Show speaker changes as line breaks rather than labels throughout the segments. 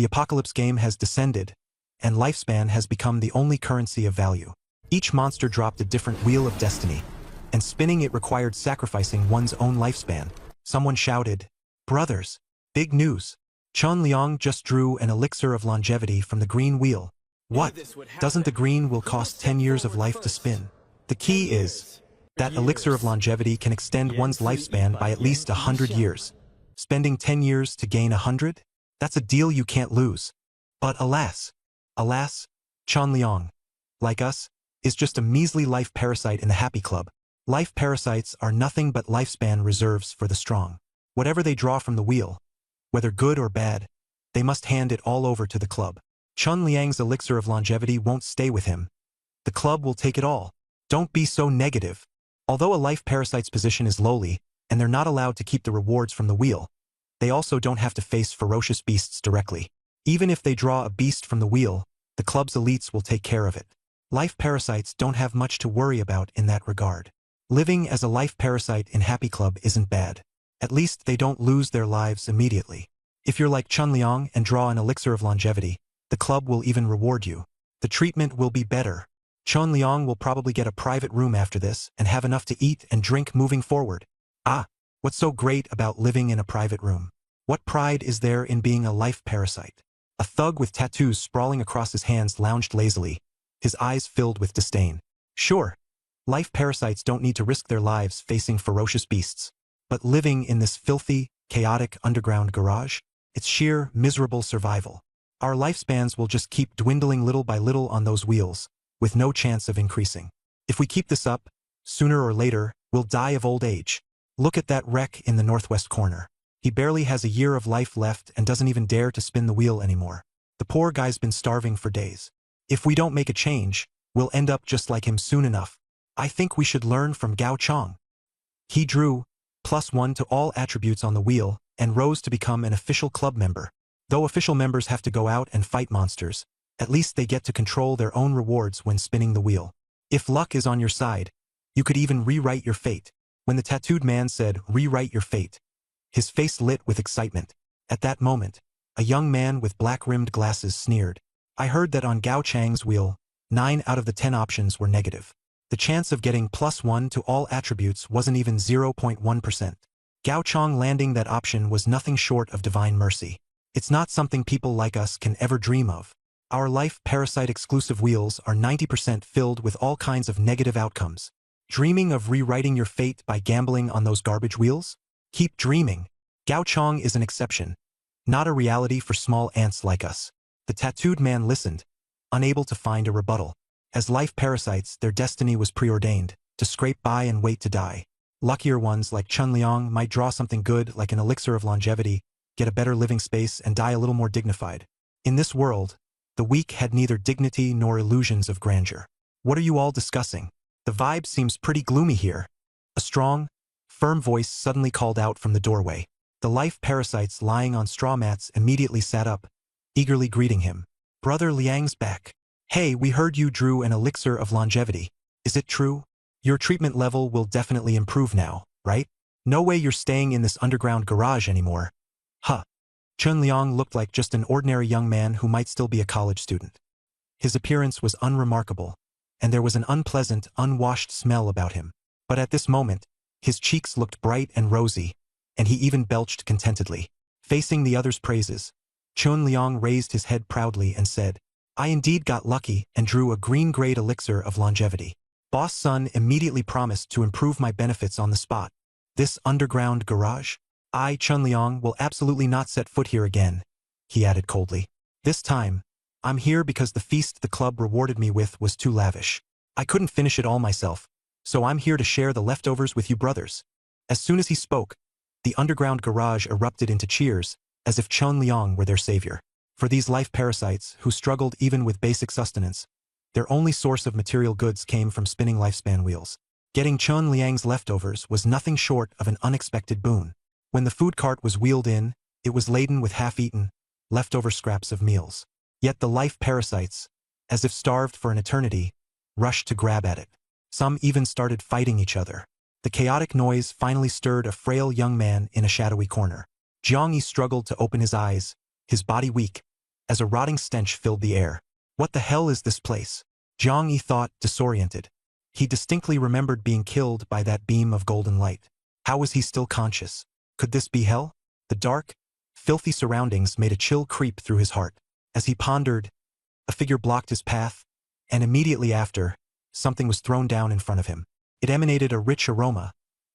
The apocalypse game has descended, and lifespan has become the only currency of value. Each monster dropped a different wheel of destiny, and spinning it required sacrificing one's own lifespan. Someone shouted, "Brothers, big news! Chun Liang just drew an elixir of longevity from the green wheel." "What? Doesn't the green wheel cost 10 years of life to spin?" "The key is that elixir of longevity can extend one's lifespan by at least 100 years. Spending 10 years to gain 100? That's a deal you can't lose." But alas, Chun Liang, like us, is just a measly life parasite in the Happy Club. Life parasites are nothing but lifespan reserves for the strong. Whatever they draw from the wheel, whether good or bad, they must hand it all over to the club. Chun Liang's elixir of longevity won't stay with him. The club will take it all. Don't be so negative. Although a life parasite's position is lowly, and they're not allowed to keep the rewards from the wheel, they also don't have to face ferocious beasts directly. Even if they draw a beast from the wheel, the club's elites will take care of it. Life parasites don't have much to worry about in that regard. Living as a life parasite in Happy Club isn't bad. At least they don't lose their lives immediately. If you're like Chun Liang and draw an elixir of longevity, the club will even reward you. The treatment will be better. Chun Liang will probably get a private room after this and have enough to eat and drink moving forward. Ah, what's so great about living in a private room? What pride is there in being a life parasite? A thug with tattoos sprawling across his hands lounged lazily, his eyes filled with disdain. Sure, life parasites don't need to risk their lives facing ferocious beasts. But living in this filthy, chaotic underground garage, it's sheer, miserable survival. Our lifespans will just keep dwindling little by little on those wheels, with no chance of increasing. If we keep this up, sooner or later, we'll die of old age. Look at that wreck in the northwest corner. He barely has a year of life left and doesn't even dare to spin the wheel anymore. The poor guy's been starving for days. If we don't make a change, we'll end up just like him soon enough. I think we should learn from Gao Chong. He drew +1 to all attributes on the wheel and rose to become an official club member. Though official members have to go out and fight monsters, at least they get to control their own rewards when spinning the wheel. If luck is on your side, you could even rewrite your fate. When the tattooed man said, "Rewrite your fate," his face lit with excitement. At that moment, a young man with black-rimmed glasses sneered. "I heard that on Gao Chang's wheel, 9 out of the 10 options were negative. The chance of getting +1 to all attributes wasn't even 0.1%. Gao Chong landing that option was nothing short of divine mercy. It's not something people like us can ever dream of. Our life parasite exclusive wheels are 90% filled with all kinds of negative outcomes. Dreaming of rewriting your fate by gambling on those garbage wheels? Keep dreaming. Gao Chong is an exception, not a reality for small ants like us." The tattooed man listened, unable to find a rebuttal. As life parasites, their destiny was preordained, to scrape by and wait to die. Luckier ones like Chun Liang might draw something good like an elixir of longevity, get a better living space and die a little more dignified. In this world, the weak had neither dignity nor illusions of grandeur. "What are you all discussing? The vibe seems pretty gloomy here." A strong, firm voice suddenly called out from the doorway. The life parasites lying on straw mats immediately sat up, eagerly greeting him. "Brother Liang's back. Hey, we heard you drew an elixir of longevity. Is it true? Your treatment level will definitely improve now, right? No way you're staying in this underground garage anymore." Huh. Chun Liang looked like just an ordinary young man who might still be a college student. His appearance was unremarkable, and there was an unpleasant, unwashed smell about him. But at this moment, his cheeks looked bright and rosy, and he even belched contentedly. Facing the others' praises, Chun Liang raised his head proudly and said, "I indeed got lucky and drew a green-grade elixir of longevity. Boss Sun immediately promised to improve my benefits on the spot. This underground garage? I, Chun Liang, will absolutely not set foot here again," he added coldly. "This time, I'm here because the feast the club rewarded me with was too lavish. I couldn't finish it all myself, so I'm here to share the leftovers with you brothers." As soon as he spoke, the underground garage erupted into cheers, as if Chun Liang were their savior. For these life parasites, who struggled even with basic sustenance, their only source of material goods came from spinning lifespan wheels. Getting Chun Liang's leftovers was nothing short of an unexpected boon. When the food cart was wheeled in, it was laden with half-eaten, leftover scraps of meals. Yet the life parasites, as if starved for an eternity, rushed to grab at it. Some even started fighting each other. The chaotic noise finally stirred a frail young man in a shadowy corner. Jiang Yi struggled to open his eyes, his body weak, as a rotting stench filled the air. What the hell is this place? Zhang Yi thought, disoriented. He distinctly remembered being killed by that beam of golden light. How was he still conscious? Could this be hell? The dark, filthy surroundings made a chill creep through his heart. As he pondered, a figure blocked his path, and immediately after, something was thrown down in front of him. It emanated a rich aroma,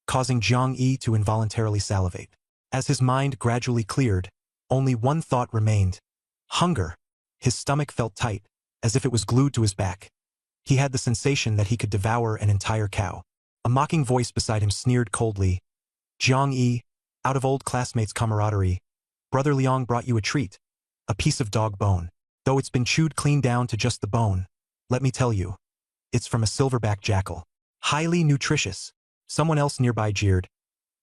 causing Zhang Yi to involuntarily salivate. As his mind gradually cleared, only one thought remained: hunger. His stomach felt tight, as if it was glued to his back. He had the sensation that he could devour an entire cow. A mocking voice beside him sneered coldly, "Zhang Yi, out of old classmates' camaraderie, Brother Liang brought you a treat, a piece of dog bone. Though it's been chewed clean down to just the bone, let me tell you, it's from a silverback jackal. Highly nutritious." Someone else nearby jeered,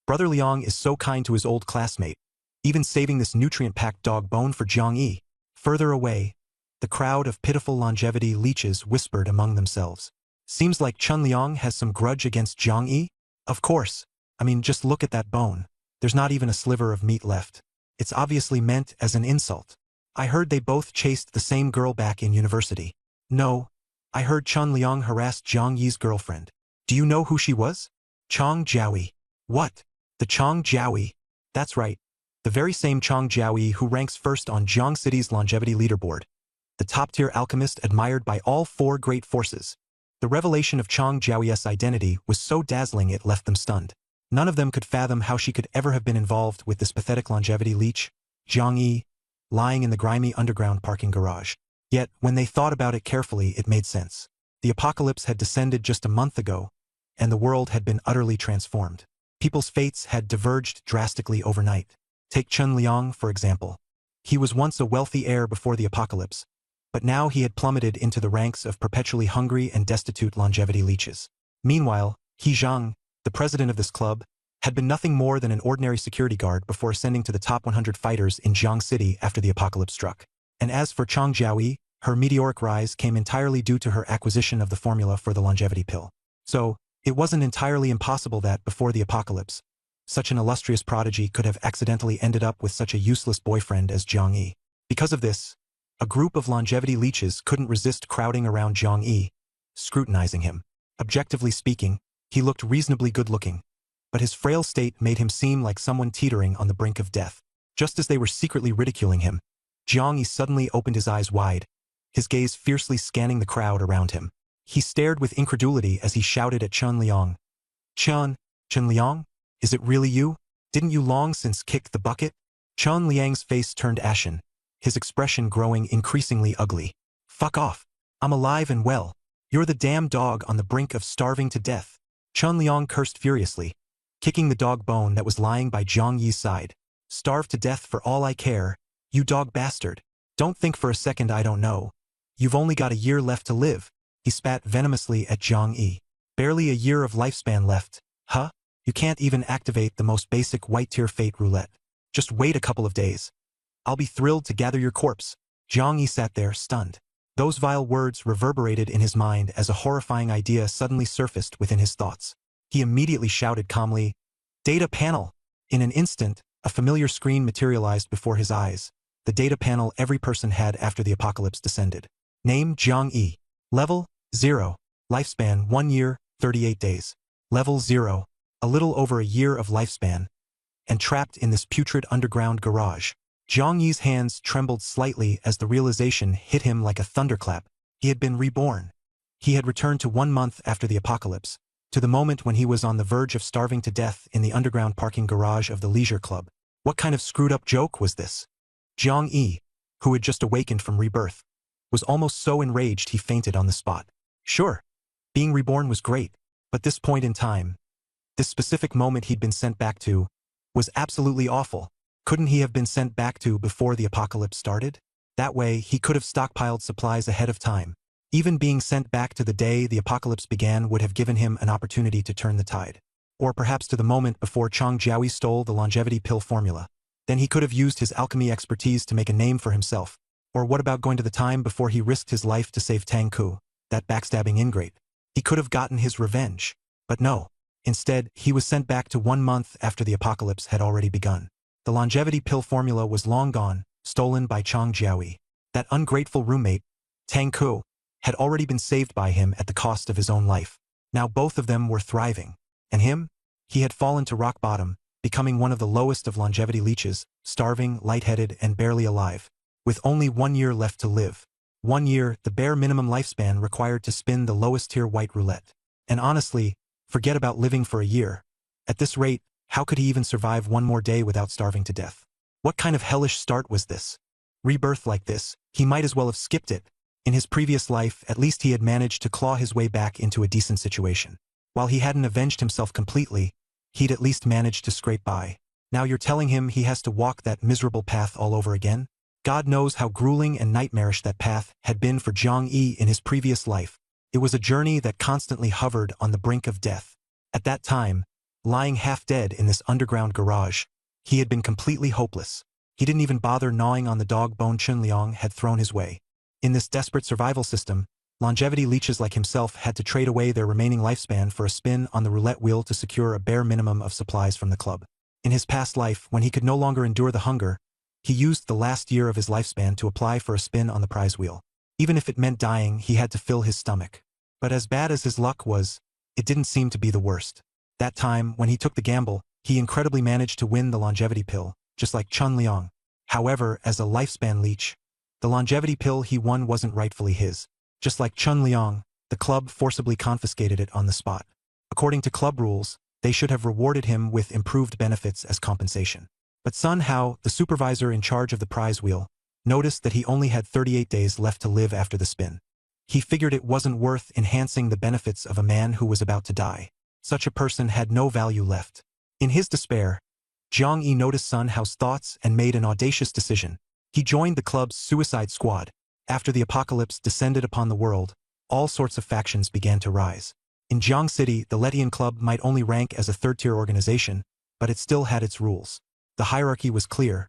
"Brother Liang is so kind to his old classmate, even saving this nutrient-packed dog bone for Zhang Yi." Further away, the crowd of pitiful longevity leeches whispered among themselves, "Seems like Chun Liang has some grudge against Zhang Yi? Of course. I mean, just look at that bone. There's not even a sliver of meat left. It's obviously meant as an insult. I heard they both chased the same girl back in university." "No, I heard Chun Liang harassed Zhang Yi's girlfriend. Do you know who she was? Chong Jiaoyi." "What? The Chong Jiaoyi?" "That's right. The very same Chong Jiaoyi who ranks first on Jiang City's longevity leaderboard. The top-tier alchemist admired by all four great forces." The revelation of Chong Jiaoyi's identity was so dazzling it left them stunned. None of them could fathom how she could ever have been involved with this pathetic longevity leech, Zhang Yi, lying in the grimy underground parking garage. Yet, when they thought about it carefully, it made sense. The apocalypse had descended just a month ago, and the world had been utterly transformed. People's fates had diverged drastically overnight. Take Chun Liang, for example. He was once a wealthy heir before the apocalypse, but now he had plummeted into the ranks of perpetually hungry and destitute longevity leeches. Meanwhile, He Zhang, the president of this club, had been nothing more than an ordinary security guard before ascending to the top 100 fighters in Jiang City after the apocalypse struck. And as for Chong Jiaoyi, her meteoric rise came entirely due to her acquisition of the formula for the longevity pill. So, it wasn't entirely impossible that, before the apocalypse, such an illustrious prodigy could have accidentally ended up with such a useless boyfriend as Zhang Yi. Because of this, a group of longevity leeches couldn't resist crowding around Zhang Yi, scrutinizing him. Objectively speaking, he looked reasonably good-looking, but his frail state made him seem like someone teetering on the brink of death. Just as they were secretly ridiculing him, Zhang Yi suddenly opened his eyes wide, his gaze fiercely scanning the crowd around him. He stared with incredulity as he shouted at Chun Liang, Chun Liang? Is it really you? Didn't you long since kick the bucket?" Chun Liang's face turned ashen, his expression growing increasingly ugly. "Fuck off. I'm alive and well. You're the damn dog on the brink of starving to death." Chun Liang cursed furiously, kicking the dog bone that was lying by Zhang Yi's side. "Starve to death for all I care, you dog bastard. Don't think for a second I don't know. You've only got a year left to live." He spat venomously at Zhang Yi. "Barely a year of lifespan left, huh? You can't even activate the most basic white-tier fate roulette. Just wait a couple of days. I'll be thrilled to gather your corpse." Zhang Yi sat there, stunned. Those vile words reverberated in his mind as a horrifying idea suddenly surfaced within his thoughts. He immediately shouted calmly, "Data panel!" In an instant, a familiar screen materialized before his eyes, the data panel every person had after the apocalypse descended. Name: Zhang Yi. Level: 0. Lifespan: 1 year, 38 days. Level 0. A little over a year of lifespan. And trapped in this putrid underground garage. Zhang Yi's hands trembled slightly as the realization hit him like a thunderclap. He had been reborn. He had returned to 1 month after the apocalypse, to the moment when he was on the verge of starving to death in the underground parking garage of the leisure club. What kind of screwed-up joke was this? Zhang Yi, who had just awakened from rebirth, was almost so enraged he fainted on the spot. Sure, being reborn was great, but this point in time, this specific moment he'd been sent back to, was absolutely awful. Couldn't he have been sent back to before the apocalypse started? That way, he could have stockpiled supplies ahead of time. Even being sent back to the day the apocalypse began would have given him an opportunity to turn the tide. Or perhaps to the moment before Chong Jiaoyi stole the longevity pill formula. Then he could have used his alchemy expertise to make a name for himself. Or what about going to the time before he risked his life to save Tang Ku, that backstabbing ingrate? He could have gotten his revenge. But no. Instead, he was sent back to 1 month after the apocalypse had already begun. The longevity pill formula was long gone, stolen by Chong Jiaoyi. That ungrateful roommate, Tang Ku, had already been saved by him at the cost of his own life. Now both of them were thriving. And him? He had fallen to rock bottom, becoming one of the lowest of longevity leeches, starving, lightheaded, and barely alive. With only 1 year left to live. 1 year, the bare minimum lifespan required to spin the lowest-tier white roulette. And honestly, forget about living for a year. At this rate, how could he even survive 1 more day without starving to death? What kind of hellish start was this? Rebirth like this, he might as well have skipped it. In his previous life, at least he had managed to claw his way back into a decent situation. While he hadn't avenged himself completely, he'd at least managed to scrape by. Now you're telling him he has to walk that miserable path all over again? God knows how grueling and nightmarish that path had been for Jiang Yi in his previous life. It was a journey that constantly hovered on the brink of death. At that time, lying half dead in this underground garage, he had been completely hopeless. He didn't even bother gnawing on the dog bone Chun Liang had thrown his way. In this desperate survival system, longevity leeches like himself had to trade away their remaining lifespan for a spin on the roulette wheel to secure a bare minimum of supplies from the club. In his past life, when he could no longer endure the hunger, he used the last year of his lifespan to apply for a spin on the prize wheel. Even if it meant dying, he had to fill his stomach. But as bad as his luck was, it didn't seem to be the worst. That time, when he took the gamble, he incredibly managed to win the longevity pill, just like Chun Liang. However, as a lifespan leech, the longevity pill he won wasn't rightfully his. Just like Chun Liang, the club forcibly confiscated it on the spot. According to club rules, they should have rewarded him with improved benefits as compensation. But Sun Hao, the supervisor in charge of the prize wheel, noticed that he only had 38 days left to live after the spin. He figured it wasn't worth enhancing the benefits of a man who was about to die. Such a person had no value left. In his despair, Jiang Yi noticed Sun Hao's thoughts and made an audacious decision. He joined the club's suicide squad. After the apocalypse descended upon the world, all sorts of factions began to rise. In Jiang City, the Letian Club might only rank as a third-tier organization, but it still had its rules. The hierarchy was clear.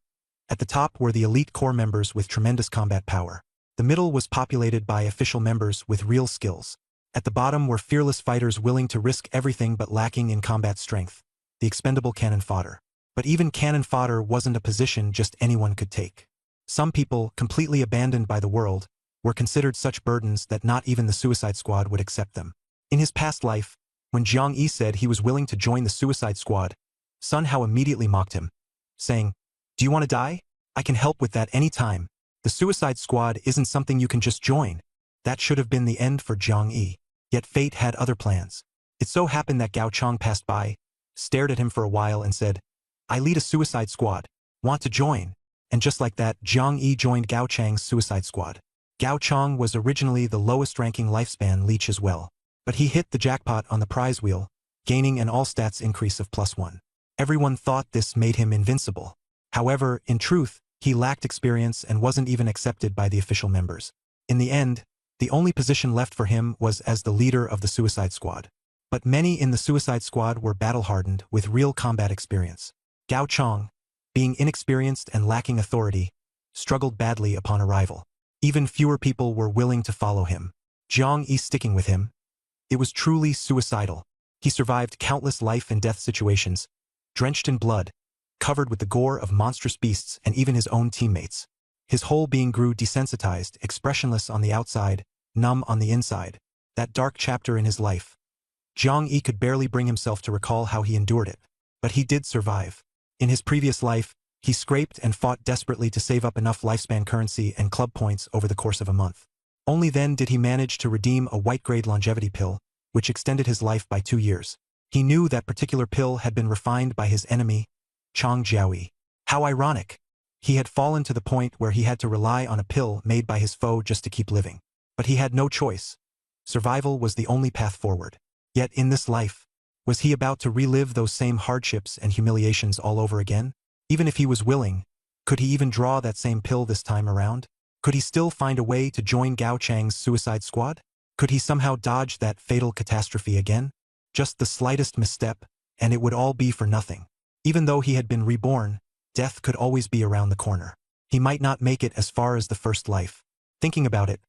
At the top were the elite core members with tremendous combat power. The middle was populated by official members with real skills. At the bottom were fearless fighters willing to risk everything but lacking in combat strength, the expendable cannon fodder. But even cannon fodder wasn't a position just anyone could take. Some people, completely abandoned by the world, were considered such burdens that not even the suicide squad would accept them. In his past life, when Jiang Yi said he was willing to join the suicide squad, Sun Hao immediately mocked him, saying, "Do you want to die? I can help with that any time. The suicide squad isn't something you can just join." That should have been the end for Jiang Yi. Yet fate had other plans. It so happened that Gao Chang passed by, stared at him for a while and said, "I lead a suicide squad. Want to join?" And just like that, Jiang Yi joined Gao Chang's suicide squad. Gao Chang was originally the lowest-ranking lifespan leech as well. But he hit the jackpot on the prize wheel, gaining an all-stats increase of +1. Everyone thought this made him invincible. However, in truth, he lacked experience and wasn't even accepted by the official members. In the end, the only position left for him was as the leader of the suicide squad. But many in the suicide squad were battle-hardened with real combat experience. Gao Chang, being inexperienced and lacking authority, struggled badly upon arrival. Even fewer people were willing to follow him. Jiang Yi sticking with him. It was truly suicidal. He survived countless life and death situations, drenched in blood, covered with the gore of monstrous beasts and even his own teammates. His whole being grew desensitized, expressionless on the outside, numb on the inside. That dark chapter in his life. Jiang Yi could barely bring himself to recall how he endured it. But he did survive. In his previous life, he scraped and fought desperately to save up enough lifespan currency and club points over the course of a month. Only then did he manage to redeem a white-grade longevity pill, which extended his life by 2 years. He knew that particular pill had been refined by his enemy, Chang Jiaoyi. How ironic. He had fallen to the point where he had to rely on a pill made by his foe just to keep living. But he had no choice. Survival was the only path forward. Yet in this life, was he about to relive those same hardships and humiliations all over again? Even if he was willing, could he even draw that same pill this time around? Could he still find a way to join Gao Chang's suicide squad? Could he somehow dodge that fatal catastrophe again? Just the slightest misstep, and it would all be for nothing. Even though he had been reborn, death could always be around the corner. He might not make it as far as the first life. Thinking about it,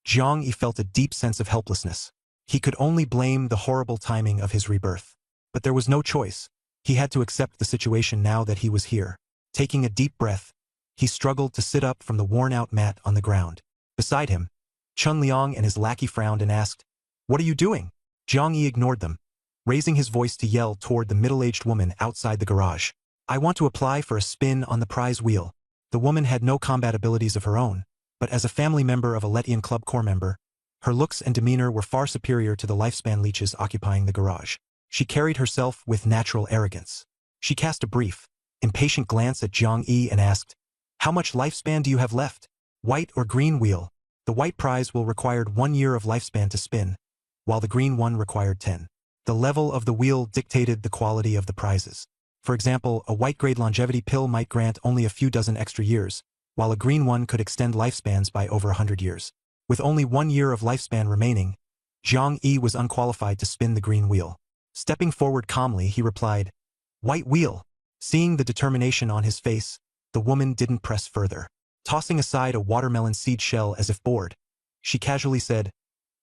Jiang Yi felt a deep sense of helplessness. He could only blame the horrible timing of his rebirth. But there was no choice. He had to accept the situation now that he was here. Taking a deep breath, He struggled to sit up from the worn-out mat on the ground. Beside him, Chun Liang and his lackey frowned and asked, "What are you doing?" Jiang Yi ignored them, raising his voice to yell toward the middle-aged woman outside the garage. "I want to apply for a spin on the prize wheel." The woman had no combat abilities of her own, but as a family member of a Letian Club Corps member, her looks and demeanor were far superior to the lifespan leeches occupying the garage. She carried herself with natural arrogance. She cast a brief, impatient glance at Jiang Yi and asked, "How much lifespan do you have left? White or green wheel?" The white prize will required 1 year of lifespan to spin, while the green one required 10. The level of the wheel dictated the quality of the prizes. For example, a white-grade longevity pill might grant only a few dozen extra years, while a green one could extend lifespans by over 100 years. With only 1 year of lifespan remaining, Jiang Yi was unqualified to spin the green wheel. Stepping forward calmly, he replied, "White wheel." Seeing the determination on his face, the woman didn't press further. Tossing aside a watermelon seed shell as if bored, she casually said,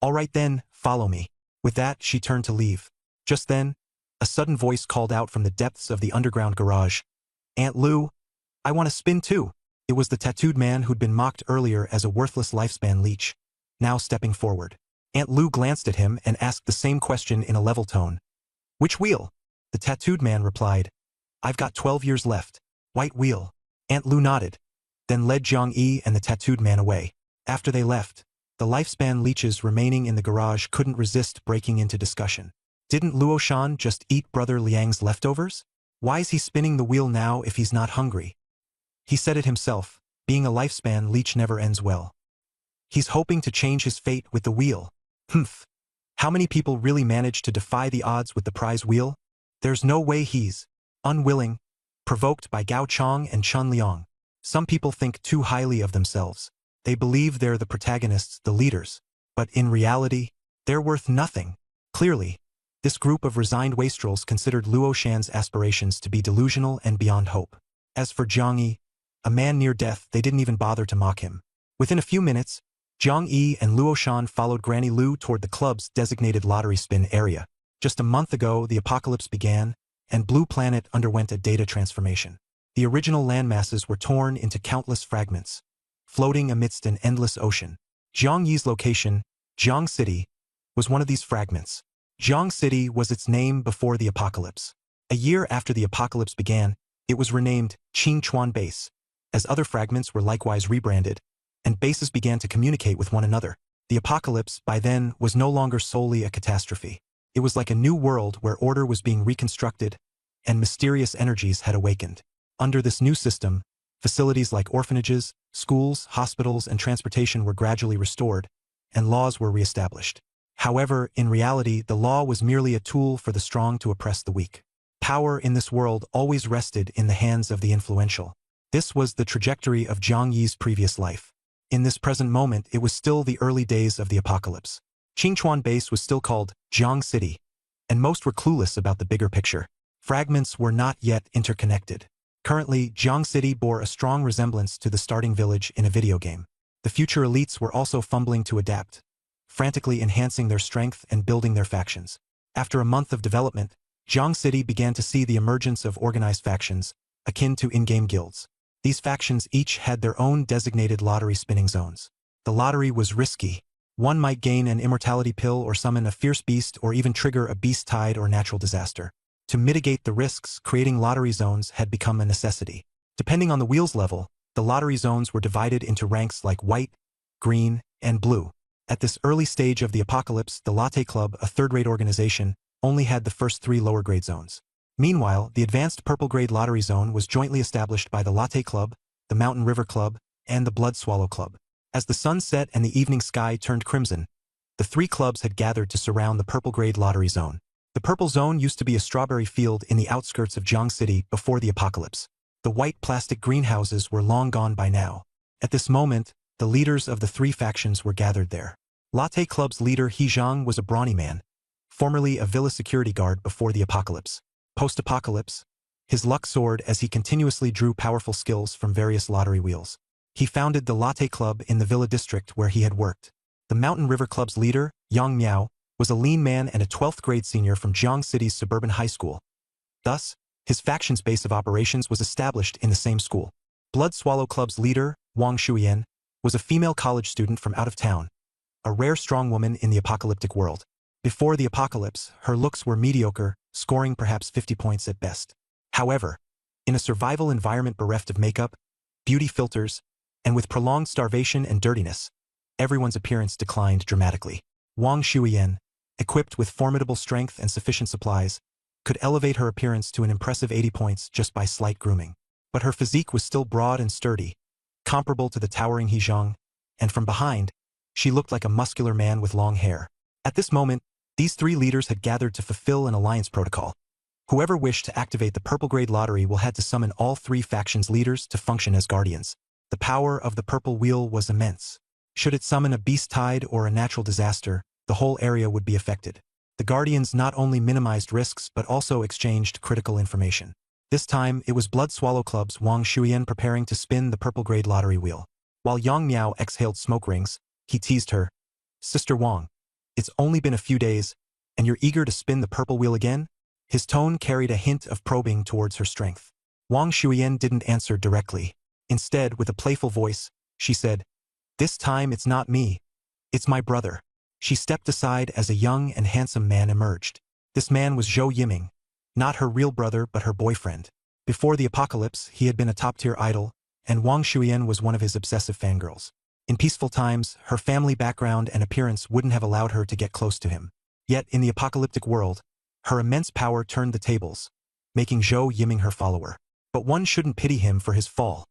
"All right then, follow me." With that, she turned to leave. Just then, a sudden voice called out from the depths of the underground garage, "Aunt Lu, I want to spin too." It was the tattooed man who'd been mocked earlier as a worthless lifespan leech, now stepping forward. Aunt Lu glanced at him and asked the same question in a level tone. "Which wheel?" The tattooed man replied, "I've got 12 years left. White wheel." Aunt Lu nodded, then led Jiang Yi and the tattooed man away. After they left, the lifespan leeches remaining in the garage couldn't resist breaking into discussion. Didn't Luo Shan just eat Brother Liang's leftovers? Why is he spinning the wheel now if he's not hungry? He said it himself, being a lifespan leech never ends well. He's hoping to change his fate with the wheel. Humph. How many people really manage to defy the odds with the prize wheel? There's no way he's unwilling, provoked by Gao Chong and Chun Liang. Some people think too highly of themselves. They believe they're the protagonists, the leaders. But in reality, they're worth nothing. Clearly, this group of resigned wastrels considered Luo Shan's aspirations to be delusional and beyond hope. As for Jiang Yi, a man near death, they didn't even bother to mock him. Within a few minutes, Jiang Yi and Luo Shan followed Granny Lu toward the club's designated lottery spin area. Just a month ago, the apocalypse began, and Blue Planet underwent a data transformation. The original landmasses were torn into countless fragments, floating amidst an endless ocean. Jiang Yi's location, Jiang City, was one of these fragments. Jiang City was its name before the apocalypse. A year after the apocalypse began, it was renamed Qingchuan Base, as other fragments were likewise rebranded, and bases began to communicate with one another. The apocalypse, by then, was no longer solely a catastrophe. It was like a new world where order was being reconstructed, and mysterious energies had awakened. Under this new system, facilities like orphanages, schools, hospitals, and transportation were gradually restored, and laws were reestablished. However, in reality, the law was merely a tool for the strong to oppress the weak. Power in this world always rested in the hands of the influential. This was the trajectory of Jiang Yi's previous life. In this present moment, it was still the early days of the apocalypse. Qingchuan Base was still called Jiang City, and most were clueless about the bigger picture. Fragments were not yet interconnected. Currently, Jiang City bore a strong resemblance to the starting village in a video game. The future elites were also fumbling to adapt, frantically enhancing their strength and building their factions. After a month of development, Jiang City began to see the emergence of organized factions, akin to in-game guilds. These factions each had their own designated lottery spinning zones. The lottery was risky. One might gain an immortality pill or summon a fierce beast or even trigger a beast tide or natural disaster. To mitigate the risks, creating lottery zones had become a necessity. Depending on the wheel's level, the lottery zones were divided into ranks like white, green, and blue. At this early stage of the apocalypse, the Latte Club, a third-rate organization, only had the first 3 lower-grade zones. Meanwhile, the advanced purple-grade lottery zone was jointly established by the Latte Club, the Mountain River Club, and the Blood Swallow Club. As the sun set and the evening sky turned crimson, the 3 clubs had gathered to surround the purple-grade lottery zone. The purple zone used to be a strawberry field in the outskirts of Jiang City before the apocalypse. The white plastic greenhouses were long gone by now. At this moment, the leaders of the 3 factions were gathered there. Latte Club's leader He Zhang was a brawny man, formerly a villa security guard before the apocalypse. Post-apocalypse, his luck soared as he continuously drew powerful skills from various lottery wheels. He founded the Latte Club in the villa district where he had worked. The Mountain River Club's leader, Yang Miao, was a lean man and a 12th grade senior from Jiang City's suburban high school. Thus, his faction's base of operations was established in the same school. Blood Swallow Club's leader, Wang Shuyan, was a female college student from out of town, a rare strong woman in the apocalyptic world. Before the apocalypse, her looks were mediocre, scoring perhaps 50 points at best. However, in a survival environment bereft of makeup, beauty filters, and with prolonged starvation and dirtiness, everyone's appearance declined dramatically. Wang Shuyan, equipped with formidable strength and sufficient supplies, could elevate her appearance to an impressive 80 points just by slight grooming. But her physique was still broad and sturdy, comparable to the towering He Zhang, and from behind, she looked like a muscular man with long hair. At this moment, these three leaders had gathered to fulfill an alliance protocol. Whoever wished to activate the Purple Grade Lottery will had to summon all three factions' leaders to function as guardians. The power of the Purple Wheel was immense. Should it summon a beast tide or a natural disaster, the whole area would be affected. The guardians not only minimized risks but also exchanged critical information. This time, it was Blood Swallow Club's Wang Shuyan preparing to spin the Purple Grade Lottery wheel. While Yang Miao exhaled smoke rings, he teased her, "Sister Wang, it's only been a few days, and you're eager to spin the purple wheel again?" His tone carried a hint of probing towards her strength. Wang Shuyan didn't answer directly. Instead, with a playful voice, she said, "This time it's not me. It's my brother." She stepped aside as a young and handsome man emerged. This man was Zhou Yiming, not her real brother but her boyfriend. Before the apocalypse, he had been a top-tier idol, and Wang Shuyan was one of his obsessive fangirls. In peaceful times, her family background and appearance wouldn't have allowed her to get close to him. Yet, in the apocalyptic world, her immense power turned the tables, making Zhou Yiming her follower. But one shouldn't pity him for his fall.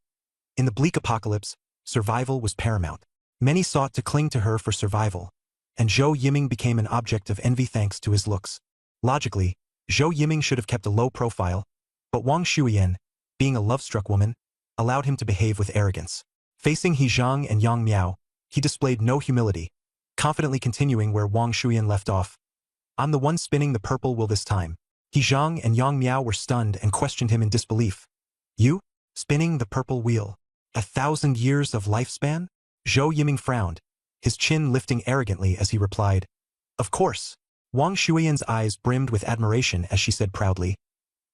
In the bleak apocalypse, survival was paramount. Many sought to cling to her for survival, and Zhou Yiming became an object of envy thanks to his looks. Logically, Zhou Yiming should have kept a low profile, but Wang Shuyan, being a love-struck woman, allowed him to behave with arrogance. Facing He Zhang and Yang Miao, he displayed no humility, confidently continuing where Wang Shuyan left off. "I'm the one spinning the purple wheel this time." He Zhang and Yang Miao were stunned and questioned him in disbelief. "You? Spinning the purple wheel? 1,000 years of lifespan?" Zhou Yiming frowned, his chin lifting arrogantly as he replied, "Of course." Wang Shuyan's eyes brimmed with admiration as she said proudly,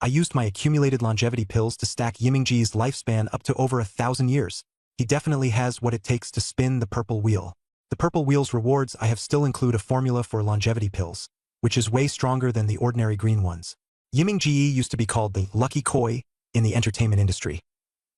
"I used my accumulated longevity pills to stack Yimingji's lifespan up to over 1,000 years. He definitely has what it takes to spin the purple wheel." The purple wheel's rewards I have still include a formula for longevity pills, which is way stronger than the ordinary green ones. Yimingji used to be called the lucky koi in the entertainment industry.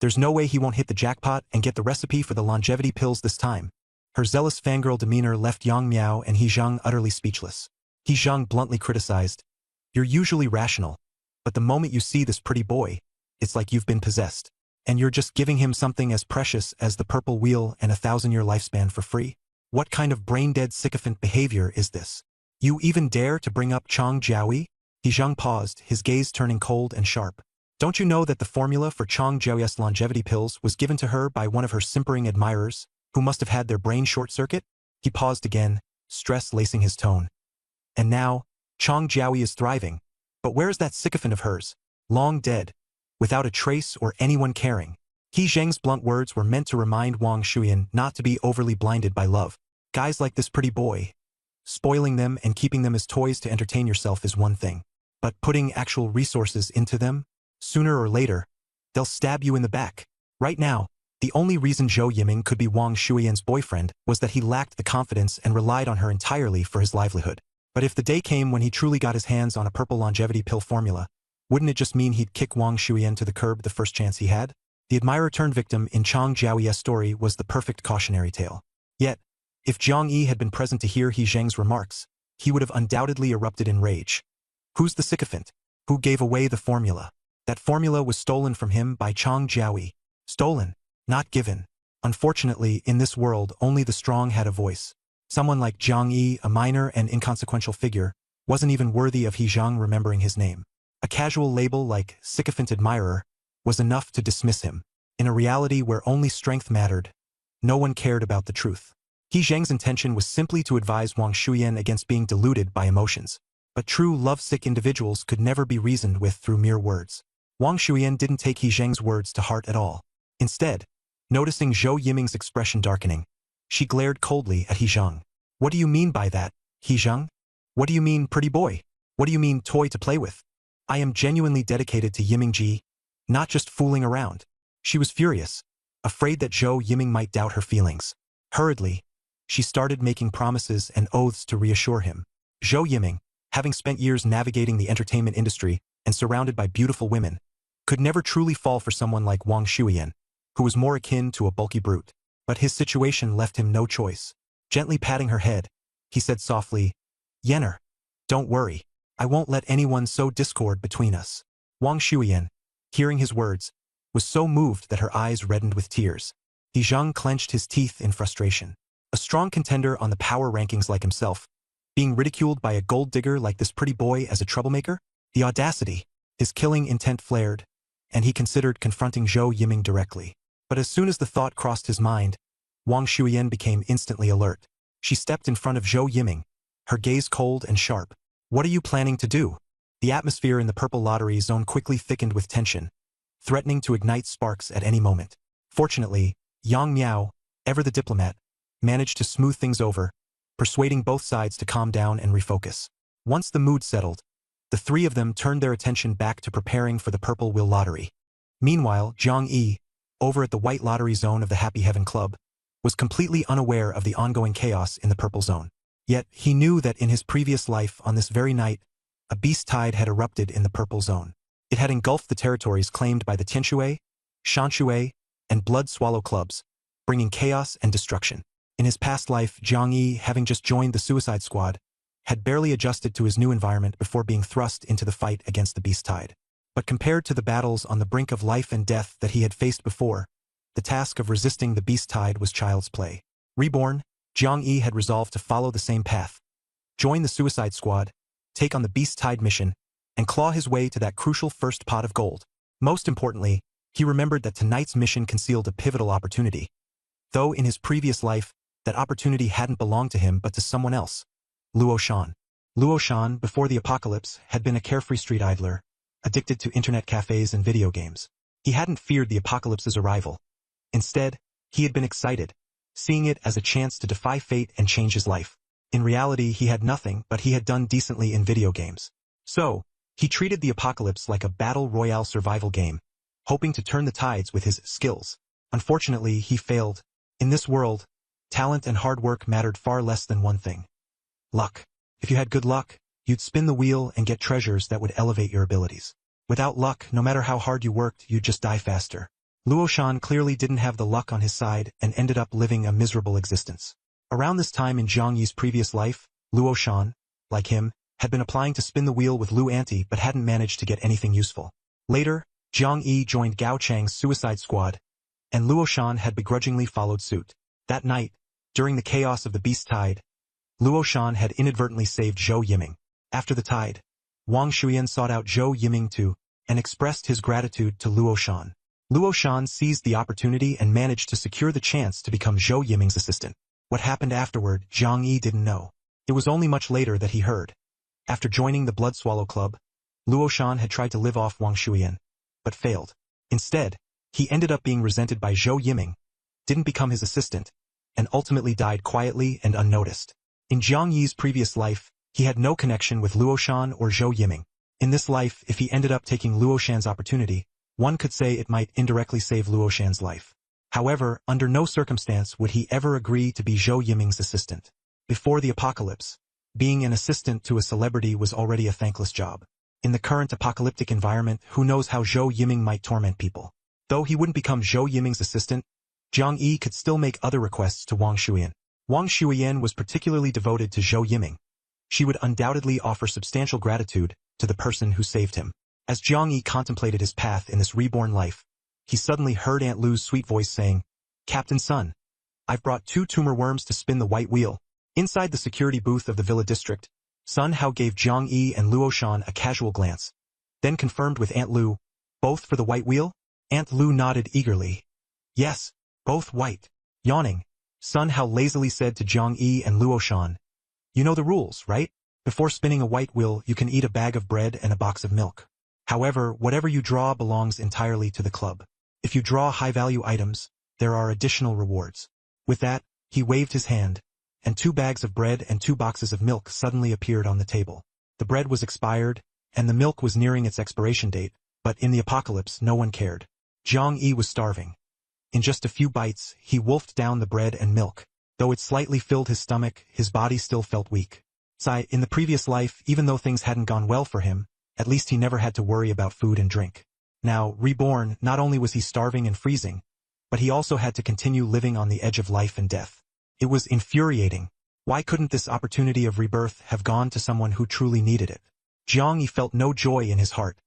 There's no way he won't hit the jackpot and get the recipe for the longevity pills this time. Her zealous fangirl demeanor left Yang Miao and He Zhang utterly speechless. He Zhang bluntly criticized, "You're usually rational, but the moment you see this pretty boy, it's like you've been possessed. And you're just giving him something as precious as the purple wheel and 1,000-year lifespan for free? What kind of brain-dead sycophant behavior is this? You even dare to bring up Chang Jiaoyi?" He Zhang paused, his gaze turning cold and sharp. "Don't you know that the formula for Chang Jiaoyi's longevity pills was given to her by one of her simpering admirers, who must have had their brain short-circuit?" He paused again, stress lacing his tone. "And now, Chang Jiaoyi is thriving. But where's that sycophant of hers? Long dead, without a trace or anyone caring." He Zhang's blunt words were meant to remind Wang Shuyan not to be overly blinded by love. Guys like this pretty boy, spoiling them and keeping them as toys to entertain yourself is one thing. But putting actual resources into them, sooner or later, they'll stab you in the back. Right now, the only reason Zhou Yiming could be Wang Shuyan's boyfriend was that he lacked the confidence and relied on her entirely for his livelihood. But if the day came when he truly got his hands on a purple longevity pill formula, wouldn't it just mean he'd kick Wang Shuyan to the curb the first chance he had? The admirer turned victim in Chang Jiaoyi's story was the perfect cautionary tale. Yet, if Jiang Yi had been present to hear He Zhang's remarks, he would have undoubtedly erupted in rage. Who's the sycophant? Who gave away the formula? That formula was stolen from him by Chang Jiaoyi. Stolen, not given. Unfortunately, in this world, only the strong had a voice. Someone like Jiang Yi, a minor and inconsequential figure, wasn't even worthy of He Zhang remembering his name. A casual label like sycophant admirer was enough to dismiss him. In a reality where only strength mattered, no one cared about the truth. He Zhang's intention was simply to advise Wang Shuyan against being deluded by emotions. But true love-sick individuals could never be reasoned with through mere words. Wang Shuyan didn't take He Zhang's words to heart at all. Instead, noticing Zhou Yiming's expression darkening, she glared coldly at He Zhang. "What do you mean by that, He Zhang? What do you mean, pretty boy? What do you mean, toy to play with? I am genuinely dedicated to Yimingji, not just fooling around." She was furious, afraid that Zhou Yiming might doubt her feelings. Hurriedly, she started making promises and oaths to reassure him. Zhou Yiming, having spent years navigating the entertainment industry and surrounded by beautiful women, could never truly fall for someone like Wang Shuyan, who was more akin to a bulky brute. But his situation left him no choice. Gently patting her head, he said softly, "Yenner, don't worry. I won't let anyone sow discord between us." Wang Shuyan, hearing his words, was so moved that her eyes reddened with tears. He Zhang clenched his teeth in frustration. A strong contender on the power rankings like himself, being ridiculed by a gold digger like this pretty boy as a troublemaker? The audacity! His killing intent flared, and he considered confronting Zhou Yiming directly. But as soon as the thought crossed his mind, Wang Shuyan became instantly alert. She stepped in front of Zhou Yiming, her gaze cold and sharp. "What are you planning to do?" The atmosphere in the purple lottery zone quickly thickened with tension, threatening to ignite sparks at any moment. Fortunately, Yang Miao, ever the diplomat, managed to smooth things over, persuading both sides to calm down and refocus. Once the mood settled, the three of them turned their attention back to preparing for the Purple Wheel Lottery. Meanwhile, Zhang Yi, over at the White Lottery Zone of the Happy Heaven Club, was completely unaware of the ongoing chaos in the Purple Zone. Yet, he knew that in his previous life on this very night, a beast tide had erupted in the Purple Zone. It had engulfed the territories claimed by the Tianshui, Shanshui, and Blood Swallow clubs, bringing chaos and destruction. In his past life, Zhang Yi, having just joined the Suicide Squad, had barely adjusted to his new environment before being thrust into the fight against the beast tide. But compared to the battles on the brink of life and death that he had faced before, the task of resisting the beast tide was child's play. Reborn, Zhang Yi had resolved to follow the same path, join the Suicide Squad, take on the beast tide mission, and claw his way to that crucial first pot of gold. Most importantly, he remembered that tonight's mission concealed a pivotal opportunity. Though in his previous life, that opportunity hadn't belonged to him but to someone else. Luo Shan. Luo Shan, before the apocalypse, had been a carefree street idler, addicted to internet cafes and video games. He hadn't feared the apocalypse's arrival. Instead, he had been excited, seeing it as a chance to defy fate and change his life. In reality, he had nothing, but he had done decently in video games. So, he treated the apocalypse like a battle royale survival game, hoping to turn the tides with his skills. Unfortunately, he failed. In this world, talent and hard work mattered far less than one thing: luck. If you had good luck, you'd spin the wheel and get treasures that would elevate your abilities. Without luck, no matter how hard you worked, you'd just die faster. Luo Shan clearly didn't have the luck on his side and ended up living a miserable existence. Around this time in Zhang Yi's previous life, Luo Shan, like him, had been applying to spin the wheel with Lu Anti but hadn't managed to get anything useful. Later, Zhang Yi joined Gao Chang's Suicide Squad, and Luo Shan had begrudgingly followed suit. That night, during the chaos of the beast tide, Luo Shan had inadvertently saved Zhou Yiming. After the tide, Wang Shuyan sought out Zhou Yiming too, and expressed his gratitude to Luo Shan. Luo Shan seized the opportunity and managed to secure the chance to become Zhou Yiming's assistant. What happened afterward, Zhang Yi didn't know. It was only much later that he heard. After joining the Blood Swallow Club, Luo Shan had tried to live off Wang Shuyan, but failed. Instead, he ended up being resented by Zhou Yiming, didn't become his assistant, and ultimately died quietly and unnoticed. In Zhang Yi's previous life, he had no connection with Luo Shan or Zhou Yiming. In this life, if he ended up taking Luo Shan's opportunity, one could say it might indirectly save Luo Shan's life. However, under no circumstance would he ever agree to be Zhou Yiming's assistant. Before the apocalypse, being an assistant to a celebrity was already a thankless job. In the current apocalyptic environment, who knows how Zhou Yiming might torment people. Though he wouldn't become Zhou Yiming's assistant, Zhang Yi could still make other requests to Wang Shuyan. Wang Shuyan was particularly devoted to Zhou Yiming. She would undoubtedly offer substantial gratitude to the person who saved him. As Zhang Yi contemplated his path in this reborn life, he suddenly heard Aunt Lu's sweet voice saying, "Captain Sun, I've brought 2 tumor worms to spin the white wheel." Inside the security booth of the Villa District, Sun Hao gave Zhang Yi and Luo Shan a casual glance, then confirmed with Aunt Lu, "Both for the white wheel?" Aunt Lu nodded eagerly. "Yes, both white." Yawning, Sun Hao lazily said to Zhang Yi and Luo Shan, "You know the rules, right? Before spinning a white wheel, you can eat a bag of bread and a box of milk. However, whatever you draw belongs entirely to the club. If you draw high-value items, there are additional rewards." With that, he waved his hand, and 2 bags of bread and 2 boxes of milk suddenly appeared on the table. The bread was expired, and the milk was nearing its expiration date, but in the apocalypse no one cared. Jiang Yi was starving. In just a few bites, he wolfed down the bread and milk. Though it slightly filled his stomach, his body still felt weak. In the previous life, even though things hadn't gone well for him, at least he never had to worry about food and drink. Now, reborn, not only was he starving and freezing, but he also had to continue living on the edge of life and death. It was infuriating. Why couldn't this opportunity of rebirth have gone to someone who truly needed it? Jiang Yi felt no joy in his heart,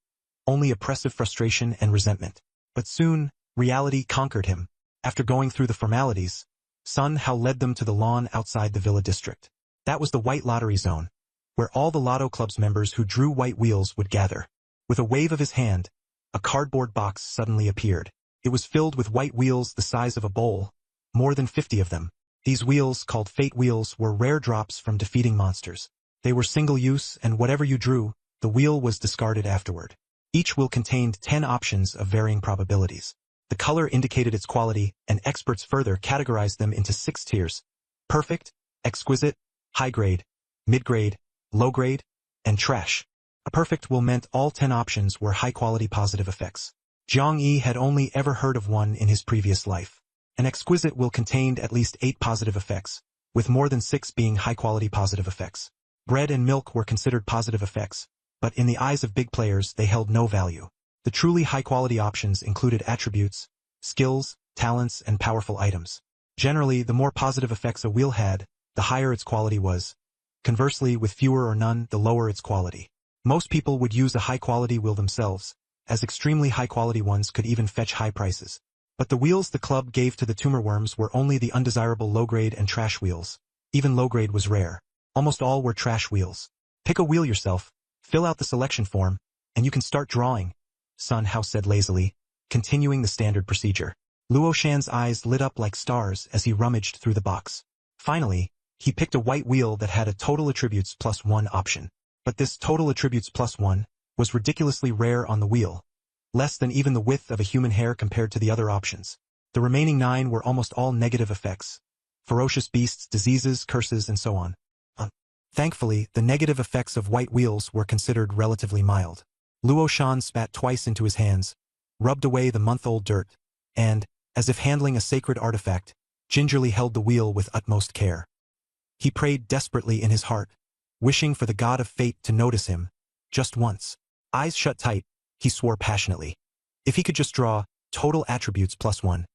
only oppressive frustration and resentment. But soon, reality conquered him. After going through the formalities, Sun Hao led them to the lawn outside the villa district. That was the white lottery zone, where all the Lotto Club's members who drew white wheels would gather. With a wave of his hand, a cardboard box suddenly appeared. It was filled with white wheels the size of a bowl, more than 50 of them. These wheels, called fate wheels, were rare drops from defeating monsters. They were single-use, and whatever you drew, the wheel was discarded afterward. Each wheel contained 10 options of varying probabilities. The color indicated its quality, and experts further categorized them into 6 tiers: perfect, exquisite, high-grade, mid-grade, low-grade, and trash. A perfect wheel meant all 10 options were high-quality positive effects. Jiang Yi had only ever heard of one in his previous life. An exquisite wheel contained at least 8 positive effects, with more than 6 being high-quality positive effects. Bread and milk were considered positive effects, but in the eyes of big players they held no value. The truly high-quality options included attributes, skills, talents, and powerful items. Generally, the more positive effects a wheel had, the higher its quality was. Conversely, with fewer or none, the lower its quality. Most people would use a high-quality wheel themselves, as extremely high-quality ones could even fetch high prices. But the wheels the club gave to the tumor worms were only the undesirable low-grade and trash wheels. Even low-grade was rare. Almost all were trash wheels. Pick a wheel yourself, fill out the selection form, and you can start drawing, Sun Hao said lazily, continuing the standard procedure. Luo Shan's eyes lit up like stars as he rummaged through the box. Finally, he picked a white wheel that had a total attributes +1 option. But this total attributes +1 was ridiculously rare on the wheel, less than even the width of a human hair compared to the other options. The remaining 9 were almost all negative effects: ferocious beasts, diseases, curses, and so on. Thankfully, the negative effects of white wheels were considered relatively mild. Luo Shan spat twice into his hands, rubbed away the month-old dirt, and, as if handling a sacred artifact, gingerly held the wheel with utmost care. He prayed desperately in his heart, wishing for the god of fate to notice him, just once. Eyes shut tight, he swore passionately. If he could just draw total attributes +1.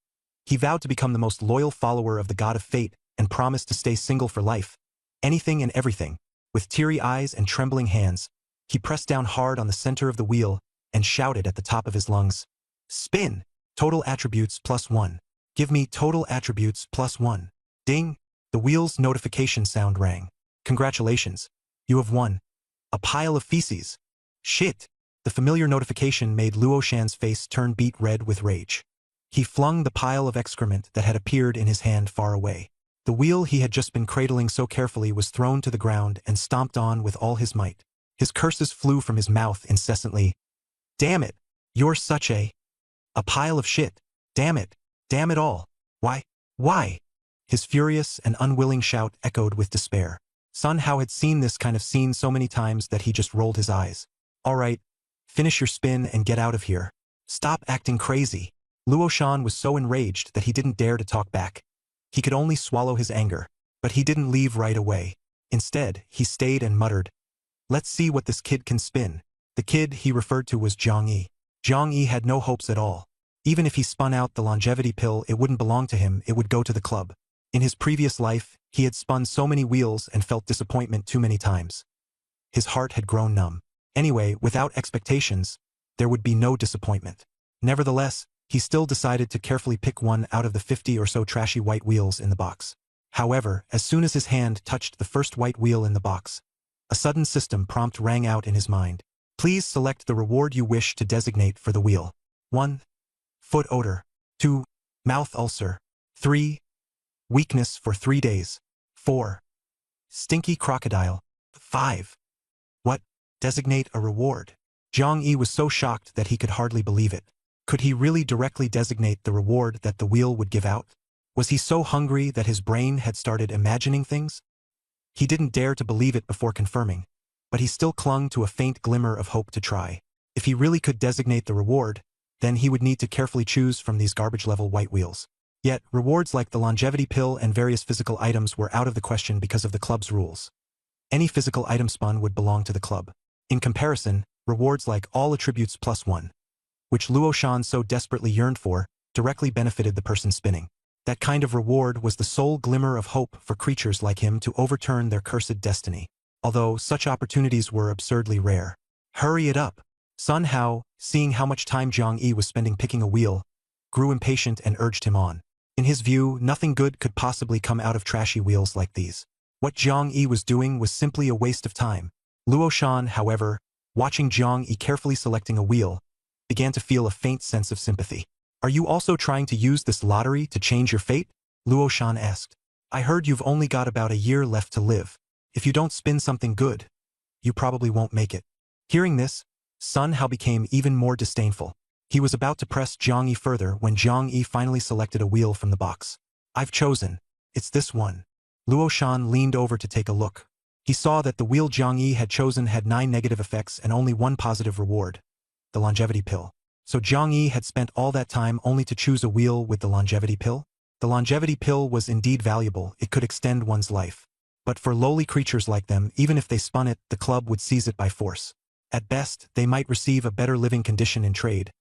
He vowed to become the most loyal follower of the god of fate and promised to stay single for life. Anything and everything. With teary eyes and trembling hands, he pressed down hard on the center of the wheel and shouted at the top of his lungs, "Spin! Total attributes +1. Give me total attributes +1. Ding! The wheel's notification sound rang. Congratulations. You have won. A pile of feces. Shit! The familiar notification made Luo Shan's face turn beet red with rage. He flung the pile of excrement that had appeared in his hand far away. The wheel he had just been cradling so carefully was thrown to the ground and stomped on with all his might. His curses flew from his mouth incessantly. Damn it! You're such a pile of shit. Damn it! Damn it all! Why? Why? His furious and unwilling shout echoed with despair. Sun Hao had seen this kind of scene so many times that he just rolled his eyes. All right, finish your spin and get out of here. Stop acting crazy. Luo Shan was so enraged that he didn't dare to talk back. He could only swallow his anger, but he didn't leave right away. Instead, he stayed and muttered, "Let's see what this kid can spin." The kid he referred to was Jiang Yi. Jiang Yi had no hopes at all. Even if he spun out the longevity pill, it wouldn't belong to him, it would go to the club. In his previous life, he had spun so many wheels and felt disappointment too many times. His heart had grown numb. Anyway, without expectations, there would be no disappointment. Nevertheless, he still decided to carefully pick one out of the 50 or so trashy white wheels in the box. However, as soon as his hand touched the first white wheel in the box, a sudden system prompt rang out in his mind. Please select the reward you wish to designate for the wheel. 1. Foot odor. 2. Mouth ulcer. 3. Weakness for 3 days. 4. Stinky crocodile. 5. What? Designate a reward. Jiang Yi was so shocked that he could hardly believe it. Could he really directly designate the reward that the wheel would give out? Was he so hungry that his brain had started imagining things? He didn't dare to believe it before confirming, but he still clung to a faint glimmer of hope to try. If he really could designate the reward, then he would need to carefully choose from these garbage-level white wheels. Yet, rewards like the longevity pill and various physical items were out of the question because of the club's rules. Any physical item spun would belong to the club. In comparison, rewards like all attributes +1, which Luo Shan so desperately yearned for, directly benefited the person spinning. That kind of reward was the sole glimmer of hope for creatures like him to overturn their cursed destiny, although such opportunities were absurdly rare. Hurry it up! Sun Hao, seeing how much time Zhang Yi was spending picking a wheel, grew impatient and urged him on. In his view, nothing good could possibly come out of trashy wheels like these. What Zhang Yi was doing was simply a waste of time. Luo Shan, however, watching Zhang Yi carefully selecting a wheel, began to feel a faint sense of sympathy. Are you also trying to use this lottery to change your fate? Luo Shan asked. I heard you've only got about a year left to live. If you don't spin something good, you probably won't make it. Hearing this, Sun Hao became even more disdainful. He was about to press Zhang Yi further when Zhang Yi finally selected a wheel from the box. I've chosen. It's this one. Luo Shan leaned over to take a look. He saw that the wheel Zhang Yi had chosen had 9 negative effects and only 1 positive reward, the longevity pill. So Zhang Yi had spent all that time only to choose a wheel with the longevity pill? The longevity pill was indeed valuable, it could extend one's life. But for lowly creatures like them, even if they spun it, the club would seize it by force. At best, they might receive a better living condition in trade,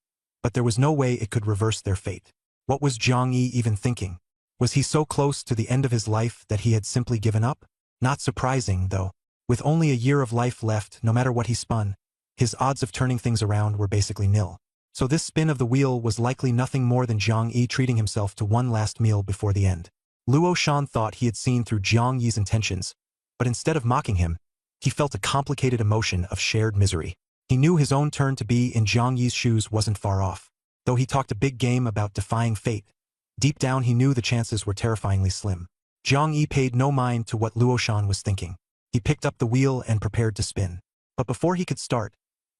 but there was no way it could reverse their fate. What was Zhang Yi even thinking? Was he so close to the end of his life that he had simply given up? Not surprising, though. With only a year of life left, no matter what he spun, his odds of turning things around were basically nil. So this spin of the wheel was likely nothing more than Zhang Yi treating himself to one last meal before the end. Luo Shan thought he had seen through Zhang Yi's intentions, but instead of mocking him, he felt a complicated emotion of shared misery. He knew his own turn to be in Zhang Yi's shoes wasn't far off. Though he talked a big game about defying fate, deep down he knew the chances were terrifyingly slim. Zhang Yi paid no mind to what Luo Shan was thinking. He picked up the wheel and prepared to spin. But before he could start,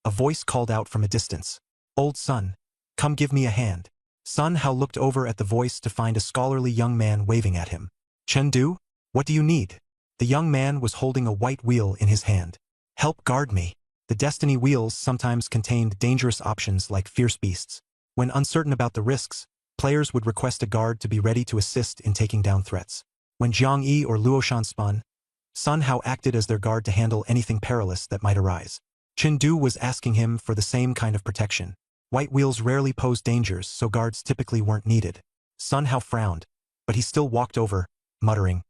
a voice called out from a distance. Old son, come give me a hand. Sun Hao looked over at the voice to find a scholarly young man waving at him. Chengdu, what do you need? The young man was holding a white wheel in his hand. Help guard me. The destiny wheels sometimes contained dangerous options like fierce beasts. When uncertain about the risks, players would request a guard to be ready to assist in taking down threats. When Zhang Yi or Luo Shan spun, Sun Hao acted as their guard to handle anything perilous that might arise. Chengdu was asking him for the same kind of protection. White wheels rarely posed dangers, so guards typically weren't needed. Sun Hao frowned, but he still walked over, muttering,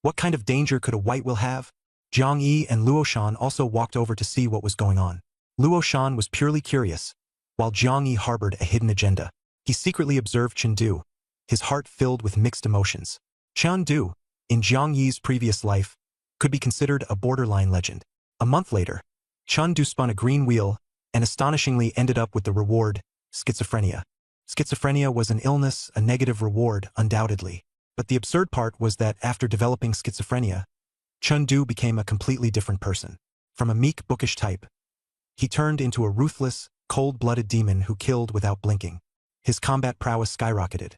what kind of danger could a white wheel have? Zhang Yi and Luo Shan also walked over to see what was going on. Luo Shan was purely curious, while Zhang Yi harbored a hidden agenda. He secretly observed Chengdu, his heart filled with mixed emotions. Chengdu, in Zhang Yi's previous life, could be considered a borderline legend. A month later, Chengdu spun a green wheel and astonishingly ended up with the reward, schizophrenia. Schizophrenia was an illness, a negative reward, undoubtedly. But the absurd part was that after developing schizophrenia, Chengdu became a completely different person. From a meek, bookish type, he turned into a ruthless, cold-blooded demon who killed without blinking. His combat prowess skyrocketed.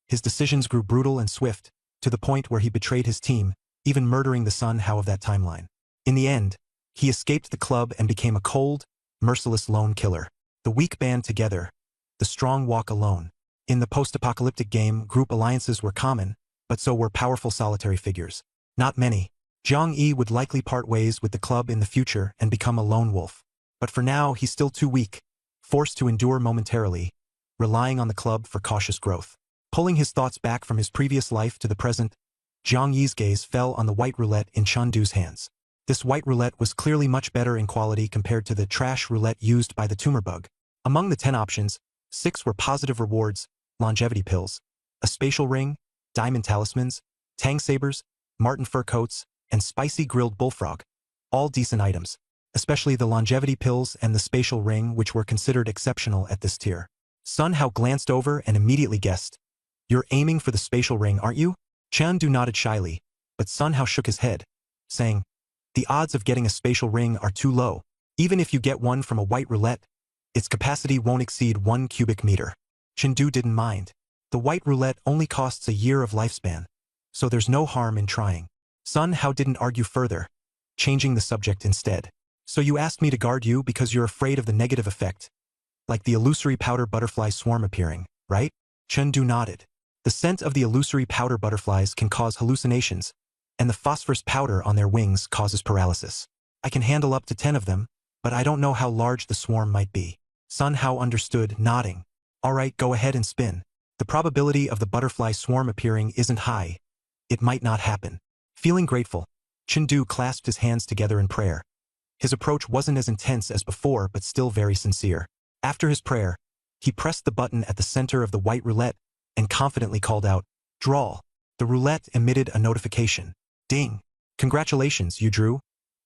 His decisions grew brutal and swift, to the point where he betrayed his team, even murdering the Sun Hao of that timeline. In the end, he escaped the club and became a cold, merciless lone killer. The weak band together, the strong walk alone. In the post-apocalyptic game, group alliances were common, but so were powerful solitary figures. Not many. Zhang Yi would likely part ways with the club in the future and become a lone wolf. But for now, he's still too weak, forced to endure momentarily, relying on the club for cautious growth. Pulling his thoughts back from his previous life to the present, Zhang Yi's gaze fell on the white roulette in Chengdu's hands. This white roulette was clearly much better in quality compared to the trash roulette used by the tumor bug. Among the 10 options, 6 were positive rewards, longevity pills, a spatial ring, diamond talismans, tang sabers, marten fur coats, and spicy grilled bullfrog. All decent items, especially the longevity pills and the spatial ring, which were considered exceptional at this tier. Sun Hao glanced over and immediately guessed. You're aiming for the spatial ring, aren't you? Chengdu nodded shyly, but Sun Hao shook his head, saying, the odds of getting a spatial ring are too low. Even if you get one from a white roulette, its capacity won't exceed 1 cubic meter. Chengdu didn't mind. The white roulette only costs a year of lifespan, so there's no harm in trying. Sun Hao didn't argue further, changing the subject instead. So you asked me to guard you because you're afraid of the negative effect, like the illusory powder butterfly swarm appearing, right? Chengdu nodded. The scent of the illusory powder butterflies can cause hallucinations, and the phosphorus powder on their wings causes paralysis. I can handle up to 10 of them, but I don't know how large the swarm might be. Sun Hao understood, nodding. All right, go ahead and spin. The probability of the butterfly swarm appearing isn't high. It might not happen. Feeling grateful, Chengdu clasped his hands together in prayer. His approach wasn't as intense as before, but still very sincere. After his prayer, he pressed the button at the center of the white roulette and confidently called out, "Draw." The roulette emitted a notification. Ding. Congratulations, you drew.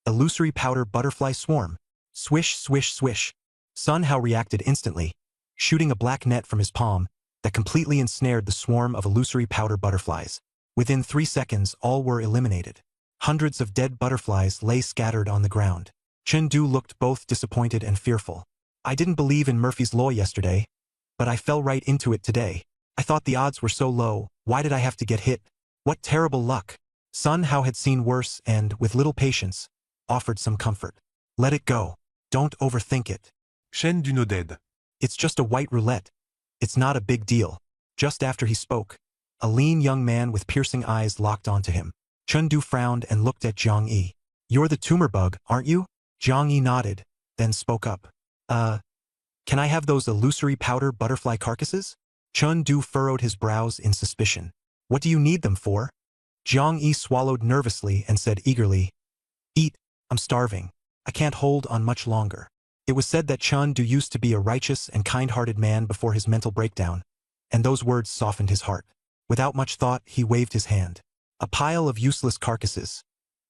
Illusory powder butterfly swarm. Swish, swish, swish. Sun Hao reacted instantly, shooting a black net from his palm that completely ensnared the swarm of illusory powder butterflies. Within 3 seconds, all were eliminated. Hundreds of dead butterflies lay scattered on the ground. Chengdu looked both disappointed and fearful. I didn't believe in Murphy's Law yesterday, but I fell right into it today. I thought the odds were so low, why did I have to get hit? What terrible luck. Sun Hao had seen worse and, with little patience, offered some comfort. Let it go. Don't overthink it.
Chengdu nodded.
It's just a white roulette. It's not a big deal. Just after he spoke, a lean young man with piercing eyes locked onto him. Chengdu frowned and looked at Zhang Yi. You're the tumor bug, aren't you? Zhang Yi nodded, then spoke up. Can I have those illusory powder butterfly carcasses? Chengdu furrowed his brows in suspicion. What do you need them for? Zhang Yi swallowed nervously and said eagerly, Eat, I'm starving. I can't hold on much longer. It was said that Chengdu used to be a righteous and kind-hearted man before his mental breakdown, and those words softened his heart. Without much thought, he waved his hand. A pile of useless carcasses.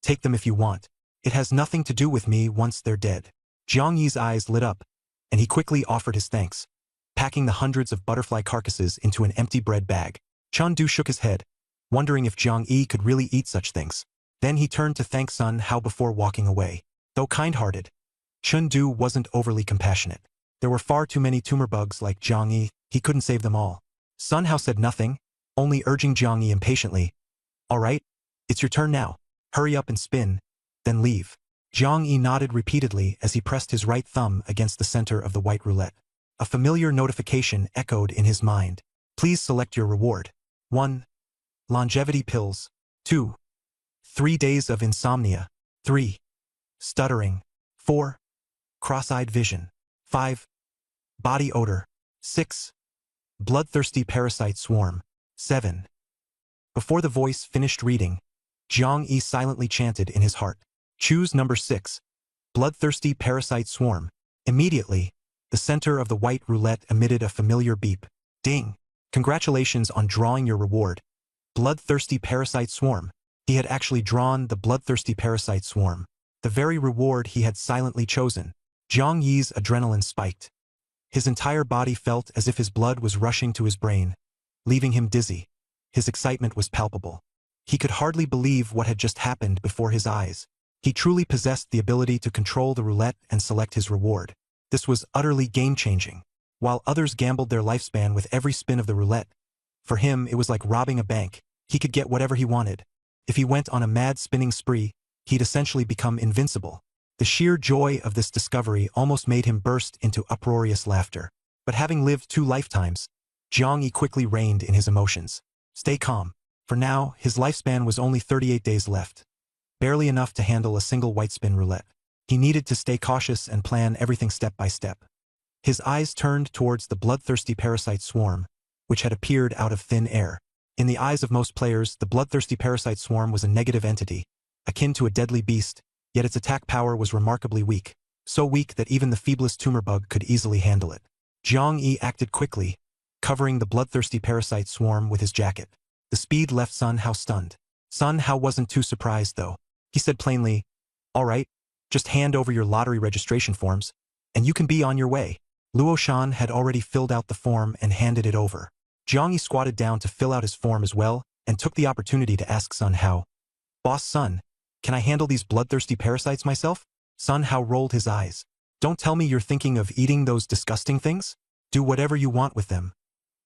Take them if you want. It has nothing to do with me once they're dead. Zhang Yi's eyes lit up, and he quickly offered his thanks, packing the hundreds of butterfly carcasses into an empty bread bag. Chengdu shook his head, wondering if Zhang Yi could really eat such things. Then he turned to thank Sun Hao before walking away. Though kind-hearted, Chengdu wasn't overly compassionate. There were far too many tumor bugs like Zhang Yi, he couldn't save them all. Sun Hao said nothing, only urging Zhang Yi impatiently. All right, it's your turn now. Hurry up and spin, then leave. Zhang Yi nodded repeatedly as he pressed his right thumb against the center of the white roulette. A familiar notification echoed in his mind. Please select your reward. 1. Longevity pills. 2. 3 days of insomnia. 3. Stuttering. 4. Cross-eyed vision. 5. Body odor. 6. Bloodthirsty parasite swarm. 7. Before the voice finished reading, Zhang Yi silently chanted in his heart. Choose number 6. Bloodthirsty parasite swarm. Immediately, the center of the white roulette emitted a familiar beep. Ding! Congratulations on drawing your reward. Bloodthirsty parasite swarm. He had actually drawn the bloodthirsty parasite swarm, the very reward he had silently chosen. Zhang Yi's adrenaline spiked. His entire body felt as if his blood was rushing to his brain, leaving him dizzy. His excitement was palpable. He could hardly believe what had just happened before his eyes. He truly possessed the ability to control the roulette and select his reward. This was utterly game-changing. While others gambled their lifespan with every spin of the roulette, for him it was like robbing a bank. He could get whatever he wanted. If he went on a mad spinning spree, he'd essentially become invincible. The sheer joy of this discovery almost made him burst into uproarious laughter. But having lived 2 lifetimes, Zhang Yi quickly reined in his emotions. Stay calm. For now, his lifespan was only 38 days left. Barely enough to handle a single white spin roulette. He needed to stay cautious and plan everything step by step. His eyes turned towards the bloodthirsty parasite swarm, which had appeared out of thin air. In the eyes of most players, the bloodthirsty parasite swarm was a negative entity, akin to a deadly beast, yet its attack power was remarkably weak, so weak that even the feeblest tumor bug could easily handle it. Zhang Yi acted quickly, covering the bloodthirsty parasite swarm with his jacket. The speed left Sun Hao stunned. Sun Hao wasn't too surprised, though. He said plainly, All right, just hand over your lottery registration forms, and you can be on your way. Luo Shan had already filled out the form and handed it over. Zhang Yi squatted down to fill out his form as well, and took the opportunity to ask Sun Hao, Boss Sun, can I handle these bloodthirsty parasites myself? Sun Hao rolled his eyes. Don't tell me you're thinking of eating those disgusting things? Do whatever you want with them.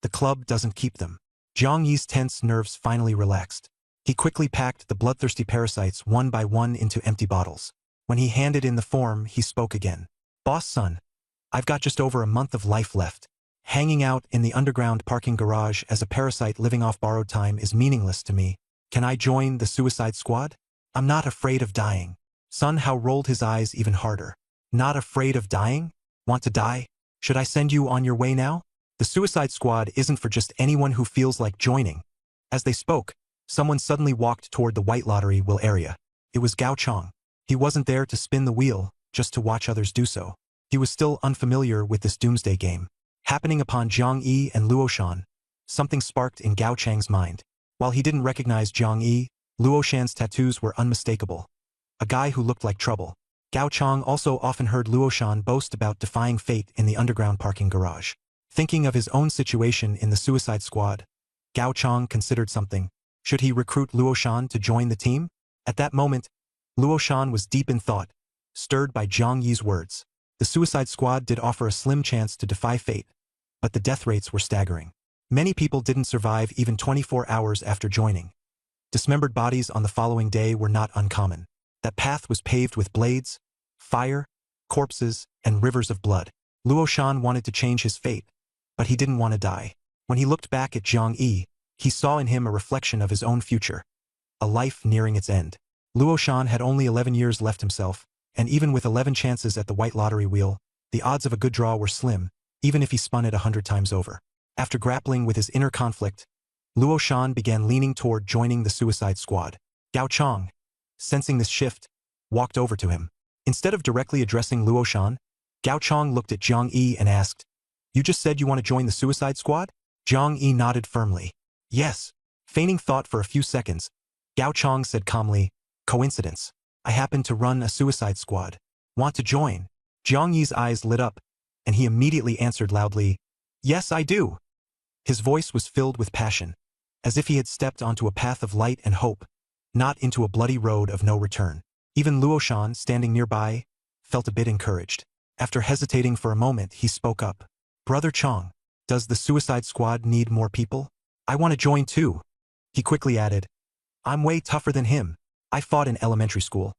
The club doesn't keep them. Zhang Yi's tense nerves finally relaxed. He quickly packed the bloodthirsty parasites one by one into empty bottles. When he handed in the form, he spoke again. Boss Sun, I've got just over a month of life left. Hanging out in the underground parking garage as a parasite living off borrowed time is meaningless to me. Can I join the Suicide Squad? I'm not afraid of dying. Sun Hao rolled his eyes even harder. Not afraid of dying? Want to die? Should I send you on your way now? The Suicide Squad isn't for just anyone who feels like joining. As they spoke, someone suddenly walked toward the white lottery wheel area. It was Gao Chong. He wasn't there to spin the wheel, just to watch others do so. He was still unfamiliar with this doomsday game. Happening upon Zhang Yi and Luo Shan, something sparked in Gao Chang's mind. While he didn't recognize Zhang Yi, Luo Shan's tattoos were unmistakable. A guy who looked like trouble. Gao Chang also often heard Luo Shan boast about defying fate in the underground parking garage. Thinking of his own situation in the Suicide Squad, Gao Chang considered something. Should he recruit Luo Shan to join the team? At that moment, Luo Shan was deep in thought, stirred by Zhang Yi's words. The Suicide Squad did offer a slim chance to defy fate, but the death rates were staggering. Many people didn't survive even 24 hours after joining. Dismembered bodies on the following day were not uncommon. That path was paved with blades, fire, corpses, and rivers of blood. Luo Shan wanted to change his fate, but he didn't want to die. When he looked back at Zhang Yi, he saw in him a reflection of his own future, a life nearing its end. Luo Shan had only 11 years left himself, and even with 11 chances at the white lottery wheel, the odds of a good draw were slim, even if he spun it 100 times over. After grappling with his inner conflict, Luo Shan began leaning toward joining the Suicide Squad. Gao Chang, sensing this shift, walked over to him. Instead of directly addressing Luo Shan, Gao Chang looked at Zhang Yi and asked, "You just said you want to join the Suicide Squad?" Zhang Yi nodded firmly. "Yes." Feigning thought for a few seconds, Gao Chang said calmly, "Coincidence. I happen to run a Suicide Squad. Want to join?" Zhang Yi's eyes lit up, and he immediately answered loudly, "Yes, I do." His voice was filled with passion, as if he had stepped onto a path of light and hope, not into a bloody road of no return. Even Luo Shan, standing nearby, felt a bit encouraged. After hesitating for a moment, he spoke up. "Brother Chong, does the Suicide Squad need more people? I want to join too." He quickly added, "I'm way tougher than him. I fought in elementary school,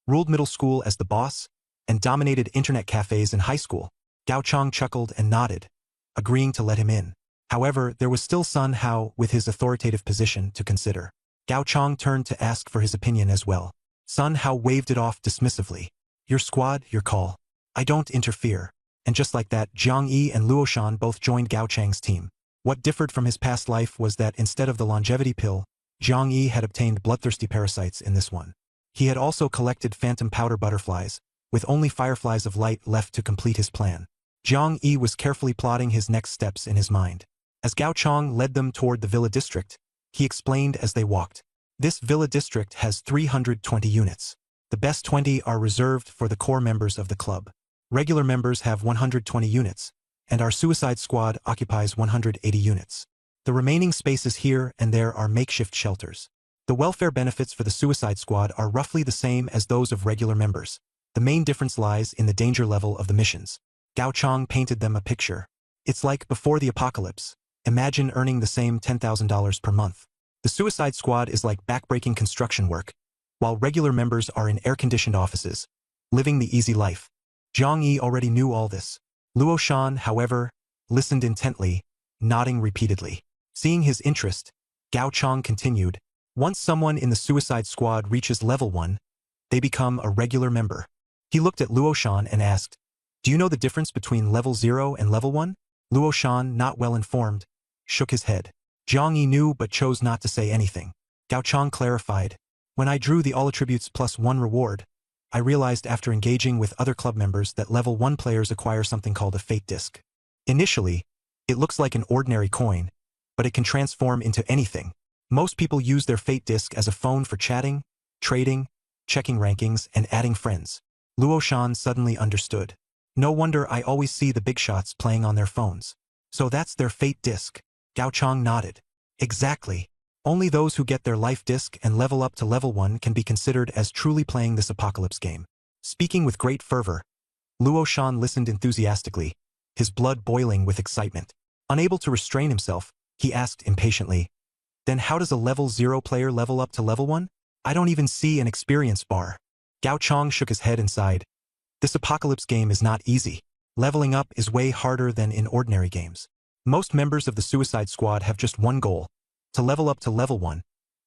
ruled middle school as the boss, and dominated internet cafes in high school." Gao Chang chuckled and nodded, agreeing to let him in. However, there was still Sun Hao with his authoritative position to consider. Gao Chang turned to ask for his opinion as well. Sun Hao waved it off dismissively. "Your squad, your call. I don't interfere." And just like that, Zhang Yi and Luo Shan both joined Gao Chang's team. What differed from his past life was that instead of the longevity pill, Zhang Yi had obtained bloodthirsty parasites in this one. He had also collected phantom powder butterflies, with only fireflies of light left to complete his plan. Zhang Yi was carefully plotting his next steps in his mind. As Gao Chang led them toward the villa district, he explained as they walked. This villa district has 320 units. The best 20 are reserved for the core members of the club. Regular members have 120 units, and our Suicide Squad occupies 180 units. The remaining spaces here and there are makeshift shelters. The welfare benefits for the Suicide Squad are roughly the same as those of regular members. The main difference lies in the danger level of the missions. Gao Chang painted them a picture. It's like before the apocalypse. Imagine earning the same $10,000 per month. The Suicide Squad is like backbreaking construction work, while regular members are in air-conditioned offices, living the easy life. Zhang Yi already knew all this. Luo Shan, however, listened intently, nodding repeatedly. Seeing his interest, Gao Chang continued, "Once someone in the Suicide Squad reaches level 1, they become a regular member." He looked at Luo Shan and asked, "Do you know the difference between level 0 and level 1? Luo Shan, not well informed, shook his head. Zhang Yi knew but chose not to say anything. Gao Chang clarified, "When I drew the All Attributes +1 reward, I realized after engaging with other club members that level 1 players acquire something called a Fate Disc. Initially, it looks like an ordinary coin, but it can transform into anything. Most people use their Fate Disc as a phone for chatting, trading, checking rankings, and adding friends." Luo Shan suddenly understood. "No wonder I always see the big shots playing on their phones. So that's their Fate Disc." Gao Chang nodded. "Exactly. Only those who get their life disc and level up to level 1 can be considered as truly playing this apocalypse game." Speaking with great fervor, Luo Shan listened enthusiastically, his blood boiling with excitement. Unable to restrain himself, he asked impatiently, "Then how does a level 0 player level up to level 1? I don't even see an experience bar." Gao Chang shook his head and sighed. "This apocalypse game is not easy. Leveling up is way harder than in ordinary games. Most members of the Suicide Squad have just one goal: to level up to level 1,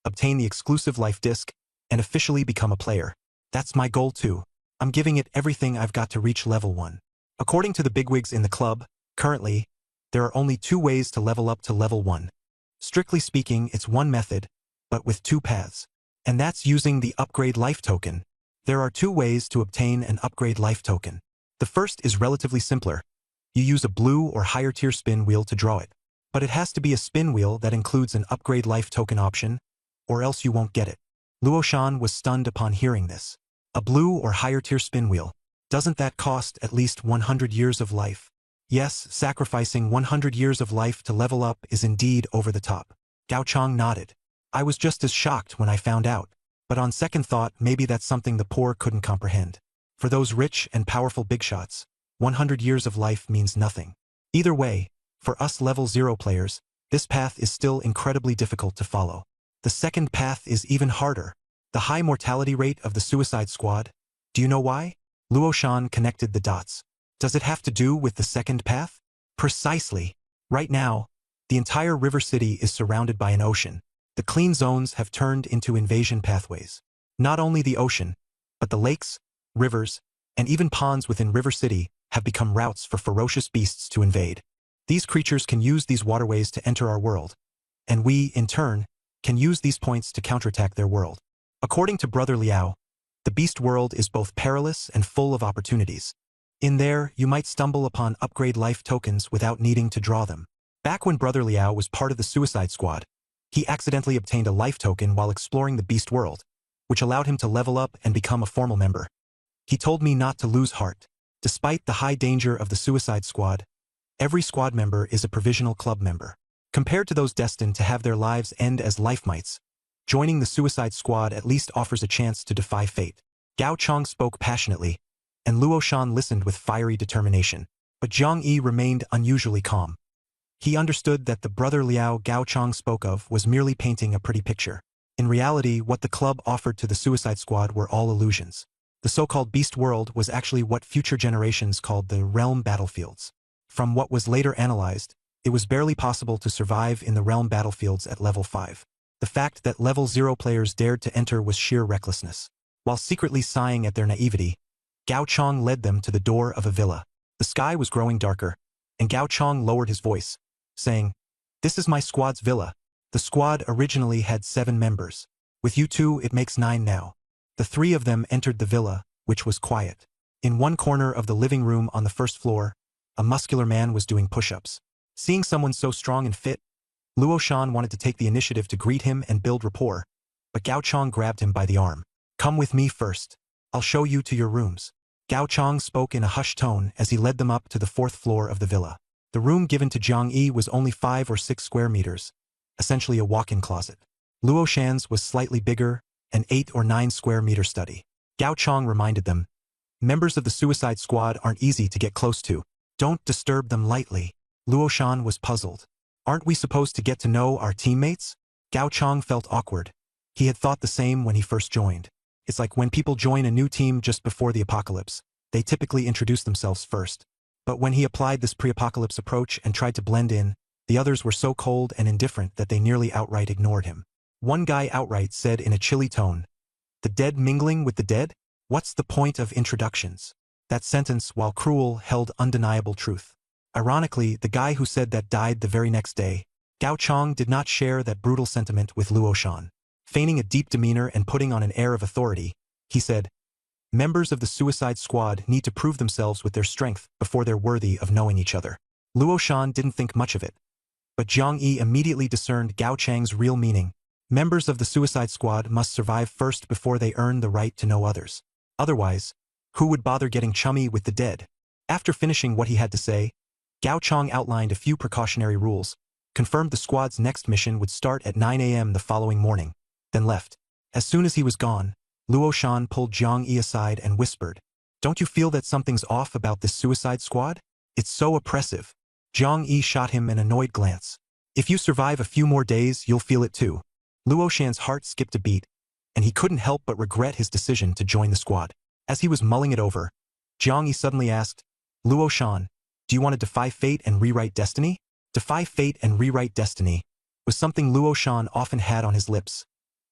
obtain the exclusive life disc, and officially become a player. That's my goal too. I'm giving it everything I've got to reach level 1. According to the bigwigs in the club, currently, there are only 2 ways to level up to level 1. Strictly speaking, it's one method, but with 2 paths. And that's using the upgrade life token. There are 2 ways to obtain an upgrade life token. The first is relatively simpler. You use a blue or higher tier spin wheel to draw it. But it has to be a spin wheel that includes an upgrade life token option, or else you won't get it. Luo Shan was stunned upon hearing this. A blue or higher tier spin wheel. Doesn't that cost at least 100 years of life? Yes, sacrificing 100 years of life to level up is indeed over the top. Gao Chang nodded. I was just as shocked when I found out. But on second thought, maybe that's something the poor couldn't comprehend. For those rich and powerful big shots, 100 years of life means nothing. Either way, for us level 0 players, this path is still incredibly difficult to follow. The second path is even harder. The high mortality rate of the Suicide Squad. Do you know why? Luo Shan connected the dots. Does it have to do with the second path? Precisely. Right now, the entire River City is surrounded by an ocean. The clean zones have turned into invasion pathways. Not only the ocean, but the lakes, rivers, and even ponds within River City have become routes for ferocious beasts to invade. These creatures can use these waterways to enter our world, and we, in turn, can use these points to counterattack their world. According to Brother Liao, the beast world is both perilous and full of opportunities. In there, you might stumble upon upgrade life tokens without needing to draw them. Back when Brother Liao was part of the Suicide Squad, he accidentally obtained a life token while exploring the beast world, which allowed him to level up and become a formal member. He told me not to lose heart. Despite the high danger of the Suicide Squad, every squad member is a provisional club member. Compared to those destined to have their lives end as life mites, joining the Suicide Squad at least offers a chance to defy fate. Gao Chang spoke passionately, and Luo Shan listened with fiery determination. But Zhang Yi remained unusually calm. He understood that the Brother Liao Gao Chang spoke of was merely painting a pretty picture. In reality, what the club offered to the Suicide Squad were all illusions. The so-called Beast World was actually what future generations called the Realm Battlefields. From what was later analyzed, it was barely possible to survive in the Realm Battlefields at level 5. The fact that level 0 players dared to enter was sheer recklessness. While secretly sighing at their naivety, Gao Chang led them to the door of a villa. The sky was growing darker, and Gao Chang lowered his voice, saying, "This is my squad's villa. The squad originally had 7 members. With you 2, it makes 9 now." The 3 of them entered the villa, which was quiet. In one corner of the living room on the first floor, a muscular man was doing push-ups. Seeing someone so strong and fit, Luo Shan wanted to take the initiative to greet him and build rapport, but Gao Chang grabbed him by the arm. "Come with me first. I'll show you to your rooms." Gao Chang spoke in a hushed tone as he led them up to the 4th floor of the villa. The room given to Zhang Yi was only 5 or 6 square meters, essentially a walk-in closet. Luo Shan's was slightly bigger, an 8 or 9 square meter study. Gao Chang reminded them, "Members of the Suicide Squad aren't easy to get close to. Don't disturb them lightly." Luo Shan was puzzled. "Aren't we supposed to get to know our teammates?" Gao Chang felt awkward. He had thought the same when he first joined. It's like when people join a new team just before the apocalypse. They typically introduce themselves first. But when he applied this pre-apocalypse approach and tried to blend in, the others were so cold and indifferent that they nearly outright ignored him. One guy outright said in a chilly tone, "The dead mingling with the dead? What's the point of introductions?" That sentence, while cruel, held undeniable truth. Ironically, the guy who said that died the very next day. Gao Chang did not share that brutal sentiment with Luo Shan. Feigning a deep demeanor and putting on an air of authority, he said, "Members of the Suicide Squad need to prove themselves with their strength before they're worthy of knowing each other." Luo Shan didn't think much of it, but Zhang Yi immediately discerned Gao Chang's real meaning. Members of the Suicide Squad must survive first before they earn the right to know others. Otherwise, who would bother getting chummy with the dead? After finishing what he had to say, Gao Chang outlined a few precautionary rules, confirmed the squad's next mission would start at 9 a.m. the following morning, then left. As soon as he was gone, Luo Shan pulled Zhang Yi aside and whispered, "Don't you feel that something's off about this Suicide Squad? It's so oppressive." Zhang Yi shot him an annoyed glance. "If you survive a few more days, you'll feel it too." Luo Shan's heart skipped a beat, and he couldn't help but regret his decision to join the squad. As he was mulling it over, Zhang Yi suddenly asked, Luo Shan, do you want to defy fate and rewrite destiny? Defy fate and rewrite destiny was something Luo Shan often had on his lips.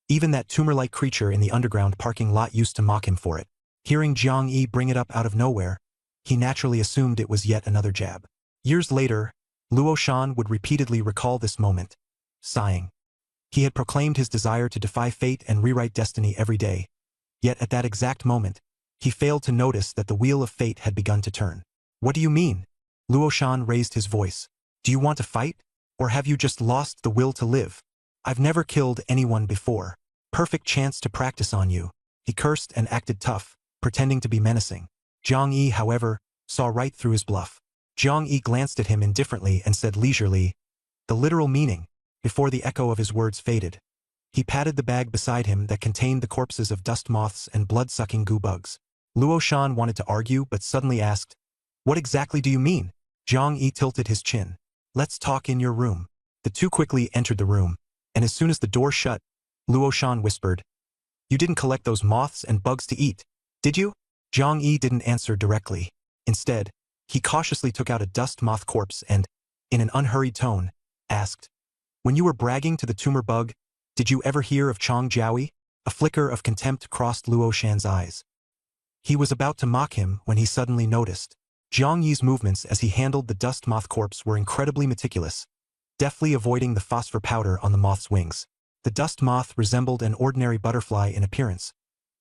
Even that tumor-like creature in the underground parking lot used to mock him for it. Hearing Jiang Yi bring it up out of nowhere, he naturally assumed it was yet another jab. Years later, Luo Shan would repeatedly recall this moment, sighing. He had proclaimed his desire to defy fate and rewrite destiny every day. Yet at that exact moment, he failed to notice that the wheel of fate had begun to turn. What do you mean? Luo Shan raised his voice. Do you want to fight? Or have you just lost the will to live? I've never killed anyone before. Perfect chance to practice on you. He cursed and acted tough, pretending to be menacing. Jiang Yi, however, saw right through his bluff. Jiang Yi glanced at him indifferently and said leisurely, the literal meaning, before the echo of his words faded. He patted the bag beside him that contained the corpses of dust moths and blood-sucking goo bugs. Luo Shan wanted to argue but suddenly asked, what exactly do you mean? Jiang Yi tilted his chin. Let's talk in your room. The two quickly entered the room, and as soon as the door shut, Luo Shan whispered, you didn't collect those moths and bugs to eat, did you? Jiang Yi didn't answer directly. Instead, he cautiously took out a dust moth corpse and, in an unhurried tone, asked, when you were bragging to the tumor bug, did you ever hear of Chang Jiaoyi? A flicker of contempt crossed Luo Shan's eyes. He was about to mock him when he suddenly noticed. Jiang Yi's movements as he handled the dust moth corpse were incredibly meticulous, deftly avoiding the phosphor powder on the moth's wings. The dust moth resembled an ordinary butterfly in appearance,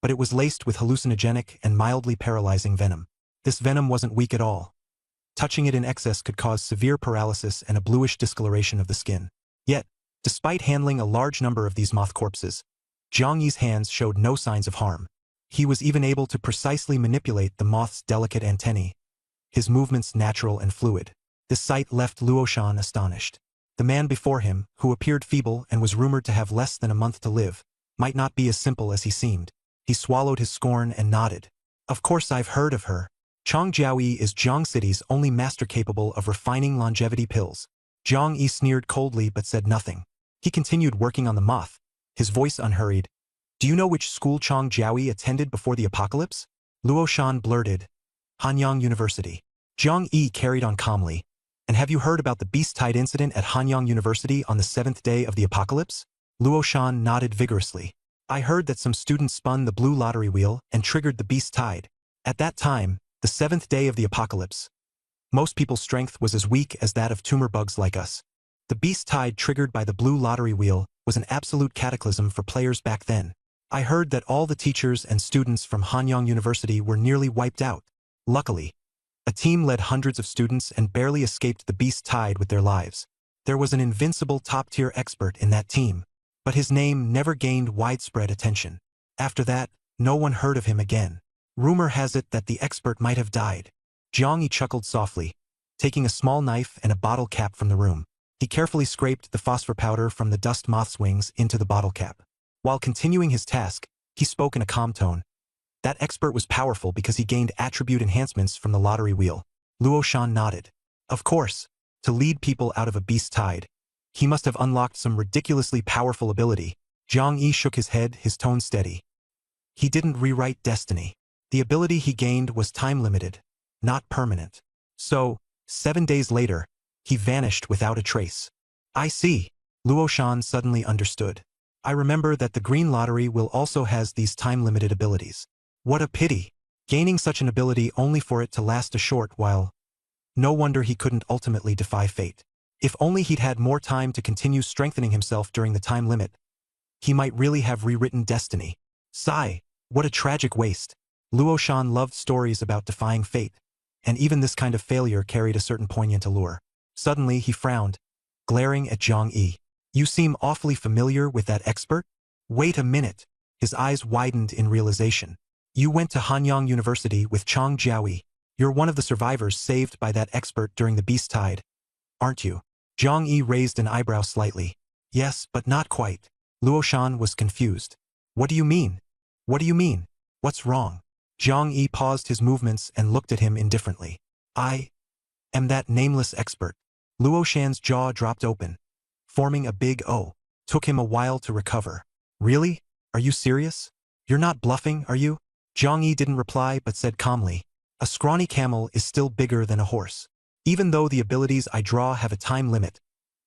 but it was laced with hallucinogenic and mildly paralyzing venom. This venom wasn't weak at all. Touching it in excess could cause severe paralysis and a bluish discoloration of the skin. Yet, despite handling a large number of these moth corpses, Jiang Yi's hands showed no signs of harm. He was even able to precisely manipulate the moth's delicate antennae, his movements natural and fluid. This sight left Luo Shan astonished. The man before him, who appeared feeble and was rumored to have less than a month to live, might not be as simple as he seemed. He swallowed his scorn and nodded. Of course I've heard of her. Chang Jiaoyi is Jiang City's only master capable of refining longevity pills. Jiang Yi sneered coldly but said nothing. He continued working on the moth, his voice unhurried. Do you know which school Chang Jiaoyi attended before the apocalypse? Luo Shan blurted. Hanyang University. Jiang Yi carried on calmly. And have you heard about the Beast Tide incident at Hanyang University on the 7th day of the apocalypse? Luo Shan nodded vigorously. I heard that some students spun the blue lottery wheel and triggered the Beast Tide. At that time, the 7th day of the apocalypse, most people's strength was as weak as that of tumor bugs like us. The Beast Tide triggered by the blue lottery wheel was an absolute cataclysm for players back then. I heard that all the teachers and students from Hanyang University were nearly wiped out. Luckily, a team led hundreds of students and barely escaped the Beast Tide with their lives. There was an invincible top-tier expert in that team, but his name never gained widespread attention. After that, no one heard of him again. Rumor has it that the expert might have died. Jiang Yi chuckled softly, taking a small knife and a bottle cap from the room. He carefully scraped the phosphor powder from the dust moth's wings into the bottle cap. While continuing his task, he spoke in a calm tone. That expert was powerful because he gained attribute enhancements from the lottery wheel. Luo Shan nodded. Of course, to lead people out of a Beast Tide, he must have unlocked some ridiculously powerful ability. Jiang Yi shook his head, his tone steady. He didn't rewrite destiny. The ability he gained was time-limited, not permanent. So, 7 days later, he vanished without a trace. I see. Luo Shan suddenly understood. I remember that the green lottery will also has these time-limited abilities. What a pity. Gaining such an ability only for it to last a short while. No wonder he couldn't ultimately defy fate. If only he'd had more time to continue strengthening himself during the time limit, he might really have rewritten destiny. Sigh, what a tragic waste. Luo Shan loved stories about defying fate, and even this kind of failure carried a certain poignant allure. Suddenly he frowned, glaring at Jiang Yi. You seem awfully familiar with that expert? Wait a minute. His eyes widened in realization. You went to Hanyang University with Chang Jiaoyi. You're one of the survivors saved by that expert during the Beast Tide, aren't you? Jiang Yi raised an eyebrow slightly. Yes, but not quite. Luo Shan was confused. What do you mean? What do you mean? What's wrong? Jiang Yi paused his movements and looked at him indifferently. I am that nameless expert. Luo Shan's jaw dropped open, forming a big O. Took him a while to recover. Really? Are you serious? You're not bluffing, are you? Jiang Yi didn't reply but said calmly. A scrawny camel is still bigger than a horse. Even though the abilities I draw have a time limit,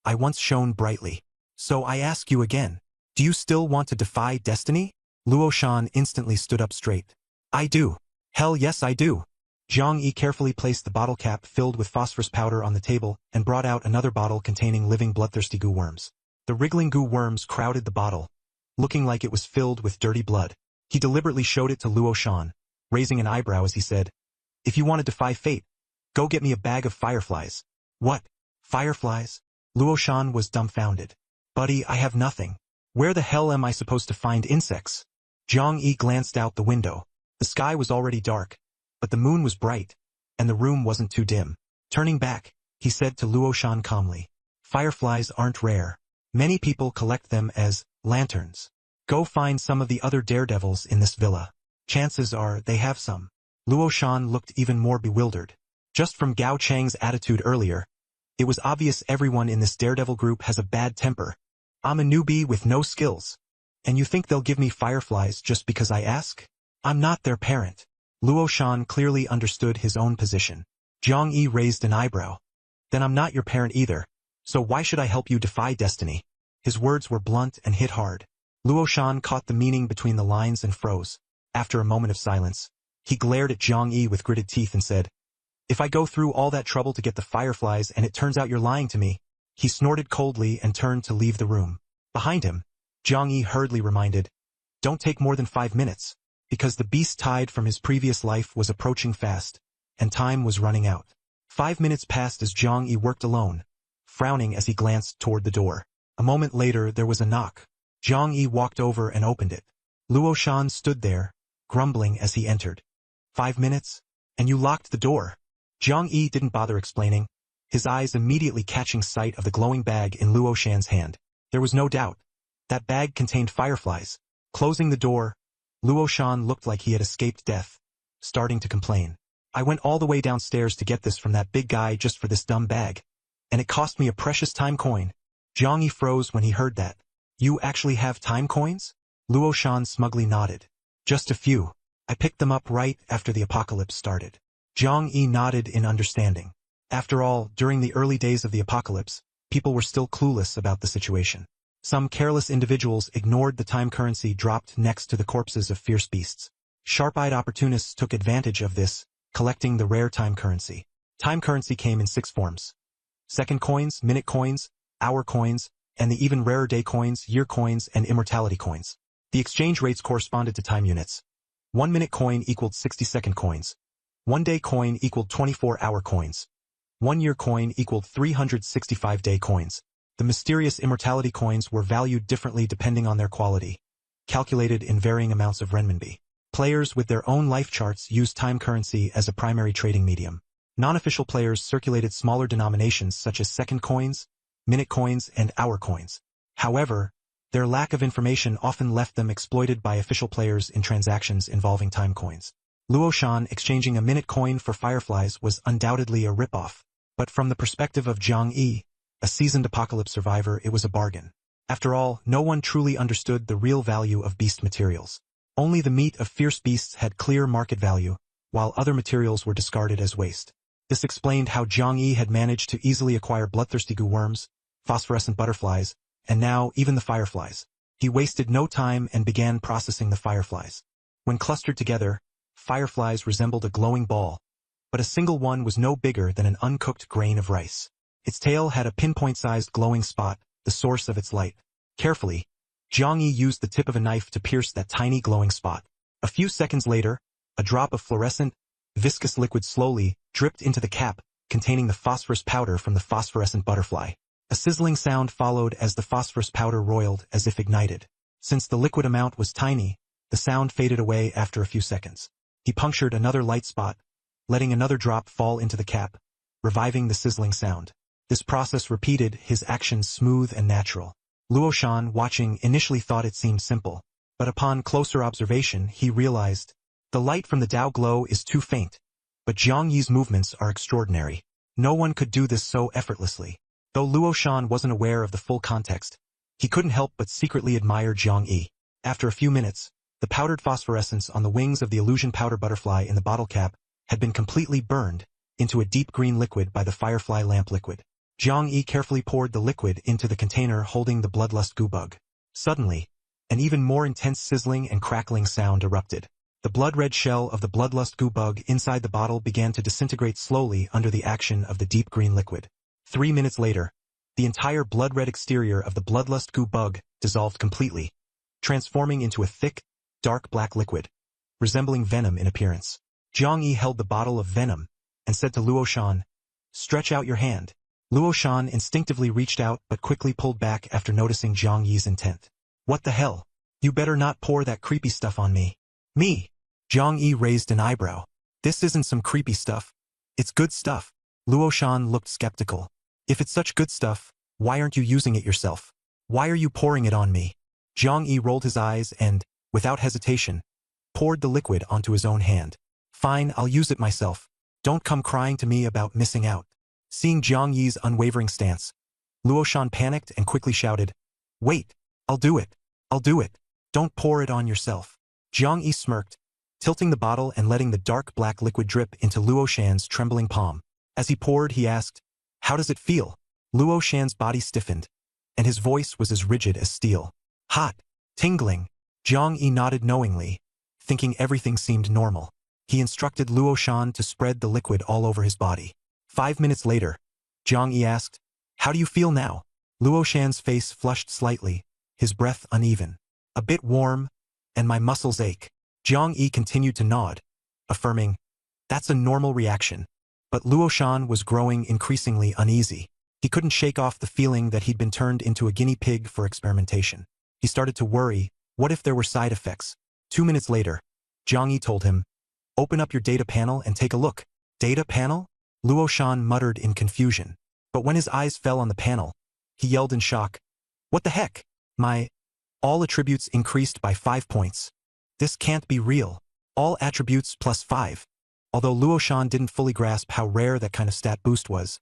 I once shone brightly. So I ask you again, do you still want to defy destiny? Luo Shan instantly stood up straight. I do. Hell yes I do. Zhang Yi carefully placed the bottle cap filled with phosphorus powder on the table and brought out another bottle containing living bloodthirsty goo worms. The wriggling goo worms crowded the bottle, looking like it was filled with dirty blood. He deliberately showed it to Luo Shan, raising an eyebrow as he said, if you want to defy fate, go get me a bag of fireflies. What? Fireflies? Luo Shan was dumbfounded. Buddy, I have nothing. Where the hell am I supposed to find insects? Zhang Yi glanced out the window. The sky was already dark, but the moon was bright, and the room wasn't too dim. Turning back, he said to Luo Shan calmly, fireflies aren't rare. Many people collect them as lanterns. Go find some of the other daredevils in this villa. Chances are they have some. Luo Shan looked even more bewildered. Just from Gao Chang's attitude earlier, it was obvious everyone in this daredevil group has a bad temper. I'm a newbie with no skills. And you think they'll give me fireflies just because I ask? I'm not their parent. Luo Shan clearly understood his own position. Zhang Yi raised an eyebrow. Then I'm not your parent either, so why should I help you defy destiny? His words were blunt and hit hard. Luo Shan caught the meaning between the lines and froze. After a moment of silence, he glared at Zhang Yi with gritted teeth and said, if I go through all that trouble to get the fireflies and it turns out you're lying to me. He snorted coldly and turned to leave the room. Behind him, Zhang Yi hurriedly reminded, don't take more than 5 minutes, because the beast tide from his previous life was approaching fast, and time was running out. 5 minutes passed as Zhang Yi worked alone, frowning as he glanced toward the door. A moment later there was a knock. Zhang Yi walked over and opened it. Luo Shan stood there, grumbling as he entered. 5 minutes? And you locked the door? Zhang Yi didn't bother explaining, his eyes immediately catching sight of the glowing bag in Luo Shan's hand. There was no doubt. That bag contained fireflies. Closing the door, Luo Shan looked like he had escaped death, starting to complain. I went all the way downstairs to get this from that big guy just for this dumb bag. And it cost me a precious time coin. Zhang Yi froze when he heard that. You actually have time coins? Luo Shan smugly nodded. Just a few. I picked them up right after the apocalypse started. Zhang Yi nodded in understanding. After all, during the early days of the apocalypse, people were still clueless about the situation. Some careless individuals ignored the time currency dropped next to the corpses of fierce beasts. Sharp-eyed opportunists took advantage of this, collecting the rare time currency. Time currency came in 6 forms. Second coins, minute coins, hour coins, and the even rarer day coins, year coins, and immortality coins. The exchange rates corresponded to time units. 1 minute coin equaled 60-second coins. 1 day coin equaled 24-hour coins. 1 year coin equaled 365-day coins. The mysterious immortality coins were valued differently depending on their quality, calculated in varying amounts of renminbi. Players with their own life charts used time currency as a primary trading medium. Non-official players circulated smaller denominations such as second coins, minute coins, and hour coins. However, their lack of information often left them exploited by official players in transactions involving time coins. Luo Shan exchanging a minute coin for fireflies was undoubtedly a ripoff, but from the perspective of Zhang Yi, a seasoned apocalypse survivor, it was a bargain. After all, no one truly understood the real value of beast materials. Only the meat of fierce beasts had clear market value, while other materials were discarded as waste. This explained how Zhang Yi had managed to easily acquire bloodthirsty goo worms, phosphorescent butterflies, and now even the fireflies. He wasted no time and began processing the fireflies. When clustered together, fireflies resembled a glowing ball, but a single one was no bigger than an uncooked grain of rice. Its tail had a pinpoint-sized glowing spot, the source of its light. Carefully, Zhang Yi used the tip of a knife to pierce that tiny glowing spot. A few seconds later, a drop of fluorescent, viscous liquid slowly dripped into the cap containing the phosphorus powder from the phosphorescent butterfly. A sizzling sound followed as the phosphorus powder roiled as if ignited. Since the liquid amount was tiny, the sound faded away after a few seconds. He punctured another light spot, letting another drop fall into the cap, reviving the sizzling sound. This process repeated, his actions smooth and natural. Luo Shan, watching, initially thought it seemed simple, but upon closer observation he realized, the light from the Dao glow is too faint, but Zhang Yi's movements are extraordinary. No one could do this so effortlessly. Though Luo Shan wasn't aware of the full context, he couldn't help but secretly admire Zhang Yi. After a few minutes, the powdered phosphorescence on the wings of the illusion powder butterfly in the bottle cap had been completely burned into a deep green liquid by the Firefly lamp liquid. Jiang Yi carefully poured the liquid into the container holding the bloodlust goo bug. Suddenly, an even more intense sizzling and crackling sound erupted. The blood-red shell of the bloodlust goo bug inside the bottle began to disintegrate slowly under the action of the deep green liquid. 3 minutes later, the entire blood-red exterior of the bloodlust goo bug dissolved completely, transforming into a thick, dark black liquid, resembling venom in appearance. Jiang Yi held the bottle of venom and said to Luo Shan, "Stretch out your hand." Luo Shan instinctively reached out but quickly pulled back after noticing Jiang Yi's intent. "What the hell? You better not pour that creepy stuff on me." "Me?" Jiang Yi raised an eyebrow. "This isn't some creepy stuff. It's good stuff." Luo Shan looked skeptical. "If it's such good stuff, why aren't you using it yourself? Why are you pouring it on me?" Jiang Yi rolled his eyes and, without hesitation, poured the liquid onto his own hand. "Fine, I'll use it myself. Don't come crying to me about missing out." Seeing Jiang Yi's unwavering stance, Luo Shan panicked and quickly shouted, "Wait, I'll do it. I'll do it. Don't pour it on yourself." Jiang Yi smirked, tilting the bottle and letting the dark black liquid drip into Luo Shan's trembling palm. As he poured, he asked, "How does it feel?" Luo Shan's body stiffened, and his voice was as rigid as steel. "Hot. Tingling." Jiang Yi nodded knowingly, thinking everything seemed normal. He instructed Luo Shan to spread the liquid all over his body. 5 minutes later, Jiang Yi asked, "How do you feel now?" Luo Shan's face flushed slightly, his breath uneven. "A bit warm, and my muscles ache." Jiang Yi continued to nod, affirming, "That's a normal reaction." But Luo Shan was growing increasingly uneasy. He couldn't shake off the feeling that he'd been turned into a guinea pig for experimentation. He started to worry, what if there were side effects? 2 minutes later, Jiang Yi told him, "Open up your data panel and take a look." "Data panel?" Luo Shan muttered in confusion. But when his eyes fell on the panel, he yelled in shock, "What the heck? My all attributes increased by 5 points. This can't be real. All attributes plus 5. Although Luo Shan didn't fully grasp how rare that kind of stat boost was,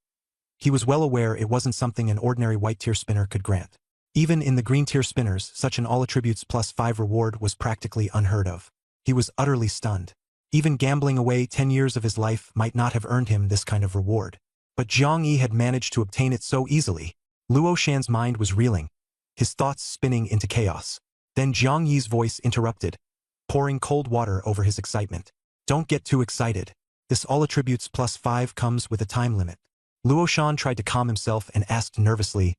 he was well aware it wasn't something an ordinary white-tier spinner could grant. Even in the green-tier spinners, such an all attributes plus 5 reward was practically unheard of. He was utterly stunned. Even gambling away 10 years of his life might not have earned him this kind of reward. But Jiang Yi had managed to obtain it so easily. Luo Shan's mind was reeling, his thoughts spinning into chaos. Then Jiang Yi's voice interrupted, pouring cold water over his excitement. "Don't get too excited. This all attributes plus 5 comes with a time limit." Luo Shan tried to calm himself and asked nervously,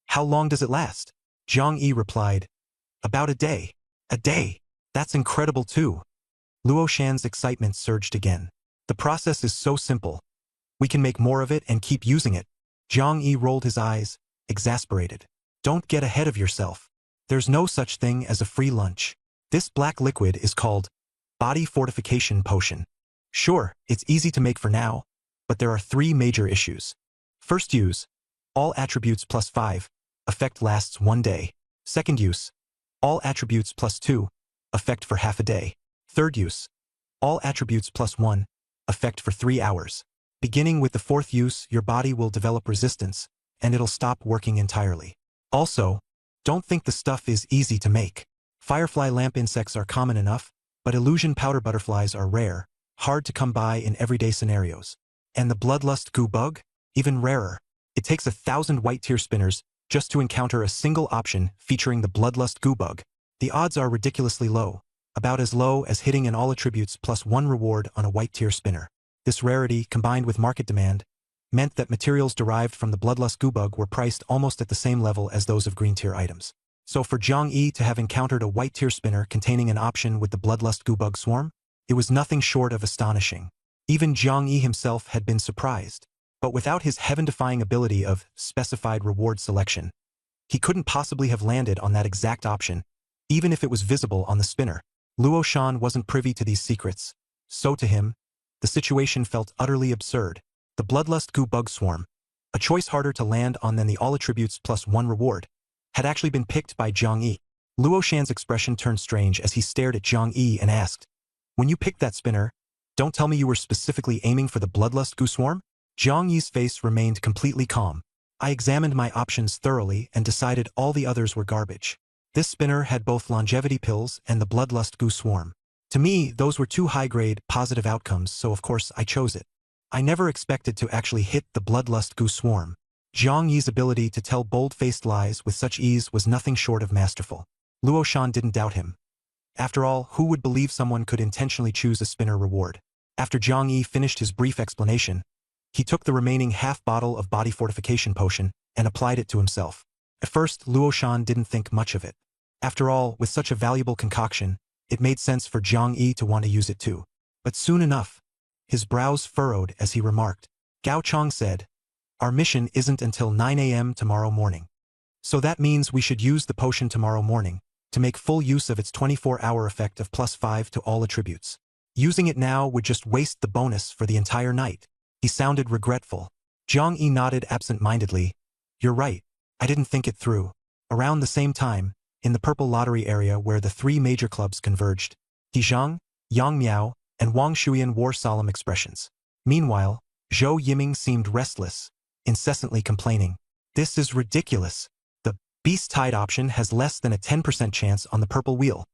"How long does it last?" Jiang Yi replied, "About a day." "A day? That's incredible too." Luo Shan's excitement surged again. "The process is so simple. We can make more of it and keep using it." Jiang Yi rolled his eyes, exasperated. "Don't get ahead of yourself. There's no such thing as a free lunch. This black liquid is called Body Fortification Potion. Sure, it's easy to make for now, but there are 3 major issues. First use, all attributes plus 5, effect lasts 1 day. Second use, all attributes plus 2, effect for half a day. Third use, all attributes plus 1, effect for 3 hours. Beginning with the 4th use, your body will develop resistance, and it'll stop working entirely. Also, don't think the stuff is easy to make. Firefly lamp insects are common enough, but illusion powder butterflies are rare, hard to come by in everyday scenarios. And the bloodlust goo bug? Even rarer. It takes 1,000 white-tier spinners just to encounter a single option featuring the bloodlust goo bug. The odds are ridiculously low, about as low as hitting an all attributes plus 1 reward on a white-tier spinner. This rarity, combined with market demand, meant that materials derived from the bloodlust goo bug were priced almost at the same level as those of green-tier items. So for Jiang Yi to have encountered a white-tier spinner containing an option with the bloodlust goo bug swarm, it was nothing short of astonishing. Even Jiang Yi himself had been surprised. But without his heaven-defying ability of specified reward selection, he couldn't possibly have landed on that exact option, even if it was visible on the spinner. Luo Shan wasn't privy to these secrets, so to him, the situation felt utterly absurd. The bloodlust goo bug swarm, a choice harder to land on than the all attributes plus 1 reward, had actually been picked by Jiang Yi. Luo Shan's expression turned strange as he stared at Jiang Yi and asked, "When you picked that spinner, don't tell me you were specifically aiming for the bloodlust goo swarm?" Jiang Yi's face remained completely calm. "I examined my options thoroughly and decided all the others were garbage. This spinner had both longevity pills and the bloodlust goo swarm. To me, those were two high-grade, positive outcomes, so of course I chose it. I never expected to actually hit the bloodlust goo swarm. Zhang Yi's ability to tell bold-faced lies with such ease was nothing short of masterful. Luo Shan didn't doubt him. After all, who would believe someone could intentionally choose a spinner reward? After Zhang Yi finished his brief explanation, he took the remaining half bottle of body fortification potion and applied it to himself. At first, Luo Shan didn't think much of it. After all, with such a valuable concoction, it made sense for Zhang Yi to want to use it too. But soon enough, his brows furrowed as he remarked. Gao Chong said, "Our mission isn't until 9 a.m. tomorrow morning. So that means we should use the potion tomorrow morning to make full use of its 24-hour effect of +5 to all attributes. Using it now would just waste the bonus for the entire night." He sounded regretful. Zhang Yi nodded absent-mindedly. "You're right. I didn't think it through." Around the same time, in the purple lottery area where the three major clubs converged, He Zhang, Yang Miao, and Wang Shuyan wore solemn expressions. Meanwhile, Zhou Yiming seemed restless, incessantly complaining. "This is ridiculous. The Beast Tide option has less than a 10% chance on the purple wheel.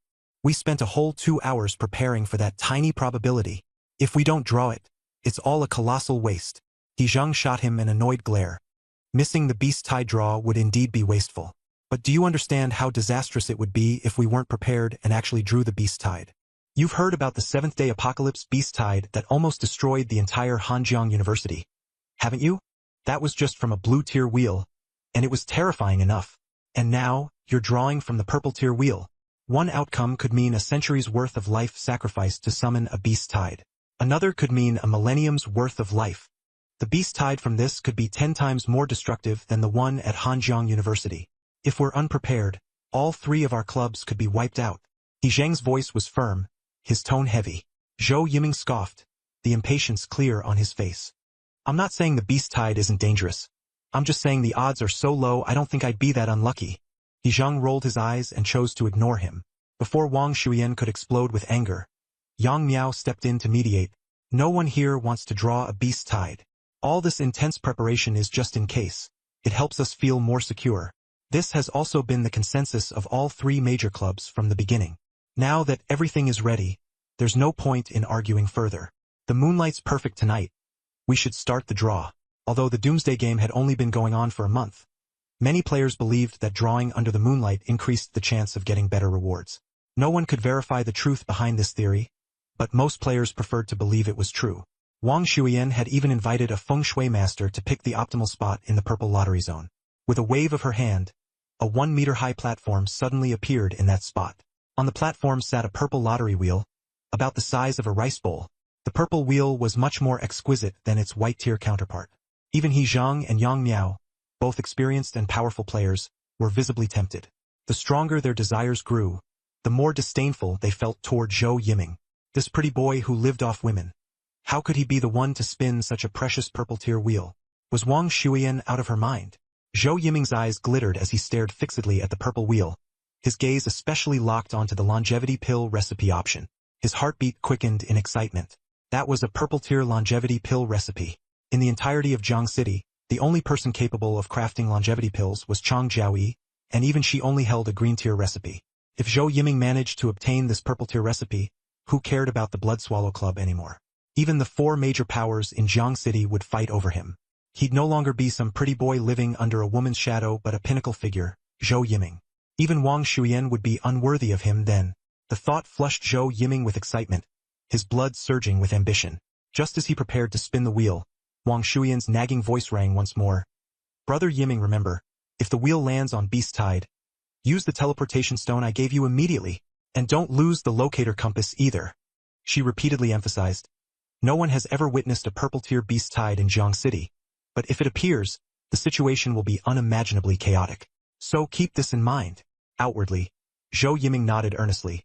We spent a whole 2 hours preparing for that tiny probability. If we don't draw it, it's all a colossal waste." He Zhang shot him an annoyed glare. Missing the Beast Tide draw would indeed be wasteful. But do you understand how disastrous it would be if we weren't prepared and actually drew the Beast Tide? You've heard about the Seventh-day Apocalypse Beast Tide that almost destroyed the entire Hanjiang University, haven't you? That was just from a blue-tier wheel, and it was terrifying enough. And now, you're drawing from the purple-tier wheel. One outcome could mean a century's worth of life sacrificed to summon a Beast Tide. Another could mean a millennium's worth of life. The Beast Tide from this could be 10 times more destructive than the one at Hanjiang University. If we're unprepared, all 3 of our clubs could be wiped out. He Zhang's voice was firm, his tone heavy. Zhou Yiming scoffed, the impatience clear on his face. "I'm not saying the Beast Tide isn't dangerous. I'm just saying the odds are so low I don't think I'd be that unlucky." He Zhang rolled his eyes and chose to ignore him. Before Wang Shuyan could explode with anger, Yang Miao stepped in to mediate. "No one here wants to draw a Beast Tide. All this intense preparation is just in case. It helps us feel more secure." This has also been the consensus of all 3 major clubs from the beginning. Now that everything is ready, there's no point in arguing further. The moonlight's perfect tonight. We should start the draw. Although the Doomsday game had only been going on for a month, many players believed that drawing under the moonlight increased the chance of getting better rewards. No one could verify the truth behind this theory, but most players preferred to believe it was true. Wang Shuyan had even invited a feng shui master to pick the optimal spot in the purple lottery zone. With a wave of her hand, a 1-meter-high platform suddenly appeared in that spot. On the platform sat a purple lottery wheel, about the size of a rice bowl. The purple wheel was much more exquisite than its white-tier counterpart. Even He Zhang and Yang Miao, both experienced and powerful players, were visibly tempted. The stronger their desires grew, the more disdainful they felt toward Zhou Yiming. This pretty boy who lived off women. How could he be the one to spin such a precious purple-tier wheel? Was Wang Shuyan out of her mind? Zhou Yiming's eyes glittered as he stared fixedly at the purple wheel, his gaze especially locked onto the longevity pill recipe option. His heartbeat quickened in excitement. That was a purple-tier longevity pill recipe. In the entirety of Jiang City, the only person capable of crafting longevity pills was Chang Jiaoyi, and even she only held a green-tier recipe. If Zhou Yiming managed to obtain this purple-tier recipe, who cared about the Blood Swallow Club anymore? Even the 4 major powers in Jiang City would fight over him. He'd no longer be some pretty boy living under a woman's shadow but a pinnacle figure, Zhou Yiming. Even Wang Shuyan would be unworthy of him then. The thought flushed Zhou Yiming with excitement, his blood surging with ambition. Just as he prepared to spin the wheel, Wang Shuyan's nagging voice rang once more. "Brother Yiming, remember, if the wheel lands on Beast Tide, use the teleportation stone I gave you immediately, and don't lose the locator compass either," she repeatedly emphasized. No one has ever witnessed a purple-tier Beast Tide in Jiang City, but if it appears, the situation will be unimaginably chaotic. So keep this in mind. Outwardly, Zhou Yiming nodded earnestly.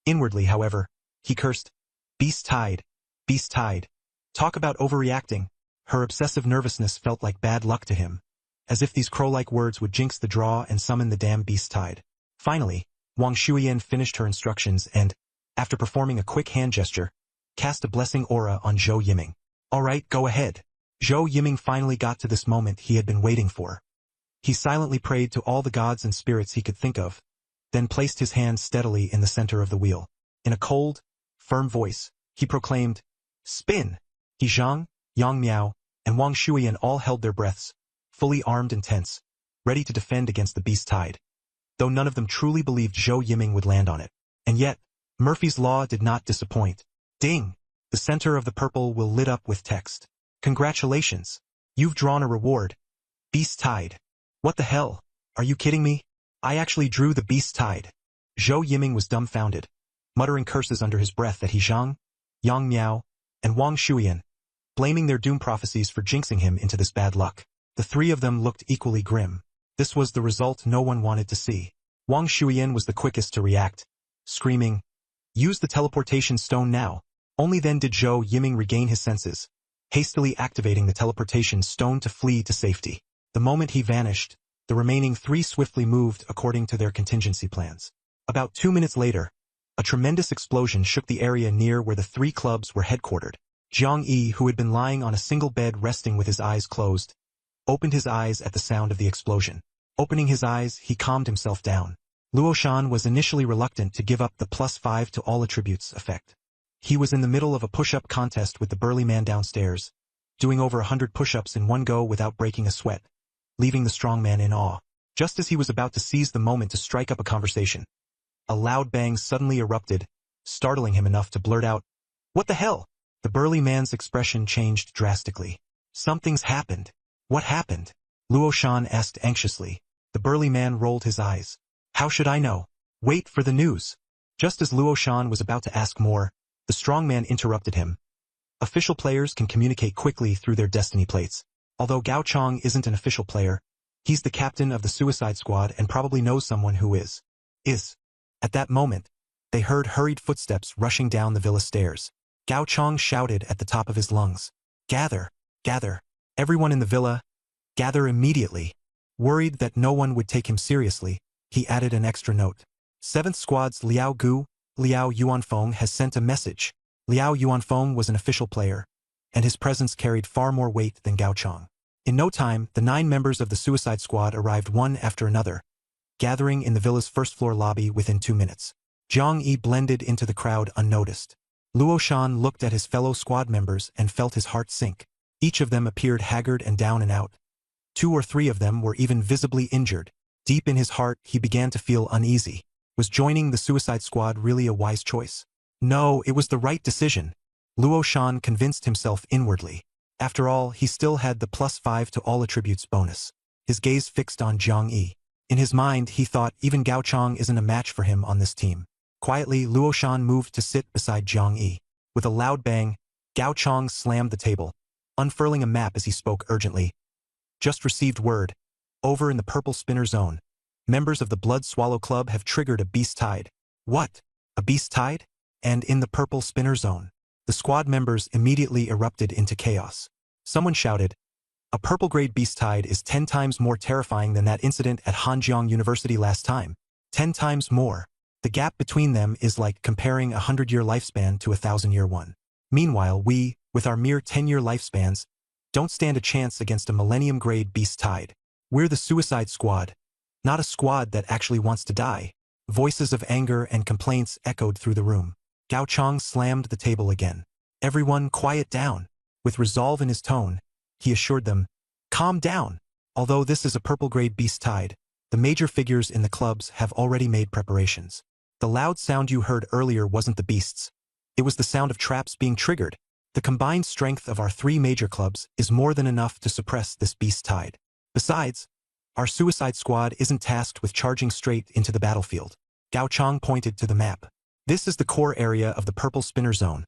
Inwardly, however, he cursed. Beast Tide. Beast Tide. Talk about overreacting. Her obsessive nervousness felt like bad luck to him, as if these crow-like words would jinx the draw and summon the damn Beast Tide. Finally, Wang Shuyan finished her instructions and, after performing a quick hand gesture, cast a blessing aura on Zhou Yiming. "All right, go ahead." Zhou Yiming finally got to this moment he had been waiting for. He silently prayed to all the gods and spirits he could think of, then placed his hand steadily in the center of the wheel. In a cold, firm voice, he proclaimed, "Spin!" He Zhang, Yang Miao, and Wang Shuiyan all held their breaths, fully armed and tense, ready to defend against the beast tide, though none of them truly believed Zhou Yiming would land on it. And yet, Murphy's Law did not disappoint. Ding! The center of the purple will lit up with text. "Congratulations! You've drawn a reward. Beast tide." "What the hell? Are you kidding me? I actually drew the beast tide." Zhou Yiming was dumbfounded, muttering curses under his breath at He Zhang, Yang Miao, and Wang Shuiyan, blaming their doom prophecies for jinxing him into this bad luck. The three of them looked equally grim. This was the result no one wanted to see. Wang Shuiyan was the quickest to react, screaming, "Use the teleportation stone now." Only then did Zhou Yiming regain his senses, hastily activating the teleportation stone to flee to safety. The moment he vanished, the remaining three swiftly moved according to their contingency plans. About 2 minutes later, a tremendous explosion shook the area near where the three clubs were headquartered. Jiang Yi, who had been lying on a single bed resting with his eyes closed, opened his eyes at the sound of the explosion. Opening his eyes, he calmed himself down. Luo Shan was initially reluctant to give up the +5 to all attributes effect. He was in the middle of a push-up contest with the burly man downstairs, doing over 100 push-ups in one go without breaking a sweat, leaving the strong man in awe. Just as he was about to seize the moment to strike up a conversation, a loud bang suddenly erupted, startling him enough to blurt out, "What the hell?" The burly man's expression changed drastically. "Something's happened." "What happened?" Luo Shan asked anxiously. The burly man rolled his eyes. "How should I know? Wait for the news." Just as Luo Shan was about to ask more, the strong man interrupted him. "Official players can communicate quickly through their destiny plates. Although Gao Chong isn't an official player, he's the captain of the Suicide Squad and probably knows someone who is. At that moment, they heard hurried footsteps rushing down the villa stairs. Gao Chong shouted at the top of his lungs, "Gather! Gather! Everyone in the villa! Gather immediately!" Worried that no one would take him seriously, he added an extra note. 7th Squad's Liao Gu, Liao Yuanfeng has sent a message. Liao Yuanfeng was an official player, and his presence carried far more weight than Gao Chong. In no time, the 9 members of the Suicide Squad arrived one after another, gathering in the villa's first-floor lobby within 2 minutes. Jiang Yi blended into the crowd unnoticed. Luo Shan looked at his fellow squad members and felt his heart sink. Each of them appeared haggard and down and out. 2 or 3 of them were even visibly injured. Deep in his heart, he began to feel uneasy. Was joining the Suicide Squad really a wise choice? No, it was the right decision. Luo Shan convinced himself inwardly. After all, he still had the +5 to all attributes bonus. His gaze fixed on Jiang Yi. In his mind, he thought even Gao Chong isn't a match for him on this team. Quietly, Luo Shan moved to sit beside Jiang Yi. With a loud bang, Gao Chong slammed the table, unfurling a map as he spoke urgently. "Just received word. Over in the purple spinner zone, members of the Blood Swallow Club have triggered a beast tide." "What? A beast tide? And in the purple spinner zone?" The squad members immediately erupted into chaos. Someone shouted, "A purple-grade beast tide is 10 times more terrifying than that incident at Hanjiang University last time. 10 times more. The gap between them is like comparing a 100-year lifespan to a 1,000-year one. Meanwhile, we, with our mere 10-year lifespans, don't stand a chance against a millennium-grade beast tide. We're the Suicide Squad, not a squad that actually wants to die." Voices of anger and complaints echoed through the room. Gao Chong slammed the table again. "Everyone quiet down." With resolve in his tone, he assured them, "Calm down. Although this is a purple-grade beast tide, the major figures in the clubs have already made preparations. The loud sound you heard earlier wasn't the beasts. It was the sound of traps being triggered. The combined strength of our 3 major clubs is more than enough to suppress this beast tide. Besides, our Suicide Squad isn't tasked with charging straight into the battlefield." Gao Chong pointed to the map. "This is the core area of the purple spinner zone,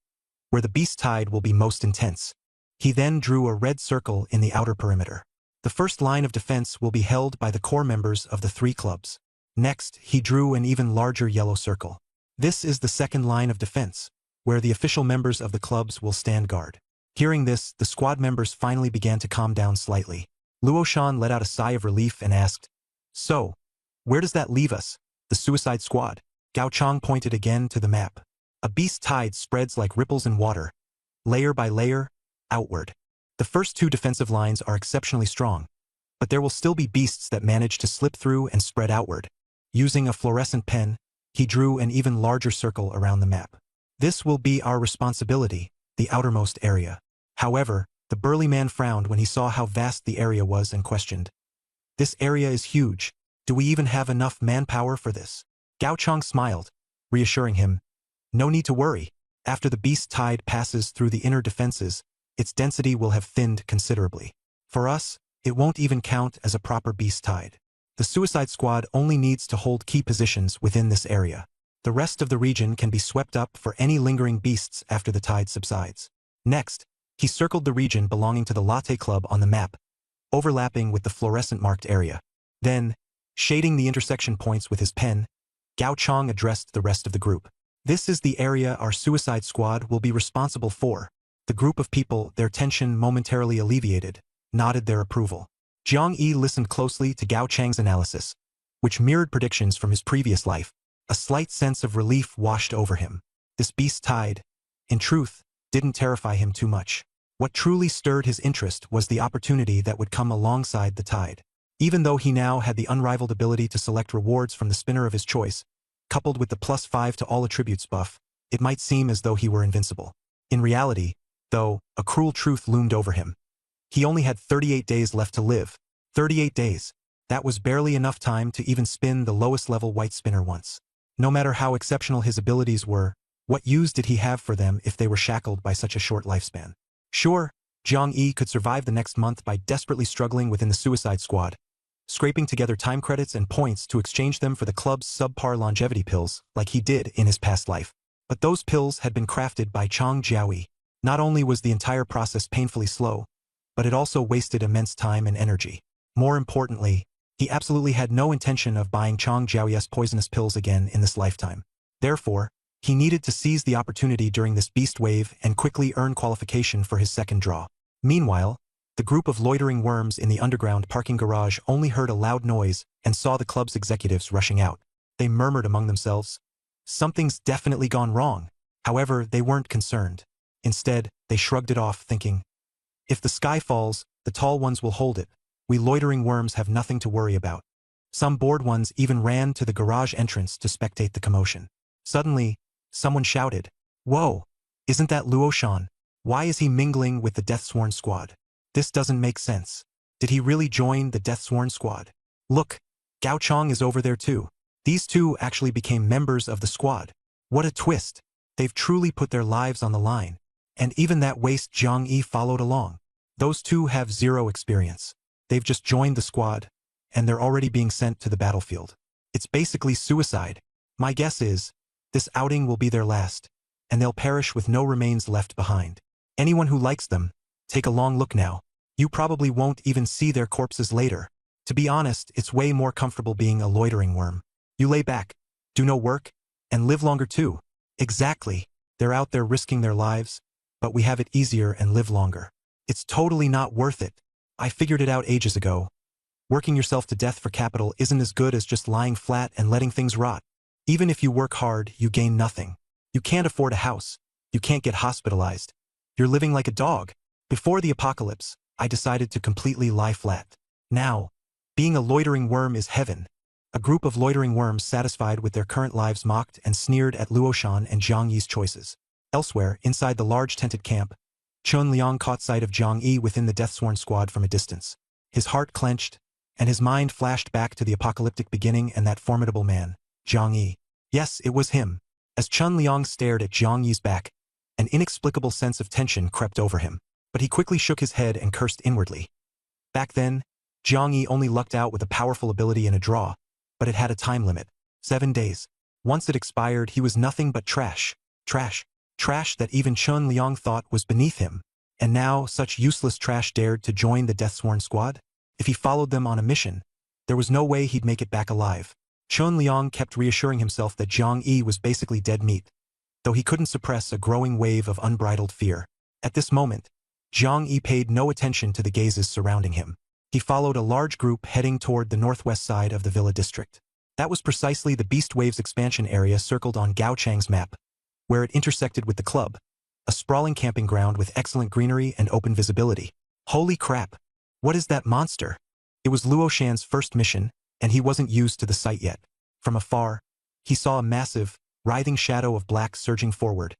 where the beast tide will be most intense." He then drew a red circle in the outer perimeter. "The first line of defense will be held by the core members of the 3 clubs." Next, he drew an even larger yellow circle. "This is the second line of defense, where the official members of the clubs will stand guard." Hearing this, the squad members finally began to calm down slightly. Luo Shan let out a sigh of relief and asked, "So, where does that leave us, the Suicide Squad?" Gao Chong pointed again to the map. "A beast tide spreads like ripples in water, layer by layer, outward. The first 2 defensive lines are exceptionally strong, but there will still be beasts that manage to slip through and spread outward." Using a fluorescent pen, he drew an even larger circle around the map. This will be our responsibility, the outermost area. However, the burly man frowned when he saw how vast the area was and questioned. This area is huge. Do we even have enough manpower for this? Gao Chang smiled, reassuring him. No need to worry. After the beast tide passes through the inner defenses, its density will have thinned considerably. For us, it won't even count as a proper beast tide. The Suicide Squad only needs to hold key positions within this area. The rest of the region can be swept up for any lingering beasts after the tide subsides. Next, he circled the region belonging to the Latte Club on the map, overlapping with the fluorescent-marked area. Then, shading the intersection points with his pen, Gao Chang addressed the rest of the group. This is the area our Suicide Squad will be responsible for. The group of people, their tension momentarily alleviated, nodded their approval. Jiang Yi listened closely to Gao Chang's analysis, which mirrored predictions from his previous life. A slight sense of relief washed over him. This beast tide, in truth, didn't terrify him too much. What truly stirred his interest was the opportunity that would come alongside the tide. Even though he now had the unrivaled ability to select rewards from the spinner of his choice, coupled with the +5 to all attributes buff, it might seem as though he were invincible. In reality, though, a cruel truth loomed over him. He only had 38 days left to live. 38 days. That was barely enough time to even spin the lowest level white spinner once. No matter how exceptional his abilities were, what use did he have for them if they were shackled by such a short lifespan? Sure, Jiang Yi could survive the next month by desperately struggling within the Suicide Squad, scraping together time credits and points to exchange them for the club's subpar longevity pills like he did in his past life. But those pills had been crafted by Chang Jiaoyi. Not only was the entire process painfully slow, but it also wasted immense time and energy. More importantly, he absolutely had no intention of buying Chang Jiaoyi's poisonous pills again in this lifetime. Therefore, he needed to seize the opportunity during this beast wave and quickly earn qualification for his second draw. Meanwhile, the group of loitering worms in the underground parking garage only heard a loud noise and saw the club's executives rushing out. They murmured among themselves, "Something's definitely gone wrong." However, they weren't concerned. Instead, they shrugged it off, thinking, "If the sky falls, the tall ones will hold it. We loitering worms have nothing to worry about." Some bored ones even ran to the garage entrance to spectate the commotion. Suddenly, someone shouted, "Whoa! Isn't that Luo Shan? Why is he mingling with the Deathsworn Squad? This doesn't make sense. Did he really join the Deathsworn Squad? Look, Gao Chang is over there too." These two actually became members of the squad. What a twist. They've truly put their lives on the line. And even that waste Jiang Yi followed along. Those two have zero experience. They've just joined the squad, and they're already being sent to the battlefield. It's basically suicide. My guess is, this outing will be their last, and they'll perish with no remains left behind. Anyone who likes them, take a long look now. You probably won't even see their corpses later. To be honest, it's way more comfortable being a loitering worm. You lay back, do no work, and live longer too. Exactly. They're out there risking their lives, but we have it easier and live longer. It's totally not worth it. I figured it out ages ago. Working yourself to death for capital isn't as good as just lying flat and letting things rot. Even if you work hard, you gain nothing. You can't afford a house. You can't get hospitalized. You're living like a dog. Before the apocalypse, I decided to completely lie flat. Now, being a loitering worm is heaven. A group of loitering worms satisfied with their current lives mocked and sneered at Luo Shan and Jiang Yi's choices. Elsewhere, inside the large tented camp, Chun Liang caught sight of Jiang Yi within the Deathsworn Squad from a distance. His heart clenched, and his mind flashed back to the apocalyptic beginning and that formidable man, Jiang Yi. Yes, it was him. As Chun Liang stared at Jiang Yi's back, an inexplicable sense of tension crept over him. But he quickly shook his head and cursed inwardly. Back then, Jiang Yi only lucked out with a powerful ability in a draw, but it had a time limit. 7 days. Once it expired, he was nothing but trash. Trash. Trash that even Chun Liang thought was beneath him. And now, such useless trash dared to join the Deathsworn Squad? If he followed them on a mission, there was no way he'd make it back alive. Chun Liang kept reassuring himself that Jiang Yi was basically dead meat, though he couldn't suppress a growing wave of unbridled fear. At this moment, Jiang Yi paid no attention to the gazes surrounding him. He followed a large group heading toward the northwest side of the Villa District. That was precisely the Beast Waves expansion area circled on Gao Chang's map, where it intersected with the club, a sprawling camping ground with excellent greenery and open visibility. Holy crap! What is that monster? It was Luo Shan's first mission, and he wasn't used to the sight yet. From afar, he saw a massive, writhing shadow of black surging forward,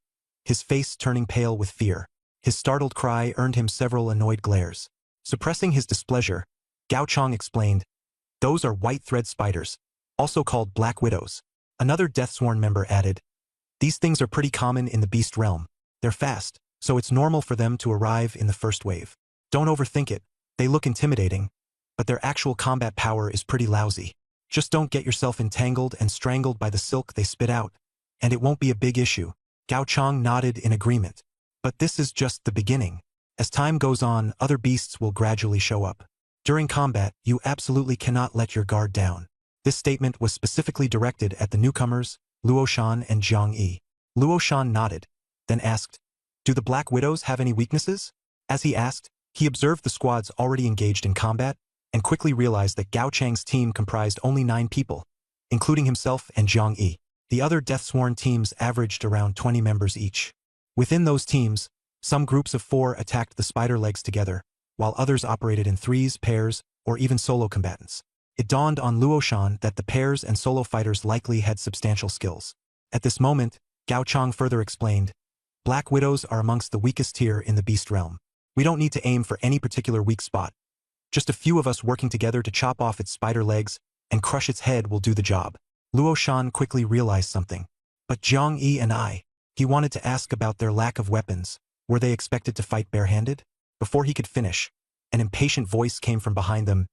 his face turning pale with fear. His startled cry earned him several annoyed glares. Suppressing his displeasure, Gao Chang explained, "Those are white thread spiders, also called black widows." Another Deathsworn member added, "These things are pretty common in the beast realm. They're fast, so it's normal for them to arrive in the first wave. Don't overthink it. They look intimidating, but their actual combat power is pretty lousy. Just don't get yourself entangled and strangled by the silk they spit out, and it won't be a big issue." Gao Chang nodded in agreement. But this is just the beginning. As time goes on, other beasts will gradually show up. During combat, you absolutely cannot let your guard down. This statement was specifically directed at the newcomers, Luo Shan and Jiang Yi. Luo Shan nodded, then asked, "Do the Black Widows have any weaknesses?" As he asked, he observed the squads already engaged in combat, and quickly realized that Gao Chang's team comprised only 9 people, including himself and Jiang Yi. The other Deathsworn teams averaged around 20 members each. Within those teams, some groups of 4 attacked the spider legs together, while others operated in threes, pairs, or even solo combatants. It dawned on Luo Shan that the pairs and solo fighters likely had substantial skills. At this moment, Gao Chang further explained, "Black Widows are amongst the weakest tier in the beast realm. We don't need to aim for any particular weak spot. Just a few of us working together to chop off its spider legs and crush its head will do the job." Luo Shan quickly realized something. But Jiang Yi and he wanted to ask about their lack of weapons. Were they expected to fight barehanded? Before he could finish, an impatient voice came from behind them.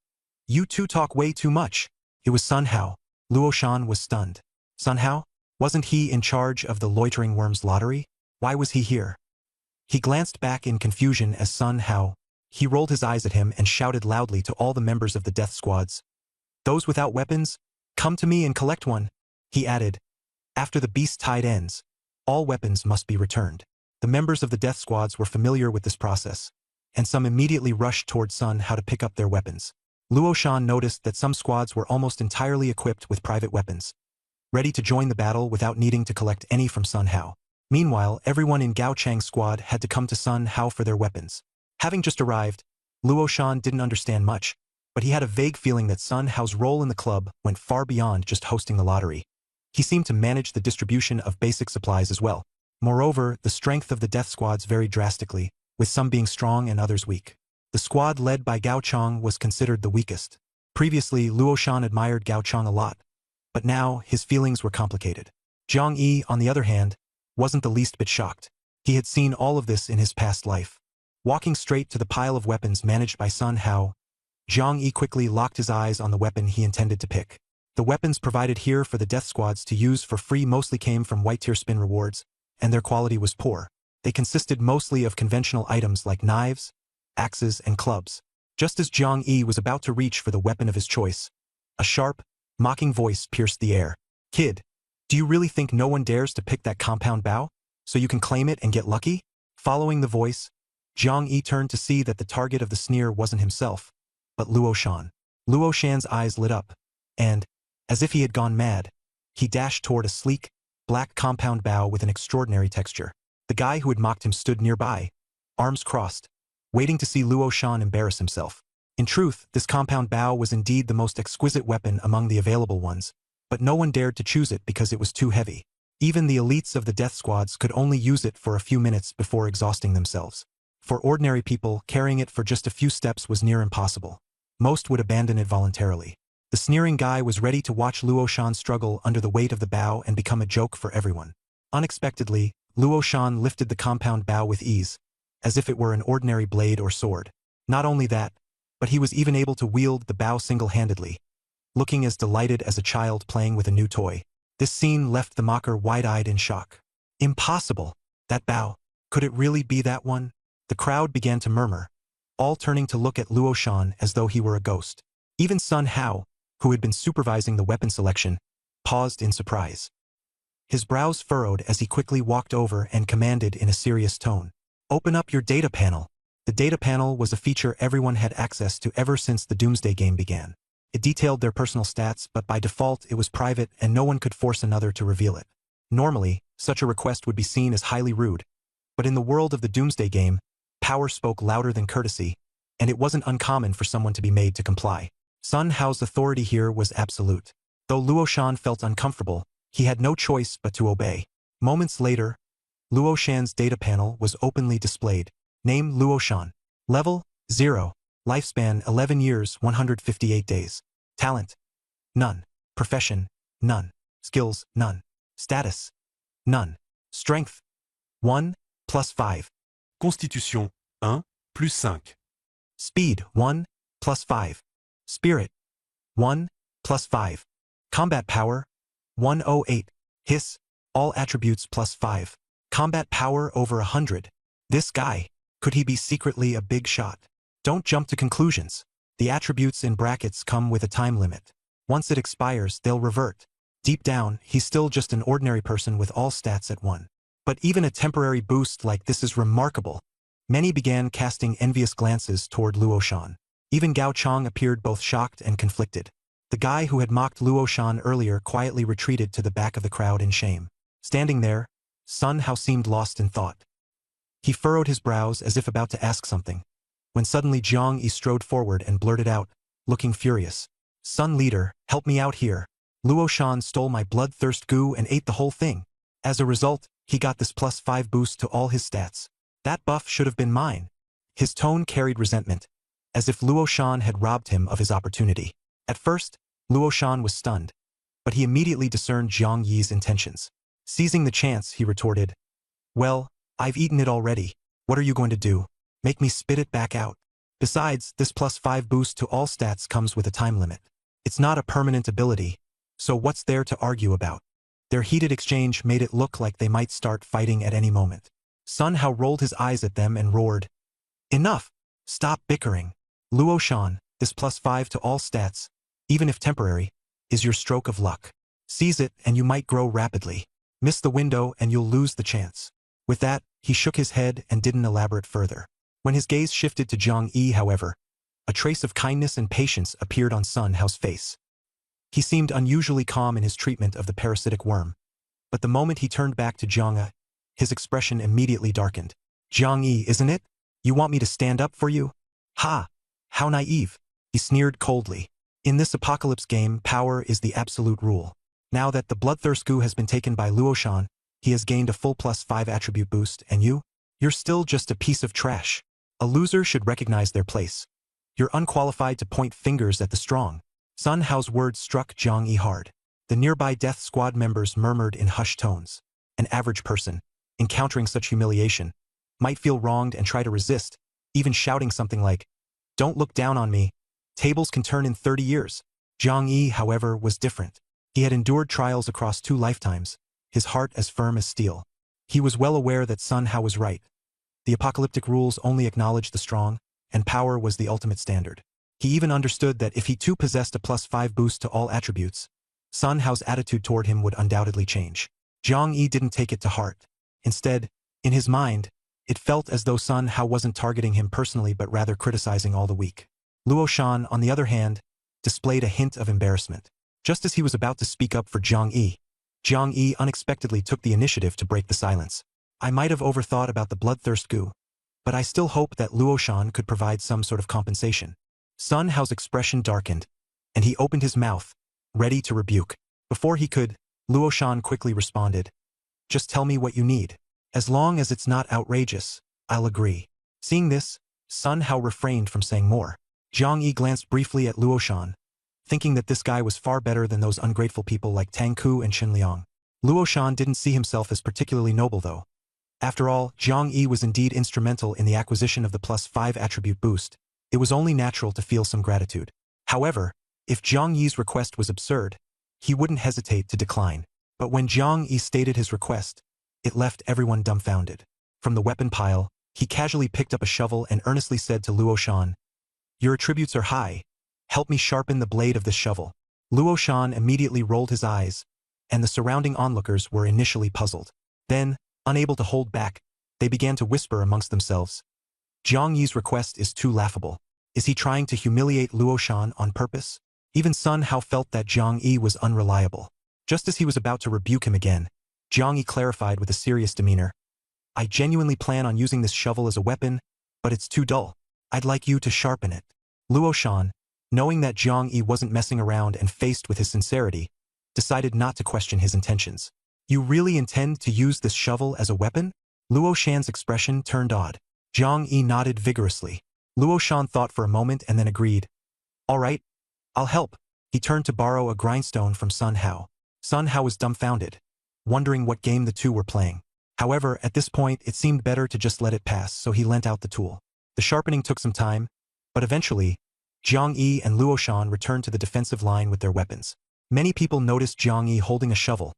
"You two talk way too much." It was Sun Hao. Luo Shan was stunned. Sun Hao? Wasn't he in charge of the Loitering Worms lottery? Why was he here? He glanced back in confusion as Sun Hao. He rolled his eyes at him and shouted loudly to all the members of the death squads. "Those without weapons, come to me and collect one." He added, "After the beast tide ends, all weapons must be returned." The members of the death squads were familiar with this process, and some immediately rushed toward Sun Hao to pick up their weapons. Luo Shan noticed that some squads were almost entirely equipped with private weapons, ready to join the battle without needing to collect any from Sun Hao. Meanwhile, everyone in Gao Chang's squad had to come to Sun Hao for their weapons. Having just arrived, Luo Shan didn't understand much, but he had a vague feeling that Sun Hao's role in the club went far beyond just hosting the lottery. He seemed to manage the distribution of basic supplies as well. Moreover, the strength of the death squads varied drastically, with some being strong and others weak. The squad led by Gao Chang was considered the weakest. Previously, Luo Shan admired Gao Chang a lot, but now his feelings were complicated. Jiang Yi, on the other hand, wasn't the least bit shocked. He had seen all of this in his past life. Walking straight to the pile of weapons managed by Sun Hao, Jiang Yi quickly locked his eyes on the weapon he intended to pick. The weapons provided here for the death squads to use for free mostly came from white-tier spin rewards, and their quality was poor. They consisted mostly of conventional items like knives, axes, and clubs. Just as Jiang Yi was about to reach for the weapon of his choice, a sharp, mocking voice pierced the air. "Kid, do you really think no one dares to pick that compound bow, so you can claim it and get lucky?" Following the voice, Jiang Yi turned to see that the target of the sneer wasn't himself, but Luo Shan. Luo Shan's eyes lit up, and, as if he had gone mad, he dashed toward a sleek, black compound bow with an extraordinary texture. The guy who had mocked him stood nearby, arms crossed, waiting to see Luo Shan embarrass himself. In truth, this compound bow was indeed the most exquisite weapon among the available ones, but no one dared to choose it because it was too heavy. Even the elites of the death squads could only use it for a few minutes before exhausting themselves. For ordinary people, carrying it for just a few steps was near impossible. Most would abandon it voluntarily. The sneering guy was ready to watch Luo Shan struggle under the weight of the bow and become a joke for everyone. Unexpectedly, Luo Shan lifted the compound bow with ease, as if it were an ordinary blade or sword. Not only that, but he was even able to wield the bow single-handedly, looking as delighted as a child playing with a new toy. This scene left the mocker wide-eyed in shock. Impossible! That bow! Could it really be that one? The crowd began to murmur, all turning to look at Luo Shan as though he were a ghost. Even Sun Hao, who had been supervising the weapon selection, paused in surprise. His brows furrowed as he quickly walked over and commanded in a serious tone, "Open up your data panel." The data panel was a feature everyone had access to ever since the Doomsday game began. It detailed their personal stats, but by default it was private and no one could force another to reveal it. Normally, such a request would be seen as highly rude, but in the world of the Doomsday game, power spoke louder than courtesy, and it wasn't uncommon for someone to be made to comply. Sun Hao's authority here was absolute. Though Luo Shan felt uncomfortable, he had no choice but to obey. Moments later, Luo Shan's data panel was openly displayed. Name Luo Shan. Level 0. Lifespan 11 years 158 days. Talent none. Profession none. Skills none. Status none. Strength 1 plus 5.
Constitution 1 plus 5.
Speed 1 plus 5. Spirit 1 plus 5. Combat power 108. Hiss, all attributes plus 5. Combat power over 100. This guy, could he be secretly a big shot? Don't jump to conclusions. The attributes in brackets come with a time limit. Once it expires, they'll revert. Deep down, he's still just an ordinary person with all stats at 1. But even a temporary boost like this is remarkable. Many began casting envious glances toward Luo Shan. Even Gao Chong appeared both shocked and conflicted. The guy who had mocked Luo Shan earlier quietly retreated to the back of the crowd in shame. Standing there, Sun Hao seemed lost in thought. He furrowed his brows as if about to ask something, when suddenly Jiang Yi strode forward and blurted out, looking furious. Sun Leader, help me out here. Luo Shan stole my bloodthirst goo and ate the whole thing. As a result, he got this plus 5 boost to all his stats. That buff should have been mine. His tone carried resentment, as if Luo Shan had robbed him of his opportunity. At first, Luo Shan was stunned, but he immediately discerned Jiang Yi's intentions. Seizing the chance, he retorted, "Well, I've eaten it already. What are you going to do? Make me spit it back out? Besides, this plus 5 boost to all stats comes with a time limit. It's not a permanent ability, so what's there to argue about?" Their heated exchange made it look like they might start fighting at any moment. Sun Hao rolled his eyes at them and roared, "Enough! Stop bickering. Luo Shan, this plus 5 to all stats, even if temporary, is your stroke of luck. Seize it and you might grow rapidly. Miss the window and you'll lose the chance." With that, he shook his head and didn't elaborate further. When his gaze shifted to Jiang Yi, however, a trace of kindness and patience appeared on Sun Hao's face. He seemed unusually calm in his treatment of the parasitic worm. But the moment he turned back to Jiang Yi, his expression immediately darkened. "Jiang Yi, isn't it? You want me to stand up for you? Ha! How naive." He sneered coldly. In this apocalypse game, power is the absolute rule. Now that the bloodthirst goo has been taken by Luo Shan, he has gained a full plus 5 attribute boost, and you're still just a piece of trash. A loser should recognize their place. You're unqualified to point fingers at the strong. Sun Hao's words struck Jiang Yi hard. The nearby death squad members murmured in hushed tones. An average person, encountering such humiliation, might feel wronged and try to resist, even shouting something like, "Don't look down on me. Tables can turn in 30 years. Jiang Yi, however, was different. He had endured trials across 2 lifetimes, his heart as firm as steel. He was well aware that Sun Hao was right. The apocalyptic rules only acknowledged the strong, and power was the ultimate standard. He even understood that if he too possessed a plus 5 boost to all attributes, Sun Hao's attitude toward him would undoubtedly change. Jiang Yi didn't take it to heart. Instead, in his mind, it felt as though Sun Hao wasn't targeting him personally but rather criticizing all the weak. Luo Shan, on the other hand, displayed a hint of embarrassment. Just as he was about to speak up for Jiang Yi unexpectedly took the initiative to break the silence. "I might have overthought about the bloodthirst goo, but I still hope that Luo Shan could provide some sort of compensation." Sun Hao's expression darkened, and he opened his mouth, ready to rebuke. Before he could, Luo Shan quickly responded, "Just tell me what you need. As long as it's not outrageous, I'll agree." Seeing this, Sun Hao refrained from saying more. Jiang Yi glanced briefly at Luo Shan, thinking that this guy was far better than those ungrateful people like Tang Ku and Chen Liang. Luo Shan didn't see himself as particularly noble though. After all, Jiang Yi was indeed instrumental in the acquisition of the plus 5 attribute boost. It was only natural to feel some gratitude. However, if Jiang Yi's request was absurd, he wouldn't hesitate to decline. But when Jiang Yi stated his request, it left everyone dumbfounded. From the weapon pile, he casually picked up a shovel and earnestly said to Luo Shan, "Your attributes are high. Help me sharpen the blade of this shovel." Luo Shan immediately rolled his eyes, and the surrounding onlookers were initially puzzled. Then, unable to hold back, they began to whisper amongst themselves. Jiang Yi's request is too laughable. Is he trying to humiliate Luo Shan on purpose? Even Sun Hao felt that Jiang Yi was unreliable. Just as he was about to rebuke him again, Jiang Yi clarified with a serious demeanor, "I genuinely plan on using this shovel as a weapon, but it's too dull. I'd like you to sharpen it." Luo Shan, knowing that Jiang Yi wasn't messing around and faced with his sincerity, decided not to question his intentions. "You really intend to use this shovel as a weapon?" Luo Shan's expression turned odd. Zhang Yi nodded vigorously. Luo Shan thought for a moment and then agreed. All right, I'll help. He turned to borrow a grindstone from Sun Hao. Sun Hao was dumbfounded, wondering what game the two were playing. However, at this point, it seemed better to just let it pass, so he lent out the tool. The sharpening took some time, but eventually, Zhang Yi and Luo Shan returned to the defensive line with their weapons. Many people noticed Zhang Yi holding a shovel,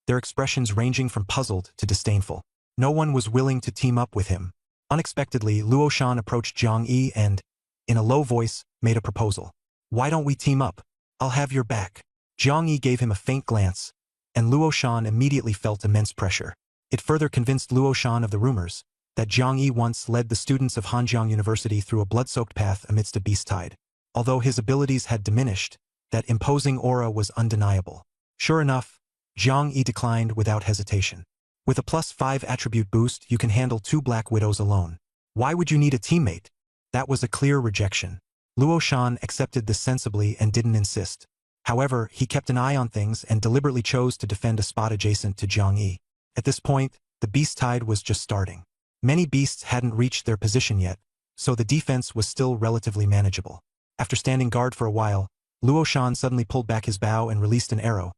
their expressions ranging from puzzled to disdainful. No one was willing to team up with him. Unexpectedly, Luo Shan approached Zhang Yi and, in a low voice, made a proposal. Why don't we team up? I'll have your back. Zhang Yi gave him a faint glance, and Luo Shan immediately felt immense pressure. It further convinced Luo Shan of the rumors that Zhang Yi once led the students of Hanjiang University through a blood-soaked path amidst a beast tide. Although his abilities had diminished, that imposing aura was undeniable. Sure enough, Zhang Yi declined without hesitation. With a +5 attribute boost, you can handle 2 Black Widows alone. Why would you need a teammate? That was a clear rejection. Luo Shan accepted this sensibly and didn't insist. However, he kept an eye on things and deliberately chose to defend a spot adjacent to Zhang Yi. At this point, the beast tide was just starting. Many beasts hadn't reached their position yet, so the defense was still relatively manageable. After standing guard for a while, Luo Shan suddenly pulled back his bow and released an arrow,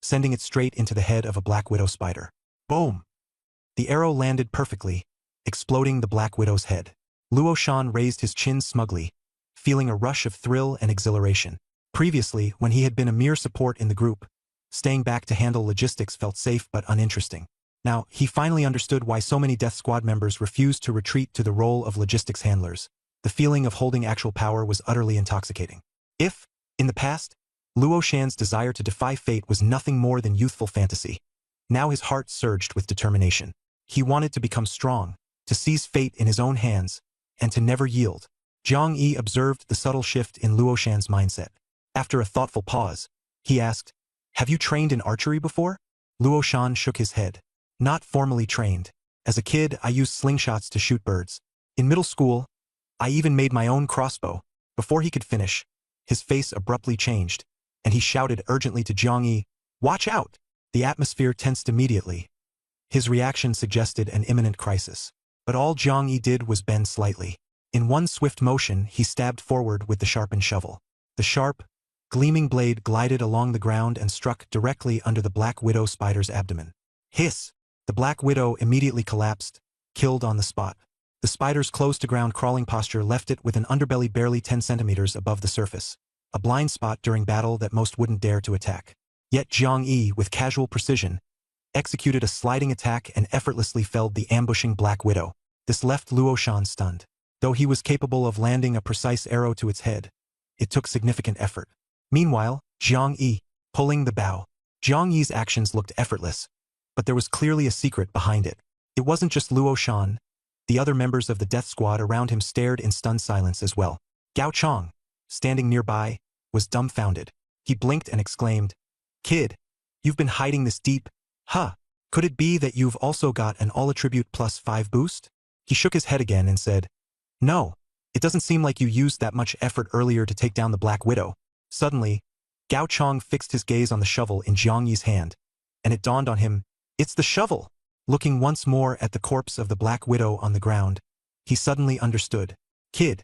sending it straight into the head of a Black Widow spider. Boom! The arrow landed perfectly, exploding the Black Widow's head. Luo Shan raised his chin smugly, feeling a rush of thrill and exhilaration. Previously, when he had been a mere support in the group, staying back to handle logistics felt safe but uninteresting. Now, he finally understood why so many Death Squad members refused to retreat to the role of logistics handlers. The feeling of holding actual power was utterly intoxicating. If, in the past, Luo Shan's desire to defy fate was nothing more than youthful fantasy, now his heart surged with determination. He wanted to become strong, to seize fate in his own hands, and to never yield. Zhang Yi observed the subtle shift in Luo Shan's mindset. After a thoughtful pause, he asked, "Have you trained in archery before?" Luo Shan shook his head. "Not formally trained. As a kid, I used slingshots to shoot birds. In middle school, I even made my own crossbow." Before he could finish, his face abruptly changed, and he shouted urgently to Zhang Yi, "Watch out!" The atmosphere tensed immediately. His reaction suggested an imminent crisis. But all Zhang Yi did was bend slightly. In one swift motion, he stabbed forward with the sharpened shovel. The sharp, gleaming blade glided along the ground and struck directly under the Black Widow spider's abdomen. Hiss! The Black Widow immediately collapsed, killed on the spot. The spider's close-to-ground crawling posture left it with an underbelly barely 10 centimeters above the surface, a blind spot during battle that most wouldn't dare to attack. Yet Zhang Yi, with casual precision, executed a sliding attack and effortlessly felled the ambushing Black Widow. This left Luo Shan stunned. Though he was capable of landing a precise arrow to its head, it took significant effort. Meanwhile, Zhang Yi, pulling the bow. Zhang Yi's actions looked effortless, but there was clearly a secret behind it. It wasn't just Luo Shan. The other members of the Death Squad around him stared in stunned silence as well. Gao Chong, standing nearby, was dumbfounded. He blinked and exclaimed, "Kid, you've been hiding this deep, huh? Could it be that you've also got an all-attribute +5 boost?" He shook his head again and said, "No, it doesn't seem like you used that much effort earlier to take down the Black Widow." Suddenly, Gao Chong fixed his gaze on the shovel in Zhang Yi's hand, and it dawned on him, it's the shovel! Looking once more at the corpse of the Black Widow on the ground, he suddenly understood. "Kid,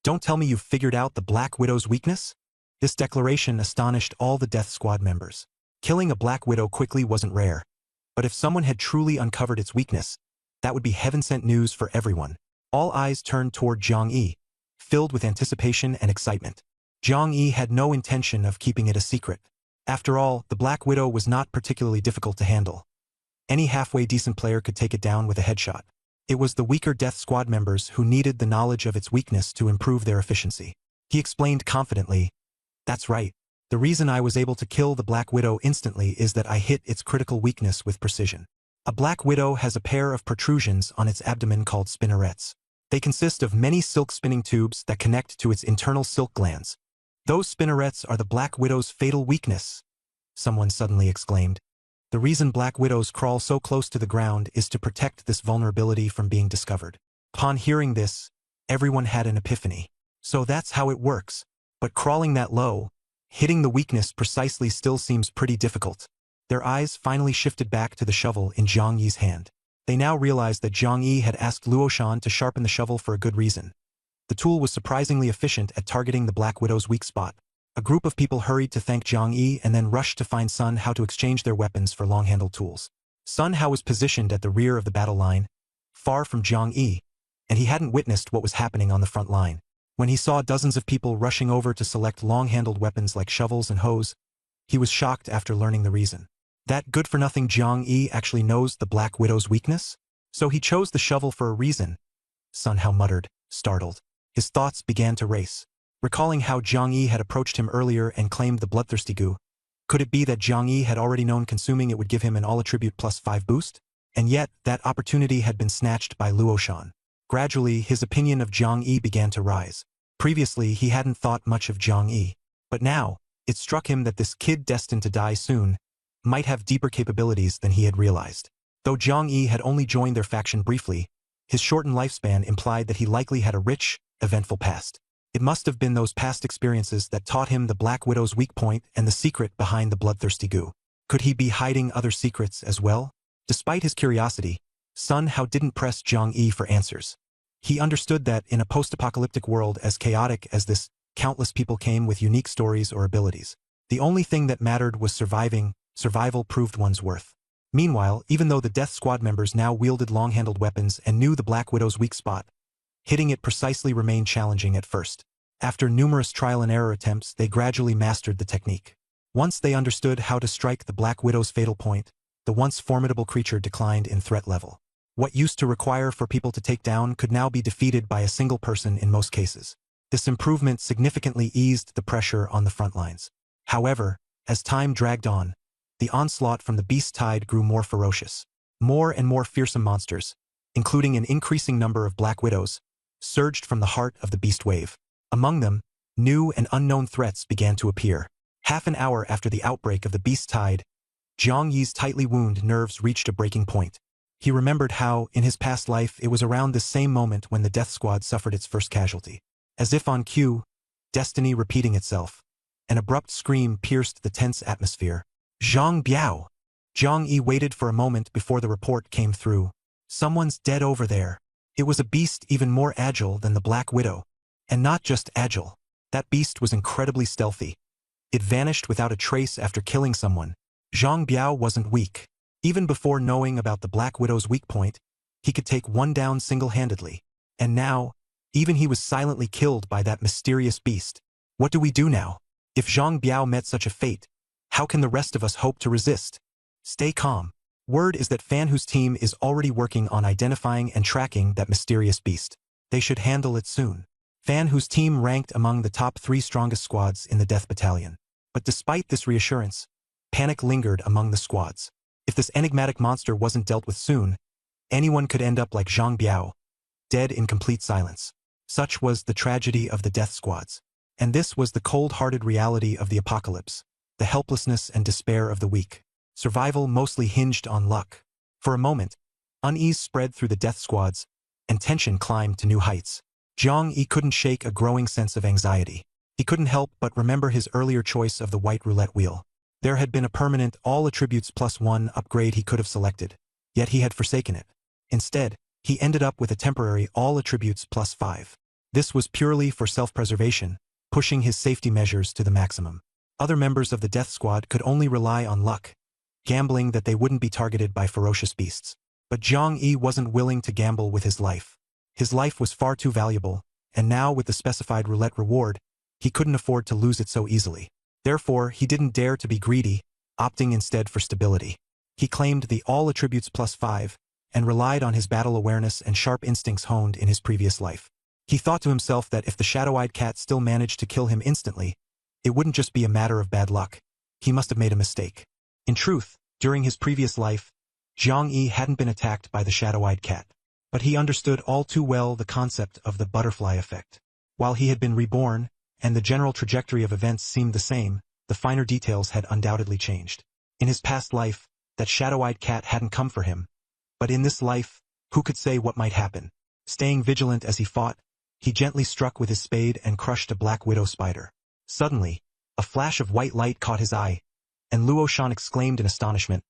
don't tell me you've figured out the Black Widow's weakness?" This declaration astonished all the Death Squad members. Killing a Black Widow quickly wasn't rare, but if someone had truly uncovered its weakness, that would be heaven-sent news for everyone. All eyes turned toward Zhang Yi, filled with anticipation and excitement. Zhang Yi had no intention of keeping it a secret. After all, the Black Widow was not particularly difficult to handle. Any halfway decent player could take it down with a headshot. It was the weaker Death Squad members who needed the knowledge of its weakness to improve their efficiency. He explained confidently, "That's right. The reason I was able to kill the Black Widow instantly is that I hit its critical weakness with precision. A Black Widow has a pair of protrusions on its abdomen called spinnerets. They consist of many silk spinning tubes that connect to its internal silk glands. Those spinnerets are the Black Widow's fatal weakness," someone suddenly exclaimed. "The reason Black Widows crawl so close to the ground is to protect this vulnerability from being discovered." Upon hearing this, everyone had an epiphany. So that's how it works. But crawling that low, hitting the weakness precisely still seems pretty difficult. Their eyes finally shifted back to the shovel in Zhang Yi's hand. They now realized that Zhang Yi had asked Luo Shan to sharpen the shovel for a good reason. The tool was surprisingly efficient at targeting the Black Widow's weak spot. A group of people hurried to thank Zhang Yi and then rushed to find Sun Hao to exchange their weapons for long-handled tools. Sun Hao was positioned at the rear of the battle line, far from Zhang Yi, and he hadn't witnessed what was happening on the front line. When he saw dozens of people rushing over to select long-handled weapons like shovels and hoes, he was shocked after learning the reason. That good-for-nothing Zhang Yi actually knows the Black Widow's weakness? So he chose the shovel for a reason, Sun Hao muttered, startled. His thoughts began to race. Recalling how Zhang Yi had approached him earlier and claimed the bloodthirsty goo, could it be that Zhang Yi had already known consuming it would give him an all-attribute +5 boost? And yet, that opportunity had been snatched by Luo Shan. Gradually, his opinion of Zhang Yi began to rise. Previously, he hadn't thought much of Zhang Yi. But now, it struck him that this kid destined to die soon might have deeper capabilities than he had realized. Though Zhang Yi had only joined their faction briefly, his shortened lifespan implied that he likely had a rich, eventful past. It must have been those past experiences that taught him the Black Widow's weak point and the secret behind the bloodthirsty goo. Could he be hiding other secrets as well? Despite his curiosity, Sun Hao didn't press Zhang Yi for answers. He understood that in a post-apocalyptic world as chaotic as this, countless people came with unique stories or abilities. The only thing that mattered was surviving. Survival proved one's worth. Meanwhile, even though the Death Squad members now wielded long-handled weapons and knew the Black Widow's weak spot, hitting it precisely remained challenging at first. After numerous trial-and-error attempts, they gradually mastered the technique. Once they understood how to strike the Black Widow's fatal point, the once formidable creature declined in threat level. What used to require for people to take down could now be defeated by a single person in most cases. This improvement significantly eased the pressure on the front lines. However, as time dragged on, the onslaught from the beast tide grew more ferocious. More and more fearsome monsters, including an increasing number of Black Widows, surged from the heart of the beast wave. Among them, new and unknown threats began to appear. Half an hour after the outbreak of the beast tide, Zhang Yi's tightly wounded nerves reached a breaking point. He remembered how, in his past life, it was around this same moment when the Death Squad suffered its first casualty. As if on cue, destiny repeating itself, an abrupt scream pierced the tense atmosphere. Zhang Biao! Zhang Yi waited for a moment before the report came through. Someone's dead over there. It was a beast even more agile than the Black Widow. And not just agile. That beast was incredibly stealthy. It vanished without a trace after killing someone. Zhang Biao wasn't weak. Even before knowing about the Black Widow's weak point, he could take one down single-handedly. And now, even he was silently killed by that mysterious beast. What do we do now? If Zhang Biao met such a fate, how can the rest of us hope to resist? Stay calm. Word is that Fan Hu's team is already working on identifying and tracking that mysterious beast. They should handle it soon. Fan Hu's team ranked among the top 3 strongest squads in the Death Battalion. But despite this reassurance, panic lingered among the squads. If this enigmatic monster wasn't dealt with soon, anyone could end up like Zhang Biao, dead in complete silence. Such was the tragedy of the Death Squads. And this was the cold-hearted reality of the apocalypse, the helplessness and despair of the weak. Survival mostly hinged on luck. For a moment, unease spread through the Death Squads, and tension climbed to new heights. Zhang Yi couldn't shake a growing sense of anxiety. He couldn't help but remember his earlier choice of the white roulette wheel. There had been a permanent all-attributes +1 upgrade he could have selected, yet he had forsaken it. Instead, he ended up with a temporary all-attributes +5. This was purely for self-preservation, pushing his safety measures to the maximum. Other members of the Death Squad could only rely on luck, gambling that they wouldn't be targeted by ferocious beasts. But Zhang Yi wasn't willing to gamble with his life. His life was far too valuable, and now with the specified roulette reward, he couldn't afford to lose it so easily. Therefore, he didn't dare to be greedy, opting instead for stability. He claimed the all-attributes +5, and relied on his battle awareness and sharp instincts honed in his previous life. He thought to himself that if the shadow-eyed cat still managed to kill him instantly, it wouldn't just be a matter of bad luck. He must have made a mistake. In truth, during his previous life, Zhang Yi hadn't been attacked by the shadow-eyed cat. But he understood all too well the concept of the butterfly effect. While he had been reborn, and the general trajectory of events seemed the same, the finer details had undoubtedly changed. In his past life, that shadow-eyed cat hadn't come for him. But in this life, who could say what might happen? Staying vigilant as he fought, he gently struck with his spade and crushed a Black Widow spider. Suddenly, a flash of white light caught his eye, and Luo Shan exclaimed in astonishment,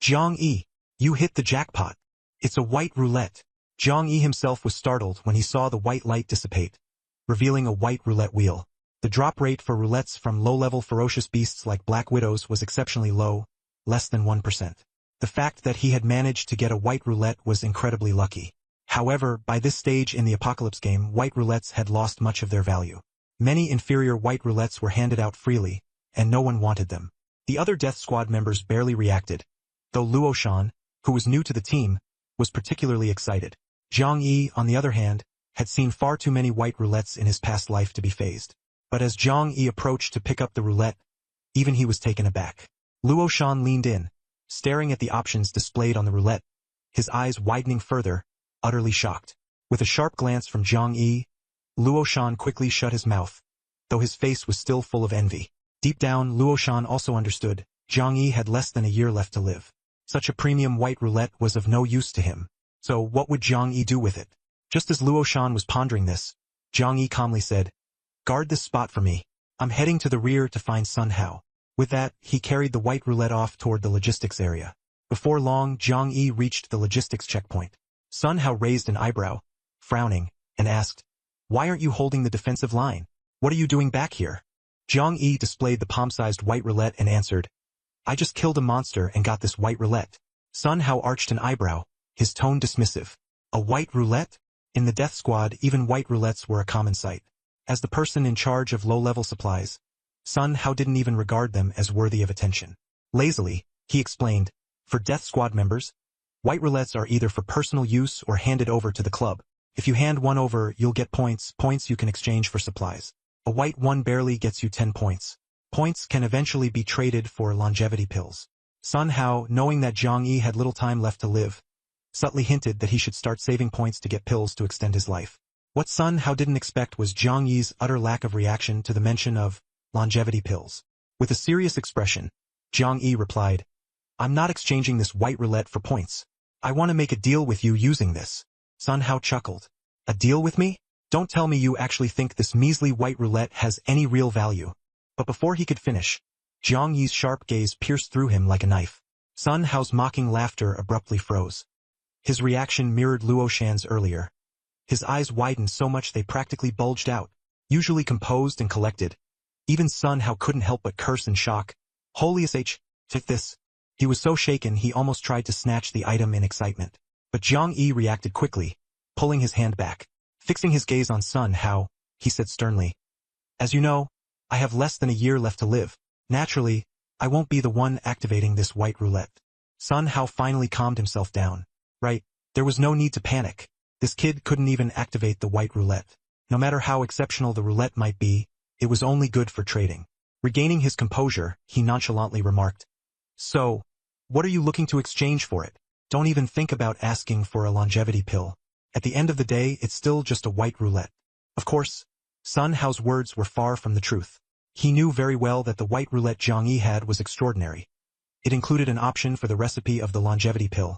"Zhang Yi, you hit the jackpot." It's a white roulette. Zhang Yi himself was startled when he saw the white light dissipate, revealing a white roulette wheel. The drop rate for roulettes from low-level ferocious beasts like Black Widows was exceptionally low, less than 1%. The fact that he had managed to get a white roulette was incredibly lucky. However, by this stage in the Apocalypse game, white roulettes had lost much of their value. Many inferior white roulettes were handed out freely, and no one wanted them. The other Death Squad members barely reacted, though Luo Shan, who was new to the team, was particularly excited. Zhang Yi, on the other hand, had seen far too many white roulettes in his past life to be fazed. But as Zhang Yi approached to pick up the roulette, even he was taken aback. Luo Shan leaned in, staring at the options displayed on the roulette, his eyes widening further, utterly shocked. With a sharp glance from Zhang Yi, Luo Shan quickly shut his mouth, though his face was still full of envy. Deep down, Luo Shan also understood Zhang Yi had less than a year left to live. Such a premium white roulette was of no use to him. So what would Zhang Yi do with it? Just as Luo Shan was pondering this, Zhang Yi calmly said, "Guard this spot for me. I'm heading to the rear to find Sun Hao." With that, he carried the white roulette off toward the logistics area. Before long, Zhang Yi reached the logistics checkpoint. Sun Hao raised an eyebrow, frowning, and asked, "Why aren't you holding the defensive line? What are you doing back here?" Zhang Yi displayed the palm-sized white roulette and answered, "I just killed a monster and got this white roulette." Sun Hao arched an eyebrow, his tone dismissive. A white roulette? In the Death Squad, even white roulettes were a common sight. As the person in charge of low-level supplies, Sun Hao didn't even regard them as worthy of attention. Lazily, he explained, "For Death Squad members, white roulettes are either for personal use or handed over to the club. If you hand one over, you'll get points you can exchange for supplies. A white one barely gets you 10 points. Points can eventually be traded for longevity pills." Sun Hao, knowing that Zhang Yi had little time left to live, subtly hinted that he should start saving points to get pills to extend his life. What Sun Hao didn't expect was Zhang Yi's utter lack of reaction to the mention of longevity pills. With a serious expression, Zhang Yi replied, "I'm not exchanging this white roulette for points. I want to make a deal with you using this." Sun Hao chuckled. "A deal with me? Don't tell me you actually think this measly white roulette has any real value." But before he could finish, Zhang Yi's sharp gaze pierced through him like a knife. Sun Hao's mocking laughter abruptly froze. His reaction mirrored Luo Shan's earlier. His eyes widened so much they practically bulged out. Usually composed and collected, even Sun Hao couldn't help but curse in shock. "Holy sh! Take this." He was so shaken he almost tried to snatch the item in excitement. But Zhang Yi reacted quickly, pulling his hand back. Fixing his gaze on Sun Hao, he said sternly, "As you know, I have less than a year left to live. Naturally, I won't be the one activating this white roulette." Sun Hao finally calmed himself down. Right, there was no need to panic. This kid couldn't even activate the white roulette. No matter how exceptional the roulette might be, it was only good for trading. Regaining his composure, he nonchalantly remarked, "So, what are you looking to exchange for it? Don't even think about asking for a longevity pill. At the end of the day, it's still just a white roulette." Of course, Sun Hao's words were far from the truth. He knew very well that the white roulette Zhang Yi had was extraordinary. It included an option for the recipe of the longevity pill,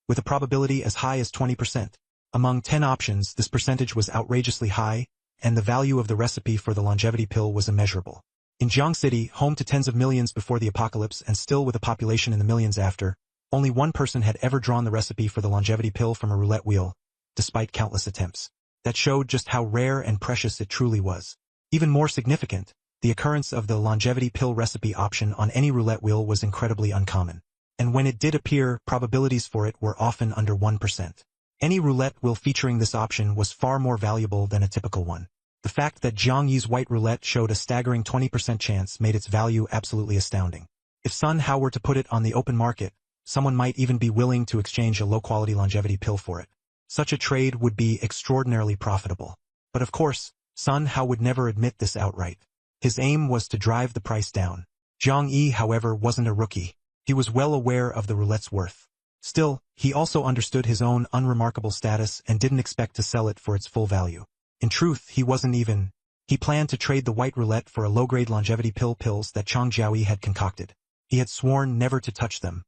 with a probability as high as 20%. Among 10 options, this percentage was outrageously high, and the value of the recipe for the longevity pill was immeasurable. In Jiang City, home to tens of millions before the apocalypse and still with a population in the millions after, only one person had ever drawn the recipe for the longevity pill from a roulette wheel, despite countless attempts. That showed just how rare and precious it truly was. Even more significant, the occurrence of the longevity pill recipe option on any roulette wheel was incredibly uncommon. And when it did appear, probabilities for it were often under 1%. Any roulette wheel featuring this option was far more valuable than a typical one. The fact that Zhang Yi's white roulette showed a staggering 20% chance made its value absolutely astounding. If Sun Hao were to put it on the open market, someone might even be willing to exchange a low-quality longevity pill for it. Such a trade would be extraordinarily profitable. But of course, Sun Hao would never admit this outright. His aim was to drive the price down. Zhang Yi, however, wasn't a rookie. He was well aware of the roulette's worth. Still, he also understood his own unremarkable status and didn't expect to sell it for its full value. In truth, he planned to trade the white roulette for a low-grade longevity pills that Chang Jiaoyi had concocted. He had sworn never to touch them.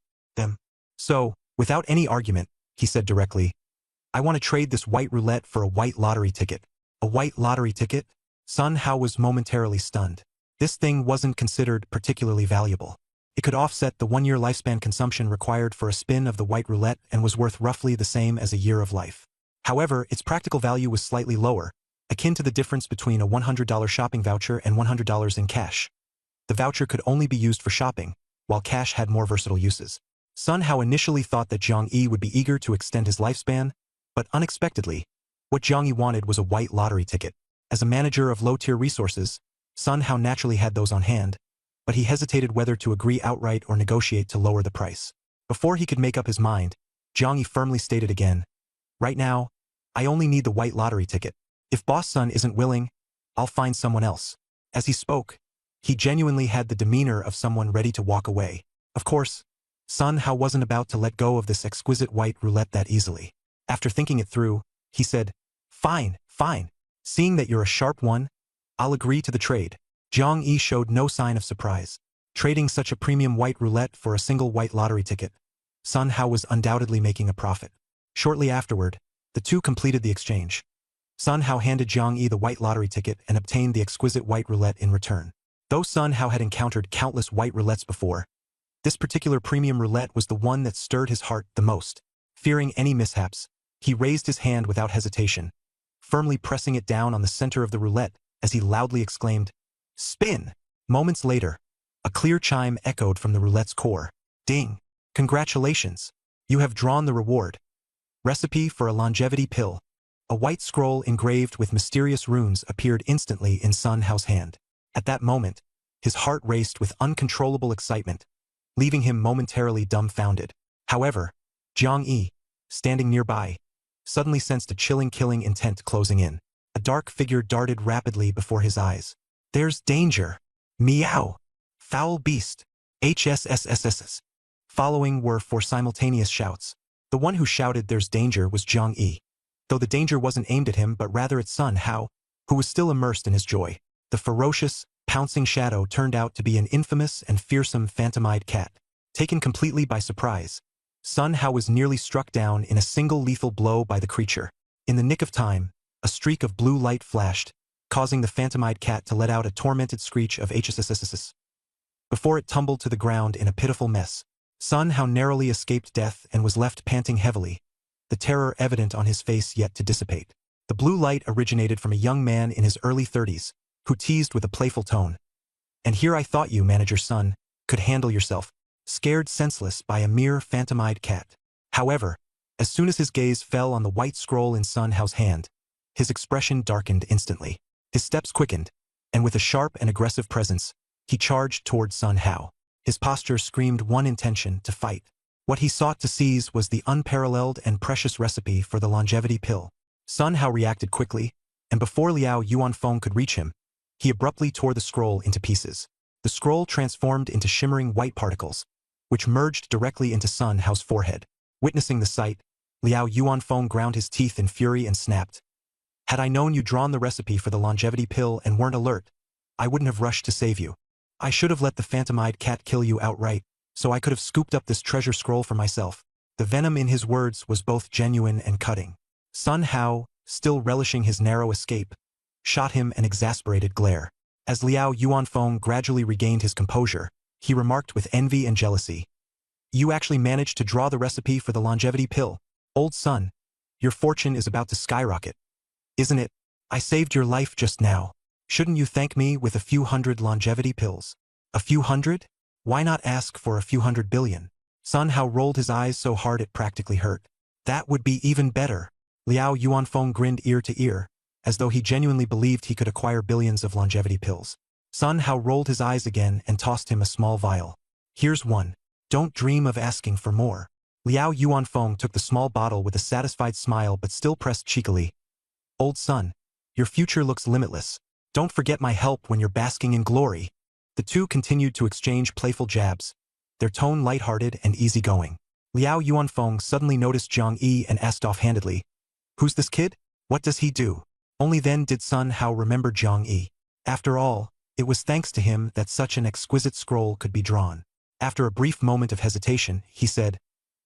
So, without any argument, he said directly, "I want to trade this white roulette for a white lottery ticket." A white lottery ticket? Sun Hao was momentarily stunned. This thing wasn't considered particularly valuable. It could offset the 1-year lifespan consumption required for a spin of the white roulette and was worth roughly the same as a year of life. However, its practical value was slightly lower, akin to the difference between a $100 shopping voucher and $100 in cash. The voucher could only be used for shopping, while cash had more versatile uses. Sun Hao initially thought that Jiang Yi would be eager to extend his lifespan, but unexpectedly, what Jiang Yi wanted was a white lottery ticket. As a manager of low-tier resources, Sun Hao naturally had those on hand, but he hesitated whether to agree outright or negotiate to lower the price. Before he could make up his mind, Jiang Yi firmly stated again, "Right now, I only need the white lottery ticket. If Boss Sun isn't willing, I'll find someone else." As he spoke, he genuinely had the demeanor of someone ready to walk away. Of course, Sun Hao wasn't about to let go of this exquisite white roulette that easily. After thinking it through, he said, Fine. Seeing that you're a sharp one, I'll agree to the trade." Jiang Yi showed no sign of surprise. Trading such a premium white roulette for a single white lottery ticket, Sun Hao was undoubtedly making a profit. Shortly afterward, the two completed the exchange. Sun Hao handed Jiang Yi the white lottery ticket and obtained the exquisite white roulette in return. Though Sun Hao had encountered countless white roulettes before, this particular premium roulette was the one that stirred his heart the most. Fearing any mishaps, he raised his hand without hesitation, firmly pressing it down on the center of the roulette as he loudly exclaimed, "Spin!" Moments later, a clear chime echoed from the roulette's core. Ding! Congratulations! You have drawn the reward. Recipe for a longevity pill. A white scroll engraved with mysterious runes appeared instantly in Sun Hao's hand. At that moment, his heart raced with uncontrollable excitement, leaving him momentarily dumbfounded. However, Jiang Yi, standing nearby, suddenly sensed a chilling killing intent closing in. A dark figure darted rapidly before his eyes. "There's danger! Meow! Foul beast! HSSSS!" Following were four simultaneous shouts. The one who shouted "There's danger" was Jiang Yi, though the danger wasn't aimed at him but rather at Sun Hao, who was still immersed in his joy. The ferocious, pouncing shadow turned out to be an infamous and fearsome phantom-eyed cat. Taken completely by surprise, Sun Hao was nearly struck down in a single lethal blow by the creature. In the nick of time, a streak of blue light flashed, causing the phantom-eyed cat to let out a tormented screech of HSSSS. Before it tumbled to the ground in a pitiful mess, Sun Hao narrowly escaped death and was left panting heavily, the terror evident on his face yet to dissipate. The blue light originated from a young man in his early 30s, who teased with a playful tone. "And here I thought you, Manager Sun, could handle yourself, scared senseless by a mere phantom-eyed cat." However, as soon as his gaze fell on the white scroll in Sun Hao's hand, his expression darkened instantly. His steps quickened, and with a sharp and aggressive presence, he charged toward Sun Hao. His posture screamed one intention: to fight. What he sought to seize was the unparalleled and precious recipe for the longevity pill. Sun Hao reacted quickly, and before Liao Yuanfeng could reach him, he abruptly tore the scroll into pieces. The scroll transformed into shimmering white particles, which merged directly into Sun Hao's forehead. Witnessing the sight, Liao Yuanfeng ground his teeth in fury and snapped, "Had I known you'd drawn the recipe for the longevity pill and weren't alert, I wouldn't have rushed to save you. I should have let the phantom-eyed cat kill you outright, so I could have scooped up this treasure scroll for myself." The venom in his words was both genuine and cutting. Sun Hao, still relishing his narrow escape, shot him an exasperated glare. As Liao Yuanfeng gradually regained his composure, he remarked with envy and jealousy, "You actually managed to draw the recipe for the longevity pill. Old Sun, your fortune is about to skyrocket. Isn't it? I saved your life just now. Shouldn't you thank me with a few hundred longevity pills? A few hundred? Why not ask for a few 100 billion? Sun Hao rolled his eyes so hard it practically hurt. "That would be even better." Liao Yuanfeng grinned ear to ear, as though he genuinely believed he could acquire billions of longevity pills. Sun Hao rolled his eyes again and tossed him a small vial. "Here's one. Don't dream of asking for more." Liao Yuanfeng took the small bottle with a satisfied smile but still pressed cheekily, "Old Sun, your future looks limitless. Don't forget my help when you're basking in glory." The two continued to exchange playful jabs, their tone lighthearted and easygoing. Liao Yuanfeng suddenly noticed Jiang Yi and asked offhandedly, "Who's this kid? What does he do?" Only then did Sun Hao remember Jiang Yi. After all, it was thanks to him that such an exquisite scroll could be drawn. After a brief moment of hesitation, he said,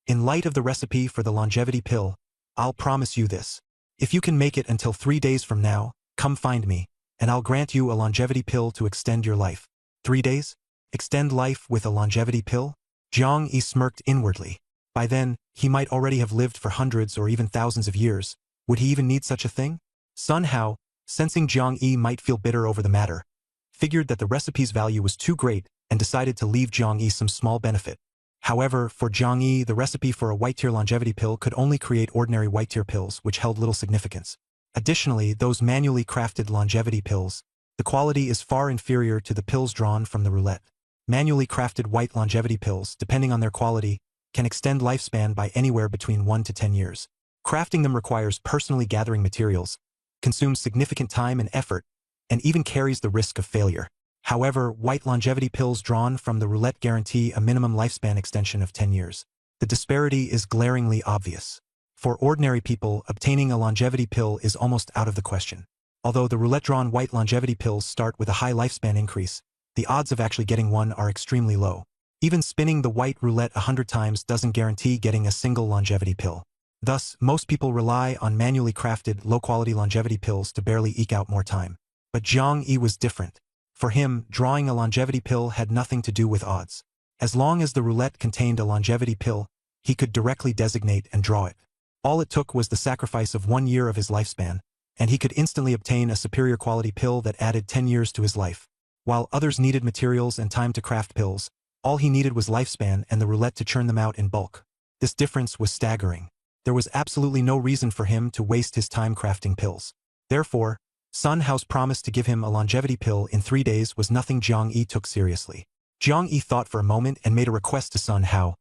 "In light of the recipe for the longevity pill, I'll promise you this. If you can make it until 3 days from now, come find me, and I'll grant you a longevity pill to extend your life." 3 days? Extend life with a longevity pill? Jiang Yi smirked inwardly. By then, he might already have lived for hundreds or even thousands of years. Would he even need such a thing? Sun Hao, sensing Jiang Yi might feel bitter over the matter, figured that the recipe's value was too great and decided to leave Jiang Yi some small benefit. However, for Jiang Yi, the recipe for a white-tier longevity pill could only create ordinary white-tier pills, which held little significance. Additionally, those manually crafted longevity pills, the quality is far inferior to the pills drawn from the roulette. Manually crafted white longevity pills, depending on their quality, can extend lifespan by anywhere between 1 to 10 years. Crafting them requires personally gathering materials, consumes significant time and effort, and even carries the risk of failure. However, white longevity pills drawn from the roulette guarantee a minimum lifespan extension of 10 years. The disparity is glaringly obvious. For ordinary people, obtaining a longevity pill is almost out of the question. Although the roulette-drawn white longevity pills start with a high lifespan increase, the odds of actually getting one are extremely low. Even spinning the white roulette 100 times doesn't guarantee getting a single longevity pill. Thus, most people rely on manually crafted, low-quality longevity pills to barely eke out more time. But Jiang Yi was different. For him, drawing a longevity pill had nothing to do with odds. As long as the roulette contained a longevity pill, he could directly designate and draw it. All it took was the sacrifice of 1 year of his lifespan, and he could instantly obtain a superior quality pill that added 10 years to his life. While others needed materials and time to craft pills, all he needed was lifespan and the roulette to churn them out in bulk. This difference was staggering. There was absolutely no reason for him to waste his time crafting pills. Therefore, Sun Hao's promise to give him a longevity pill in 3 days was nothing Jiang Yi took seriously. Jiang Yi thought for a moment and made a request to Sun Hao.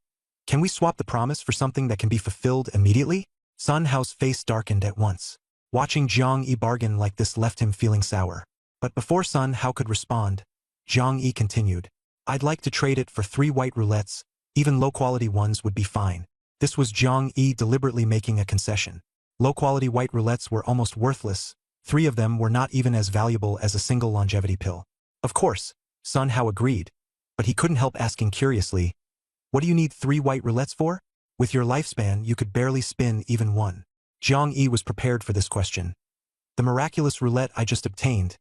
Can we swap the promise for something that can be fulfilled immediately? Sun Hao's face darkened at once. Watching Jiang Yi bargain like this left him feeling sour. But before Sun Hao could respond, Jiang Yi continued. I'd like to trade it for 3 white roulettes, even low-quality ones would be fine. This was Jiang Yi deliberately making a concession. Low-quality white roulettes were almost worthless. 3 of them were not even as valuable as a single longevity pill. Of course, Sun Hao agreed, but he couldn't help asking curiously, what do you need 3 white roulettes for? With your lifespan, you could barely spin even one. Jiang Yi was prepared for this question. The miraculous roulette I just obtained.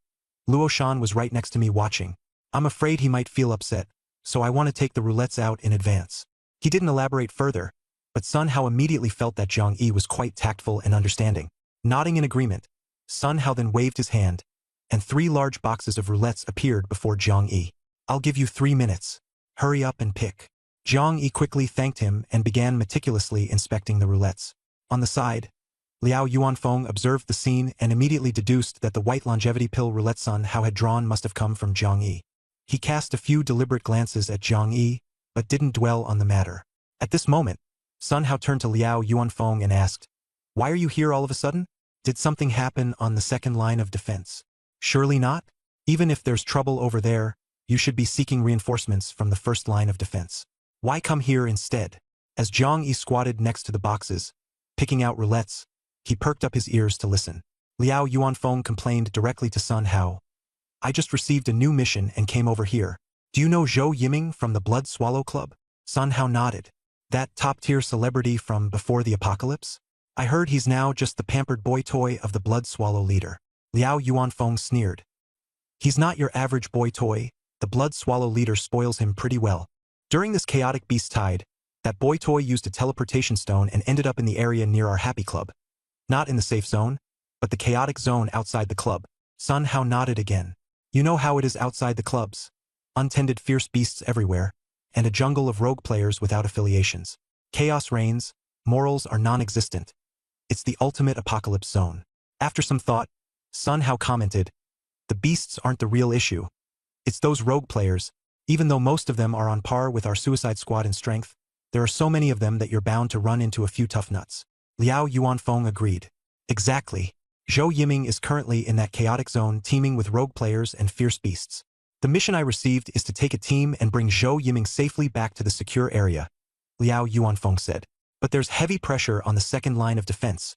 Luo Shan was right next to me watching. I'm afraid he might feel upset, so I want to take the roulettes out in advance. He didn't elaborate further, but Sun Hao immediately felt that Jiang Yi was quite tactful and understanding. Nodding in agreement, Sun Hao then waved his hand, and 3 large boxes of roulettes appeared before Jiang Yi. I'll give you 3 minutes. Hurry up and pick. Jiang Yi quickly thanked him and began meticulously inspecting the roulettes. On the side, Liao Yuanfeng observed the scene and immediately deduced that the white longevity pill roulette Sun Hao had drawn must have come from Jiang Yi. He cast a few deliberate glances at Jiang Yi, but didn't dwell on the matter. At this moment, Sun Hao turned to Liao Yuanfeng and asked, Why are you here all of a sudden? Did something happen on the second line of defense? Surely not? Even if there's trouble over there, you should be seeking reinforcements from the first line of defense. Why come here instead? As Jiang Yi squatted next to the boxes, picking out roulettes, he perked up his ears to listen. Liao Yuanfeng complained directly to Sun Hao. I just received a new mission and came over here. Do you know Zhou Yiming from the Blood Swallow Club? Sun Hao nodded. That top-tier celebrity from before the apocalypse? I heard he's now just the pampered boy toy of the Blood Swallow leader. Liao Yuanfeng sneered. He's not your average boy toy. The Blood Swallow leader spoils him pretty well. During this chaotic beast tide, that boy toy used a teleportation stone and ended up in the area near our Happy Club. Not in the safe zone, but the chaotic zone outside the club. Sun Hao nodded again. You know how it is outside the clubs. Untended fierce beasts everywhere, and a jungle of rogue players without affiliations. Chaos reigns, morals are non-existent. It's the ultimate apocalypse zone. After some thought, Sun Hao commented, the beasts aren't the real issue. It's those rogue players. Even though most of them are on par with our Suicide Squad in strength, there are so many of them that you're bound to run into a few tough nuts. Liao Yuanfeng agreed. Exactly. Zhou Yiming is currently in that chaotic zone teeming with rogue players and fierce beasts. The mission I received is to take a team and bring Zhou Yiming safely back to the secure area, Liao Yuanfeng said. But there's heavy pressure on the second line of defense.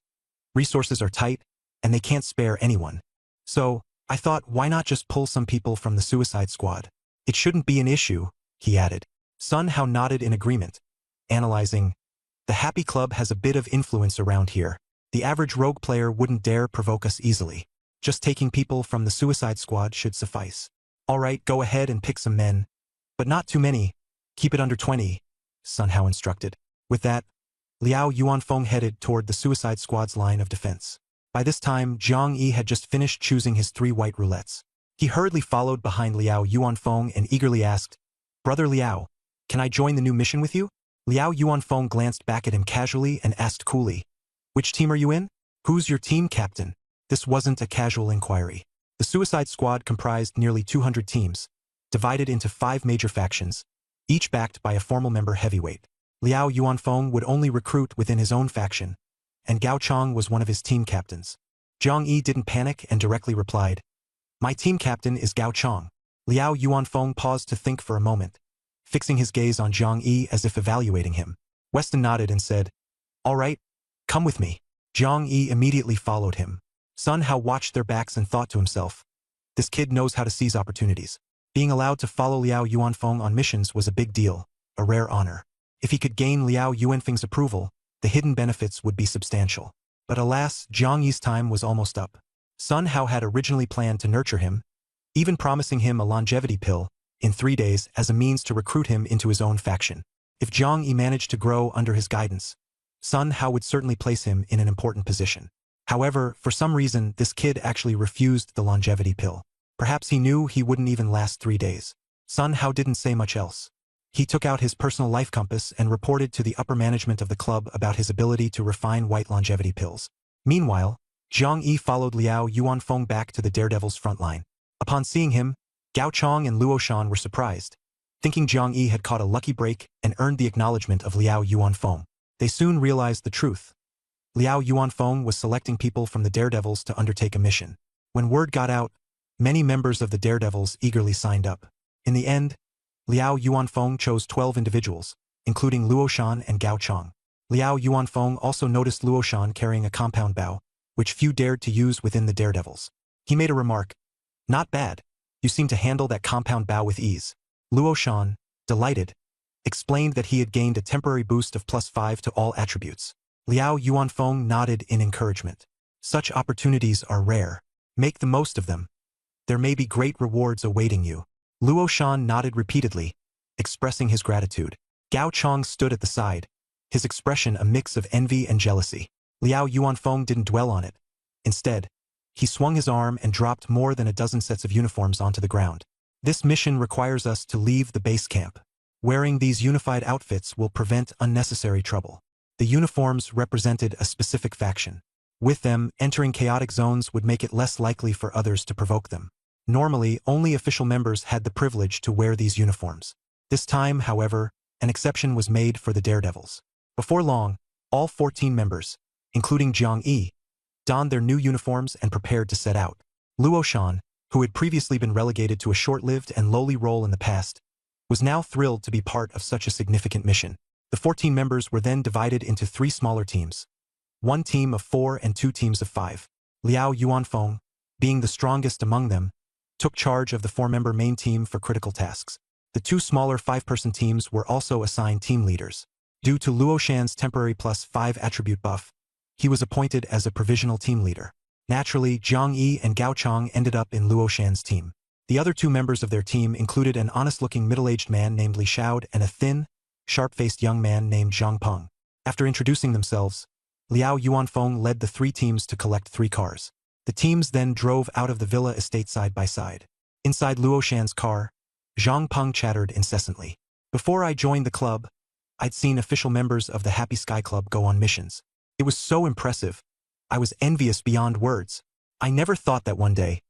Resources are tight, and they can't spare anyone. So, I thought, why not just pull some people from the Suicide Squad? It shouldn't be an issue, he added. Sun Hao nodded in agreement, analyzing, the Happy Club has a bit of influence around here. The average rogue player wouldn't dare provoke us easily. Just taking people from the Suicide Squad should suffice. All right, go ahead and pick some men. But not too many. Keep it under 20, Sun Hao instructed. With that, Liao Yuanfeng headed toward the Suicide Squad's line of defense. By this time, Zhang Yi had just finished choosing his 3 white roulettes. He hurriedly followed behind Liao Yuanfeng and eagerly asked, "Brother Liao, can I join the new mission with you?" Liao Yuanfeng glanced back at him casually and asked coolly, "Which team are you in? Who's your team captain?" This wasn't a casual inquiry. The Suicide Squad comprised nearly 200 teams, divided into 5 major factions, each backed by a formal member heavyweight. Liao Yuanfeng would only recruit within his own faction, and Gao Chong was one of his team captains. Zhang Yi didn't panic and directly replied, "My team captain is Gao Chong." Liao Yuanfeng paused to think for a moment, fixing his gaze on Zhang Yi as if evaluating him. Weston nodded and said, "All right, come with me." Zhang Yi immediately followed him. Sun Hao watched their backs and thought to himself, "This kid knows how to seize opportunities." Being allowed to follow Liao Yuanfeng on missions was a big deal, a rare honor. If he could gain Liao Yuanfeng's approval, the hidden benefits would be substantial. But alas, Zhang Yi's time was almost up. Sun Hao had originally planned to nurture him, even promising him a longevity pill in 3 days as a means to recruit him into his own faction. If Zhang Yi managed to grow under his guidance, Sun Hao would certainly place him in an important position. However, for some reason, this kid actually refused the longevity pill. Perhaps he knew he wouldn't even last 3 days. Sun Hao didn't say much else. He took out his personal life compass and reported to the upper management of the club about his ability to refine white longevity pills. Meanwhile, Zhang Yi followed Liao Yuanfeng back to the Daredevil's front line. Upon seeing him, Gao Chong and Luo Shan were surprised, thinking Zhang Yi had caught a lucky break and earned the acknowledgement of Liao Yuanfeng. They soon realized the truth. Liao Yuanfeng was selecting people from the Daredevils to undertake a mission. When word got out, many members of the Daredevils eagerly signed up. In the end, Liao Yuanfeng chose 12 individuals, including Luo Shan and Gao Chong. Liao Yuanfeng also noticed Luo Shan carrying a compound bow, which few dared to use within the Daredevils. He made a remark, "Not bad. You seem to handle that compound bow with ease." Luo Shan, delighted, explained that he had gained a temporary boost of +5 to all attributes. Liao Yuanfeng nodded in encouragement. "Such opportunities are rare. Make the most of them. There may be great rewards awaiting you." Luo Shan nodded repeatedly, expressing his gratitude. Gao Chong stood at the side, his expression a mix of envy and jealousy. Liao Yuanfeng didn't dwell on it. Instead, he swung his arm and dropped more than a dozen sets of uniforms onto the ground. "This mission requires us to leave the base camp. Wearing these unified outfits will prevent unnecessary trouble." The uniforms represented a specific faction. With them, entering chaotic zones would make it less likely for others to provoke them. Normally, only official members had the privilege to wear these uniforms. This time, however, an exception was made for the Daredevils. Before long, all 14 members, including Zhang Yi, donned their new uniforms and prepared to set out. Luo Shan, who had previously been relegated to a short-lived and lowly role in the past, was now thrilled to be part of such a significant mission. The 14 members were then divided into 3 smaller teams. 1 team of 4 and 2 teams of 5. Liao Yuanfeng, being the strongest among them, took charge of the 4-member main team for critical tasks. The 2 smaller 5-person teams were also assigned team leaders. Due to Luo Shan's temporary +5 attribute buff, he was appointed as a provisional team leader. Naturally, Zhang Yi and Gao Chong ended up in Luo Shan's team. The other 2 members of their team included an honest-looking middle-aged man named Li Shaod and a thin, sharp-faced young man named Zhang Peng. After introducing themselves, Liao Yuanfeng led the 3 teams to collect 3 cars. The teams then drove out of the villa estate side by side. Inside Luo Shan's car, Zhang Peng chattered incessantly. "Before I joined the club, I'd seen official members of the Happy Sky Club go on missions. It was so impressive. I was envious beyond words. I never thought that one day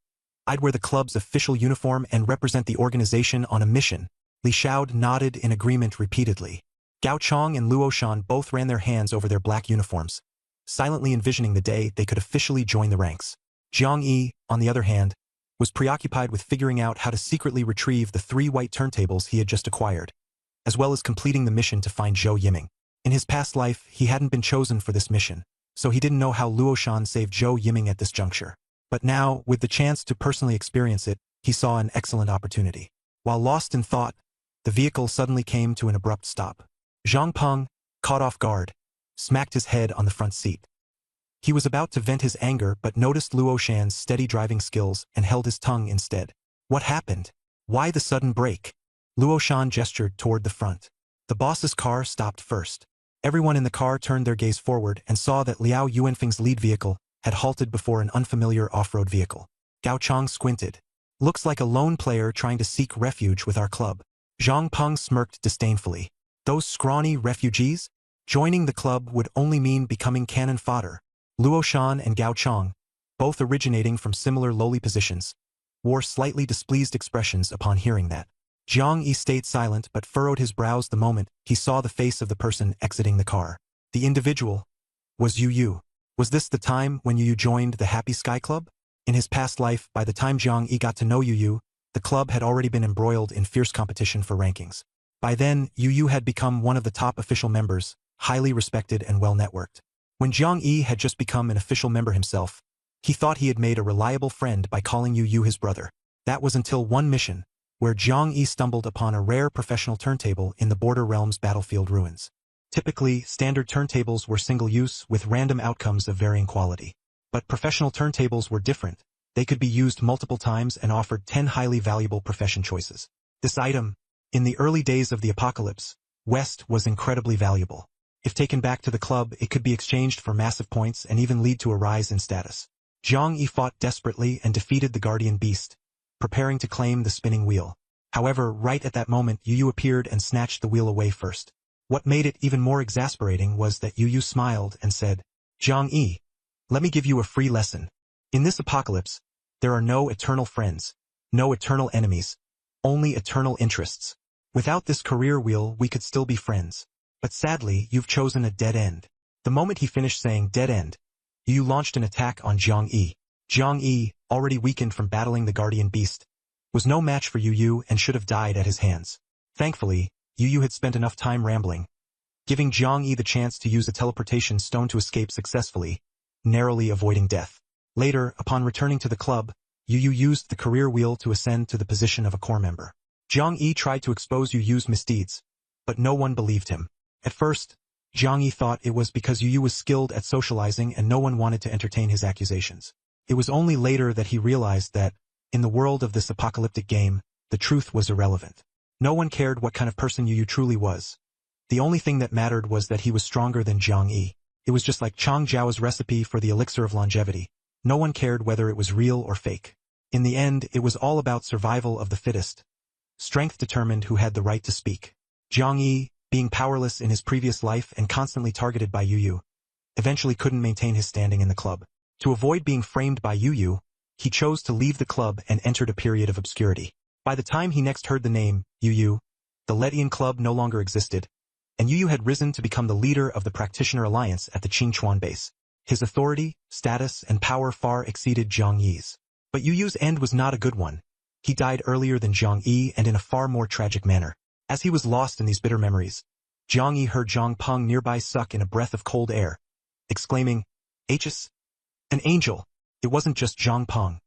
I'd wear the club's official uniform and represent the organization on a mission." Li Shaod nodded in agreement repeatedly. Gao Chong and Luo Shan both ran their hands over their black uniforms, silently envisioning the day they could officially join the ranks. Zhang Yi, on the other hand, was preoccupied with figuring out how to secretly retrieve the 3 white turntables he had just acquired, as well as completing the mission to find Zhou Yiming. In his past life, he hadn't been chosen for this mission, so he didn't know how Luo Shan saved Zhou Yiming at this juncture. But now, with the chance to personally experience it, he saw an excellent opportunity. While lost in thought, the vehicle suddenly came to an abrupt stop. Zhang Peng, caught off guard, smacked his head on the front seat. He was about to vent his anger but noticed Luo Shan's steady driving skills and held his tongue instead. What happened? Why the sudden break? Luo Shan gestured toward the front. The boss's car stopped first. Everyone in the car turned their gaze forward and saw that Liao Yuanfeng's lead vehicle had halted before an unfamiliar off-road vehicle. Gao Chong squinted. Looks like a lone player trying to seek refuge with our club. Zhang Peng smirked disdainfully. Those scrawny refugees? Joining the club would only mean becoming cannon fodder. Luo Shan and Gao Chong, both originating from similar lowly positions, wore slightly displeased expressions upon hearing that. Jiang Yi stayed silent but furrowed his brows the moment he saw the face of the person exiting the car. The individual was Yu Yu. Was this the time when Yu Yu joined the Happy Sky Club? In his past life, by the time Jiang Yi got to know Yu Yu, the club had already been embroiled in fierce competition for rankings. By then, Yu Yu had become one of the top official members, highly respected and well-networked. When Jiang Yi had just become an official member himself, he thought he had made a reliable friend by calling Yu Yu his brother. That was until one mission, where Jiang Yi stumbled upon a rare professional turntable in the Border Realms battlefield ruins. Typically, standard turntables were single-use with random outcomes of varying quality. But professional turntables were different. They could be used multiple times and offered 10 highly valuable profession choices. This item, in the early days of the apocalypse, West was incredibly valuable. If taken back to the club, it could be exchanged for massive points and even lead to a rise in status. Jiang Yi fought desperately and defeated the guardian beast, preparing to claim the spinning wheel. However, right at that moment, Yu Yu appeared and snatched the wheel away first. What made it even more exasperating was that Yu Yu smiled and said, "Jiang Yi, let me give you a free lesson. In this apocalypse, there are no eternal friends, no eternal enemies, only eternal interests. Without this career wheel, we could still be friends. But sadly, you've chosen a dead end." The moment he finished saying dead end, Yu Yu launched an attack on Jiang Yi. Jiang Yi, already weakened from battling the guardian beast, was no match for Yu Yu and should have died at his hands. Thankfully, Yu Yu had spent enough time rambling, giving Jiang Yi the chance to use a teleportation stone to escape successfully, narrowly avoiding death. Later, upon returning to the club, Yu Yu used the career wheel to ascend to the position of a core member. Jiang Yi tried to expose Yu Yu's misdeeds, but no one believed him. At first, Jiang Yi thought it was because Yu Yu was skilled at socializing and no one wanted to entertain his accusations. It was only later that he realized that, in the world of this apocalyptic game, the truth was irrelevant. No one cared what kind of person Yu Yu truly was. The only thing that mattered was that he was stronger than Jiang Yi. It was just like Chang Zhao's recipe for the elixir of longevity. No one cared whether it was real or fake. In the end, it was all about survival of the fittest. Strength determined who had the right to speak. Jiang Yi, being powerless in his previous life and constantly targeted by Yu Yu, eventually couldn't maintain his standing in the club. To avoid being framed by Yu Yu, he chose to leave the club and entered a period of obscurity. By the time he next heard the name, Yu Yu, the Letian Club no longer existed, and Yu Yu had risen to become the leader of the Practitioner Alliance at the Qingchuan base. His authority, status, and power far exceeded Jiang Yi's. But Yu Yu's end was not a good one. He died earlier than Jiang Yi and in a far more tragic manner. As he was lost in these bitter memories, Jiang Yi heard Zhang Peng nearby suck in a breath of cold air, exclaiming, "Hs! An angel!" It wasn't just Zhang Peng.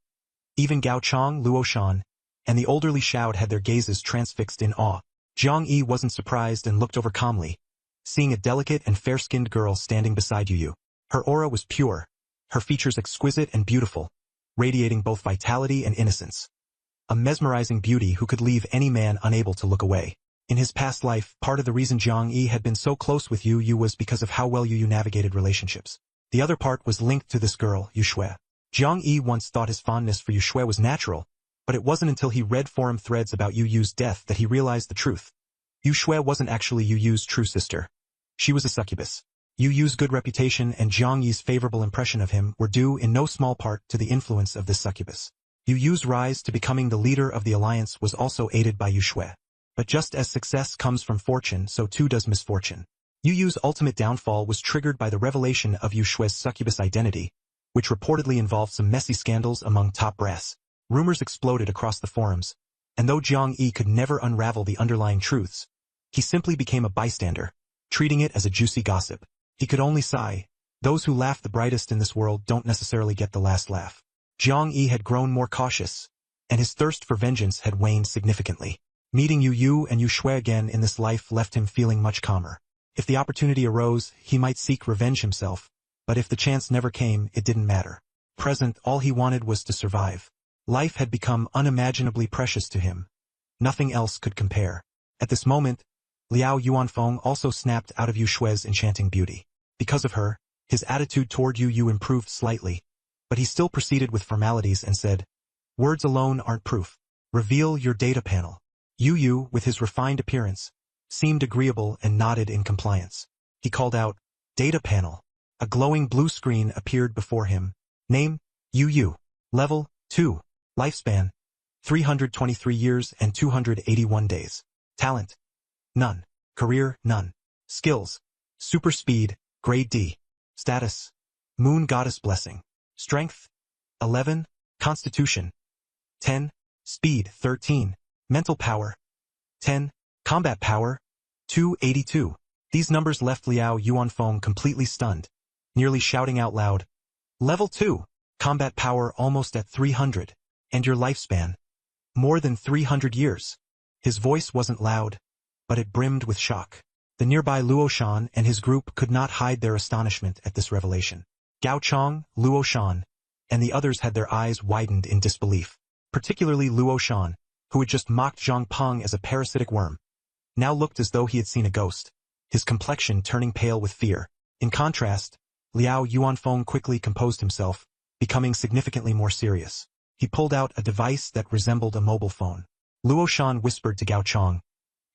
Even Gao Chong, Luo Shan, and the elderly Xiao had their gazes transfixed in awe. Jiang Yi wasn't surprised and looked over calmly, seeing a delicate and fair-skinned girl standing beside Yu Yu. Her aura was pure, her features exquisite and beautiful, radiating both vitality and innocence. A mesmerizing beauty who could leave any man unable to look away. In his past life, part of the reason Jiang Yi had been so close with Yu Yu was because of how well Yu Yu navigated relationships. The other part was linked to this girl, Yu Shui. Jiang Yi once thought his fondness for Yu Shui was natural, but it wasn't until he read forum threads about Yu Yu's death that he realized the truth. Yu Shui wasn't actually Yu Yu's true sister. She was a succubus. Yu Yu's good reputation and Jiang Yi's favorable impression of him were due in no small part to the influence of this succubus. Yu Yu's rise to becoming the leader of the alliance was also aided by Yu Shui. But just as success comes from fortune, so too does misfortune. Yu Yu's ultimate downfall was triggered by the revelation of Yu Shui's succubus identity, which reportedly involved some messy scandals among top brass. Rumors exploded across the forums, and though Jiang Yi could never unravel the underlying truths, he simply became a bystander, treating it as a juicy gossip. He could only sigh. Those who laugh the brightest in this world don't necessarily get the last laugh. Jiang Yi had grown more cautious, and his thirst for vengeance had waned significantly. Meeting Yu Yu and Yu Shui again in this life left him feeling much calmer. If the opportunity arose, he might seek revenge himself, but if the chance never came, it didn't matter. Present, all he wanted was to survive. Life had become unimaginably precious to him. Nothing else could compare. At this moment, Liao Yuanfeng also snapped out of Yu Shui's enchanting beauty. Because of her, his attitude toward Yu improved slightly, but he still proceeded with formalities and said, "Words alone aren't proof. Reveal your data panel." Yu, with his refined appearance, seemed agreeable and nodded in compliance. He called out, "Data panel." A glowing blue screen appeared before him. Name, Yu. Level, 2. Lifespan, 323 years and 281 days. Talent, none. Career, none. Skills, super speed, grade D. Status, Moon Goddess Blessing. Strength, 11. Constitution, 10. Speed, 13. Mental power, 10. Combat power, 282. These numbers left Liao Yuanfeng completely stunned, nearly shouting out loud, "Level 2. Combat power almost at 300. And your lifespan, more than 300 years." His voice wasn't loud, but it brimmed with shock. The nearby Luo Shan and his group could not hide their astonishment at this revelation. Gao Chong, Luo Shan, and the others had their eyes widened in disbelief. Particularly Luo Shan, who had just mocked Zhang Peng as a parasitic worm, now looked as though he had seen a ghost, his complexion turning pale with fear. In contrast, Liao Yuanfeng quickly composed himself, becoming significantly more serious. He pulled out a device that resembled a mobile phone. Luo Shan whispered to Gao Chong,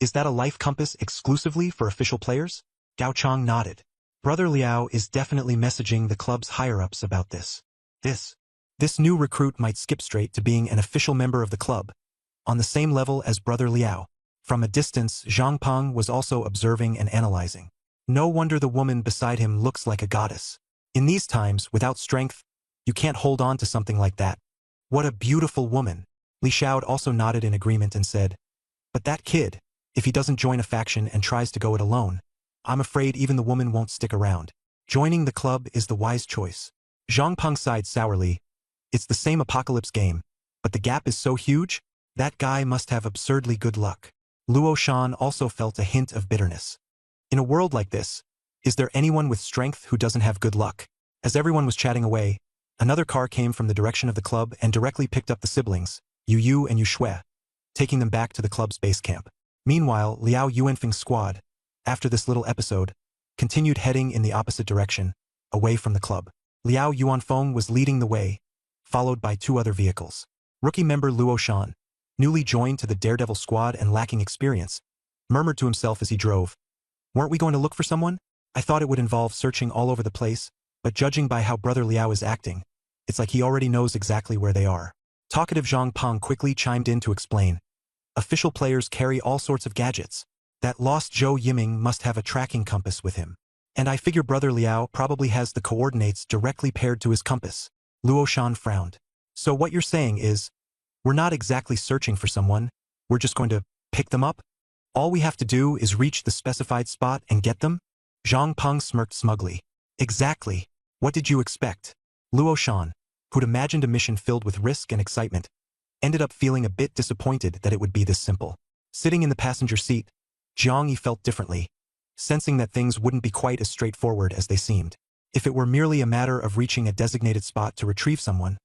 "Is that a life compass exclusively for official players?" Gao Chong nodded. Brother Liao is definitely messaging the club's higher-ups about this. This new recruit might skip straight to being an official member of the club, on the same level as Brother Liao. From a distance, Zhang Peng was also observing and analyzing. No wonder the woman beside him looks like a goddess. In these times, without strength, you can't hold on to something like that. What a beautiful woman. Li Xiao also nodded in agreement and said, "But that kid, if he doesn't join a faction and tries to go it alone, I'm afraid even the woman won't stick around. Joining the club is the wise choice." Zhang Peng sighed sourly. It's the same apocalypse game, but the gap is so huge, that guy must have absurdly good luck. Luo Shan also felt a hint of bitterness. In a world like this, is there anyone with strength who doesn't have good luck? As everyone was chatting away, another car came from the direction of the club and directly picked up the siblings, Yu and Yu Shui, taking them back to the club's base camp. Meanwhile, Liao Yuanfeng's squad, after this little episode, continued heading in the opposite direction, away from the club. Liao Yuanfeng was leading the way, followed by 2 other vehicles. Rookie member Luo Shan, newly joined to the Daredevil squad and lacking experience, murmured to himself as he drove, "Weren't we going to look for someone? I thought it would involve searching all over the place, but judging by how Brother Liao is acting, it's like he already knows exactly where they are." Talkative Zhang Peng quickly chimed in to explain, "Official players carry all sorts of gadgets. That lost Zhou Yiming must have a tracking compass with him. And I figure Brother Liao probably has the coordinates directly paired to his compass." Luo Shan frowned. "So what you're saying is, we're not exactly searching for someone, we're just going to pick them up? All we have to do is reach the specified spot and get them?" Zhang Peng smirked smugly. "Exactly. What did you expect?" Luo Shan, who'd imagined a mission filled with risk and excitement, ended up feeling a bit disappointed that it would be this simple. Sitting in the passenger seat, Jiang Yi felt differently, sensing that things wouldn't be quite as straightforward as they seemed. If it were merely a matter of reaching a designated spot to retrieve someone,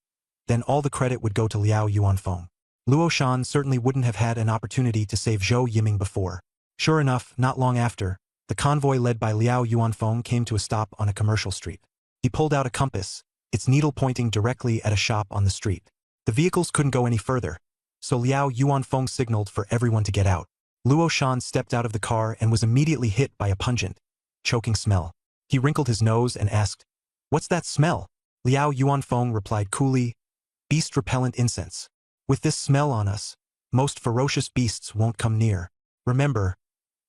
then all the credit would go to Liao Yuanfeng. Luo Shan certainly wouldn't have had an opportunity to save Zhou Yiming before. Sure enough, not long after, the convoy led by Liao Yuanfeng came to a stop on a commercial street. He pulled out a compass, its needle pointing directly at a shop on the street. The vehicles couldn't go any further, so Liao Yuanfeng signaled for everyone to get out. Luo Shan stepped out of the car and was immediately hit by a pungent, choking smell. He wrinkled his nose and asked, "What's that smell?" Liao Yuanfeng replied coolly, "Beast-repellent incense. With this smell on us, most ferocious beasts won't come near. Remember,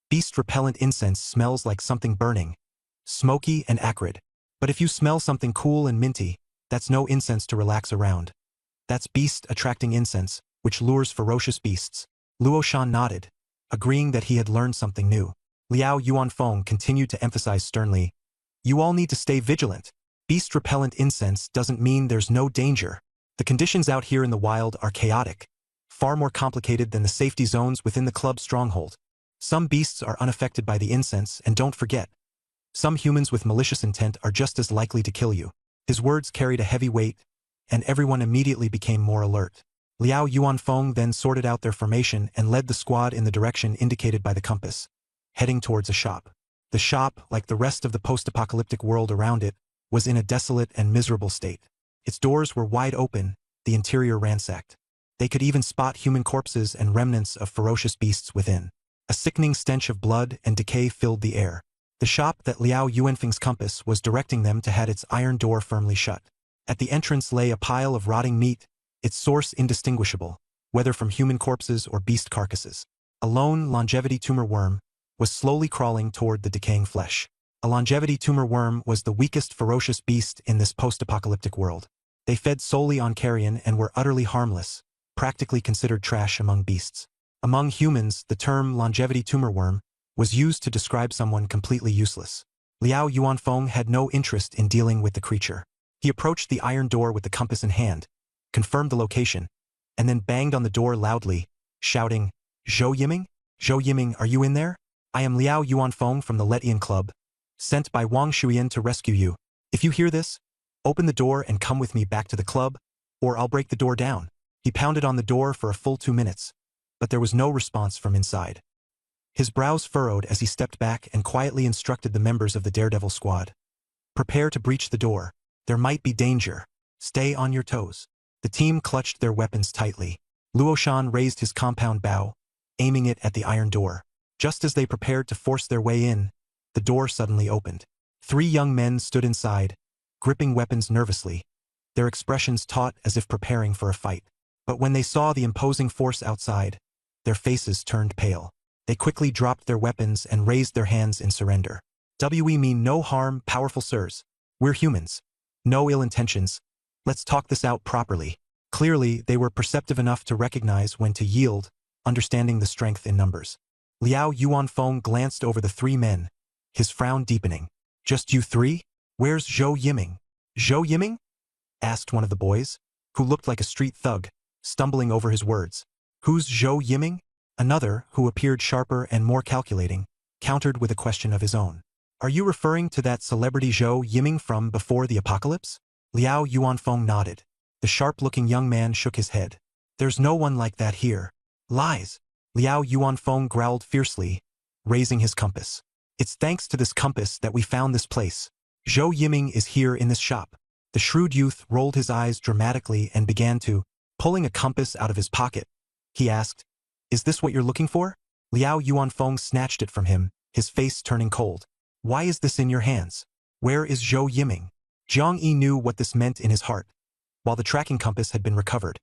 beast-repellent incense smells like something burning, smoky and acrid. But if you smell something cool and minty, that's no incense to relax around. That's beast-attracting incense, which lures ferocious beasts." Luo Shan nodded, agreeing that he had learned something new. Liao Yuanfeng continued to emphasize sternly, "You all need to stay vigilant. Beast-repellent incense doesn't mean there's no danger. The conditions out here in the wild are chaotic, far more complicated than the safety zones within the club's stronghold. Some beasts are unaffected by the incense, and don't forget, some humans with malicious intent are just as likely to kill you." His words carried a heavy weight, and everyone immediately became more alert. Liao Yuanfeng then sorted out their formation and led the squad in the direction indicated by the compass, heading towards a shop. The shop, like the rest of the post-apocalyptic world around it, was in a desolate and miserable state. Its doors were wide open, the interior ransacked. They could even spot human corpses and remnants of ferocious beasts within. A sickening stench of blood and decay filled the air. The shop that Liao Yuanfeng's compass was directing them to had its iron door firmly shut. At the entrance lay a pile of rotting meat, its source indistinguishable, whether from human corpses or beast carcasses. A lone longevity tumor worm was slowly crawling toward the decaying flesh. A longevity tumor worm was the weakest ferocious beast in this post-apocalyptic world. They fed solely on carrion and were utterly harmless, practically considered trash among beasts. Among humans, the term longevity tumor worm was used to describe someone completely useless. Liao Yuanfeng had no interest in dealing with the creature. He approached the iron door with the compass in hand, confirmed the location, and then banged on the door loudly, shouting, "Zhou Yiming? Zhou Yiming, are you in there? I am Liao Yuanfeng from the Letian Club, sent by Wang Shuyan to rescue you. If you hear this, open the door and come with me back to the club, or I'll break the door down." He pounded on the door for a full 2 minutes, but there was no response from inside. His brows furrowed as he stepped back and quietly instructed the members of the Daredevil squad. "Prepare to breach the door. There might be danger. Stay on your toes." The team clutched their weapons tightly. Luoshan raised his compound bow, aiming it at the iron door. Just as they prepared to force their way in, the door suddenly opened. 3 young men stood inside, gripping weapons nervously, their expressions taut as if preparing for a fight. But when they saw the imposing force outside, their faces turned pale. They quickly dropped their weapons and raised their hands in surrender. "We mean no harm, powerful sirs. We're humans. No ill intentions. Let's talk this out properly." Clearly, they were perceptive enough to recognize when to yield, understanding the strength in numbers. Liao Yuanfeng glanced over the 3 men, his frown deepening. "Just you 3? Where's Zhou Yiming?" "Zhou Yiming?" asked one of the boys, who looked like a street thug, stumbling over his words. "Who's Zhou Yiming?" Another, who appeared sharper and more calculating, countered with a question of his own. "Are you referring to that celebrity Zhou Yiming from before the apocalypse?" Liao Yuanfeng nodded. The sharp-looking young man shook his head. "There's no one like that here." "Lies!" Liao Yuanfeng growled fiercely, raising his compass. "It's thanks to this compass that we found this place. Zhou Yiming is here in this shop." The shrewd youth rolled his eyes dramatically and began to, pulling a compass out of his pocket. He asked, "Is this what you're looking for?" Liao Yuanfeng snatched it from him, his face turning cold. "Why is this in your hands? Where is Zhou Yiming?" Jiang Yi knew what this meant in his heart. While the tracking compass had been recovered,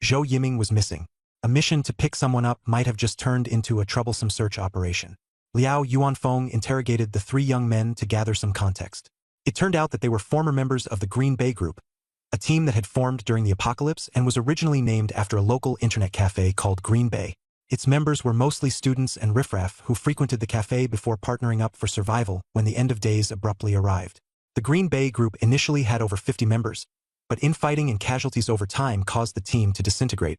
Zhou Yiming was missing. A mission to pick someone up might have just turned into a troublesome search operation. Liao Yuanfeng interrogated the 3 young men to gather some context. It turned out that they were former members of the Green Bay Group, a team that had formed during the apocalypse and was originally named after a local internet cafe called Green Bay. Its members were mostly students and riffraff who frequented the cafe before partnering up for survival when the end of days abruptly arrived. The Green Bay Group initially had over 50 members, but infighting and casualties over time caused the team to disintegrate,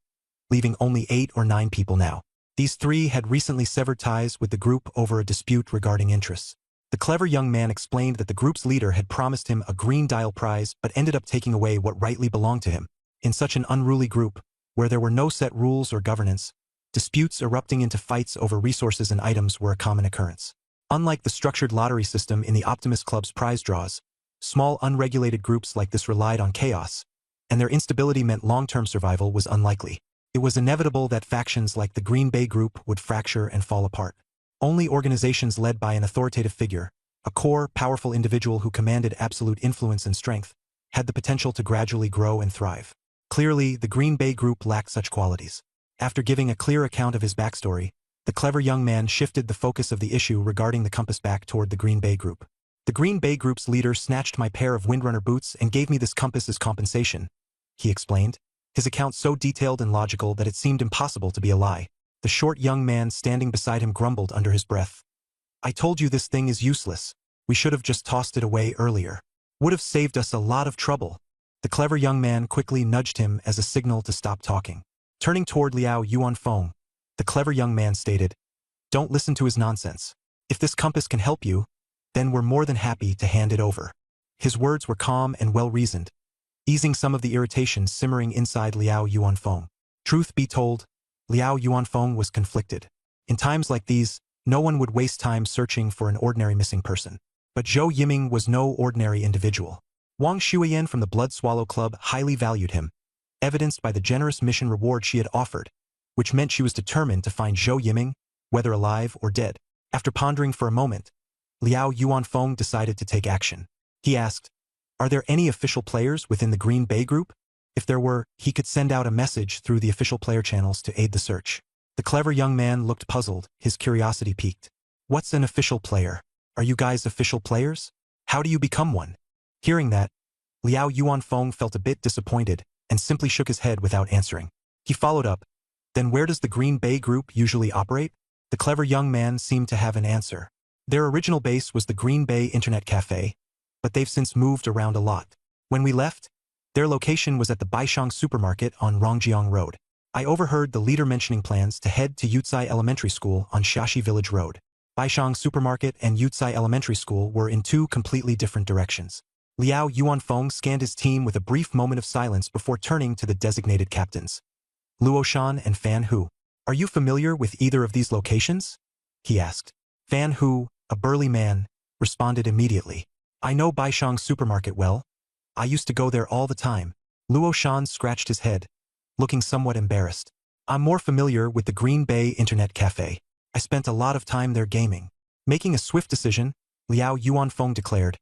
leaving only 8 or 9 people now. These 3 had recently severed ties with the group over a dispute regarding interests. The clever young man explained that the group's leader had promised him a green dial prize but ended up taking away what rightly belonged to him. In such an unruly group, where there were no set rules or governance, disputes erupting into fights over resources and items were a common occurrence. Unlike the structured lottery system in the Optimus Club's prize draws, small unregulated groups like this relied on chaos, and their instability meant long-term survival was unlikely. It was inevitable that factions like the Green Bay Group would fracture and fall apart. Only organizations led by an authoritative figure, a core, powerful individual who commanded absolute influence and strength, had the potential to gradually grow and thrive. Clearly, the Green Bay Group lacked such qualities. After giving a clear account of his backstory, the clever young man shifted the focus of the issue regarding the compass back toward the Green Bay Group. "The Green Bay Group's leader snatched my pair of Windrunner boots and gave me this compass as compensation," he explained, his account so detailed and logical that it seemed impossible to be a lie. The short young man standing beside him grumbled under his breath. "I told you this thing is useless. We should have just tossed it away earlier. Would have saved us a lot of trouble." The clever young man quickly nudged him as a signal to stop talking. Turning toward Liao Yuanfeng, the clever young man stated, "Don't listen to his nonsense. If this compass can help you, then we're more than happy to hand it over." His words were calm and well-reasoned, easing some of the irritation simmering inside Liao Yuanfeng. Truth be told, Liao Yuanfeng was conflicted. In times like these, no one would waste time searching for an ordinary missing person. But Zhou Yiming was no ordinary individual. Wang Shuiyan from the Blood Swallow Club highly valued him, evidenced by the generous mission reward she had offered, which meant she was determined to find Zhou Yiming, whether alive or dead. After pondering for a moment, Liao Yuanfeng decided to take action. He asked, "Are there any official players within the Green Bay group? If there were, he could send out a message through the official player channels to aid the search." The clever young man looked puzzled, his curiosity piqued. "What's an official player? Are you guys official players? How do you become one?" Hearing that, Liao Yuanfeng felt a bit disappointed and simply shook his head without answering. He followed up, "Then where does the Green Bay group usually operate?" The clever young man seemed to have an answer. Their original base was the Green Bay Internet Cafe, but they've since moved around a lot. When we left, their location was at the Baishang Supermarket on Rongjiang Road. I overheard the leader mentioning plans to head to Yucai Elementary School on Shashi Village Road. Baishang Supermarket and Yucai Elementary School were in two completely different directions. Liao Yuanfeng scanned his team with a brief moment of silence before turning to the designated captains. Luo Shan and Fan Hu. "Are you familiar with either of these locations?" he asked. Fan Hu, a burly man, responded immediately. "I know Baishang Supermarket well. I used to go there all the time." Luo Shan scratched his head, looking somewhat embarrassed. "I'm more familiar with the Green Bay Internet Cafe. I spent a lot of time there gaming." Making a swift decision, Liao Yuanfeng declared,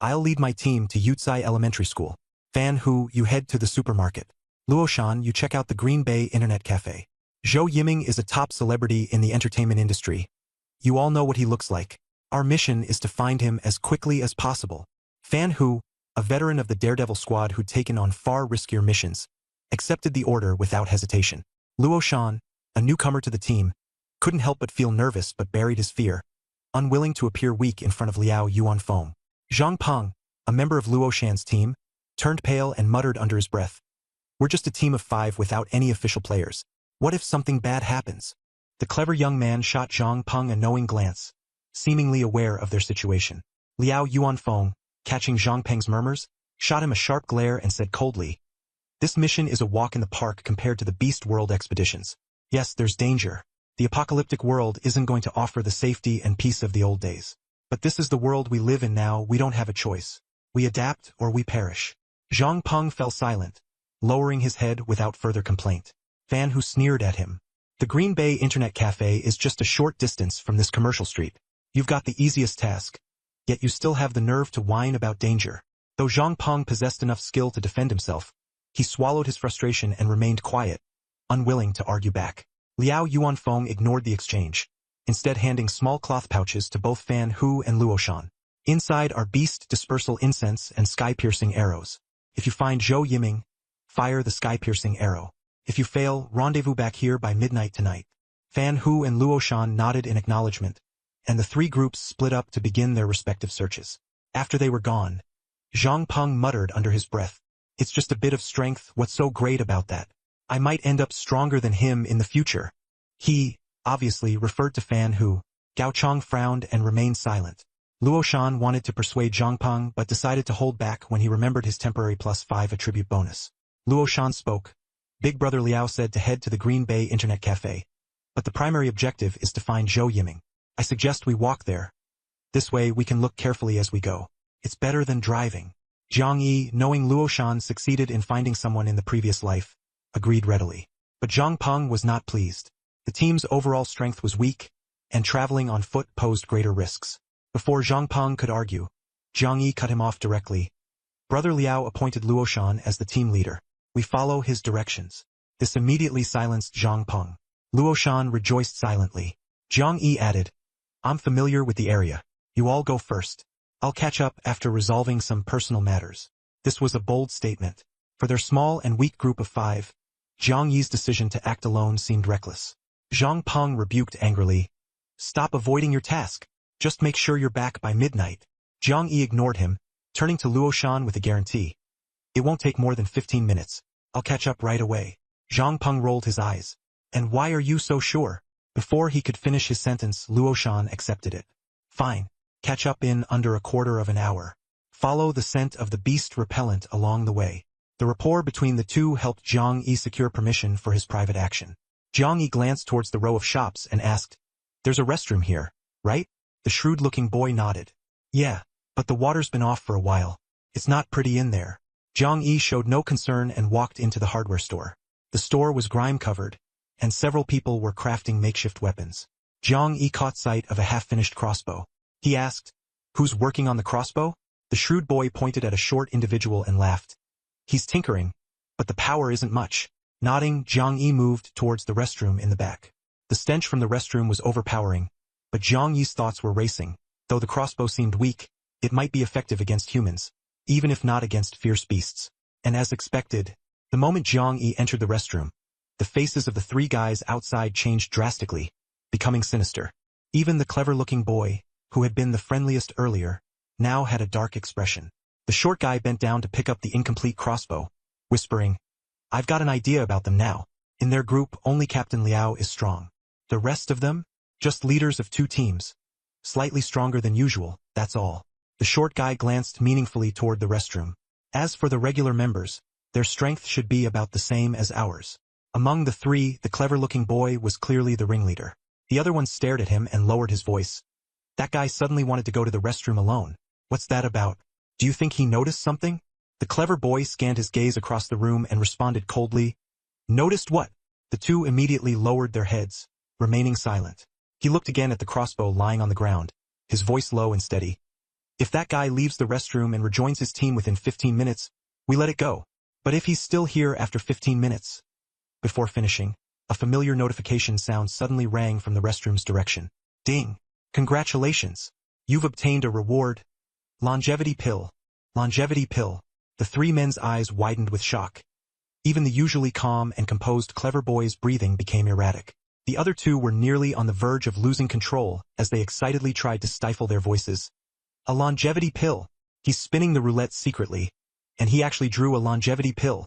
"I'll lead my team to Yucai Elementary School. Fan Hu, you head to the supermarket. Luo Shan, you check out the Green Bay Internet Cafe. Zhou Yiming is a top celebrity in the entertainment industry. You all know what he looks like. Our mission is to find him as quickly as possible." Fan Hu, a veteran of the Daredevil squad who'd taken on far riskier missions, accepted the order without hesitation. Luo Shan, a newcomer to the team, couldn't help but feel nervous but buried his fear, unwilling to appear weak in front of Liao Yuanfeng. Zhang Peng, a member of Luo Shan's team, turned pale and muttered under his breath, "We're just a team of 5 without any official players. What if something bad happens?" The clever young man shot Zhang Peng a knowing glance, seemingly aware of their situation. Liao Yuanfeng, catching Zhang Peng's murmurs, shot him a sharp glare and said coldly, "This mission is a walk in the park compared to the Beast World expeditions. Yes, there's danger. The apocalyptic world isn't going to offer the safety and peace of the old days. But this is the world we live in now. We don't have a choice. We adapt or we perish." Zhang Peng fell silent, lowering his head without further complaint. Fan Hu sneered at him. "The Green Bay Internet Cafe is just a short distance from this commercial street. You've got the easiest task, yet you still have the nerve to whine about danger." Though Zhang Peng possessed enough skill to defend himself, he swallowed his frustration and remained quiet, unwilling to argue back. Liao Yuanfeng ignored the exchange, instead handing small cloth pouches to both Fan Hu and Luo Shan. "Inside are beast dispersal incense and sky-piercing arrows. If you find Zhou Yiming, fire the sky-piercing arrow. If you fail, rendezvous back here by midnight tonight." Fan Hu and Luo Shan nodded in acknowledgement, and the three groups split up to begin their respective searches. After they were gone, Zhang Peng muttered under his breath, "It's just a bit of strength. What's so great about that? I might end up stronger than him in the future." He, obviously, referred to Fan Hu. Gao Chong frowned and remained silent. Luo Shan wanted to persuade Zhang Peng but decided to hold back when he remembered his temporary +5 attribute bonus. Luo Shan spoke. "Big Brother Liao said to head to the Green Bay Internet Cafe, but the primary objective is to find Zhou Yiming. I suggest we walk there. This way we can look carefully as we go. It's better than driving." Jiang Yi, knowing Luo Shan succeeded in finding someone in the previous life, agreed readily. But Zhang Peng was not pleased. The team's overall strength was weak, and traveling on foot posed greater risks. Before Zhang Peng could argue, Jiang Yi cut him off directly. Brother Liao appointed Luo Shan as the team leader. "We follow his directions." This immediately silenced Zhang Peng. Luo Shan rejoiced silently. Jiang Yi added, "I'm familiar with the area. You all go first. I'll catch up after resolving some personal matters." This was a bold statement. For their small and weak group of 5, Jiang Yi's decision to act alone seemed reckless. Zhang Peng rebuked angrily, "Stop avoiding your task. Just make sure you're back by midnight." Jiang Yi ignored him, turning to Luo Shan with a guarantee. "It won't take more than 15 minutes. I'll catch up right away." Zhang Peng rolled his eyes. "And why are you so sure?" Before he could finish his sentence, Luo Shan accepted it. "Fine. Catch up in under a quarter of an hour. Follow the scent of the beast repellent along the way. The rapport between the two helped Zhang Yi secure permission for his private action. Zhang Yi glanced towards the row of shops and asked, "There's a restroom here, right?" The shrewd-looking boy nodded. "Yeah, but the water's been off for a while. It's not pretty in there." Zhang Yi showed no concern and walked into the hardware store. The store was grime-covered, and several people were crafting makeshift weapons. Zhang Yi caught sight of a half-finished crossbow. He asked, "Who's working on the crossbow?" The shrewd boy pointed at a short individual and laughed. "He's tinkering, but the power isn't much." Nodding, Zhang Yi moved towards the restroom in the back. The stench from the restroom was overpowering, but Zhang Yi's thoughts were racing. Though the crossbow seemed weak, it might be effective against humans, even if not against fierce beasts. And as expected, the moment Zhang Yi entered the restroom, the faces of the three guys outside changed drastically, becoming sinister. Even the clever-looking boy, who had been the friendliest earlier, now had a dark expression. The short guy bent down to pick up the incomplete crossbow, whispering, "I've got an idea about them now. In their group, only Captain Liao is strong. The rest of them? Just leaders of two teams. Slightly stronger than usual, that's all." The short guy glanced meaningfully toward the restroom. "As for the regular members, their strength should be about the same as ours." Among the three, the clever-looking boy was clearly the ringleader. The other one stared at him and lowered his voice. "That guy suddenly wanted to go to the restroom alone. What's that about? Do you think he noticed something?" The clever boy scanned his gaze across the room and responded coldly, "Noticed what?" The two immediately lowered their heads, remaining silent. He looked again at the crossbow lying on the ground, his voice low and steady. "If that guy leaves the restroom and rejoins his team within 15 minutes, we let it go. But if he's still here after 15 minutes... Before finishing, a familiar notification sound suddenly rang from the restroom's direction. "Ding! Congratulations! You've obtained a reward. Longevity pill. Longevity pill." The three men's eyes widened with shock. Even the usually calm and composed clever boy's breathing became erratic. The other two were nearly on the verge of losing control as they excitedly tried to stifle their voices. "A longevity pill. He's spinning the roulette secretly, and he actually drew a longevity pill.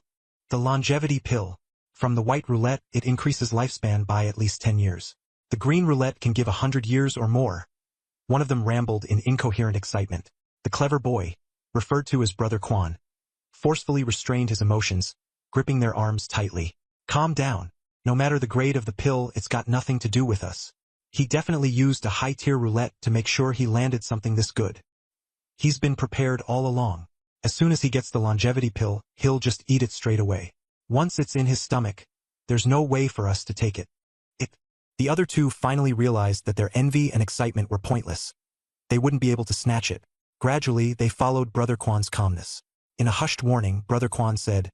The longevity pill. From the white roulette, it increases lifespan by at least 10 years. The green roulette can give 100 years or more." One of them rambled in incoherent excitement. The clever boy, referred to as Brother Quan, forcefully restrained his emotions, gripping their arms tightly. "Calm down. No matter the grade of the pill, it's got nothing to do with us. He definitely used a high-tier roulette to make sure he landed something this good. He's been prepared all along. As soon as he gets the longevity pill, he'll just eat it straight away. Once it's in his stomach, there's no way for us to take it." The other two finally realized that their envy and excitement were pointless. They wouldn't be able to snatch it. Gradually, they followed Brother Quan's calmness. In a hushed warning, Brother Quan said,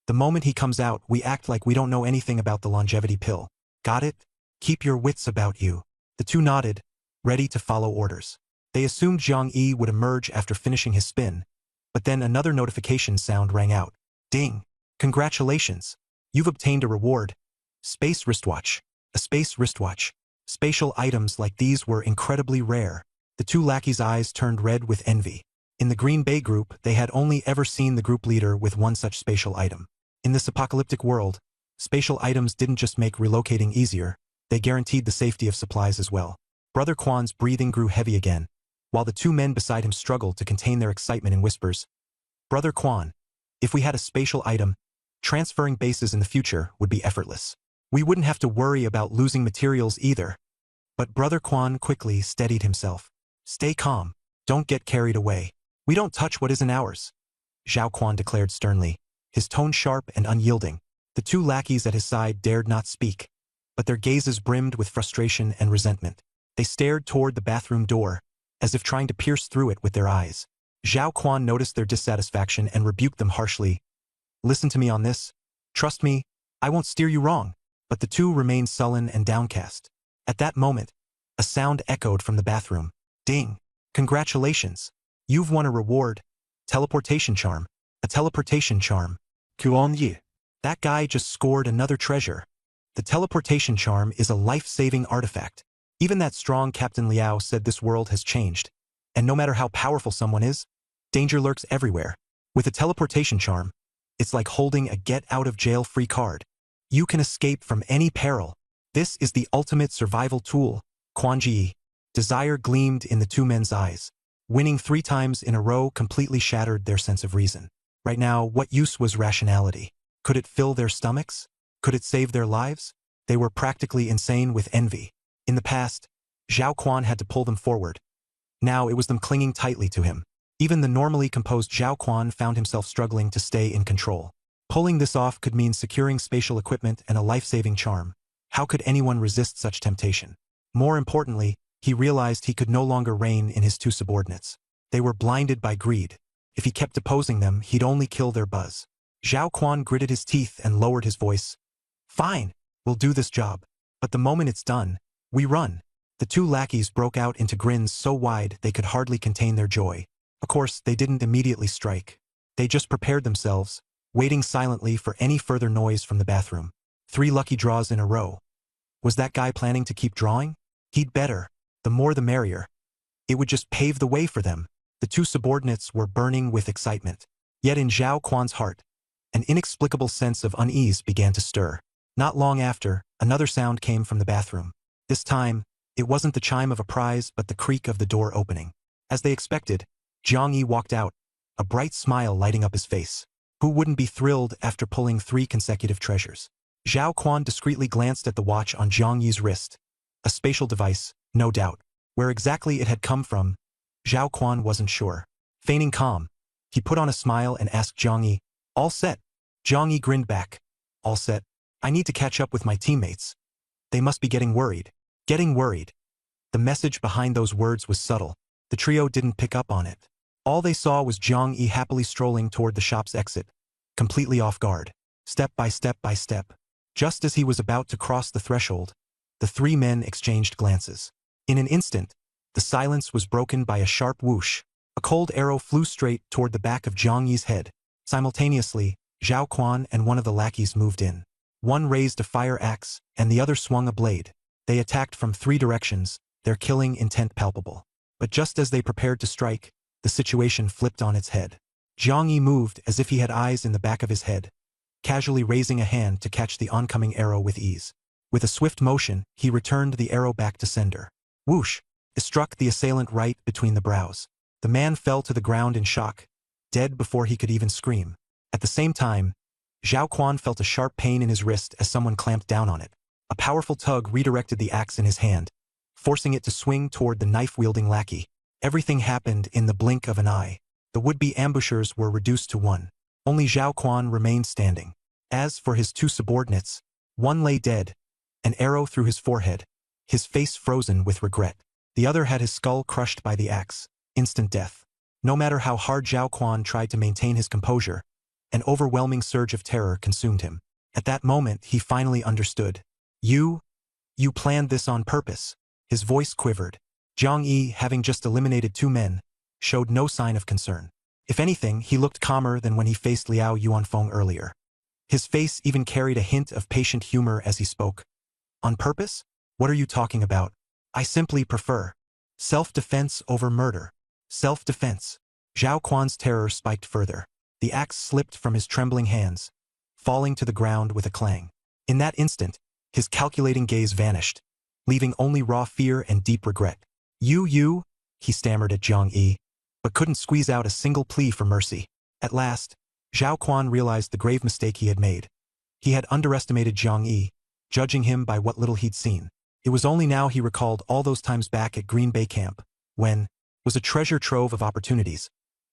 "The moment he comes out, we act like we don't know anything about the longevity pill. Got it? Keep your wits about you." The two nodded, ready to follow orders. They assumed Zhang Yi would emerge after finishing his spin, but then another notification sound rang out. "Ding! Congratulations! You've obtained a reward. Space wristwatch." A space wristwatch. Spatial items like these were incredibly rare. The two lackeys' eyes turned red with envy. In the Green Bay group, they had only ever seen the group leader with one such spatial item. In this apocalyptic world, spatial items didn't just make relocating easier, they guaranteed the safety of supplies as well. Brother Quan's breathing grew heavy again, while the two men beside him struggled to contain their excitement in whispers. "Brother Quan, if we had a spatial item, transferring bases in the future would be effortless. We wouldn't have to worry about losing materials either." But Brother Quan quickly steadied himself. "Stay calm. Don't get carried away. We don't touch what isn't ours," Zhao Quan declared sternly, his tone sharp and unyielding. The two lackeys at his side dared not speak, but their gazes brimmed with frustration and resentment. They stared toward the bathroom door, as if trying to pierce through it with their eyes. Zhao Quan noticed their dissatisfaction and rebuked them harshly. "Listen to me on this. Trust me, I won't steer you wrong." But the two remained sullen and downcast. At that moment, a sound echoed from the bathroom. "Ding! Congratulations! You've won a reward. Teleportation charm. A teleportation charm. Kuan Yi. That guy just scored another treasure. The teleportation charm is a life-saving artifact. Even that strong Captain Liao said this world has changed. And no matter how powerful someone is, danger lurks everywhere. With a teleportation charm, it's like holding a get-out-of-jail-free card. You can escape from any peril. This is the ultimate survival tool, Quan Ji." Desire gleamed in the two men's eyes. Winning 3 times in a row completely shattered their sense of reason. Right now, what use was rationality? Could it fill their stomachs? Could it save their lives? They were practically insane with envy. In the past, Zhao Quan had to pull them forward. Now it was them clinging tightly to him. Even the normally composed Zhao Quan found himself struggling to stay in control. Pulling this off could mean securing spatial equipment and a life-saving charm. How could anyone resist such temptation? More importantly, he realized he could no longer rein in his two subordinates. They were blinded by greed. If he kept opposing them, he'd only kill their buzz. Zhao Quan gritted his teeth and lowered his voice. Fine, we'll do this job. But the moment it's done, we run. The two lackeys broke out into grins so wide they could hardly contain their joy. Of course, they didn't immediately strike. They just prepared themselves, waiting silently for any further noise from the bathroom. 3 lucky draws in a row. Was that guy planning to keep drawing? He'd better. The more the merrier. It would just pave the way for them. The two subordinates were burning with excitement. Yet in Zhao Quan's heart, an inexplicable sense of unease began to stir. Not long after, another sound came from the bathroom. This time, it wasn't the chime of a prize but the creak of the door opening. As they expected, Jiang Yi walked out, a bright smile lighting up his face. Who wouldn't be thrilled after pulling 3 consecutive treasures? Zhao Quan discreetly glanced at the watch on Jiang Yi's wrist. A spatial device, no doubt. Where exactly it had come from, Zhao Quan wasn't sure. Feigning calm, he put on a smile and asked Jiang Yi, "All set?" Jiang Yi grinned back. "All set. I need to catch up with my teammates. They must be getting worried." Getting worried. The message behind those words was subtle. The trio didn't pick up on it. All they saw was Jiang Yi happily strolling toward the shop's exit, completely off guard, step by step by step. Just as he was about to cross the threshold, the 3 men exchanged glances. In an instant, the silence was broken by a sharp whoosh. A cold arrow flew straight toward the back of Jiang Yi's head. Simultaneously, Zhao Quan and one of the lackeys moved in. One raised a fire axe, and the other swung a blade. They attacked from 3 directions, their killing intent palpable. But just as they prepared to strike, the situation flipped on its head. Jiang Yi moved as if he had eyes in the back of his head, casually raising a hand to catch the oncoming arrow with ease. With a swift motion, he returned the arrow back to sender. Whoosh! It struck the assailant right between the brows. The man fell to the ground in shock, dead before he could even scream. At the same time, Zhao Quan felt a sharp pain in his wrist as someone clamped down on it. A powerful tug redirected the axe in his hand, forcing it to swing toward the knife-wielding lackey. Everything happened in the blink of an eye. The would-be ambushers were reduced to 1. Only Zhao Quan remained standing. As for his 2 subordinates, one lay dead, an arrow through his forehead, his face frozen with regret. The other had his skull crushed by the axe, instant death. No matter how hard Zhao Quan tried to maintain his composure, an overwhelming surge of terror consumed him. At that moment, he finally understood. You planned this on purpose." His voice quivered. Jiang Yi, having just eliminated 2 men, showed no sign of concern. If anything, he looked calmer than when he faced Liao Yuanfeng earlier. His face even carried a hint of patient humor as he spoke. "On purpose? What are you talking about? I simply prefer self-defense over murder." Self-defense. Zhao Quan's terror spiked further. The axe slipped from his trembling hands, falling to the ground with a clang. In that instant, his calculating gaze vanished, leaving only raw fear and deep regret. You, he stammered at Jiang Yi, but couldn't squeeze out a single plea for mercy. At last, Zhao Quan realized the grave mistake he had made. He had underestimated Jiang Yi, judging him by what little he'd seen. It was only now he recalled all those times back at Green Bay Camp, when was a treasure trove of opportunities,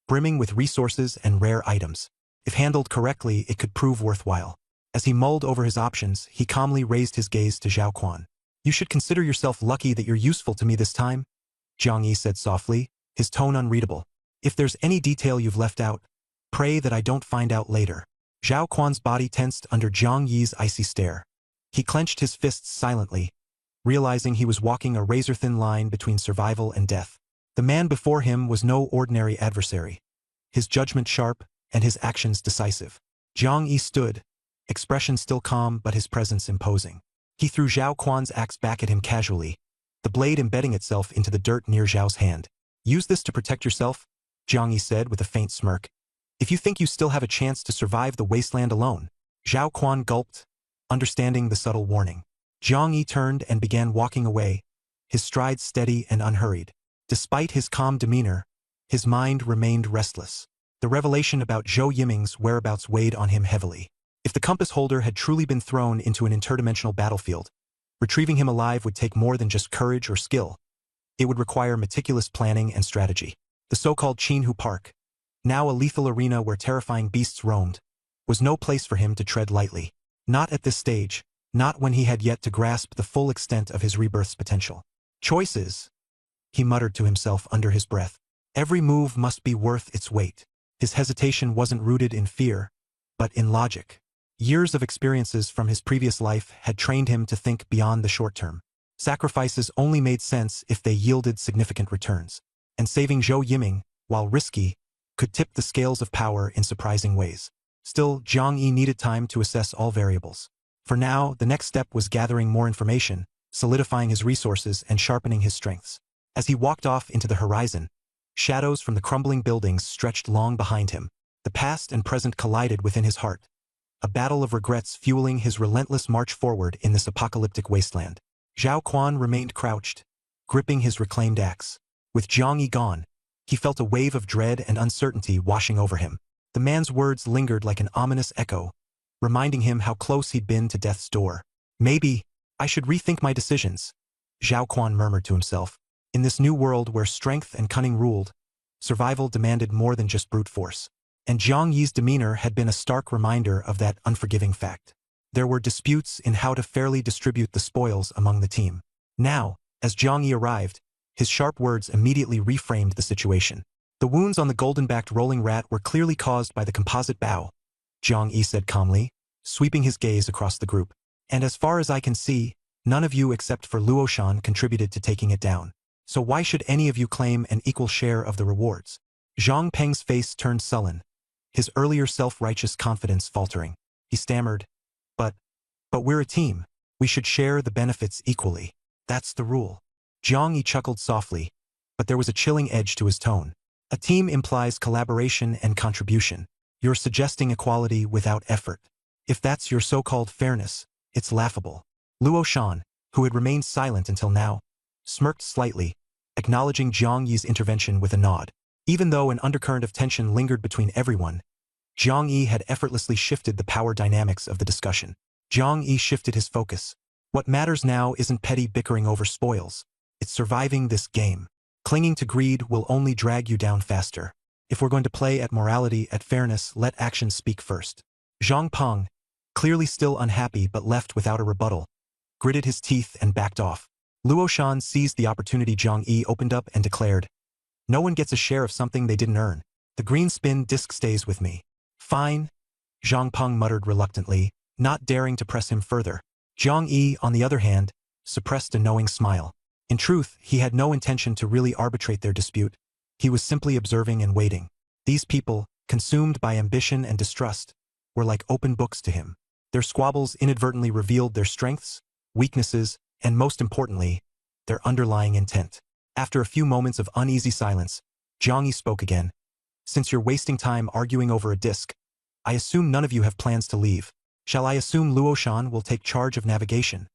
brimming with resources and rare items. If handled correctly, it could prove worthwhile. As he mulled over his options, he calmly raised his gaze to Zhao Quan. "You should consider yourself lucky that you're useful to me this time," Jiang Yi said softly, his tone unreadable. "If there's any detail you've left out, pray that I don't find out later." Zhao Quan's body tensed under Jiang Yi's icy stare. He clenched his fists silently, realizing he was walking a razor-thin line between survival and death. The man before him was no ordinary adversary, his judgment sharp and his actions decisive. Jiang Yi stood, expression still calm but his presence imposing. He threw Zhao Quan's axe back at him casually, the blade embedding itself into the dirt near Zhao's hand. "Use this to protect yourself," Jiang Yi said with a faint smirk. "If you think you still have a chance to survive the wasteland alone." Zhao Quan gulped, understanding the subtle warning. Jiang Yi turned and began walking away, his stride steady and unhurried. Despite his calm demeanor, his mind remained restless. The revelation about Zhou Yiming's whereabouts weighed on him heavily. If the compass holder had truly been thrown into an interdimensional battlefield, retrieving him alive would take more than just courage or skill. It would require meticulous planning and strategy. The so-called Qinhu Park, now a lethal arena where terrifying beasts roamed, was no place for him to tread lightly. Not at this stage, not when he had yet to grasp the full extent of his rebirth's potential. Choices, he muttered to himself under his breath. Every move must be worth its weight. His hesitation wasn't rooted in fear, but in logic. Years of experiences from his previous life had trained him to think beyond the short term. Sacrifices only made sense if they yielded significant returns. And saving Zhou Yiming, while risky, could tip the scales of power in surprising ways. Still, Jiang Yi needed time to assess all variables. For now, the next step was gathering more information, solidifying his resources and sharpening his strengths. As he walked off into the horizon, shadows from the crumbling buildings stretched long behind him. The past and present collided within his heart, a battle of regrets fueling his relentless march forward in this apocalyptic wasteland. Zhao Quan remained crouched, gripping his reclaimed axe. With Jiang Yi gone, he felt a wave of dread and uncertainty washing over him. The man's words lingered like an ominous echo, reminding him how close he'd been to death's door. Maybe I should rethink my decisions, Zhao Quan murmured to himself. In this new world where strength and cunning ruled, survival demanded more than just brute force. And Jiang Yi's demeanor had been a stark reminder of that unforgiving fact. There were disputes in how to fairly distribute the spoils among the team. Now, as Jiang Yi arrived, his sharp words immediately reframed the situation. The wounds on the golden-backed rolling rat were clearly caused by the composite bow, Jiang Yi said calmly, sweeping his gaze across the group. And as far as I can see, none of you except for Luo Shan contributed to taking it down. So why should any of you claim an equal share of the rewards? Zhang Peng's face turned sullen, his earlier self-righteous confidence faltering. He stammered, But we're a team. We should share the benefits equally. That's the rule. Jiang Yi chuckled softly, but there was a chilling edge to his tone. A team implies collaboration and contribution. You're suggesting equality without effort. If that's your so-called fairness, it's laughable. Luo Shan, who had remained silent until now, smirked slightly, acknowledging Jiang Yi's intervention with a nod. Even though an undercurrent of tension lingered between everyone, Jiang Yi had effortlessly shifted the power dynamics of the discussion. Jiang Yi shifted his focus. What matters now isn't petty bickering over spoils. It's surviving this game. Clinging to greed will only drag you down faster. If we're going to play at morality, at fairness, let actions speak first. Zhang Peng, clearly still unhappy but left without a rebuttal, gritted his teeth and backed off. Luo Shan seized the opportunity Jiang Yi opened up and declared, No one gets a share of something they didn't earn. The green spin disc stays with me. Fine, Zhang Peng muttered reluctantly, not daring to press him further. Jiang Yi, on the other hand, suppressed a knowing smile. In truth, he had no intention to really arbitrate their dispute. He was simply observing and waiting. These people, consumed by ambition and distrust, were like open books to him. Their squabbles inadvertently revealed their strengths, weaknesses, and most importantly, their underlying intent. After a few moments of uneasy silence, Jiang Yi spoke again. Since you're wasting time arguing over a disc, I assume none of you have plans to leave. Shall I assume Luo Shan will take charge of navigation?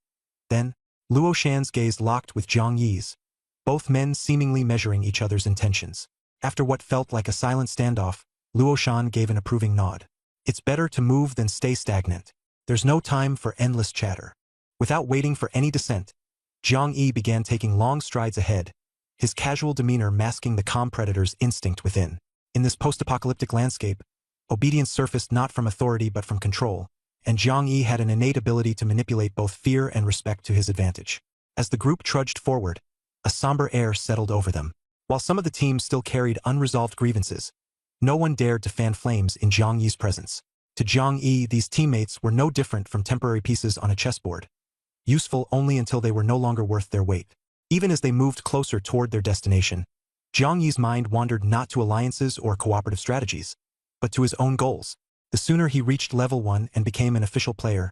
Then, Luo Shan's gaze locked with Jiang Yi's, both men seemingly measuring each other's intentions. After what felt like a silent standoff, Luo Shan gave an approving nod. It's better to move than stay stagnant. There's no time for endless chatter. Without waiting for any dissent, Jiang Yi began taking long strides ahead, his casual demeanor masking the calm predator's instinct within. In this post-apocalyptic landscape, obedience surfaced not from authority but from control, and Jiang Yi had an innate ability to manipulate both fear and respect to his advantage. As the group trudged forward, a somber air settled over them. While some of the team still carried unresolved grievances, no one dared to fan flames in Jiang Yi's presence. To Jiang Yi, these teammates were no different from temporary pieces on a chessboard, useful only until they were no longer worth their weight. Even as they moved closer toward their destination, Jiang Yi's mind wandered not to alliances or cooperative strategies, but to his own goals. The sooner he reached level 1 and became an official player,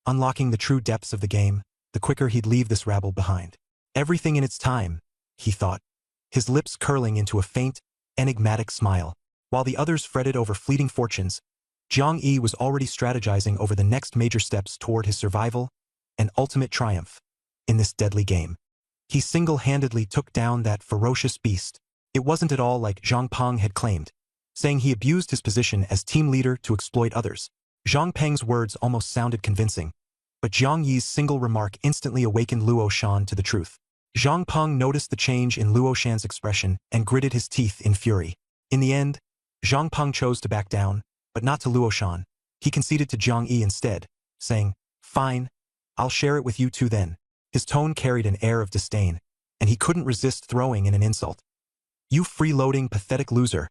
unlocking the true depths of the game, the quicker he'd leave this rabble behind. Everything in its time, he thought, his lips curling into a faint, enigmatic smile. While the others fretted over fleeting fortunes, Jiang Yi was already strategizing over the next major steps toward his survival and ultimate triumph in this deadly game. He single-handedly took down that ferocious beast. It wasn't at all like Zhang Peng had claimed, saying he abused his position as team leader to exploit others. Zhang Peng's words almost sounded convincing, but Jiang Yi's single remark instantly awakened Luo Shan to the truth. Zhang Peng noticed the change in Luo Shan's expression and gritted his teeth in fury. In the end, Zhang Peng chose to back down, but not to Luo Shan. He conceded to Jiang Yi instead, saying, "Fine, I'll share it with you two then." His tone carried an air of disdain, and he couldn't resist throwing in an insult. "You freeloading, pathetic loser.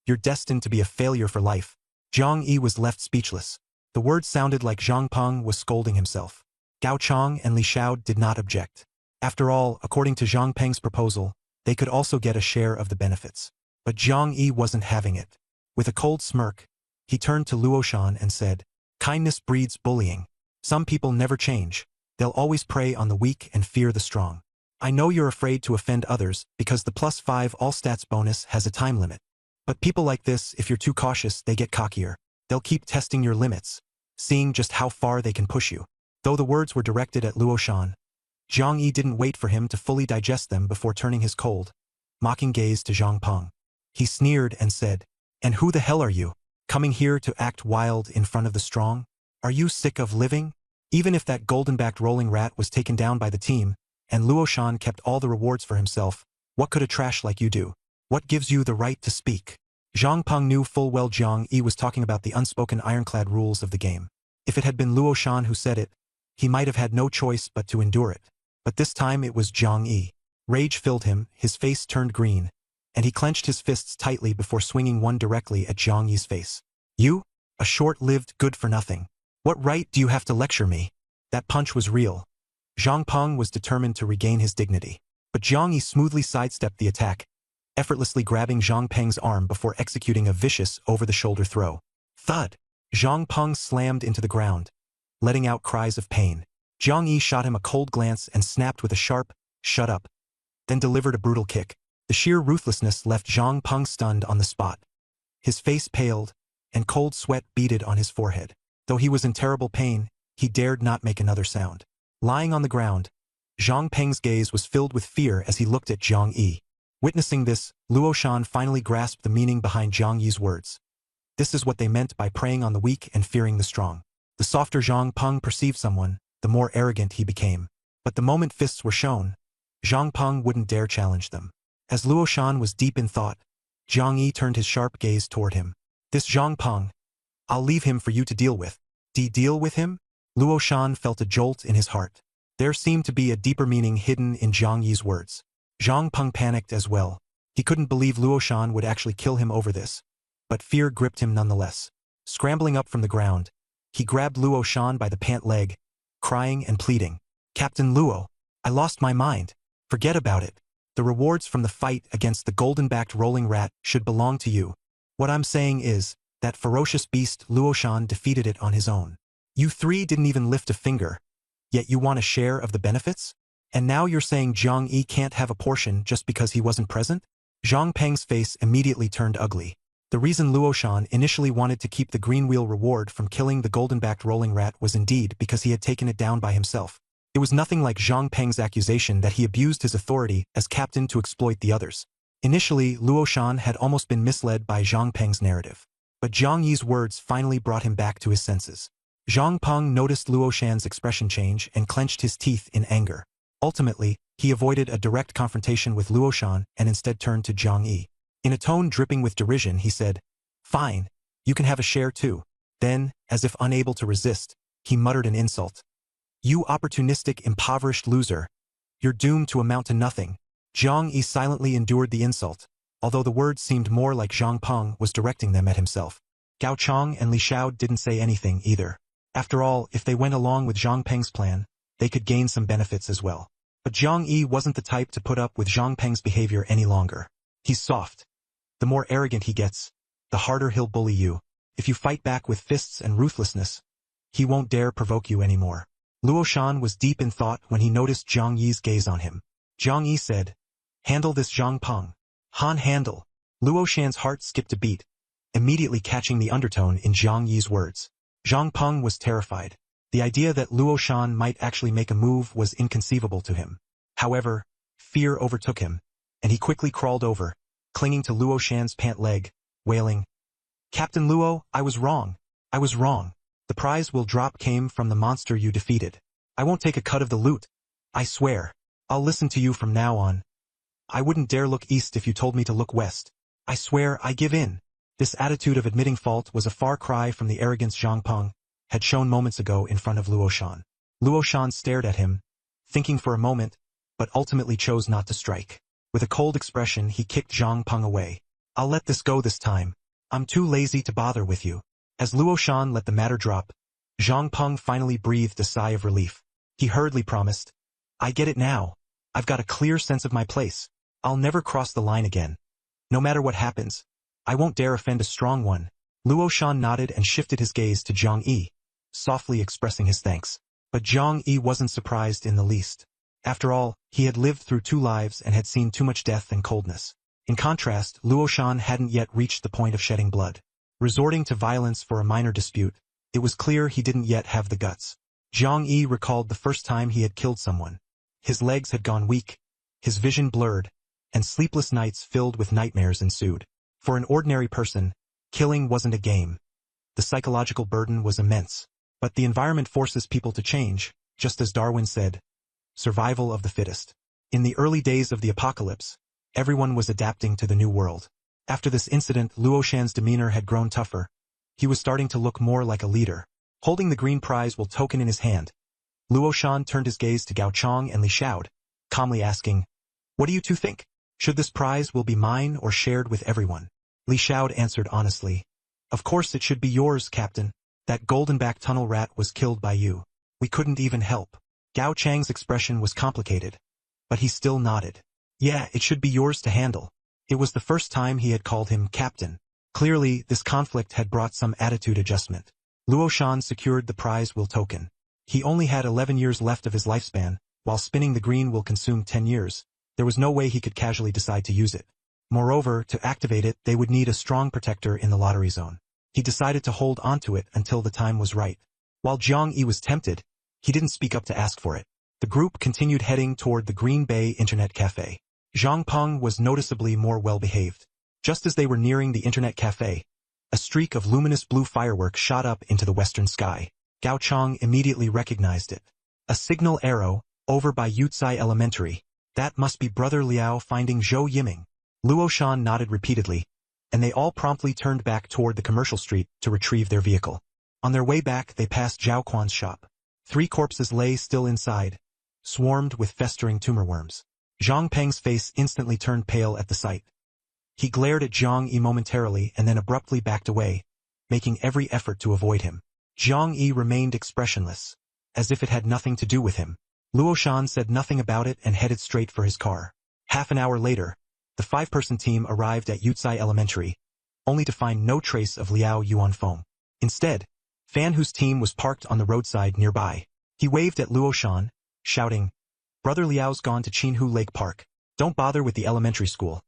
You're destined to be a failure for life." Jiang Yi was left speechless. The words sounded like Zhang Peng was scolding himself. Gao Chang and Li Xiao did not object. After all, according to Zhang Peng's proposal, they could also get a share of the benefits. But Jiang Yi wasn't having it. With a cold smirk, he turned to Luo Shan and said, "Kindness breeds bullying. Some people never change. They'll always prey on the weak and fear the strong. I know you're afraid to offend others because the +5 all stats bonus has a time limit. But people like this, if you're too cautious, they get cockier. They'll keep testing your limits, seeing just how far they can push you." Though the words were directed at Luo Shan, Jiang Yi didn't wait for him to fully digest them before turning his cold, mocking gaze to Zhang Peng. He sneered and said, "And who the hell are you, coming here to act wild in front of the strong? Are you sick of living?" Even if that golden-backed rolling rat was taken down by the team, and Luo Shan kept all the rewards for himself, what could a trash like you do? What gives you the right to speak? Zhang Peng knew full well Jiang Yi was talking about the unspoken ironclad rules of the game. If it had been Luo Shan who said it, he might have had no choice but to endure it. But this time it was Jiang Yi. Rage filled him, his face turned green, and he clenched his fists tightly before swinging one directly at Jiang Yi's face. "You? A short-lived good-for-nothing. What right do you have to lecture me?" That punch was real. Zhang Peng was determined to regain his dignity. But Jiang Yi smoothly sidestepped the attack, effortlessly grabbing Zhang Peng's arm before executing a vicious over-the-shoulder throw. Thud! Zhang Peng slammed into the ground, letting out cries of pain. Jiang Yi shot him a cold glance and snapped with a sharp, "Shut up," then delivered a brutal kick. The sheer ruthlessness left Zhang Peng stunned on the spot. His face paled, and cold sweat beaded on his forehead. Though he was in terrible pain, he dared not make another sound. Lying on the ground, Zhang Peng's gaze was filled with fear as he looked at Jiang Yi. Witnessing this, Luo Shan finally grasped the meaning behind Jiang Yi's words. This is what they meant by preying on the weak and fearing the strong. The softer Zhang Peng perceived someone, the more arrogant he became. But the moment fists were shown, Zhang Peng wouldn't dare challenge them. As Luo Shan was deep in thought, Jiang Yi turned his sharp gaze toward him. "This Zhang Peng, I'll leave him for you to deal with." Deal with him? Luo Shan felt a jolt in his heart. There seemed to be a deeper meaning hidden in Jiang Yi's words. Zhang Peng panicked as well. He couldn't believe Luo Shan would actually kill him over this. But fear gripped him nonetheless. Scrambling up from the ground, he grabbed Luo Shan by the pant leg, crying and pleading. "Captain Luo, I lost my mind. Forget about it. The rewards from the fight against the golden-backed rolling rat should belong to you. What I'm saying is, that ferocious beast Luo Shan defeated it on his own. You three didn't even lift a finger, yet you want a share of the benefits? And now you're saying Jiang Yi can't have a portion just because he wasn't present?" Zhang Peng's face immediately turned ugly. The reason Luo Shan initially wanted to keep the green wheel reward from killing the golden-backed rolling rat was indeed because he had taken it down by himself. It was nothing like Zhang Peng's accusation that he abused his authority as captain to exploit the others. Initially, Luo Shan had almost been misled by Zhang Peng's narrative. But Jiang Yi's words finally brought him back to his senses. Zhang Peng noticed Luo Shan's expression change and clenched his teeth in anger. Ultimately, he avoided a direct confrontation with Luo Shan and instead turned to Jiang Yi. In a tone dripping with derision, he said, "Fine, you can have a share too." Then, as if unable to resist, he muttered an insult. "You opportunistic, impoverished loser. You're doomed to amount to nothing." Jiang Yi silently endured the insult, although the words seemed more like Zhang Peng was directing them at himself. Gao Chang and Li Xiao didn't say anything either. After all, if they went along with Zhang Peng's plan, they could gain some benefits as well. But Jiang Yi wasn't the type to put up with Zhang Peng's behavior any longer. He's soft. The more arrogant he gets, the harder he'll bully you. If you fight back with fists and ruthlessness, he won't dare provoke you anymore. Luo Shan was deep in thought when he noticed Jiang Yi's gaze on him. Jiang Yi said, "Handle this Zhang Peng." "Han handle." Luo Shan's heart skipped a beat, immediately catching the undertone in Jiang Yi's words. Zhang Peng was terrified. The idea that Luo Shan might actually make a move was inconceivable to him. However, fear overtook him, and he quickly crawled over, clinging to Luo Shan's pant leg, wailing, Captain Luo, I was wrong. I was wrong. The prize will drop came from the monster you defeated. I won't take a cut of the loot. I swear. I'll listen to you from now on. I wouldn't dare look east if you told me to look west. I swear I give in. This attitude of admitting fault was a far cry from the arrogance Zhang Peng had shown moments ago in front of Luo Shan. Luo Shan stared at him, thinking for a moment, but ultimately chose not to strike. With a cold expression he kicked Zhang Peng away. I'll let this go this time. I'm too lazy to bother with you. As Luo Shan let the matter drop, Zhang Peng finally breathed a sigh of relief. He hurriedly promised, I get it now. I've got a clear sense of my place. I'll never cross the line again. No matter what happens, I won't dare offend a strong one. Luo Shan nodded and shifted his gaze to Zhang Yi, softly expressing his thanks. But Zhang Yi wasn't surprised in the least. After all, he had lived through 2 lives and had seen too much death and coldness. In contrast, Luo Shan hadn't yet reached the point of shedding blood. Resorting to violence for a minor dispute, it was clear he didn't yet have the guts. Zhang Yi recalled the first time he had killed someone. His legs had gone weak, his vision blurred, and sleepless nights filled with nightmares ensued. For an ordinary person, killing wasn't a game. The psychological burden was immense. But the environment forces people to change, just as Darwin said, survival of the fittest. In the early days of the apocalypse, everyone was adapting to the new world. After this incident, Luo Shan's demeanor had grown tougher. He was starting to look more like a leader. Holding the green prize will token in his hand, Luo Shan turned his gaze to Gao Chong and Li Xiao, calmly asking, What do you two think? Should this prize will be mine or shared with everyone? Li Xiao answered honestly, Of course it should be yours, Captain. That golden-back tunnel rat was killed by you. We couldn't even help. Gao Chang's expression was complicated, but he still nodded. Yeah, it should be yours to handle. It was the first time he had called him Captain. Clearly, this conflict had brought some attitude adjustment. Luo Shan secured the prize will token. He only had 11 years left of his lifespan, while spinning the green will consume 10 years. There was no way he could casually decide to use it. Moreover, to activate it, they would need a strong protector in the lottery zone. He decided to hold onto it until the time was right. While Zhang Yi was tempted, he didn't speak up to ask for it. The group continued heading toward the Green Bay Internet Cafe. Zhang Peng was noticeably more well-behaved. Just as they were nearing the Internet Cafe, a streak of luminous blue fireworks shot up into the western sky. Gao Chong immediately recognized it. A signal arrow, over by Yucai Elementary. That must be Brother Liao finding Zhou Yiming. Luo Shan nodded repeatedly, and they all promptly turned back toward the commercial street to retrieve their vehicle. On their way back, they passed Zhao Quan's shop. 3 corpses lay still inside, swarmed with festering tumor worms. Zhang Peng's face instantly turned pale at the sight. He glared at Zhang Yi momentarily and then abruptly backed away, making every effort to avoid him. Zhang Yi remained expressionless, as if it had nothing to do with him. Luo Shan said nothing about it and headed straight for his car. Half an hour later, the 5-person team arrived at Yucai Elementary, only to find no trace of Liao Yuanfeng. Instead, Fan Hu's team was parked on the roadside nearby. He waved at Luo Shan, shouting, Brother Liao's gone to Qinhu Lake Park. Don't bother with the elementary school.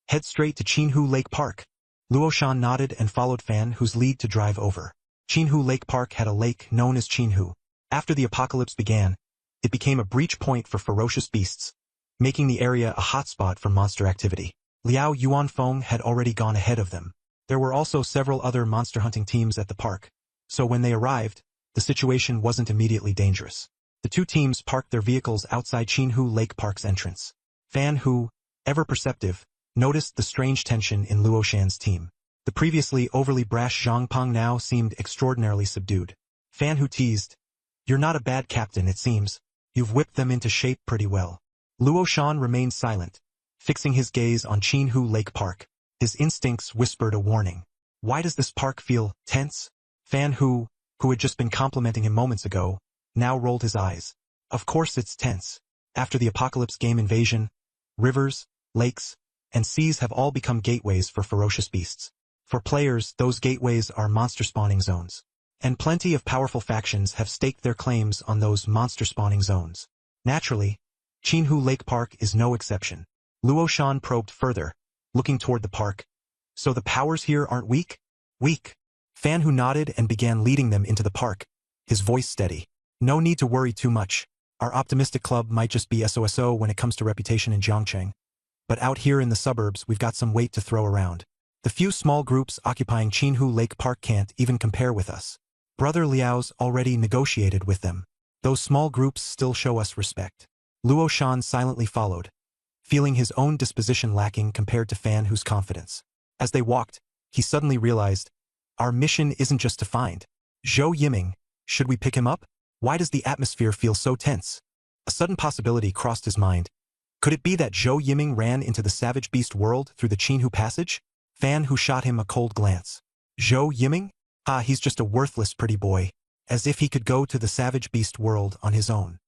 Head straight to Qinhu Lake Park. Luo Shan nodded and followed Fan Hu's lead to drive over. Qinhu Lake Park had a lake known as Qinhu. After the apocalypse began, it became a breach point for ferocious beasts, making the area a hotspot for monster activity. Liao Yuanfeng had already gone ahead of them. There were also several other monster hunting teams at the park, so when they arrived, the situation wasn't immediately dangerous. The 2 teams parked their vehicles outside Qinhu Lake Park's entrance. Fan Hu, ever perceptive, noticed the strange tension in Luo Shan's team. The previously overly brash Zhang Peng now seemed extraordinarily subdued. Fan Hu teased, You're not a bad captain, it seems. You've whipped them into shape pretty well. Luo Shan remained silent, fixing his gaze on Qinhu Lake Park. His instincts whispered a warning. Why does this park feel tense? Fan Hu, who had just been complimenting him moments ago, now rolled his eyes. Of course it's tense. After the apocalypse game invasion, rivers, lakes, and seas have all become gateways for ferocious beasts. For players, those gateways are monster spawning zones. And plenty of powerful factions have staked their claims on those monster spawning zones. Naturally, Qinhu Lake Park is no exception. Luo Shan probed further, looking toward the park. So the powers here aren't weak? Weak. Fan Hu nodded and began leading them into the park, his voice steady. No need to worry too much. Our optimistic club might just be SOSO when it comes to reputation in Jiangcheng. But out here in the suburbs, we've got some weight to throw around. The few small groups occupying Qinhu Lake Park can't even compare with us. Brother Liao's already negotiated with them. Those small groups still show us respect. Luo Shan silently followed, feeling his own disposition lacking compared to Fan Hu's confidence. As they walked, he suddenly realized, our mission isn't just to find Zhou Yiming. Should we pick him up? Why does the atmosphere feel so tense? A sudden possibility crossed his mind. Could it be that Zhou Yiming ran into the Savage Beast world through the Qinhu Passage? Fan Hu shot him a cold glance. Zhou Yiming? Ah, he's just a worthless pretty boy. As if he could go to the Savage Beast world on his own.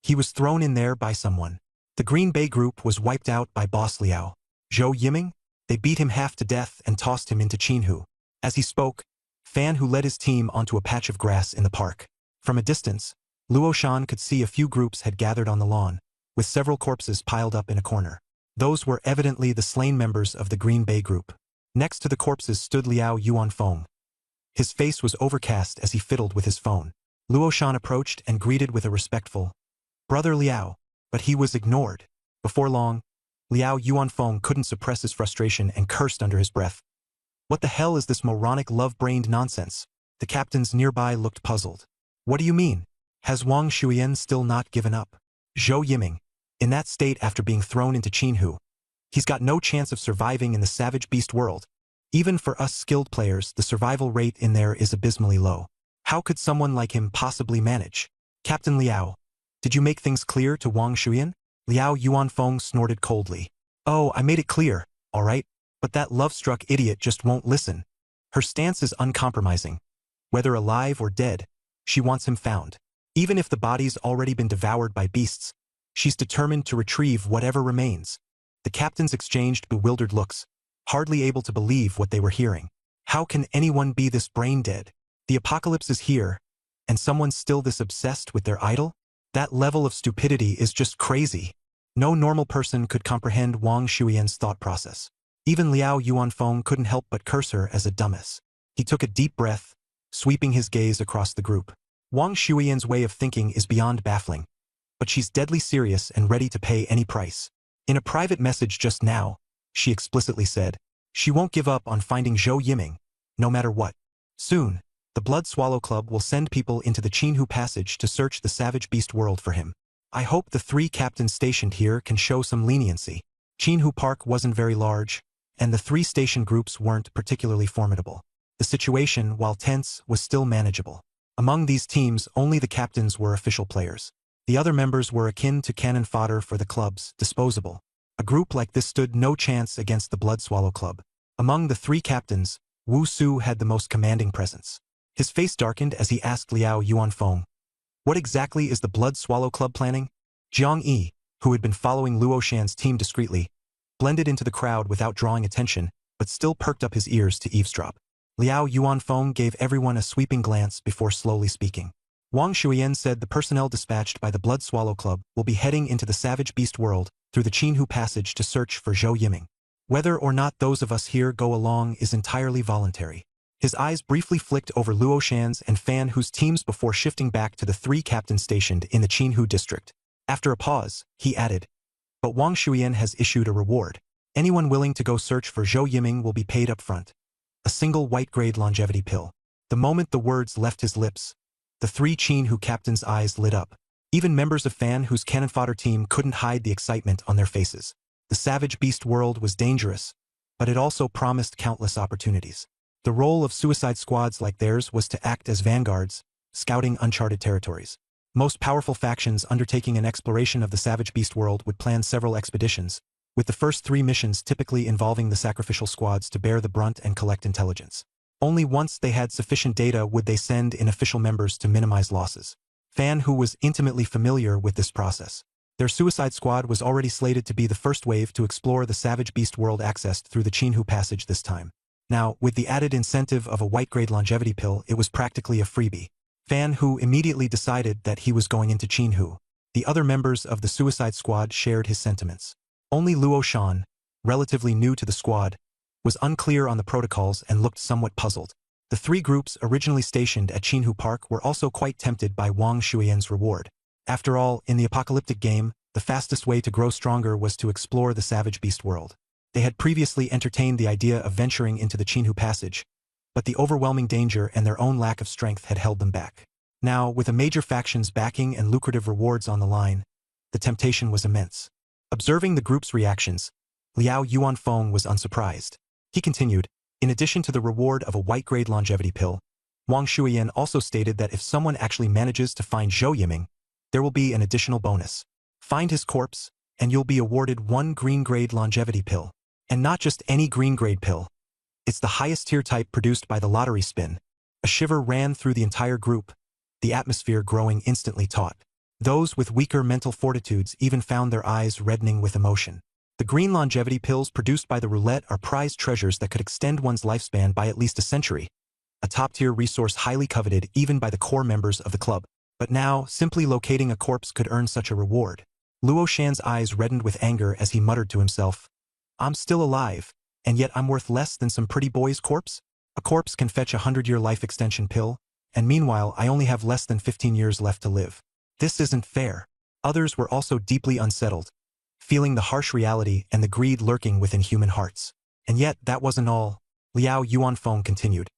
He was thrown in there by someone. The Green Bay group was wiped out by Boss Liao. Zhou Yiming? They beat him half to death and tossed him into Qinhu. As he spoke, Fan Hu led his team onto a patch of grass in the park. From a distance, Luo Shan could see a few groups had gathered on the lawn, with several corpses piled up in a corner. Those were evidently the slain members of the Green Bay group. Next to the corpses stood Liao Yuanfeng. His face was overcast as he fiddled with his phone. Luo Shan approached and greeted with a respectful, "Brother Liao," but he was ignored. Before long, Liao Yuanfeng couldn't suppress his frustration and cursed under his breath. What the hell is this moronic love-brained nonsense? The captains nearby looked puzzled. What do you mean? Has Wang Shuyan still not given up? Zhou Yiming, in that state after being thrown into Qinhu. He's got no chance of surviving in the Savage Beast world. Even for us skilled players, the survival rate in there is abysmally low. How could someone like him possibly manage? Captain Liao, did you make things clear to Wang Shuyan? Liao Yuanfeng snorted coldly. Oh, I made it clear, all right, but that love-struck idiot just won't listen. Her stance is uncompromising. Whether alive or dead, she wants him found. Even if the body's already been devoured by beasts, she's determined to retrieve whatever remains. The captains exchanged bewildered looks, hardly able to believe what they were hearing. How can anyone be this brain-dead? The apocalypse is here, and someone's still this obsessed with their idol? That level of stupidity is just crazy. No normal person could comprehend Wang Shuyan's thought process. Even Liao Yuanfeng couldn't help but curse her as a dumbass. He took a deep breath, sweeping his gaze across the group. Wang Shuyan's way of thinking is beyond baffling, but she's deadly serious and ready to pay any price. In a private message just now, she explicitly said, she won't give up on finding Zhou Yiming, no matter what. Soon, the Blood Swallow Club will send people into the Qinhu Passage to search the Savage Beast world for him. I hope the 3 captains stationed here can show some leniency. Qinhu Park wasn't very large, and the 3 station groups weren't particularly formidable. The situation, while tense, was still manageable. Among these teams, only the captains were official players. The other members were akin to cannon fodder for the club's disposable. A group like this stood no chance against the Blood Swallow Club. Among the 3 captains, Wu Su had the most commanding presence. His face darkened as he asked Liao Yuanfeng, "What exactly is the Blood Swallow Club planning?" Jiang Yi, who had been following Luo Shan's team discreetly, blended into the crowd without drawing attention, but still perked up his ears to eavesdrop. Liao Yuanfeng gave everyone a sweeping glance before slowly speaking. Wang Shuyan said the personnel dispatched by the Blood Swallow Club will be heading into the Savage Beast world through the Qinhu Passage to search for Zhou Yiming. Whether or not those of us here go along is entirely voluntary. His eyes briefly flicked over Luo Shan's and Fan Hu's teams before shifting back to the 3 captains stationed in the Qinhu district. After a pause, he added, "But Wang Shuyan has issued a reward. Anyone willing to go search for Zhou Yiming will be paid up front. A single white-grade longevity pill." The moment the words left his lips, the 3 Qinhu captains' eyes lit up. Even members of Fan Hu's cannon fodder team couldn't hide the excitement on their faces. The Savage Beast world was dangerous, but it also promised countless opportunities. The role of suicide squads like theirs was to act as vanguards, scouting uncharted territories. Most powerful factions undertaking an exploration of the Savage Beast world would plan several expeditions, with the first 3 missions typically involving the sacrificial squads to bear the brunt and collect intelligence. Only once they had sufficient data would they send in official members to minimize losses. Fan Hu was intimately familiar with this process. Their suicide squad was already slated to be the first wave to explore the Savage Beast world accessed through the Qinhu Passage this time. Now, with the added incentive of a white-grade longevity pill, it was practically a freebie. Fan Hu immediately decided that he was going into Qinhu. The other members of the suicide squad shared his sentiments. Only Luo Shan, relatively new to the squad, was unclear on the protocols and looked somewhat puzzled. The 3 groups originally stationed at Qinhu Park were also quite tempted by Wang Shuyan's reward. After all, in the apocalyptic game, the fastest way to grow stronger was to explore the Savage Beast world. They had previously entertained the idea of venturing into the Qinhu Passage, but the overwhelming danger and their own lack of strength had held them back. Now, with a major faction's backing and lucrative rewards on the line, the temptation was immense. Observing the group's reactions, Liao Yuanfeng was unsurprised. He continued, in addition to the reward of a white-grade longevity pill, Wang Shuiyan also stated that if someone actually manages to find Zhou Yiming, there will be an additional bonus. Find his corpse, and you'll be awarded 1 green-grade longevity pill. And not just any green-grade pill. It's the highest tier type produced by the lottery spin. A shiver ran through the entire group, the atmosphere growing instantly taut. Those with weaker mental fortitudes even found their eyes reddening with emotion. The green longevity pills produced by the roulette are prized treasures that could extend one's lifespan by at least a century, a top-tier resource highly coveted even by the core members of the club. But now, simply locating a corpse could earn such a reward. Luo Shan's eyes reddened with anger as he muttered to himself, I'm still alive, and yet I'm worth less than some pretty boy's corpse? A corpse can fetch a 100-year life extension pill, and meanwhile I only have less than 15 years left to live. This isn't fair. Others were also deeply unsettled, feeling the harsh reality and the greed lurking within human hearts. And yet, that wasn't all. Liao Yuanfeng continued.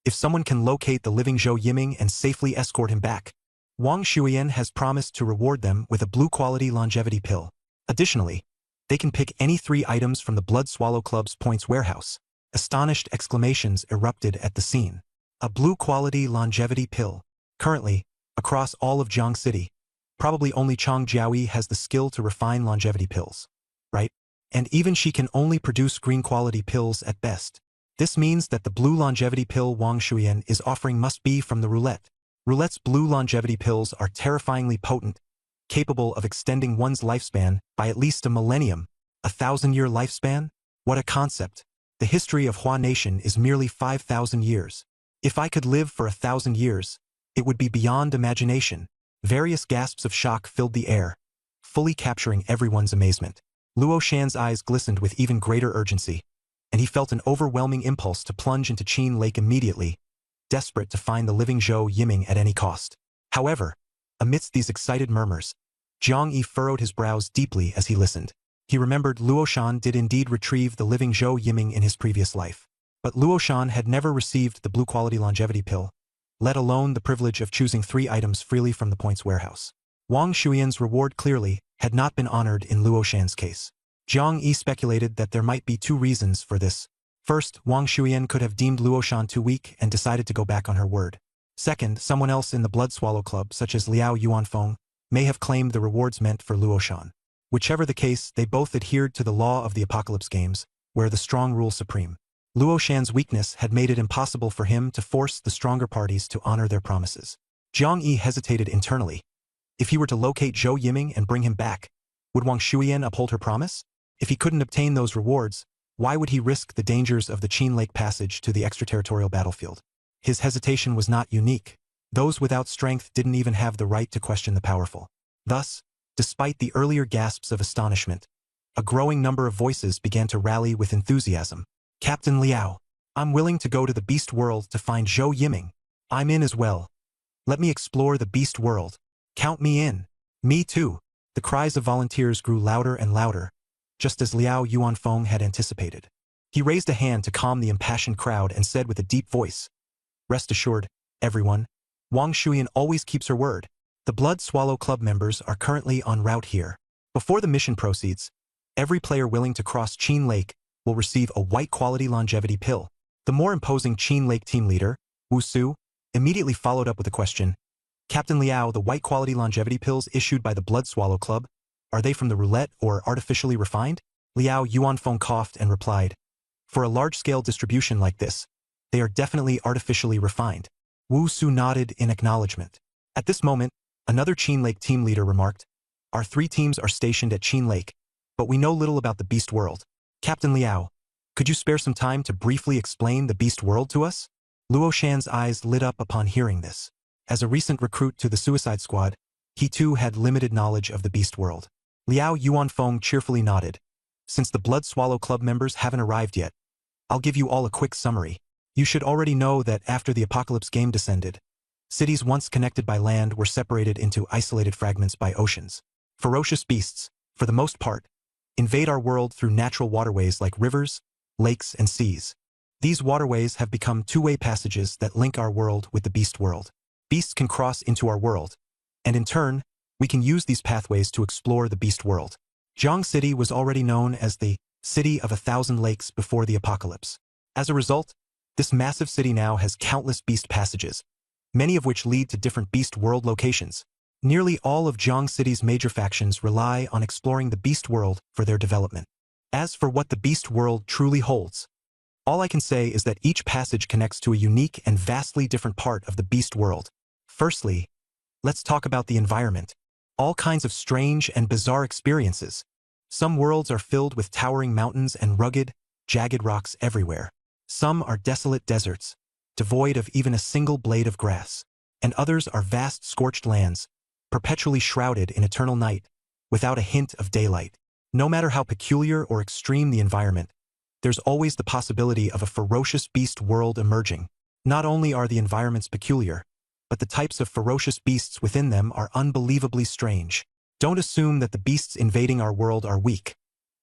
If someone can locate the living Zhou Yiming and safely escort him back, Wang Shuiyan has promised to reward them with a blue-quality longevity pill. Additionally, they can pick any 3 items from the Blood Swallow Club's points warehouse. Astonished exclamations erupted at the scene. A blue-quality longevity pill. Currently, across all of Jiang City, probably only Chang Jiaoyi has the skill to refine longevity pills. Right? And even she can only produce green-quality pills at best. This means that the blue longevity pill Wang Shuiyan is offering must be from the roulette. Roulette's blue longevity pills are terrifyingly potent, capable of extending one's lifespan by at least a millennium. A 1,000-year lifespan? What a concept. The history of Hua Nation is merely 5,000 years. If I could live for 1,000 years, it would be beyond imagination. Various gasps of shock filled the air, fully capturing everyone's amazement. Luo Shan's eyes glistened with even greater urgency, and he felt an overwhelming impulse to plunge into Qin Lake immediately, desperate to find the living Zhou Yiming at any cost. However, amidst these excited murmurs, Jiang Yi furrowed his brows deeply as he listened. He remembered Luo Shan did indeed retrieve the living Zhou Yiming in his previous life. But Luo Shan had never received the blue-quality longevity pill, let alone the privilege of choosing 3 items freely from the points warehouse. Wang Shuiyan's reward clearly had not been honored in Luo Shan's case. Jiang Yi speculated that there might be 2 reasons for this. First, Wang Shuiyan could have deemed Luo Shan too weak and decided to go back on her word. Second, someone else in the Blood Swallow Club, such as Liao Yuanfeng, may have claimed the rewards meant for Luo Shan. Whichever the case, they both adhered to the law of the Apocalypse Games, where the strong rule supreme. Luo Shan's weakness had made it impossible for him to force the stronger parties to honor their promises. Jiang Yi hesitated internally. If he were to locate Zhou Yiming and bring him back, would Wang Shuiyan uphold her promise? If he couldn't obtain those rewards, why would he risk the dangers of the Qin Lake Passage to the extraterritorial battlefield? His hesitation was not unique. Those without strength didn't even have the right to question the powerful. Thus, despite the earlier gasps of astonishment, a growing number of voices began to rally with enthusiasm. Captain Liao, I'm willing to go to the Beast World to find Zhou Yiming. I'm in as well. Let me explore the Beast World. Count me in. Me too. The cries of volunteers grew louder and louder, just as Liao Yuanfeng had anticipated. He raised a hand to calm the impassioned crowd and said with a deep voice, Rest assured, everyone, Wang Shuiyan always keeps her word. The Blood Swallow Club members are currently en route here. Before the mission proceeds, every player willing to cross Qin Lake will receive a white-quality longevity pill. The more imposing Qin Lake team leader, Wu Su, immediately followed up with a question. Captain Liao, the white-quality longevity pills issued by the Blood Swallow Club, are they from the roulette or artificially refined? Liao Yuanfeng coughed and replied, For a large-scale distribution like this, they are definitely artificially refined. Wu Su nodded in acknowledgement. At this moment, another Qin Lake team leader remarked, Our 3 teams are stationed at Qin Lake, but we know little about the Beast World. Captain Liao, could you spare some time to briefly explain the Beast World to us? Luo Shan's eyes lit up upon hearing this. As a recent recruit to the Suicide Squad, he too had limited knowledge of the Beast World. Liao Yuanfeng cheerfully nodded. Since the Blood Swallow Club members haven't arrived yet, I'll give you all a quick summary. You should already know that after the Apocalypse Game descended, cities once connected by land were separated into isolated fragments by oceans. Ferocious beasts, for the most part, invade our world through natural waterways like rivers, lakes, and seas. These waterways have become two-way passages that link our world with the beast world. Beasts can cross into our world, and in turn, we can use these pathways to explore the beast world. Jiang City was already known as the City of 1,000 Lakes before the apocalypse. As a result, this massive city now has countless beast passages, many of which lead to different beast world locations. Nearly all of Jiang City's major factions rely on exploring the beast world for their development. As for what the beast world truly holds, all I can say is that each passage connects to a unique and vastly different part of the beast world. Firstly, let's talk about the environment. All kinds of strange and bizarre experiences. Some worlds are filled with towering mountains and rugged, jagged rocks everywhere. Some are desolate deserts, devoid of even a single blade of grass. And others are vast scorched lands, perpetually shrouded in eternal night, without a hint of daylight. No matter how peculiar or extreme the environment, there's always the possibility of a ferocious beast world emerging. Not only are the environments peculiar, but the types of ferocious beasts within them are unbelievably strange. Don't assume that the beasts invading our world are weak.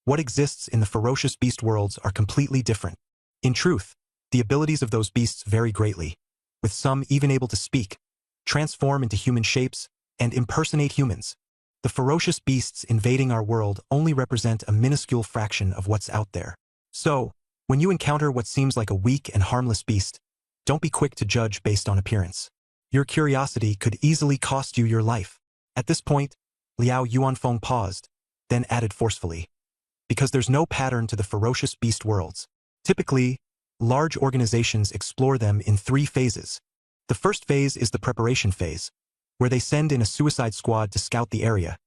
What exists in the ferocious beast worlds are completely different. In truth, the abilities of those beasts vary greatly, with some even able to speak, transform into human shapes, and impersonate humans. The ferocious beasts invading our world only represent a minuscule fraction of what's out there. So, when you encounter what seems like a weak and harmless beast, don't be quick to judge based on appearance. Your curiosity could easily cost you your life. At this point, Liao Yuanfeng paused, then added forcefully, because there's no pattern to the ferocious beast worlds. Typically, large organizations explore them in 3 phases. The first phase is the preparation phase, where they send in a suicide squad to scout the area,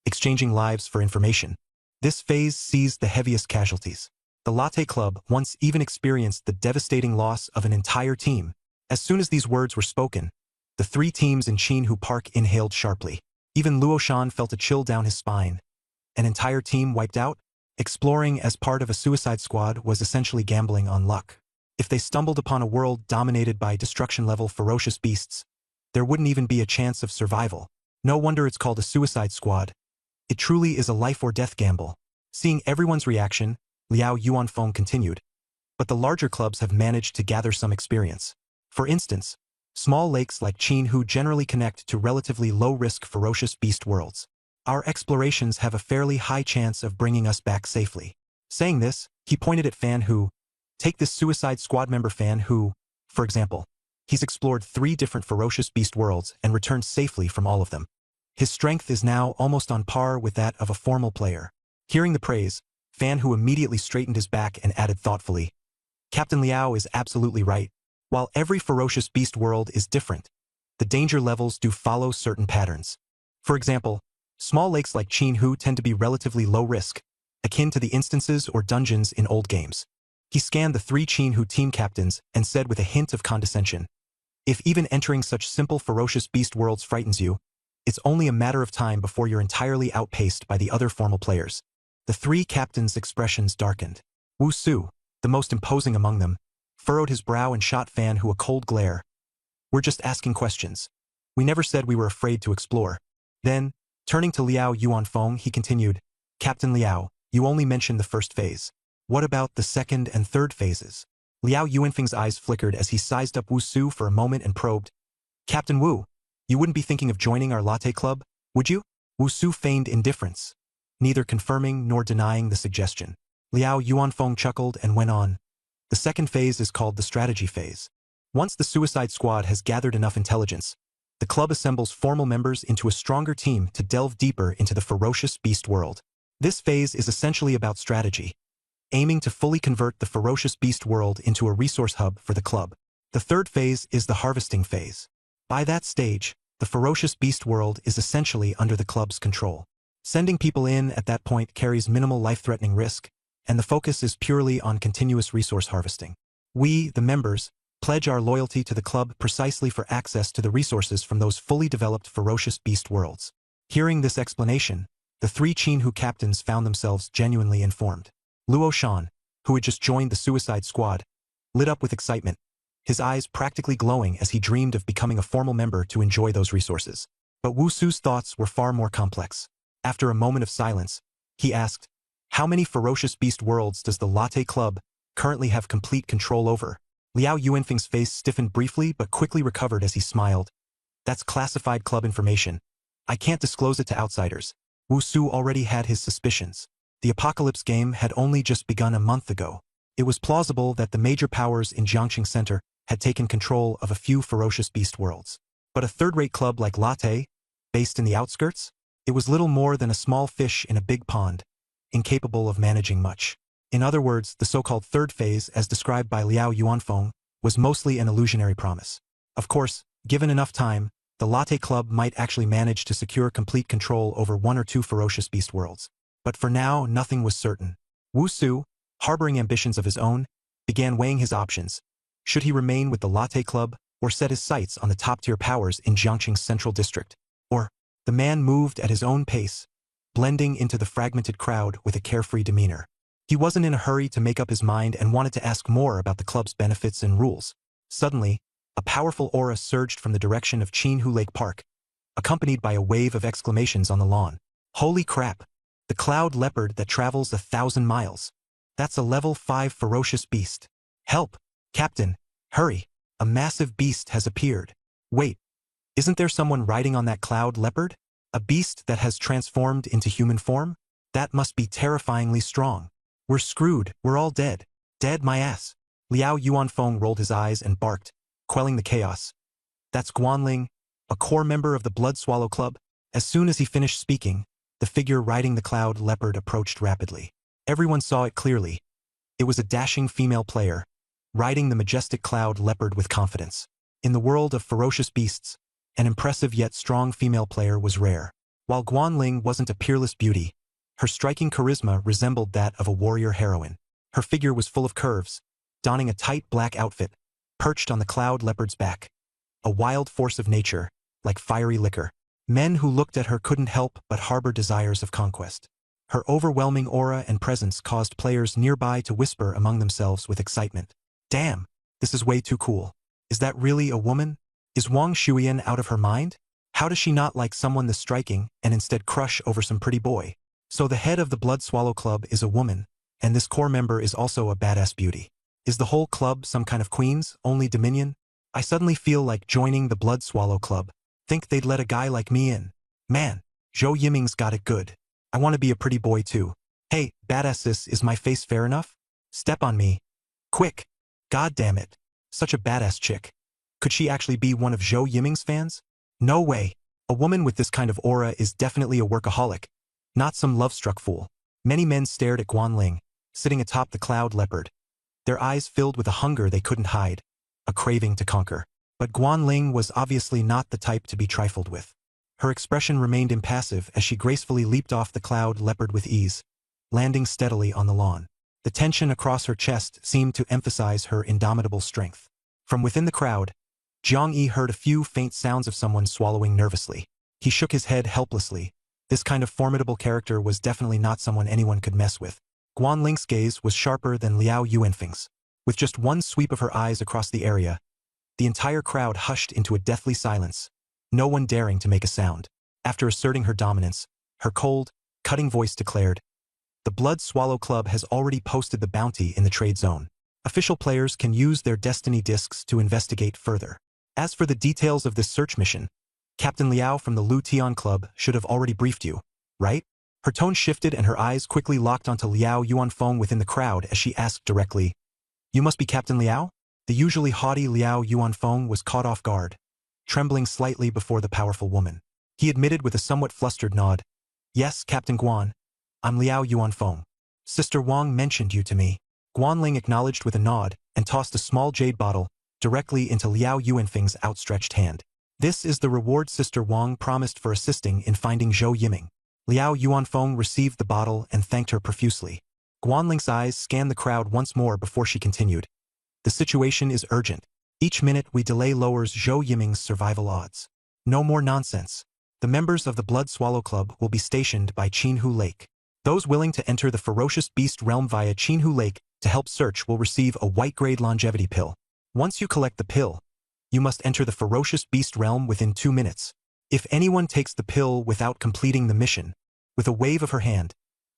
exchanging lives for information. This phase sees the heaviest casualties. The Latte Club once even experienced the devastating loss of an entire team. As soon as these words were spoken, the 3 teams in Qinhu Park inhaled sharply. Even Luo Shan felt a chill down his spine. An entire team wiped out? Exploring as part of a suicide squad was essentially gambling on luck. If they stumbled upon a world dominated by destruction-level ferocious beasts, there wouldn't even be a chance of survival. No wonder it's called a suicide squad. It truly is a life-or-death gamble. Seeing everyone's reaction, Liao Yuanfeng continued, but the larger clubs have managed to gather some experience. For instance, small lakes like Qinhu generally connect to relatively low-risk ferocious beast worlds. Our explorations have a fairly high chance of bringing us back safely. Saying this, he pointed at Fan Hu. Take this suicide squad member Fan Hu, for example. He's explored 3 different ferocious beast worlds and returned safely from all of them. His strength is now almost on par with that of a formal player. Hearing the praise, Fan Hu immediately straightened his back and added thoughtfully, Captain Liao is absolutely right. While every ferocious beast world is different, the danger levels do follow certain patterns. For example, small lakes like Qinhu tend to be relatively low risk, akin to the instances or dungeons in old games. He scanned the 3 Qinhu team captains and said with a hint of condescension, if even entering such simple ferocious beast worlds frightens you, it's only a matter of time before you're entirely outpaced by the other formal players. The 3 captains' expressions darkened. Wu Su, the most imposing among them, furrowed his brow and shot Fan Hu a cold glare. We're just asking questions. We never said we were afraid to explore. Then, turning to Liao Yuanfeng, he continued, Captain Liao, you only mentioned the first phase. What about the second and third phases? Liao Yuanfeng's eyes flickered as he sized up Wu Su for a moment and probed. Captain Wu, you wouldn't be thinking of joining our latte club, would you? Wu Su feigned indifference, neither confirming nor denying the suggestion. Liao Yuanfeng chuckled and went on. The second phase is called the strategy phase. Once the suicide squad has gathered enough intelligence, the club assembles formal members into a stronger team to delve deeper into the ferocious beast world. This phase is essentially about strategy, aiming to fully convert the ferocious beast world into a resource hub for the club. The third phase is the harvesting phase. By that stage, the ferocious beast world is essentially under the club's control. Sending people in at that point carries minimal life-threatening risk, and the focus is purely on continuous resource harvesting. We, the members, pledge our loyalty to the club precisely for access to the resources from those fully developed ferocious beast worlds. Hearing this explanation, the 3 Qinhu captains found themselves genuinely informed. Luo Shan, who had just joined the suicide squad, lit up with excitement, his eyes practically glowing as he dreamed of becoming a formal member to enjoy those resources. But Wu Su's thoughts were far more complex. After a moment of silence, he asked, How many ferocious beast worlds does the Latte Club currently have complete control over? Liao Yuanfeng's face stiffened briefly but quickly recovered as he smiled. That's classified club information. I can't disclose it to outsiders. Wu Su already had his suspicions. The Apocalypse game had only just begun a month ago. It was plausible that the major powers in Jiangxing Center had taken control of a few ferocious beast worlds. But a third-rate club like Latte, based in the outskirts? It was little more than a small fish in a big pond, incapable of managing much. In other words, the so-called third phase, as described by Liao Yuanfeng, was mostly an illusionary promise. Of course, given enough time, the Latte Club might actually manage to secure complete control over one or two ferocious beast worlds. But for now, nothing was certain. Wu Su, harboring ambitions of his own, began weighing his options. Should he remain with the Latte Club, or set his sights on the top-tier powers in Jiangxing's central district? Or, the man moved at his own pace, blending into the fragmented crowd with a carefree demeanor. He wasn't in a hurry to make up his mind and wanted to ask more about the club's benefits and rules. Suddenly, a powerful aura surged from the direction of Qinhu Lake Park, accompanied by a wave of exclamations on the lawn. Holy crap! The cloud leopard that travels 1,000 miles. That's a level 5 ferocious beast. Help! Captain, hurry! A massive beast has appeared. Wait, isn't there someone riding on that cloud leopard? A beast that has transformed into human form? That must be terrifyingly strong. We're screwed, we're all dead. Dead my ass. Liao Yuanfeng rolled his eyes and barked, quelling the chaos. That's Guanling, a core member of the Blood Swallow Club. As soon as he finished speaking, the figure riding the cloud leopard approached rapidly. Everyone saw it clearly. It was a dashing female player, riding the majestic cloud leopard with confidence. In the world of ferocious beasts, an impressive yet strong female player was rare. While Guanling wasn't a peerless beauty, her striking charisma resembled that of a warrior heroine. Her figure was full of curves, donning a tight black outfit, perched on the cloud leopard's back. A wild force of nature, like fiery liquor. Men who looked at her couldn't help but harbor desires of conquest. Her overwhelming aura and presence caused players nearby to whisper among themselves with excitement. Damn, this is way too cool. Is that really a woman? Is Wang Shuyan out of her mind? How does she not like someone this striking and instead crush over some pretty boy? So the head of the Blood Swallow Club is a woman, and this core member is also a badass beauty. Is the whole club some kind of queen's only dominion? I suddenly feel like joining the Blood Swallow Club. Think they'd let a guy like me in? Man, Zhou Yiming's got it good. I want to be a pretty boy too. Hey, badass sis, is my face fair enough? Step on me. Quick. God damn it. Such a badass chick. Could she actually be one of Zhou Yiming's fans? No way. A woman with this kind of aura is definitely a workaholic, not some love-struck fool. Many men stared at Guanling, sitting atop the cloud leopard, their eyes filled with a hunger they couldn't hide, a craving to conquer. But Guanling was obviously not the type to be trifled with. Her expression remained impassive as she gracefully leaped off the cloud leopard with ease, landing steadily on the lawn. The tension across her chest seemed to emphasize her indomitable strength. From within the crowd, Jiang Yi heard a few faint sounds of someone swallowing nervously. He shook his head helplessly. This kind of formidable character was definitely not someone anyone could mess with. Guanling's gaze was sharper than Liao Yuanfeng's. With just one sweep of her eyes across the area, the entire crowd hushed into a deathly silence, no one daring to make a sound. After asserting her dominance, her cold, cutting voice declared, "The Blood Swallow Club has already posted the bounty in the trade zone. Official players can use their destiny discs to investigate further. As for the details of this search mission, Captain Liao from the Lu Tian Club should have already briefed you, right?" Her tone shifted and her eyes quickly locked onto Liao Yuanfeng within the crowd as she asked directly, "You must be Captain Liao?" The usually haughty Liao Yuanfeng was caught off guard, trembling slightly before the powerful woman. He admitted with a somewhat flustered nod, "Yes, Captain Guan. I'm Liao Yuanfeng. Sister Wang mentioned you to me." Guanling acknowledged with a nod and tossed a small jade bottle directly into Liao Yuanfeng's outstretched hand. "This is the reward Sister Wang promised for assisting in finding Zhou Yiming." Liao Yuanfeng received the bottle and thanked her profusely. Guanling's eyes scanned the crowd once more before she continued. "The situation is urgent. Each minute we delay lowers Zhou Yiming's survival odds. No more nonsense. The members of the Blood Swallow Club will be stationed by Qinhu Lake. Those willing to enter the ferocious beast realm via Qinhu Lake to help search will receive a white-grade longevity pill. Once you collect the pill, you must enter the ferocious beast realm within 2 minutes. If anyone takes the pill without completing the mission, with a wave of her hand,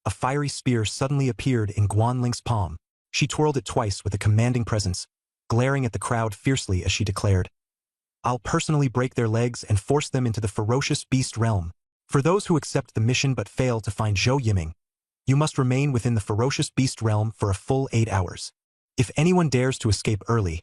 a fiery spear suddenly appeared in Guan Ling's palm. She twirled it twice with a commanding presence, glaring at the crowd fiercely as she declared, "I'll personally break their legs and force them into the ferocious beast realm. For those who accept the mission but fail to find Zhou Yiming, you must remain within the ferocious beast realm for a full 8 hours. If anyone dares to escape early,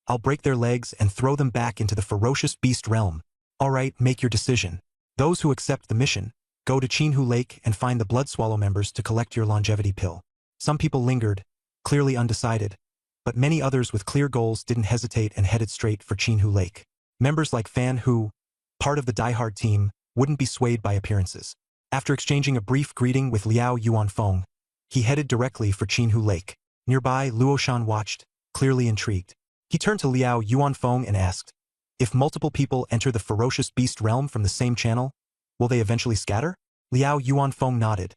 I'll break their legs and throw them back into the ferocious beast realm. All right, make your decision. Those who accept the mission, go to Qinhu Lake and find the Blood Swallow members to collect your longevity pill." Some people lingered, clearly undecided, but many others with clear goals didn't hesitate and headed straight for Qinhu Lake. Members like Fan Hu, part of the Die-Hard team, wouldn't be swayed by appearances. After exchanging a brief greeting with Liao Yuanfeng, he headed directly for Qinhu Lake. Nearby, Luo Shan watched, clearly intrigued. He turned to Liao Yuanfeng and asked, "If multiple people enter the ferocious beast realm from the same channel, will they eventually scatter?" Liao Yuanfeng nodded.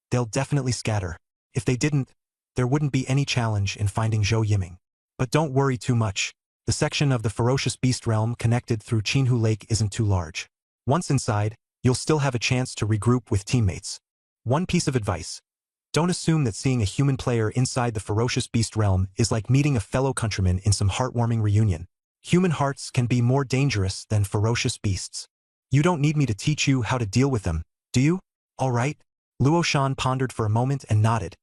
"They'll definitely scatter. If they didn't, there wouldn't be any challenge in finding Zhou Yiming. But don't worry too much. The section of the ferocious beast realm connected through Qinhu Lake isn't too large. Once inside, you'll still have a chance to regroup with teammates. One piece of advice. Don't assume that seeing a human player inside the ferocious beast realm is like meeting a fellow countryman in some heartwarming reunion. Human hearts can be more dangerous than ferocious beasts. You don't need me to teach you how to deal with them, do you? All right." Luo Shan pondered for a moment and nodded,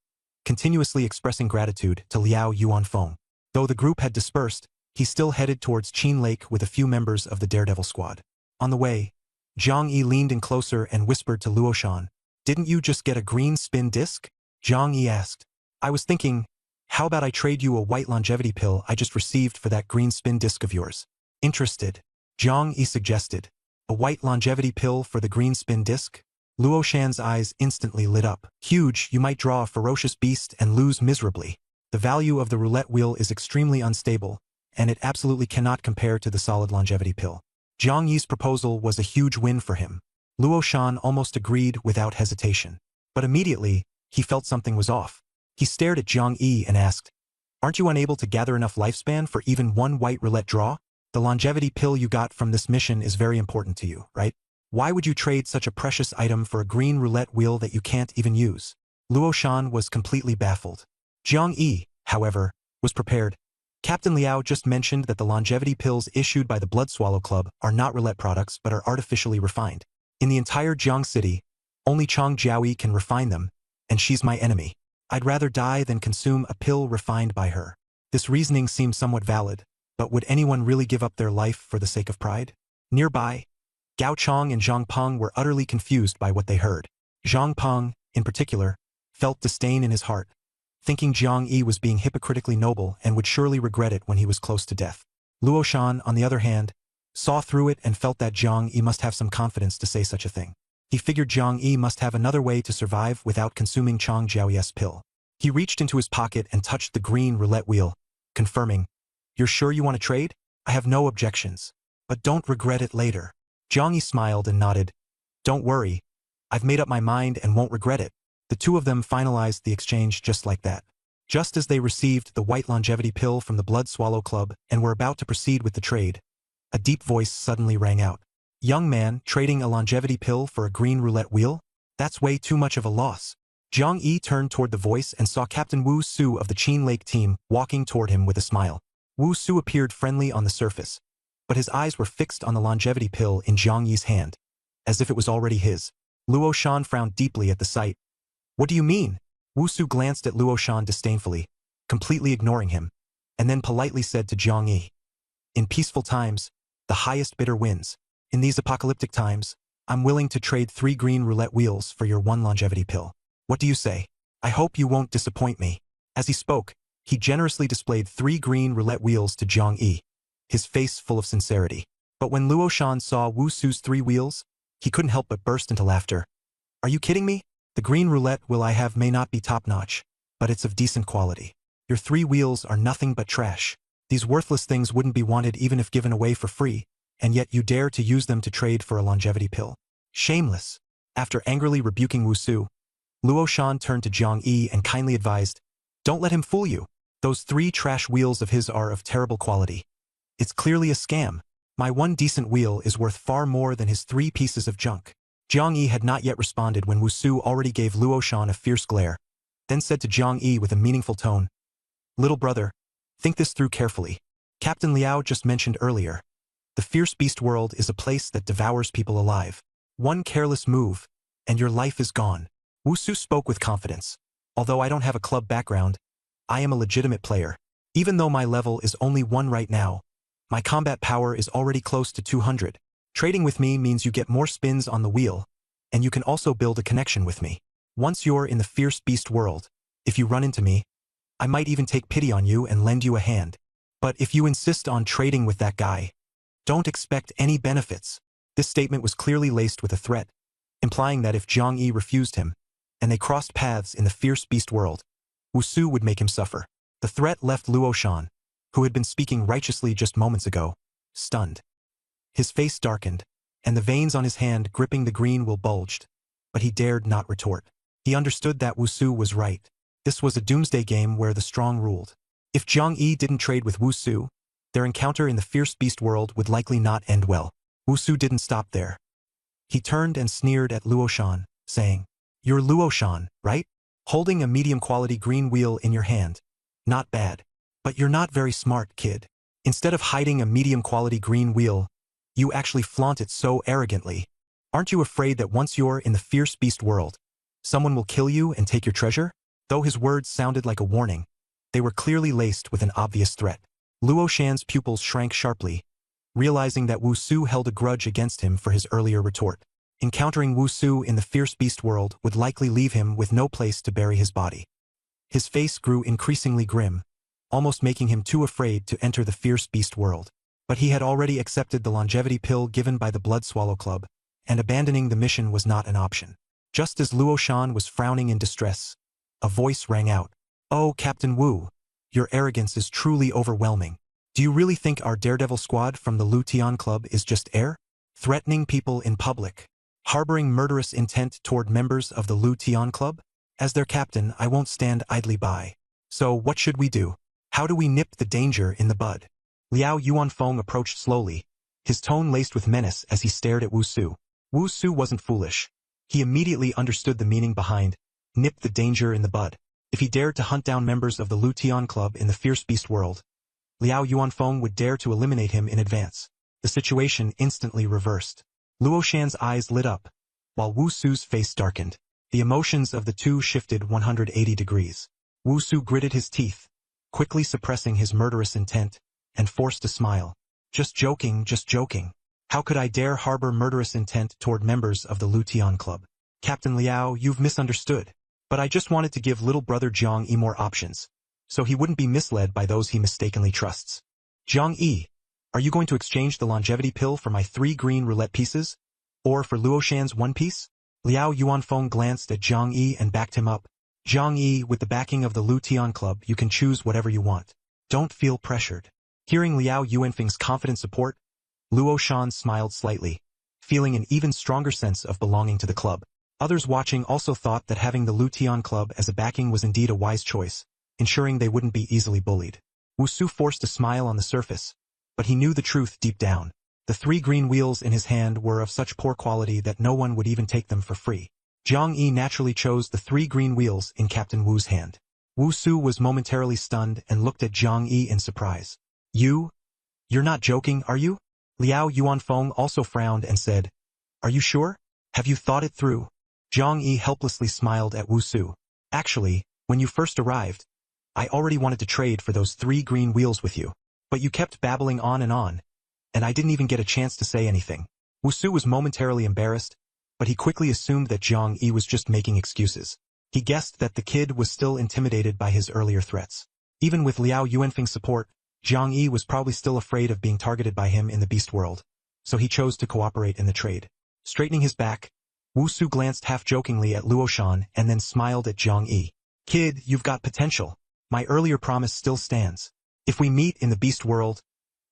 continuously expressing gratitude to Liao Yuanfeng. Though the group had dispersed, he still headed towards Qin Lake with a few members of the Daredevil squad. On the way, Zhang Yi leaned in closer and whispered to Luo Shan, "Didn't you just get a green spin disc?" Zhang Yi asked. "I was thinking, how about I trade you a white longevity pill I just received for that green spin disc of yours?" "Interested?" Zhang Yi suggested. "A white longevity pill for the green spin disc?" Luo Shan's eyes instantly lit up. "Huge, you might draw a ferocious beast and lose miserably. The value of the roulette wheel is extremely unstable, and it absolutely cannot compare to the solid longevity pill." Zhang Yi's proposal was a huge win for him. Luo Shan almost agreed without hesitation. But immediately, he felt something was off. He stared at Zhang Yi and asked, "Aren't you unable to gather enough lifespan for even one white roulette draw? The longevity pill you got from this mission is very important to you, right? Why would you trade such a precious item for a green roulette wheel that you can't even use?" Luo Shan was completely baffled. Zhang Yi, however, was prepared. Captain Liao just mentioned that the longevity pills issued by the Blood Swallow Club are not roulette products but are artificially refined. In the entire Jiang City, only Chang Jiaoyi can refine them, and she's my enemy. I'd rather die than consume a pill refined by her. This reasoning seemed somewhat valid, but would anyone really give up their life for the sake of pride? Nearby, Gao Chong and Zhang Peng were utterly confused by what they heard. Zhang Peng, in particular, felt disdain in his heart, thinking Jiang Yi was being hypocritically noble and would surely regret it when he was close to death. Luo Shan, on the other hand, saw through it and felt that Jiang Yi must have some confidence to say such a thing. He figured Jiang Yi must have another way to survive without consuming Chang Jiaoyi's pill. He reached into his pocket and touched the green roulette wheel, confirming, "You're sure you want to trade? I have no objections. But don't regret it later." Jiang Yi smiled and nodded. "Don't worry. I've made up my mind and won't regret it." The two of them finalized the exchange just like that. Just as they received the white longevity pill from the Blood Swallow Club and were about to proceed with the trade, a deep voice suddenly rang out. "Young man, trading a longevity pill for a green roulette wheel? That's way too much of a loss." Jiang Yi turned toward the voice and saw Captain Wu Su of the Qin Lake team walking toward him with a smile. Wu Su appeared friendly on the surface, but his eyes were fixed on the longevity pill in Jiang Yi's hand, as if it was already his. Luo Shan frowned deeply at the sight. "What do you mean?" Wu Su glanced at Luo Shan disdainfully, completely ignoring him, and then politely said to Jiang Yi, "In peaceful times, the highest bidder wins. In these apocalyptic times, I'm willing to trade 3 green roulette wheels for your 1 longevity pill. What do you say? I hope you won't disappoint me." As he spoke, he generously displayed 3 green roulette wheels to Jiang Yi, his face full of sincerity. But when Luo Shan saw Wu Su's 3 wheels, he couldn't help but burst into laughter. "Are you kidding me? The green roulette wheel I have may not be top-notch, but it's of decent quality. Your 3 wheels are nothing but trash. These worthless things wouldn't be wanted even if given away for free, and yet you dare to use them to trade for a longevity pill. Shameless." After angrily rebuking Wu Su, Luo Shan turned to Jiang Yi and kindly advised, "Don't let him fool you. Those 3 trash wheels of his are of terrible quality. It's clearly a scam. My 1 decent wheel is worth far more than his 3 pieces of junk." Jiang Yi had not yet responded when Wu Su already gave Luo Shan a fierce glare, then said to Jiang Yi with a meaningful tone, "Little brother, think this through carefully. Captain Liao just mentioned earlier, the fierce beast world is a place that devours people alive. One careless move, and your life is gone." Wu Su spoke with confidence. "Although I don't have a club background, I am a legitimate player. Even though my level is only 1 right now, my combat power is already close to 200. Trading with me means you get more spins on the wheel, and you can also build a connection with me. Once you're in the fierce beast world, if you run into me, I might even take pity on you and lend you a hand. But if you insist on trading with that guy, don't expect any benefits." This statement was clearly laced with a threat, implying that if Jiang Yi refused him, and they crossed paths in the fierce beast world, Wu Su would make him suffer. The threat left Luo Shan, who had been speaking righteously just moments ago, stunned. His face darkened, and the veins on his hand gripping the green will bulged, but he dared not retort. He understood that Wu Su was right. This was a doomsday game where the strong ruled. If Jiang Yi didn't trade with Wu Su, their encounter in the fierce beast world would likely not end well. Wu Su didn't stop there. He turned and sneered at Luo Shan, saying, "You're Luo Shan, right? Holding a medium-quality green wheel in your hand. Not bad. But you're not very smart, kid. Instead of hiding a medium-quality green wheel, you actually flaunt it so arrogantly. Aren't you afraid that once you're in the fierce beast world, someone will kill you and take your treasure?" Though his words sounded like a warning, they were clearly laced with an obvious threat. Luo Shan's pupils shrank sharply, realizing that Wu Su held a grudge against him for his earlier retort. Encountering Wu Su in the fierce beast world would likely leave him with no place to bury his body. His face grew increasingly grim, almost making him too afraid to enter the fierce beast world. But he had already accepted the longevity pill given by the Blood Swallow Club, and abandoning the mission was not an option. Just as Luo Shan was frowning in distress, a voice rang out. "Oh, Captain Wu, your arrogance is truly overwhelming. Do you really think our daredevil squad from the Lu Tian Club is just air? Threatening people in public, harboring murderous intent toward members of the Lu Tian Club? As their captain, I won't stand idly by. So what should we do? How do we nip the danger in the bud?" Liao Yuanfeng approached slowly, his tone laced with menace as he stared at Wu Su. Wu Su wasn't foolish. He immediately understood the meaning behind "nip the danger in the bud." If he dared to hunt down members of the Lu Tian Club in the fierce beast world, Liao Yuanfeng would dare to eliminate him in advance. The situation instantly reversed. Luo Shan's eyes lit up, while Wu Su's face darkened. The emotions of the two shifted 180 degrees. Wu Su gritted his teeth, quickly suppressing his murderous intent, and forced a smile. Just joking. How could I dare harbor murderous intent toward members of the Lu Tian Club? Captain Liao, you've misunderstood. But I just wanted to give little brother Jiang Yi more options, so he wouldn't be misled by those he mistakenly trusts. Jiang Yi, are you going to exchange the longevity pill for my 3 green roulette pieces? Or for Luo Shan's 1 piece? Liao Yuanfeng glanced at Jiang Yi and backed him up. Jiang Yi, with the backing of the Lu Tian Club, you can choose whatever you want. Don't feel pressured. Hearing Liao Yuanfeng's confident support, Luo Shan smiled slightly, feeling an even stronger sense of belonging to the club. Others watching also thought that having the Lu Tian Club as a backing was indeed a wise choice, ensuring they wouldn't be easily bullied. Wu Su forced a smile on the surface, but he knew the truth deep down. The 3 green wheels in his hand were of such poor quality that no one would even take them for free. Jiang Yi naturally chose the 3 green wheels in Captain Wu's hand. Wu Su was momentarily stunned and looked at Jiang Yi in surprise. You're not joking, are you?" Liao Yuanfeng also frowned and said, "Are you sure? Have you thought it through?" Jiang Yi helplessly smiled at Wu Su. "Actually, when you first arrived, I already wanted to trade for those 3 green wheels with you. But you kept babbling on, and I didn't even get a chance to say anything." Wu Su was momentarily embarrassed, but he quickly assumed that Jiang Yi was just making excuses. He guessed that the kid was still intimidated by his earlier threats. Even with Liao Yuanfeng's support, Jiang Yi was probably still afraid of being targeted by him in the beast world, so he chose to cooperate in the trade. Straightening his back, Wu Su glanced half-jokingly at Luo Shan and then smiled at Jiang Yi. "Kid, you've got potential. My earlier promise still stands. If we meet in the beast world,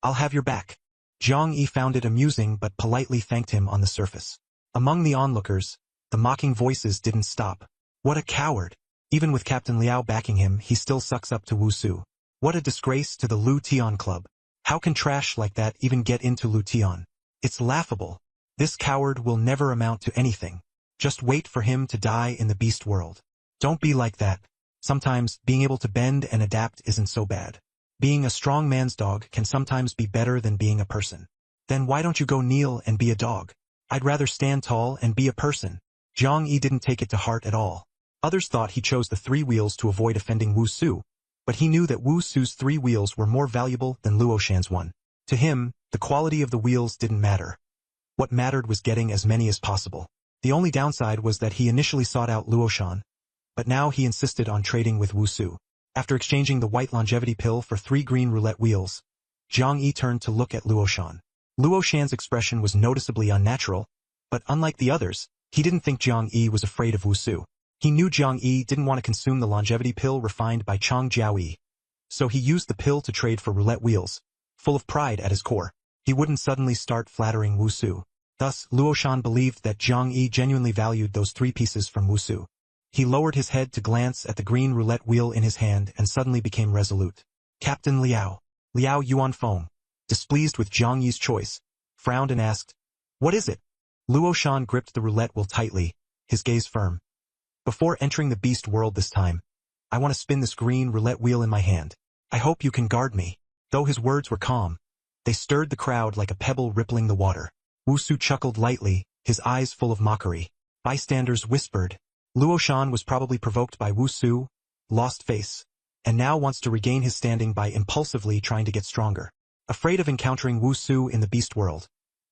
I'll have your back." Jiang Yi found it amusing but politely thanked him on the surface. Among the onlookers, the mocking voices didn't stop. "What a coward! Even with Captain Liao backing him, he still sucks up to Wu Su. What a disgrace to the Lu Tian Club. How can trash like that even get into Lu Tian? It's laughable." This coward will never amount to anything. Just wait for him to die in the beast world. Don't be like that. Sometimes, being able to bend and adapt isn't so bad. Being a strong man's dog can sometimes be better than being a person. Then why don't you go kneel and be a dog? I'd rather stand tall and be a person. Zhang Yi didn't take it to heart at all. Others thought he chose the 3 wheels to avoid offending Wu Su, but he knew that Wu Su's 3 wheels were more valuable than Luo Shan's one. To him, the quality of the wheels didn't matter. What mattered was getting as many as possible. The only downside was that he initially sought out Luo Shan, but now he insisted on trading with Wu Su. After exchanging the white longevity pill for 3 green roulette wheels, Zhang Yi turned to look at Luo Shan. Luo Shan's expression was noticeably unnatural, but unlike the others, he didn't think Zhang Yi was afraid of Wu Su. He knew Zhang Yi didn't want to consume the longevity pill refined by Chang Jiaoyi, so he used the pill to trade for roulette wheels, full of pride at his core. He wouldn't suddenly start flattering Wu Su. Thus, Luo Shan believed that Zhang Yi genuinely valued those 3 pieces from Wu Su. He lowered his head to glance at the green roulette wheel in his hand and suddenly became resolute. Captain Liao. Liao Yuanfeng, displeased with Zhang Yi's choice, frowned and asked, "What is it?" Luo Shan gripped the roulette wheel tightly, his gaze firm. "Before entering the beast world this time, I want to spin this green roulette wheel in my hand. I hope you can guard me." Though his words were calm, they stirred the crowd like a pebble rippling the water. Wu Su chuckled lightly, his eyes full of mockery. Bystanders whispered. Luo Shan was probably provoked by Wu Su, lost face, and now wants to regain his standing by impulsively trying to get stronger. Afraid of encountering Wu Su in the beast world,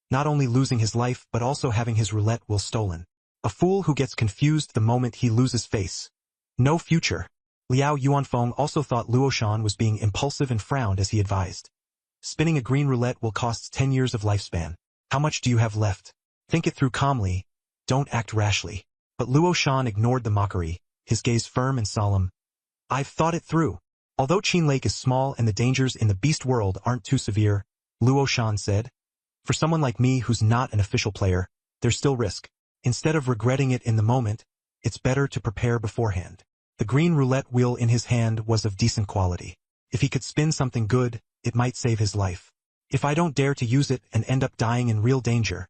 not only losing his life but also having his roulette wheel stolen. A fool who gets confused the moment he loses face. No future. Liao Yuanfeng also thought Luo Shan was being impulsive and frowned as he advised. Spinning a green roulette will cost 10 years of lifespan. How much do you have left? Think it through calmly. Don't act rashly. But Luo Shan ignored the mockery, his gaze firm and solemn. I've thought it through. Although Qin Lake is small and the dangers in the beast world aren't too severe, Luo Shan said, for someone like me who's not an official player, there's still risk. Instead of regretting it in the moment, it's better to prepare beforehand. The green roulette wheel in his hand was of decent quality. If he could spin something good, it might save his life. If I don't dare to use it and end up dying in real danger,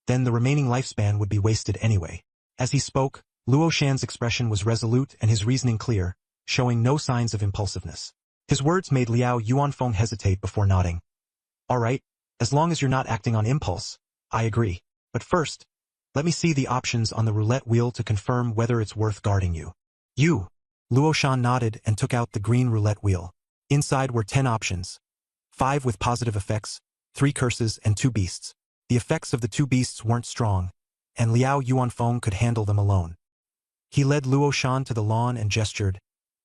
then the remaining lifespan would be wasted anyway. As he spoke, Luo Shan's expression was resolute and his reasoning clear, showing no signs of impulsiveness. His words made Liao Yuanfeng hesitate before nodding. All right, as long as you're not acting on impulse, I agree. But first, let me see the options on the roulette wheel to confirm whether it's worth guarding you. Luo Shan nodded and took out the green roulette wheel. Inside were 10 options. 5 with positive effects, 3 curses and 2 beasts. The effects of the 2 beasts weren't strong, and Liao Yuanfeng could handle them alone. He led Luo Shan to the lawn and gestured.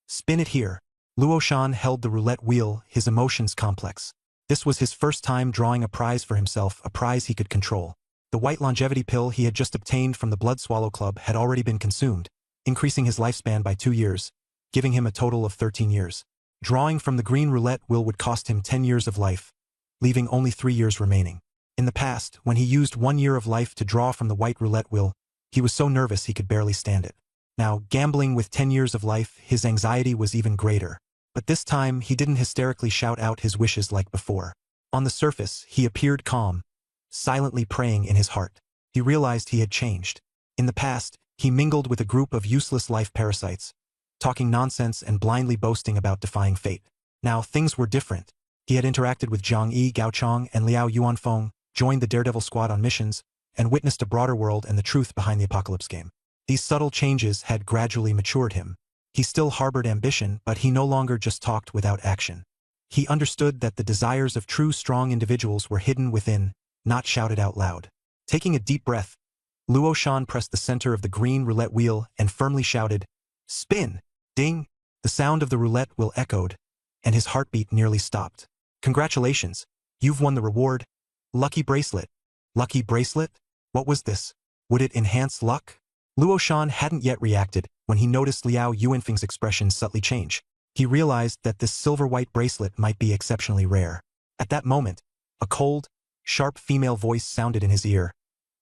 Spin it here. Luo Shan held the roulette wheel, his emotions complex. This was his first time drawing a prize for himself, a prize he could control. The white longevity pill he had just obtained from the Blood Swallow Club had already been consumed, increasing his lifespan by 2 years, giving him a total of 13 years. Drawing from the green roulette wheel would cost him 10 years of life, leaving only 3 years remaining. In the past, when he used 1 year of life to draw from the white roulette wheel, he was so nervous he could barely stand it. Now, gambling with 10 years of life, his anxiety was even greater. But this time, he didn't hysterically shout out his wishes like before. On the surface, he appeared calm, silently praying in his heart. He realized he had changed. In the past, he mingled with a group of useless life parasites, talking nonsense and blindly boasting about defying fate. Now, things were different. He had interacted with Zhang Yi, Gao Chong, and Liao Yuanfeng, joined the Daredevil Squad on missions, and witnessed a broader world and the truth behind the Apocalypse game. These subtle changes had gradually matured him. He still harbored ambition, but he no longer just talked without action. He understood that the desires of true strong individuals were hidden within, not shouted out loud. Taking a deep breath, Luo Shan pressed the center of the green roulette wheel and firmly shouted, "Spin!" Ding! The sound of the roulette wheel echoed, and his heartbeat nearly stopped. Congratulations! You've won the reward. Lucky bracelet. Lucky bracelet? What was this? Would it enhance luck? Luo Shan hadn't yet reacted when he noticed Liao Yuanfeng's expression subtly change. He realized that this silver-white bracelet might be exceptionally rare. At that moment, a cold, sharp female voice sounded in his ear.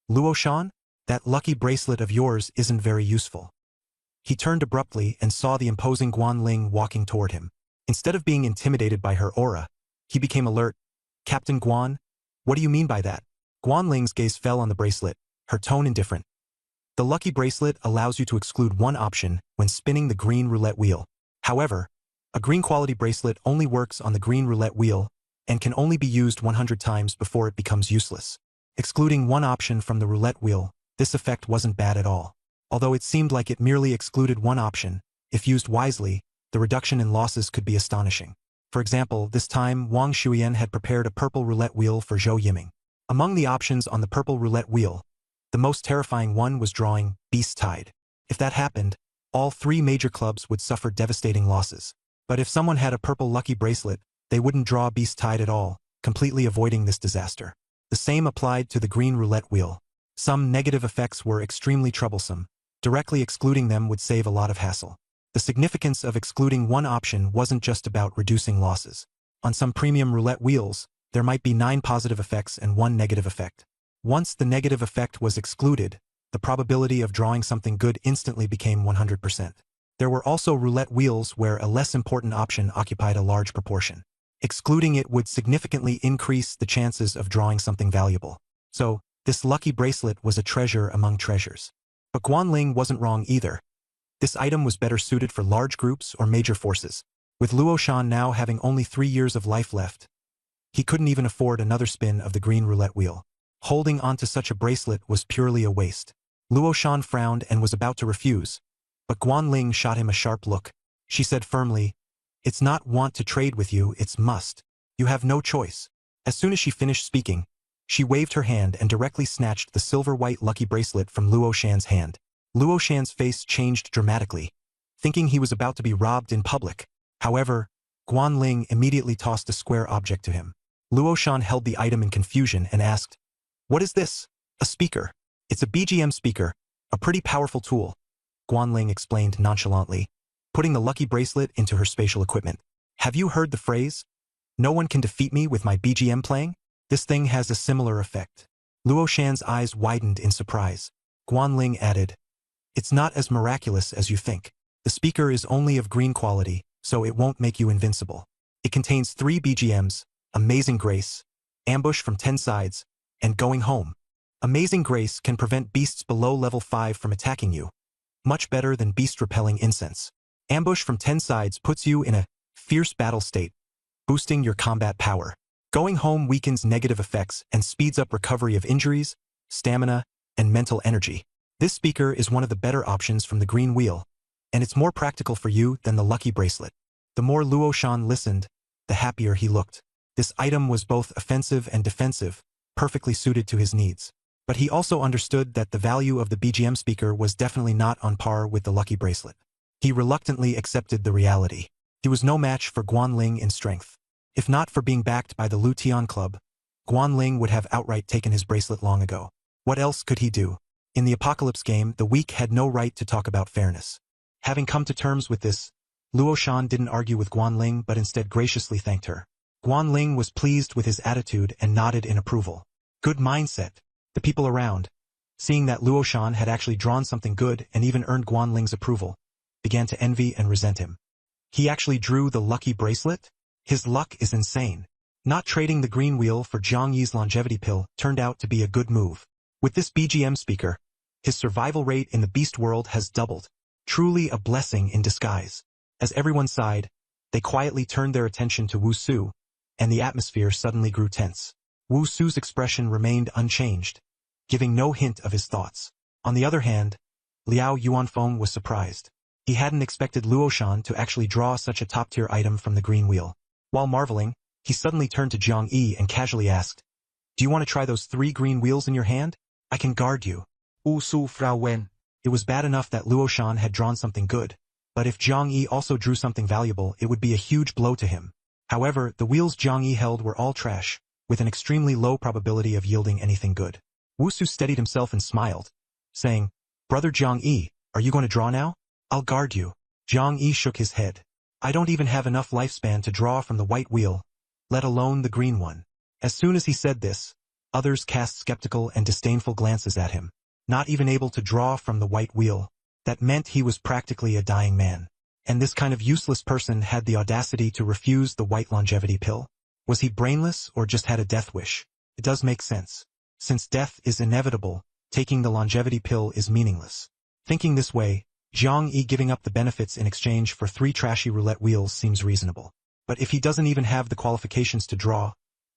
Luo Shan, that lucky bracelet of yours isn't very useful. He turned abruptly and saw the imposing Guan Ling walking toward him. Instead of being intimidated by her aura, he became alert. Captain Guan, what do you mean by that? Guanling's gaze fell on the bracelet, her tone indifferent. The lucky bracelet allows you to exclude one option when spinning the green roulette wheel. However, a green quality bracelet only works on the green roulette wheel and can only be used 100 times before it becomes useless. Excluding one option from the roulette wheel, this effect wasn't bad at all. Although it seemed like it merely excluded one option, if used wisely, the reduction in losses could be astonishing. For example, this time Wang Shuyan had prepared a purple roulette wheel for Zhou Yiming. Among the options on the purple roulette wheel, the most terrifying one was drawing Beast Tide. If that happened, all three major clubs would suffer devastating losses. But if someone had a purple lucky bracelet, they wouldn't draw Beast Tide at all, completely avoiding this disaster. The same applied to the green roulette wheel. Some negative effects were extremely troublesome. Directly excluding them would save a lot of hassle. The significance of excluding one option wasn't just about reducing losses. On some premium roulette wheels, there might be 9 positive effects and 1 negative effect. Once the negative effect was excluded, the probability of drawing something good instantly became 100%. There were also roulette wheels where a less important option occupied a large proportion. Excluding it would significantly increase the chances of drawing something valuable. So, this lucky bracelet was a treasure among treasures. But Guanling wasn't wrong either. This item was better suited for large groups or major forces. With Luo Shan now having only 3 years of life left, he couldn't even afford another spin of the green roulette wheel. Holding onto such a bracelet was purely a waste. Luo Shan frowned and was about to refuse, but Guanling shot him a sharp look. She said firmly, "It's not want to trade with you, it's must. You have no choice." As soon as she finished speaking, she waved her hand and directly snatched the silver-white lucky bracelet from Luo Shan's hand. Luo Shan's face changed dramatically, thinking he was about to be robbed in public. However, Guanling immediately tossed a square object to him. Luo Shan held the item in confusion and asked, "What is this?" "A speaker. It's a BGM speaker, a pretty powerful tool," Guanling explained nonchalantly, putting the lucky bracelet into her spatial equipment. "Have you heard the phrase, 'No one can defeat me with my BGM playing'? This thing has a similar effect." Luo Shan's eyes widened in surprise. Guanling added, "It's not as miraculous as you think. The speaker is only of green quality, so it won't make you invincible. It contains 3 BGMs, Amazing Grace, Ambush from 10 sides, and Going Home. Amazing Grace can prevent beasts below level 5 from attacking you, much better than beast-repelling incense. Ambush from 10 sides puts you in a fierce battle state, boosting your combat power. Going Home weakens negative effects and speeds up recovery of injuries, stamina, and mental energy. This speaker is one of the better options from the green wheel, and it's more practical for you than the lucky bracelet." The more Luo Shan listened, the happier he looked. This item was both offensive and defensive, perfectly suited to his needs. But he also understood that the value of the BGM speaker was definitely not on par with the lucky bracelet. He reluctantly accepted the reality. He was no match for Guanling in strength. If not for being backed by the Lu Tian Club, Guanling would have outright taken his bracelet long ago. What else could he do? In the Apocalypse game, the weak had no right to talk about fairness. Having come to terms with this, Luo Shan didn't argue with Guanling but instead graciously thanked her. Guanling was pleased with his attitude and nodded in approval. Good mindset. The people around, seeing that Luo Shan had actually drawn something good and even earned Guanling's approval, began to envy and resent him. He actually drew the lucky bracelet? His luck is insane. Not trading the green wheel for Zhang Yi's longevity pill turned out to be a good move. With this BGM speaker, his survival rate in the beast world has doubled. Truly a blessing in disguise. As everyone sighed, they quietly turned their attention to Wu Su, and the atmosphere suddenly grew tense. Wu Su's expression remained unchanged, giving no hint of his thoughts. On the other hand, Liao Yuanfeng was surprised. He hadn't expected Luo Shan to actually draw such a top-tier item from the green wheel. While marveling, he suddenly turned to Jiang Yi and casually asked, "Do you want to try those 3 green wheels in your hand? I can guard you." Wu Su Frau Wen. It was bad enough that Luo Shan had drawn something good, but if Jiang Yi also drew something valuable, it would be a huge blow to him. However, the wheels Jiang Yi held were all trash, with an extremely low probability of yielding anything good. Wu Su steadied himself and smiled, saying, "Brother Jiang Yi, are you going to draw now? I'll guard you." Jiang Yi shook his head. "I don't even have enough lifespan to draw from the white wheel, let alone the green one." As soon as he said this, others cast skeptical and disdainful glances at him. Not even able to draw from the white wheel. That meant he was practically a dying man. And this kind of useless person had the audacity to refuse the white longevity pill? Was he brainless or just had a death wish? It does make sense. Since death is inevitable, taking the longevity pill is meaningless. Thinking this way, Jiang Yi giving up the benefits in exchange for 3 trashy roulette wheels seems reasonable. But if he doesn't even have the qualifications to draw,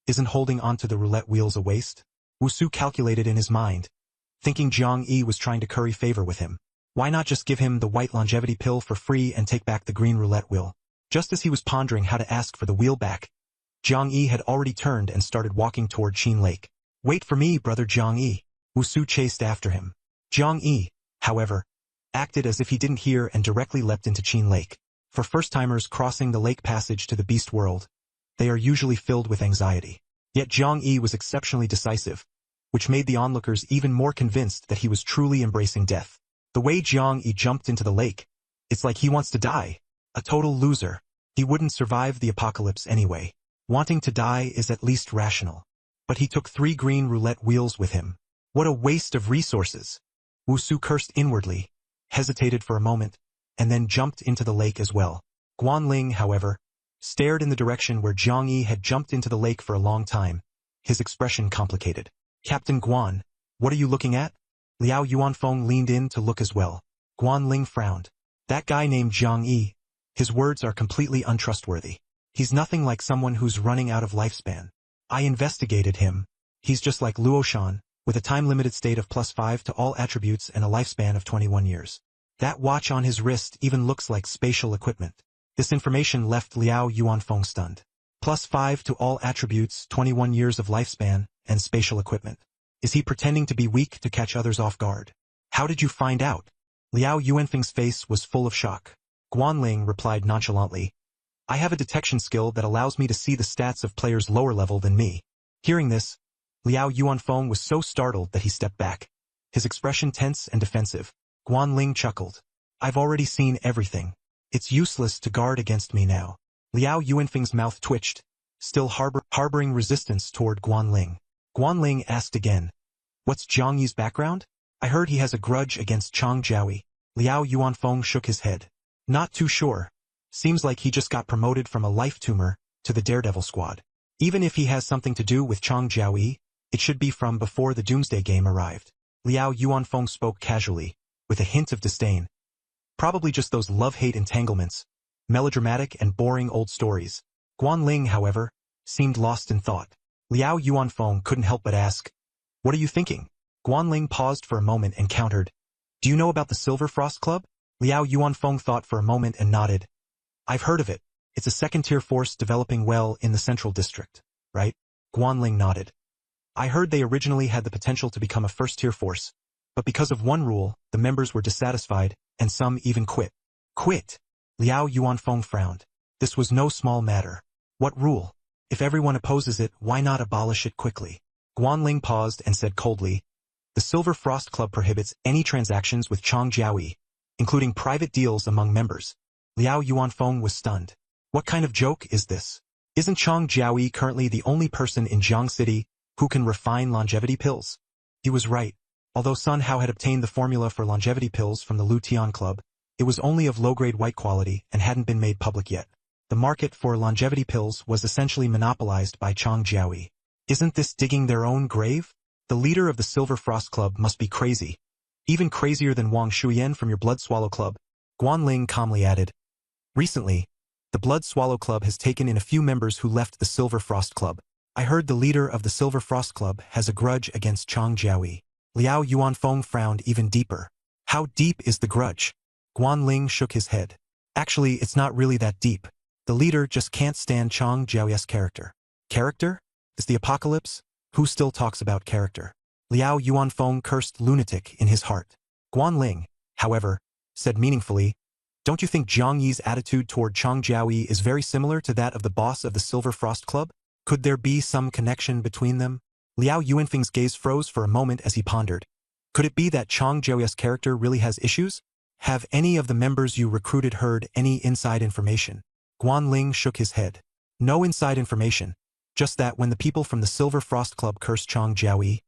isn't holding onto the roulette wheels a waste? Wu Su calculated in his mind, thinking Jiang Yi was trying to curry favor with him. Why not just give him the white longevity pill for free and take back the green roulette wheel? Just as he was pondering how to ask for the wheel back, Jiang Yi had already turned and started walking toward Qin Lake. Wait for me, brother Jiang Yi. Wu Su chased after him. Jiang Yi, however, acted as if he didn't hear and directly leapt into Qin Lake. For first-timers crossing the lake passage to the beast world, they are usually filled with anxiety. Yet Jiang Yi was exceptionally decisive, which made the onlookers even more convinced that he was truly embracing death. The way Jiang Yi jumped into the lake, it's like he wants to die. A total loser. He wouldn't survive the apocalypse anyway. Wanting to die is at least rational. But he took 3 green roulette wheels with him. What a waste of resources. Wu Su cursed inwardly, hesitated for a moment, and then jumped into the lake as well. Guan Ling, however, stared in the direction where Jiang Yi had jumped into the lake for a long time, his expression complicated. Captain Guan, what are you looking at? Liao Yuanfeng leaned in to look as well. Guan Ling frowned. That guy named Jiang Yi, his words are completely untrustworthy. He's nothing like someone who's running out of lifespan. I investigated him. He's just like Luo Shan, with a time-limited state of +5 to all attributes and a lifespan of 21 years. That watch on his wrist even looks like spatial equipment. This information left Liao Yuanfeng stunned. +5 to all attributes, 21 years of lifespan, and spatial equipment. Is he pretending to be weak to catch others off guard? How did you find out? Liao Yuanfeng's face was full of shock. Guanling replied nonchalantly, I have a detection skill that allows me to see the stats of players lower level than me. Hearing this, Liao Yuanfeng was so startled that he stepped back, his expression tense and defensive. Guanling chuckled. I've already seen everything. It's useless to guard against me now. Liao Yuanfeng's mouth twitched, still harboring resistance toward Guanling. Guanling asked again, What's Jiang Yi's background? I heard he has a grudge against Chang Jiaoyi. Liao Yuanfeng shook his head. Not too sure. Seems like he just got promoted from a life tumor to the Daredevil squad. Even if he has something to do with Chang Jiaoyi, it should be from before the Doomsday Game arrived. Liao Yuanfeng spoke casually, with a hint of disdain. Probably just those love-hate entanglements, melodramatic and boring old stories. Guanling, however, seemed lost in thought. Liao Yuanfeng couldn't help but ask, What are you thinking? Guanling paused for a moment and countered, Do you know about the Silver Frost Club? Liao Yuanfeng thought for a moment and nodded. I've heard of it. It's a second-tier force developing well in the Central District, right? Guanling nodded. I heard they originally had the potential to become a first-tier force, but because of one rule, the members were dissatisfied, and some even quit. Quit? Liao Yuanfeng frowned. This was no small matter. What rule? If everyone opposes it, why not abolish it quickly? Guanling paused and said coldly, The Silver Frost Club prohibits any transactions with Chang Jiaoyi, including private deals among members. Liao Yuanfeng was stunned. What kind of joke is this? Isn't Chang Jiaoyi currently the only person in Jiang City who can refine longevity pills? He was right. Although Sun Hao had obtained the formula for longevity pills from the Lu Tian Club, it was only of low-grade white quality and hadn't been made public yet. The market for longevity pills was essentially monopolized by Chang Jiaoyi. Isn't this digging their own grave? The leader of the Silver Frost Club must be crazy. Even crazier than Wang Shuyan from your Blood Swallow Club. Guanling calmly added, Recently, the Blood Swallow Club has taken in a few members who left the Silver Frost Club. I heard the leader of the Silver Frost Club has a grudge against Chang Jiaoyi. Liao Yuanfeng frowned even deeper. How deep is the grudge? Guanling shook his head. Actually, it's not really that deep. The leader just can't stand Chang Jiaoyi's character. Character? Is the apocalypse? Who still talks about character? Liao Yuanfeng cursed lunatic in his heart. Guanling, however, said meaningfully, Don't you think Jiang Yi's attitude toward Chang Jiaoyi is very similar to that of the boss of the Silver Frost Club? Could there be some connection between them? Liao Yuanfeng's gaze froze for a moment as he pondered. Could it be that Chang Jiaoyi's character really has issues? Have any of the members you recruited heard any inside information? Guanling shook his head. No inside information, just that when the people from the Silver Frost Club curse Chang Jiaoyi,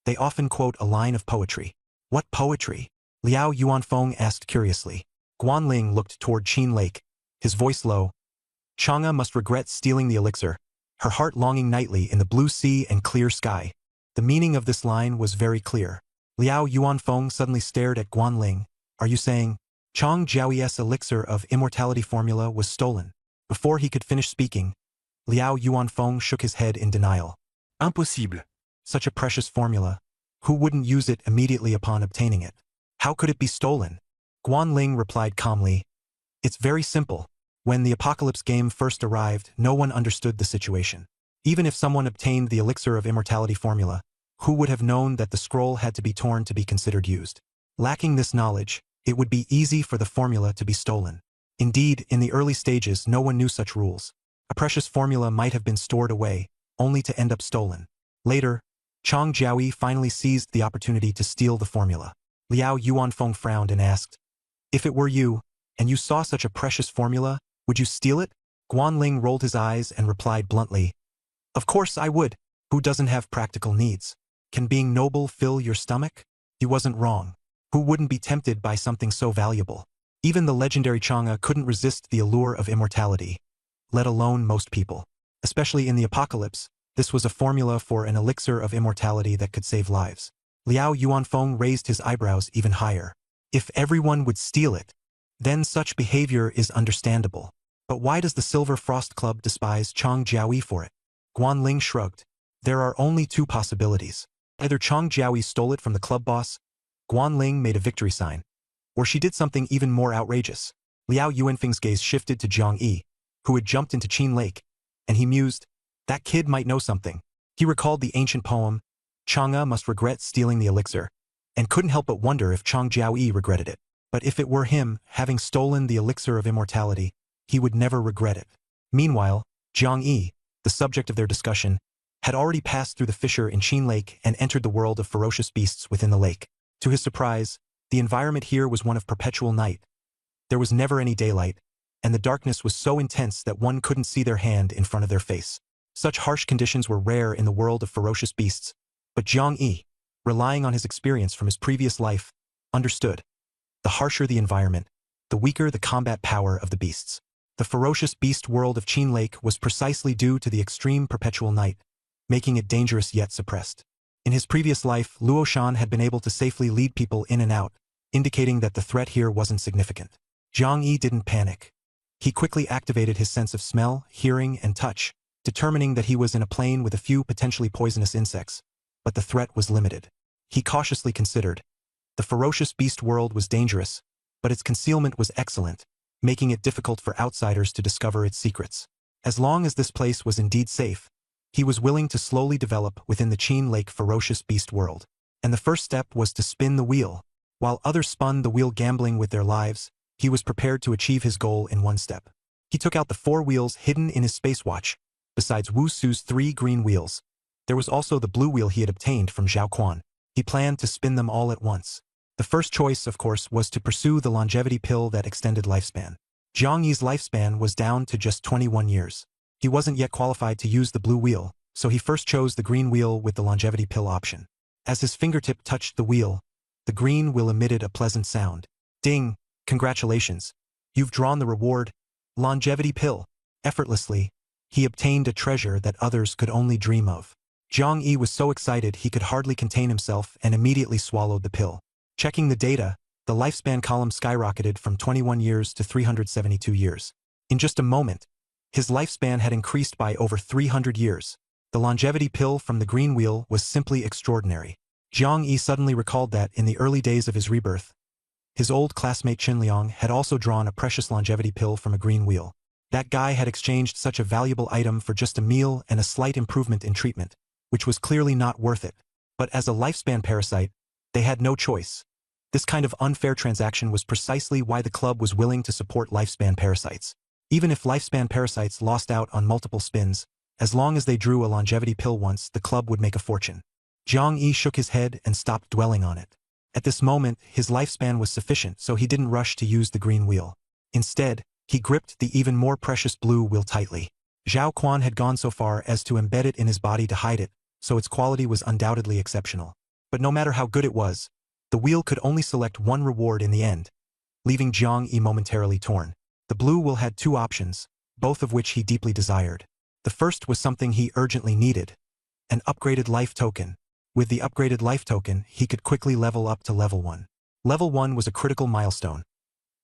they often quote a line of poetry. What poetry? Liao Yuanfeng asked curiously. Guanling looked toward Qin Lake, his voice low. Chang'e must regret stealing the elixir, her heart longing nightly in the blue sea and clear sky. The meaning of this line was very clear. Liao Yuanfeng suddenly stared at Guan Ling. Are you saying, Chang Jiaoyi's elixir of immortality formula was stolen? Before he could finish speaking, Liao Yuanfeng shook his head in denial.
Impossible.
Such a precious formula. Who wouldn't use it immediately upon obtaining it? How could it be stolen? Guan Ling replied calmly. It's very simple. When the Apocalypse game first arrived, no one understood the situation. Even if someone obtained the elixir of immortality formula, who would have known that the scroll had to be torn to be considered used? Lacking this knowledge, it would be easy for the formula to be stolen. Indeed, in the early stages, no one knew such rules. A precious formula might have been stored away, only to end up stolen. Later, Chang Jiaoyi finally seized the opportunity to steal the formula. Liao Yuanfeng frowned and asked, if it were you, and you saw such a precious formula, would you steal it? Guan Ling rolled his eyes and replied bluntly, of course I would. Who doesn't have practical needs? Can being noble fill your stomach? He wasn't wrong. Who wouldn't be tempted by something so valuable? Even the legendary Chang'e couldn't resist the allure of immortality, let alone most people. Especially in the Apocalypse, this was a formula for an elixir of immortality that could save lives. Liao Yuanfeng raised his eyebrows even higher. If everyone would steal it, then such behavior is understandable. But why does the Silver Frost Club despise Chang Jiaoyi for it? Guan Ling shrugged. There are only two possibilities. Either Chang Jiaoyi stole it from the club boss, Guan Ling made a victory sign, or she did something even more outrageous. Liao Yuanfeng's gaze shifted to Zhang Yi, who had jumped into Qin Lake, and he mused, that kid might know something. He recalled the ancient poem, Chang'e must regret stealing the elixir, and couldn't help but wonder if Chang Jiaoyi regretted it. But if it were him, having stolen the elixir of immortality, he would never regret it. Meanwhile, Zhang Yi, the subject of their discussion, had already passed through the fissure in Qin Lake and entered the world of ferocious beasts within the lake. To his surprise, the environment here was one of perpetual night. There was never any daylight, and the darkness was so intense that one couldn't see their hand in front of their face. Such harsh conditions were rare in the world of ferocious beasts, but Zhang Yi, relying on his experience from his previous life, understood. The harsher the environment, the weaker the combat power of the beasts. The ferocious beast world of Qin Lake was precisely due to the extreme perpetual night, making it dangerous yet suppressed. In his previous life, Luo Shan had been able to safely lead people in and out, indicating that the threat here wasn't significant. Zhang Yi didn't panic. He quickly activated his sense of smell, hearing, and touch, determining that he was in a plane with a few potentially poisonous insects, but the threat was limited. He cautiously considered. The ferocious beast world was dangerous, but its concealment was excellent, making it difficult for outsiders to discover its secrets. As long as this place was indeed safe, he was willing to slowly develop within the Qin Lake ferocious beast world. And the first step was to spin the wheel. While others spun the wheel gambling with their lives, he was prepared to achieve his goal in one step. He took out the 4 wheels hidden in his space watch. Besides Wu Su's 3 green wheels, there was also the blue wheel he had obtained from Zhao Quan. He planned to spin them all at once. The first choice, of course, was to pursue the longevity pill that extended lifespan. Zhang Yi's lifespan was down to just 21 years. He wasn't yet qualified to use the blue wheel, so he first chose the green wheel with the longevity pill option. As his fingertip touched the wheel, the green wheel emitted a pleasant sound. Ding! Congratulations! You've drawn the reward, longevity pill. Effortlessly, he obtained a treasure that others could only dream of. Zhang Yi was so excited he could hardly contain himself and immediately swallowed the pill. Checking the data, the lifespan column skyrocketed from 21 years to 372 years. In just a moment, his lifespan had increased by over 300 years. The longevity pill from the green wheel was simply extraordinary. Zhang Yi suddenly recalled that in the early days of his rebirth, his old classmate Qin Liang had also drawn a precious longevity pill from a green wheel. That guy had exchanged such a valuable item for just a meal and a slight improvement in treatment, which was clearly not worth it. But as a lifespan parasite, they had no choice. This kind of unfair transaction was precisely why the club was willing to support lifespan parasites. Even if lifespan parasites lost out on multiple spins, as long as they drew a longevity pill once, the club would make a fortune. Zhang Yi shook his head and stopped dwelling on it. At this moment, his lifespan was sufficient, so he didn't rush to use the green wheel. Instead, he gripped the even more precious blue wheel tightly. Zhao Quan had gone so far as to embed it in his body to hide it, so its quality was undoubtedly exceptional. But no matter how good it was, the wheel could only select one reward in the end, leaving Zhang Yi momentarily torn. The blue wheel had 2 options, both of which he deeply desired. The first was something he urgently needed, an upgraded life token. With the upgraded life token, he could quickly level up to level 1. Level 1 was a critical milestone.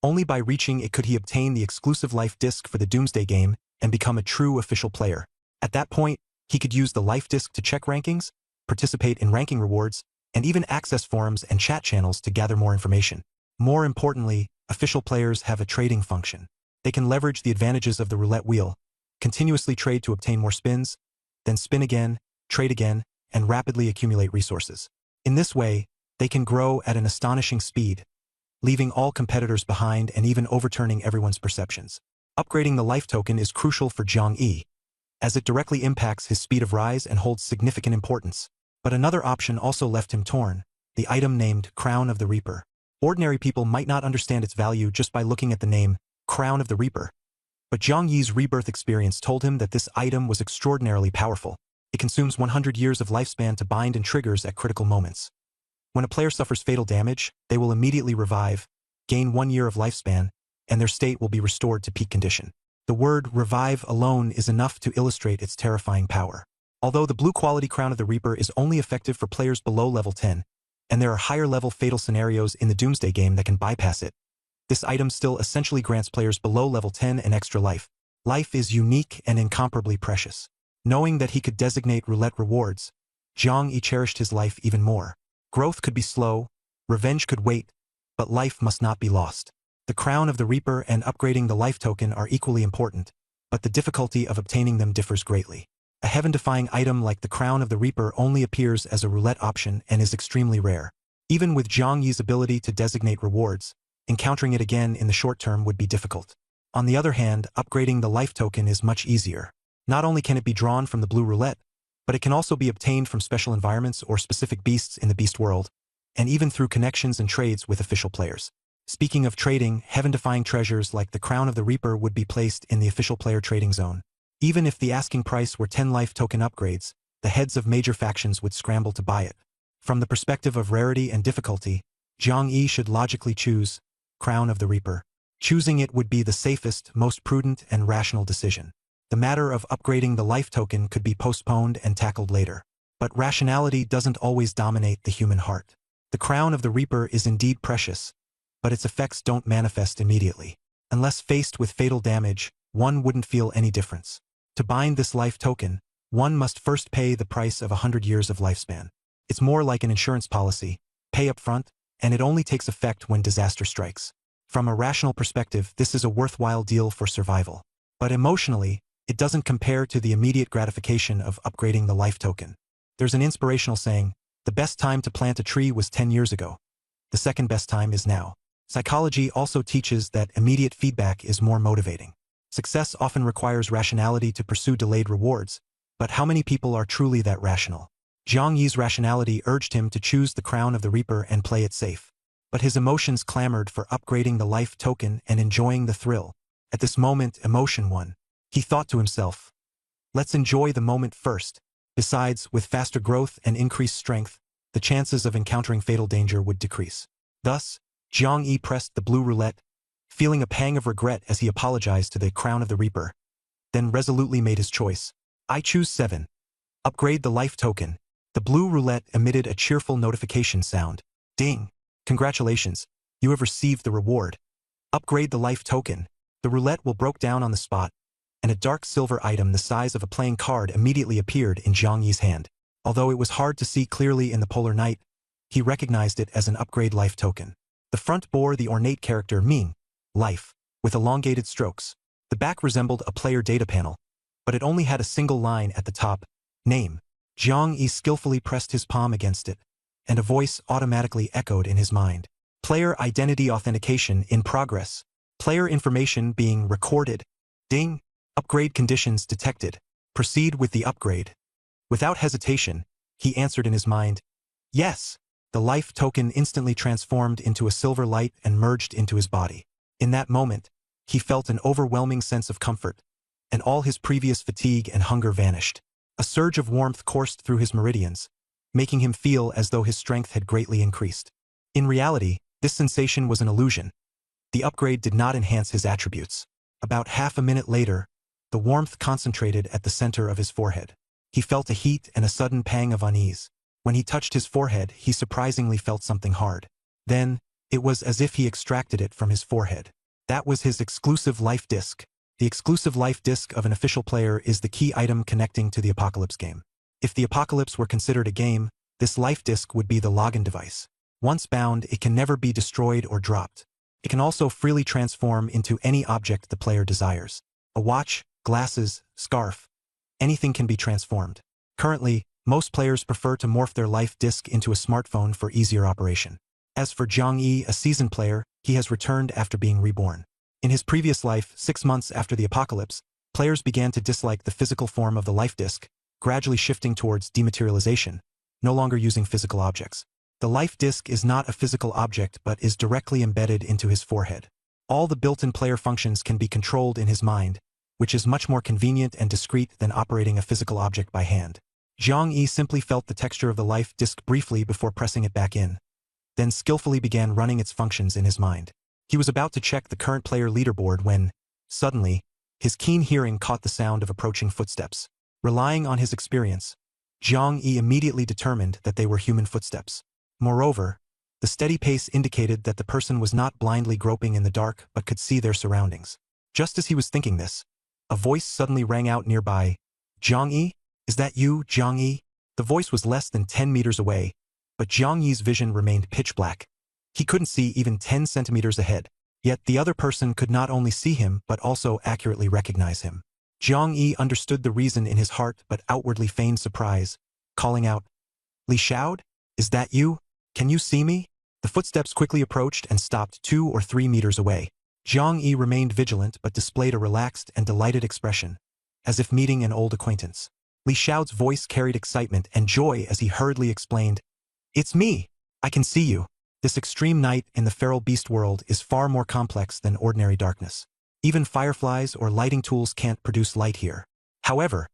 Only by reaching it could he obtain the exclusive life disc for the Doomsday game and become a true official player. At that point, he could use the life disc to check rankings, participate in ranking rewards, and even access forums and chat channels to gather more information. More importantly, official players have a trading function. They can leverage the advantages of the roulette wheel, continuously trade to obtain more spins, then spin again, trade again, and rapidly accumulate resources. In this way, they can grow at an astonishing speed, leaving all competitors behind and even overturning everyone's perceptions. Upgrading the life token is crucial for Zhang Yi, as it directly impacts his speed of rise and holds significant importance. But another option also left him torn, the item named Crown of the Reaper. Ordinary people might not understand its value just by looking at the name, Crown of the Reaper. But Zhang Yi's rebirth experience told him that this item was extraordinarily powerful. It consumes 100 years of lifespan to bind and triggers at critical moments. When a player suffers fatal damage, they will immediately revive, gain 1 year of lifespan, and their state will be restored to peak condition. The word revive alone is enough to illustrate its terrifying power. Although the blue quality Crown of the Reaper is only effective for players below level 10, and there are higher level fatal scenarios in the Doomsday game that can bypass it, this item still essentially grants players below level 10 an extra life. Life is unique and incomparably precious. Knowing that he could designate roulette rewards, Zhang Yi cherished his life even more. Growth could be slow, revenge could wait, but life must not be lost. The Crown of the Reaper and upgrading the life token are equally important, but the difficulty of obtaining them differs greatly. A heaven-defying item like the Crown of the Reaper only appears as a roulette option and is extremely rare. Even with Zhang Yi's ability to designate rewards, encountering it again in the short term would be difficult. On the other hand, upgrading the life token is much easier. Not only can it be drawn from the blue roulette, but it can also be obtained from special environments or specific beasts in the beast world, and even through connections and trades with official players. Speaking of trading, heaven-defying treasures like the Crown of the Reaper would be placed in the official player trading zone. Even if the asking price were 10 life token upgrades, the heads of major factions would scramble to buy it. From the perspective of rarity and difficulty, Zhang Yi should logically choose Crown of the Reaper. Choosing it would be the safest, most prudent, and rational decision. The matter of upgrading the life token could be postponed and tackled later. But rationality doesn't always dominate the human heart. The Crown of the Reaper is indeed precious, but its effects don't manifest immediately. Unless faced with fatal damage, one wouldn't feel any difference. To bind this life token, one must first pay the price of 100 years of lifespan. It's more like an insurance policy, pay up front, and it only takes effect when disaster strikes. From a rational perspective, this is a worthwhile deal for survival. But emotionally, it doesn't compare to the immediate gratification of upgrading the life token. There's an inspirational saying, the best time to plant a tree was 10 years ago. The second best time is now. Psychology also teaches that immediate feedback is more motivating. Success often requires rationality to pursue delayed rewards, but how many people are truly that rational? Zhang Yi's rationality urged him to choose the Crown of the Reaper and play it safe. But his emotions clamored for upgrading the life token and enjoying the thrill. At this moment, emotion won. He thought to himself, let's enjoy the moment first. Besides, with faster growth and increased strength, the chances of encountering fatal danger would decrease. Thus, Zhang Yi pressed the blue roulette, feeling a pang of regret as he apologized to the Crown of the Reaper, then resolutely made his choice. I choose 7. Upgrade the life token. The blue roulette emitted a cheerful notification sound. Ding! Congratulations, you have received the reward. Upgrade the life token. The roulette will broke down on the spot, and a dark silver item the size of a playing card immediately appeared in Zhang Yi's hand. Although it was hard to see clearly in the polar night, he recognized it as an upgrade life token. The front bore the ornate character Ming, life, with elongated strokes. The back resembled a player data panel, but it only had a single line at the top, name. Zhang Yi skillfully pressed his palm against it, and a voice automatically echoed in his mind. Player identity authentication in progress. Player information being recorded. Ding! Upgrade conditions detected. Proceed with the upgrade. Without hesitation, he answered in his mind, yes. The life token instantly transformed into a silver light and merged into his body. In that moment, he felt an overwhelming sense of comfort, and all his previous fatigue and hunger vanished. A surge of warmth coursed through his meridians, making him feel as though his strength had greatly increased. In reality, this sensation was an illusion. The upgrade did not enhance his attributes. About half a minute later, the warmth concentrated at the center of his forehead. He felt a heat and a sudden pang of unease. When he touched his forehead, he surprisingly felt something hard. Then, it was as if he extracted it from his forehead. That was his exclusive life disc. The exclusive life disc of an official player is the key item connecting to the Apocalypse game. If the Apocalypse were considered a game, this life disc would be the login device. Once bound, it can never be destroyed or dropped. It can also freely transform into any object the player desires. A watch, glasses, scarf, anything can be transformed. Currently, most players prefer to morph their life disc into a smartphone for easier operation. As for Zhang Yi, a seasoned player, he has returned after being reborn. In his previous life, 6 months after the Apocalypse, players began to dislike the physical form of the life disc, gradually shifting towards dematerialization, no longer using physical objects. The life disc is not a physical object but is directly embedded into his forehead. All the built-in player functions can be controlled in his mind, which is much more convenient and discreet than operating a physical object by hand. Zhang Yi simply felt the texture of the life disc briefly before pressing it back in, then skillfully began running its functions in his mind. He was about to check the current player leaderboard when, suddenly, his keen hearing caught the sound of approaching footsteps. Relying on his experience, Zhang Yi immediately determined that they were human footsteps. Moreover, the steady pace indicated that the person was not blindly groping in the dark but could see their surroundings. Just as he was thinking this, a voice suddenly rang out nearby. "Zhang Yi? Is that you, Zhang Yi?" The voice was less than 10 meters away, but Zhang Yi's vision remained pitch black. He couldn't see even 10 centimeters ahead. Yet the other person could not only see him but also accurately recognize him. Zhang Yi understood the reason in his heart but outwardly feigned surprise, calling out, "Li Xiao? Is that you? Can you see me?" The footsteps quickly approached and stopped 2 or 3 meters away. Zhang Yi remained vigilant but displayed a relaxed and delighted expression, as if meeting an old acquaintance. Li Xiao's voice carried excitement and joy as he hurriedly explained, "It's me! I can see you." This extreme night in the feral beast world is far more complex than ordinary darkness. Even fireflies or lighting tools can't produce light here. However,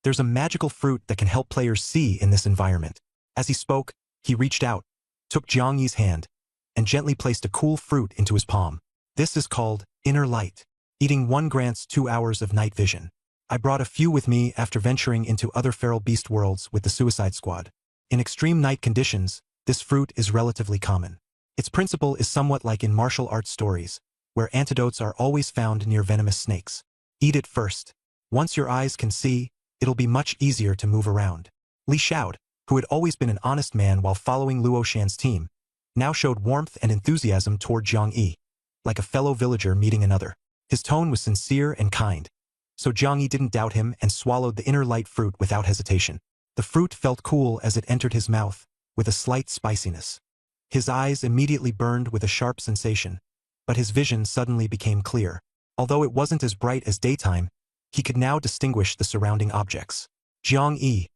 there's a magical fruit that can help players see in this environment. As he spoke, he reached out, took Zhang Yi's hand, and gently placed a cool fruit into his palm. This is called inner light. Eating one grants 2 hours of night vision. I brought a few with me after venturing into other feral beast worlds with the Suicide Squad. In extreme night conditions, this fruit is relatively common. Its principle is somewhat like in martial arts stories, where antidotes are always found near venomous snakes. Eat it first. Once your eyes can see, it'll be much easier to move around. Li Xiao, who had always been an honest man while following Luo Shan's team, now showed warmth and enthusiasm toward Zhang Yi, like a fellow villager meeting another. His tone was sincere and kind, so Zhang Yi didn't doubt him and swallowed the inner light fruit without hesitation. The fruit felt cool as it entered his mouth, with a slight spiciness. His eyes immediately burned with a sharp sensation, but his vision suddenly became clear. Although it wasn't as bright as daytime, he could now distinguish the surrounding objects. Zhang Yi,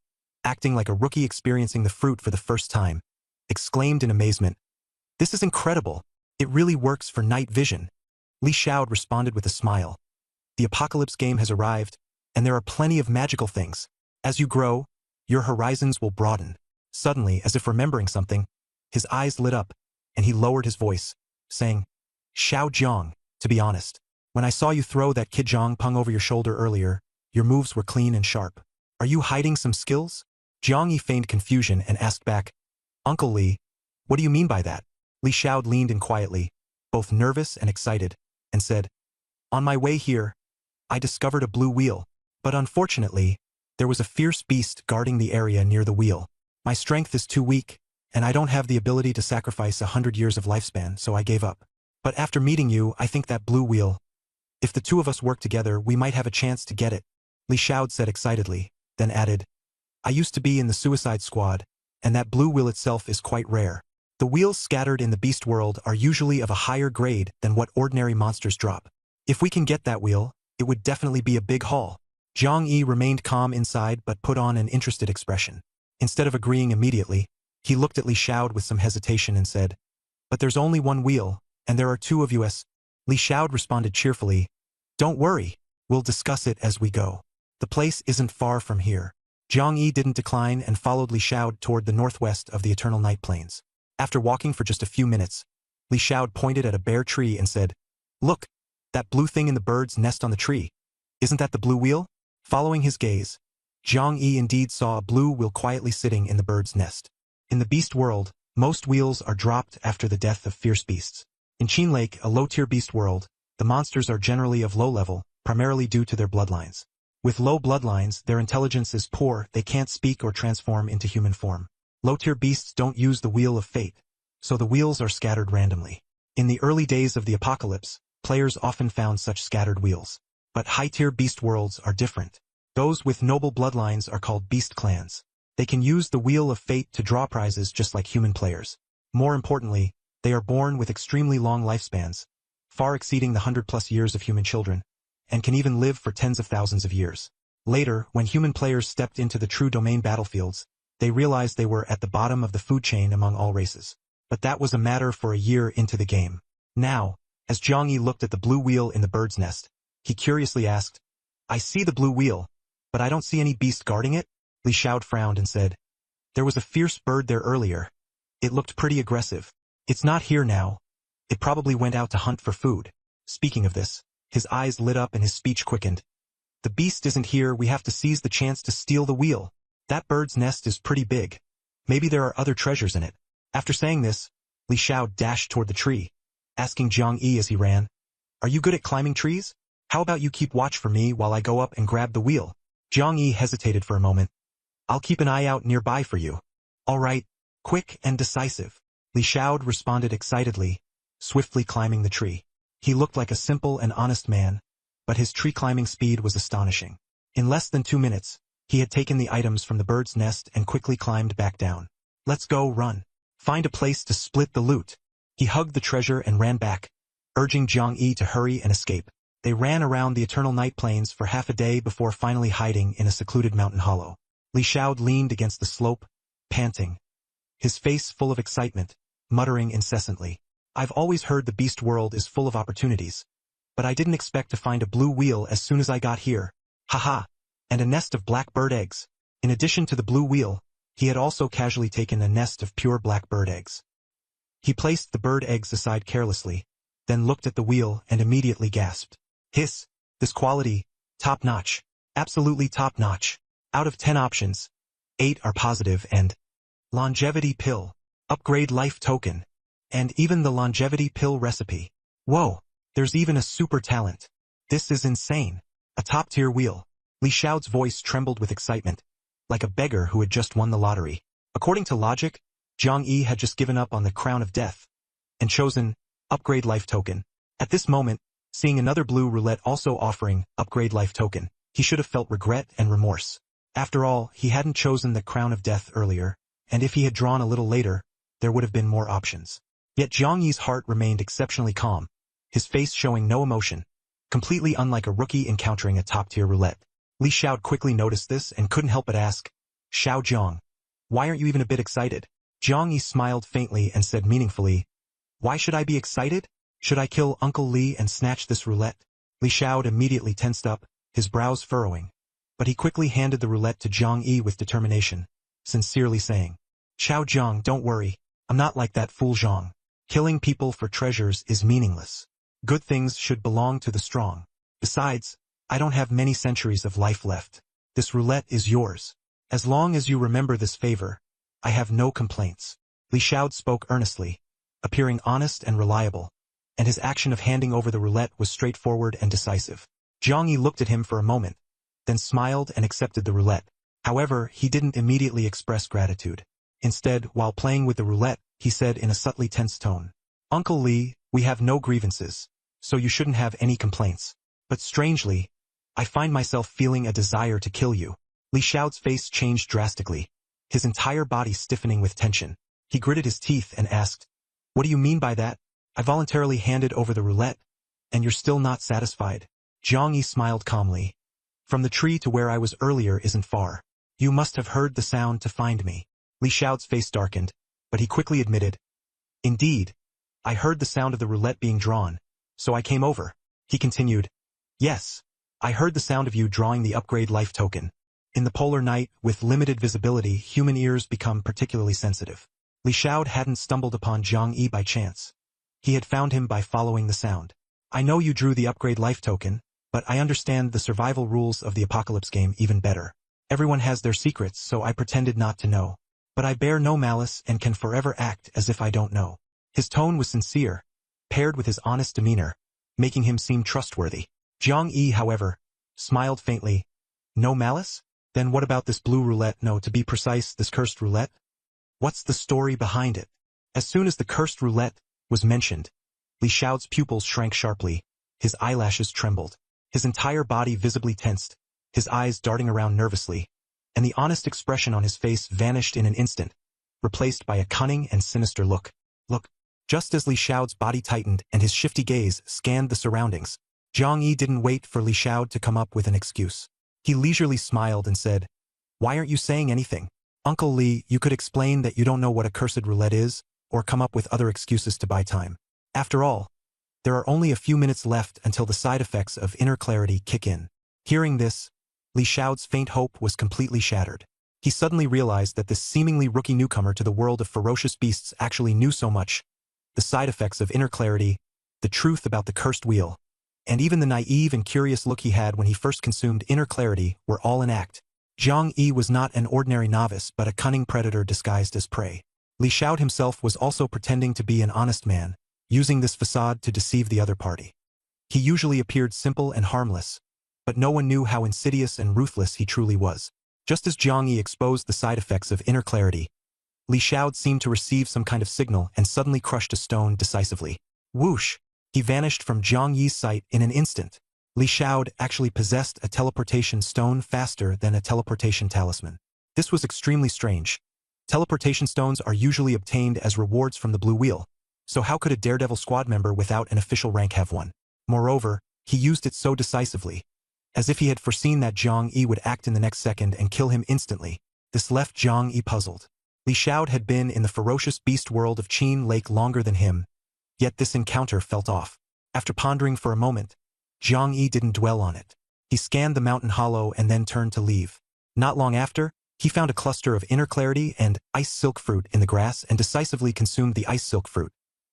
acting like a rookie experiencing the fruit for the first time, exclaimed in amazement, "This is incredible! It really works for night vision." Li Xiao responded with a smile. "The Apocalypse game has arrived, and there are plenty of magical things. As you grow, your horizons will broaden." Suddenly, as if remembering something, his eyes lit up, and he lowered his voice, saying, "Xiao Zhang, to be honest, when I saw you throw that Kid Zhang Peng over your shoulder earlier, your moves were clean and sharp. Are you hiding some skills?" Zhang Yi feigned confusion and asked back, "Uncle Li, what do you mean by that?" Li Xiao leaned in quietly, both nervous and excited, and said, "On my way here, I discovered a blue wheel, but unfortunately, there was a fierce beast guarding the area near the wheel. My strength is too weak, and I don't have the ability to sacrifice 100 years of lifespan, so I gave up. But after meeting you, I think that blue wheel, if the two of us work together, we might have a chance to get it." Li Xiao said excitedly, then added, "I used to be in the Suicide Squad, and that blue wheel itself is quite rare. The wheels scattered in the beast world are usually of a higher grade than what ordinary monsters drop. If we can get that wheel, it would definitely be a big haul." Zhang Yi remained calm inside but put on an interested expression. Instead of agreeing immediately, he looked at Li Xiao with some hesitation and said, "But there's only one wheel, and there are 2 of us." Li Xiao responded cheerfully, "Don't worry, we'll discuss it as we go. The place isn't far from here." Zhang Yi didn't decline and followed Li Xiao toward the northwest of the Eternal Night Plains. After walking for just a few minutes, Li Xiao pointed at a bare tree and said, "Look, that blue thing in the bird's nest on the tree. Isn't that the blue wheel?" Following his gaze, Zhang Yi indeed saw a blue wheel quietly sitting in the bird's nest. In the beast world, most wheels are dropped after the death of fierce beasts. In Qin Lake, a low-tier beast world, the monsters are generally of low level, primarily due to their bloodlines. With low bloodlines, their intelligence is poor, they can't speak or transform into human form. Low-tier beasts don't use the Wheel of Fate, so the wheels are scattered randomly. In the early days of the apocalypse, players often found such scattered wheels. But high-tier beast worlds are different. Those with noble bloodlines are called beast clans. They can use the Wheel of Fate to draw prizes just like human players. More importantly, they are born with extremely long lifespans, far exceeding the 100+ years of human children, and can even live for tens of thousands of years. Later, when human players stepped into the true domain battlefields, they realized they were at the bottom of the food chain among all races. But that was a matter for a year into the game. Now, as Zhang Yi looked at the blue wheel in the bird's nest, he curiously asked, "I see the blue wheel, but I don't see any beast guarding it?" Li Xiao frowned and said, "There was a fierce bird there earlier. It looked pretty aggressive. It's not here now. It probably went out to hunt for food." Speaking of this, his eyes lit up and his speech quickened. "The beast isn't here, we have to seize the chance to steal the wheel. That bird's nest is pretty big. Maybe there are other treasures in it." After saying this, Li Xiao dashed toward the tree, asking Zhang Yi as he ran, "Are you good at climbing trees? How about you keep watch for me while I go up and grab the wheel?" Zhang Yi hesitated for a moment. "I'll keep an eye out nearby for you." "All right, quick and decisive." Li Xiao responded excitedly, swiftly climbing the tree. He looked like a simple and honest man, but his tree climbing speed was astonishing. In less than 2 minutes, he had taken the items from the bird's nest and quickly climbed back down. "Let's go, run. Find a place to split the loot." He hugged the treasure and ran back, urging Zhang Yi to hurry and escape. They ran around the Eternal Night Plains for half a day before finally hiding in a secluded mountain hollow. Li Xiao leaned against the slope, panting, his face full of excitement, muttering incessantly, "I've always heard the beast world is full of opportunities, but I didn't expect to find a blue wheel as soon as I got here. Haha, and a nest of blackbird eggs." In addition to the blue wheel, he had also casually taken a nest of pure blackbird eggs. He placed the bird eggs aside carelessly, then looked at the wheel and immediately gasped. "Hiss, this quality, top-notch, absolutely top-notch. Out of 10 options, 8 are positive and longevity pill, upgrade life token, and even the longevity pill recipe. Whoa, there's even a super talent. This is insane. A top-tier wheel." Li Xiao's voice trembled with excitement, like a beggar who had just won the lottery. According to logic, Zhang Yi had just given up on the crown of death and chosen upgrade life token. At this moment, seeing another blue roulette also offering upgrade life token, he should have felt regret and remorse. After all, he hadn't chosen the crown of death earlier, and if he had drawn a little later, there would have been more options. Yet Zhang Yi's heart remained exceptionally calm, his face showing no emotion, completely unlike a rookie encountering a top-tier roulette. Li Xiao quickly noticed this and couldn't help but ask, "Xiao Zhang, why aren't you even a bit excited?" Zhang Yi smiled faintly and said meaningfully, "Why should I be excited? Should I kill Uncle Li and snatch this roulette?" Li Xiao immediately tensed up, his brows furrowing, but he quickly handed the roulette to Zhang Yi with determination, sincerely saying, "Xiao Zhang, don't worry, I'm not like that fool Zhang. Killing people for treasures is meaningless. Good things should belong to the strong. Besides, I don't have many centuries of life left. This roulette is yours. As long as you remember this favor, I have no complaints." Li Xiao spoke earnestly, appearing honest and reliable, and his action of handing over the roulette was straightforward and decisive. Zhang Yi looked at him for a moment, then smiled and accepted the roulette. However, he didn't immediately express gratitude. Instead, while playing with the roulette, he said in a subtly tense tone, "Uncle Li, we have no grievances, so you shouldn't have any complaints. But strangely, I find myself feeling a desire to kill you." Li Xiao's face changed drastically, his entire body stiffening with tension. He gritted his teeth and asked, "What do you mean by that? I voluntarily handed over the roulette, and you're still not satisfied?" Zhang Yi smiled calmly. "From the tree to where I was earlier isn't far. You must have heard the sound to find me." Li Xiao's face darkened, but he quickly admitted, "Indeed, I heard the sound of the roulette being drawn, so I came over." He continued, "Yes, I heard the sound of you drawing the upgrade life token. In the polar night, with limited visibility, human ears become particularly sensitive." Li Xiao hadn't stumbled upon Zhang Yi by chance. He had found him by following the sound. "I know you drew the upgrade life token, but I understand the survival rules of the apocalypse game even better. Everyone has their secrets, so I pretended not to know." but I bear no malice and can forever act as if I don't know. His tone was sincere, paired with his honest demeanor, making him seem trustworthy. Zhang Yi, however, smiled faintly. No malice? Then what about this blue roulette? No, to be precise, this cursed roulette? What's the story behind it? As soon as the cursed roulette was mentioned, Li Xiao's pupils shrank sharply, his eyelashes trembled, his entire body visibly tensed, his eyes darting around nervously, and the honest expression on his face vanished in an instant, replaced by a cunning and sinister look. Look. Just as Li Xiao's body tightened and his shifty gaze scanned the surroundings, Zhang Yi didn't wait for Li Xiao to come up with an excuse. He leisurely smiled and said, "Why aren't you saying anything? Uncle Li, you could explain that you don't know what a cursed roulette is, or come up with other excuses to buy time. After all, there are only a few minutes left until the side effects of inner clarity kick in." Hearing this, Li Xiao's faint hope was completely shattered. He suddenly realized that this seemingly rookie newcomer to the world of ferocious beasts actually knew so much: the side effects of inner clarity, the truth about the cursed wheel, and even the naive and curious look he had when he first consumed inner clarity were all in act. Zhang Yi was not an ordinary novice but a cunning predator disguised as prey. Li Xiao himself was also pretending to be an honest man, using this facade to deceive the other party. He usually appeared simple and harmless, but no one knew how insidious and ruthless he truly was. Just as Zhang Yi exposed the side effects of inner clarity, Li Xiao seemed to receive some kind of signal and suddenly crushed a stone decisively. Whoosh! He vanished from Zhang Yi's sight in an instant. Li Xiao actually possessed a teleportation stone faster than a teleportation talisman. This was extremely strange. Teleportation stones are usually obtained as rewards from the Blue Wheel, so how could a Daredevil squad member without an official rank have one? Moreover, he used it so decisively, as if he had foreseen that Zhang Yi would act in the next second and kill him instantly. This left Zhang Yi puzzled. Li Xiao had been in the ferocious beast world of Qin Lake longer than him, yet this encounter felt off. After pondering for a moment, Zhang Yi didn't dwell on it. He scanned the mountain hollow and then turned to leave. Not long after, he found a cluster of inner clarity and ice silk fruit in the grass and decisively consumed the ice silk fruit,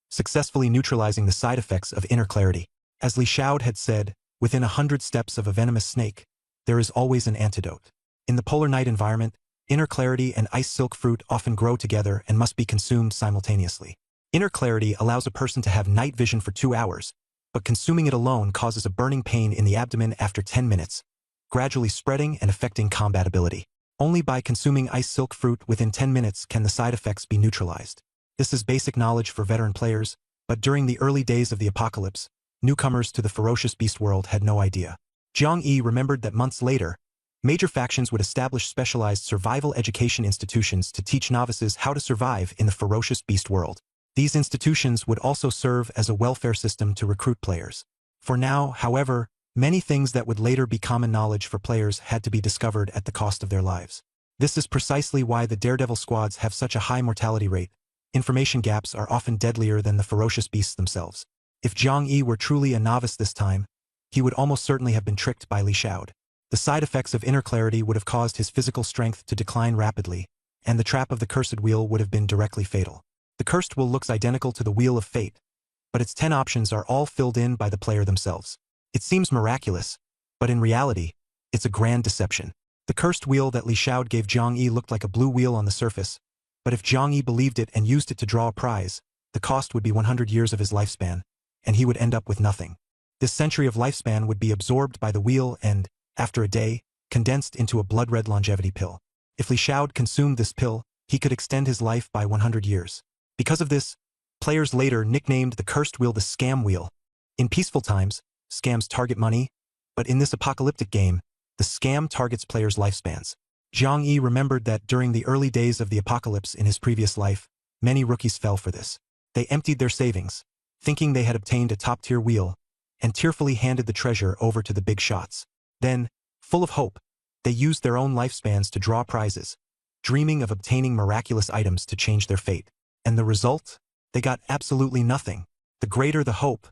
successfully neutralizing the side effects of inner clarity. As Li Xiao had said, within 100 steps of a venomous snake, there is always an antidote. In the polar night environment, inner clarity and ice silk fruit often grow together and must be consumed simultaneously. Inner clarity allows a person to have night vision for 2 hours, but consuming it alone causes a burning pain in the abdomen after 10 minutes, gradually spreading and affecting combat ability. Only by consuming ice silk fruit within 10 minutes can the side effects be neutralized. This is basic knowledge for veteran players, but during the early days of the apocalypse, newcomers to the ferocious beast world had no idea. Zhang Yi remembered that months later, major factions would establish specialized survival education institutions to teach novices how to survive in the ferocious beast world. These institutions would also serve as a welfare system to recruit players. For now, however, many things that would later be common knowledge for players had to be discovered at the cost of their lives. This is precisely why the Daredevil squads have such a high mortality rate. Information gaps are often deadlier than the ferocious beasts themselves. If Zhang Yi were truly a novice this time, he would almost certainly have been tricked by Li Xiao. The side effects of inner clarity would have caused his physical strength to decline rapidly, and the trap of the cursed wheel would have been directly fatal. The cursed wheel looks identical to the Wheel of Fate, but its 10 options are all filled in by the player themselves. It seems miraculous, but in reality, it's a grand deception. The cursed wheel that Li Xiao gave Zhang Yi looked like a blue wheel on the surface, but if Zhang Yi believed it and used it to draw a prize, the cost would be 100 years of his lifespan, and he would end up with nothing. This century of lifespan would be absorbed by the wheel and, after a day, condensed into a blood-red longevity pill. If Li Xiao consumed this pill, he could extend his life by 100 years. Because of this, players later nicknamed the cursed wheel the Scam Wheel. In peaceful times, scams target money, but in this apocalyptic game, the scam targets players' lifespans. Zhang Yi remembered that during the early days of the apocalypse in his previous life, many rookies fell for this. They emptied their savings, thinking they had obtained a top-tier wheel, and tearfully handed the treasure over to the big shots. Then, full of hope, they used their own lifespans to draw prizes, dreaming of obtaining miraculous items to change their fate. And the result? They got absolutely nothing. The greater the hope,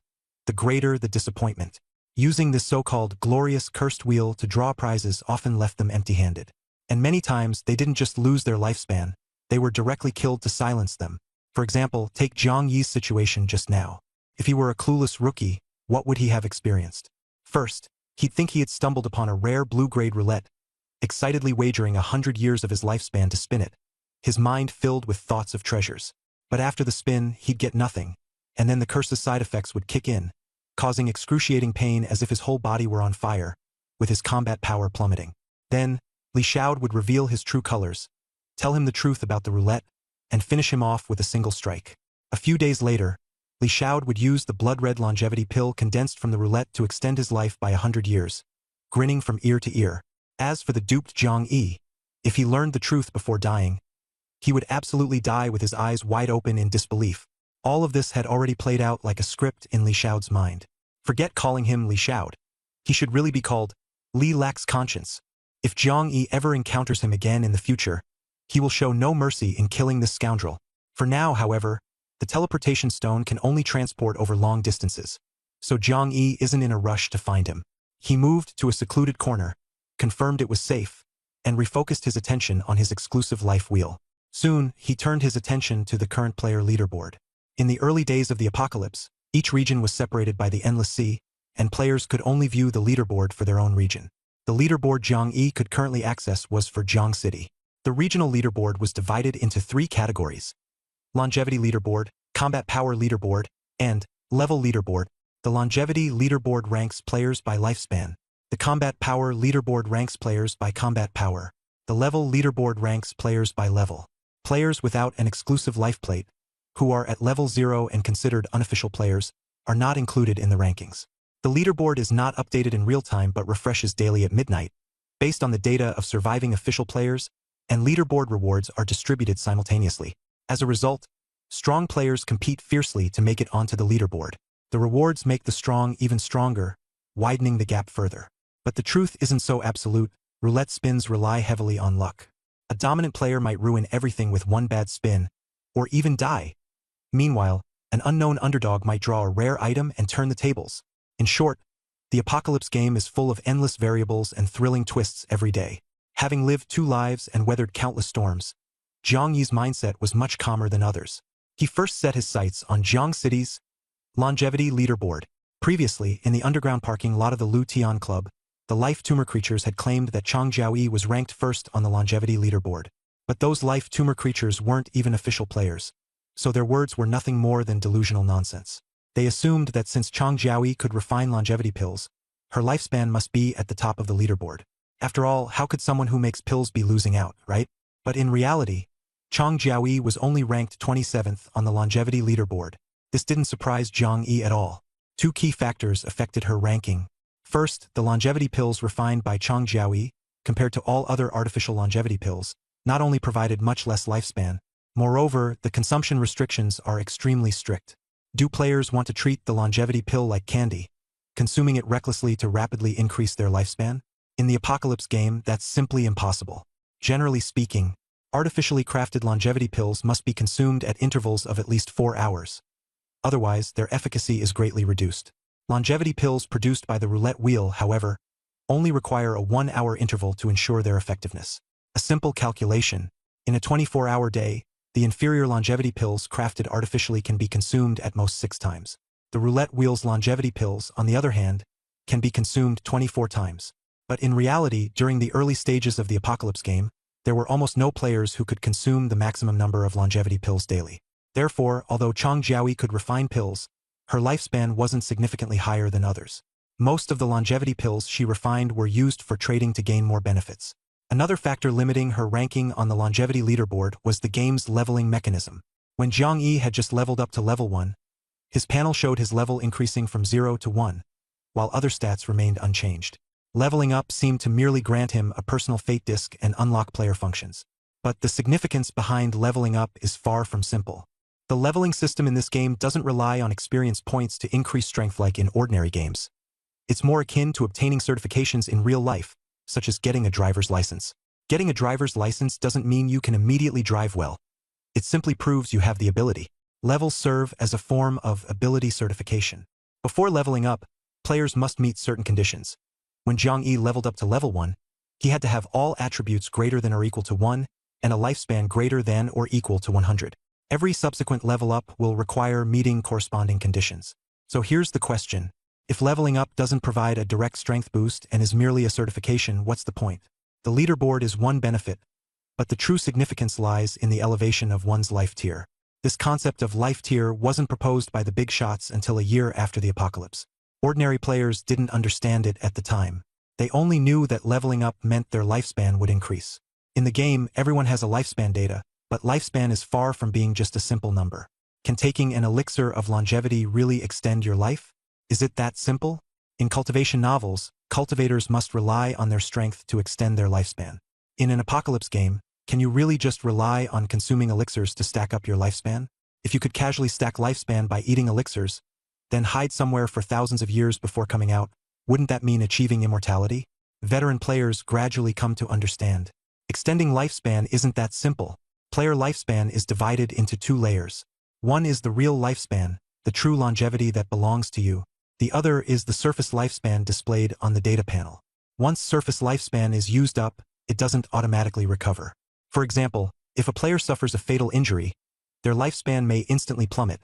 the greater the disappointment. Using this so-called glorious cursed wheel to draw prizes often left them empty-handed. And many times they didn't just lose their lifespan, they were directly killed to silence them. For example, take Zhang Yi's situation just now. If he were a clueless rookie, what would he have experienced? First, he'd think he had stumbled upon a rare blue-grade roulette, excitedly wagering 100 years of his lifespan to spin it. his mind filled with thoughts of treasures. But after the spin, he'd get nothing, and then the curse's side effects would kick in, causing excruciating pain as if his whole body were on fire, with his combat power plummeting. Then, Li Xiao would reveal his true colors, tell him the truth about the roulette, and finish him off with a single strike. A few days later, Li Xiao would use the blood-red longevity pill condensed from the roulette to extend his life by 100 years, grinning from ear to ear. As for the duped Zhang Yi, if he learned the truth before dying, he would absolutely die with his eyes wide open in disbelief. All of this had already played out like a script in Li Xiao's mind. Forget calling him Li Xiao. He should really be called Li Lacks Conscience. If Zhang Yi ever encounters him again in the future, he will show no mercy in killing this scoundrel. For now, however, the teleportation stone can only transport over long distances, so Zhang Yi isn't in a rush to find him. He moved to a secluded corner, confirmed it was safe, and refocused his attention on his exclusive life wheel. Soon, he turned his attention to the current player leaderboard. In the early days of the apocalypse, each region was separated by the Endless Sea, and players could only view the leaderboard for their own region. The leaderboard Zhang Yi could currently access was for Jiang City. The regional leaderboard was divided into 3 categories: Longevity Leaderboard, Combat Power Leaderboard, and Level Leaderboard. The Longevity Leaderboard ranks players by lifespan. The Combat Power Leaderboard ranks players by combat power. The Level Leaderboard ranks players by level. Players without an exclusive life plate, who are at level 0 and considered unofficial players, are not included in the rankings. The leaderboard is not updated in real time but refreshes daily at midnight, based on the data of surviving official players, and leaderboard rewards are distributed simultaneously. As a result, strong players compete fiercely to make it onto the leaderboard. The rewards make the strong even stronger, widening the gap further. But the truth isn't so absolute. Roulette spins rely heavily on luck. A dominant player might ruin everything with one bad spin, or even die. Meanwhile, an unknown underdog might draw a rare item and turn the tables. In short, the apocalypse game is full of endless variables and thrilling twists every day. Having lived 2 lives and weathered countless storms, Zhang Yi's mindset was much calmer than others. He first set his sights on Jiang City's Longevity Leaderboard. Previously, in the underground parking lot of the Lu Tian Club, the life tumor creatures had claimed that Chang Jiaoyi was ranked first on the Longevity Leaderboard. But those life tumor creatures weren't even official players, so their words were nothing more than delusional nonsense. They assumed that since Chang Jiaoyi could refine longevity pills, her lifespan must be at the top of the leaderboard. After all, how could someone who makes pills be losing out, right? But in reality, Chang Jiaoyi was only ranked 27th on the Longevity Leaderboard. This didn't surprise Zhang Yi at all. 2 key factors affected her ranking. First, the longevity pills refined by Chang Jiaoyi, compared to all other artificial longevity pills, not only provided much less lifespan, moreover, the consumption restrictions are extremely strict. Do players want to treat the longevity pill like candy, consuming it recklessly to rapidly increase their lifespan? In the apocalypse game, that's simply impossible. Generally speaking, artificially crafted longevity pills must be consumed at intervals of at least 4 hours. Otherwise, their efficacy is greatly reduced. Longevity pills produced by the roulette wheel, however, only require a 1-hour interval to ensure their effectiveness. A simple calculation: in a 24-hour day, the inferior longevity pills crafted artificially can be consumed at most 6 times. The roulette wheel's longevity pills, on the other hand, can be consumed 24 times. But in reality, during the early stages of the apocalypse game, there were almost no players who could consume the maximum number of longevity pills daily. Therefore, although Chang Jiaoyi could refine pills, her lifespan wasn't significantly higher than others. Most of the longevity pills she refined were used for trading to gain more benefits. Another factor limiting her ranking on the longevity leaderboard was the game's leveling mechanism. When Zhang Yi had just leveled up to level 1, his panel showed his level increasing from 0 to 1, while other stats remained unchanged. Leveling up seemed to merely grant him a personal fate disc and unlock player functions. But the significance behind leveling up is far from simple. The leveling system in this game doesn't rely on experience points to increase strength like in ordinary games. It's more akin to obtaining certifications in real life, such as getting a driver's license. Getting a driver's license doesn't mean you can immediately drive well. It simply proves you have the ability. Levels serve as a form of ability certification. Before leveling up, players must meet certain conditions. When Zhang Yi leveled up to level 1, he had to have all attributes greater than or equal to 1, and a lifespan greater than or equal to 100. Every subsequent level up will require meeting corresponding conditions. So here's the question. If leveling up doesn't provide a direct strength boost and is merely a certification, what's the point? The leaderboard is one benefit, But the true significance lies in the elevation of one's life tier. This concept of life tier wasn't proposed by the big shots until a year after the apocalypse. Ordinary players didn't understand it at the time. They only knew that leveling up meant their lifespan would increase. In the game, everyone has a lifespan data, but lifespan is far from being just a simple number. Can taking an elixir of longevity really extend your life? Is it that simple? In cultivation novels, cultivators must rely on their strength to extend their lifespan. In an apocalypse game, can you really just rely on consuming elixirs to stack up your lifespan? If you could casually stack lifespan by eating elixirs, then hide somewhere for thousands of years before coming out, wouldn't that mean achieving immortality? Veteran players gradually come to understand. Extending lifespan isn't that simple. Player lifespan is divided into two layers. One is the real lifespan, the true longevity that belongs to you. The other is the surface lifespan displayed on the data panel. Once surface lifespan is used up, it doesn't automatically recover. For example, if a player suffers a fatal injury, their lifespan may instantly plummet,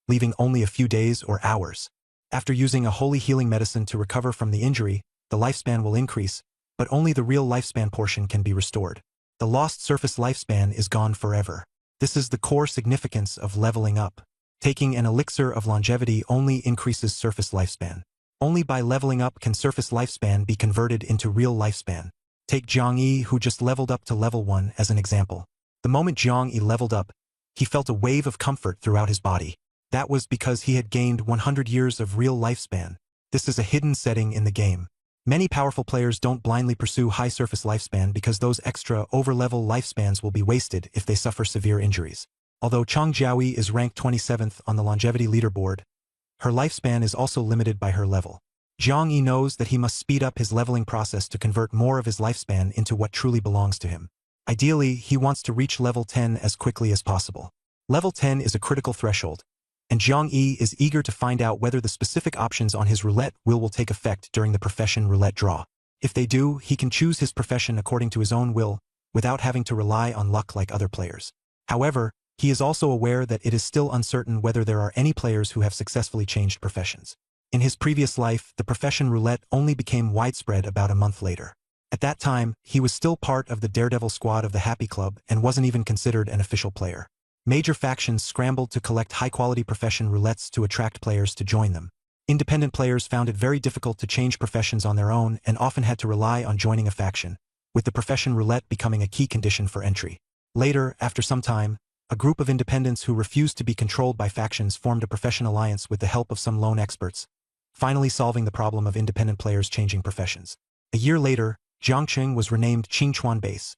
leaving only a few days or hours. After using a holy healing medicine to recover from the injury, the lifespan will increase, but only the real lifespan portion can be restored. The lost surface lifespan is gone forever. This is the core significance of leveling up. Taking an elixir of longevity only increases surface lifespan. Only by leveling up can surface lifespan be converted into real lifespan. Take Zhang Yi, who just leveled up to level 1 as an example. The moment Zhang Yi leveled up, he felt a wave of comfort throughout his body. That was because he had gained 100 years of real lifespan. This is a hidden setting in the game. Many powerful players don't blindly pursue high surface lifespan because those extra over-level lifespans will be wasted if they suffer severe injuries. Although Chang Jiahui is ranked 27th on the longevity leaderboard, her lifespan is also limited by her level. Zhang Yi knows that he must speed up his leveling process to convert more of his lifespan into what truly belongs to him. Ideally, he wants to reach level 10 as quickly as possible. Level 10 is a critical threshold, and Zhang Yi is eager to find out whether the specific options on his roulette wheel will take effect during the profession roulette draw. If they do, he can choose his profession according to his own will, without having to rely on luck like other players. However, he is also aware that it is still uncertain whether there are any players who have successfully changed professions. In his previous life, the profession roulette only became widespread about a month later. At that time, he was still part of the Daredevil squad of the Happy Club and wasn't even considered an official player. Major factions scrambled to collect high-quality profession roulettes to attract players to join them. Independent players found it very difficult to change professions on their own and often had to rely on joining a faction, with the profession roulette becoming a key condition for entry. Later, after some time, a group of independents who refused to be controlled by factions formed a profession alliance with the help of some lone experts, finally solving the problem of independent players changing professions. A year later, Jiangqing was renamed Qingchuan Base,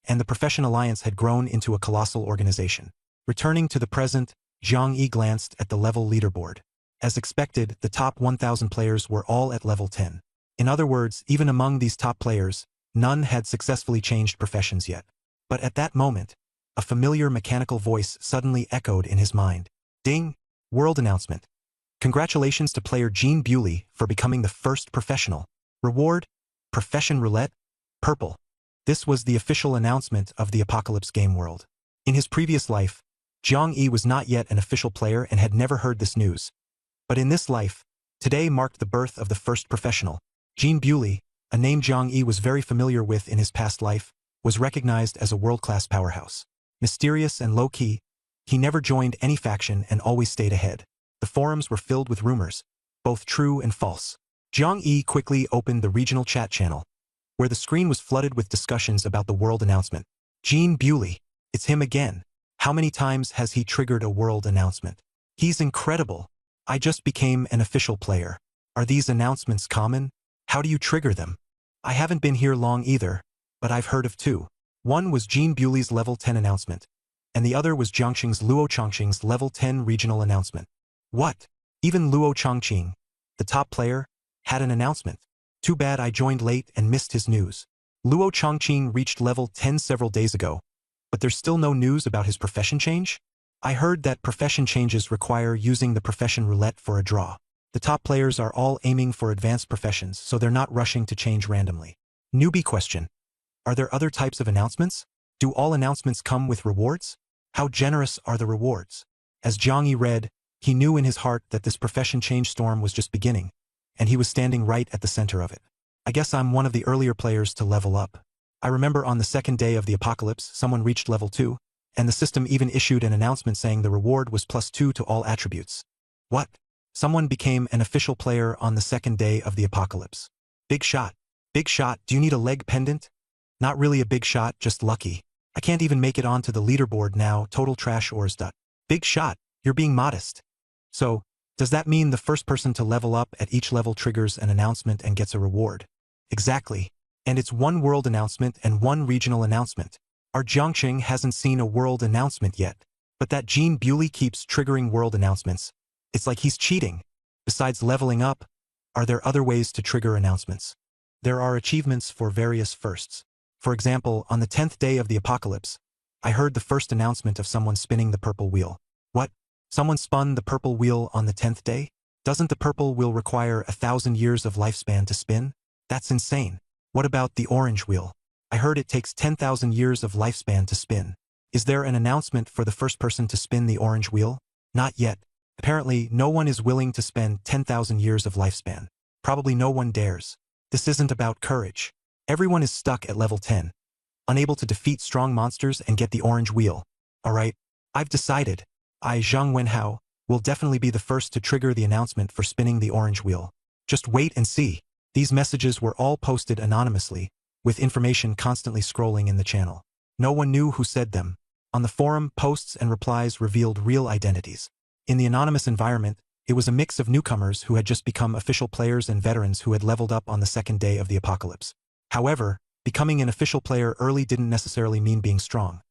and the profession alliance had grown into a colossal organization. Returning to the present, Zhang Yi glanced at the level leaderboard. As expected, the top 1,000 players were all at level 10. In other words, even among these top players, none had successfully changed professions yet. But at that moment, a familiar mechanical voice suddenly echoed in his mind. Ding! World announcement. Congratulations to player Jean Bewley for becoming the first professional. Reward? Profession roulette? Purple. This was the official announcement of the Apocalypse game world. In his previous life, Zhang Yi was not yet an official player and had never heard this news. But in this life, today marked the birth of the first professional. Jean Bewley, a name Zhang Yi was very familiar with in his past life, was recognized as a world-class powerhouse. Mysterious and low-key, he never joined any faction and always stayed ahead. The forums were filled with rumors, both true and false. Zhang Yi quickly opened the regional chat channel, where the screen was flooded with discussions about the world announcement. Jean Bewley, it's him again. How many times has he triggered a world announcement? He's incredible. I just became an official player. Are these announcements common? How do you trigger them? I haven't been here long either, but I've heard of two. One was Jean Bewley's level 10 announcement, and the other was Jiangqing's Luo Chongqing's level 10 regional announcement. What? Even Luo Chongqing, the top player, had an announcement. Too bad I joined late and missed his news. Luo Chongqing reached level 10 several days ago, but there's still no news about his profession change? I heard that profession changes require using the profession roulette for a draw. The top players are all aiming for advanced professions, so they're not rushing to change randomly. Newbie question. Are there other types of announcements? Do all announcements come with rewards? How generous are the rewards? As Zhang Yi read, he knew in his heart that this profession change storm was just beginning, and he was standing right at the center of it. I guess I'm one of the earlier players to level up. I remember on the second day of the apocalypse, someone reached level 2, and the system even issued an announcement saying the reward was +2 to all attributes. What? Someone became an official player on the second day of the apocalypse. Big shot. Big shot, do you need a leg pendant? Not really a big shot, just lucky. I can't even make it onto the leaderboard now, total trash ors. Big shot, you're being modest. So, does that mean the first person to level up at each level triggers an announcement and gets a reward? Exactly. And it's one world announcement and one regional announcement. Our Jiangxing hasn't seen a world announcement yet. But that Gene Bewley keeps triggering world announcements. It's like he's cheating. Besides leveling up, are there other ways to trigger announcements? There are achievements for various firsts. For example, on the 10th day of the apocalypse, I heard the first announcement of someone spinning the purple wheel. What? Someone spun the purple wheel on the 10th day? Doesn't the purple wheel require 1,000 years of lifespan to spin? That's insane. What about the orange wheel? I heard it takes 10,000 years of lifespan to spin. Is there an announcement for the first person to spin the orange wheel? Not yet. Apparently, no one is willing to spend 10,000 years of lifespan. Probably no one dares. This isn't about courage. Everyone is stuck at level 10, unable to defeat strong monsters and get the orange wheel. Alright, I've decided. I, Zhang Wenhao, will definitely be the first to trigger the announcement for spinning the orange wheel. Just wait and see. These messages were all posted anonymously, with information constantly scrolling in the channel. No one knew who said them. On the forum, posts and replies revealed real identities. In the anonymous environment, it was a mix of newcomers who had just become official players and veterans who had leveled up on the second day of the apocalypse. However, becoming an official player early didn't necessarily mean being strong.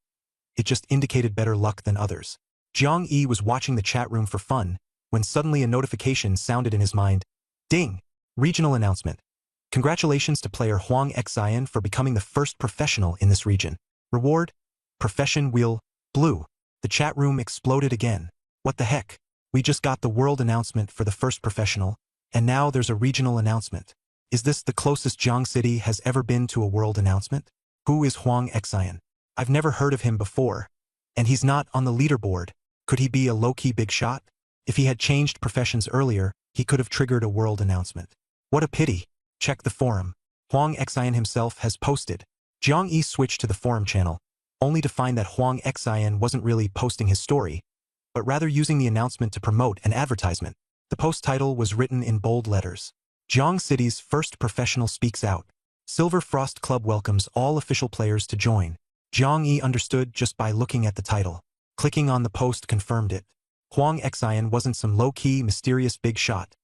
It just indicated better luck than others. Jiang Yi was watching the chat room for fun, when suddenly a notification sounded in his mind. Ding! Regional announcement. Congratulations to player Huang Xian for becoming the first professional in this region. Reward? Profession wheel, blue. The chat room exploded again. What the heck? We just got the world announcement for the first professional, and now there's a regional announcement. Is this the closest Jiang City has ever been to a world announcement? Who is Huang Xian? I've never heard of him before. And he's not on the leaderboard. Could he be a low-key big shot? If he had changed professions earlier, he could have triggered a world announcement. What a pity. Check the forum. Huang Xian himself has posted. Jiang Yi switched to the forum channel, only to find that Huang Xian wasn't really posting his story, but rather using the announcement to promote an advertisement. The post title was written in bold letters. Jiang City's first professional speaks out. Silver Frost Club welcomes all official players to join. Jiang Yi understood just by looking at the title. Clicking on the post confirmed it. Huang Xian wasn't some low-key, mysterious big shot.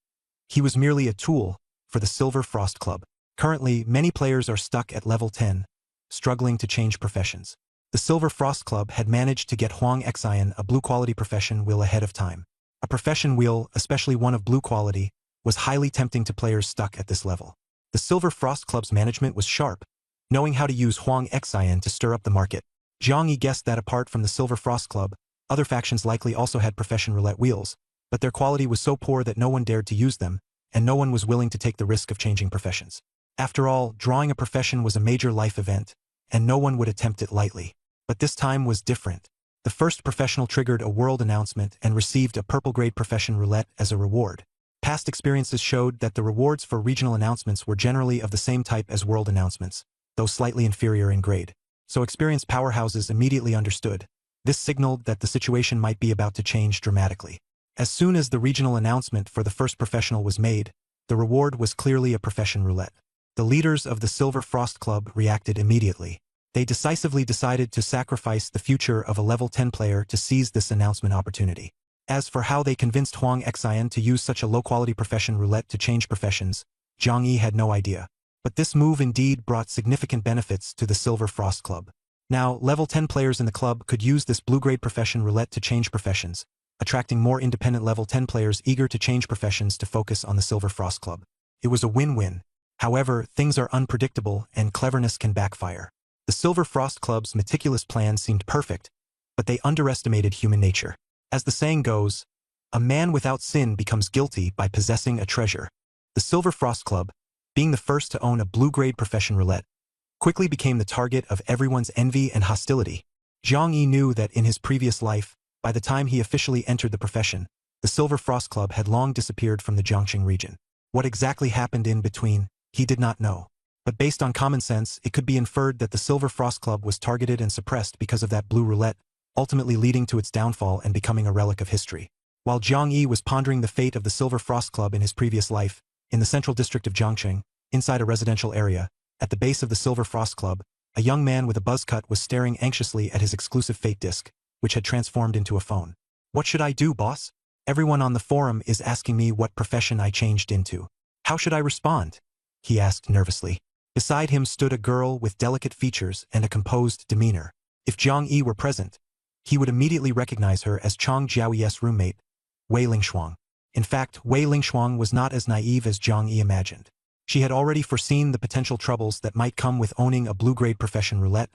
He was merely a tool for the Silver Frost Club. Currently, many players are stuck at level 10, struggling to change professions. The Silver Frost Club had managed to get Huang Xian a blue-quality profession wheel ahead of time. A profession wheel, especially one of blue quality, was highly tempting to players stuck at this level. The Silver Frost Club's management was sharp, knowing how to use Huang Xian to stir up the market. Jiang Yi guessed that apart from the Silver Frost Club, other factions likely also had profession roulette wheels, but their quality was so poor that no one dared to use them, and no one was willing to take the risk of changing professions. After all, drawing a profession was a major life event, and no one would attempt it lightly. But this time was different. The first professional triggered a world announcement and received a purple-grade profession roulette as a reward. Past experiences showed that the rewards for regional announcements were generally of the same type as world announcements, though slightly inferior in grade. So experienced powerhouses immediately understood. This signaled that the situation might be about to change dramatically. As soon as the regional announcement for the first professional was made, the reward was clearly a profession roulette. The leaders of the Silver Frost Club reacted immediately. They decisively decided to sacrifice the future of a level 10 player to seize this announcement opportunity. As for how they convinced Huang Xian to use such a low-quality profession roulette to change professions, Jiang Yi had no idea. But this move indeed brought significant benefits to the Silver Frost Club. Now, level 10 players in the club could use this blue-grade profession roulette to change professions, attracting more independent level 10 players eager to change professions to focus on the Silver Frost Club. It was a win-win. However, things are unpredictable and cleverness can backfire. The Silver Frost Club's meticulous plan seemed perfect, but they underestimated human nature. As the saying goes, a man without sin becomes guilty by possessing a treasure. The Silver Frost Club, being the first to own a blue-grade profession roulette, quickly became the target of everyone's envy and hostility. Jiang Yi knew that in his previous life, by the time he officially entered the profession, the Silver Frost Club had long disappeared from the Jiangxing region. What exactly happened in between, he did not know. But based on common sense, it could be inferred that the Silver Frost Club was targeted and suppressed because of that blue roulette, ultimately leading to its downfall and becoming a relic of history. While Jiang Yi was pondering the fate of the Silver Frost Club in his previous life, in the central district of Jiangqing, inside a residential area, at the base of the Silver Frost Club, a young man with a buzz cut was staring anxiously at his exclusive fate disc, which had transformed into a phone. What should I do, boss? Everyone on the forum is asking me what profession I changed into. How should I respond? He asked nervously. Beside him stood a girl with delicate features and a composed demeanor. If Jiang Yi were present, he would immediately recognize her as Chang Jiaoyi's roommate, Wei Lingshuang. In fact, Wei Lingshuang was not as naive as Jiang Yi imagined. She had already foreseen the potential troubles that might come with owning a blue-grade profession roulette,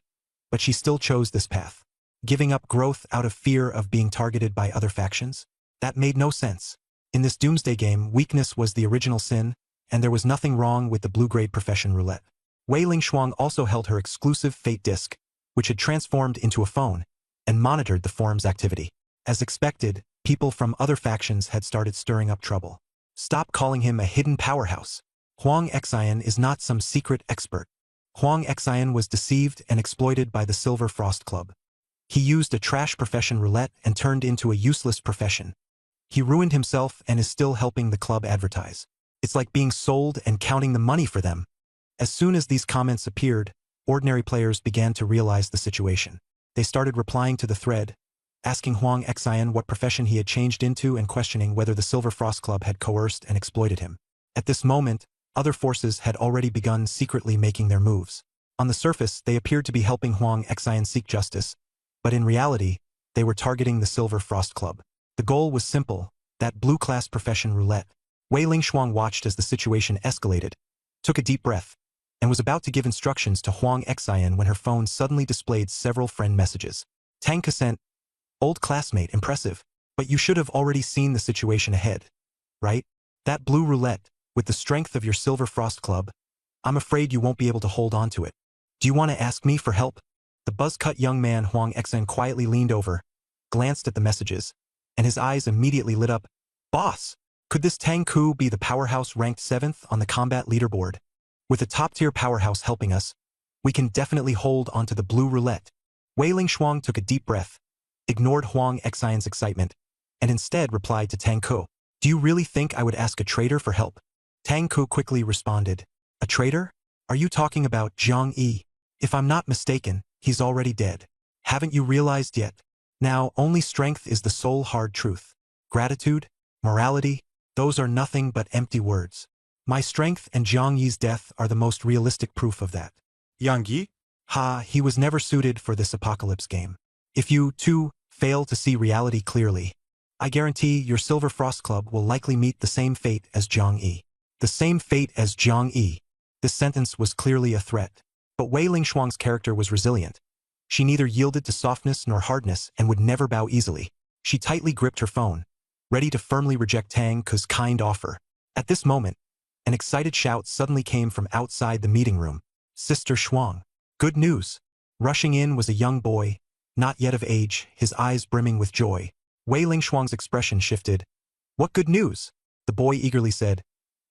but she still chose this path. Giving up growth out of fear of being targeted by other factions? That made no sense. In this doomsday game, weakness was the original sin, and there was nothing wrong with the blue-grade profession roulette. Wei Lingshuang also held her exclusive fate disc, which had transformed into a phone, and monitored the forum's activity. As expected, people from other factions had started stirring up trouble. Stop calling him a hidden powerhouse. Huang Xian is not some secret expert. Huang Xian was deceived and exploited by the Silver Frost Club. He used a trash profession roulette and turned into a useless profession. He ruined himself and is still helping the club advertise. It's like being sold and counting the money for them. As soon as these comments appeared, ordinary players began to realize the situation. They started replying to the thread, asking Huang Xian what profession he had changed into and questioning whether the Silver Frost Club had coerced and exploited him. At this moment, other forces had already begun secretly making their moves. On the surface, they appeared to be helping Huang Xian seek justice, but in reality, they were targeting the Silver Frost Club. The goal was simple, that blue-class profession roulette. Wei Lingshuang watched as the situation escalated, took a deep breath, and was about to give instructions to Huang Xian when her phone suddenly displayed several friend messages. Tang Kasent, old classmate, impressive, but you should have already seen the situation ahead, right? That blue roulette, with the strength of your Silver Frost Club, I'm afraid you won't be able to hold on to it. Do you want to ask me for help? The buzz-cut young man Huang Xian quietly leaned over, glanced at the messages, and his eyes immediately lit up. Boss, could this Tang Ku be the powerhouse ranked 7th on the combat leaderboard? With a top-tier powerhouse helping us, we can definitely hold onto the blue roulette. Wei Lingshuang took a deep breath, ignored Huang Xian's excitement, and instead replied to Tang Ku. Do you really think I would ask a traitor for help? Tang Ku quickly responded. A traitor? Are you talking about Jiang Yi? If I'm not mistaken, he's already dead. Haven't you realized yet? Now, only strength is the sole hard truth. Gratitude, morality, those are nothing but empty words. My strength and Jiang Yi's death are the most realistic proof of that.
Yang Yi?
Ha, he was never suited for this apocalypse game. If you, too, fail to see reality clearly, I guarantee your Silver Frost Club will likely meet the same fate as Jiang Yi. The same fate as Jiang Yi. This sentence was clearly a threat. But Wei Lingshuang's character was resilient. She neither yielded to softness nor hardness and would never bow easily. She tightly gripped her phone, ready to firmly reject Tang Ku's kind offer. At this moment, an excited shout suddenly came from outside the meeting room. Sister Shuang. Good news. Rushing in was a young boy, not yet of age, his eyes brimming with joy. Wei Lingshuang's expression shifted. What good news? The boy eagerly said.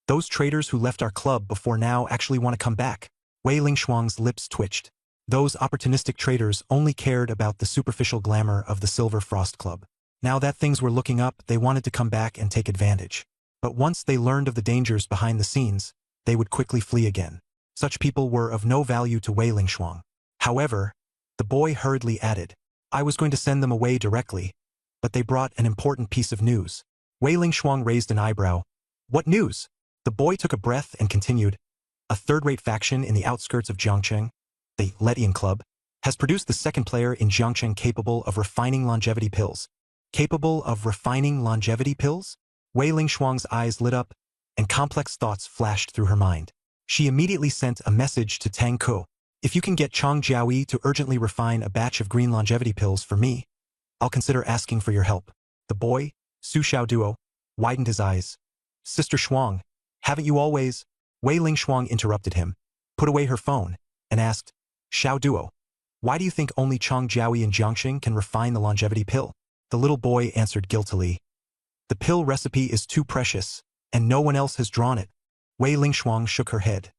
Those traitors who left our club before now actually want to come back. Wei Lingshuang's lips twitched. Those opportunistic traitors only cared about the superficial glamour of the Silver Frost Club. Now that things were looking up, they wanted to come back and take advantage. But once they learned of the dangers behind the scenes, they would quickly flee again. Such people were of no value to Wei Lingshuang. However, the boy hurriedly added, I was going to send them away directly, but they brought an important piece of news. Wei Lingshuang raised an eyebrow. What news? The boy took a breath and continued. A third-rate faction in the outskirts of Jiangqing, the Letian Club, has produced the second player in Jiangqing capable of refining longevity pills. Capable of refining longevity pills? Wei Lingshuang's eyes lit up, and complex thoughts flashed through her mind. She immediately sent a message to Tang Ku. If you can get Chang Jiaoyi to urgently refine a batch of green longevity pills for me, I'll consider asking for your help. The boy, Su Xiao Duo, widened his eyes. Sister Shuang, haven't you always? Wei Lingshuang interrupted him, put away her phone, and asked, Xiao Duo, why do you think only Chang Jiaoyi in Jiangqing can refine the longevity pill? The little boy answered guiltily. The pill recipe is too precious, and no one else has drawn it. Wei Lingshuang shook her head.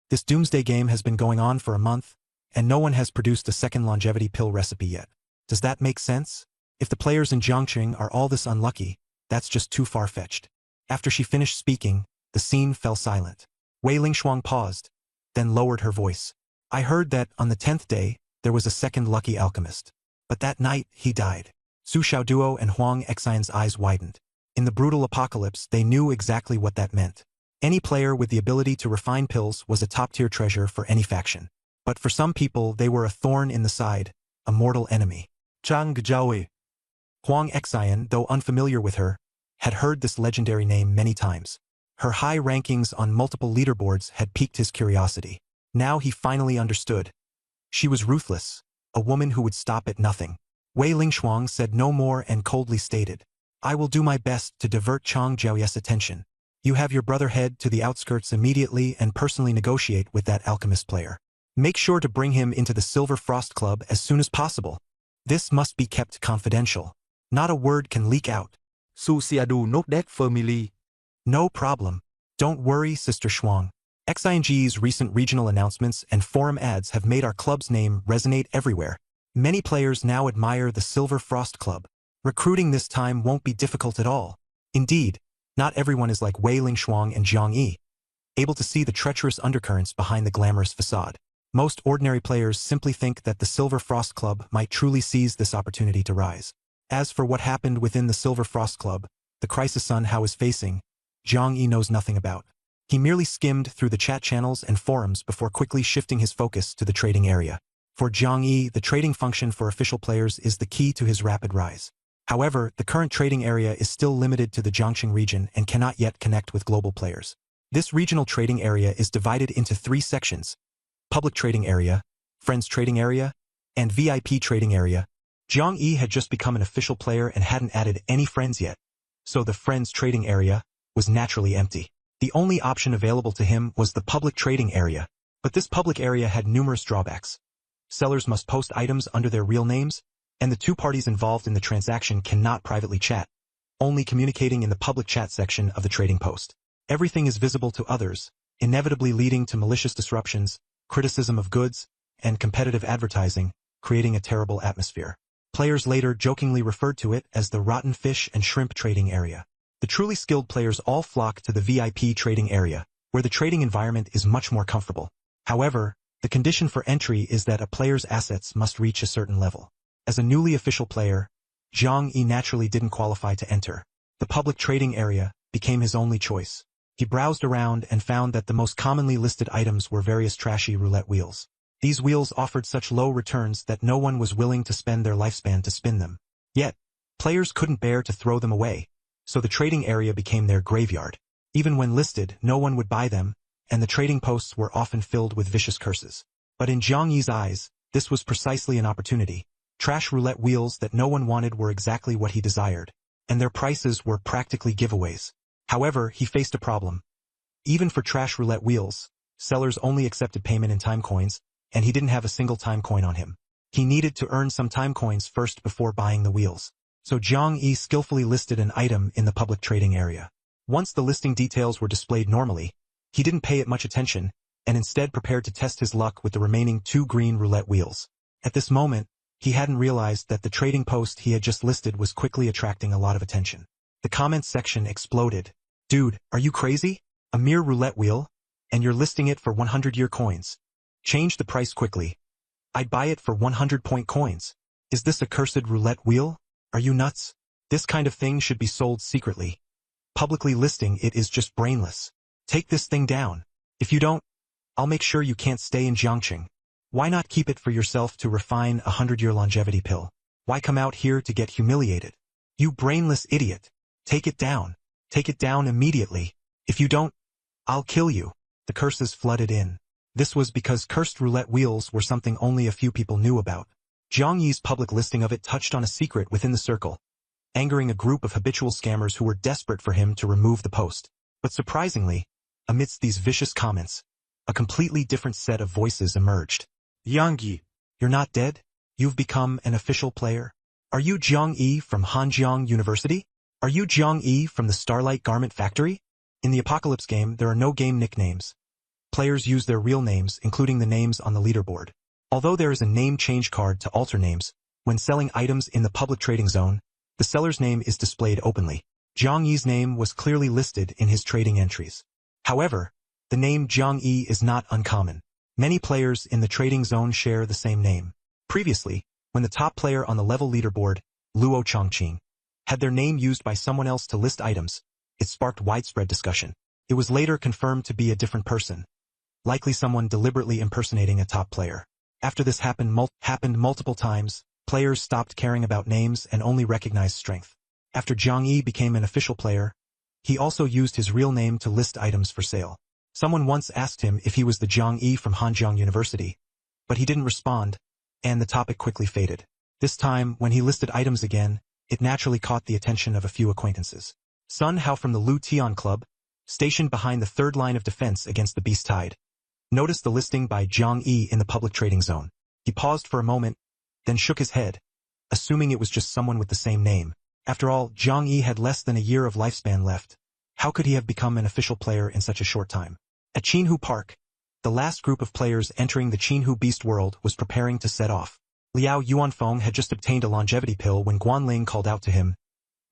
This doomsday game has been going on for a month, and no one has produced a second longevity pill recipe yet. Does that make sense? If the players in Jiangqing are all this unlucky, that's just too far-fetched. After she finished speaking, the scene fell silent. Wei Lingshuang paused, then lowered her voice. I heard that, on the 10th day, there was a second lucky alchemist. But that night, he died. Su Xiaoduo and Huang Xian's eyes widened. In the brutal apocalypse, they knew exactly what that meant. Any player with the ability to refine pills was a top-tier treasure for any faction. But for some people, they were a thorn in the side, a mortal enemy.
Zhang Zhaoe.
Huang Xian, though unfamiliar with her, had heard this legendary name many times. Her high rankings on multiple leaderboards had piqued his curiosity. Now he finally understood. She was ruthless, a woman who would stop at nothing. Wei Lingshuang said no more and coldly stated, I will do my best to divert Chang Jiaoye's attention. You have your brother head to the outskirts immediately and personally negotiate with that alchemist player. Make sure to bring him into the Silver Frost Club as soon as possible. This must be kept confidential. Not a word can leak out.
Su Xiadu nốt đét family.
No problem. Don't worry, Sister Shuang. XING's recent regional announcements and forum ads have made our club's name resonate everywhere. Many players now admire the Silver Frost Club. Recruiting this time won't be difficult at all. Indeed, not everyone is like Wei Lingshuang and Jiang Yi, able to see the treacherous undercurrents behind the glamorous facade. Most ordinary players simply think that the Silver Frost Club might truly seize this opportunity to rise. As for what happened within the Silver Frost Club, the crisis Sun Hao is facing, Jiang Yi knows nothing about. He merely skimmed through the chat channels and forums before quickly shifting his focus to the trading area. For Jiang Yi, the trading function for official players is the key to his rapid rise. However, the current trading area is still limited to the Jiangqing region and cannot yet connect with global players. This regional trading area is divided into 3 sections: Public Trading Area, Friends Trading Area, and VIP Trading Area. Jiang Yi had just become an official player and hadn't added any friends yet, so the Friends Trading Area was naturally empty. The only option available to him was the Public Trading Area, but this public area had numerous drawbacks. Sellers must post items under their real names, and the 2 parties involved in the transaction cannot privately chat, only communicating in the public chat section of the trading post. Everything is visible to others, inevitably leading to malicious disruptions, criticism of goods, and competitive advertising, creating a terrible atmosphere. Players later jokingly referred to it as the Rotten Fish and Shrimp Trading Area. The truly skilled players all flock to the VIP Trading Area, where the trading environment is much more comfortable. However, the condition for entry is that a player's assets must reach a certain level. As a newly official player, Jiang Yi naturally didn't qualify to enter. The Public Trading Area became his only choice. He browsed around and found that the most commonly listed items were various trashy roulette wheels. These wheels offered such low returns that no one was willing to spend their lifespan to spin them. Yet, players couldn't bear to throw them away, so the trading area became their graveyard. Even when listed, no one would buy them, and the trading posts were often filled with vicious curses. But in Jiang Yi's eyes, this was precisely an opportunity. Trash roulette wheels that no one wanted were exactly what he desired, and their prices were practically giveaways. However, he faced a problem. Even for trash roulette wheels, sellers only accepted payment in time coins, and he didn't have a single time coin on him. He needed to earn some time coins first before buying the wheels. So Jiang Yi skillfully listed an item in the public trading area. Once the listing details were displayed normally, he didn't pay it much attention, and instead prepared to test his luck with the remaining 2 green roulette wheels. At this moment, he hadn't realized that the trading post he had just listed was quickly attracting a lot of attention. The comments section exploded. Dude, are you crazy? A mere roulette wheel? And you're listing it for 100-year coins. Change the price quickly. I'd buy it for 100-point coins. Is this a cursed roulette wheel? Are you nuts? This kind of thing should be sold secretly. Publicly listing it is just brainless. Take this thing down. If you don't, I'll make sure you can't stay in Jiangqing. Why not keep it for yourself to refine a 100-year longevity pill? Why come out here to get humiliated? You brainless idiot. Take it down. Take it down immediately. If you don't, I'll kill you. The curses flooded in. This was because cursed roulette wheels were something only a few people knew about. Jiang Yi's public listing of it touched on a secret within the circle, angering a group of habitual scammers who were desperate for him to remove the post. But surprisingly, amidst these vicious comments, a completely different set of voices emerged.
Yang Yi.
You're not dead? You've become an official player? Are you Jiang Yi from Hanjiang University? Are you Jiang Yi from the Starlight Garment Factory? In the Apocalypse game, there are no game nicknames. players use their real names, including the names on the leaderboard. Although there is a name change card to alter names, when selling items in the public trading zone, the seller's name is displayed openly. Zhang Yi's name was clearly listed in his trading entries. However, the name Zhang Yi is not uncommon. Many players in the trading zone share the same name. Previously, when the top player on the level leaderboard, Luo Chongqing, had their name used by someone else to list items, it sparked widespread discussion. It was later confirmed to be a different person, likely someone deliberately impersonating a top player. After this happened multiple times, players stopped caring about names and only recognized strength. After Zhang Yi became an official player, he also used his real name to list items for sale. Someone once asked him if he was the Zhang Yi from Hanjiang University, but he didn't respond, and the topic quickly faded. This time, when he listed items again, it naturally caught the attention of a few acquaintances. Sun Hao from the Lu Tian Club, stationed behind the third line of defense against the Beast Tide, noticed the listing by Zhang Yi in the public trading zone. He paused for a moment, then shook his head, assuming it was just someone with the same name. After all, Zhang Yi had less than a year of lifespan left. How could he have become an official player in such a short time? At Qinhu Park, the last group of players entering the Qinhu Beast World was preparing to set off. Liao Yuanfeng had just obtained a longevity pill when Guanling called out to him,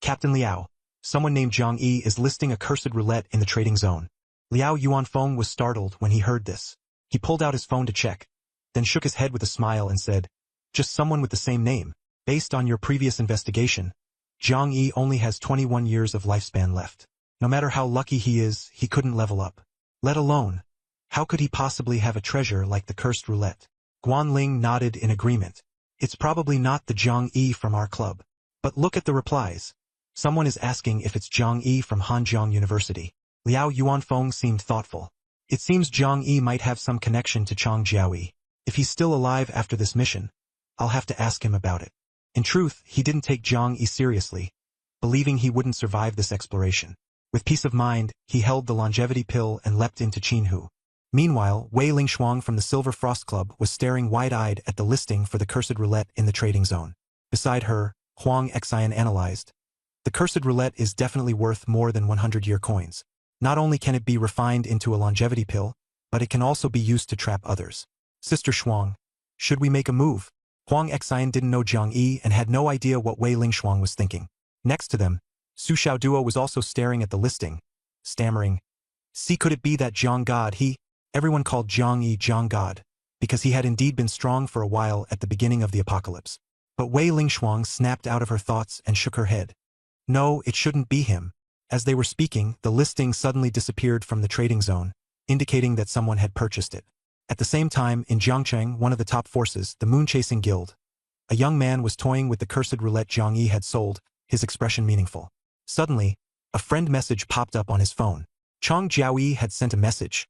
"Captain Liao, someone named Zhang Yi is listing a cursed roulette in the trading zone." Liao Yuanfeng was startled when he heard this. He pulled out his phone to check, then shook his head with a smile and said, "Just someone with the same name. Based on your previous investigation, Zhang Yi only has 21 years of lifespan left. No matter how lucky he is, he couldn't level up. Let alone, how could he possibly have a treasure like the cursed roulette?" Guanling nodded in agreement. "It's probably not the Zhang Yi from our club. But look at the replies. Someone is asking if it's Zhang Yi from Hanjiang University." Liao Yuanfeng seemed thoughtful. "It seems Zhang Yi might have some connection to Chang Jiaoyi. If he's still alive after this mission, I'll have to ask him about it." In truth, he didn't take Zhang Yi seriously, believing he wouldn't survive this exploration. With peace of mind, he held the longevity pill and leapt into Qinhu. Meanwhile, Wei Lingshuang from the Silver Frost Club was staring wide-eyed at the listing for the cursed roulette in the trading zone. Beside her, Huang Xian analyzed. The cursed roulette is definitely worth more than 100-year coins. Not only can it be refined into a longevity pill, but it can also be used to trap others. "Sister Shuang, should we make a move?" Huang Xian didn't know Zhang Yi and had no idea what Wei Lingshuang was thinking. Next to them, Su Xiaoduo was also staring at the listing, stammering, "See, could it be that Zhang God he?" Everyone called Zhang Yi Zhang God, because he had indeed been strong for a while at the beginning of the apocalypse. But Wei Lingshuang snapped out of her thoughts and shook her head. "No, it shouldn't be him." As they were speaking, the listing suddenly disappeared from the trading zone, indicating that someone had purchased it. At the same time, in Jiangcheng, one of the top forces, the Moon-Chasing Guild, a young man was toying with the cursed roulette Zhang Yi had sold, his expression meaningful. Suddenly, a friend message popped up on his phone. Chang Jiaoyi had sent a message.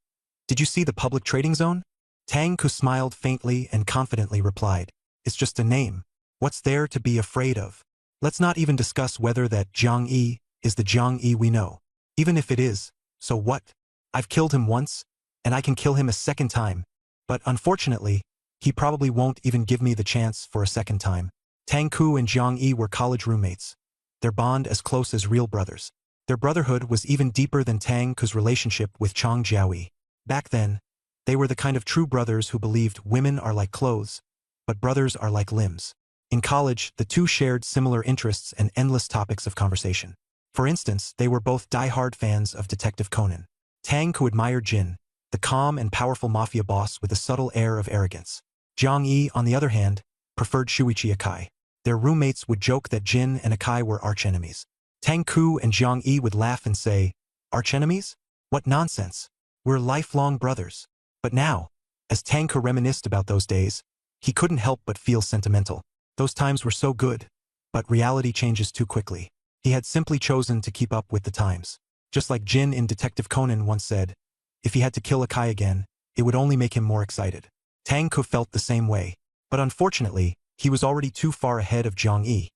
"Did you see the public trading zone?" Tang Ku smiled faintly and confidently replied, "It's just a name. What's there to be afraid of? Let's not even discuss whether that Zhang Yi is the Zhang Yi we know. Even if it is, so what? I've killed him once, and I can kill him a second time. But unfortunately, he probably won't even give me the chance for a second time." Tang Ku and Zhang Yi were college roommates, their bond as close as real brothers. Their brotherhood was even deeper than Tang Ku's relationship with Chang Jiaoyi. Back then, they were the kind of true brothers who believed women are like clothes, but brothers are like limbs. In college, the two shared similar interests and endless topics of conversation. For instance, they were both die-hard fans of Detective Conan. Tang Ku admired Jin, the calm and powerful mafia boss with a subtle air of arrogance. Zhang Yi, on the other hand, preferred Shuichi Akai. Their roommates would joke that Jin and Akai were archenemies. Tang Ku and Zhang Yi would laugh and say, "Archenemies? What nonsense. We're lifelong brothers." But now, as Tang Ku reminisced about those days, he couldn't help but feel sentimental. Those times were so good, but reality changes too quickly. He had simply chosen to keep up with the times. Just like Jin in Detective Conan once said, if he had to kill Akai again, it would only make him more excited. Tang Ku felt the same way, but unfortunately, he was already too far ahead of Zhang Yi.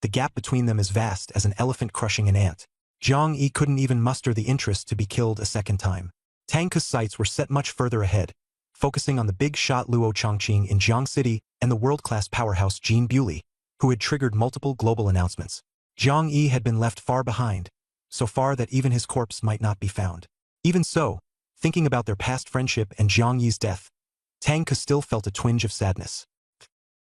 The gap between them is vast as an elephant crushing an ant. Zhang Yi couldn't even muster the interest to be killed a second time. Tang Ku's sights were set much further ahead, focusing on the big shot Luo Chongqing in Jiang City and the world-class powerhouse Jean Bewley, who had triggered multiple global announcements. Zhang Yi had been left far behind, so far that even his corpse might not be found. Even so, Thinking about their past friendship and Jiang Yi's death, Tang Ke still felt a twinge of sadness.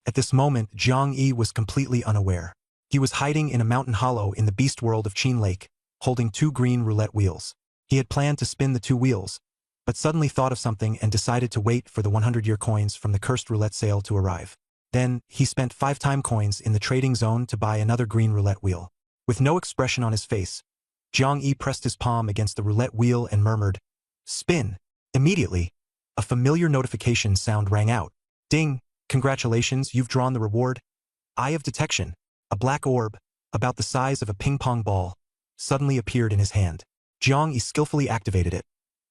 At this moment, Jiang Yi was completely unaware. He was hiding in a mountain hollow in the beast world of Qin Lake, holding 2 green roulette wheels. He had planned to spin the 2 wheels, but suddenly thought of something and decided to wait for the 100-year coins from the cursed roulette sale to arrive. Then, he spent 5 time coins in the trading zone to buy another green roulette wheel. With no expression on his face, Jiang Yi pressed his palm against the roulette wheel and murmured, "Spin." Immediately, a familiar notification sound rang out. "Ding! Congratulations, you've drawn the reward." Eye of Detection, a black orb, about the size of a ping-pong ball, suddenly appeared in his hand. Jiang Yi skillfully activated it,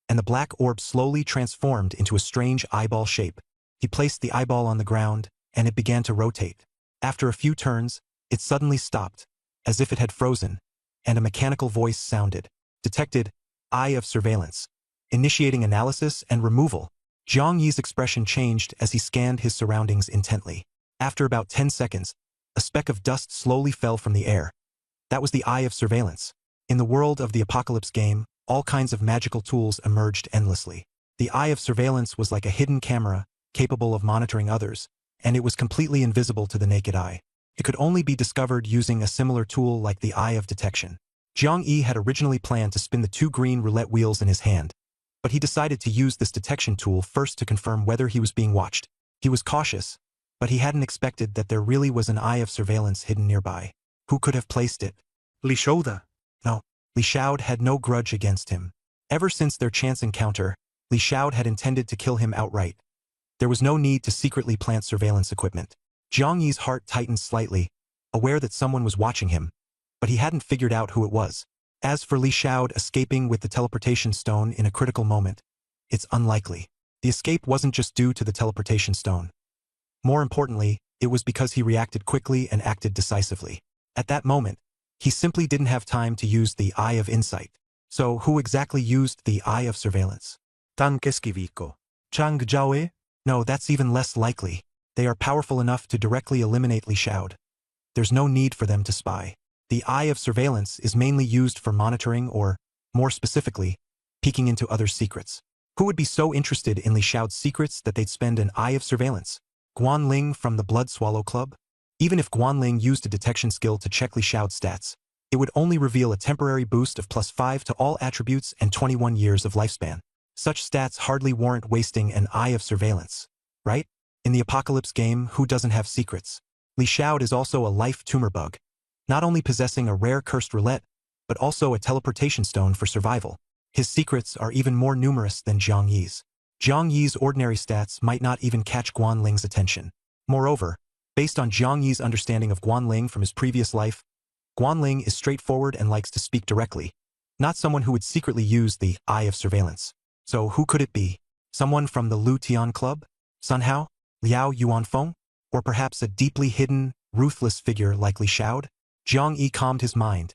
and the black orb slowly transformed into a strange eyeball shape. He placed the eyeball on the ground, and it began to rotate. After a few turns, it suddenly stopped, as if it had frozen, and a mechanical voice sounded. "Detected, Eye of Surveillance. Initiating analysis and removal." Jiang Yi's expression changed as he scanned his surroundings intently. After about 10 seconds, a speck of dust slowly fell from the air. That was the Eye of Surveillance. In the world of the Apocalypse game, all kinds of magical tools emerged endlessly. The Eye of Surveillance was like a hidden camera, capable of monitoring others, and it was completely invisible to the naked eye. It could only be discovered using a similar tool like the Eye of Detection. Jiang Yi had originally planned to spin the 2 green roulette wheels in his hand, but he decided to use this detection tool first to confirm whether he was being watched. He was cautious, but he hadn't expected that there really was an Eye of Surveillance hidden nearby. Who could have placed it?
Li Shouda.
No, Li Xiaod had no grudge against him. Ever since their chance encounter, Li Xiaod had intended to kill him outright. There was no need to secretly plant surveillance equipment. Jiang Yi's heart tightened slightly, aware that someone was watching him, but he hadn't figured out who it was. As for Li Xiaod escaping with the teleportation stone in a critical moment, it's unlikely. The escape wasn't just due to the teleportation stone. More importantly, it was because he reacted quickly and acted decisively. At that moment, he simply didn't have time to use the Eye of Insight. So who exactly used the Eye of Surveillance?
Tang Keskivico. Chang Jiaoe.
No, that's even less likely. They are powerful enough to directly eliminate Li Xiaod. There's no need for them to spy. The Eye of Surveillance is mainly used for monitoring or, more specifically, peeking into others' secrets. Who would be so interested in Li Xiaod's secrets that they'd spend an Eye of Surveillance? Guan Ling from the Blood Swallow Club? Even if Guan Ling used a detection skill to check Li Xiaod's stats, it would only reveal a temporary boost of +5 to all attributes and 21 years of lifespan. Such stats hardly warrant wasting an Eye of Surveillance, right? In the Apocalypse game, who doesn't have secrets? Li Xiaod is also a life tumor bug, not only possessing a rare cursed roulette, but also a teleportation stone for survival. His secrets are even more numerous than Jiang Yi's. Jiang Yi's ordinary stats might not even catch Guan Ling's attention. Moreover, based on Jiang Yi's understanding of Guan Ling from his previous life, Guan Ling is straightforward and likes to speak directly, not someone who would secretly use the Eye of Surveillance. So who could it be? Someone from the Lu Tian Club? Sun Hao? Liao Yuanfeng? Or perhaps a deeply hidden, ruthless figure like Li Xiaod? Jiang Yi calmed his mind,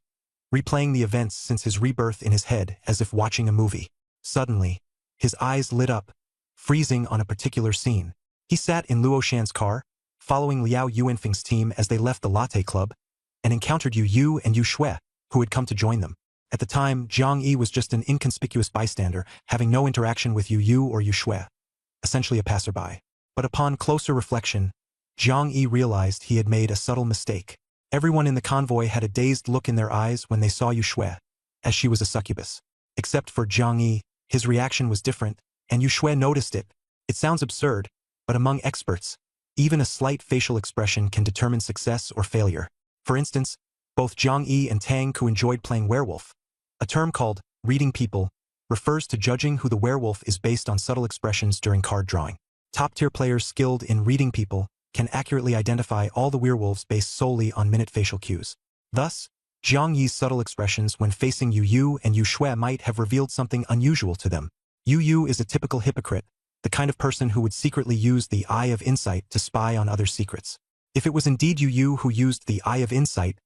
replaying the events since his rebirth in his head as if watching a movie. Suddenly, his eyes lit up, freezing on a particular scene. He sat in Luo Shan's car, following Liao Yuanfeng's team as they left the Latte Club, and encountered Yu Yu and Yu Shui, who had come to join them. At the time, Jiang Yi was just an inconspicuous bystander, having no interaction with Yu Yu or Yu Shui, essentially a passerby. But upon closer reflection, Jiang Yi realized he had made a subtle mistake. Everyone in the convoy had a dazed look in their eyes when they saw Yu Shui, as she was a succubus. Except for Jiang Yi, his reaction was different, and Yu Shui noticed it. It sounds absurd, but among experts, even a slight facial expression can determine success or failure. For instance, both Jiang Yi and Tang Ke enjoyed playing werewolf. A term called reading people refers to judging who the werewolf is based on subtle expressions during card drawing. Top-tier players skilled in reading people can accurately identify all the werewolves based solely on minute facial cues. Thus, Jiang Yi's subtle expressions when facing Yu Yu and Yu Shui might have revealed something unusual to them. Yu Yu is a typical hypocrite, the kind of person who would secretly use the Eye of Insight to spy on others' secrets. If it was indeed Yu Yu who used the Eye of Insight,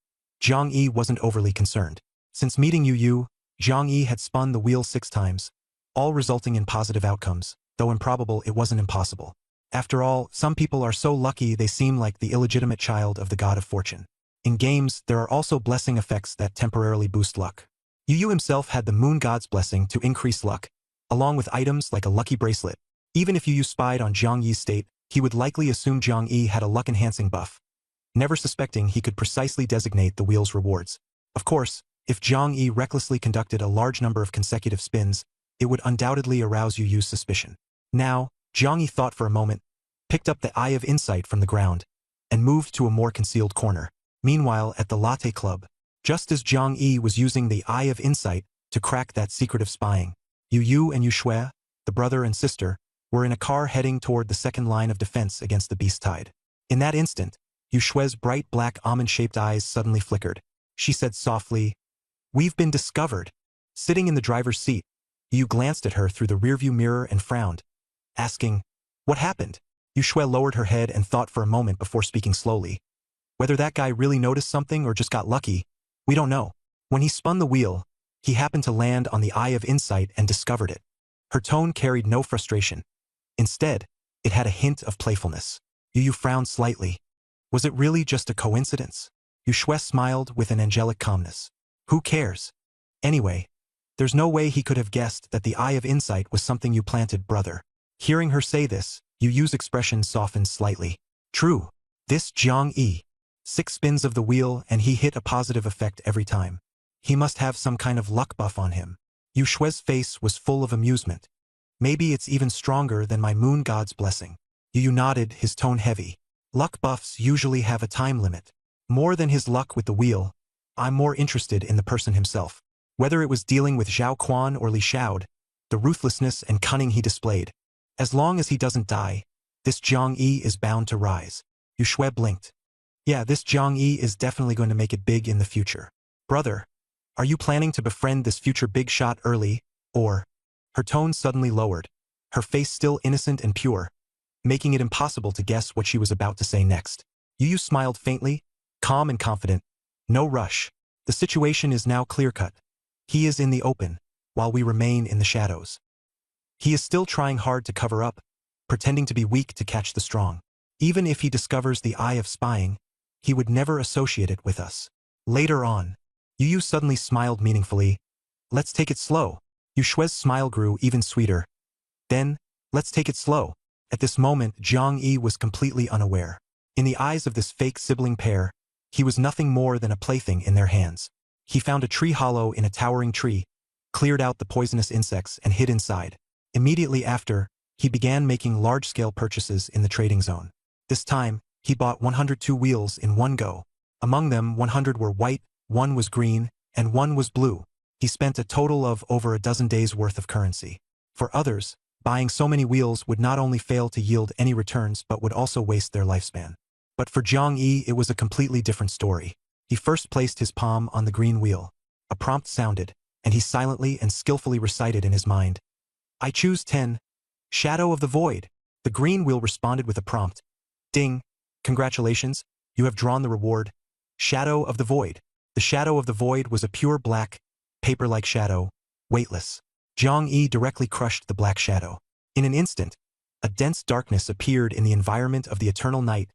Jiang Yi wasn't overly concerned. Since meeting Yu Yu, Jiang Yi had spun the wheel 6 times, all resulting in positive outcomes. Though improbable, it wasn't impossible. After all, some people are so lucky they seem like the illegitimate child of the god of fortune. In games, there are also blessing effects that temporarily boost luck. Yu Yu himself had the moon god's blessing to increase luck, along with items like a lucky bracelet. Even if you spied on Zhang Yi's state, he would likely assume Zhang Yi had a luck-enhancing buff, never suspecting he could precisely designate the wheel's rewards. Of course, if Zhang Yi recklessly conducted a large number of consecutive spins, it would undoubtedly arouse Yu Yu's suspicion. Now, Zhang Yi thought for a moment, picked up the Eye of Insight from the ground, and moved to a more concealed corner. Meanwhile, at the Latte Club, just as Zhang Yi was using the Eye of Insight to crack that secret of spying, Yu Yu and Yu Shui, the brother and sister, were in a car heading toward the second line of defense against the beast tide. In that instant, Yu Shui's bright black almond-shaped eyes suddenly flickered. She said softly, "We've been discovered." Sitting in the driver's seat, Yu glanced at her through the rearview mirror and frowned, asking, "What happened?" Yu Shui lowered her head and thought for a moment before speaking slowly. "Whether that guy really noticed something or just got lucky, we don't know. When he spun the wheel, he happened to land on the Eye of Insight and discovered it." Her tone carried no frustration. Instead, it had a hint of playfulness. Yu Yu frowned slightly. Was it really just a coincidence? Yu Shui smiled with an angelic calmness. Who cares? Anyway, there's no way he could have guessed that the Eye of Insight was something you planted, brother. Hearing her say this, Yu Yu's expression softened slightly. True. This Zhang Yi. 6 spins of the wheel and he hit a positive effect every time. He must have some kind of luck buff on him. Yu Shui's face was full of amusement. Maybe it's even stronger than my moon god's blessing. Yu Yu nodded, his tone heavy. Luck buffs usually have a time limit. More than his luck with the wheel, I'm more interested in the person himself. Whether it was dealing with Zhao Quan or Li Xiaod, the ruthlessness and cunning he displayed. As long as he doesn't die, this Zhang Yi is bound to rise. Yu Shui blinked. Yeah, this Zhang Yi is definitely going to make it big in the future. Brother, are you planning to befriend this future big shot early, or? Her tone suddenly lowered, her face still innocent and pure, making it impossible to guess what she was about to say next. Yu Yu smiled faintly, calm and confident. No rush. The situation is now clear-cut. He is in the open, while we remain in the shadows. He is still trying hard to cover up, pretending to be weak to catch the strong. Even if he discovers the Eye of Spying, he would never associate it with us. Later on, Yu Yu suddenly smiled meaningfully. Let's take it slow. Yu Shui's smile grew even sweeter. Then, let's take it slow. At this moment, Zhang Yi was completely unaware. In the eyes of this fake sibling pair, he was nothing more than a plaything in their hands. He found a tree hollow in a towering tree, cleared out the poisonous insects and hid inside. Immediately after, he began making large-scale purchases in the trading zone. This time, he bought 102 wheels in one go. Among them, 100 were white, 1 was green, and 1 was blue. He spent a total of over a dozen days' worth of currency. For others, buying so many wheels would not only fail to yield any returns but would also waste their lifespan. But for Zhang Yi, it was a completely different story. He first placed his palm on the green wheel. A prompt sounded, and he silently and skillfully recited in his mind, "I choose 10. Shadow of the Void." The green wheel responded with a prompt. Ding! Congratulations, you have drawn the reward. Shadow of the Void. The Shadow of the Void was a pure black, paper-like shadow, weightless. Zhang Yi directly crushed the black shadow. In an instant, a dense darkness appeared in the environment of the eternal night,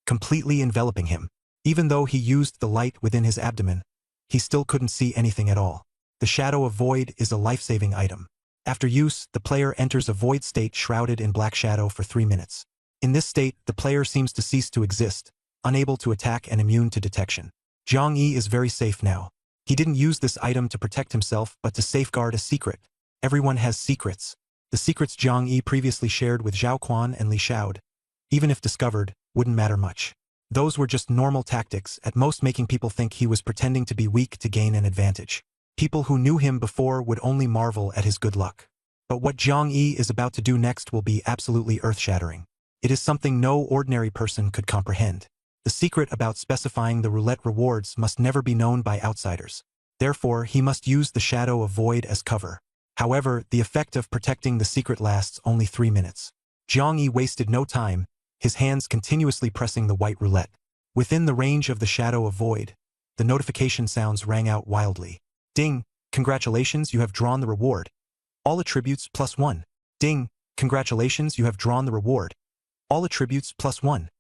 completely enveloping him. Even though he used the light within his abdomen, he still couldn't see anything at all. The Shadow of Void is a life-saving item. After use, the player enters a void state shrouded in black shadow for 3 minutes. In this state, the player seems to cease to exist, unable to attack and immune to detection. Zhang Yi is very safe now. He didn't use this item to protect himself but to safeguard a secret. Everyone has secrets. The secrets Zhang Yi previously shared with Zhao Quan and Li Xiaod, even if discovered, wouldn't matter much. Those were just normal tactics, at most making people think he was pretending to be weak to gain an advantage. People who knew him before would only marvel at his good luck. But what Zhang Yi is about to do next will be absolutely earth-shattering. It is something no ordinary person could comprehend. The secret about specifying the roulette rewards must never be known by outsiders. Therefore, he must use the Shadow of Void as cover. However, the effect of protecting the secret lasts only 3 minutes. Zhang Yi wasted no time, his hands continuously pressing the white roulette. Within the range of the Shadow of Void, the notification sounds rang out wildly. Ding! Congratulations, you have drawn the reward. All attributes +1. Ding! Congratulations, you have drawn the reward. All attributes +1.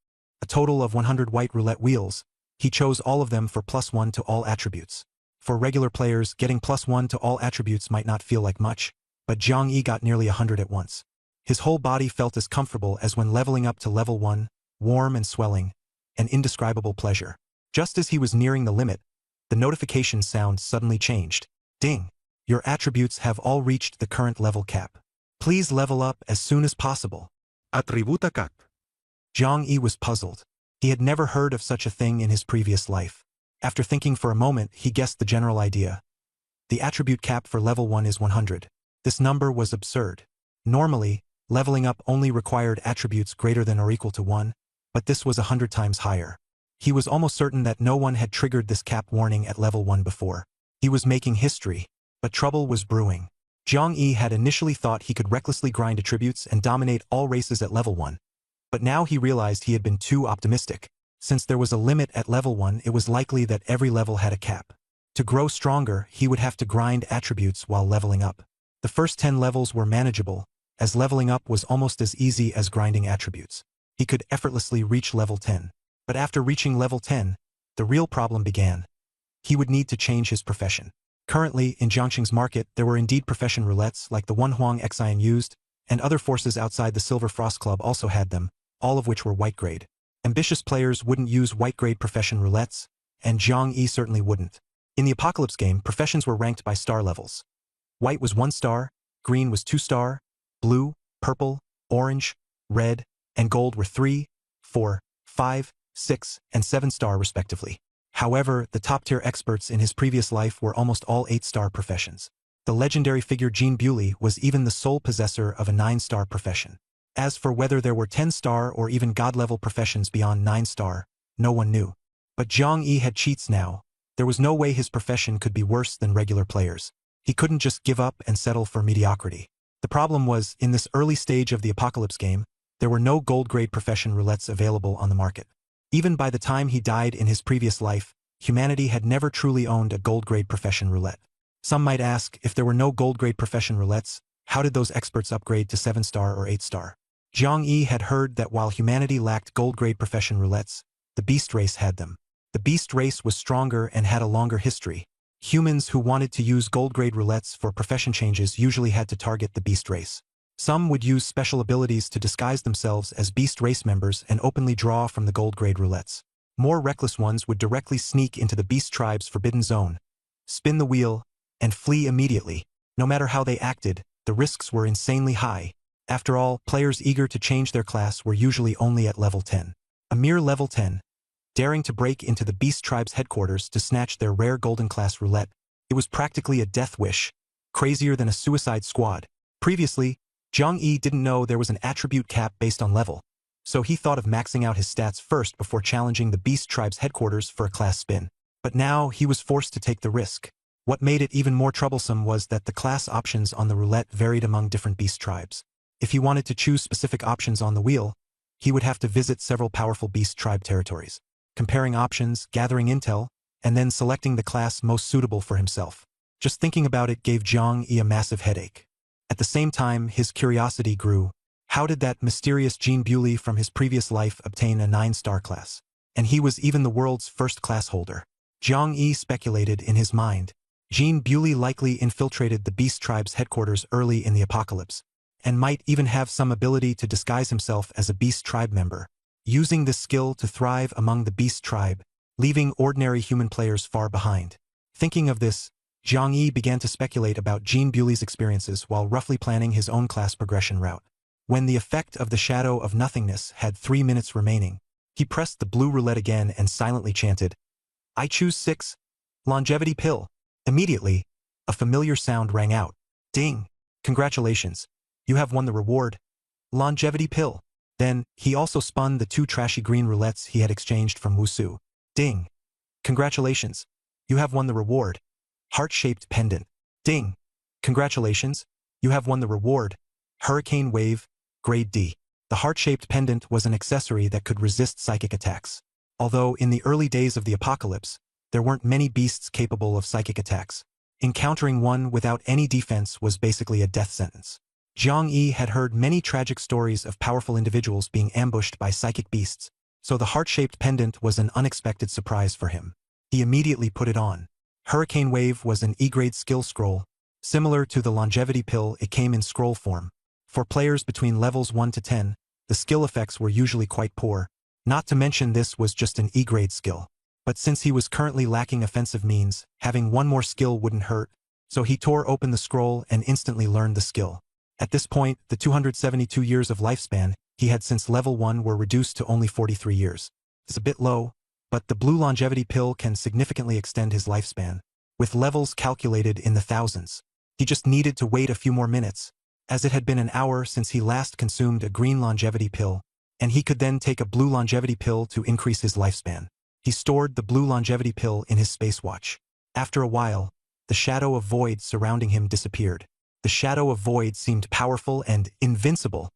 A total of 100 white roulette wheels. He chose all of them for +1 to all attributes. For regular players, getting +1 to all attributes might not feel like much, but Zhang Yi got nearly 100 at once. His whole body felt as comfortable as when leveling up to level 1, warm and swelling, an indescribable pleasure. Just as he was nearing the limit, the notification sound suddenly changed. Ding! Your attributes have all reached the current level cap. Please level up as soon as possible.
Atributa cap.
Zhang Yi was puzzled. He had never heard of such a thing in his previous life. After thinking for a moment, he guessed the general idea. The attribute cap for level 1 is 100. This number was absurd. Normally, leveling up only required attributes greater than or equal to 1, but this was 100 times higher. He was almost certain that no one had triggered this cap warning at level 1 before. He was making history, but trouble was brewing. Zhang Yi had initially thought he could recklessly grind attributes and dominate all races at level 1. But now he realized he had been too optimistic. Since there was a limit at level 1, it was likely that every level had a cap. To grow stronger, he would have to grind attributes while leveling up. The first 10 levels were manageable, as leveling up was almost as easy as grinding attributes. He could effortlessly reach level 10. But after reaching level 10, the real problem began. He would need to change his profession. Currently, in Jiangxing's market, there were indeed profession roulettes like the one Huang Xian used, and other forces outside the Silver Frost Club also had them, all of which were white grade. Ambitious players wouldn't use white grade profession roulettes, and Zhang Yi certainly wouldn't. In the Apocalypse game, professions were ranked by star levels. White was 1 star, green was 2 star, blue, purple, orange, red, and gold were 3, 4, 5, 6, and 7 star respectively. However, the top-tier experts in his previous life were almost all 8-star professions. The legendary figure Jean Bewley was even the sole possessor of a 9-star profession. As for whether there were 10-star or even god-level professions beyond 9-star, no one knew. But Zhang Yi had cheats now. There was no way his profession could be worse than regular players. He couldn't just give up and settle for mediocrity. The problem was, in this early stage of the Apocalypse game, there were no gold-grade profession roulettes available on the market. Even by the time he died in his previous life, humanity had never truly owned a gold-grade profession roulette. Some might ask, if there were no gold-grade profession roulettes, how did those experts upgrade to 7-star or 8-star? Zhang Yi had heard that while humanity lacked gold-grade profession roulettes, the beast race had them. The beast race was stronger and had a longer history. Humans who wanted to use gold-grade roulettes for profession changes usually had to target the beast race. Some would use special abilities to disguise themselves as beast race members and openly draw from the gold-grade roulettes. More reckless ones would directly sneak into the beast tribe's forbidden zone, spin the wheel, and flee immediately. No matter how they acted, the risks were insanely high. After all, players eager to change their class were usually only at level 10. A mere level 10, daring to break into the beast tribe's headquarters to snatch their rare golden class roulette, it was practically a death wish, crazier than a suicide squad. Previously, Zhang Yi didn't know there was an attribute cap based on level, so he thought of maxing out his stats first before challenging the beast tribe's headquarters for a class spin. But now he was forced to take the risk. What made it even more troublesome was that the class options on the roulette varied among different beast tribes. If he wanted to choose specific options on the wheel, he would have to visit several powerful beast tribe territories, comparing options, gathering intel, and then selecting the class most suitable for himself. Just thinking about it gave Zhang Yi a massive headache. At the same time, his curiosity grew. How did that mysterious Jean Bewley from his previous life obtain a 9-star class? And he was even the world's first class holder. Zhang Yi speculated in his mind. Jean Bewley likely infiltrated the beast tribe's headquarters early in the apocalypse, and might even have some ability to disguise himself as a beast tribe member, using this skill to thrive among the beast tribe, leaving ordinary human players far behind. Thinking of this, Zhang Yi began to speculate about Jean Bewley's experiences while roughly planning his own class progression route. When the effect of the Shadow of Nothingness had 3 minutes remaining, he pressed the blue roulette again and silently chanted, "I choose 6, longevity pill." Immediately, a familiar sound rang out. Ding! Congratulations. You have won the reward, longevity pill. Then, he also spun the 2 trashy green roulettes he had exchanged from Wusu. Ding! Congratulations. You have won the reward, heart-shaped pendant. Ding! Congratulations. You have won the reward, Hurricane Wave, Grade D. The heart-shaped pendant was an accessory that could resist psychic attacks. Although in the early days of the apocalypse, there weren't many beasts capable of psychic attacks. Encountering one without any defense was basically a death sentence. Zhang Yi had heard many tragic stories of powerful individuals being ambushed by psychic beasts, so the heart-shaped pendant was an unexpected surprise for him. He immediately put it on. Hurricane Wave was an E-grade skill scroll, Similar to the longevity pill, it came in scroll form. For players between levels 1 to 10, the skill effects were usually quite poor. Not to mention this was just an E-grade skill. But since he was currently lacking offensive means, having one more skill wouldn't hurt, so he tore open the scroll and instantly learned the skill. At this point, the 272 years of lifespan he had since level 1 were reduced to only 43 years. It's a bit low, but the blue longevity pill can significantly extend his lifespan, with levels calculated in the thousands. He just needed to wait a few more minutes, as it had been an hour since he last consumed a green longevity pill, and he could then take a blue longevity pill to increase his lifespan. He stored the blue longevity pill in his space watch. After a while, the shadow of void surrounding him disappeared. The shadow of void seemed powerful and invincible,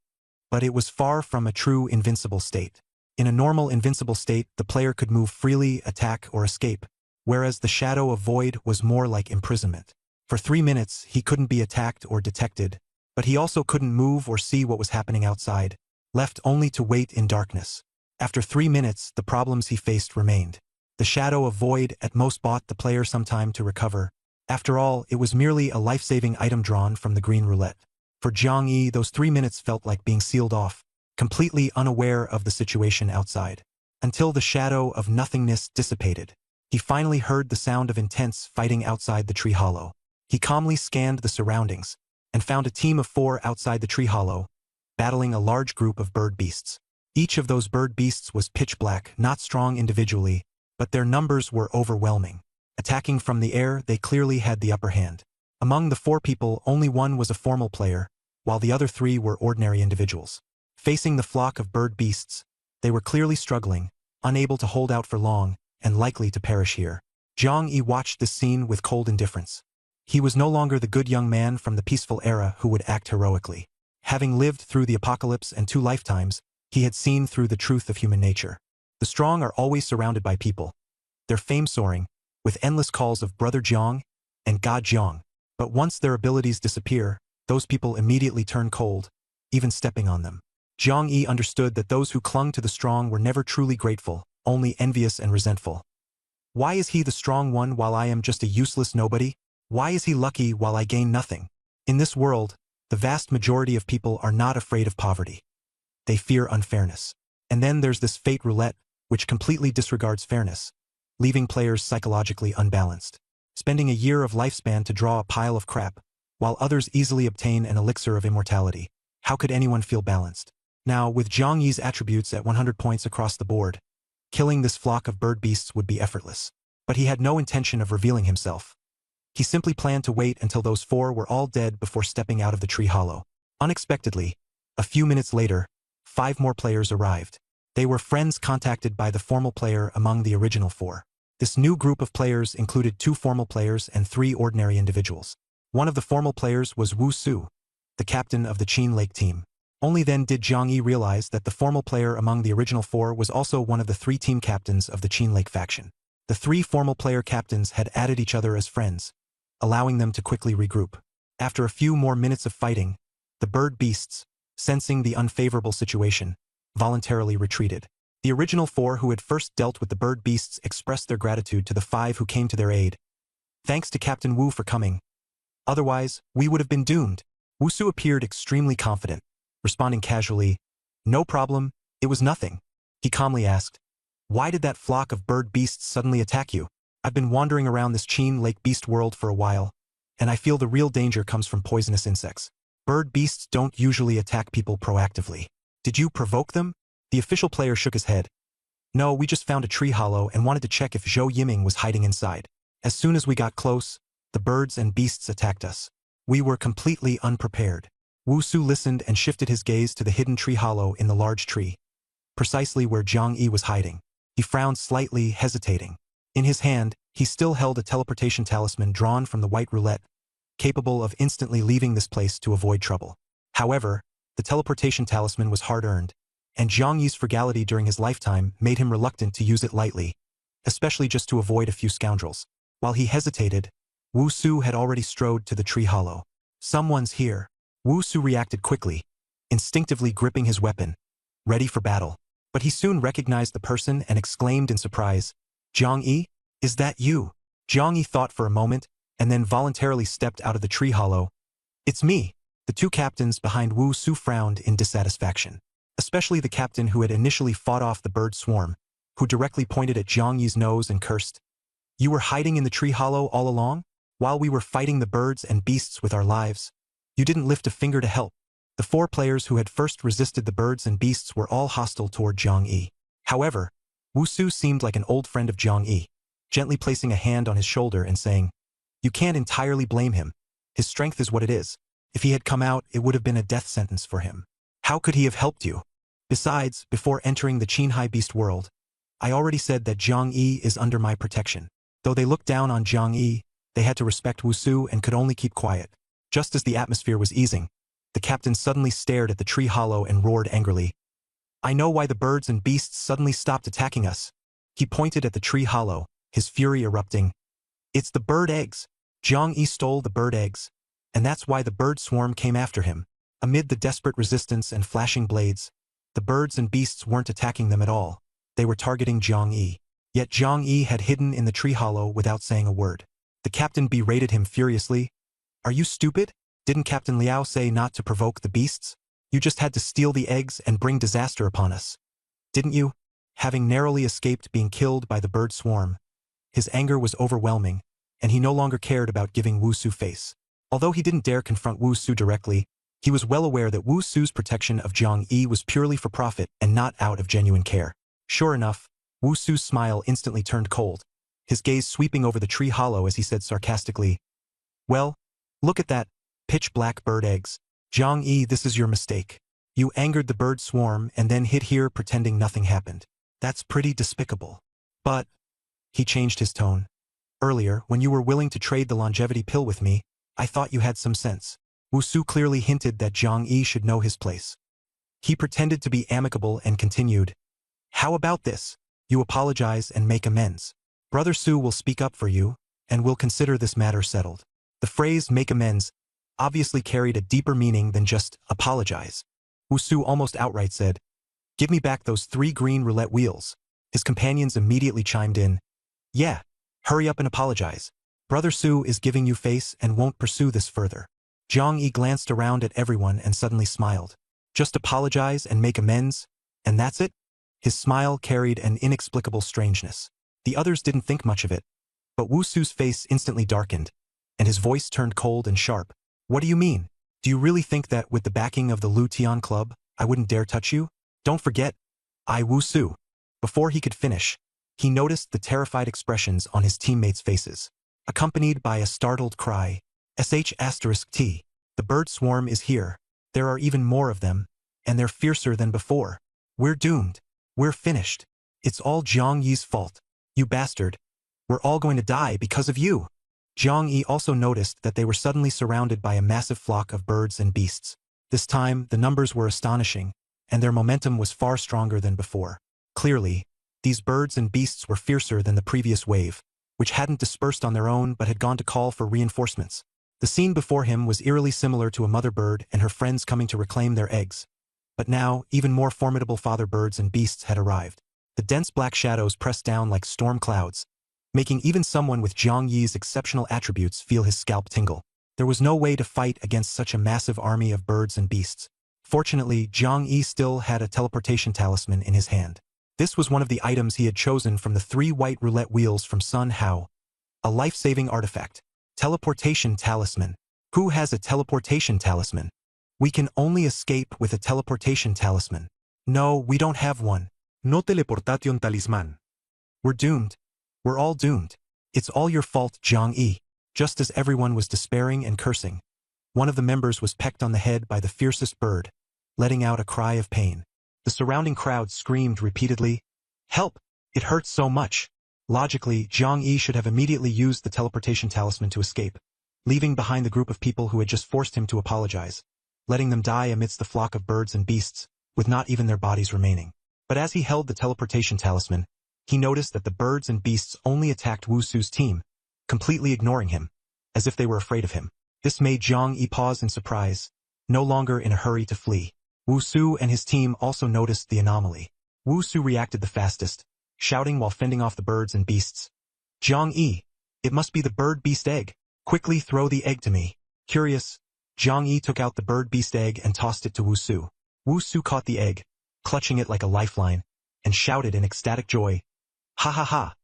but it was far from a true invincible state. In a normal invincible state, the player could move freely, attack, or escape, whereas the shadow of void was more like imprisonment. For 3 minutes, he couldn't be attacked or detected, but he also couldn't move or see what was happening outside, left only to wait in darkness. After 3 minutes, the problems he faced remained. The shadow of void at most bought the player some time to recover. After all, it was merely a life-saving item drawn from the green roulette. For Zhang Yi, those 3 minutes felt like being sealed off, completely unaware of the situation outside. Until the shadow of nothingness dissipated, he finally heard the sound of intense fighting outside the tree hollow. He calmly scanned the surroundings, and found a team of 4 outside the tree hollow, battling a large group of bird beasts. Each of those bird beasts was pitch black, not strong individually, but their numbers were overwhelming. Attacking from the air, they clearly had the upper hand. Among the 4 people, only one was a formal player, while the other 3 were ordinary individuals. Facing the flock of bird beasts, they were clearly struggling, unable to hold out for long, and likely to perish here. Zhang Yi watched this scene with cold indifference. He was no longer the good young man from the peaceful era who would act heroically. Having lived through the apocalypse and 2 lifetimes, he had seen through the truth of human nature. The strong are always surrounded by people, their fame soaring, with endless calls of Brother Jiang and God Jiang. But once their abilities disappear, those people immediately turn cold, even stepping on them. Zhang Yi understood that those who clung to the strong were never truly grateful, only envious and resentful. Why is he the strong one while I am just a useless nobody? Why is he lucky while I gain nothing? In this world, the vast majority of people are not afraid of poverty. They fear unfairness. And then there's this fate roulette, which completely disregards fairness, leaving players psychologically unbalanced. Spending a year of lifespan to draw a pile of crap, while others easily obtain an elixir of immortality. How could anyone feel balanced? Now, with Zhang Yi's attributes at 100 points across the board, killing this flock of bird beasts would be effortless. But he had no intention of revealing himself. He simply planned to wait until those 4 were all dead before stepping out of the tree hollow. Unexpectedly, a few minutes later, 5 more players arrived. They were friends contacted by the formal player among the original 4. This new group of players included 2 formal players and 3 ordinary individuals. One of the formal players was Wu Su, the captain of the Qin Lake team. Only then did Zhang Yi realize that the formal player among the original 4 was also one of the 3 team captains of the Qin Lake faction. The 3 formal player captains had added each other as friends, allowing them to quickly regroup. After a few more minutes of fighting, the bird beasts, sensing the unfavorable situation, voluntarily retreated. The original 4 who had first dealt with the bird beasts expressed their gratitude to the 5 who came to their aid. Thanks to Captain Wu for coming. Otherwise, we would have been doomed. Wu Su appeared extremely confident, responding casually, "No problem, it was nothing." He calmly asked, "Why did that flock of bird beasts suddenly attack you? I've been wandering around this Qin Lake beast world for a while, and I feel the real danger comes from poisonous insects. Bird beasts don't usually attack people proactively. Did you provoke them?" The official player shook his head. "No, we just found a tree hollow and wanted to check if Zhou Yiming was hiding inside. As soon as we got close, the birds and beasts attacked us. We were completely unprepared." Wu Su listened and shifted his gaze to the hidden tree hollow in the large tree, precisely where Zhang Yi was hiding. He frowned slightly, hesitating. In his hand, he still held a teleportation talisman drawn from the white roulette, capable of instantly leaving this place to avoid trouble. However, the teleportation talisman was hard-earned, and Zhang Yi's frugality during his lifetime made him reluctant to use it lightly, especially just to avoid a few scoundrels. While he hesitated, Wu Su had already strode to the tree hollow. "Someone's here." Wu Su reacted quickly, instinctively gripping his weapon, ready for battle. But he soon recognized the person and exclaimed in surprise, "Zhang Yi? Is that you?" Zhang Yi thought for a moment, and then voluntarily stepped out of the tree hollow. It's me. The two captains behind Wu Su frowned in dissatisfaction, especially the captain who had initially fought off the bird swarm, who directly pointed at Zhang Yi's nose and cursed. You were hiding in the tree hollow all along? While we were fighting the birds and beasts with our lives? You didn't lift a finger to help. The four players who had first resisted the birds and beasts were all hostile toward Zhang Yi. However, Wu Su seemed like an old friend of Zhang Yi, gently placing a hand on his shoulder and saying, You can't entirely blame him. His strength is what it is. If he had come out, it would have been a death sentence for him. How could he have helped you? Besides, before entering the Qinghai beast world, I already said that Zhang Yi is under my protection. Though they looked down on Zhang Yi, they had to respect Wu Su and could only keep quiet. Just as the atmosphere was easing, the captain suddenly stared at the tree hollow and roared angrily. I know why the birds and beasts suddenly stopped attacking us. He pointed at the tree hollow, his fury erupting. It's the bird eggs. Zhang Yi stole the bird eggs, and that's why the bird swarm came after him. Amid the desperate resistance and flashing blades, the birds and beasts weren't attacking them at all. They were targeting Zhang Yi. Yet Zhang Yi had hidden in the tree hollow without saying a word. The captain berated him furiously. Are you stupid? Didn't Captain Liao say not to provoke the beasts? You just had to steal the eggs and bring disaster upon us. Didn't you? Having narrowly escaped being killed by the bird swarm, his anger was overwhelming, and he no longer cared about giving Wu Su face. Although he didn't dare confront Wu Su directly, he was well aware that Wu Su's protection of Zhang Yi was purely for profit and not out of genuine care. Sure enough, Wu Su's smile instantly turned cold, his gaze sweeping over the tree hollow as he said sarcastically, Well, look at that, pitch-black bird eggs. Zhang Yi, this is your mistake. You angered the bird swarm and then hid here pretending nothing happened. That's pretty despicable. But, he changed his tone. Earlier, when you were willing to trade the longevity pill with me, I thought you had some sense. Wu Su clearly hinted that Zhang Yi should know his place. He pretended to be amicable and continued, How about this? You apologize and make amends. Brother Su will speak up for you, and will consider this matter settled. The phrase make amends obviously carried a deeper meaning than just apologize. Wu Su almost outright said, Give me back those 3 green roulette wheels. His companions immediately chimed in, Yeah, hurry up and apologize. Brother Su is giving you face and won't pursue this further. Zhang Yi glanced around at everyone and suddenly smiled. Just apologize and make amends, and that's it? His smile carried an inexplicable strangeness. The others didn't think much of it, but Wu Su's face instantly darkened, and his voice turned cold and sharp. What do you mean? Do you really think that with the backing of the Lu Tian Club, I wouldn't dare touch you? Don't forget, I Wu Su. Before he could finish, he noticed the terrified expressions on his teammates' faces, accompanied by a startled cry, *T. The bird swarm is here. There are even more of them, and they're fiercer than before. We're doomed. We're finished. It's all Zhang Yi's fault. You bastard. We're all going to die because of you. Zhang Yi also noticed that they were suddenly surrounded by a massive flock of birds and beasts. This time, the numbers were astonishing, and their momentum was far stronger than before. Clearly, these birds and beasts were fiercer than the previous wave, which hadn't dispersed on their own but had gone to call for reinforcements. The scene before him was eerily similar to a mother bird and her friends coming to reclaim their eggs. But now, even more formidable father birds and beasts had arrived. The dense black shadows pressed down like storm clouds, making even someone with Zhang Yi's exceptional attributes feel his scalp tingle. There was no way to fight against such a massive army of birds and beasts. Fortunately, Zhang Yi still had a teleportation talisman in his hand. This was one of the items he had chosen from the 3 white roulette wheels from Sun Hao, a life-saving artifact. Teleportation talisman. Who has a teleportation talisman? We can only escape with a teleportation talisman. No, we don't have one.
No teleportation talismán.
We're doomed. We're all doomed. It's all your fault, Zhang Yi. Just as everyone was despairing and cursing, one of the members was pecked on the head by the fiercest bird, letting out a cry of pain. The surrounding crowd screamed repeatedly, Help! It hurts so much. Logically, Zhang Yi should have immediately used the teleportation talisman to escape, leaving behind the group of people who had just forced him to apologize, letting them die amidst the flock of birds and beasts, with not even their bodies remaining. But as he held the teleportation talisman, he noticed that the birds and beasts only attacked Wu Su's team, completely ignoring him, as if they were afraid of him. This made Zhang Yi pause in surprise, no longer in a hurry to flee. Wu Su and his team also noticed the anomaly. Wu Su reacted the fastest, shouting while fending off the birds and beasts. Zhang Yi, it must be the bird-beast egg. Quickly throw the egg to me. Curious, Zhang Yi took out the bird beast egg and tossed it to Wu Su. Wu Su caught the egg, clutching it like a lifeline, and shouted in ecstatic joy. Ha ha ha!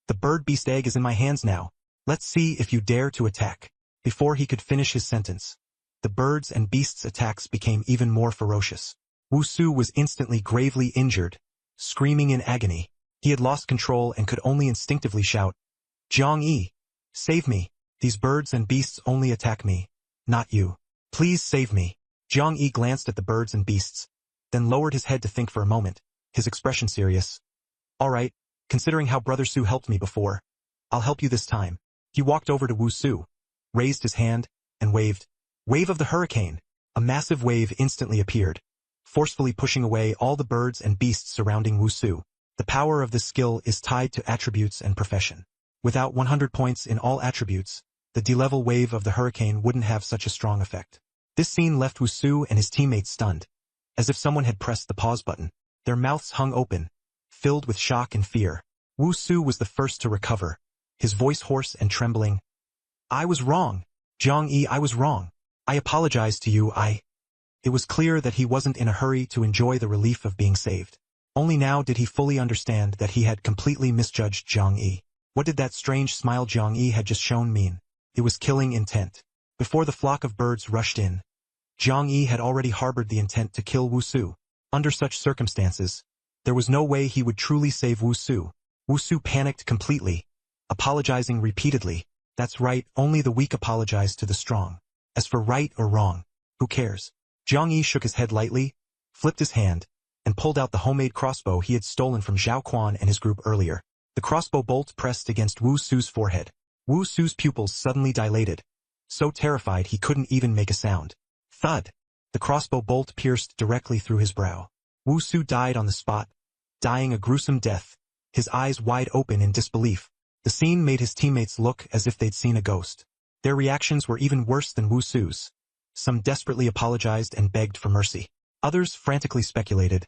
The bird beast egg is in my hands now. Let's see if you dare to attack. Before he could finish his sentence, the birds and beasts' attacks became even more ferocious. Wu Su was instantly gravely injured, screaming in agony. He had lost control and could only instinctively shout, Zhang Yi, save me. These birds and beasts only attack me, not you. Please save me. Zhang Yi glanced at the birds and beasts, then lowered his head to think for a moment, his expression serious. All right, considering how Brother Su helped me before, I'll help you this time. He walked over to Wu Su, raised his hand, and waved. Wave of the hurricane. A massive wave instantly appeared, forcefully pushing away all the birds and beasts surrounding Wu Su. The power of this skill is tied to attributes and profession. Without 100 points in all attributes, the D-level wave of the hurricane wouldn't have such a strong effect. This scene left Wu Su and his teammates stunned, as if someone had pressed the pause button. Their mouths hung open, filled with shock and fear. Wu Su was the first to recover, his voice hoarse and trembling. I was wrong. Zhang Yi, I was wrong. I apologize to you, It was clear that he wasn't in a hurry to enjoy the relief of being saved. Only now did he fully understand that he had completely misjudged Zhang Yi. What did that strange smile Zhang Yi had just shown mean? It was killing intent. Before the flock of birds rushed in, Zhang Yi had already harbored the intent to kill Wu Su. Under such circumstances, there was no way he would truly save Wu Su. Wu Su panicked completely, apologizing repeatedly. That's right, only the weak apologize to the strong. As for right or wrong, who cares? Zhang Yi shook his head lightly, flipped his hand, and pulled out the homemade crossbow he had stolen from Zhao Quan and his group earlier. The crossbow bolt pressed against Wu Su's forehead. Wu Su's pupils suddenly dilated, so terrified he couldn't even make a sound. Thud! The crossbow bolt pierced directly through his brow. Wu Su died on the spot, dying a gruesome death, his eyes wide open in disbelief. The scene made his teammates look as if they'd seen a ghost. Their reactions were even worse than Wu Su's. Some desperately apologized and begged for mercy. Others frantically speculated.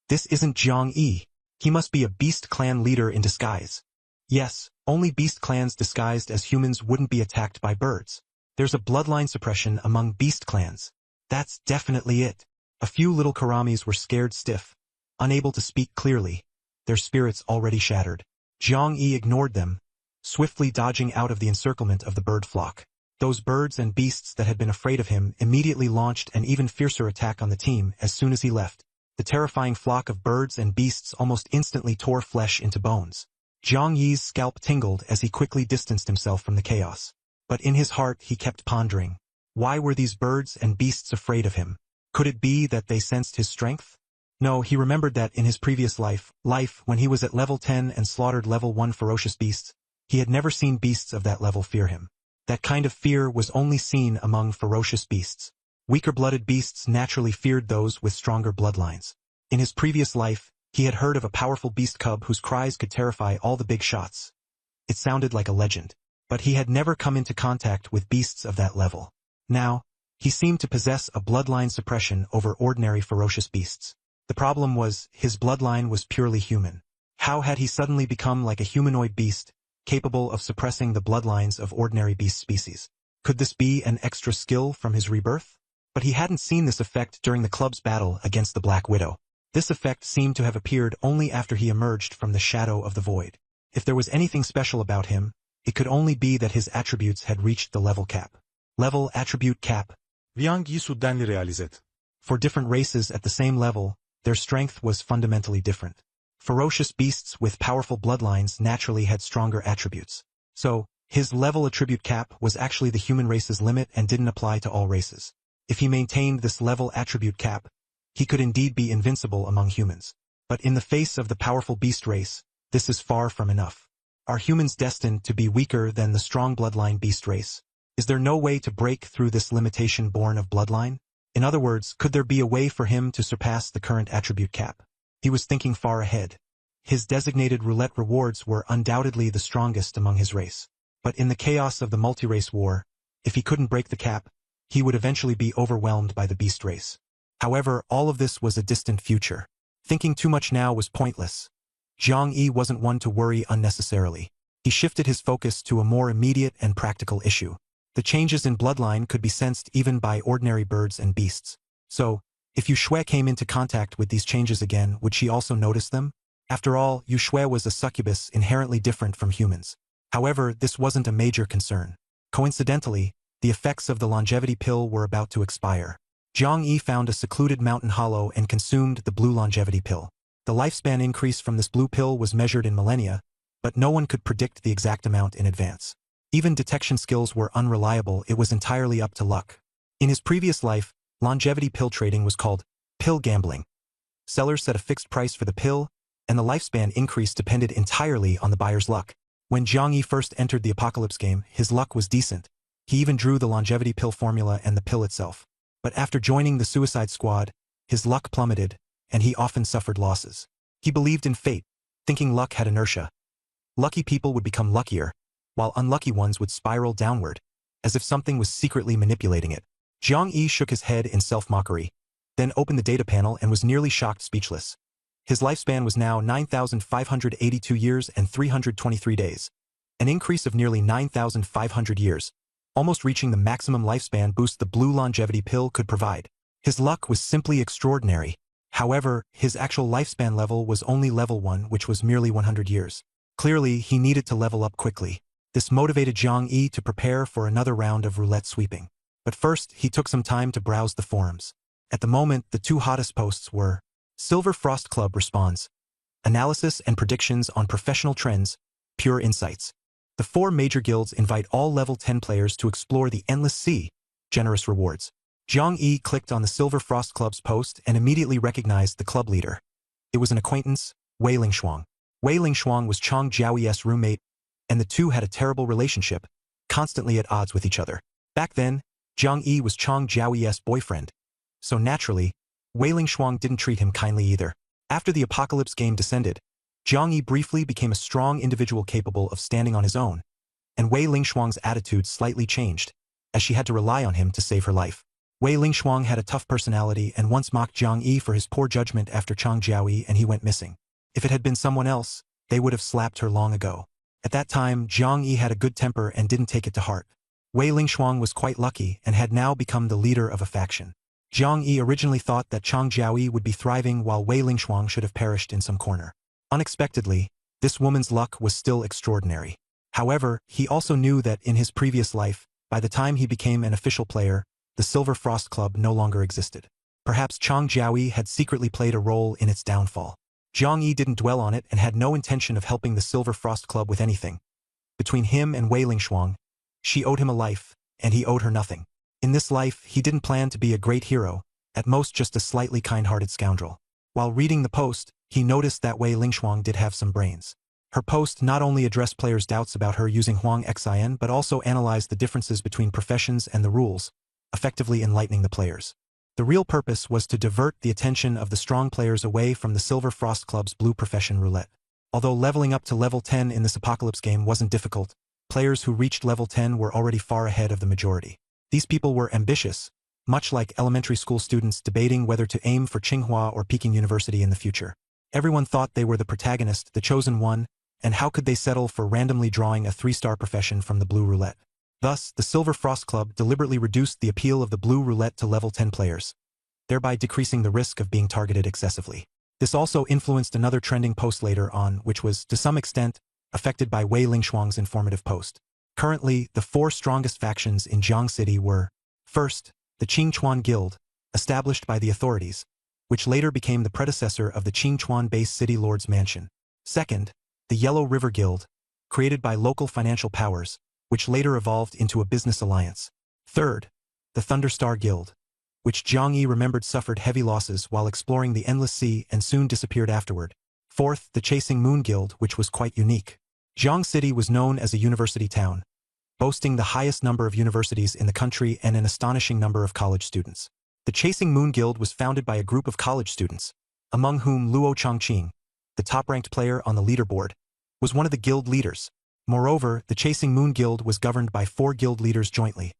This isn't Zhang Yi. He must be a beast clan leader in disguise. Yes, only beast clans disguised as humans wouldn't be attacked by birds. There's a bloodline suppression among beast clans. That's definitely it. A few little Karamis were scared stiff, unable to speak clearly, their spirits already shattered. Zhang Yi ignored them, swiftly dodging out of the encirclement of the bird flock. Those birds and beasts that had been afraid of him immediately launched an even fiercer attack on the team as soon as he left. The terrifying flock of birds and beasts almost instantly tore flesh into bones. Zhang Yi's scalp tingled as he quickly distanced himself from the chaos. But in his heart he kept pondering. Why were these birds and beasts afraid of him? Could it be that they sensed his strength? No, he remembered that in his previous life, when he was at level 10 and slaughtered level 1 ferocious beasts, he had never seen beasts of that level fear him. That kind of fear was only seen among ferocious beasts. Weaker-blooded beasts naturally feared those with stronger bloodlines. In his previous life, he had heard of a powerful beast cub whose cries could terrify all the big shots. It sounded like a legend. But he had never come into contact with beasts of that level. Now, he seemed to possess a bloodline suppression over ordinary ferocious beasts. The problem was, his bloodline was purely human. How had he suddenly become like a humanoid beast, capable of suppressing the bloodlines of ordinary beast species? Could this be an extra skill from his rebirth? But he hadn't seen this effect during the club's battle against the Black Widow. This effect seemed to have appeared only after he emerged from the shadow of the void. If there was anything special about him, it could only be that his attributes had reached the level cap. Level attribute cap.
Zhang Yi denli realized.
For different races at the same level, their strength was fundamentally different. Ferocious beasts with powerful bloodlines naturally had stronger attributes. So, his level attribute cap was actually the human race's limit and didn't apply to all races. If he maintained this level attribute cap, he could indeed be invincible among humans. But in the face of the powerful beast race, this is far from enough. Are humans destined to be weaker than the strong bloodline beast race? Is there no way to break through this limitation born of bloodline? In other words, could there be a way for him to surpass the current attribute cap? He was thinking far ahead. His designated roulette rewards were undoubtedly the strongest among his race. But in the chaos of the multi-race war, if he couldn't break the cap, he would eventually be overwhelmed by the beast race. However, all of this was a distant future. Thinking too much now was pointless. Zhang Yi wasn't one to worry unnecessarily. He shifted his focus to a more immediate and practical issue. The changes in bloodline could be sensed even by ordinary birds and beasts. So, if Yu Shui came into contact with these changes again, would she also notice them? After all, Yu Shui was a succubus inherently different from humans. However, this wasn't a major concern. Coincidentally, the effects of the longevity pill were about to expire. Zhang Yi found a secluded mountain hollow and consumed the blue longevity pill. The lifespan increase from this blue pill was measured in millennia, but no one could predict the exact amount in advance. Even detection skills were unreliable, it was entirely up to luck. In his previous life, longevity pill trading was called pill gambling. Sellers set a fixed price for the pill, and the lifespan increase depended entirely on the buyer's luck. When Zhang Yi first entered the Apocalypse game, his luck was decent. He even drew the longevity pill formula and the pill itself. But after joining the Suicide Squad, his luck plummeted, and he often suffered losses. He believed in fate, thinking luck had inertia. Lucky people would become luckier, while unlucky ones would spiral downward, as if something was secretly manipulating it. Zhang Yi shook his head in self-mockery, then opened the data panel and was nearly shocked speechless. His lifespan was now 9,582 years and 323 days, an increase of nearly 9,500 years, almost reaching the maximum lifespan boost the blue longevity pill could provide. His luck was simply extraordinary. However, his actual lifespan level was only level 1, which was merely 100 years. Clearly, he needed to level up quickly. This motivated Zhang Yi to prepare for another round of roulette sweeping. But first, he took some time to browse the forums. At the moment, the two hottest posts were Silver Frost Club responds, analysis and predictions on professional trends, pure insights. The 4 major guilds invite all level 10 players to explore the endless sea, generous rewards. Zhang Yi clicked on the Silver Frost Club's post and immediately recognized the club leader. It was an acquaintance, Wei Lingshuang. Wei Lingshuang was Chang Jiaoyi's roommate, and the two had a terrible relationship, constantly at odds with each other. Back then, Zhang Yi was Chang Jiaoyi's boyfriend, so naturally, Wei Lingshuang didn't treat him kindly either. After the Apocalypse game descended, Zhang Yi briefly became a strong individual capable of standing on his own, and Wei Lingshuang's attitude slightly changed, as she had to rely on him to save her life. Wei Lingshuang had a tough personality and once mocked Zhang Yi for his poor judgment after Chang Jiaoyi and he went missing. If it had been someone else, they would have slapped her long ago. At that time, Zhang Yi had a good temper and didn't take it to heart. Wei Lingshuang was quite lucky and had now become the leader of a faction. Zhang Yi originally thought that Chang Jiaoyi would be thriving while Wei Lingshuang should have perished in some corner. Unexpectedly, this woman's luck was still extraordinary. However, he also knew that in his previous life, by the time he became an official player, the Silver Frost Club no longer existed. Perhaps Chang Jiaoyi had secretly played a role in its downfall. Zhang Yi didn't dwell on it and had no intention of helping the Silver Frost Club with anything. Between him and Wei Lingshuang, she owed him a life, and he owed her nothing. In this life, he didn't plan to be a great hero, at most just a slightly kind-hearted scoundrel. While reading the post, he noticed that Wei Lingshuang did have some brains. Her post not only addressed players' doubts about her using Huang Xin but also analyzed the differences between professions and the rules, effectively enlightening the players. The real purpose was to divert the attention of the strong players away from the Silver Frost Club's blue profession roulette. Although leveling up to level 10 in this Apocalypse game wasn't difficult, players who reached level 10 were already far ahead of the majority. These people were ambitious, much like elementary school students debating whether to aim for Tsinghua or Peking University in the future. Everyone thought they were the protagonist, the chosen one, and how could they settle for randomly drawing a 3-star profession from the blue roulette? Thus, the Silver Frost Club deliberately reduced the appeal of the blue roulette to level 10 players, thereby decreasing the risk of being targeted excessively. This also influenced another trending post later on, which was, to some extent, affected by Wei Lingshuang's informative post. Currently, the 4 strongest factions in Jiang City were, first, the Qingchuan Guild, established by the authorities, which later became the predecessor of the Qingchuan-based City Lord's Mansion. Second, the Yellow River Guild, created by local financial powers, which later evolved into a business alliance. Third, the Thunderstar Guild, which Zhang Yi remembered suffered heavy losses while exploring the Endless Sea and soon disappeared afterward. Fourth, the Chasing Moon Guild, which was quite unique. Jiang City was known as a university town, boasting the highest number of universities in the country and an astonishing number of college students. The Chasing Moon Guild was founded by a group of college students, among whom Luo Chongqing, the top-ranked player on the leaderboard, was one of the guild leaders. Moreover, the Chasing Moon Guild was governed by 4 guild leaders jointly,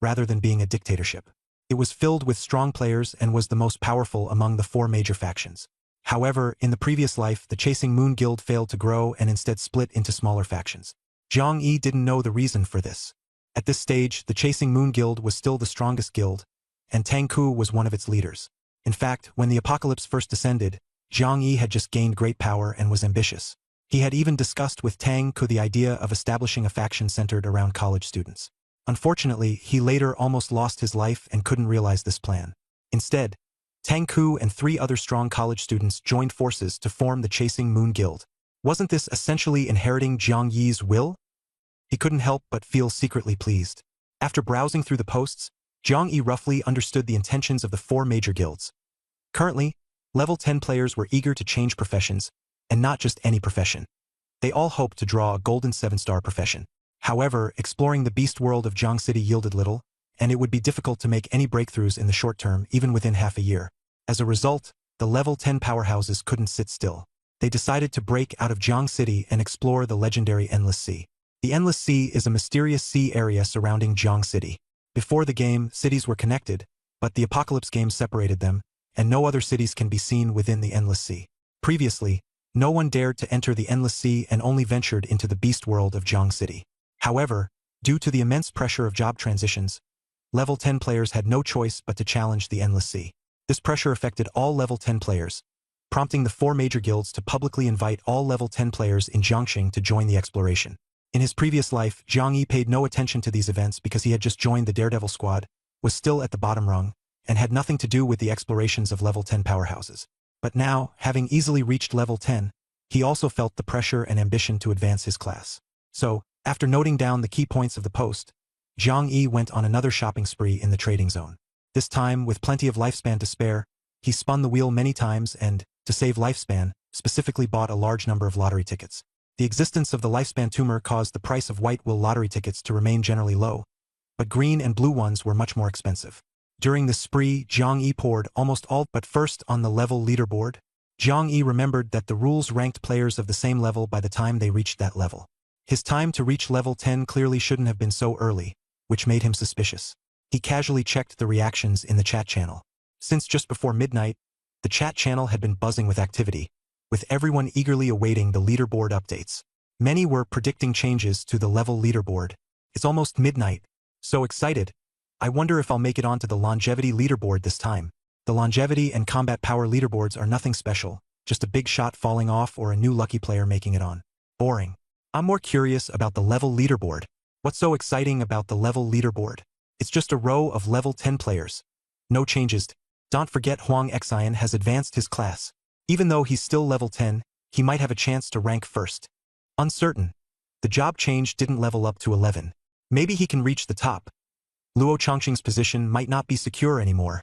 rather than being a dictatorship. It was filled with strong players and was the most powerful among the 4 major factions. However, in the previous life, the Chasing Moon Guild failed to grow and instead split into smaller factions. Zhang Yi didn't know the reason for this. At this stage, the Chasing Moon Guild was still the strongest guild, and Tang Ku was one of its leaders. In fact, when the apocalypse first descended, Zhang Yi had just gained great power and was ambitious. He had even discussed with Tang Ku the idea of establishing a faction centered around college students. Unfortunately, he later almost lost his life and couldn't realize this plan. Instead, Tang Ku and 3 other strong college students joined forces to form the Chasing Moon Guild. Wasn't this essentially inheriting Zhang Yi's will? He couldn't help but feel secretly pleased. After browsing through the posts, Zhang Yi roughly understood the intentions of the 4 major guilds. Currently, level 10 players were eager to change professions, and not just any profession. They all hoped to draw a golden 7-star profession. However, exploring the beast world of Jiang City yielded little, and it would be difficult to make any breakthroughs in the short term, even within half a year. As a result, the level 10 powerhouses couldn't sit still. They decided to break out of Jiang City and explore the legendary Endless Sea. The Endless Sea is a mysterious sea area surrounding Jiang City. Before the game, cities were connected, but the Apocalypse game separated them, and no other cities can be seen within the Endless Sea. Previously, no one dared to enter the Endless Sea and only ventured into the beast world of Jiang City. However, due to the immense pressure of job transitions, level 10 players had no choice but to challenge the Endless Sea. This pressure affected all level 10 players, prompting the 4 major guilds to publicly invite all level 10 players in Jiangxing to join the exploration. In his previous life, Zhang Yi paid no attention to these events because he had just joined the Daredevil squad, was still at the bottom rung, and had nothing to do with the explorations of level 10 powerhouses. But now, having easily reached level 10, he also felt the pressure and ambition to advance his class. So, after noting down the key points of the post, Zhang Yi went on another shopping spree in the trading zone. This time, with plenty of lifespan to spare, he spun the wheel many times and, to save lifespan, specifically bought a large number of lottery tickets. The existence of the lifespan tumor caused the price of white will lottery tickets to remain generally low, but green and blue ones were much more expensive. During the spree, Zhang Yi poured almost all but first on the level leaderboard. Zhang Yi remembered that the rules ranked players of the same level by the time they reached that level. His time to reach level 10 clearly shouldn't have been so early, which made him suspicious. He casually checked the reactions in the chat channel. Since just before midnight, the chat channel had been buzzing with activity, with everyone eagerly awaiting the leaderboard updates. Many were predicting changes to the level leaderboard. It's almost midnight. So excited. I wonder if I'll make it onto the longevity leaderboard this time. The longevity and combat power leaderboards are nothing special, just a big shot falling off or a new lucky player making it on. Boring. I'm more curious about the level leaderboard. What's so exciting about the level leaderboard? It's just a row of level 10 players. No changes. Don't forget Huang Xian has advanced his class. Even though he's still level 10, he might have a chance to rank first. Uncertain. The job change didn't level up to 11. Maybe he can reach the top. Luo Chongqing's position might not be secure anymore.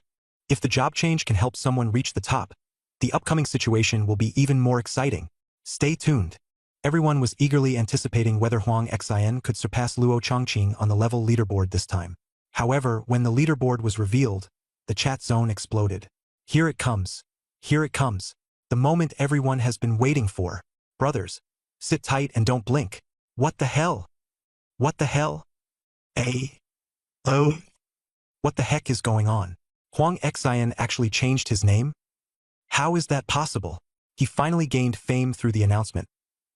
If the job change can help someone reach the top, the upcoming situation will be even more exciting. Stay tuned. Everyone was eagerly anticipating whether Huang Xian could surpass Luo Chongqing on the level leaderboard this time. However, when the leaderboard was revealed, the chat zone exploded. Here it comes. Here it comes. The moment everyone has been waiting for. Brothers, sit tight and don't blink. What the hell? What the hell? Oh. What the heck is going on? Huang Xian actually changed his name? How is that possible? He finally gained fame through the announcement.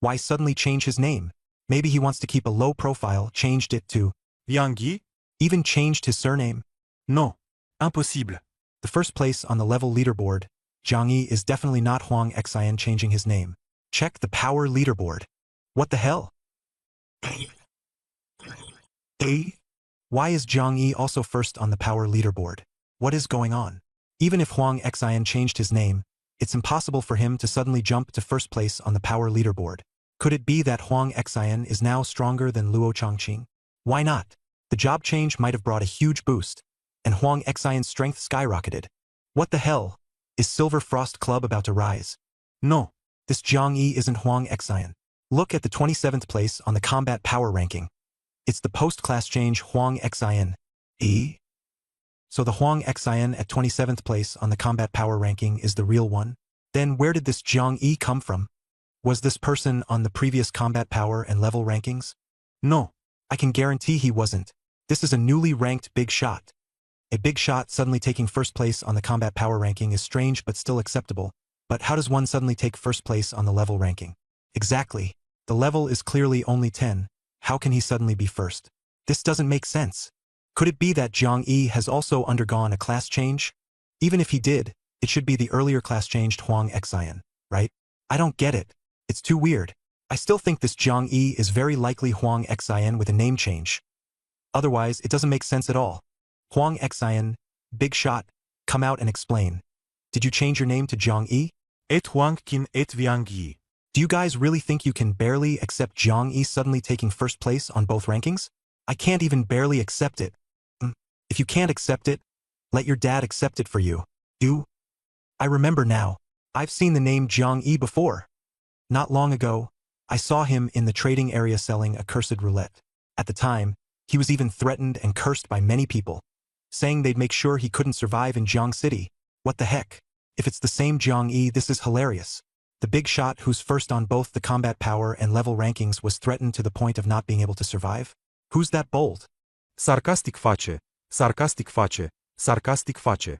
Why suddenly change his name? Maybe he wants to keep a low profile, changed it to
Yang Yi?
even changed his surname.
Non. Impossible.
The first place on the level leaderboard, Zhang Yi is definitely not Huang Xian changing his name. Check the power leaderboard. What the hell? Why is Zhang Yi also first on the power leaderboard? What is going on? Even if Huang Xian changed his name, it's impossible for him to suddenly jump to first place on the power leaderboard. Could it be that Huang Xian is now stronger than Luo Chongqing? Why not? The job change might have brought a huge boost, and Huang Xian's strength skyrocketed. What the hell? Is Silver Frost Club about to rise? No. This Zhang Yi isn't Huang Xian. Look at the 27th place on the combat power ranking. It's the post-class change Huang Xian. So the Huang Xian at 27th place on the combat power ranking is the real one? Then where did this Zhang Yi come from? Was this person on the previous combat power and level rankings? No. I can guarantee he wasn't. This is a newly ranked big shot. A big shot suddenly taking first place on the combat power ranking is strange but still acceptable. But how does one suddenly take first place on the level ranking? Exactly. The level is clearly only 10. How can he suddenly be first? This doesn't make sense. Could it be that Zhang Yi has also undergone a class change? Even if he did, it should be the earlier class changed Huang Xian, right? I don't get it. It's too weird. I still think this Zhang Yi is very likely Huang Xian with a name change. Otherwise, it doesn't make sense at all. Huang Xian, big shot, come out and explain. Did you change your name to Zhang Yi?
Et Huang Qin et Viang Yi.
Do you guys really think you can barely accept Zhang Yi suddenly taking first place on both rankings? I can't even barely accept it. If you can't accept it, let your dad accept it for you. I remember now. I've seen the name Zhang Yi before. Not long ago, I saw him in the trading area selling accursed roulette. At the time, he was even threatened and cursed by many people, saying they'd make sure he couldn't survive in Jiang City. What the heck? If it's the same Zhang Yi, this is hilarious. The big shot who's first on both the combat power and level rankings was threatened to the point of not being able to survive? Who's that bold?
Sarcastic face. Sarcastic face. Sarcastic face.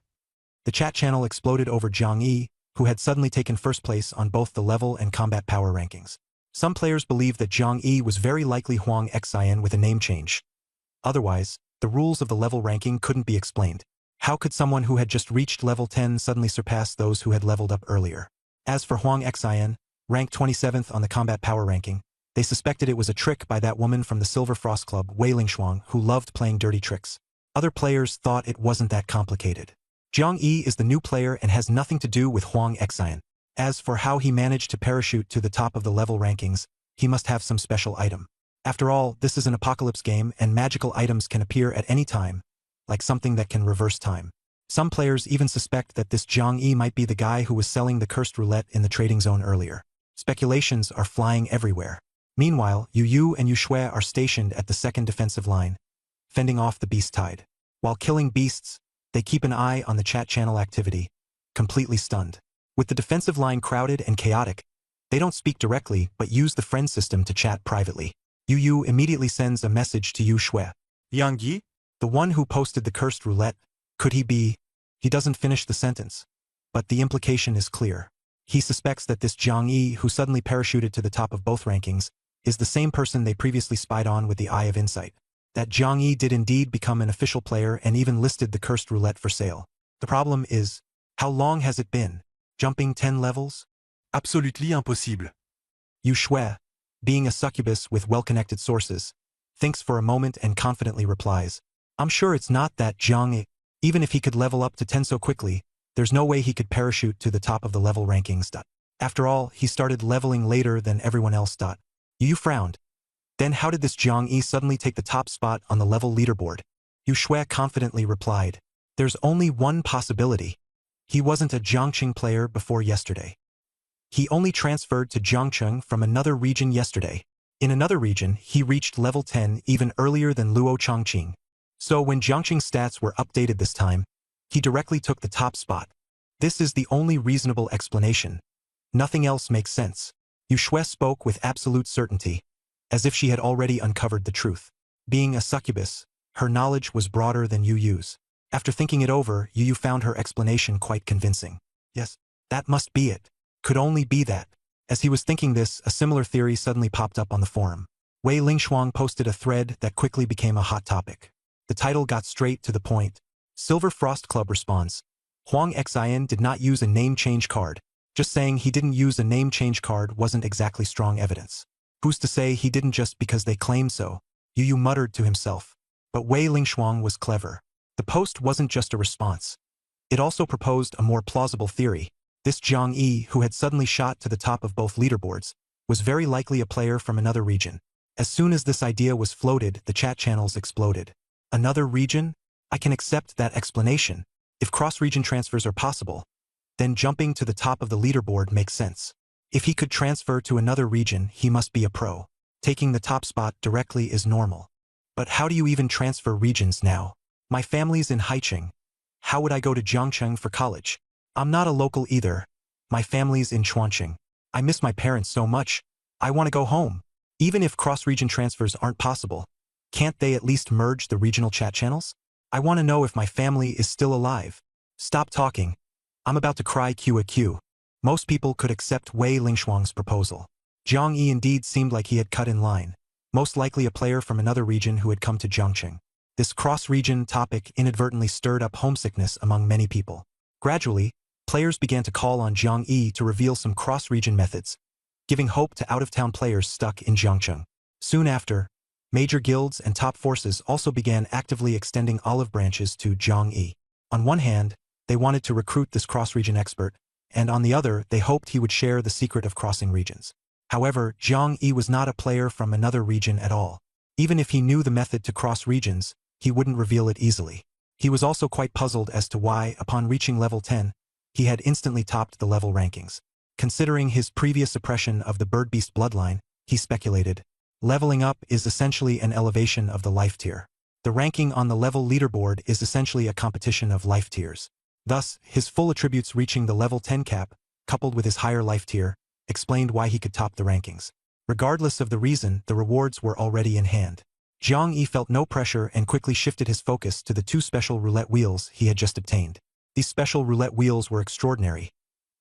The chat channel exploded over Zhang Yi, who had suddenly taken first place on both the level and combat power rankings. Some players believe that Zhang Yi was very likely Huang Xian with a name change. Otherwise, the rules of the level ranking couldn't be explained. How could someone who had just reached level 10 suddenly surpass those who had leveled up earlier? As for Huang Xian, ranked 27th on the combat power ranking, they suspected it was a trick by that woman from the Silver Frost Club, Wei Lingshuang, who loved playing dirty tricks. Other players thought it wasn't that complicated. Zhang Yi is the new player and has nothing to do with Huang Xian. As for how he managed to parachute to the top of the level rankings, he must have some special item. After all, this is an apocalypse game and magical items can appear at any time, like something that can reverse time. Some players even suspect that this Zhang Yi might be the guy who was selling the cursed roulette in the trading zone earlier. Speculations are flying everywhere. Meanwhile, Yu Yu and Yu Shui are stationed at the second defensive line, fending off the beast tide. While killing beasts, they keep an eye on the chat channel activity, completely stunned. With the defensive line crowded and chaotic, they don't speak directly but use the friend system to chat privately. Yu Yu immediately sends a message to Yu Shui.
Yang Yi?
The one who posted the cursed roulette, could he be? He doesn't finish the sentence, but the implication is clear. He suspects that this Zhang Yi, who suddenly parachuted to the top of both rankings, is the same person they previously spied on with the Eye of Insight. That Zhang Yi did indeed become an official player and even listed the cursed roulette for sale. The problem is, how long has it been? Jumping 10 levels?
Absolutely impossible.
Yu Shui, being a succubus with well-connected sources, thinks for a moment and confidently replies, I'm sure it's not that Zhang Yi. Even if he could level up to 10 so quickly, there's no way he could parachute to the top of the level rankings. After all, he started leveling later than everyone else. Yu frowned. Then how did this Zhang Yi suddenly take the top spot on the level leaderboard? Yu Shui confidently replied, there's only one possibility. He wasn't a Jiangqing player before yesterday. He only transferred to Jiangcheng from another region yesterday. In another region, he reached level 10 even earlier than Luo Chongqing. So when Jiangqing's stats were updated this time, he directly took the top spot. This is the only reasonable explanation. Nothing else makes sense. Yu Shui spoke with absolute certainty, as if she had already uncovered the truth. Being a succubus, her knowledge was broader than Yu Yu's. After thinking it over, Yu Yu found her explanation quite convincing. Yes, that must be it. Could only be that. As he was thinking this, a similar theory suddenly popped up on the forum. Wei Lingshuang posted a thread that quickly became a hot topic. The title got straight to the point. Silver Frost Club responds. Huang Xian did not use a name change card. Just saying he didn't use a name change card wasn't exactly strong evidence. Who's to say he didn't just because they claim so? Yu Yu muttered to himself. But Wei Lingshuang was clever. The post wasn't just a response. It also proposed a more plausible theory. This Zhang Yi, who had suddenly shot to the top of both leaderboards, was very likely a player from another region. As soon as this idea was floated, the chat channels exploded. Another region? I can accept that explanation. If cross-region transfers are possible, then jumping to the top of the leaderboard makes sense. If he could transfer to another region, he must be a pro. Taking the top spot directly is normal. But how do you even transfer regions now? My family's in Haicheng. How would I go to Jiangcheng for college? I'm not a local either. My family's in Chuanqing. I miss my parents so much. I want to go home. Even if cross-region transfers aren't possible, can't they at least merge the regional chat channels? I want to know if my family is still alive. Stop talking. I'm about to cry QAQ. Most people could accept Wei Lingshuang's proposal. Zhang Yi indeed seemed like he had cut in line. most likely a player from another region who had come to Jiangcheng. This cross-region topic inadvertently stirred up homesickness among many people. Gradually, players began to call on Jiang Yi to reveal some cross-region methods, giving hope to out-of-town players stuck in Jiangcheng. Soon after, major guilds and top forces also began actively extending olive branches to Jiang Yi. On one hand, they wanted to recruit this cross-region expert, and on the other, they hoped he would share the secret of crossing regions. However, Jiang Yi was not a player from another region at all. Even if he knew the method to cross regions, he wouldn't reveal it easily. He was also quite puzzled as to why, upon reaching level 10, he had instantly topped the level rankings. Considering his previous suppression of the bird-beast bloodline, he speculated, leveling up is essentially an elevation of the life tier. The ranking on the level leaderboard is essentially a competition of life tiers. Thus, his full attributes reaching the level 10 cap, coupled with his higher life tier, explained why he could top the rankings. Regardless of the reason, the rewards were already in hand. Jiang Yi felt no pressure and quickly shifted his focus to the 2 special roulette wheels he had just obtained. These special roulette wheels were extraordinary.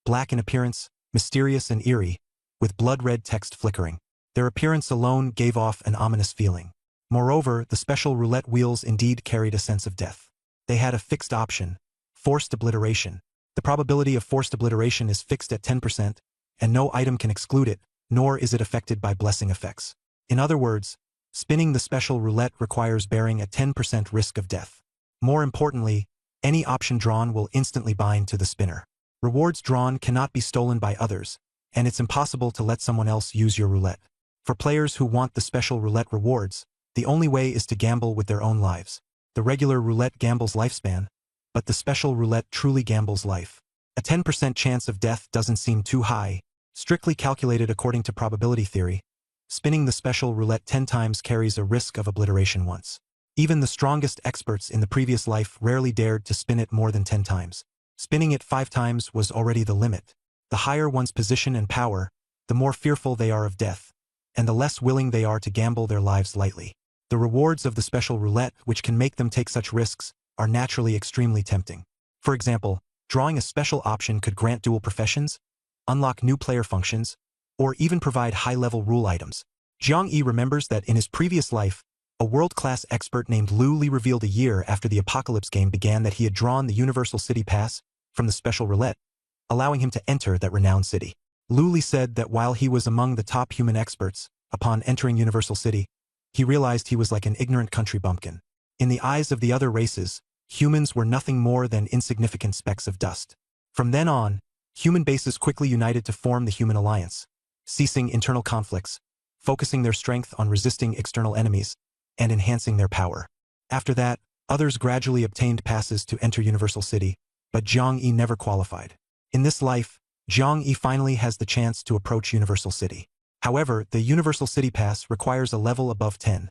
Black in appearance, mysterious and eerie, with blood-red text flickering. Their appearance alone gave off an ominous feeling. Moreover, the special roulette wheels indeed carried a sense of death. They had a fixed option, forced obliteration. The probability of forced obliteration is fixed at 10%, and no item can exclude it, nor is it affected by blessing effects. In other words, spinning the special roulette requires bearing a 10% risk of death. More importantly, any option drawn will instantly bind to the spinner. Rewards drawn cannot be stolen by others, and it's impossible to let someone else use your roulette. For players who want the special roulette rewards, the only way is to gamble with their own lives. The regular roulette gambles lifespan, but the special roulette truly gambles life. A 10% chance of death doesn't seem too high. Strictly calculated according to probability theory, spinning the special roulette 10 times carries a risk of obliteration once. Even the strongest experts in the previous life rarely dared to spin it more than 10 times. Spinning it 5 times was already the limit. The higher one's position and power, the more fearful they are of death, and the less willing they are to gamble their lives lightly. The rewards of the special roulette, which can make them take such risks, are naturally extremely tempting. For example, drawing a special option could grant dual professions, unlock new player functions, or even provide high-level rule items. Jiang Yi remembers that in his previous life, a world-class expert named Lu Li revealed a year after the Apocalypse game began that he had drawn the Universal City Pass from the special roulette, allowing him to enter that renowned city. Lu Li said that while he was among the top human experts, upon entering Universal City, he realized he was like an ignorant country bumpkin. In the eyes of the other races, humans were nothing more than insignificant specks of dust. From then on, human bases quickly united to form the Human Alliance, ceasing internal conflicts, focusing their strength on resisting external enemies, and enhancing their power. After that, others gradually obtained passes to enter Universal City, but Jiang Yi never qualified. In this life, Jiang Yi finally has the chance to approach Universal City. However, the Universal City Pass requires a level above 10,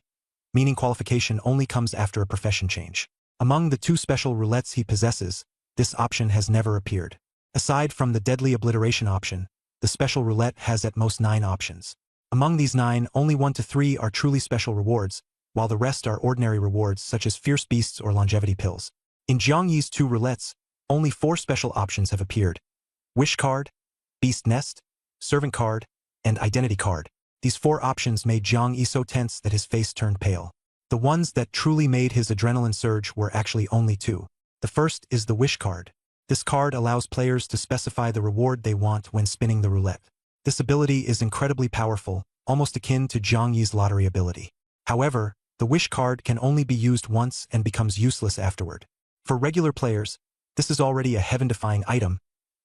meaning qualification only comes after a profession change. Among the 2 special roulettes he possesses, this option has never appeared. Aside from the deadly obliteration option, the special roulette has at most 9 options. Among these 9, only 1 to 3 are truly special rewards, while the rest are ordinary rewards such as fierce beasts or longevity pills. In Jiang Yi's 2 roulettes, only 4 special options have appeared: Wish card, Beast Nest, Servant card, and Identity card. These 4 options made Jiang Yi so tense that his face turned pale. The ones that truly made his adrenaline surge were actually only 2. The first is the Wish card. This card allows players to specify the reward they want when spinning the roulette. This ability is incredibly powerful, almost akin to Jiang Yi's lottery ability. However, the Wish card can only be used once and becomes useless afterward. For regular players, this is already a heaven-defying item,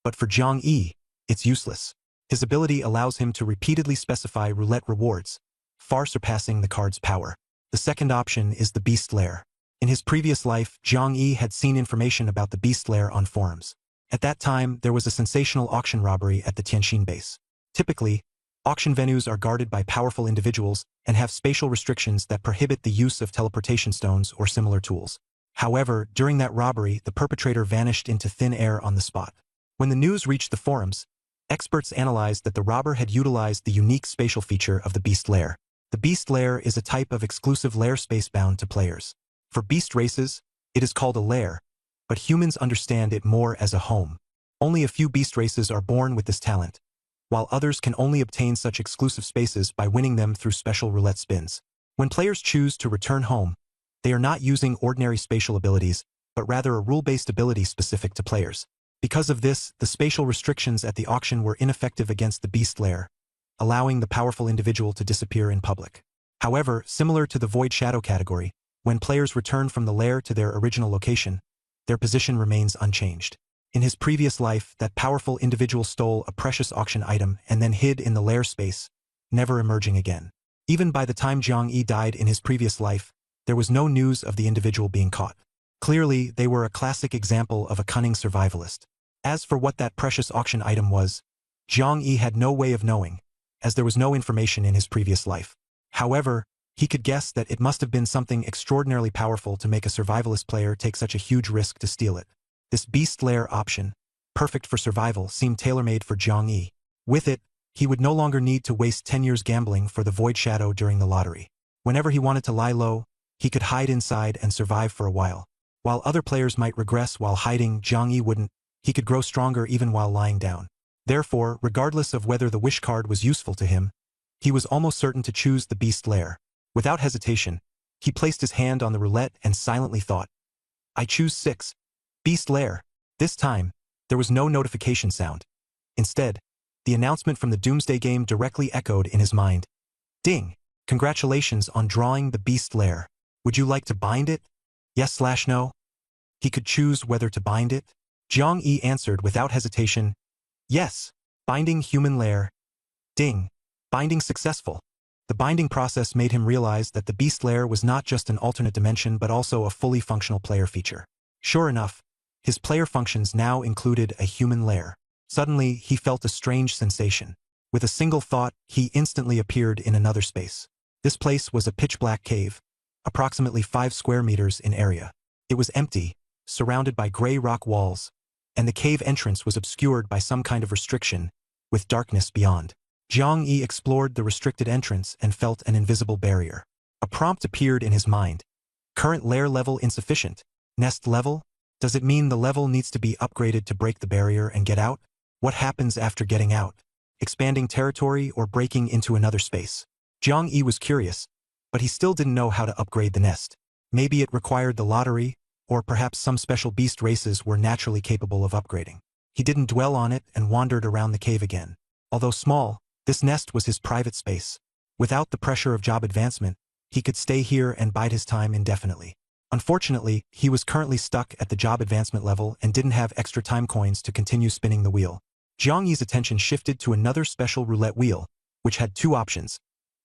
but for Jiang Yi, it's useless. His ability allows him to repeatedly specify roulette rewards, far surpassing the card's power. The second option is the Beast Lair. In his previous life, Jiang Yi had seen information about the Beast Lair on forums. At that time, there was a sensational auction robbery at the Tianxin base. Typically, auction venues are guarded by powerful individuals and have spatial restrictions that prohibit the use of teleportation stones or similar tools. However, during that robbery, the perpetrator vanished into thin air on the spot. When the news reached the forums, experts analyzed that the robber had utilized the unique spatial feature of the Beast Lair. The Beast Lair is a type of exclusive lair space bound to players. For beast races, it is called a lair, but humans understand it more as a home. Only a few beast races are born with this talent, while others can only obtain such exclusive spaces by winning them through special roulette spins. When players choose to return home, they are not using ordinary spatial abilities, but rather a rule-based ability specific to players. Because of this, the spatial restrictions at the auction were ineffective against the Beast Lair, allowing the powerful individual to disappear in public. However, similar to the Void Shadow category, when players return from the lair to their original location, their position remains unchanged. In his previous life, that powerful individual stole a precious auction item and then hid in the lair space, never emerging again. Even by the time Jiang Yi died in his previous life, there was no news of the individual being caught. Clearly, they were a classic example of a cunning survivalist. As for what that precious auction item was, Jiang Yi had no way of knowing, as there was no information in his previous life. However, he could guess that it must have been something extraordinarily powerful to make a survivalist player take such a huge risk to steal it. This Beast Lair option, perfect for survival, seemed tailor-made for Jiang Yi. With it, he would no longer need to waste 10 years gambling for the Void Shadow during the lottery. Whenever he wanted to lie low, he could hide inside and survive for a while. While other players might regress while hiding, Jiang Yi wouldn't. He could grow stronger even while lying down. Therefore, regardless of whether the wish card was useful to him, he was almost certain to choose the Beast Lair. Without hesitation, he placed his hand on the roulette and silently thought, "I choose 6. Beast Lair." This time, there was no notification sound. Instead, the announcement from the Doomsday game directly echoed in his mind. "Ding! Congratulations on drawing the Beast Lair. Would you like to bind it? Yes/no?" He could choose whether to bind it. Jiang Yi answered without hesitation, "Yes, binding human lair." Ding! Binding successful. The binding process made him realize that the Beast Lair was not just an alternate dimension but also a fully functional player feature. Sure enough, his player functions now included a human lair. Suddenly, he felt a strange sensation. With a single thought, he instantly appeared in another space. This place was a pitch-black cave, approximately 5 square meters in area. It was empty, surrounded by gray rock walls, and the cave entrance was obscured by some kind of restriction, with darkness beyond. Jiang Yi explored the restricted entrance and felt an invisible barrier. A prompt appeared in his mind. Current lair level insufficient. Nest level? Does it mean the level needs to be upgraded to break the barrier and get out? What happens after getting out? Expanding territory or breaking into another space? Jiang Yi was curious, but he still didn't know how to upgrade the nest. Maybe it required the lottery, or perhaps some special beast races were naturally capable of upgrading. He didn't dwell on it and wandered around the cave again. Although small, this nest was his private space. Without the pressure of job advancement, he could stay here and bide his time indefinitely. Unfortunately, he was currently stuck at the job advancement level and didn't have extra time coins to continue spinning the wheel. Jiang Yi's attention shifted to another special roulette wheel, which had 2 options: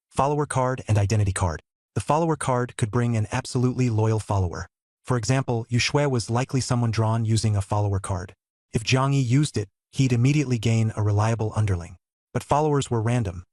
follower card and identity card. The follower card could bring an absolutely loyal follower. For example, Yu Shui was likely someone drawn using a follower card. If Jiang Yi used it, he'd immediately gain a reliable underling. But followers were random.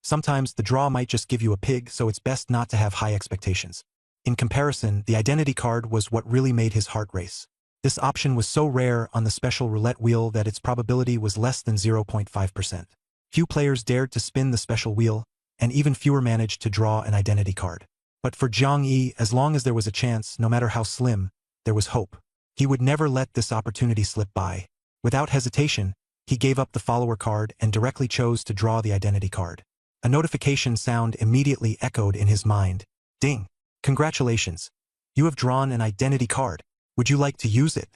Sometimes the draw might just give you a pig, so it's best not to have high expectations. In comparison, the identity card was what really made his heart race. This option was so rare on the special roulette wheel that its probability was less than 0.5%. Few players dared to spin the special wheel, and even fewer managed to draw an identity card. But for Jiang Yi, as long as there was a chance, no matter how slim, there was hope. He would never let this opportunity slip by. Without hesitation, he gave up the follower card and directly chose to draw the identity card. A notification sound immediately echoed in his mind. Ding! Congratulations! You have drawn an identity card. Would you like to use it?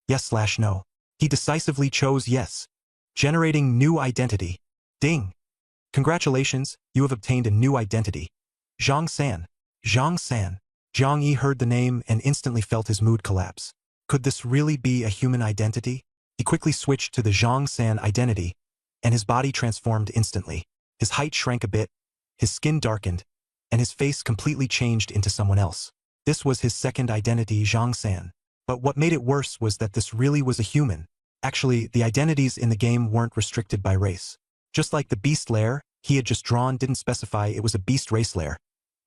Yes/no. He decisively chose yes. Generating new identity. Ding! Congratulations, you have obtained a new identity. Zhang San. Zhang San. Jiang Yi heard the name and instantly felt his mood collapse. Could this really be a human identity? He quickly switched to the Zhang San identity, and his body transformed instantly. His height shrank a bit, his skin darkened, and his face completely changed into someone else. This was his second identity, Zhang San. But what made it worse was that this really was a human. Actually, the identities in the game weren't restricted by race. Just like the Beast Lair he had just drawn didn't specify it was a beast race lair.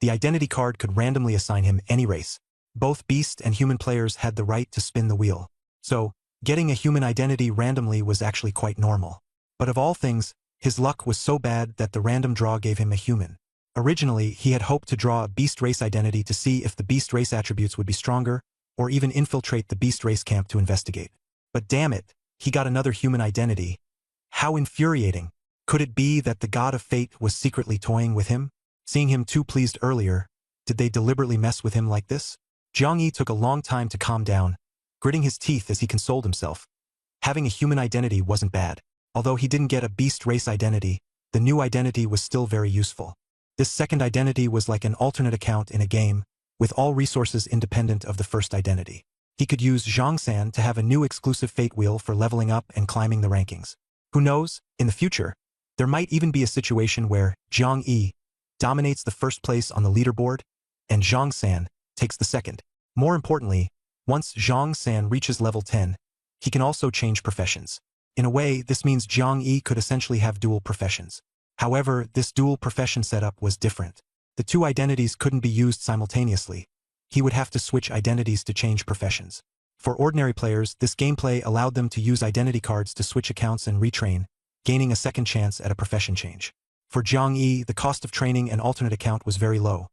The identity card could randomly assign him any race. Both beast and human players had the right to spin the wheel. So, getting a human identity randomly was actually quite normal. But of all things, his luck was so bad that the random draw gave him a human. Originally, he had hoped to draw a beast race identity to see if the beast race attributes would be stronger, or even infiltrate the beast race camp to investigate. But damn it, he got another human identity. How infuriating. Could it be that the god of fate was secretly toying with him? Seeing him too pleased earlier, Did they deliberately mess with him like this? Jiang Yi took a long time to calm down, gritting his teeth as he consoled himself. Having a human identity wasn't bad. Although he didn't get a beast race identity, the new identity was still very useful. This second identity was like an alternate account in a game, with all resources independent of the first identity. He could use Zhang San to have a new exclusive fate wheel for leveling up and climbing the rankings. Who knows, in the future, there might even be a situation where Jiang Yi dominates the first place on the leaderboard, and Zhang San takes the second. More importantly, once Zhang San reaches level 10, he can also change professions. In a way, this means Jiang Yi could essentially have dual professions. However, this dual profession setup was different. The two identities couldn't be used simultaneously. He would have to switch identities to change professions. For ordinary players, this gameplay allowed them to use identity cards to switch accounts and retrain, gaining a second chance at a profession change. For Jiang Yi, the cost of training an alternate account was very low.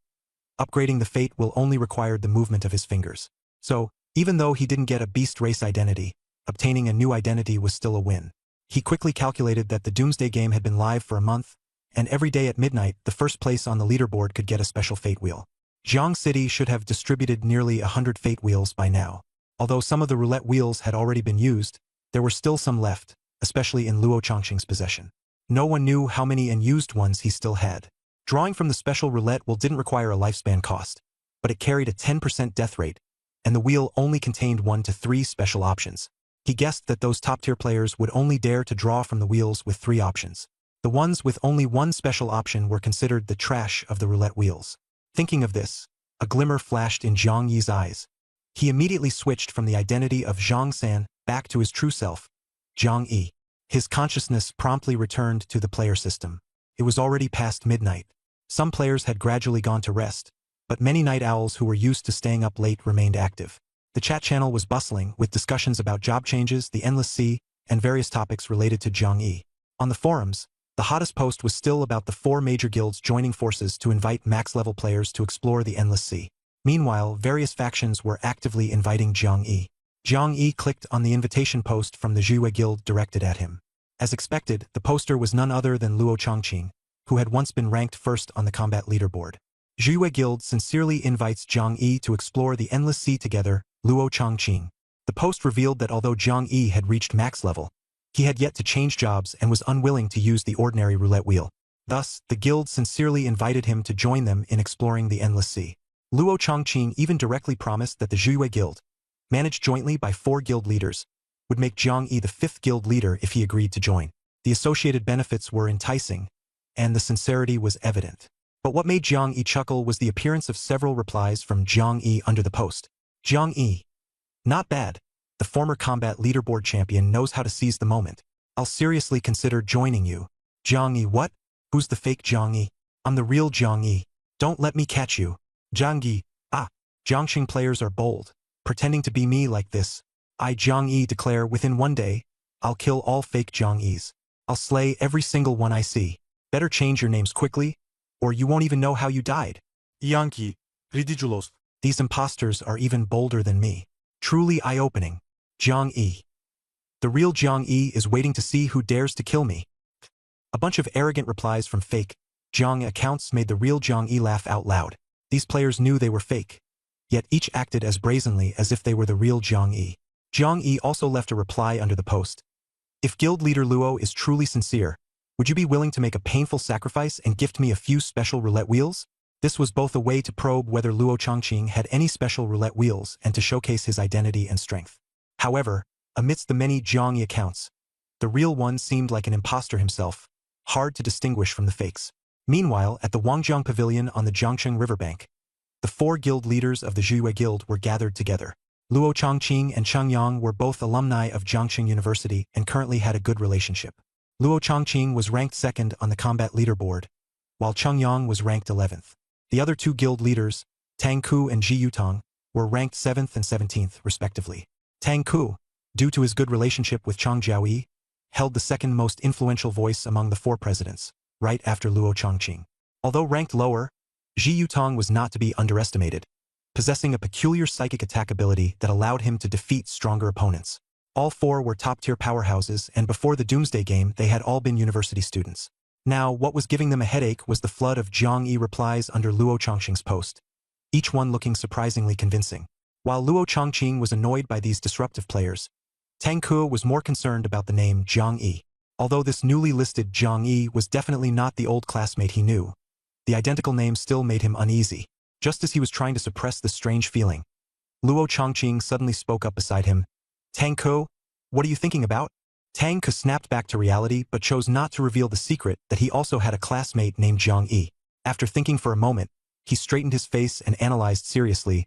Upgrading the fate will only require the movement of his fingers. So, even though he didn't get a beast race identity, obtaining a new identity was still a win. He quickly calculated that the Doomsday game had been live for a month, and every day at midnight, the first place on the leaderboard could get a special fate wheel. Jiang City should have distributed nearly 100 fate wheels by now. Although some of the roulette wheels had already been used, there were still some left, especially in Luo Chongqing's possession. No one knew how many unused ones he still had. Drawing from the special roulette wheel didn't require a lifespan cost, but it carried a 10% death rate, and the wheel only contained 1 to 3 special options. He guessed that those top-tier players would only dare to draw from the wheels with 3 options. The ones with only 1 special option were considered the trash of the roulette wheels. Thinking of this, a glimmer flashed in Jiang Yi's eyes. He immediately switched from the identity of Zhang San back to his true self, Jiang Yi. His consciousness promptly returned to the player system. It was already past midnight. Some players had gradually gone to rest, but many night owls who were used to staying up late remained active. The chat channel was bustling with discussions about job changes, the Endless Sea, and various topics related to Jiang Yi. On the forums, the hottest post was still about the 4 major guilds joining forces to invite max-level players to explore the Endless Sea. Meanwhile, various factions were actively inviting Jiang Yi. Jiang Yi clicked on the invitation post from the Zhuye Guild directed at him. As expected, the poster was none other than Luo Chongqing, who had once been ranked first on the combat leaderboard. Zhuye Guild sincerely invites Jiang Yi to explore the Endless Sea together, Luo Chongqing. The post revealed that although Jiang Yi had reached max level, he had yet to change jobs and was unwilling to use the ordinary roulette wheel. Thus, the guild sincerely invited him to join them in exploring the Endless Sea. Luo Chongqing even directly promised that the Zhuye Guild, managed jointly by 4 guild leaders, would make Jiang Yi the 5th guild leader if he agreed to join. The associated benefits were enticing, and the sincerity was evident. But what made Jiang Yi chuckle was the appearance of several replies from Jiang Yi under the post. Jiang Yi. Not bad. The former combat leaderboard champion knows how to seize the moment. I'll seriously consider joining you. Jiang Yi. What? Who's the fake Jiang Yi? I'm the real Jiang Yi. Don't let me catch you. Jiang Yi. Ah. Jiangxing players are bold, pretending to be me like this. I Jiang Yi declare within 1 day, I'll kill all fake Jiang Yis. I'll slay every single one I see. Better change your names quickly, or you won't even know how you died.
Yankee. Ridiculous.
These imposters are even bolder than me. Truly eye-opening. Jiang Yi. The real Jiang Yi is waiting to see who dares to kill me. A bunch of arrogant replies from fake Jiang accounts made the real Jiang Yi laugh out loud. These players knew they were fake, yet each acted as brazenly as if they were the real Jiang Yi. Jiang Yi also left a reply under the post. If guild leader Luo is truly sincere, would you be willing to make a painful sacrifice and gift me a few special roulette wheels? This was both a way to probe whether Luo Chongqing had any special roulette wheels and to showcase his identity and strength. However, amidst the many Jiang Yi accounts, the real one seemed like an imposter himself, hard to distinguish from the fakes. Meanwhile, at the Wangjiang Pavilion on the Jiangcheng riverbank, the 4 guild leaders of the Zhuye Guild were gathered together. Luo Chongqing and Cheng Yang were both alumni of Jiangxing University and currently had a good relationship. Luo Chongqing was ranked 2nd on the combat leaderboard, while Cheng Yang was ranked 11th. The other 2 guild leaders, Tang Ku and Ji Yutong, were ranked 7th and 17th, respectively. Tang Ku, due to his good relationship with Chang Jiaoyi, held the 2nd most influential voice among the 4 presidents, right after Luo Chongqing. Although ranked lower, Ji Yutong was not to be underestimated, possessing a peculiar psychic attack ability that allowed him to defeat stronger opponents. All 4 were top-tier powerhouses, and before the Doomsday game they had all been university students. Now, what was giving them a headache was the flood of Jiang Yi replies under Luo Chongqing's post. each one looking surprisingly convincing. While Luo Chongqing was annoyed by these disruptive players, Tang Ke was more concerned about the name Zhang Yi. Although this newly listed Zhang Yi was definitely not the old classmate he knew, the identical name still made him uneasy. Just as he was trying to suppress the strange feeling, Luo Chongqing suddenly spoke up beside him. Tang Ke, what are you thinking about? Tang Ke snapped back to reality but chose not to reveal the secret that he also had a classmate named Zhang Yi. After thinking for a moment, he straightened his face and analyzed seriously.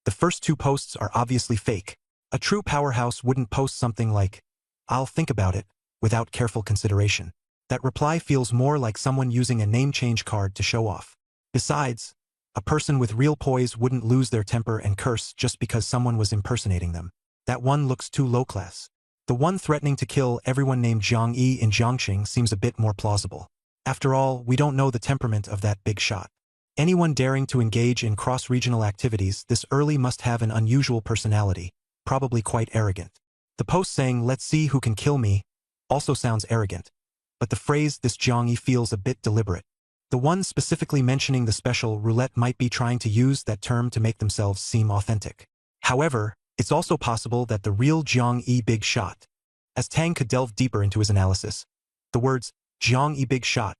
The first two posts are obviously fake. A true powerhouse wouldn't post something like, "I'll think about it," without careful consideration. That reply feels more like someone using a name change card to show off. Besides, a person with real poise wouldn't lose their temper and curse just because someone was impersonating them. That one looks too low class. The one threatening to kill everyone named Zhang Yi in Jiangxing seems a bit more plausible. After all, we don't know the temperament of that big shot. Anyone daring to engage in cross-regional activities this early must have an unusual personality, probably quite arrogant. The post saying, "Let's see who can kill me," also sounds arrogant, but the phrase "this Zhang Yi" feels a bit deliberate. The one specifically mentioning the special roulette might be trying to use that term to make themselves seem authentic. However, it's also possible that the real Zhang Yi big shot. As Tang could delve deeper into his analysis, the words, "Zhang Yi big shot,"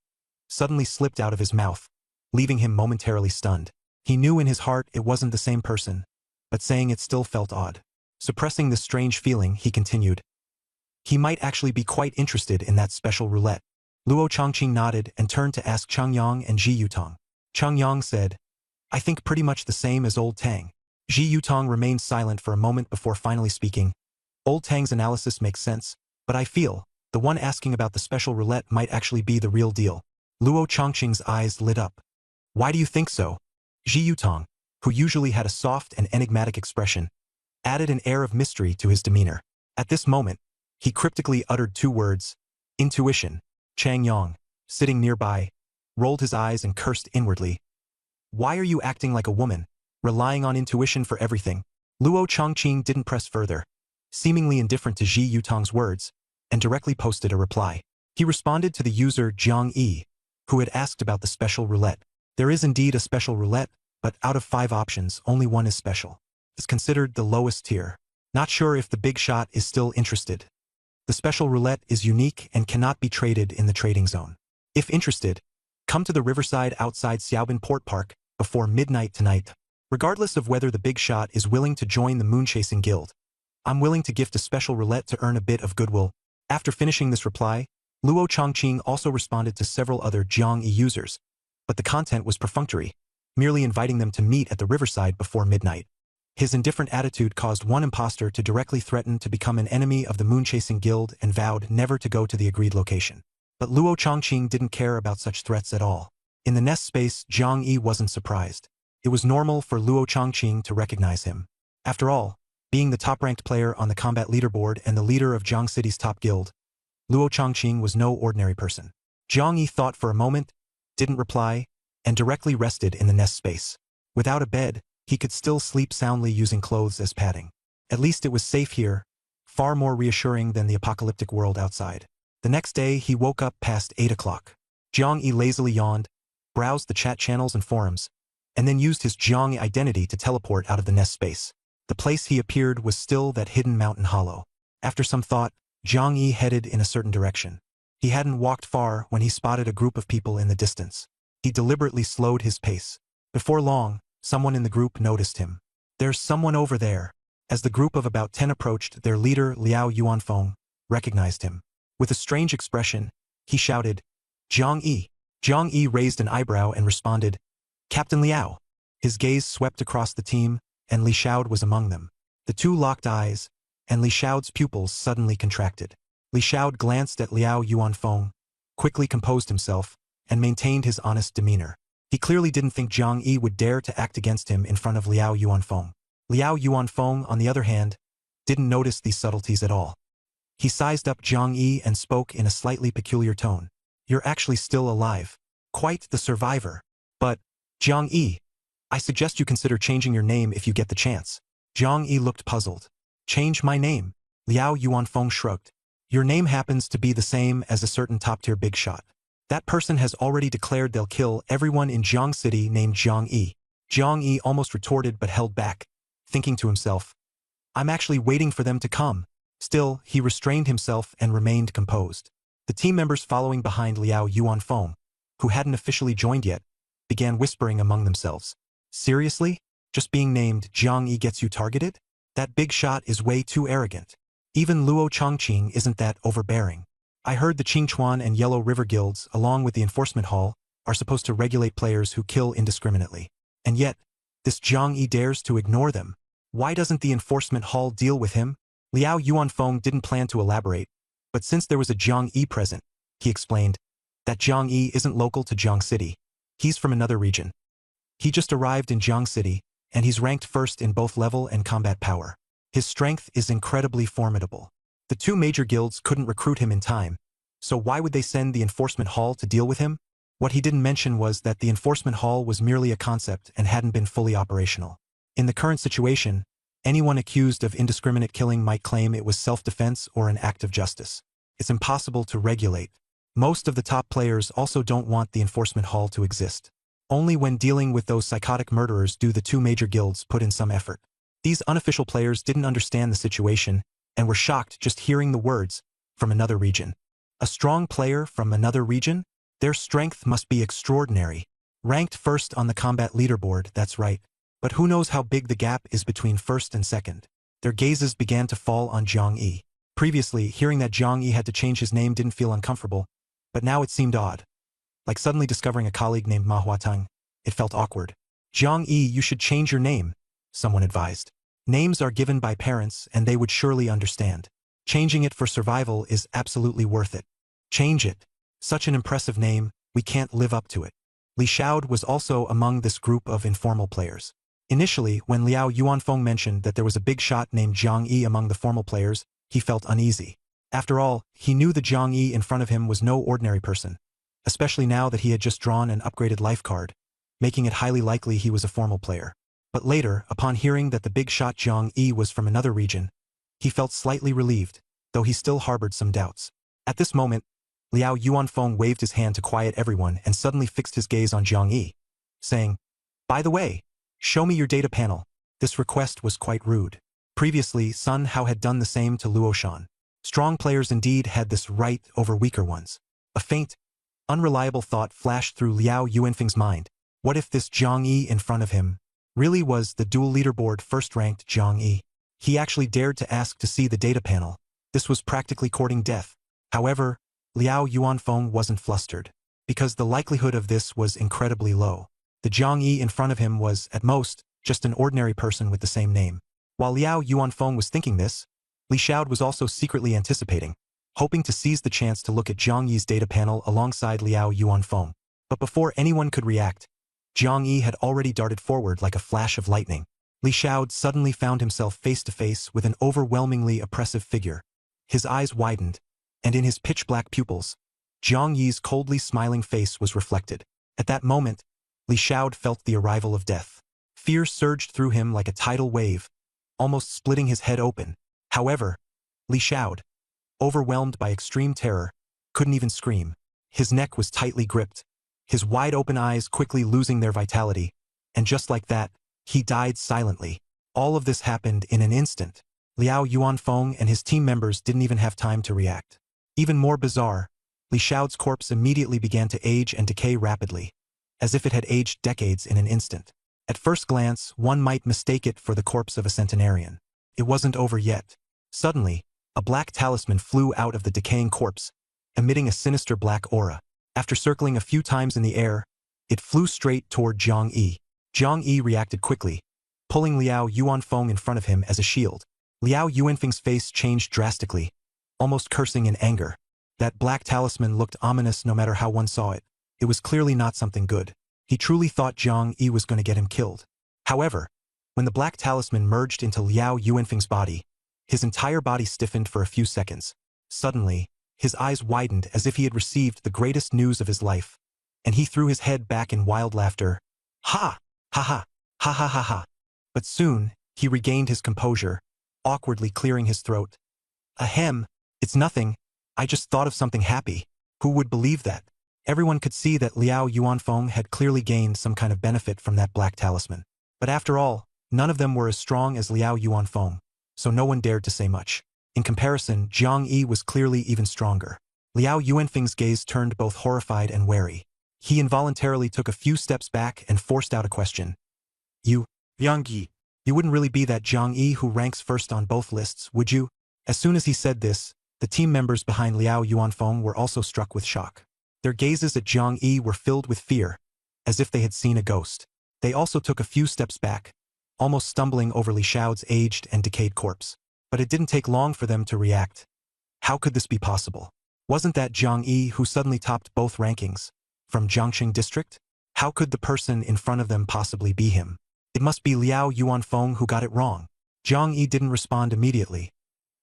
suddenly slipped out of his mouth, leaving him momentarily stunned. He knew in his heart it wasn't the same person, but saying it still felt odd. Suppressing this strange feeling, he continued, "He might actually be quite interested in that special roulette." Luo Chongqing nodded and turned to ask Chang Yang and Ji Yutong. Chang Yang said, "I think pretty much the same as old Tang." Ji Yutong remained silent for a moment before finally speaking. "Old Tang's analysis makes sense, but I feel the one asking about the special roulette might actually be the real deal." Luo Chongqing's eyes lit up. "Why do you think so?" Ji Yutong, who usually had a soft and enigmatic expression, added an air of mystery to his demeanor. At this moment, he cryptically uttered two words, "Intuition." Chang Yang, sitting nearby, rolled his eyes and cursed inwardly. "Why are you acting like a woman, relying on intuition for everything?" Luo Chongqing didn't press further, seemingly indifferent to Ji Yutong's words, and directly posted a reply. He responded to the user Zhang Yi, who had asked about the special roulette. "There is indeed a special roulette, but out of 5 options, only one is special. It's considered the lowest tier. Not sure if the big shot is still interested. The special roulette is unique and cannot be traded in the trading zone. If interested, come to the riverside outside Xiaobin Port Park before midnight tonight. Regardless of whether the big shot is willing to join the Moonchasing Guild, I'm willing to gift a special roulette to earn a bit of goodwill." After finishing this reply, Luo Chongqing also responded to several other Zhang Yi users, but the content was perfunctory, merely inviting them to meet at the riverside before midnight. His indifferent attitude caused one imposter to directly threaten to become an enemy of the Moonchasing Guild and vowed never to go to the agreed location. But Luo Chongqing didn't care about such threats at all. In the nest space, Zhang Yi wasn't surprised. It was normal for Luo Chongqing to recognize him. After all, being the top-ranked player on the combat leaderboard and the leader of Jiang City's top guild, Luo Chongqing was no ordinary person. Zhang Yi thought for a moment, didn't reply, and directly rested in the nest space. Without a bed, he could still sleep soundly using clothes as padding. At least it was safe here, far more reassuring than the apocalyptic world outside. The next day, he woke up past 8 o'clock. Zhang Yi lazily yawned, browsed the chat channels and forums, and then used his Zhang Yi identity to teleport out of the nest space. The place he appeared was still that hidden mountain hollow. After some thought, Zhang Yi headed in a certain direction. He hadn't walked far when he spotted a group of people in the distance. He deliberately slowed his pace. Before long, someone in the group noticed him. "There's someone over there." As the group of about 10 approached, their leader, Liao Yuanfeng, recognized him. With a strange expression, he shouted, "Zhang Yi." Zhang Yi raised an eyebrow and responded, "Captain Liao." His gaze swept across the team, and Li Xiao was among them. The two locked eyes, and Li Xiao's pupils suddenly contracted. Li Xiao glanced at Liao Yuanfeng, quickly composed himself, and maintained his honest demeanor. He clearly didn't think Zhang Yi would dare to act against him in front of Liao Yuanfeng. Liao Yuanfeng, on the other hand, didn't notice these subtleties at all. He sized up Zhang Yi and spoke in a slightly peculiar tone. "You're actually still alive. Quite the survivor. But, Zhang Yi, I suggest you consider changing your name if you get the chance." Zhang Yi looked puzzled. "Change my name?" Liao Yuanfeng shrugged. "Your name happens to be the same as a certain top-tier big shot. That person has already declared they'll kill everyone in Jiang City named Zhang Yi. Jiang Yi almost retorted but held back, thinking to himself, I'm actually waiting for them to come. Still, he restrained himself and remained composed. The team members following behind Liao Yuanfeng, who hadn't officially joined yet, began whispering among themselves. Seriously? Just being named Jiang Yi gets you targeted? That big shot is way too arrogant. Even Luo Chongqing isn't that overbearing. I heard the Qingchuan and Yellow River guilds, along with the enforcement hall, are supposed to regulate players who kill indiscriminately. And yet, this Jiang Yi dares to ignore them. Why doesn't the enforcement hall deal with him? Liao Yuanfeng didn't plan to elaborate, but since there was a Jiang Yi present, he explained that Jiang Yi isn't local to Jiang City. He's from another region. He just arrived in Jiang City, and he's ranked first in both level and combat power. His strength is incredibly formidable. The two major guilds couldn't recruit him in time, so why would they send the enforcement hall to deal with him? What he didn't mention was that the enforcement hall was merely a concept and hadn't been fully operational. In the current situation, anyone accused of indiscriminate killing might claim it was self-defense or an act of justice. It's impossible to regulate. Most of the top players also don't want the enforcement hall to exist. Only when dealing with those psychotic murderers do the two major guilds put in some effort. These unofficial players didn't understand the situation and were shocked just hearing the words, from another region. A strong player from another region? Their strength must be extraordinary. Ranked first on the combat leaderboard, that's right. But who knows how big the gap is between first and second. Their gazes began to fall on Jiang Yi. Previously, hearing that Jiang Yi had to change his name didn't feel uncomfortable, but now it seemed odd. Like suddenly discovering a colleague named Ma Huateng. It felt awkward. Jiang Yi, you should change your name, someone advised. Names are given by parents and they would surely understand. Changing it for survival is absolutely worth it. Change it. Such an impressive name, we can't live up to it. Li Xiaod was also among this group of informal players. Initially, when Liao Yuanfeng mentioned that there was a big shot named Jiang Yi among the formal players, he felt uneasy. After all, he knew the Jiang Yi in front of him was no ordinary person, especially now that he had just drawn an upgraded life card, making it highly likely he was a formal player. But later, upon hearing that the big shot Jiang Yi was from another region, he felt slightly relieved, though he still harbored some doubts. At this moment, Liao Yuanfeng waved his hand to quiet everyone and suddenly fixed his gaze on Jiang Yi, saying, By the way, show me your data panel. This request was quite rude. Previously, Sun Hao had done the same to Luo Shan. Strong players indeed had this right over weaker ones. A faint, unreliable thought flashed through Liao Yuanfeng's mind. What if this Jiang Yi in front of him really was the dual leaderboard first-ranked Jiang Yi? He actually dared to ask to see the data panel. This was practically courting death. However, Liao Yuanfeng wasn't flustered, because the likelihood of this was incredibly low. The Jiang Yi in front of him was, at most, just an ordinary person with the same name. While Liao Yuanfeng was thinking this, Li Xiaod was also secretly anticipating, hoping to seize the chance to look at Jiang Yi's data panel alongside Liao Yuanfeng. But before anyone could react, Jiang Yi had already darted forward like a flash of lightning. Li Xiaod suddenly found himself face-to-face with an overwhelmingly oppressive figure. His eyes widened, and in his pitch-black pupils, Jiang Yi's coldly smiling face was reflected. At that moment, Li Xiaod felt the arrival of death. Fear surged through him like a tidal wave, almost splitting his head open. However, Li Xiaod, overwhelmed by extreme terror, couldn't even scream. His neck was tightly gripped, his wide-open eyes quickly losing their vitality, and just like that, he died silently. All of this happened in an instant. Liao Yuanfeng and his team members didn't even have time to react. Even more bizarre, Li Xiaod's corpse immediately began to age and decay rapidly, as if it had aged decades in an instant. At first glance, one might mistake it for the corpse of a centenarian. It wasn't over yet. Suddenly, a black talisman flew out of the decaying corpse, emitting a sinister black aura. After circling a few times in the air, it flew straight toward Jiang Yi. Jiang Yi reacted quickly, pulling Liao Yuanfeng in front of him as a shield. Liao Yuanfeng's face changed drastically, almost cursing in anger. That black talisman looked ominous no matter how one saw it. It was clearly not something good. He truly thought Jiang Yi was going to get him killed. However, when the black talisman merged into Liao Yuanfeng's body, his entire body stiffened for a few seconds. Suddenly, his eyes widened as if he had received the greatest news of his life, and he threw his head back in wild laughter. Ha! Ha ha! Ha ha ha ha! But soon, he regained his composure, awkwardly clearing his throat. Ahem, it's nothing. I just thought of something happy. Who would believe that? Everyone could see that Liao Yuanfeng had clearly gained some kind of benefit from that black talisman. But after all, none of them were as strong as Liao Yuanfeng, so no one dared to say much. In comparison, Jiang Yi was clearly even stronger. Liao Yuanfeng's gaze turned both horrified and wary. He involuntarily took a few steps back and forced out a question.
Yang Yi.
You wouldn't really be that Jiang Yi who ranks first on both lists, would you? As soon as he said this, the team members behind Liao Yuanfeng were also struck with shock. Their gazes at Jiang Yi were filled with fear, as if they had seen a ghost. They also took a few steps back, almost stumbling over Li Xiao's aged and decayed corpse. But it didn't take long for them to react. How could this be possible? Wasn't that Jiang Yi who suddenly topped both rankings? From Jiangxing district? How could the person in front of them possibly be him? It must be Liao Yuanfeng who got it wrong. Jiang Yi didn't respond immediately.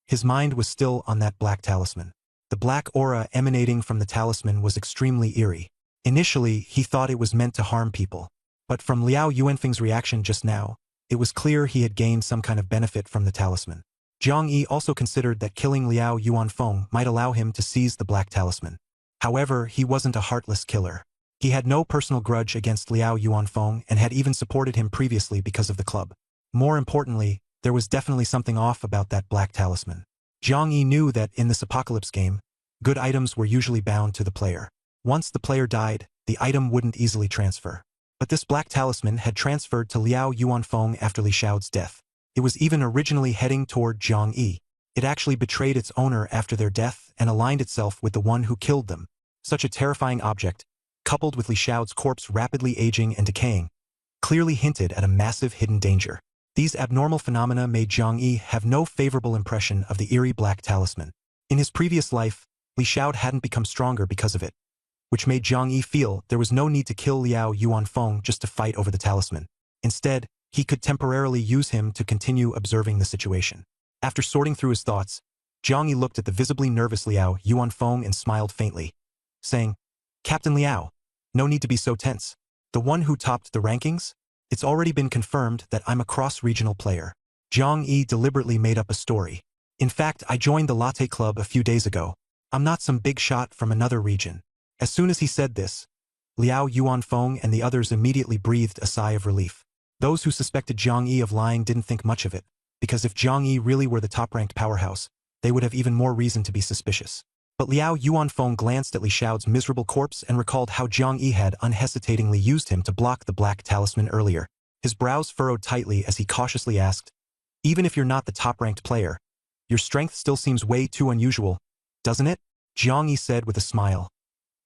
His mind was still on that black talisman. The black aura emanating from the talisman was extremely eerie. Initially, he thought it was meant to harm people. But from Liao Yuanfeng's reaction just now, it was clear he had gained some kind of benefit from the talisman. Jiang Yi also considered that killing Liao Yuanfeng might allow him to seize the black talisman. However, he wasn't a heartless killer. He had no personal grudge against Liao Yuanfeng and had even supported him previously because of the club. More importantly, there was definitely something off about that black talisman. Jiang Yi knew that in this apocalypse game, good items were usually bound to the player. Once the player died, the item wouldn't easily transfer. But this black talisman had transferred to Liao Yuanfeng after Li Xiao's death. It was even originally heading toward Jiang Yi. It actually betrayed its owner after their death and aligned itself with the one who killed them. Such a terrifying object, coupled with Li Xiao's corpse rapidly aging and decaying, clearly hinted at a massive hidden danger. These abnormal phenomena made Jiang Yi have no favorable impression of the eerie black talisman. In his previous life, Li Xiao hadn't become stronger because of it, which made Jiang Yi feel there was no need to kill Liao Yuanfeng just to fight over the talisman. Instead, he could temporarily use him to continue observing the situation. After sorting through his thoughts, Jiang Yi looked at the visibly nervous Liao Yuanfeng and smiled faintly, saying, "Captain Liao, no need to be so tense. The one who topped the rankings? It's already been confirmed that I'm a cross-regional player." Jiang Yi deliberately made up a story. "In fact, I joined the Latte Club a few days ago. I'm not some big shot from another region." As soon as he said this, Liao Yuanfeng and the others immediately breathed a sigh of relief. Those who suspected Jiang Yi of lying didn't think much of it, because if Jiang Yi really were the top-ranked powerhouse, they would have even more reason to be suspicious. But Liao Yuanfeng glanced at Li Xiao's miserable corpse and recalled how Jiang Yi had unhesitatingly used him to block the black talisman earlier. His brows furrowed tightly as he cautiously asked, "Even if you're not the top-ranked player, your strength still seems way too unusual, doesn't it?" Jiang Yi said with a smile.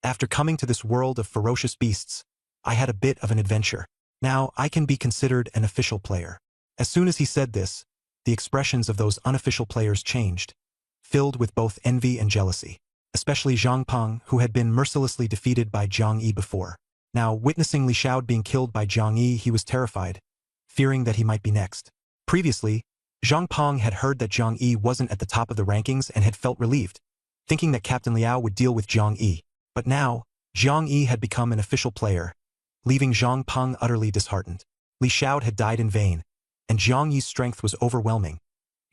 "After coming to this world of ferocious beasts, I had a bit of an adventure. Now I can be considered an official player." As soon as he said this, the expressions of those unofficial players changed, filled with both envy and jealousy. Especially Zhang Peng, who had been mercilessly defeated by Jiang Yi before. Now, witnessing Li Xiao being killed by Jiang Yi, he was terrified, fearing that he might be next. Previously, Zhang Peng had heard that Jiang Yi wasn't at the top of the rankings and had felt relieved, thinking that Captain Liao would deal with Jiang Yi. But now, Jiang Yi had become an official player, leaving Zhang Peng utterly disheartened. Li Xiao had died in vain, and Jiang Yi's strength was overwhelming,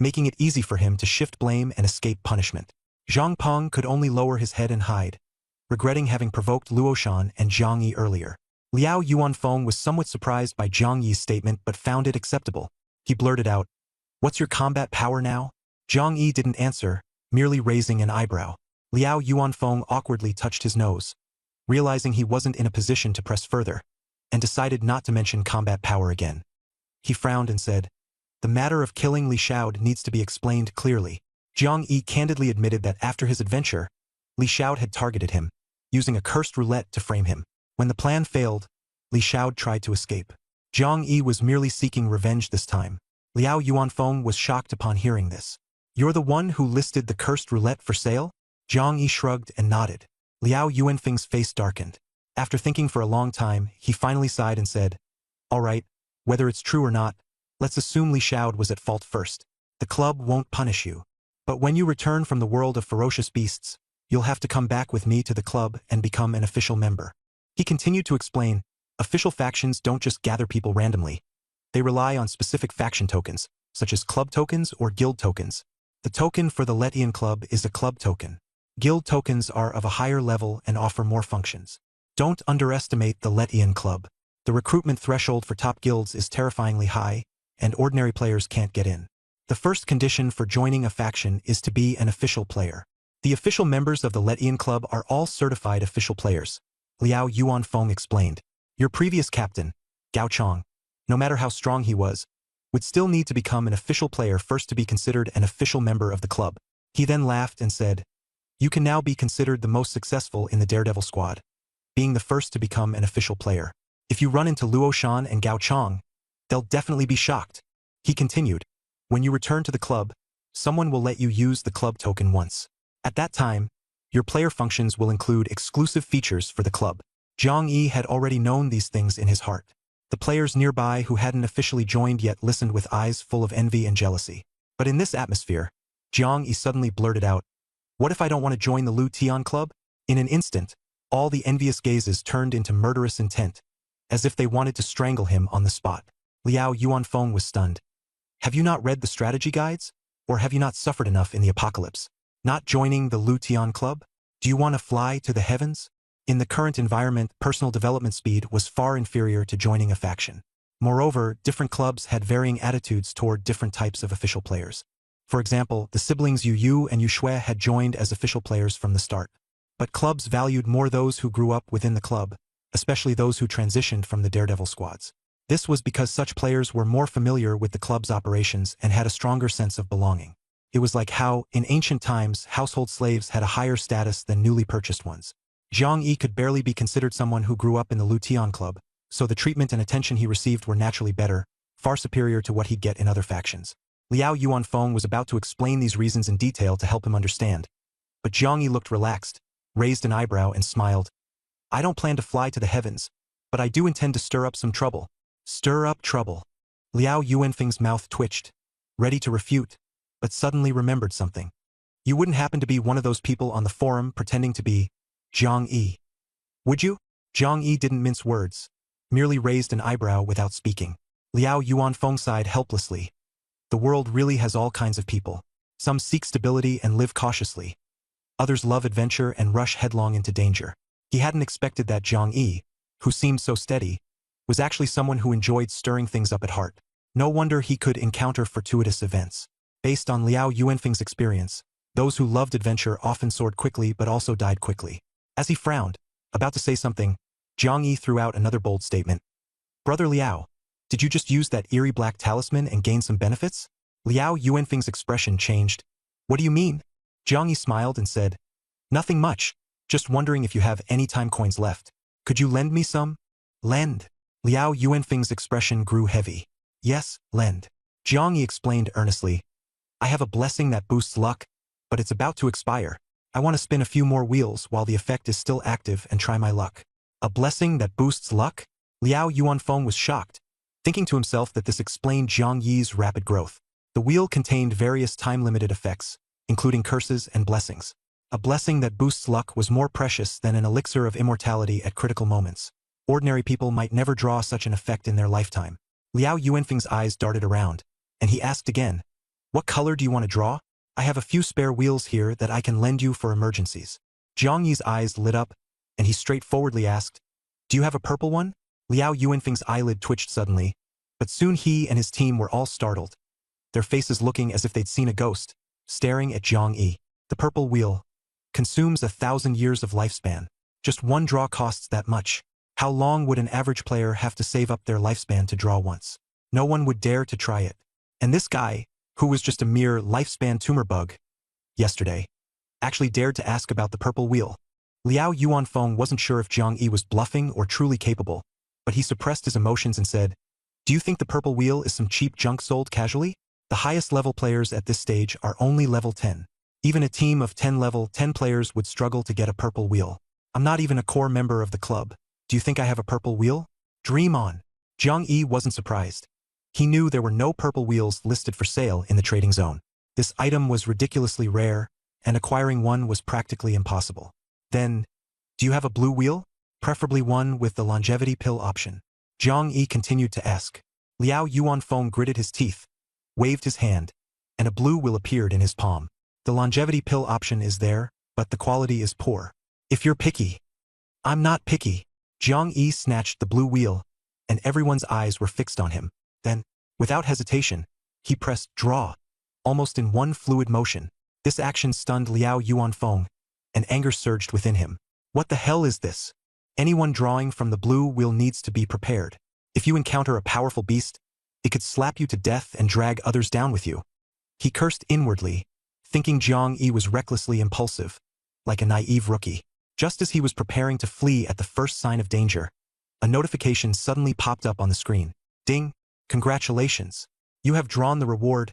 making it easy for him to shift blame and escape punishment. Zhang Peng could only lower his head and hide, regretting having provoked Luo Shan and Jiang Yi earlier. Liao Yuanfeng was somewhat surprised by Jiang Yi's statement but found it acceptable. He blurted out, "What's your combat power now?" Jiang Yi didn't answer, merely raising an eyebrow. Liao Yuanfeng awkwardly touched his nose, realizing he wasn't in a position to press further, and decided not to mention combat power again. He frowned and said, "The matter of killing Li Xiao needs to be explained clearly." Jiang Yi candidly admitted that after his adventure, Li Xiao had targeted him, using a cursed roulette to frame him. When the plan failed, Li Xiao tried to escape. Jiang Yi was merely seeking revenge this time. Liao Yuanfeng was shocked upon hearing this. "You're the one who listed the cursed roulette for sale?" Jiang Yi shrugged and nodded. Liao Yuanfeng's face darkened. After thinking for a long time, he finally sighed and said, "All right, whether it's true or not, let's assume Li Xiao was at fault first. The club won't punish you. But when you return from the world of ferocious beasts, you'll have to come back with me to the club and become an official member." He continued to explain, official factions don't just gather people randomly. They rely on specific faction tokens, such as club tokens or guild tokens. The token for the Letian Club is a club token. Guild tokens are of a higher level and offer more functions. Don't underestimate the Letian Club. The recruitment threshold for top guilds is terrifyingly high, and ordinary players can't get in. The first condition for joining a faction is to be an official player. The official members of the Letian Club are all certified official players, Liao Yuanfeng explained. Your previous captain, Gao Chong, no matter how strong he was, would still need to become an official player first to be considered an official member of the club. He then laughed and said, "You can now be considered the most successful in the Daredevil squad, being the first to become an official player. If you run into Luo Shan and Gao Chong, they'll definitely be shocked." He continued, "When you return to the club, someone will let you use the club token once. At that time, your player functions will include exclusive features for the club." Zhang Yi had already known these things in his heart. The players nearby who hadn't officially joined yet listened with eyes full of envy and jealousy. But in this atmosphere, Zhang Yi suddenly blurted out, "What if I don't want to join the Lu Tian Club?" In an instant, all the envious gazes turned into murderous intent, as if they wanted to strangle him on the spot. Liao Yuanfeng was stunned. "Have you not read the strategy guides? Or have you not suffered enough in the apocalypse? Not joining the Lu Tian Club? Do you want to fly to the heavens?" In the current environment, personal development speed was far inferior to joining a faction. Moreover, different clubs had varying attitudes toward different types of official players. For example, the siblings Yu Yu and Yu Shui had joined as official players from the start. But clubs valued more those who grew up within the club, especially those who transitioned from the Daredevil squads. This was because such players were more familiar with the club's operations and had a stronger sense of belonging. It was like how, in ancient times, household slaves had a higher status than newly purchased ones. Zhang Yi could barely be considered someone who grew up in the Lu Tian Club, so the treatment and attention he received were naturally better, far superior to what he'd get in other factions. Liao Yuanfeng was about to explain these reasons in detail to help him understand. But Zhang Yi looked relaxed, raised an eyebrow and smiled. "I don't plan to fly to the heavens, but I do intend to stir up some trouble." Stir up trouble. Liao Yuanfeng's mouth twitched, ready to refute, but suddenly remembered something. "You wouldn't happen to be one of those people on the forum pretending to be Zhang Yi, would you?" Zhang Yi didn't mince words, merely raised an eyebrow without speaking. Liao Yuanfeng sighed helplessly. The world really has all kinds of people. Some seek stability and live cautiously. Others love adventure and rush headlong into danger. He hadn't expected that Zhang Yi, who seemed so steady, was actually someone who enjoyed stirring things up at heart. No wonder he could encounter fortuitous events. Based on Liao Yuanfeng's experience, those who loved adventure often soared quickly but also died quickly. As he frowned, about to say something, Zhang Yi threw out another bold statement. "Brother Liao, did you just use that eerie black talisman and gain some benefits?" Liao Yuanfeng's expression changed. "What do you mean?" Zhang Yi smiled and said, "Nothing much, just wondering if you have any time coins left. Could you lend me some?" "Lend?" Liao Yuanfeng's expression grew heavy. "Yes, lend." Zhang Yi explained earnestly. "I have a blessing that boosts luck, but it's about to expire. I want to spin a few more wheels while the effect is still active and try my luck." "A blessing that boosts luck?" Liao Yuanfeng was shocked, thinking to himself that this explained Zhang Yi's rapid growth. The wheel contained various time-limited effects, including curses and blessings. A blessing that boosts luck was more precious than an elixir of immortality at critical moments. Ordinary people might never draw such an effect in their lifetime. Liao Yuanfeng's eyes darted around, and he asked again, "What color do you want to draw? I have a few spare wheels here that I can lend you for emergencies." Zhang Yi's eyes lit up, and he straightforwardly asked, "Do you have a purple one?" Liao Yuanfeng's eyelid twitched suddenly, but soon he and his team were all startled, their faces looking as if they'd seen a ghost, staring at Zhang Yi. "The purple wheel consumes 1,000 years of lifespan. Just one draw costs that much. How long would an average player have to save up their lifespan to draw once? No one would dare to try it. And this guy, who was just a mere lifespan tumor bug yesterday, actually dared to ask about the purple wheel." Liao Yuanfeng wasn't sure if Zhang Yi was bluffing or truly capable, but he suppressed his emotions and said, "Do you think the purple wheel is some cheap junk sold casually? The highest level players at this stage are only level 10. Even a team of 10 level 10 players would struggle to get a purple wheel. I'm not even a core member of the club. Do you think I have a purple wheel?" "Dream on." Zhang Yi wasn't surprised. He knew there were no purple wheels listed for sale in the trading zone. This item was ridiculously rare, and acquiring one was practically impossible. "Then, do you have a blue wheel? Preferably one with the longevity pill option." Zhang Yi continued to ask. Liao Yuanfeng gritted his teeth, waved his hand, and a blue wheel appeared in his palm. "The longevity pill option is there, but the quality is poor. If you're picky. I'm not picky. Jiang Yi snatched the blue wheel, and everyone's eyes were fixed on him. Then, without hesitation, he pressed draw, almost in one fluid motion. This action stunned Liao Yuanfeng, and anger surged within him. What the hell is this? Anyone drawing from the blue wheel needs to be prepared. If you encounter a powerful beast, it could slap you to death and drag others down with you. He cursed inwardly, thinking Jiang Yi was recklessly impulsive, like a naive rookie. Just as he was preparing to flee at the first sign of danger, a notification suddenly popped up on the screen. Ding! Congratulations! You have drawn the reward,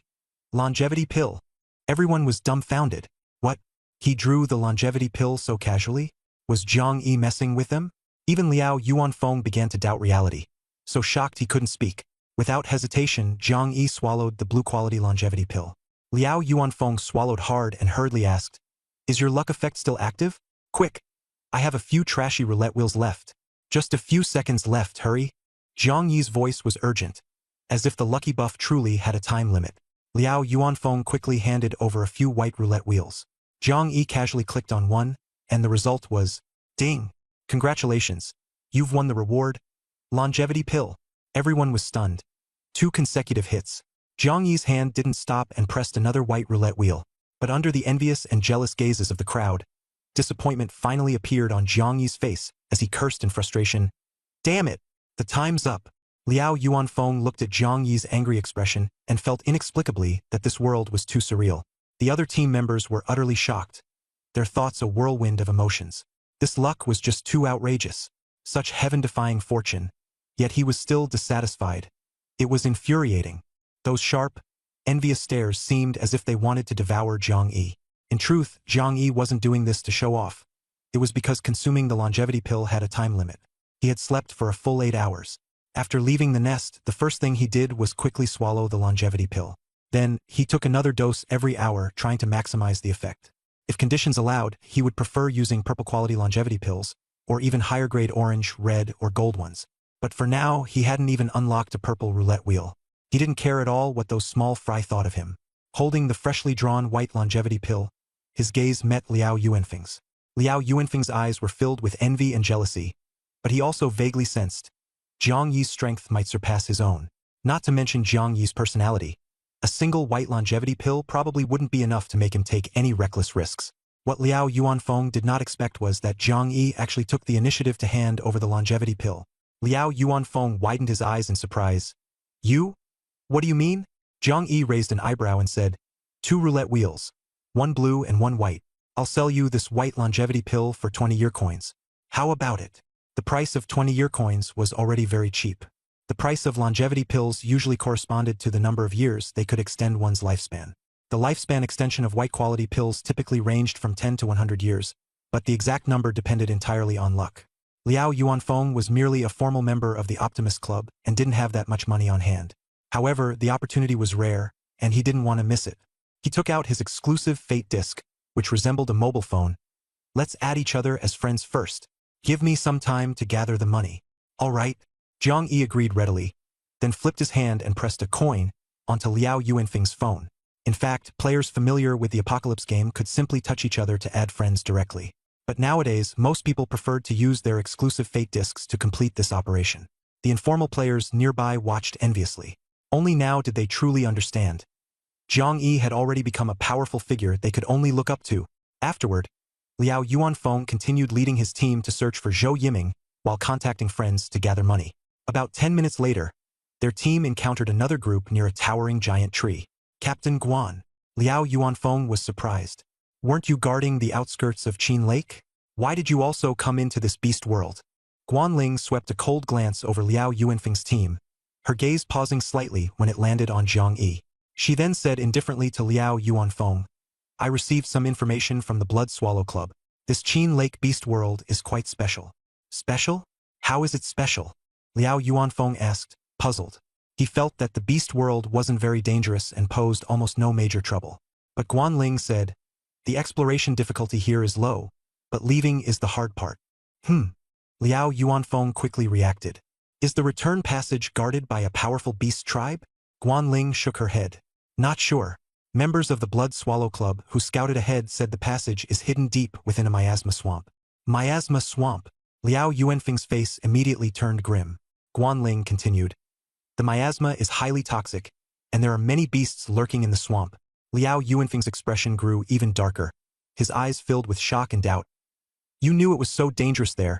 Longevity Pill. Everyone was dumbfounded. What? He drew the longevity pill so casually? Was Jiang Yi messing with them? Even Liao Yuanfeng began to doubt reality. So shocked he couldn't speak. Without hesitation, Jiang Yi swallowed the blue-quality longevity pill. Liao Yuanfeng swallowed hard and hurriedly asked, "Is your luck effect still active? Quick! I have a few trashy roulette wheels left. Just a few seconds left, hurry!" Jiang Yi's voice was urgent, as if the lucky buff truly had a time limit. Liao Yuanfeng quickly handed over a few white roulette wheels. Jiang Yi casually clicked on one, and the result was, ding! Congratulations! You've won the reward, Longevity Pill. Everyone was stunned. 2 consecutive hits. Jiang Yi's hand didn't stop and pressed another white roulette wheel. But under the envious and jealous gazes of the crowd, disappointment finally appeared on Jiang Yi's face as he cursed in frustration. Damn it! The time's up. Liao Yuanfeng looked at Jiang Yi's angry expression and felt inexplicably that this world was too surreal. The other team members were utterly shocked, their thoughts a whirlwind of emotions. This luck was just too outrageous. Such heaven-defying fortune. Yet he was still dissatisfied. It was infuriating. Those sharp, envious stares seemed as if they wanted to devour Jiang Yi. In truth, Jiang Yi wasn't doing this to show off. It was because consuming the longevity pill had a time limit. He had slept for a full 8 hours. After leaving the nest, the first thing he did was quickly swallow the longevity pill. Then, he took another dose every hour, trying to maximize the effect. If conditions allowed, he would prefer using purple-quality longevity pills, or even higher-grade orange, red, or gold ones. But for now, he hadn't even unlocked a purple roulette wheel. He didn't care at all what those small fry thought of him. Holding the freshly drawn white longevity pill, his gaze met Liao Yuanfeng's. Liao Yuanfeng's eyes were filled with envy and jealousy, but he also vaguely sensed Jiang Yi's strength might surpass his own. Not to mention Jiang Yi's personality. A single white longevity pill probably wouldn't be enough to make him take any reckless risks. What Liao Yuanfeng did not expect was that Jiang Yi actually took the initiative to hand over the longevity pill. Liao Yuanfeng widened his eyes in surprise. You? What do you mean? Jiang Yi raised an eyebrow and said, 2 roulette wheels. 1 blue and 1 white. I'll sell you this white longevity pill for 20-year coins. How about it? The price of 20-year coins was already very cheap. The price of longevity pills usually corresponded to the number of years they could extend one's lifespan. The lifespan extension of white-quality pills typically ranged from 10 to 100 years, but the exact number depended entirely on luck. Liao Yuanfeng was merely a formal member of the Optimist Club and didn't have that much money on hand. However, the opportunity was rare, and he didn't want to miss it. He took out his exclusive Fate disc, which resembled a mobile phone. Let's add each other as friends first. Give me some time to gather the money. All right. Jiang Yi agreed readily, then flipped his hand and pressed a coin onto Liao Yuanfeng's phone. In fact, players familiar with the Apocalypse game could simply touch each other to add friends directly. But nowadays, most people preferred to use their exclusive Fate discs to complete this operation. The informal players nearby watched enviously. Only now did they truly understand. Jiang Yi had already become a powerful figure they could only look up to. Afterward, Liao Yuanfeng continued leading his team to search for Zhou Yiming while contacting friends to gather money. About 10 minutes later, their team encountered another group near a towering giant tree. Captain Guan. Liao Yuanfeng was surprised. Weren't you guarding the outskirts of Qin Lake? Why did you also come into this beast world? Guan Ling swept a cold glance over Liao Yuanfeng's team, her gaze pausing slightly when it landed on Jiang Yi. She then said indifferently to Liao Yuanfeng, I received some information from the Blood Swallow Club. This Qin Lake beast world is quite special. Special? How is it special? Liao Yuanfeng asked, puzzled. He felt that the beast world wasn't very dangerous and posed almost no major trouble. But Guan Ling said, the exploration difficulty here is low, but leaving is the hard part. Liao Yuanfeng quickly reacted. Is the return passage guarded by a powerful beast tribe? Guan Ling shook her head. Not sure. Members of the Blood Swallow Club who scouted ahead said the passage is hidden deep within a miasma swamp. Miasma swamp. Liao Yuanfeng's face immediately turned grim. Guanling continued. The miasma is highly toxic, and there are many beasts lurking in the swamp. Liao Yuanfeng's expression grew even darker. His eyes filled with shock and doubt. You knew it was so dangerous there,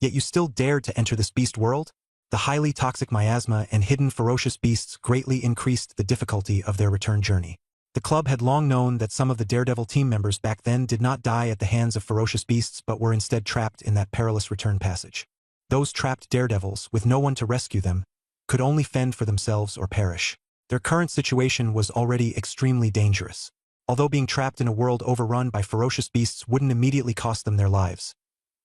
yet you still dared to enter this beast world? The highly toxic miasma and hidden ferocious beasts greatly increased the difficulty of their return journey. The club had long known that some of the Daredevil team members back then did not die at the hands of ferocious beasts but were instead trapped in that perilous return passage. Those trapped Daredevils, with no one to rescue them, could only fend for themselves or perish. Their current situation was already extremely dangerous. Although being trapped in a world overrun by ferocious beasts wouldn't immediately cost them their lives,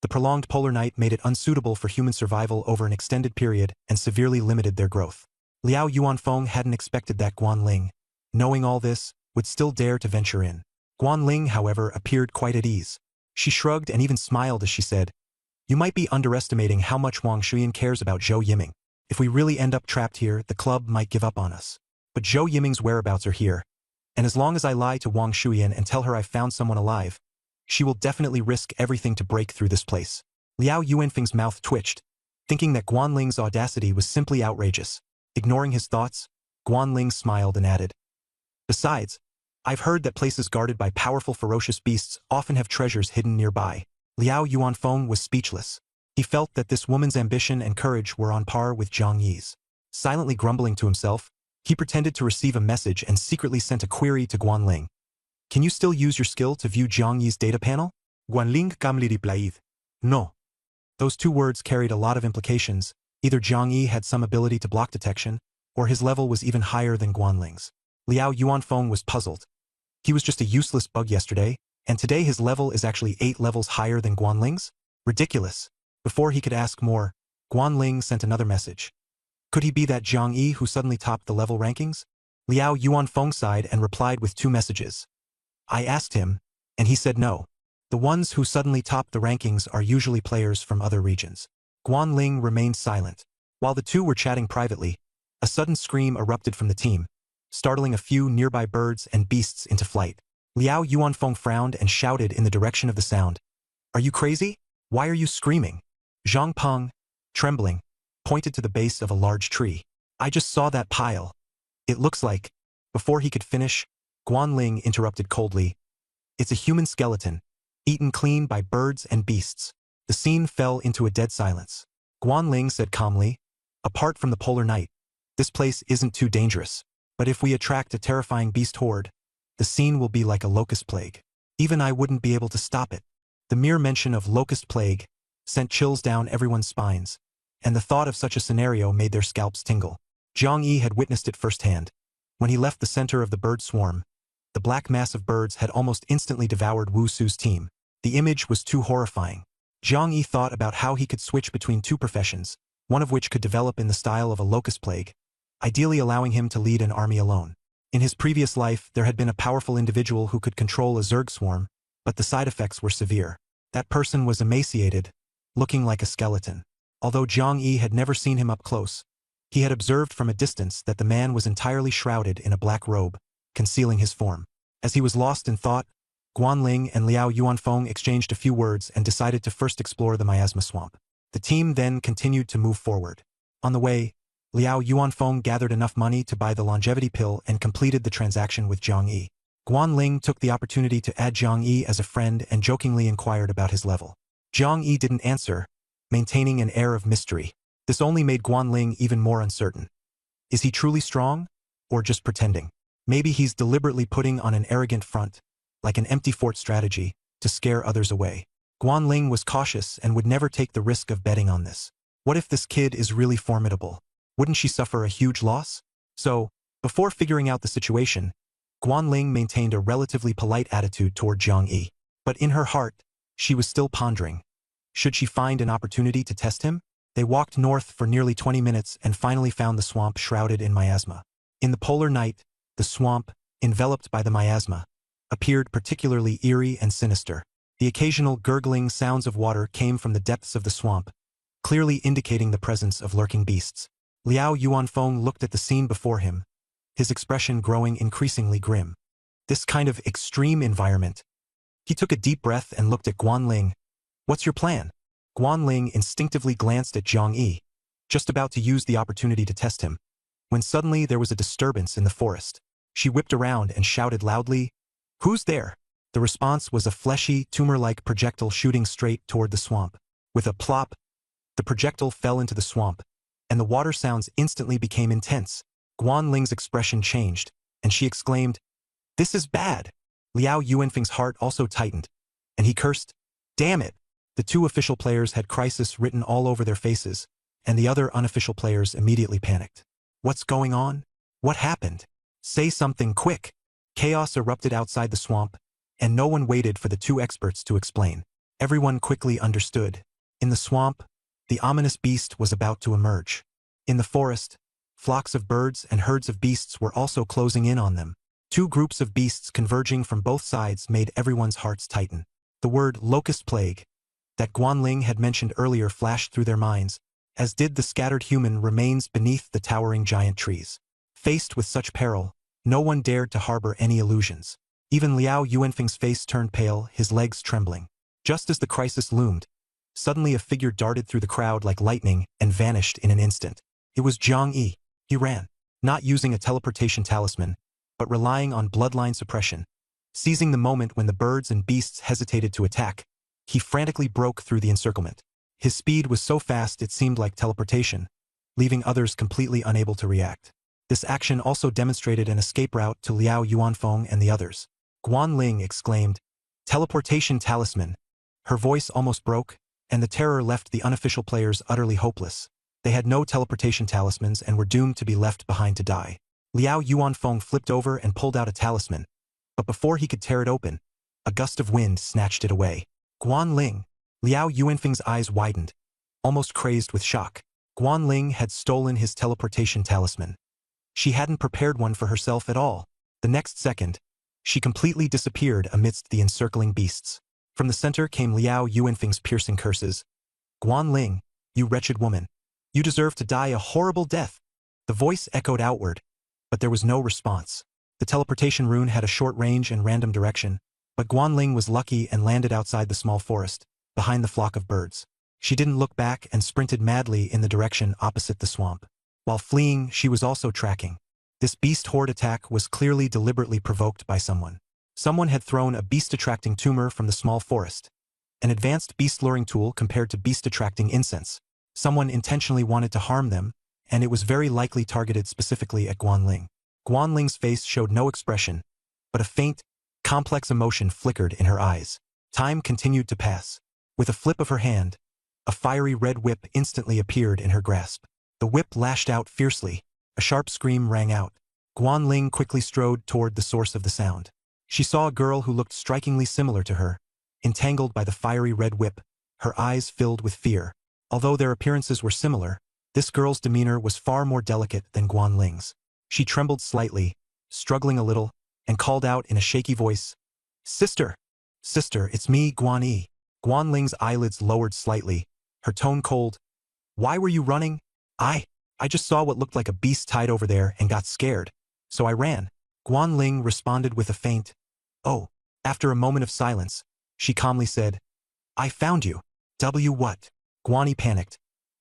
the prolonged polar night made it unsuitable for human survival over an extended period and severely limited their growth. Liao Yuanfeng hadn't expected that Guanling, knowing all this, would still dare to venture in. Guanling, however, appeared quite at ease. She shrugged and even smiled as she said, "You might be underestimating how much Wang Shuyan cares about Zhou Yiming. If we really end up trapped here, the club might give up on us. But Zhou Yiming's whereabouts are here, and as long as I lie to Wang Shuyan and tell her I found someone alive, she will definitely risk everything to break through this place." Liao Yuanfeng's mouth twitched, thinking that Guanling's audacity was simply outrageous. Ignoring his thoughts, Guanling smiled and added, "Besides, I've heard that places guarded by powerful ferocious beasts often have treasures hidden nearby." Liao Yuanfeng was speechless. He felt that this woman's ambition and courage were on par with Zhang Yi's. Silently grumbling to himself, he pretended to receive a message and secretly sent a query to Guanling. "Can you still use your skill to view Zhang Yi's data panel?"
Guanling calmly replied, "No."
Those two words carried a lot of implications. Either Zhang Yi had some ability to block detection, or his level was even higher than Guanling's. Liao Yuanfeng was puzzled. He was just a useless bug yesterday, and today his level is actually 8 levels higher than Guanling's? Ridiculous. Before he could ask more, Guanling sent another message. Could he be that Zhang Yi who suddenly topped the level rankings? Liao Yuanfeng sighed and replied with 2 messages. "I asked him, and he said no. The ones who suddenly top the rankings are usually players from other regions." Guanling remained silent. While the two were chatting privately, a sudden scream erupted from the team, startling a few nearby birds and beasts into flight. Liao Yuanfeng frowned and shouted in the direction of the sound. "Are you crazy? Why are you screaming?" Zhang Peng, trembling, pointed to the base of a large tree. "I just saw that pile. It looks like..." Before he could finish, Guanling interrupted coldly. "It's a human skeleton, eaten clean by birds and beasts." The scene fell into a dead silence. Guanling said calmly, "Apart from the polar night, this place isn't too dangerous. But if we attract a terrifying beast horde, the scene will be like a locust plague. Even I wouldn't be able to stop it." The mere mention of locust plague sent chills down everyone's spines, and the thought of such a scenario made their scalps tingle. Zhang Yi had witnessed it firsthand. When he left the center of the bird swarm, the black mass of birds had almost instantly devoured Wu Su's team. The image was too horrifying. Zhang Yi thought about how he could switch between 2 professions, one of which could develop in the style of a locust plague, ideally allowing him to lead an army alone. In his previous life, there had been a powerful individual who could control a Zerg swarm, but the side effects were severe. That person was emaciated, looking like a skeleton. Although Zhang Yi had never seen him up close, he had observed from a distance that the man was entirely shrouded in a black robe, concealing his form. As he was lost in thought, Guanling and Liao Yuanfeng exchanged a few words and decided to first explore the miasma swamp. The team then continued to move forward. On the way, Liao Yuanfeng gathered enough money to buy the longevity pill and completed the transaction with Zhang Yi. Guanling took the opportunity to add Zhang Yi as a friend and jokingly inquired about his level. Zhang Yi didn't answer, maintaining an air of mystery. This only made Guanling even more uncertain. Is he truly strong, or just pretending? Maybe he's deliberately putting on an arrogant front, like an empty fort strategy, to scare others away. Guanling was cautious and would never take the risk of betting on this. What if this kid is really formidable? Wouldn't she suffer a huge loss? So, before figuring out the situation, Guanling maintained a relatively polite attitude toward Zhang Yi. But in her heart, she was still pondering. Should she find an opportunity to test him? They walked north for nearly 20 minutes and finally found the swamp shrouded in miasma. In the polar night, the swamp, enveloped by the miasma, appeared particularly eerie and sinister. The occasional gurgling sounds of water came from the depths of the swamp, clearly indicating the presence of lurking beasts. Liao Yuanfeng looked at the scene before him, his expression growing increasingly grim. this kind of extreme environment. He took a deep breath and looked at Guan Ling. What's your plan? Guan Ling instinctively glanced at Zhang Yi, just about to use the opportunity to test him, when suddenly there was a disturbance in the forest. She whipped around and shouted loudly, "Who's there?" The response was a fleshy, tumor-like projectile shooting straight toward the swamp. With a plop, the projectile fell into the swamp, and the water sounds instantly became intense. Guan Ling's expression changed, and she exclaimed, "This is bad." Liao Yuanfeng's heart also tightened, and he cursed, "Damn it!" The two official players had crisis written all over their faces, and the other unofficial players immediately panicked. What's going on? What happened? Say something quick. Chaos erupted outside the swamp, and no one waited for the two experts to explain. Everyone quickly understood. In the swamp, the ominous beast was about to emerge. In the forest, flocks of birds and herds of beasts were also closing in on them. Two groups of beasts converging from both sides made everyone's hearts tighten. The word locust plague that Guan Ling had mentioned earlier flashed through their minds, as did the scattered human remains beneath the towering giant trees. Faced with such peril, no one dared to harbor any illusions. Even Liao Yuanfeng's face turned pale, his legs trembling. Just as the crisis loomed, suddenly a figure darted through the crowd like lightning and vanished in an instant. It was Zhang Yi. He ran, not using a teleportation talisman, but relying on bloodline suppression. Seizing the moment when the birds and beasts hesitated to attack, he frantically broke through the encirclement. His speed was so fast it seemed like teleportation, leaving others completely unable to react. This action also demonstrated an escape route to Liao Yuanfeng and the others. Guan Ling exclaimed, "Teleportation talisman." Her voice almost broke, and the terror left the unofficial players utterly hopeless. They had no teleportation talismans and were doomed to be left behind to die. Liao Yuanfeng flipped over and pulled out a talisman, but before he could tear it open, a gust of wind snatched it away. Guan Ling. Liao Yuanfeng's eyes widened, almost crazed with shock. Guan Ling had stolen his teleportation talisman. She hadn't prepared one for herself at all. The next second, she completely disappeared amidst the encircling beasts. From the center came Liao Yuanfeng's piercing curses. "Guan Ling, you wretched woman. You deserve to die a horrible death." The voice echoed outward, but there was no response. The teleportation rune had a short range and random direction, but Guan Ling was lucky and landed outside the small forest, behind the flock of birds. She didn't look back and sprinted madly in the direction opposite the swamp. While fleeing, she was also tracking. This beast horde attack was clearly deliberately provoked by someone. Someone had thrown a beast-attracting tumor from the small forest, an advanced beast-luring tool compared to beast-attracting incense. Someone intentionally wanted to harm them, and it was very likely targeted specifically at Guan Ling. Guan Ling's face showed no expression, but a faint, complex emotion flickered in her eyes. Time continued to pass. With a flip of her hand, a fiery red whip instantly appeared in her grasp. The whip lashed out fiercely. A sharp scream rang out. Guan Ling quickly strode toward the source of the sound. She saw a girl who looked strikingly similar to her, entangled by the fiery red whip, her eyes filled with fear. Although their appearances were similar, this girl's demeanor was far more delicate than Guan Ling's. She trembled slightly, struggling a little, and called out in a shaky voice, "Sister! Sister, it's me, Guan Yi." Guan Ling's eyelids lowered slightly, her tone cold. "Why were you running?" I just saw what looked like a beast tied over there and got scared, so I ran." Guan Ling responded with a faint, "Oh." After a moment of silence, she calmly said, "I found you." What? Guan Yi panicked,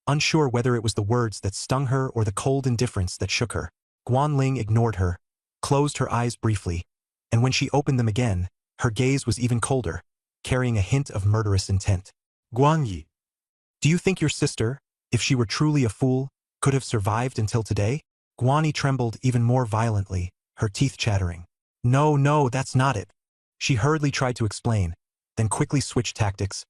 unsure whether it was the words that stung her or the cold indifference that shook her. Guan Ling ignored her, closed her eyes briefly, and when she opened them again, her gaze was even colder, carrying a hint of murderous intent.
Guan Yi.
"Do you think your sister, if she were truly a fool, could have survived until today?" Guan Yi trembled even more violently, her teeth chattering. No, that's not it." She hurriedly tried to explain, then quickly switched tactics.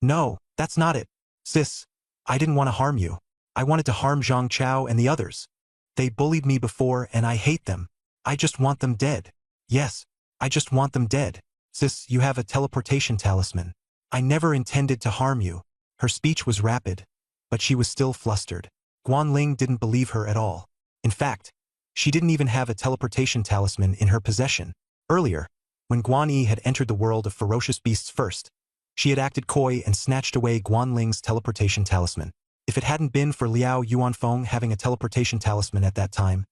"No, that's not it. Sis, I didn't want to harm you. I wanted to harm Zhang Chao and the others. They bullied me before and I hate them. I just want them dead. Yes, I just want them dead. Sis, you have a teleportation talisman. I never intended to harm you." Her speech was rapid, but she was still flustered. Guan Ling didn't believe her at all. In fact, she didn't even have a teleportation talisman in her possession. Earlier, when Guan Yi had entered the world of ferocious beasts first, she had acted coy and snatched away Guan Ling's teleportation talisman. If it hadn't been for Liao Yuanfeng having a teleportation talisman at that time,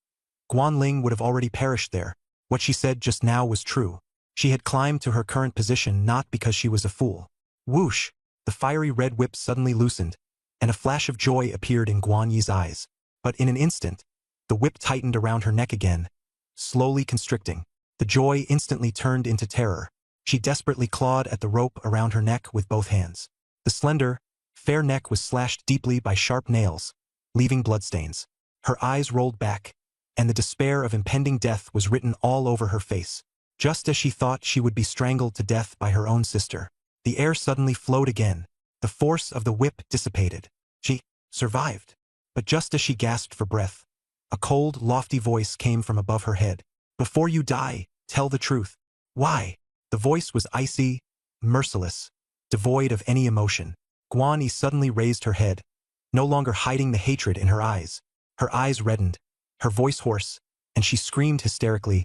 Guan Ling would have already perished there, What she said just now was true. She had climbed to her current position not because she was a fool. Whoosh! The fiery red whip suddenly loosened, and a flash of joy appeared in Guan Yi's eyes. But in an instant, the whip tightened around her neck again, slowly constricting. The joy instantly turned into terror. She desperately clawed at the rope around her neck with both hands. The slender, fair neck was slashed deeply by sharp nails, leaving bloodstains. Her eyes rolled back, and the despair of impending death was written all over her face. Just as she thought she would be strangled to death by her own sister, the air suddenly flowed again. The force of the whip dissipated. She survived. But just as she gasped for breath, a cold, lofty voice came from above her head. Before you die, tell the truth. Why? The voice was icy, merciless, devoid of any emotion. Guan Yi suddenly raised her head, no longer hiding the hatred in her eyes. Her eyes reddened, her voice hoarse, and she screamed hysterically,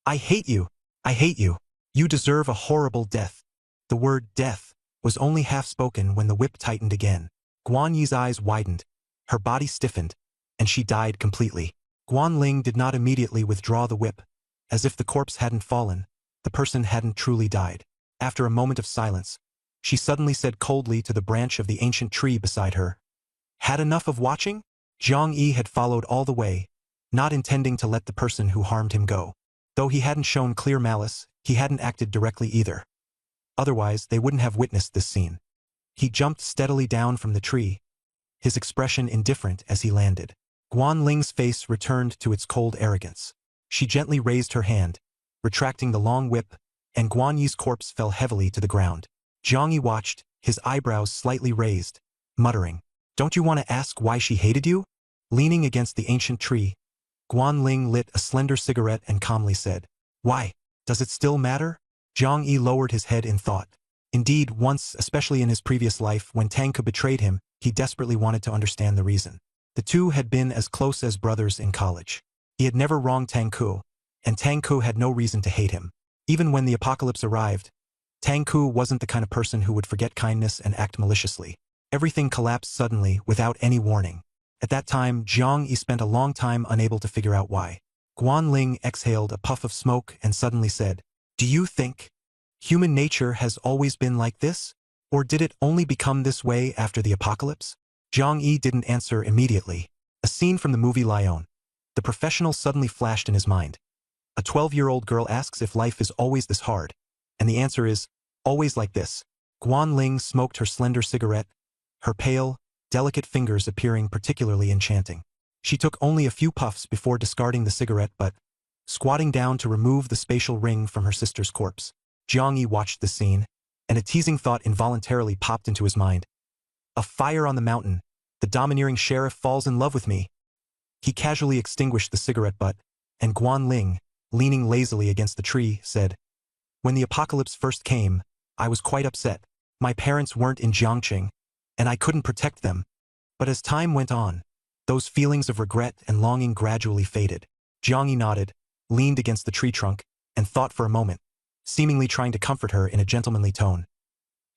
I hate you! I hate you! You deserve a horrible death. The word death was only half spoken when the whip tightened again. Guan Yi's eyes widened, her body stiffened, and she died completely. Guan Ling did not immediately withdraw the whip. As if the corpse hadn't fallen, the person hadn't truly died. After a moment of silence, she suddenly said coldly to the branch of the ancient tree beside her, Had enough of watching? Jiang Yi had followed all the way, not intending to let the person who harmed him go. Though he hadn't shown clear malice, he hadn't acted directly either. Otherwise, they wouldn't have witnessed this scene. He jumped steadily down from the tree, his expression indifferent as he landed. Guan Ling's face returned to its cold arrogance. She gently raised her hand, retracting the long whip, and Guan Yi's corpse fell heavily to the ground. Jiang Yi watched, his eyebrows slightly raised, muttering, Don't you want to ask why she hated you? Leaning against the ancient tree, Guan Ling lit a slender cigarette and calmly said, Why? Does it still matter? Jiang Yi lowered his head in thought. Indeed, once, especially in his previous life, when Tang Ku betrayed him, he desperately wanted to understand the reason. The two had been as close as brothers in college. He had never wronged Tang Ku, and Tang Ku had no reason to hate him. Even when the apocalypse arrived, Tang Ku wasn't the kind of person who would forget kindness and act maliciously. Everything collapsed suddenly, without any warning. At that time, Jiang Yi spent a long time unable to figure out why. Guan Ling exhaled a puff of smoke and suddenly said, Do you think human nature has always been like this? Or did it only become this way after the apocalypse? Jiang Yi didn't answer immediately. A scene from the movie Lion. The professional suddenly flashed in his mind. A 12-year-old girl asks if life is always this hard, and the answer is, always like this. Guan Ling smoked her slender cigarette, her pale, delicate fingers appearing particularly enchanting. She took only a few puffs before discarding the cigarette but, squatting down to remove the spatial ring from her sister's corpse. Jiang Yi watched the scene, and a teasing thought involuntarily popped into his mind. A fire on the mountain, the domineering sheriff falls in love with me. He casually extinguished the cigarette butt, and Guan Ling, leaning lazily against the tree, said, When the apocalypse first came, I was quite upset. My parents weren't in Jiangqing, and I couldn't protect them. But as time went on, those feelings of regret and longing gradually faded. Jiang Yi nodded, leaned against the tree trunk, and thought for a moment, seemingly trying to comfort her in a gentlemanly tone.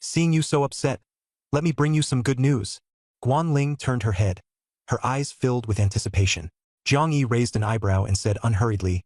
Seeing you so upset, let me bring you some good news. Guan Ling turned her head, her eyes filled with anticipation. Jiang Yi raised an eyebrow and said unhurriedly,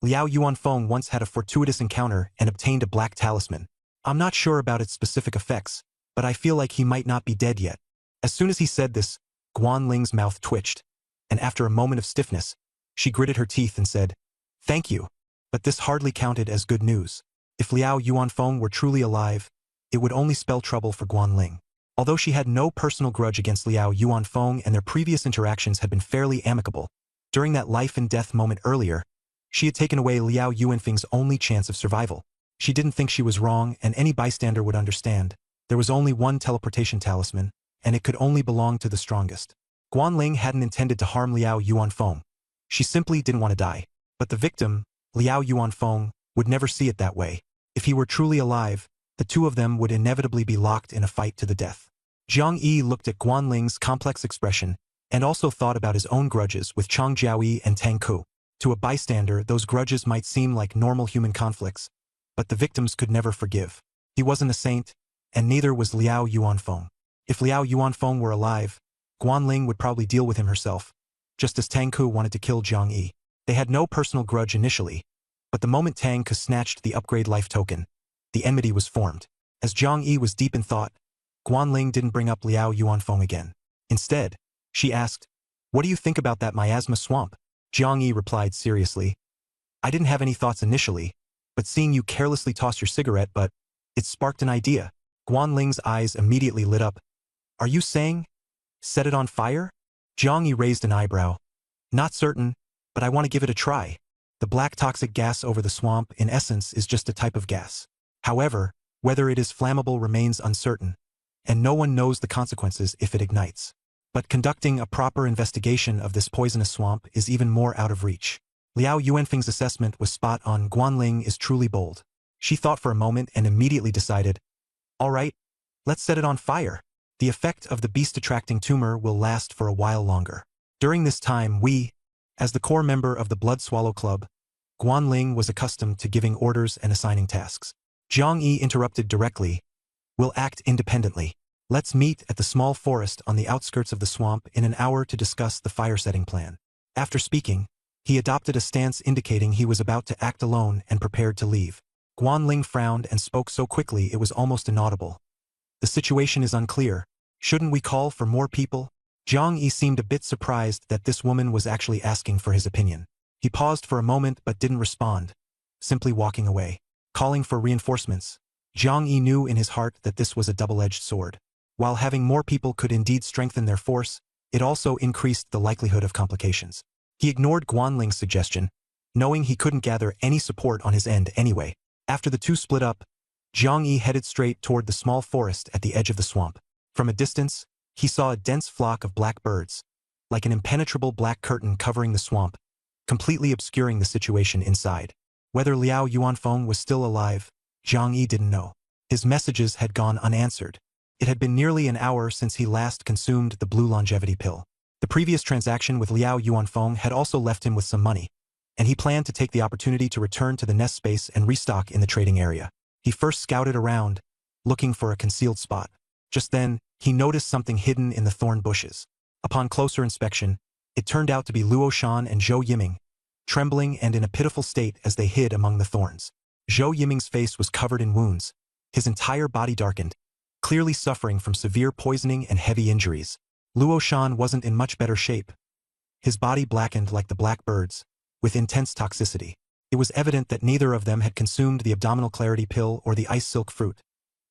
Liao Yuanfeng once had a fortuitous encounter and obtained a black talisman. I'm not sure about its specific effects, but I feel like he might not be dead yet. As soon as he said this, Guan Ling's mouth twitched, and after a moment of stiffness, she gritted her teeth and said, Thank you, but this hardly counted as good news. If Liao Yuanfeng were truly alive, it would only spell trouble for Guan Ling. Although she had no personal grudge against Liao Yuanfeng and their previous interactions had been fairly amicable, during that life-and-death moment earlier, she had taken away Liao Yuanfeng's only chance of survival. She didn't think she was wrong, and any bystander would understand. There was only one teleportation talisman, and it could only belong to the strongest. Guan Ling hadn't intended to harm Liao Yuanfeng. She simply didn't want to die. But the victim, Liao Yuanfeng, would never see it that way. If he were truly alive, the two of them would inevitably be locked in a fight to the death. Jiang Yi looked at Guan Ling's complex expression and also thought about his own grudges with Chang Jiaoyi and Tang Ku. To a bystander, those grudges might seem like normal human conflicts, but the victims could never forgive. He wasn't a saint, and neither was Liao Yuanfeng. If Liao Yuanfeng were alive, Guan Ling would probably deal with him herself, just as Tang Ku wanted to kill Jiang Yi. They had no personal grudge initially, But the moment Tang Ke snatched the upgrade life token, the enmity was formed. As Zhang Yi was deep in thought, Guanling didn't bring up Liao Yuanfeng again. Instead, she asked, "What do you think about that miasma swamp?" Zhang Yi replied seriously, "I didn't have any thoughts initially, but seeing you carelessly toss your cigarette, but it sparked an idea." Guanling's eyes immediately lit up. "Are you saying, set it on fire?" Zhang Yi raised an eyebrow. "Not certain, but I want to give it a try. The black toxic gas over the swamp in essence is just a type of gas. However, whether it is flammable remains uncertain, and no one knows the consequences if it ignites. But conducting a proper investigation of this poisonous swamp is even more out of reach." Liao Yuanfeng's assessment was spot on. Guanling is truly bold. She thought for a moment and immediately decided, "All right, let's set it on fire. The effect of the beast-attracting tumor will last for a while longer." During this time as the core member of the Blood Swallow Club, Guanling was accustomed to giving orders and assigning tasks. Zhang Yi interrupted directly, "We'll act independently. Let's meet at the small forest on the outskirts of the swamp in an hour to discuss the fire-setting plan." After speaking, he adopted a stance indicating he was about to act alone and prepared to leave. Guanling frowned and spoke so quickly it was almost inaudible. "The situation is unclear. Shouldn't we call for more people?" Zhang Yi seemed a bit surprised that this woman was actually asking for his opinion. He paused for a moment but didn't respond, simply walking away. Calling for reinforcements, Zhang Yi knew in his heart that this was a double-edged sword. While having more people could indeed strengthen their force, it also increased the likelihood of complications. He ignored Guanling's suggestion, knowing he couldn't gather any support on his end anyway. After the two split up, Zhang Yi headed straight toward the small forest at the edge of the swamp. From a distance, he saw a dense flock of black birds, like an impenetrable black curtain covering the swamp, completely obscuring the situation inside. Whether Liao Yuanfeng was still alive, Zhang Yi didn't know. His messages had gone unanswered. It had been nearly an hour since he last consumed the blue longevity pill. The previous transaction with Liao Yuanfeng had also left him with some money, and he planned to take the opportunity to return to the nest space and restock in the trading area. He first scouted around, looking for a concealed spot. Just then, he noticed something hidden in the thorn bushes. Upon closer inspection, it turned out to be Luo Shan and Zhou Yiming, trembling and in a pitiful state as they hid among the thorns. Zhou Yiming's face was covered in wounds, his entire body darkened, clearly suffering from severe poisoning and heavy injuries. Luo Shan wasn't in much better shape. His body blackened like the black birds, with intense toxicity. It was evident that neither of them had consumed the abdominal clarity pill or the ice silk fruit,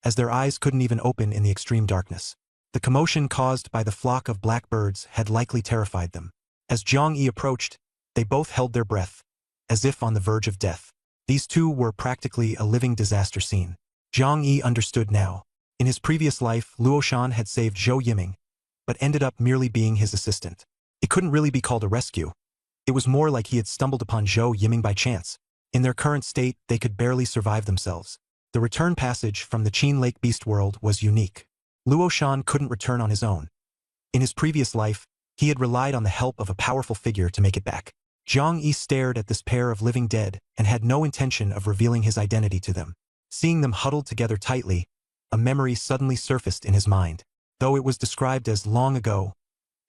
as their eyes couldn't even open in the extreme darkness. The commotion caused by the flock of black birds had likely terrified them. As Zhang Yi approached, they both held their breath, as if on the verge of death. These two were practically a living disaster scene. Zhang Yi understood now. In his previous life, Luo Shan had saved Zhou Yiming, but ended up merely being his assistant. It couldn't really be called a rescue. It was more like he had stumbled upon Zhou Yiming by chance. In their current state, they could barely survive themselves. The return passage from the Qin Lake Beast world was unique. Luo Shan couldn't return on his own. In his previous life, he had relied on the help of a powerful figure to make it back. Zhang Yi stared at this pair of living dead and had no intention of revealing his identity to them. Seeing them huddled together tightly, a memory suddenly surfaced in his mind. Though it was described as long ago,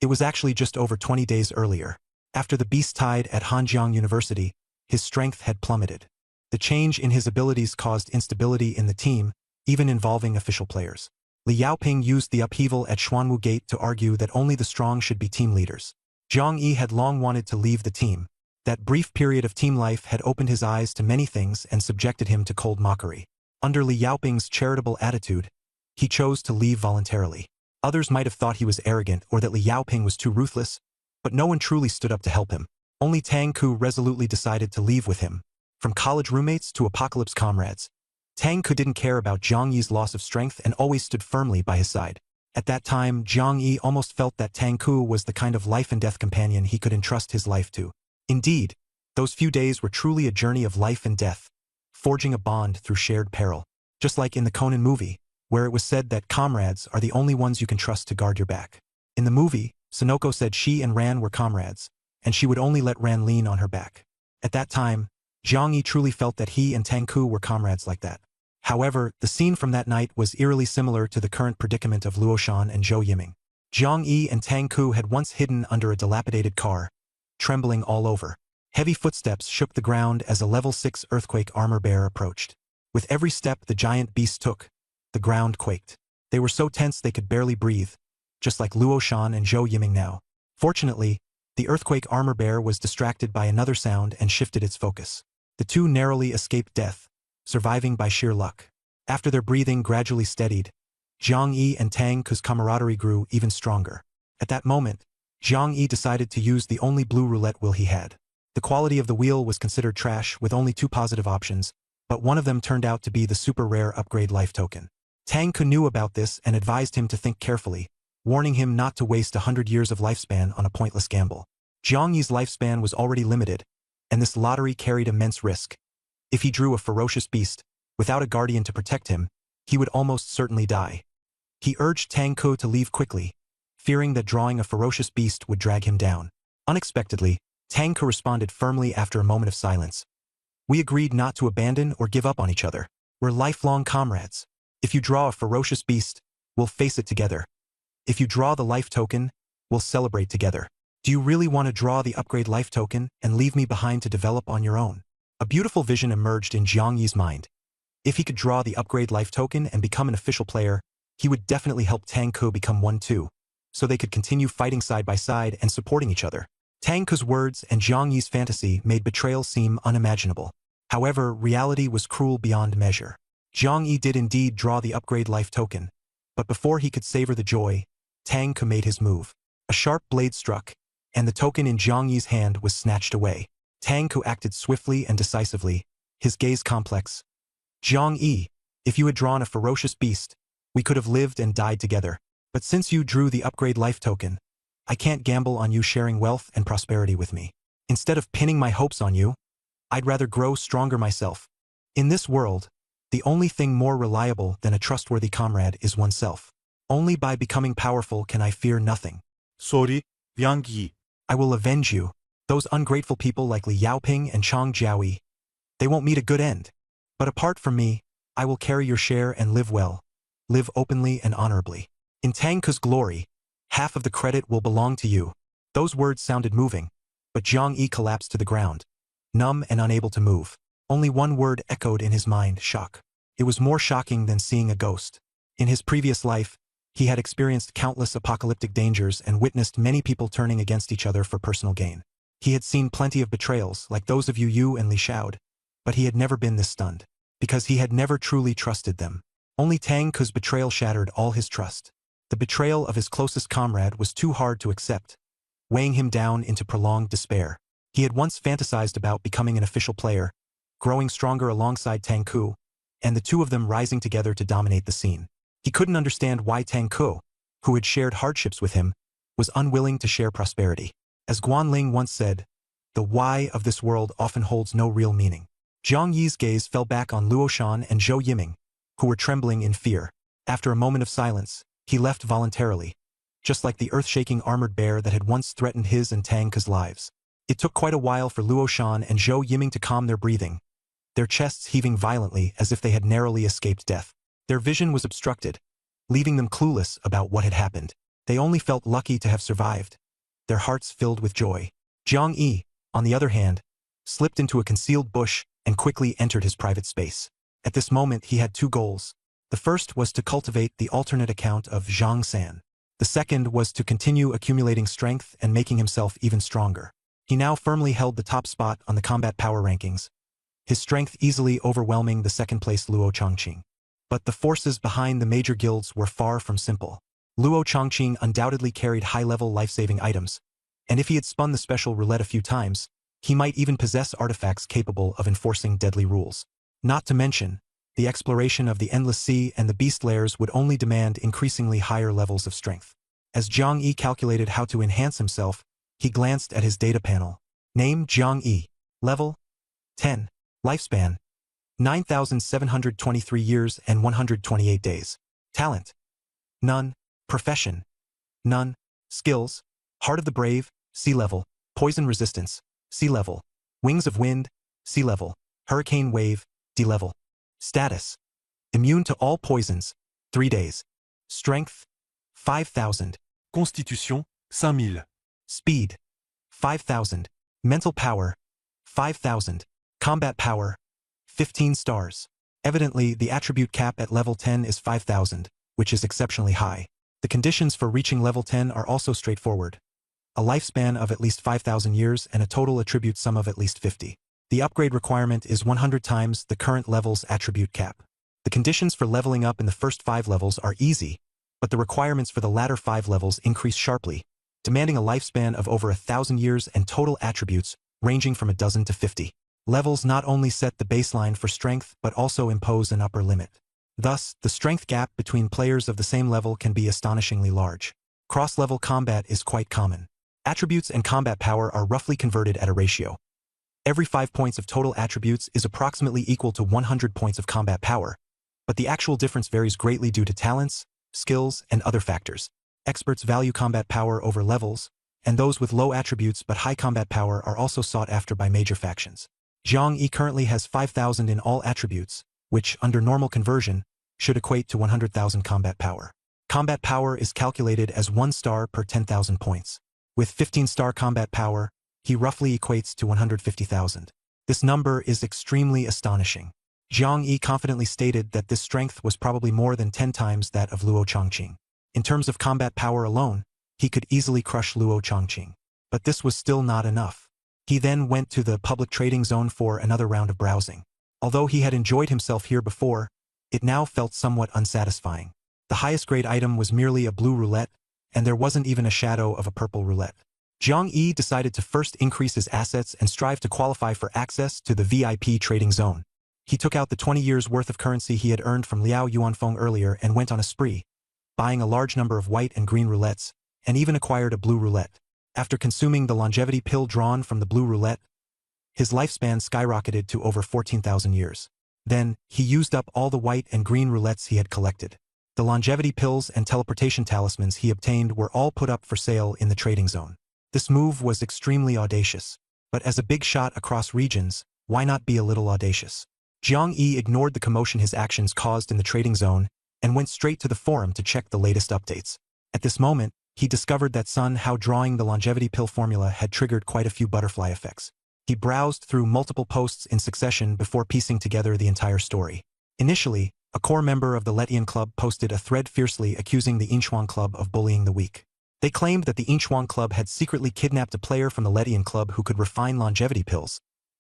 it was actually just over 20 days earlier. After the beast tide at Hanjiang University, his strength had plummeted. The change in his abilities caused instability in the team, even involving official players. Li Yaoping used the upheaval at Xuanwu Gate to argue that only the strong should be team leaders. Zhang Yi had long wanted to leave the team. That brief period of team life had opened his eyes to many things and subjected him to cold mockery. Under Li Yaoping's charitable attitude, he chose to leave voluntarily. Others might have thought he was arrogant or that Li Yaoping was too ruthless, but no one truly stood up to help him. Only Tang Ku resolutely decided to leave with him. From college roommates to apocalypse comrades, Tang Ku didn't care about Zhang Yi's loss of strength and always stood firmly by his side. At that time, Zhang Yi almost felt that Tang Ku was the kind of life-and-death companion he could entrust his life to. Indeed, those few days were truly a journey of life and death, forging a bond through shared peril. Just like in the Conan movie, where it was said that comrades are the only ones you can trust to guard your back. In the movie, Sonoko said she and Ran were comrades, and she would only let Ran lean on her back. At that time, Zhang Yi truly felt that he and Tang Ku were comrades like that. However, the scene from that night was eerily similar to the current predicament of Luo Shan and Zhou Yiming. Zhang Yi and Tang Ku had once hidden under a dilapidated car, trembling all over. Heavy footsteps shook the ground as a level 6 earthquake armor bearer approached. With every step the giant beast took, the ground quaked. They were so tense they could barely breathe, just like Luo Shan and Zhou Yiming now. Fortunately, the earthquake armor bearer was distracted by another sound and shifted its focus. The two narrowly escaped death, surviving by sheer luck. After their breathing gradually steadied, Zhang Yi and Tang Ke's camaraderie grew even stronger. At that moment, Zhang Yi decided to use the only blue roulette wheel he had. The quality of the wheel was considered trash with only 2 positive options, but one of them turned out to be the super rare upgrade life token. Tang Ke knew about this and advised him to think carefully, warning him not to waste 100 years of lifespan on a pointless gamble. Zhang Yi's lifespan was already limited, and this lottery carried immense risk. If he drew a ferocious beast, without a guardian to protect him, he would almost certainly die. He urged Tang Ke to leave quickly, fearing that drawing a ferocious beast would drag him down. Unexpectedly, Tang Ke responded firmly after a moment of silence. We agreed not to abandon or give up on each other. We're lifelong comrades. If you draw a ferocious beast, we'll face it together. If you draw the life token, we'll celebrate together. Do you really want to draw the upgrade life token and leave me behind to develop on your own? A beautiful vision emerged in Zhang Yi's mind. If he could draw the upgrade life token and become an official player, he would definitely help Tang Ke become one too, so they could continue fighting side by side and supporting each other. Tang Ke's words and Zhang Yi's fantasy made betrayal seem unimaginable. However, reality was cruel beyond measure. Zhang Yi did indeed draw the upgrade life token, but before he could savor the joy, Tang Ke made his move. A sharp blade struck, and the token in Zhang Yi's hand was snatched away. Tang Ke acted swiftly and decisively, his gaze complex. Zhang Yi, if you had drawn a ferocious beast, we could have lived and died together. But since you drew the upgrade life token, I can't gamble on you sharing wealth and prosperity with me. Instead of pinning my hopes on you, I'd rather grow stronger myself. In this world, the only thing more reliable than a trustworthy comrade is oneself. Only by becoming powerful can I fear nothing.
Sorry, Yang Yi.
I will avenge you. Those ungrateful people like Li Yaoping and Chang Jiaoyi. They won't meet a good end. But apart from me, I will carry your share and live well. Live openly and honorably. In Tang Ke's glory, half of the credit will belong to you. Those words sounded moving, but Zhang Yi collapsed to the ground, numb and unable to move. Only one word echoed in his mind: shock. It was more shocking than seeing a ghost. In his previous life, he had experienced countless apocalyptic dangers and witnessed many people turning against each other for personal gain. He had seen plenty of betrayals, like those of Yu Yu and Li Xiaod, but he had never been this stunned, because he had never truly trusted them. Only Tang Ke's betrayal shattered all his trust. The betrayal of his closest comrade was too hard to accept, weighing him down into prolonged despair. He had once fantasized about becoming an official player, growing stronger alongside Tang Ke, and the two of them rising together to dominate the scene. He couldn't understand why Tang Ke, who had shared hardships with him, was unwilling to share prosperity. As Guan Ling once said, the why of this world often holds no real meaning. Zhang Yi's gaze fell back on Luo Shan and Zhou Yiming, who were trembling in fear. After a moment of silence, he left voluntarily, just like the earth-shaking armored bear that had once threatened his and Tang Ke's lives. It took quite a while for Luo Shan and Zhou Yiming to calm their breathing, their chests heaving violently as if they had narrowly escaped death. Their vision was obstructed, leaving them clueless about what had happened. They only felt lucky to have survived, their hearts filled with joy. Zhang Yi, on the other hand, slipped into a concealed bush and quickly entered his private space. At this moment he had 2 goals. The first was to cultivate the alternate account of Zhang San. The second was to continue accumulating strength and making himself even stronger. He now firmly held the top spot on the combat power rankings, his strength easily overwhelming the second-place Luo Changqing. But the forces behind the major guilds were far from simple. Luo Changqing undoubtedly carried high-level life-saving items, and if he had spun the special roulette a few times, he might even possess artifacts capable of enforcing deadly rules. Not to mention, the exploration of the Endless Sea and the Beast Lairs would only demand increasingly higher levels of strength. As Zhang Yi calculated how to enhance himself, he glanced at his data panel. Name: Zhang Yi. Level: 10. Lifespan: 9,723 years and 128 days. Talent: none. Profession: none. Skills: Heart of the Brave, sea level. Poison resistance, sea level. Wings of Wind, sea level. Hurricane Wave, D level. Status: immune to all poisons, 3 days. Strength: 5,000.
Constitution, 5000.
Speed: 5,000. Mental power: 5,000. Combat power, 15 stars. Evidently, the attribute cap at level 10 is 5,000, which is exceptionally high. The conditions for reaching level 10 are also straightforward. A lifespan of at least 5,000 years and a total attribute sum of at least 50. The upgrade requirement is 100 times the current level's attribute cap. The conditions for leveling up in the first 5 levels are easy, but the requirements for the latter 5 levels increase sharply, demanding a lifespan of over 1,000 years and total attributes ranging from a dozen to 50. Levels not only set the baseline for strength but also impose an upper limit. Thus, the strength gap between players of the same level can be astonishingly large. Cross-level combat is quite common. Attributes and combat power are roughly converted at a ratio. Every 5 points of total attributes is approximately equal to 100 points of combat power, but the actual difference varies greatly due to talents, skills, and other factors. Experts value combat power over levels, and those with low attributes but high combat power are also sought after by major factions. Zhang Yi currently has 5,000 in all attributes, which, under normal conversion, should equate to 100,000 combat power. Combat power is calculated as 1 star per 10,000 points. With 15-star combat power, he roughly equates to 150,000. This number is extremely astonishing. Zhang Yi confidently stated that this strength was probably more than 10 times that of Luo Chongqing. In terms of combat power alone, he could easily crush Luo Chongqing. But this was still not enough. He then went to the public trading zone for another round of browsing. Although he had enjoyed himself here before, it now felt somewhat unsatisfying. The highest grade item was merely a blue roulette, and there wasn't even a shadow of a purple roulette. Zhang Yi decided to first increase his assets and strive to qualify for access to the VIP trading zone. He took out the 20 years' worth of currency he had earned from Liao Yuanfeng earlier and went on a spree, buying a large number of white and green roulettes, and even acquired a blue roulette. After consuming the longevity pill drawn from the blue roulette, his lifespan skyrocketed to over 14,000 years. Then, he used up all the white and green roulettes he had collected. The longevity pills and teleportation talismans he obtained were all put up for sale in the trading zone. This move was extremely audacious. But as a big shot across regions, why not be a little audacious? Zhang Yi ignored the commotion his actions caused in the trading zone and went straight to the forum to check the latest updates. At this moment, he discovered that Sun Hao drawing the longevity pill formula had triggered quite a few butterfly effects. He browsed through multiple posts in succession before piecing together the entire story. Initially, a core member of the Letian Club posted a thread fiercely accusing the Yinchuan Club of bullying the weak. They claimed that the Yinchuan Club had secretly kidnapped a player from the Letian Club who could refine longevity pills,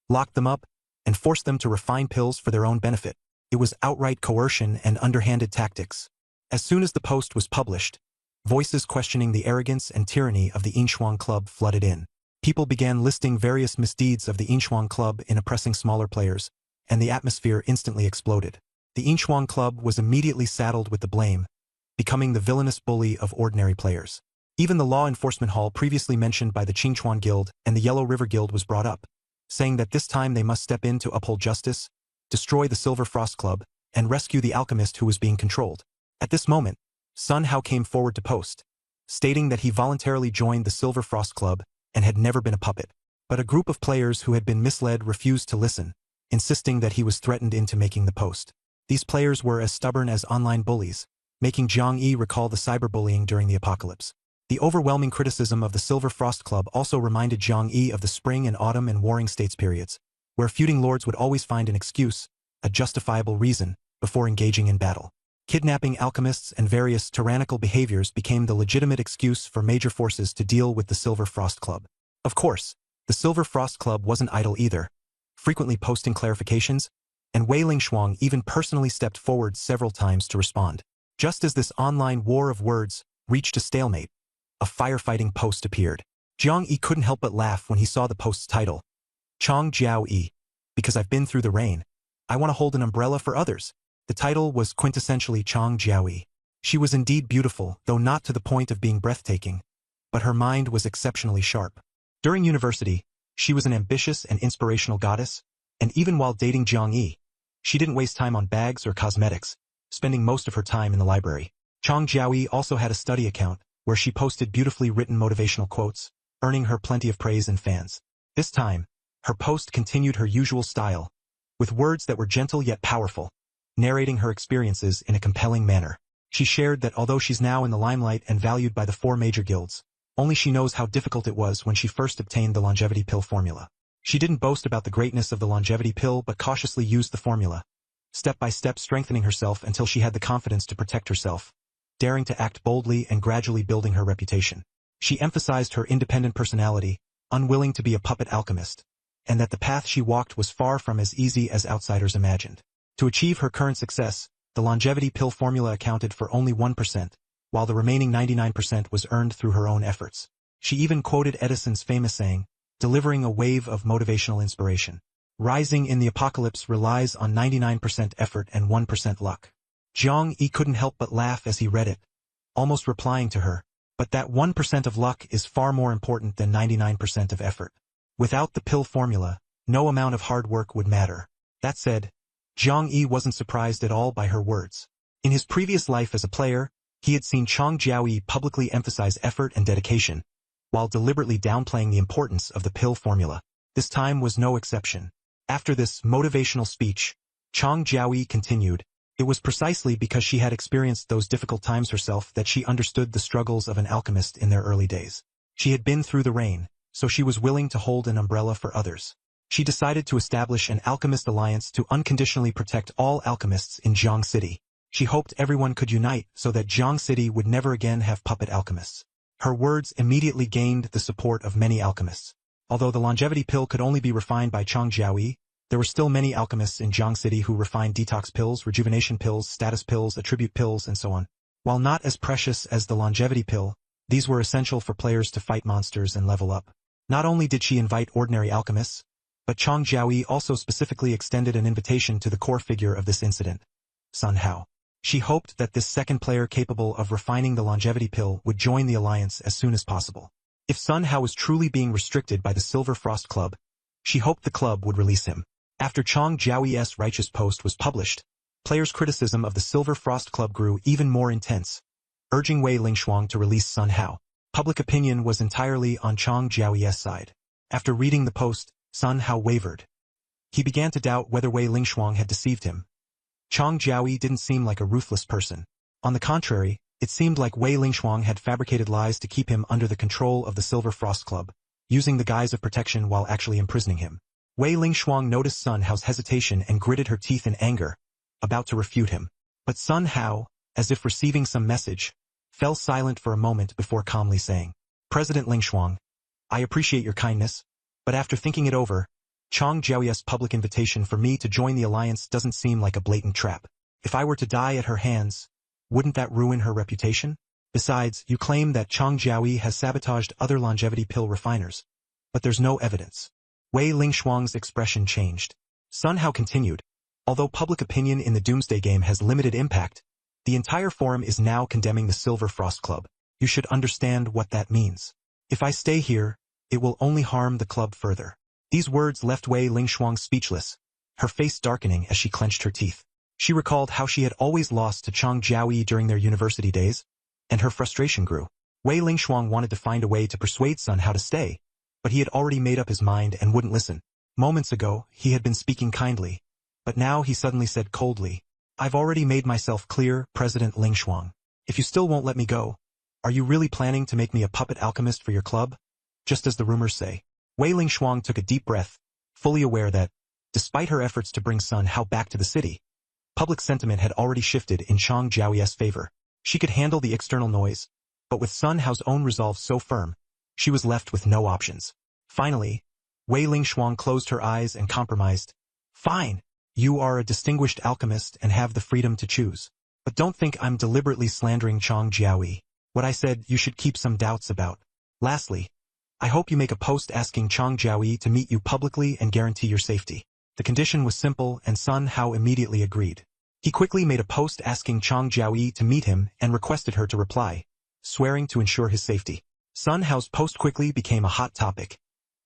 locked them up, and forced them to refine pills for their own benefit. It was outright coercion and underhanded tactics. As soon as the post was published, voices questioning the arrogance and tyranny of the Yinchuan Club flooded in. People began listing various misdeeds of the Yinchuan Club in oppressing smaller players, and the atmosphere instantly exploded. The Yinchuan Club was immediately saddled with the blame, becoming the villainous bully of ordinary players. Even the law enforcement hall previously mentioned by the Qingchuan Guild and the Yellow River Guild was brought up, saying that this time they must step in to uphold justice, destroy the Silver Frost Club, and rescue the alchemist who was being controlled. At this moment, Sun Hao came forward to post, stating that he voluntarily joined the Silver Frost Club and had never been a puppet. But a group of players who had been misled refused to listen, insisting that he was threatened into making the post. These players were as stubborn as online bullies, making Zhang Yi recall the cyberbullying during the apocalypse. The overwhelming criticism of the Silver Frost Club also reminded Zhang Yi of the spring and autumn and warring states periods, where feuding lords would always find an excuse, a justifiable reason, before engaging in battle. Kidnapping alchemists and various tyrannical behaviors became the legitimate excuse for major forces to deal with the Silver Frost Club. Of course, the Silver Frost Club wasn't idle either, frequently posting clarifications, and Wei Lingshuang even personally stepped forward several times to respond. Just as this online war of words reached a stalemate, a firefighting post appeared. Zhang Yi couldn't help but laugh when he saw the post's title, Chong Jiao Yi, because I've been through the rain. I want to hold an umbrella for others. The title was quintessentially Chong Jiao Yi. She was indeed beautiful, though not to the point of being breathtaking, but her mind was exceptionally sharp. During university, she was an ambitious and inspirational goddess, and even while dating Zhang Yi, she didn't waste time on bags or cosmetics, spending most of her time in the library. Chong Jiao Yi also had a study account, where she posted beautifully written motivational quotes, earning her plenty of praise and fans. This time, her post continued her usual style, with words that were gentle yet powerful, narrating her experiences in a compelling manner. She shared that although she's now in the limelight and valued by the 4 major guilds, only she knows how difficult it was when she first obtained the longevity pill formula. She didn't boast about the greatness of the longevity pill but cautiously used the formula, step by step strengthening herself until she had the confidence to protect herself, daring to act boldly and gradually building her reputation. She emphasized her independent personality, unwilling to be a puppet alchemist, and that the path she walked was far from as easy as outsiders imagined. To achieve her current success, the longevity pill formula accounted for only 1%, while the remaining 99% was earned through her own efforts. She even quoted Edison's famous saying, delivering a wave of motivational inspiration. Rising in the apocalypse relies on 99% effort and 1% luck. Jiang Yi couldn't help but laugh as he read it, almost replying to her, but that 1% of luck is far more important than 99% of effort. Without the pill formula, no amount of hard work would matter. That said, Jiang Yi wasn't surprised at all by her words. In his previous life as a player, he had seen Chang Jiaoyi publicly emphasize effort and dedication, while deliberately downplaying the importance of the pill formula. This time was no exception. After this motivational speech, Chang Jiaoyi continued, it was precisely because she had experienced those difficult times herself that she understood the struggles of an alchemist in their early days. She had been through the rain, so she was willing to hold an umbrella for others. She decided to establish an alchemist alliance to unconditionally protect all alchemists in Jiang City. She hoped everyone could unite so that Jiang City would never again have puppet alchemists. Her words immediately gained the support of many alchemists. Although the longevity pill could only be refined by Chang Jiaoyi, there were still many alchemists in Jiang City who refined detox pills, rejuvenation pills, status pills, attribute pills, and so on. While not as precious as the longevity pill, these were essential for players to fight monsters and level up. Not only did she invite ordinary alchemists, but Chang Jiaoyi also specifically extended an invitation to the core figure of this incident, Sun Hao. She hoped that this second player capable of refining the longevity pill would join the alliance as soon as possible. If Sun Hao was truly being restricted by the Silver Frost Club, she hoped the club would release him. After Chang Jiaoyi's righteous post was published, players' criticism of the Silver Frost Club grew even more intense, urging Wei Lingshuang to release Sun Hao. Public opinion was entirely on Chang Jiaoyi's side. After reading the post, Sun Hao wavered. He began to doubt whether Wei Lingshuang had deceived him. Chang Jiaoyi didn't seem like a ruthless person. On the contrary, it seemed like Wei Lingshuang had fabricated lies to keep him under the control of the Silver Frost Club, using the guise of protection while actually imprisoning him. Wei Lingshuang noticed Sun Hao's hesitation and gritted her teeth in anger, about to refute him. But Sun Hao, as if receiving some message, fell silent for a moment before calmly saying, President Lingshuang, I appreciate your kindness, but after thinking it over, Chang Jiaoyi's public invitation for me to join the alliance doesn't seem like a blatant trap. If I were to die at her hands, wouldn't that ruin her reputation? Besides, you claim that Chang Jiaoyi has sabotaged other longevity pill refiners, but there's no evidence. Wei Lingshuang's expression changed. Sun Hao continued, although public opinion in the Doomsday game has limited impact, the entire forum is now condemning the Silver Frost Club. You should understand what that means. If I stay here, it will only harm the club further. These words left Wei Lingshuang speechless, her face darkening as she clenched her teeth. She recalled how she had always lost to Chang Jiaoyi during their university days, and her frustration grew. Wei Lingshuang wanted to find a way to persuade Sun Hao to stay, but he had already made up his mind and wouldn't listen. Moments ago, he had been speaking kindly, but now he suddenly said coldly, I've already made myself clear, President Lingshuang. If you still won't let me go, are you really planning to make me a puppet alchemist for your club? Just as the rumors say. Wei Lingshuang took a deep breath, fully aware that, despite her efforts to bring Sun Hao back to the city, public sentiment had already shifted in Chang Jiaoyi's favor. She could handle the external noise, but with Sun Hao's own resolve so firm, she was left with no options. Finally, Wei Lingshuang closed her eyes and compromised. Fine, you are a distinguished alchemist and have the freedom to choose. But don't think I'm deliberately slandering Chang Jiaoyi. What I said you should keep some doubts about. Lastly, I hope you make a post asking Chang Jiaoyi to meet you publicly and guarantee your safety. The condition was simple and Sun Hao immediately agreed. He quickly made a post asking Chang Jiaoyi to meet him and requested her to reply, swearing to ensure his safety. Sun Hao's post quickly became a hot topic,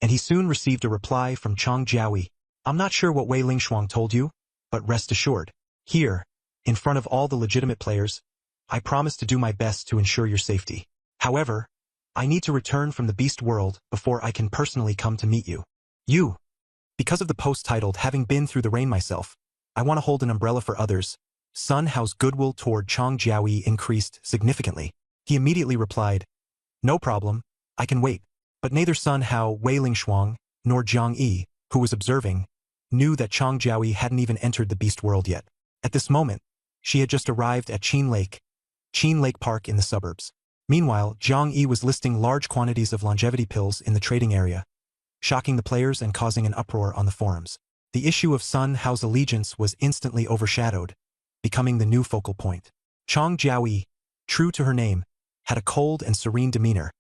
and he soon received a reply from Chang Jiaoyi. I'm not sure what Wei Lingshuang told you, but rest assured, here, in front of all the legitimate players, I promise to do my best to ensure your safety. However, I need to return from the beast world before I can personally come to meet you. Because of the post titled Having Been Through the Rain Myself, I want to hold an umbrella for others. Sun Hao's goodwill toward Chang Jiaoyi increased significantly. He immediately replied, No problem, I can wait. But neither Sun Hao, Wei Lingshuang, nor Zhang Yi, who was observing, knew that Chang Jiaoyi hadn't even entered the beast world yet. At this moment, she had just arrived at Qin Lake Park in the suburbs. Meanwhile, Zhang Yi was listing large quantities of longevity pills in the trading area, shocking the players and causing an uproar on the forums. The issue of Sun Hao's allegiance was instantly overshadowed, becoming the new focal point. Chang Jiaoyi, true to her name, had a cold and serene demeanor,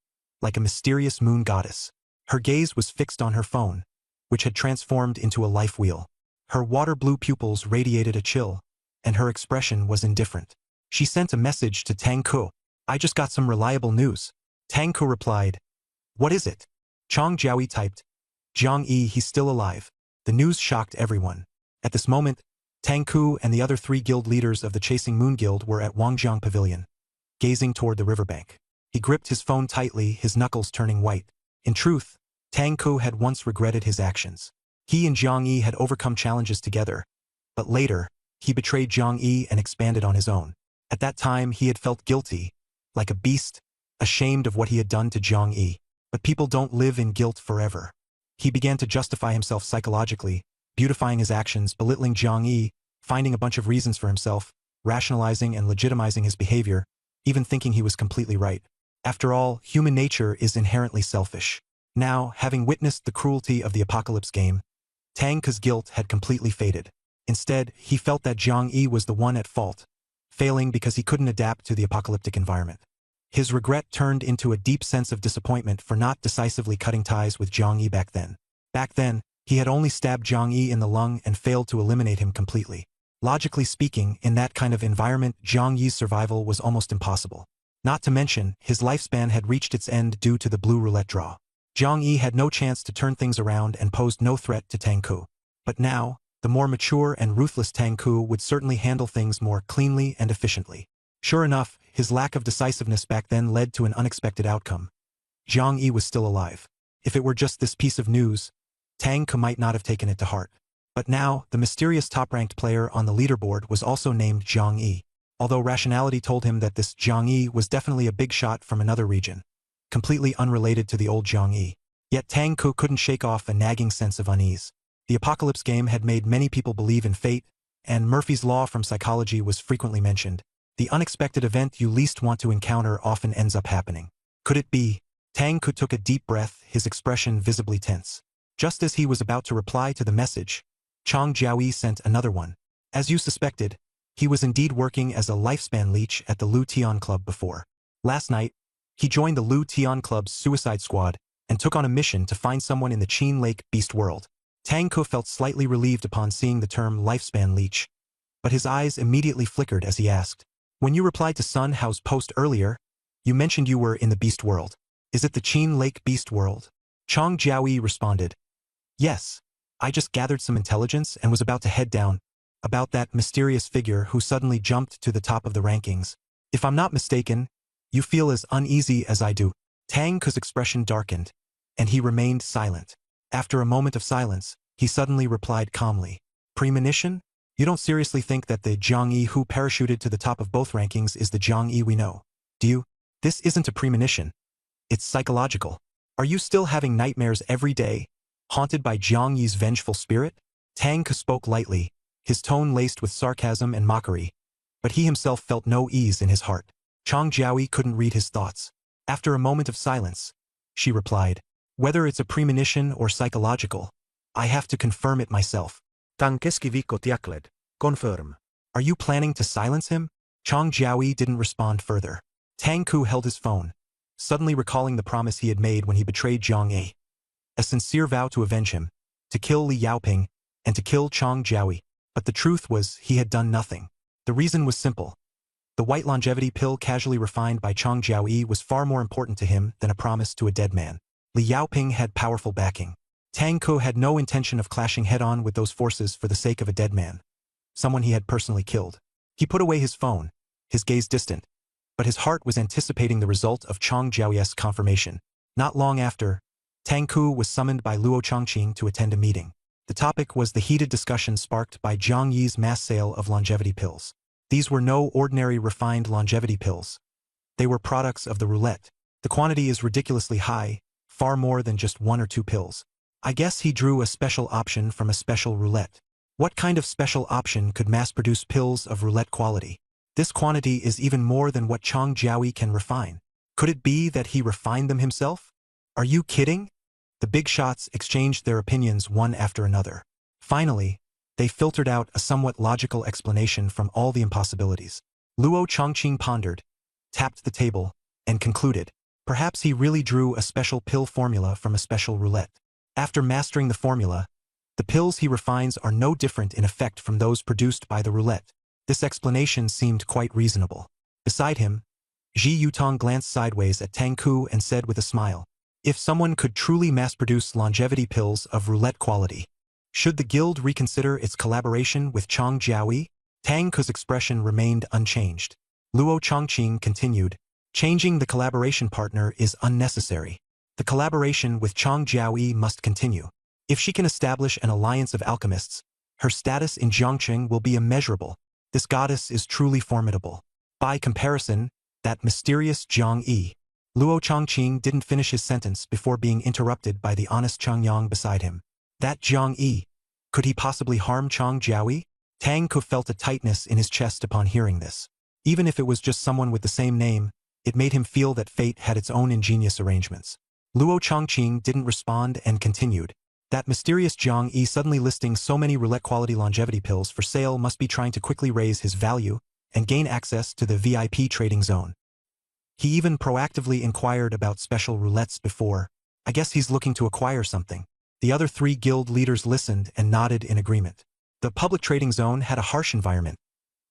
like a mysterious moon goddess. Her gaze was fixed on her phone, which had transformed into a life wheel. Her water-blue pupils radiated a chill, and her expression was indifferent. She sent a message to Tang Ku. "I just got some reliable news." Tang Ku replied, "What is it?" Chang Jiaoyi typed, "Zhang Yi, he's still alive." The news shocked everyone. At this moment, Tang Ku and the other 3 guild leaders of the Chasing Moon Guild were at Wangjiang Pavilion, gazing toward the riverbank. He gripped his phone tightly, his knuckles turning white. In truth, Tang Ku had once regretted his actions. He and Zhang Yi had overcome challenges together, but later, he betrayed Zhang Yi and expanded on his own. At that time, he had felt guilty, like a beast, ashamed of what he had done to Zhang Yi. But people don't live in guilt forever. He began to justify himself psychologically, beautifying his actions, belittling Zhang Yi, finding a bunch of reasons for himself, rationalizing and legitimizing his behavior, even thinking he was completely right. After all, human nature is inherently selfish. Now, having witnessed the cruelty of the Apocalypse game, Tang Ku's guilt had completely faded. Instead, he felt that Zhang Yi was the one at fault, failing because he couldn't adapt to the apocalyptic environment. His regret turned into a deep sense of disappointment for not decisively cutting ties with Zhang Yi back then. Back then, he had only stabbed Zhang Yi in the lung and failed to eliminate him completely. Logically speaking, in that kind of environment, Zhang Yi's survival was almost impossible. Not to mention, his lifespan had reached its end due to the blue roulette draw. Zhang Yi had no chance to turn things around and posed no threat to Tang Ku. But now, the more mature and ruthless Tang Ku would certainly handle things more cleanly and efficiently. Sure enough, his lack of decisiveness back then led to an unexpected outcome. Zhang Yi was still alive. If it were just this piece of news, Tang Ku might not have taken it to heart. But now, the mysterious top-ranked player on the leaderboard was also named Zhang Yi, although rationality told him that this Zhang Yi was definitely a big shot from another region, completely unrelated to the old Zhang Yi. Yet Tang Ku couldn't shake off a nagging sense of unease. The Apocalypse game had made many people believe in fate, and Murphy's Law from psychology was frequently mentioned. The unexpected event you least want to encounter often ends up happening. Could it be? Tang Ku took a deep breath, his expression visibly tense. Just as he was about to reply to the message, Chang Jiaoyi sent another one. As you suspected, he was indeed working as a lifespan leech at the Lu Tian Club before. Last night, he joined the Lu Tian Club's suicide squad and took on a mission to find someone in the Qin Lake beast world. Tang Ku felt slightly relieved upon seeing the term lifespan leech, but his eyes immediately flickered as he asked, "When you replied to Sun Hao's post earlier, you mentioned you were in the beast world. Is it the Qin Lake beast world?" Chang Jiaoyi responded, "Yes, I just gathered some intelligence and was about to head down, about that mysterious figure who suddenly jumped to the top of the rankings. If I'm not mistaken, you feel as uneasy as I do." Tang Ku's expression darkened, and he remained silent. After a moment of silence, he suddenly replied calmly, "Premonition? You don't seriously think that the Zhang Yi who parachuted to the top of both rankings is the Zhang Yi we know, do you? This isn't a premonition. It's psychological. Are you still having nightmares every day, haunted by Zhang Yi's vengeful spirit?" Tang Ku spoke lightly, his tone laced with sarcasm and mockery, but he himself felt no ease in his heart. Chang Jiaoyi couldn't read his thoughts. After a moment of silence, she replied, "Whether it's a premonition or psychological, I have to confirm it myself."
Tang keskiviikko tiakled. Confirm.
"Are you planning to silence him?" Chang Jiaoyi didn't respond further. Tang Ku held his phone, suddenly recalling the promise he had made when he betrayed Zhang Yi. A sincere vow to avenge him, to kill Li Yaoping, and to kill Chang Jiaoyi. But the truth was, he had done nothing. The reason was simple. The white longevity pill casually refined by Chang Jiaoyi was far more important to him than a promise to a dead man. Li Yaoping had powerful backing. Tang Ku had no intention of clashing head-on with those forces for the sake of a dead man, someone he had personally killed. He put away his phone, his gaze distant, but his heart was anticipating the result of Chang Jiaoyi's confirmation. Not long after, Tang Ku was summoned by Luo Chongqing to attend a meeting. The topic was the heated discussion sparked by Zhang Yi's mass sale of longevity pills. These were no ordinary refined longevity pills. They were products of the roulette. The quantity is ridiculously high, far more than just 1 or 2 pills. I guess he drew a special option from a special roulette. What kind of special option could mass-produce pills of roulette quality? This quantity is even more than what Chang Jiahui can refine. Could it be that he refined them himself? Are you kidding? The big shots exchanged their opinions one after another. Finally, they filtered out a somewhat logical explanation from all the impossibilities. Luo Chongqing pondered, tapped the table, and concluded. Perhaps he really drew a special pill formula from a special roulette. After mastering the formula, the pills he refines are no different in effect from those produced by the roulette. This explanation seemed quite reasonable. Beside him, Ji Yutong glanced sideways at Tang Ku and said with a smile, if someone could truly mass-produce longevity pills of roulette quality, should the guild reconsider its collaboration with Chang Jiahui? Tang Ku's expression remained unchanged. Luo Chongqing continued, changing the collaboration partner is unnecessary. The collaboration with Chang Jiahui must continue. If she can establish an alliance of alchemists, her status in Jiangqing will be immeasurable. This goddess is truly formidable. By comparison, that mysterious Jiang Yi. Luo Chongqing didn't finish his sentence before being interrupted by the honest Chang Yang beside him. That Jiang Yi. Could he possibly harm Chang Jiahui? Tang Ku felt a tightness in his chest upon hearing this. Even if it was just someone with the same name, it made him feel that fate had its own ingenious arrangements. Luo Chongqing didn't respond and continued. That mysterious Jiang Yi suddenly listing so many roulette-quality longevity pills for sale must be trying to quickly raise his value and gain access to the VIP trading zone. He even proactively inquired about special roulettes before. I guess he's looking to acquire something. The other three guild leaders listened and nodded in agreement. The public trading zone had a harsh environment.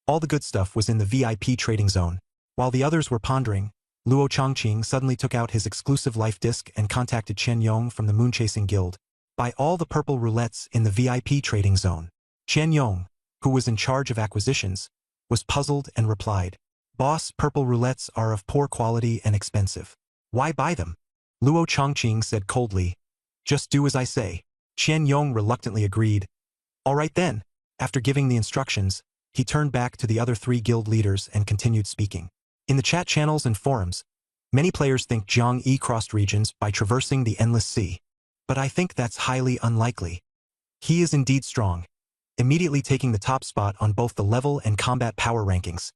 All the good stuff was in the VIP trading zone. While the others were pondering, Luo Chongqing suddenly took out his exclusive life disc and contacted Chen Yong from the Moonchasing Guild. Buy all the purple roulettes in the VIP trading zone. Chen Yong, who was in charge of acquisitions, was puzzled and replied, Boss, purple roulettes are of poor quality and expensive. Why buy them? Luo Chongqing said coldly, just do as I say. Chen Yong reluctantly agreed. All right then. After giving the instructions, he turned back to the other three guild leaders and continued speaking. In the chat channels and forums, many players think Jiang Yi crossed regions by traversing the Endless Sea. But I think that's highly unlikely. He is indeed strong, immediately taking the top spot on both the level and combat power rankings.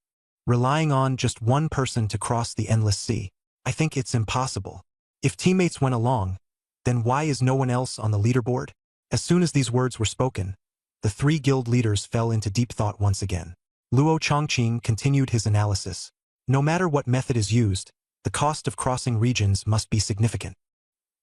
Relying on just one person to cross the Endless Sea, I think it's impossible. If teammates went along, then why is no one else on the leaderboard? As soon as these words were spoken, the three guild leaders fell into deep thought once again. Luo Chongqing continued his analysis. No matter what method is used, the cost of crossing regions must be significant.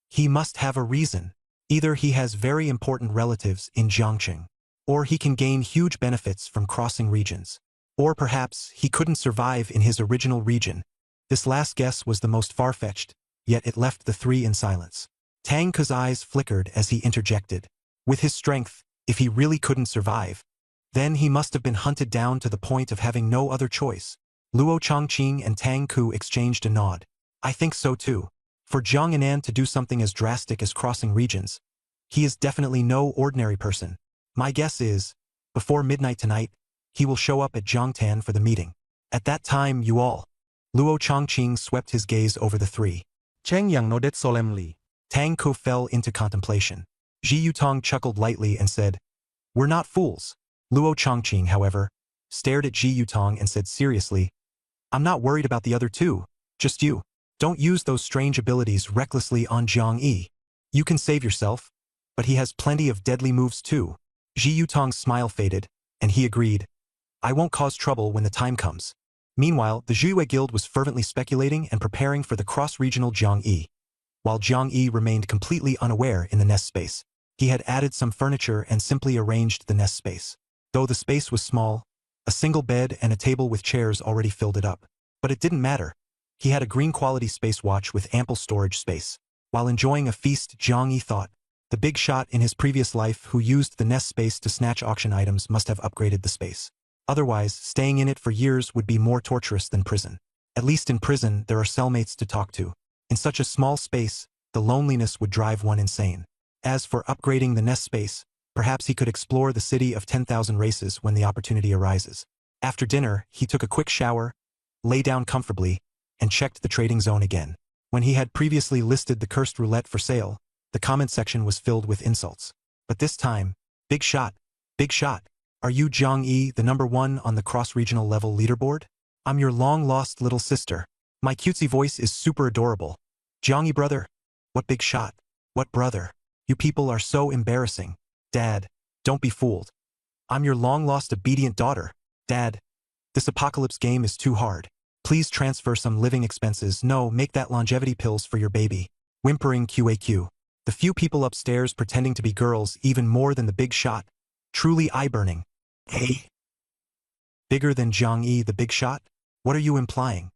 He must have a reason. Either he has very important relatives in Jiangqing, or he can gain huge benefits from crossing regions. Or perhaps he couldn't survive in his original region. This last guess was the most far-fetched, yet it left the three in silence. Tang Ku's eyes flickered as he interjected. With his strength, if he really couldn't survive, then he must have been hunted down to the point of having no other choice. Luo Chongqing and Tang Ku exchanged a nod. I think so too. For Zhang Yinan to do something as drastic as crossing regions, he is definitely no ordinary person. My guess is, before midnight tonight, he will show up at Jiangtan for the meeting. At that time, you all. Luo Chongqing swept his gaze over the three.
Cheng Yang nodded solemnly.
Tang Ku fell into contemplation. Ji Yutong chuckled lightly and said, We're not fools. Luo Chongqing, however, stared at Ji Yutong and said seriously, I'm not worried about the other two, just you. Don't use those strange abilities recklessly on Jiang Yi. You can save yourself, but he has plenty of deadly moves too. Ji Yutong's smile faded, and he agreed, I won't cause trouble when the time comes. Meanwhile, the Zhuiyue Guild was fervently speculating and preparing for the cross-regional Jiang Yi. While Jiang Yi remained completely unaware in the nest space, he had added some furniture and simply arranged the nest space. Though the space was small, a single bed and a table with chairs already filled it up. But it didn't matter. He had a green-quality space watch with ample storage space. While enjoying a feast, Jiang Yi thought, the big shot in his previous life who used the nest space to snatch auction items must have upgraded the space. Otherwise, staying in it for years would be more torturous than prison. At least in prison, there are cellmates to talk to. In such a small space, the loneliness would drive one insane. As for upgrading the nest space, perhaps he could explore the city of 10,000 races when the opportunity arises. After dinner, he took a quick shower, lay down comfortably, and checked the trading zone again. When he had previously listed the cursed roulette for sale, The comment section was filled with insults. But this time, big shot, big shot. Are you Jiang Yi, the #1 on the cross-regional level leaderboard? I'm your long-lost little sister. My cutesy voice is super adorable. Jiang Yi brother? What big shot? What brother? You people are so embarrassing. Dad, don't be fooled. I'm your long-lost obedient daughter. Dad, this apocalypse game is too hard. Please transfer some living expenses. No, make that longevity pills for your baby. Whimpering QAQ. The few people upstairs pretending to be girls even more than the big shot. Truly eye-burning. Hey. Bigger than Jiang Yi, the big shot? What are you implying?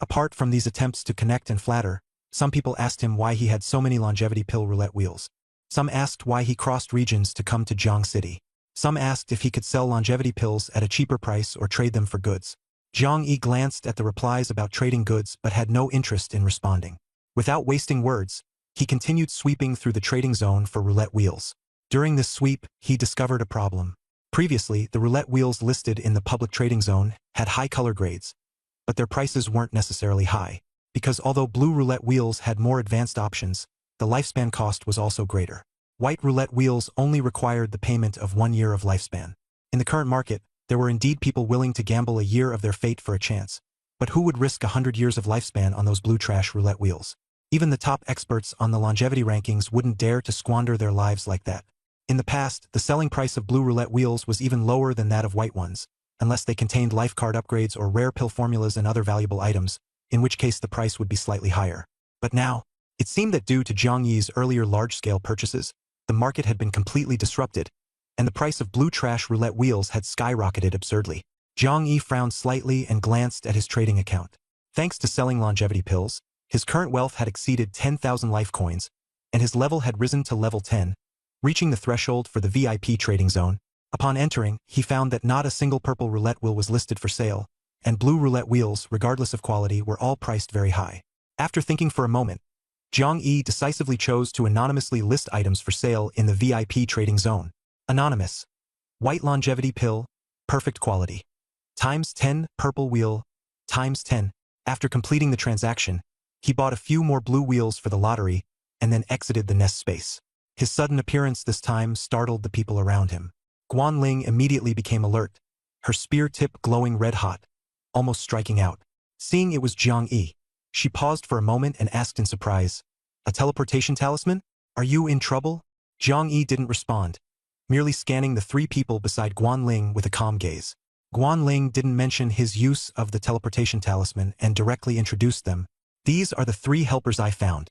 Apart from these attempts to connect and flatter, some people asked him why he had so many longevity pill roulette wheels. Some asked why he crossed regions to come to Jiang City. Some asked if he could sell longevity pills at a cheaper price or trade them for goods. Jiang Yi glanced at the replies about trading goods but had no interest in responding. Without wasting words, he continued sweeping through the trading zone for roulette wheels. During this sweep, he discovered a problem. Previously, the roulette wheels listed in the public trading zone had high color grades, but their prices weren't necessarily high, because although blue roulette wheels had more advanced options, the lifespan cost was also greater. White roulette wheels only required the payment of 1 year of lifespan. In the current market, there were indeed people willing to gamble a year of their fate for a chance. But who would risk 100 years of lifespan on those blue trash roulette wheels? Even the top experts on the longevity rankings wouldn't dare to squander their lives like that. In the past, the selling price of blue roulette wheels was even lower than that of white ones, unless they contained life card upgrades or rare pill formulas and other valuable items, in which case the price would be slightly higher. But now, it seemed that due to Jiang Yi's earlier large-scale purchases, the market had been completely disrupted, and the price of blue trash roulette wheels had skyrocketed absurdly. Jiang Yi frowned slightly and glanced at his trading account. Thanks to selling longevity pills, his current wealth had exceeded 10,000 life coins, and his level had risen to level 10, reaching the threshold for the VIP trading zone. Upon entering, he found that not a single purple roulette wheel was listed for sale, and blue roulette wheels, regardless of quality, were all priced very high. After thinking for a moment, Jiang Yi decisively chose to anonymously list items for sale in the VIP trading zone. Anonymous. White longevity pill, perfect quality. Times 10 purple wheel, times 10. After completing the transaction, he bought a few more blue wheels for the lottery and then exited the nest space. His sudden appearance this time startled the people around him. Guanling immediately became alert, her spear tip glowing red-hot, almost striking out. Seeing it was Jiang Yi, she paused for a moment and asked in surprise, "A teleportation talisman? Are you in trouble?" Jiang Yi didn't respond, merely scanning the three people beside Guanling with a calm gaze. Guanling didn't mention his use of the teleportation talisman and directly introduced them. "These are the 3 helpers I found.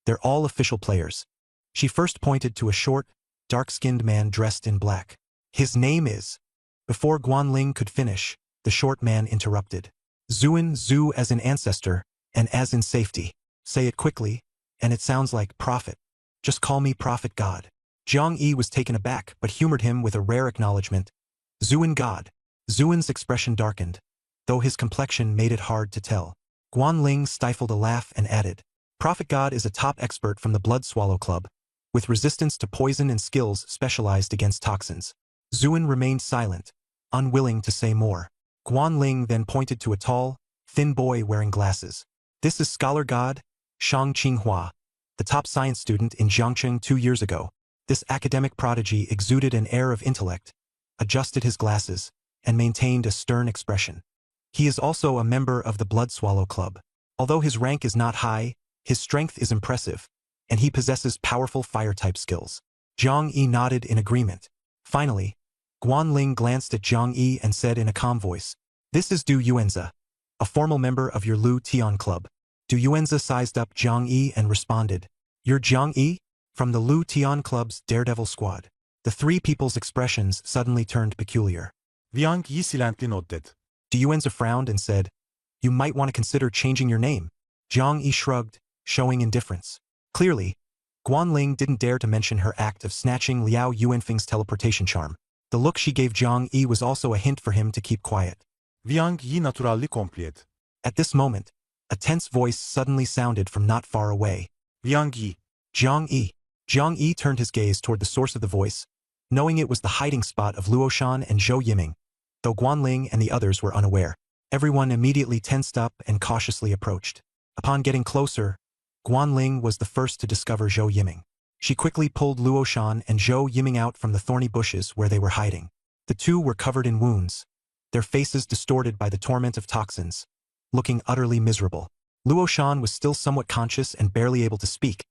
They're all official players." She first pointed to a short, dark-skinned man dressed in black. "His name is..." Before Guanling could finish, the short man interrupted. "Zuin Zhu as in ancestor, and as in safety. Say it quickly, and it sounds like prophet. Just call me Prophet God." Jiang Yi was taken aback but humored him with a rare acknowledgement. "Zuin God." Zuin's expression darkened, though his complexion made it hard to tell. Guanling stifled a laugh and added, "Prophet God is a top expert from the Blood Swallow Club, with resistance to poison and skills specialized against toxins." Zuin remained silent, unwilling to say more. Guanling then pointed to a tall, thin boy wearing glasses. "This is Scholar God, Shang Qinghua, the top science student in Jiangcheng 2 years ago." This academic prodigy exuded an air of intellect, adjusted his glasses, and maintained a stern expression. He is also a member of the Blood Swallow Club. Although his rank is not high, his strength is impressive, and he possesses powerful fire-type skills. Jiang Yi nodded in agreement. Finally, Guanling glanced at Jiang Yi and said in a calm voice, "This is Du Yuanzi, a formal member of your Lu Tian Club." Du Yuanzi sized up Jiang Yi and responded, "You're Jiang Yi? From the Lu Tian Club's Daredevil Squad." The 3 people's expressions suddenly turned peculiar.
Jiang Yi silently nodded.
Du Yuanzi frowned and said, "You might want to consider changing your name." Jiang Yi shrugged, showing indifference. Clearly, Guanling didn't dare to mention her act of snatching Liao Yuanfeng's teleportation charm. The look she gave Jiang Yi was also a hint for him to keep quiet.
Jiang Yi naturally complied.
At this moment, a tense voice suddenly sounded from not far away.
Jiang Yi.
Jiang Yi. Jiang Yi turned his gaze toward the source of the voice, knowing it was the hiding spot of Luoshan and Zhou Yiming, though Guanling and the others were unaware. Everyone immediately tensed up and cautiously approached. Upon getting closer, Guanling was the first to discover Zhou Yiming. She quickly pulled Luo Shan and Zhou Yiming out from the thorny bushes where they were hiding. The two were covered in wounds, their faces distorted by the torment of toxins, looking utterly miserable. Luo Shan was still somewhat conscious and barely able to speak,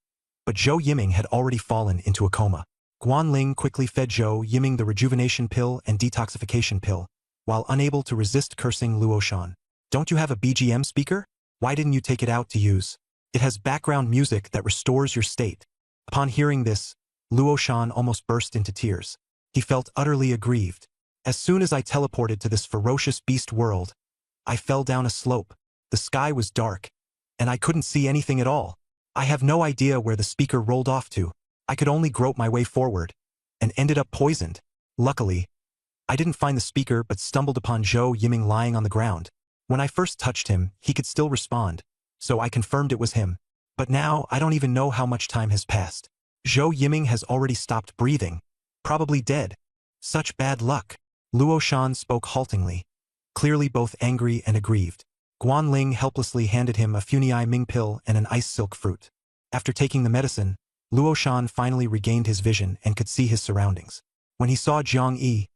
but Zhou Yiming had already fallen into a coma. Guanling quickly fed Zhou Yiming the rejuvenation pill and detoxification pill, while unable to resist cursing Luo Shan. "Don't you have a BGM speaker? Why didn't you take it out to use? It has background music that restores your state." Upon hearing this, Luo Shan almost burst into tears. He felt utterly aggrieved. "As soon as I teleported to this ferocious beast world, I fell down a slope. The sky was dark, and I couldn't see anything at all. I have no idea where the speaker rolled off to. I could only grope my way forward, and ended up poisoned. Luckily, I didn't find the speaker but stumbled upon Zhou Yiming lying on the ground. When I first touched him, he could still respond, so I confirmed it was him. But now, I don't even know how much time has passed. Zhou Yiming has already stopped breathing. Probably dead. Such bad luck." Luo Shan spoke haltingly, clearly both angry and aggrieved. Guanling helplessly handed him a Funii Ming pill and an ice silk fruit. After taking the medicine, Luo Shan finally regained his vision and could see his surroundings. When he saw Jiang Yi,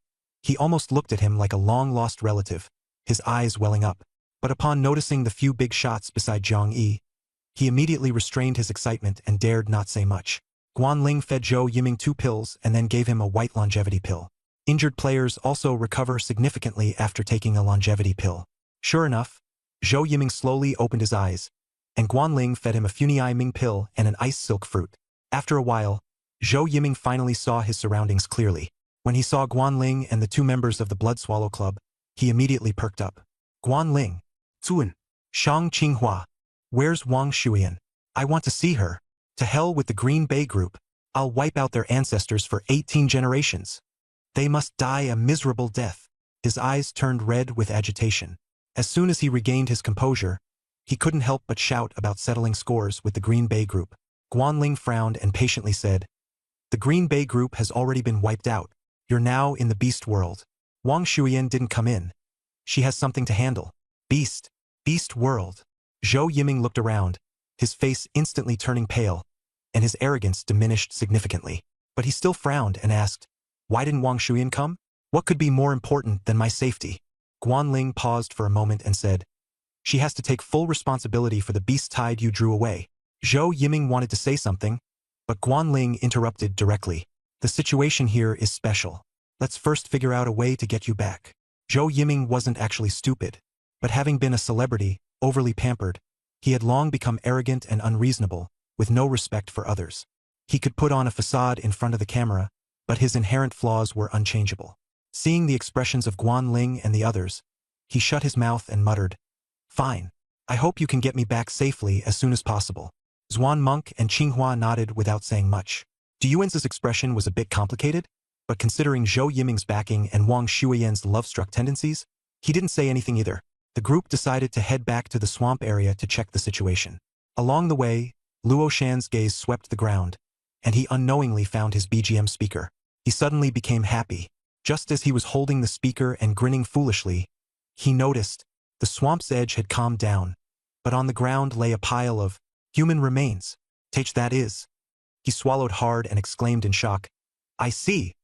he almost looked at him like a long-lost relative, his eyes welling up. But upon noticing the few big shots beside Jiang Yi, he immediately restrained his excitement and dared not say much. Guanling fed Zhou Yiming 2 pills and then gave him a white longevity pill. Injured players also recover significantly after taking a longevity pill. Sure enough, Zhou Yiming slowly opened his eyes, and Guanling fed him a Funii Ming pill and an ice silk fruit. After a while, Zhou Yiming finally saw his surroundings clearly. When he saw Guanling and the 2 members of the Blood Swallow Club, he immediately perked up. "Guanling, Zun, Shang Qinghua, where's Wang Shuyan? I want to see her. To hell with the Green Bay Group. I'll wipe out their ancestors for 18 generations. They must die a miserable death." His eyes turned red with agitation. As soon as he regained his composure, he couldn't help but shout about settling scores with the Green Bay Group. Guanling frowned and patiently said, "The Green Bay Group has already been wiped out. You're now in the beast world. Wang Shuyan didn't come in. She has something to handle. Beast world." Zhou Yiming looked around, his face instantly turning pale, and his arrogance diminished significantly. But he still frowned and asked, "Why didn't Wang Shuyan come? What could be more important than my safety?" Guanling paused for a moment and said, "She has to take full responsibility for the beast tide you drew away." Zhou Yiming wanted to say something, but Guanling interrupted directly. "The situation here is special. Let's first figure out a way to get you back." Zhou Yiming wasn't actually stupid, but having been a celebrity, overly pampered, he had long become arrogant and unreasonable, with no respect for others. He could put on a facade in front of the camera, but his inherent flaws were unchangeable. Seeing the expressions of Guanling and the others, he shut his mouth and muttered, "Fine. I hope you can get me back safely as soon as possible." Zhuan Monk and Qinghua nodded without saying much. Du Yuan's expression was a bit complicated, but considering Zhou Yiming's backing and Wang Shuyan's love-struck tendencies, he didn't say anything either. The group decided to head back to the swamp area to check the situation. Along the way, Luo Shan's gaze swept the ground, and he unknowingly found his BGM speaker. He suddenly became happy. Just as he was holding the speaker and grinning foolishly, he noticed the swamp's edge had calmed down, but on the ground lay a pile of human remains. "Take that is." He swallowed hard and exclaimed in shock, "I see.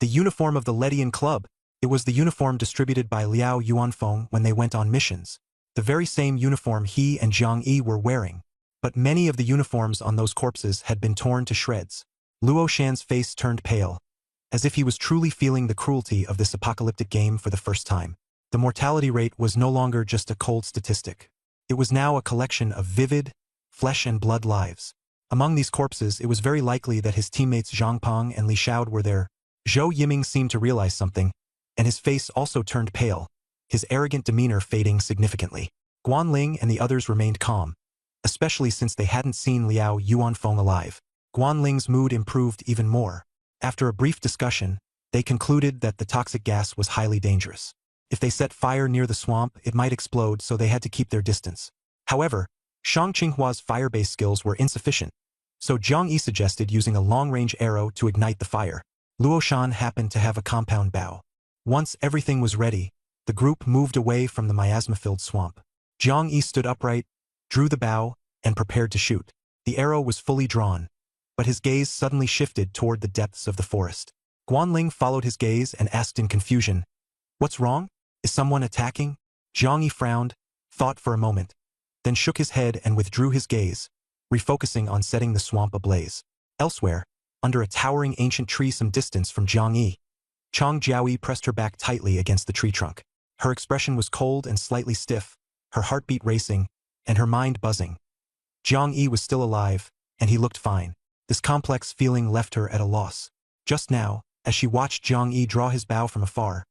The uniform of the Ledian Club." It was the uniform distributed by Liao Yuanfeng when they went on missions. The very same uniform he and Jiang Yi were wearing. But many of the uniforms on those corpses had been torn to shreds. Luo Shan's face turned pale, as if he was truly feeling the cruelty of this apocalyptic game for the first time. The mortality rate was no longer just a cold statistic. It was now a collection of vivid, flesh and blood lives. Among these corpses, it was very likely that his teammates Zhang Peng and Li Xiao were there. Zhou Yiming seemed to realize something, and his face also turned pale, his arrogant demeanor fading significantly. Guanling and the others remained calm, especially since they hadn't seen Liao Yuanfeng alive. Guanling's mood improved even more. After a brief discussion, they concluded that the toxic gas was highly dangerous. If they set fire near the swamp, it might explode, so they had to keep their distance. However, Shang Qinghua's fire-based skills were insufficient, so Jiang Yi suggested using a long-range arrow to ignite the fire. Luo Shan happened to have a compound bow. Once everything was ready, the group moved away from the miasma-filled swamp. Jiang Yi stood upright, drew the bow, and prepared to shoot. The arrow was fully drawn, but his gaze suddenly shifted toward the depths of the forest. Guanling followed his gaze and asked in confusion, "What's wrong? Is someone attacking?" Zhang Yi frowned, thought for a moment, then shook his head and withdrew his gaze, refocusing on setting the swamp ablaze. Elsewhere, under a towering ancient tree some distance from Zhang Yi, Chang Jiaoyi pressed her back tightly against the tree trunk. Her expression was cold and slightly stiff, her heartbeat racing, and her mind buzzing. Zhang Yi was still alive, and he looked fine. This complex feeling left her at a loss. Just now, as she watched Zhang Yi draw his bow from afar,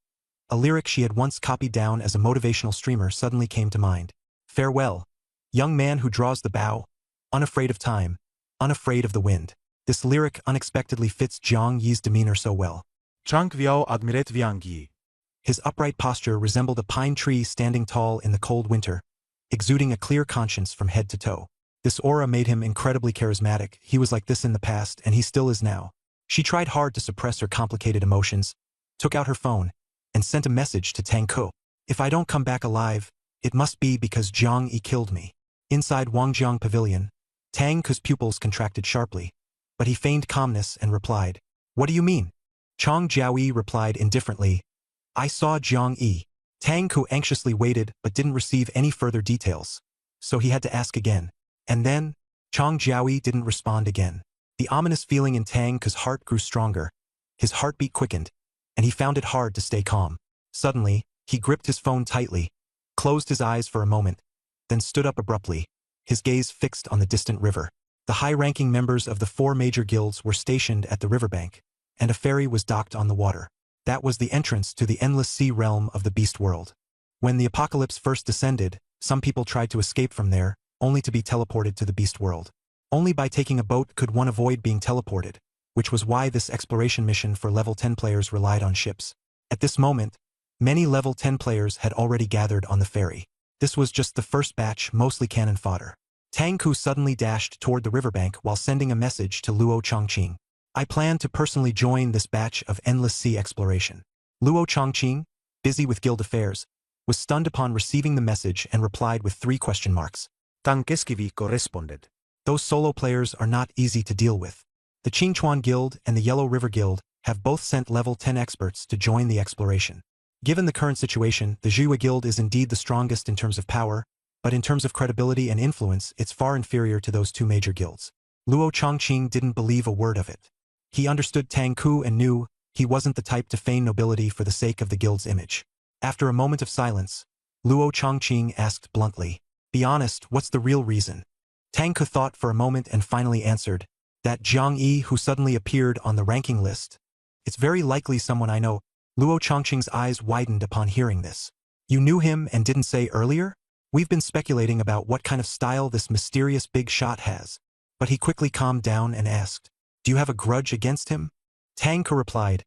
a lyric she had once copied down as a motivational streamer suddenly came to mind. "Farewell, young man who draws the bow, unafraid of time, unafraid of the wind." This lyric unexpectedly fits Zhang Yi's demeanor so well.
Chang Viao admiret Viang Yi.
His upright posture resembled a pine tree standing tall in the cold winter, exuding a clear conscience from head to toe. This aura made him incredibly charismatic. He was like this in the past, and he still is now. She tried hard to suppress her complicated emotions, took out her phone, and sent a message to Tang Ke. "If I don't come back alive, it must be because Zhang Yi killed me." Inside Wangjiang Pavilion, Tang Ke's pupils contracted sharply, but he feigned calmness and replied, "What do you mean?" Chang Jiaoyi replied indifferently, "I saw Zhang Yi." Tang Ke anxiously waited but didn't receive any further details, so he had to ask again. And then, Chang Jiaoyi didn't respond again. The ominous feeling in Tang Ke's heart grew stronger, his heartbeat quickened, and he found it hard to stay calm. Suddenly, he gripped his phone tightly, closed his eyes for a moment, then stood up abruptly, his gaze fixed on the distant river. The high-ranking members of the 4 major guilds were stationed at the riverbank, and a ferry was docked on the water. That was the entrance to the endless sea realm of the beast world. When the apocalypse first descended, some people tried to escape from there, only to be teleported to the beast world. Only by taking a boat could one avoid being teleported, which was why this exploration mission for level 10 players relied on ships. At this moment, many level 10 players had already gathered on the ferry. This was just the first batch, mostly cannon fodder. Tang Ke suddenly dashed toward the riverbank while sending a message to Luo Chongqing. "I plan to personally join this batch of endless sea exploration." Luo Chongqing, busy with guild affairs, was stunned upon receiving the message and replied with 3 question marks.
Tang Keskivi corresponded.
Those solo players are not easy to deal with. The Qingchuan Guild and the Yellow River Guild have both sent level 10 experts to join the exploration. Given the current situation, the Zhiwa Guild is indeed the strongest in terms of power, but in terms of credibility and influence, it's far inferior to those 2 major guilds. Luo Chongqing didn't believe a word of it. He understood Tang Ke and knew he wasn't the type to feign nobility for the sake of the guild's image. After a moment of silence, Luo Chongqing asked bluntly, "Be honest, what's the real reason?" Tang Ke thought for a moment and finally answered, "That Zhang Yi who suddenly appeared on the ranking list. It's very likely someone I know." Luo Chongqing's eyes widened upon hearing this. "You knew him and didn't say earlier? We've been speculating about what kind of style this mysterious big shot has." But he quickly calmed down and asked, "Do you have a grudge against him?" Tang Ke replied,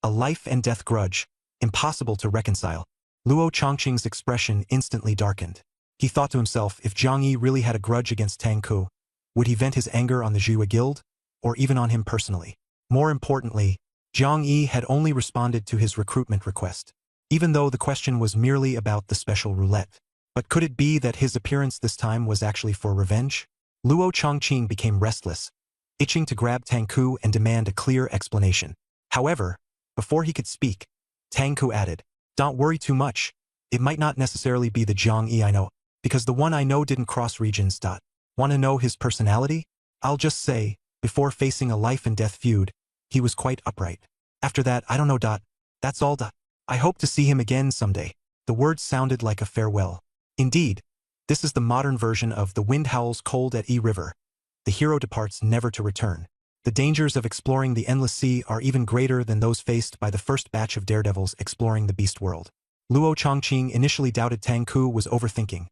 "A life and death grudge, impossible to reconcile." Luo Chongqing's expression instantly darkened. He thought to himself, if Zhang Yi really had a grudge against Tang Ke, would he vent his anger on the Zhiwa Guild, or even on him personally? More importantly, Zhang Yi had only responded to his recruitment request, even though the question was merely about the special roulette. But could it be that his appearance this time was actually for revenge? Luo Chongqing became restless, itching to grab Tang Ke and demand a clear explanation. However, before he could speak, Tang Ke added, "Don't worry too much. It might not necessarily be the Zhang Yi I know, because the one I know didn't cross regions. Want to know his personality? I'll just say, before facing a life and death feud, he was quite upright. After that, I don't know. That's all. I hope to see him again someday." The words sounded like a farewell. Indeed, this is the modern version of "The wind howls cold at E River. The hero departs never to return." The dangers of exploring the endless sea are even greater than those faced by the first batch of daredevils exploring the beast world. Luo Chongqing initially doubted Tang Ke was overthinking,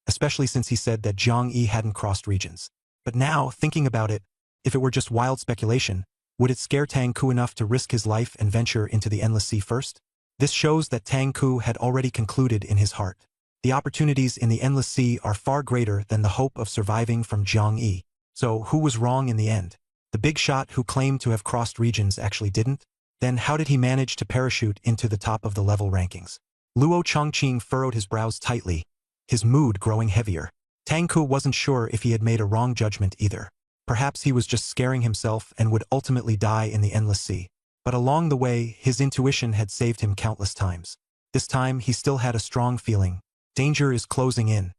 especially since he said that Zhang Yi hadn't crossed regions. But now, thinking about it, if it were just wild speculation, would it scare Tang Ke enough to risk his life and venture into the endless sea first? This shows that Tang Ke had already concluded in his heart. The opportunities in the endless sea are far greater than the hope of surviving from Zhang Yi. So who was wrong in the end? The big shot who claimed to have crossed regions actually didn't? Then how did he manage to parachute into the top of the level rankings? Luo Chongqing furrowed his brows tightly, his mood growing heavier. Tang Ku wasn't sure if he had made a wrong judgment either. Perhaps he was just scaring himself and would ultimately die in the endless sea. But along the way, his intuition had saved him countless times. This time, he still had a strong feeling. Danger is closing in.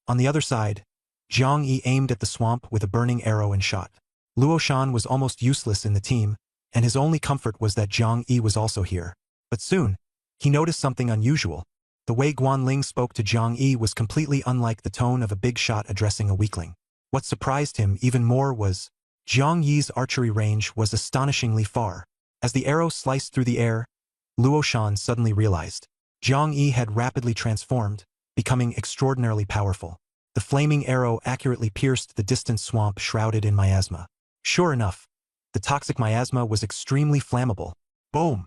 On the other side, Zhang Yi aimed at the swamp with a burning arrow and shot. Luo Shan was almost useless in the team, and his only comfort was that Zhang Yi was also here. But soon, he noticed something unusual. The way Guanling spoke to Zhang Yi was completely unlike the tone of a big shot addressing a weakling. What surprised him even more was Zhang Yi's archery range was astonishingly far. As the arrow sliced through the air, Luo Shan suddenly realized Zhang Yi had rapidly transformed, becoming extraordinarily powerful. The flaming arrow accurately pierced the distant swamp shrouded in miasma. Sure enough, the toxic miasma was extremely flammable. Boom!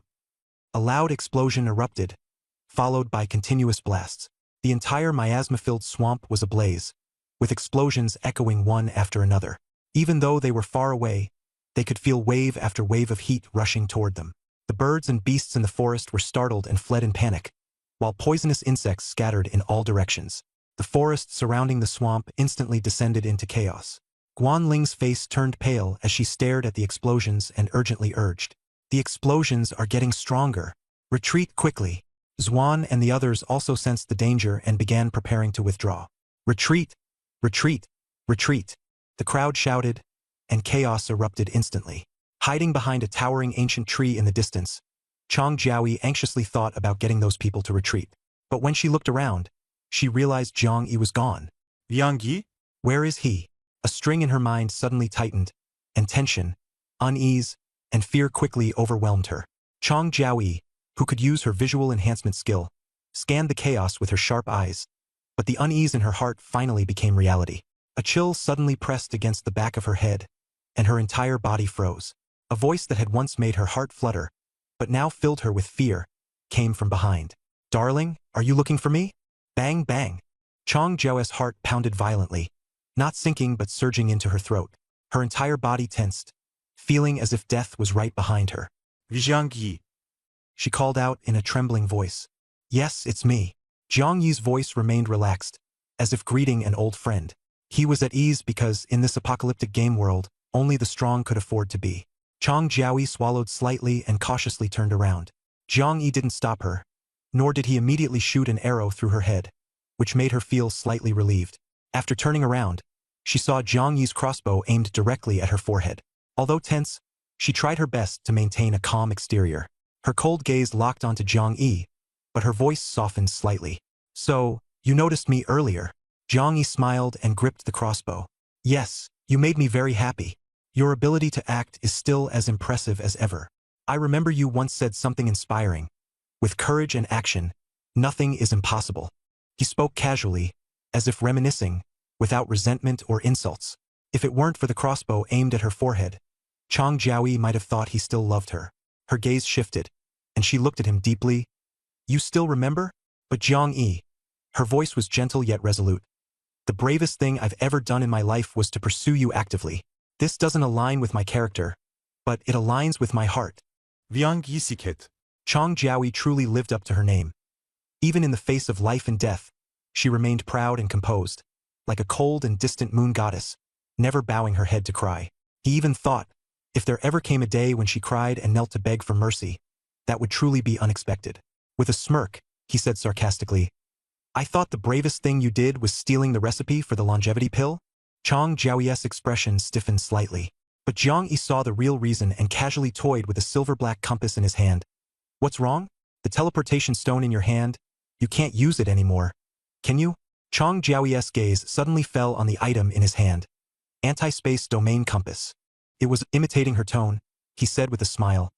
A loud explosion erupted, followed by continuous blasts. The entire miasma-filled swamp was ablaze, with explosions echoing one after another. Even though they were far away, they could feel wave after wave of heat rushing toward them. The birds and beasts in the forest were startled and fled in panic, while poisonous insects scattered in all directions. The forest surrounding the swamp instantly descended into chaos. Guanling's face turned pale as she stared at the explosions and urgently urged, "The explosions are getting stronger. Retreat quickly." Zhuan and the others also sensed the danger and began preparing to withdraw. "Retreat! Retreat! Retreat!" The crowd shouted, and chaos erupted instantly. Hiding behind a towering ancient tree in the distance, Chang Jiaoyi anxiously thought about getting those people to retreat. But when she looked around, she realized Zhang Yi was gone.
Liang Yi?
Where is he? A string in her mind suddenly tightened, and tension, unease, and fear quickly overwhelmed her. Chang Jiaoyi, who could use her visual enhancement skill, scanned the chaos with her sharp eyes, but the unease in her heart finally became reality. A chill suddenly pressed against the back of her head, and her entire body froze. A voice that had once made her heart flutter, but now filled her with fear, came from behind. "Darling, are you looking for me?" Bang bang. Chang Jiaoyi's heart pounded violently, not sinking but surging into her throat. Her entire body tensed, feeling as if death was right behind her.
Zhang Yi.
She called out in a trembling voice. "Yes, it's me." Zhang Yi's voice remained relaxed, as if greeting an old friend. He was at ease because, in this apocalyptic game world, only the strong could afford to be. Chang Jiaoyi swallowed slightly and cautiously turned around. Zhang Yi didn't stop her, nor did he immediately shoot an arrow through her head, which made her feel slightly relieved. After turning around, she saw Zhang Yi's crossbow aimed directly at her forehead. Although tense, she tried her best to maintain a calm exterior. Her cold gaze locked onto Zhang Yi, but her voice softened slightly. "So, you noticed me earlier?" Zhang Yi smiled and gripped the crossbow. "Yes, you made me very happy. Your ability to act is still as impressive as ever. I remember you once said something inspiring. With courage and action, nothing is impossible." He spoke casually, as if reminiscing, without resentment or insults. If it weren't for the crossbow aimed at her forehead, Chang Jiaoyi might have thought he still loved her. Her gaze shifted, and she looked at him deeply. "You still remember?" But Zhang Yi. Her voice was gentle yet resolute. "The bravest thing I've ever done in my life was to pursue you actively. This doesn't align with my character, but it aligns with my heart."
Liang Yi Siket.
Chang Jiaoyi truly lived up to her name. Even in the face of life and death, she remained proud and composed, like a cold and distant moon goddess, never bowing her head to cry. He even thought, if there ever came a day when she cried and knelt to beg for mercy, that would truly be unexpected. With a smirk, he said sarcastically, "I thought the bravest thing you did was stealing the recipe for the longevity pill?" Chang Jiaoyi's expression stiffened slightly, but Zhang Yi saw the real reason and casually toyed with a silver-black compass in his hand. "What's wrong? The teleportation stone in your hand? You can't use it anymore. Can you?" Chang Jiaoyi's gaze suddenly fell on the item in his hand. Anti-space domain compass. It was imitating her tone. He said with a smile,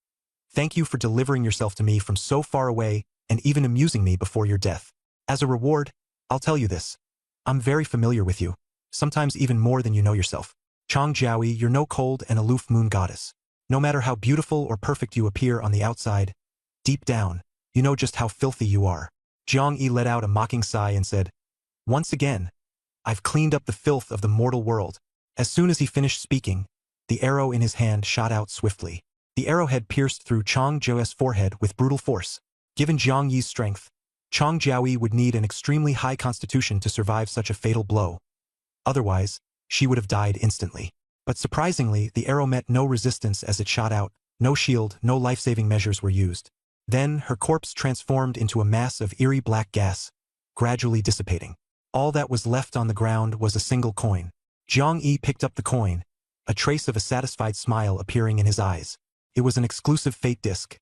"Thank you for delivering yourself to me from so far away and even amusing me before your death. As a reward, I'll tell you this. I'm very familiar with you, sometimes even more than you know yourself. Chang Jiaoyi, you're no cold and aloof moon goddess. No matter how beautiful or perfect you appear on the outside, deep down, you know just how filthy you are." Zhang Yi let out a mocking sigh and said, "Once again, I've cleaned up the filth of the mortal world." As soon as he finished speaking, the arrow in his hand shot out swiftly. The arrowhead pierced through Chang Jiaoyi's forehead with brutal force. Given Zhang Yi's strength, Chang Jiaoyi would need an extremely high constitution to survive such a fatal blow. Otherwise, she would have died instantly. But surprisingly, the arrow met no resistance as it shot out, no shield, no life-saving measures were used. Then, her corpse transformed into a mass of eerie black gas, gradually dissipating. All that was left on the ground was a single coin. Jiang Yi picked up the coin, a trace of a satisfied smile appearing in his eyes. It was an exclusive fate disc.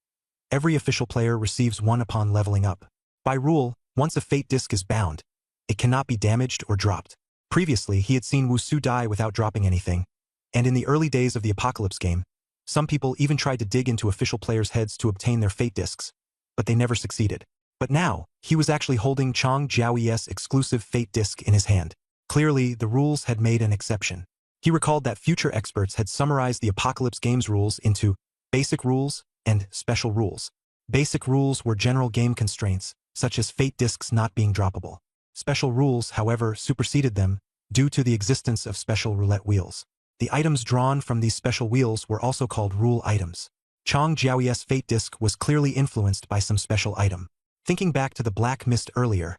Every official player receives one upon leveling up. By rule, once a fate disc is bound, it cannot be damaged or dropped. Previously, he had seen Wusu die without dropping anything, and in the early days of the Apocalypse game, some people even tried to dig into official players' heads to obtain their fate discs, but they never succeeded. But now, he was actually holding Chang Jiaoyi's exclusive fate disc in his hand. Clearly, the rules had made an exception. He recalled that future experts had summarized the Apocalypse game's rules into basic rules and special rules. Basic rules were general game constraints, such as fate discs not being droppable. Special rules, however, superseded them due to the existence of special roulette wheels. The items drawn from these special wheels were also called rule items. Chang Jiaoyi's fate disc was clearly influenced by some special item. Thinking back to the Black Mist earlier,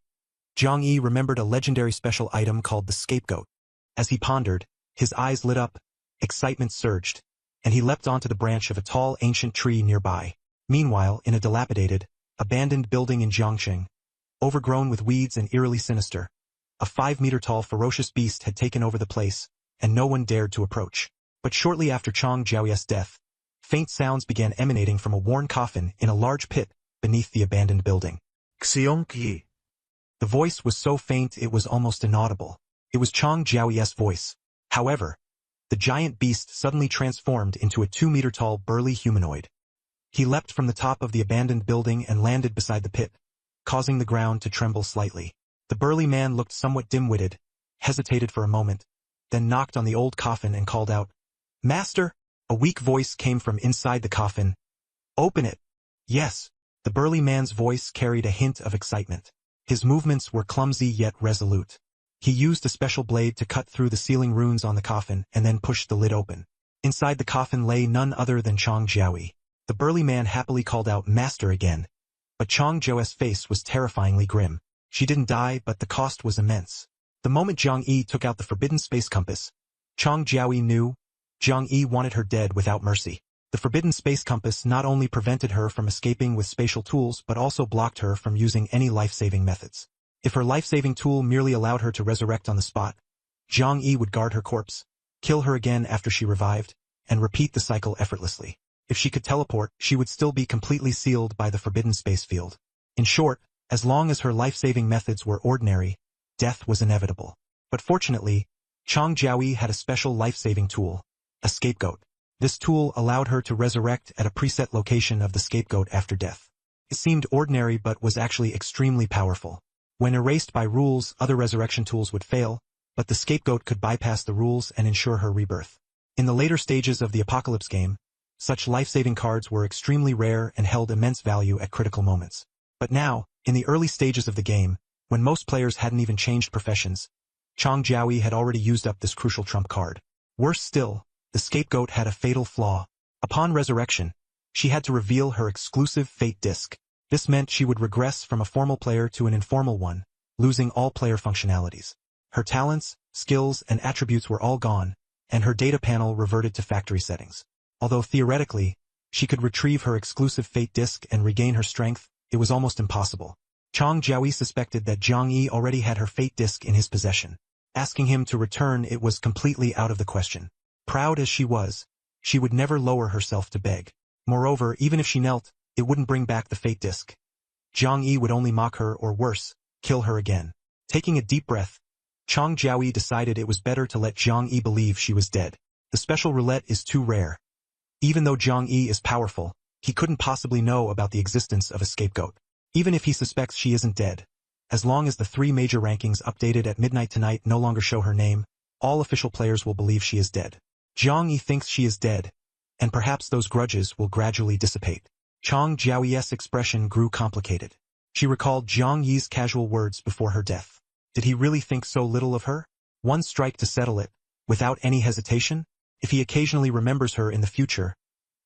Jiang Yi remembered a legendary special item called the Scapegoat. As he pondered, his eyes lit up, excitement surged, and he leapt onto the branch of a tall ancient tree nearby. Meanwhile, in a dilapidated, abandoned building in Jiangxing, overgrown with weeds and eerily sinister, a 5-meter-tall ferocious beast had taken over the place, and no one dared to approach. But shortly after Chang Jiaoyi's death, faint sounds began emanating from a worn coffin in a large pit beneath the abandoned building.
Xiong Yi.
The voice was so faint it was almost inaudible. It was Chang Jiaoyi's voice. However, the giant beast suddenly transformed into a 2-meter-tall burly humanoid. He leapt from the top of the abandoned building and landed beside the pit, causing the ground to tremble slightly. The burly man looked somewhat dim-witted, hesitated for a moment, then knocked on the old coffin and called out, "Master!" A weak voice came from inside the coffin. "Open it!" "Yes." The burly man's voice carried a hint of excitement. His movements were clumsy yet resolute. He used a special blade to cut through the sealing runes on the coffin and then pushed the lid open. Inside the coffin lay none other than Chang Jiaoyi. The burly man happily called out "Master" again, but Chang Jiaoyi's face was terrifyingly grim. She didn't die, but the cost was immense. The moment Jiang Yi took out the forbidden space compass, Chang Jiaoyi knew Jiang Yi wanted her dead without mercy. The forbidden space compass not only prevented her from escaping with spatial tools but also blocked her from using any life-saving methods. If her life-saving tool merely allowed her to resurrect on the spot, Jiang Yi would guard her corpse, kill her again after she revived, and repeat the cycle effortlessly. If she could teleport, she would still be completely sealed by the forbidden space field. In short, as long as her life-saving methods were ordinary, death was inevitable. But fortunately, Chang Jiaoyi had a special life-saving tool, a scapegoat. This tool allowed her to resurrect at a preset location of the scapegoat after death. It seemed ordinary but was actually extremely powerful. When erased by rules, other resurrection tools would fail, but the scapegoat could bypass the rules and ensure her rebirth. In the later stages of the Apocalypse game, such life-saving cards were extremely rare and held immense value at critical moments. But now, in the early stages of the game, when most players hadn't even changed professions, Chang Jiaoyi had already used up this crucial trump card. Worse still, the scapegoat had a fatal flaw. Upon resurrection, she had to reveal her exclusive fate disc. This meant she would regress from a formal player to an informal one, losing all player functionalities. Her talents, skills, and attributes were all gone, and her data panel reverted to factory settings. Although theoretically, she could retrieve her exclusive fate disc and regain her strength, it was almost impossible. Chang Jiaoyi suspected that Jiang Yi already had her fate disc in his possession. Asking him to return it was completely out of the question. Proud as she was, she would never lower herself to beg. Moreover, even if she knelt, it wouldn't bring back the fate disc. Jiang Yi would only mock her or worse, kill her again. Taking a deep breath, Chang Jiaoyi decided it was better to let Jiang Yi believe she was dead. The special roulette is too rare. Even though Jiang Yi is powerful, he couldn't possibly know about the existence of a scapegoat. Even if he suspects she isn't dead, as long as the 3 major rankings updated at midnight tonight no longer show her name, all official players will believe she is dead. Jiang Yi thinks she is dead, and perhaps those grudges will gradually dissipate. Chang Jiaoyi's expression grew complicated. She recalled Jiang Yi's casual words before her death. Did he really think so little of her? One strike to settle it, without any hesitation? If he occasionally remembers her in the future,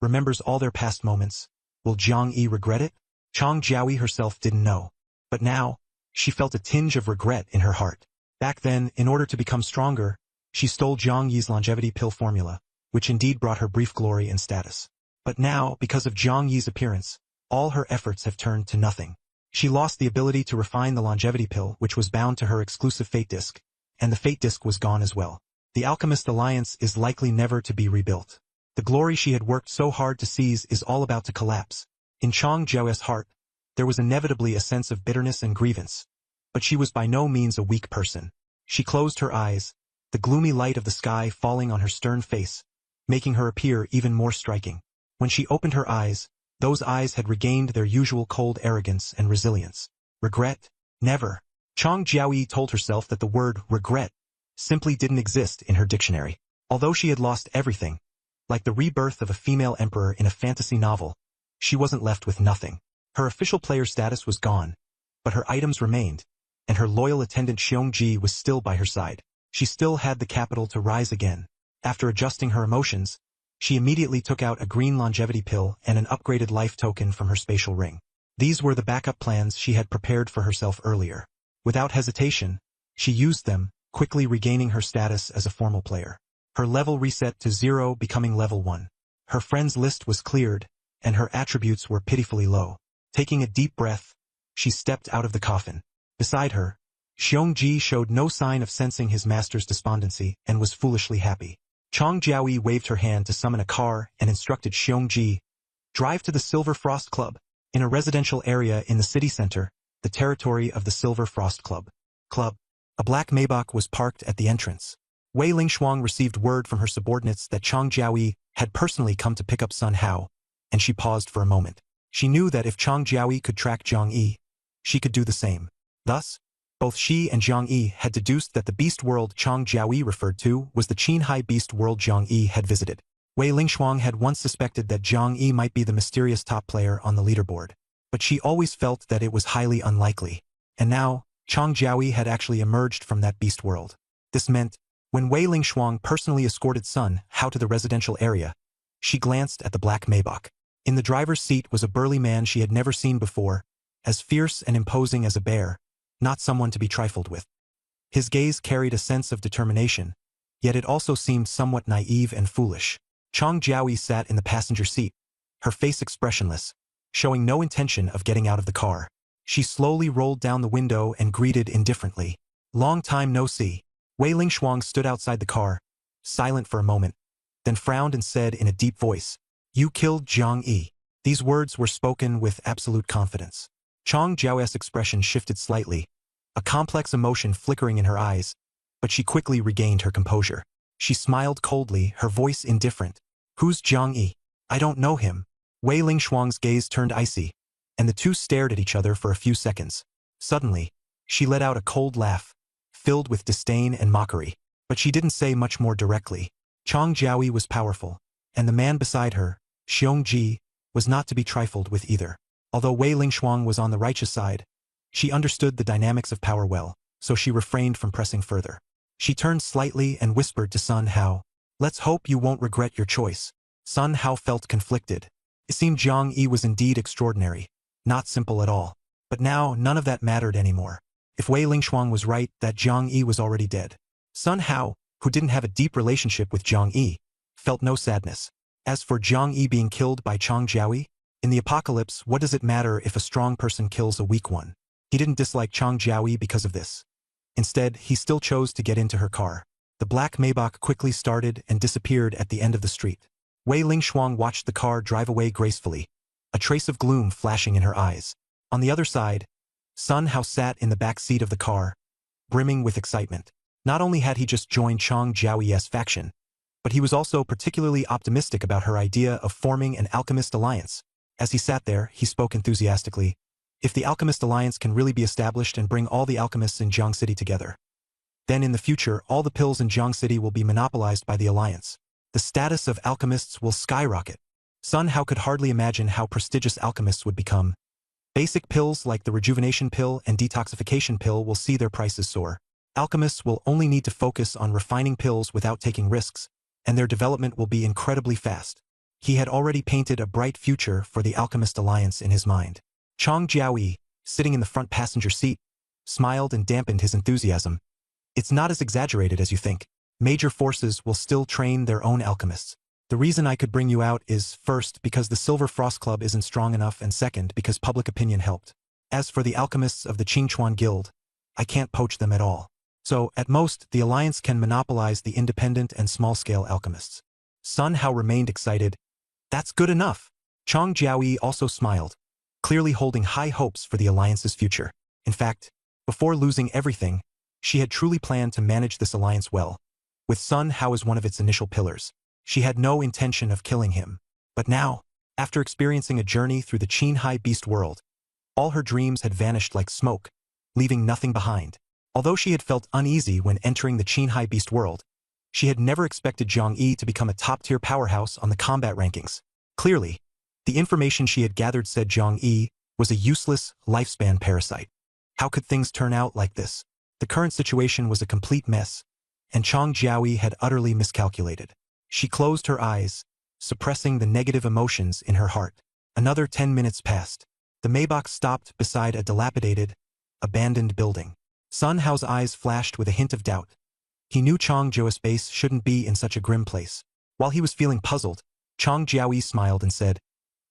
remembers all their past moments, will Jiang Yi regret it? Chang Jiaoyi herself didn't know. But now, she felt a tinge of regret in her heart. Back then, in order to become stronger, she stole Zhang Yi's longevity pill formula, which indeed brought her brief glory and status. But now, because of Zhang Yi's appearance, all her efforts have turned to nothing. She lost the ability to refine the longevity pill, which was bound to her exclusive fate disc, and the fate disc was gone as well. The Alchemist Alliance is likely never to be rebuilt. The glory she had worked so hard to seize is all about to collapse. In Chang Jiao's heart, there was inevitably a sense of bitterness and grievance, but she was by no means a weak person. She closed her eyes, the gloomy light of the sky falling on her stern face, making her appear even more striking. When she opened her eyes, those eyes had regained their usual cold arrogance and resilience. Regret? Never. Chang Jiaoyi told herself that the word regret simply didn't exist in her dictionary. Although she had lost everything, like the rebirth of a female emperor in a fantasy novel, she wasn't left with nothing. Her official player status was gone, but her items remained, and her loyal attendant Xiongji was still by her side. She still had the capital to rise again. After adjusting her emotions, she immediately took out a green longevity pill and an upgraded life token from her spatial ring. These were the backup plans she had prepared for herself earlier. Without hesitation, she used them, quickly regaining her status as a formal player. Her level reset to 0, becoming level 1. Her friends list was cleared, and her attributes were pitifully low. Taking a deep breath, she stepped out of the coffin. Beside her, Xiongji showed no sign of sensing his master's despondency and was foolishly happy. Chang Jiaoyi waved her hand to summon a car and instructed Xiongji, "Drive to the Silver Frost Club." In a residential area in the city center, the territory of the Silver Frost Club. A black Maybach was parked at the entrance. Wei Lingshuang received word from her subordinates that Chang Jiaoyi had personally come to pick up Sun Hao, and she paused for a moment. She knew that if Chang Jiaoyi could track Zhang Yi, she could do the same. Thus, both she and Zhang Yi had deduced that the beast world Chang Jiaoyi referred to was the Qinhai beast world Zhang Yi had visited. Wei Lingshuang had once suspected that Zhang Yi might be the mysterious top player on the leaderboard, but she always felt that it was highly unlikely. And now, Chang Jiaoyi had actually emerged from that beast world. This meant, when Wei Lingshuang personally escorted Sun Hao to the residential area, she glanced at the black Maybach. In the driver's seat was a burly man she had never seen before, as fierce and imposing as a bear, not someone to be trifled with. His gaze carried a sense of determination, yet it also seemed somewhat naive and foolish. Chang Jiaoyi sat in the passenger seat, her face expressionless, showing no intention of getting out of the car. She slowly rolled down the window and greeted indifferently, "Long time no see." Wei Lingshuang stood outside the car, silent for a moment, then frowned and said in a deep voice, "You killed Zhang Yi." These words were spoken with absolute confidence. Chang Jiaoyi's expression shifted slightly, a complex emotion flickering in her eyes, but she quickly regained her composure. She smiled coldly, her voice indifferent. "Who's Zhang Yi? I don't know him." Wei Lingshuang's gaze turned icy, and the two stared at each other for a few seconds. Suddenly, she let out a cold laugh, filled with disdain and mockery. But she didn't say much more directly. Chang Jiaoyi was powerful, and the man beside her, Xiongji, was not to be trifled with either. Although Wei Lingshuang was on the righteous side, she understood the dynamics of power well, so she refrained from pressing further. She turned slightly and whispered to Sun Hao, "Let's hope you won't regret your choice." Sun Hao felt conflicted. It seemed Zhang Yi was indeed extraordinary, not simple at all. But now none of that mattered anymore. If Wei Lingshuang was right that Zhang Yi was already dead, Sun Hao, who didn't have a deep relationship with Zhang Yi, felt no sadness. As for Zhang Yi being killed by Chang Jiaoyi, in the apocalypse, what does it matter if a strong person kills a weak one? He didn't dislike Chang Jiaoyi because of this. Instead, he still chose to get into her car. The black Maybach quickly started and disappeared at the end of the street. Wei Lingshuang watched the car drive away gracefully, a trace of gloom flashing in her eyes. On the other side, Sun Hao sat in the back seat of the car, brimming with excitement. Not only had he just joined Chang Jiaoyi's faction, but he was also particularly optimistic about her idea of forming an alchemist alliance. As he sat there, he spoke enthusiastically. If the alchemist alliance can really be established and bring all the alchemists in Jiang City together, then in the future all the pills in Jiang City will be monopolized by the alliance. The status of alchemists will skyrocket. Sun Hao could hardly imagine how prestigious alchemists would become. Basic pills like the rejuvenation pill and detoxification pill will see their prices soar. Alchemists will only need to focus on refining pills without taking risks, and their development will be incredibly fast. He had already painted a bright future for the Alchemist Alliance in his mind. Chang Jiaoyi, sitting in the front passenger seat, smiled and dampened his enthusiasm. It's not as exaggerated as you think. Major forces will still train their own alchemists. The reason I could bring you out is, first, because the Silver Frost Club isn't strong enough, and second, because public opinion helped. As for the alchemists of the Qingchuan Guild, I can't poach them at all. So, at most, the Alliance can monopolize the independent and small-scale alchemists. Sun Hao remained excited. That's good enough. Chang Jiaoyi also smiled, clearly holding high hopes for the Alliance's future. In fact, before losing everything, she had truly planned to manage this alliance well, with Sun Hao as one of its initial pillars. She had no intention of killing him. But now, after experiencing a journey through the Qinghai Beast world, all her dreams had vanished like smoke, leaving nothing behind. Although she had felt uneasy when entering the Qinghai Beast world, she had never expected Zhang Yi to become a top-tier powerhouse on the combat rankings. Clearly, the information she had gathered said Zhang Yi was a useless, lifespan parasite. How could things turn out like this? The current situation was a complete mess, and Chang Jiaoyi had utterly miscalculated. She closed her eyes, suppressing the negative emotions in her heart. Another 10 minutes passed. The Maybach stopped beside a dilapidated, abandoned building. Sun Hao's eyes flashed with a hint of doubt. He knew Changzhou's base shouldn't be in such a grim place. While he was feeling puzzled, Chang Jiaoyi smiled and said,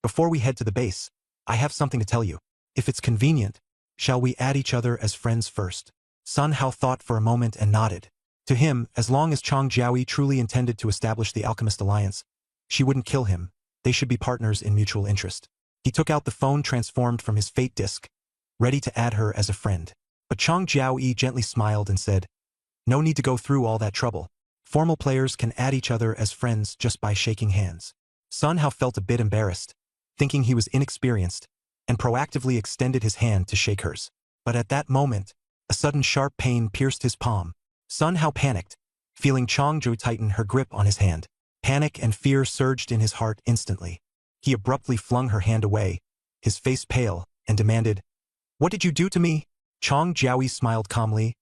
"Before we head to the base, I have something to tell you. If it's convenient, shall we add each other as friends first?" Sun Hao thought for a moment and nodded. To him, as long as Chang Jiaoyi truly intended to establish the Alchemist Alliance, she wouldn't kill him. They should be partners in mutual interest. He took out the phone transformed from his fate disk, ready to add her as a friend. But Chang Jiaoyi gently smiled and said, "No need to go through all that trouble. Formal players can add each other as friends just by shaking hands." Sun Hao felt a bit embarrassed, thinking he was inexperienced, and proactively extended his hand to shake hers. But at that moment, a sudden sharp pain pierced his palm. Sun Hao panicked, feeling Changzhou tighten her grip on his hand. Panic and fear surged in his heart instantly. He abruptly flung her hand away, his face pale, and demanded, "What did you do to me?" Chang Jiaoyi smiled calmly.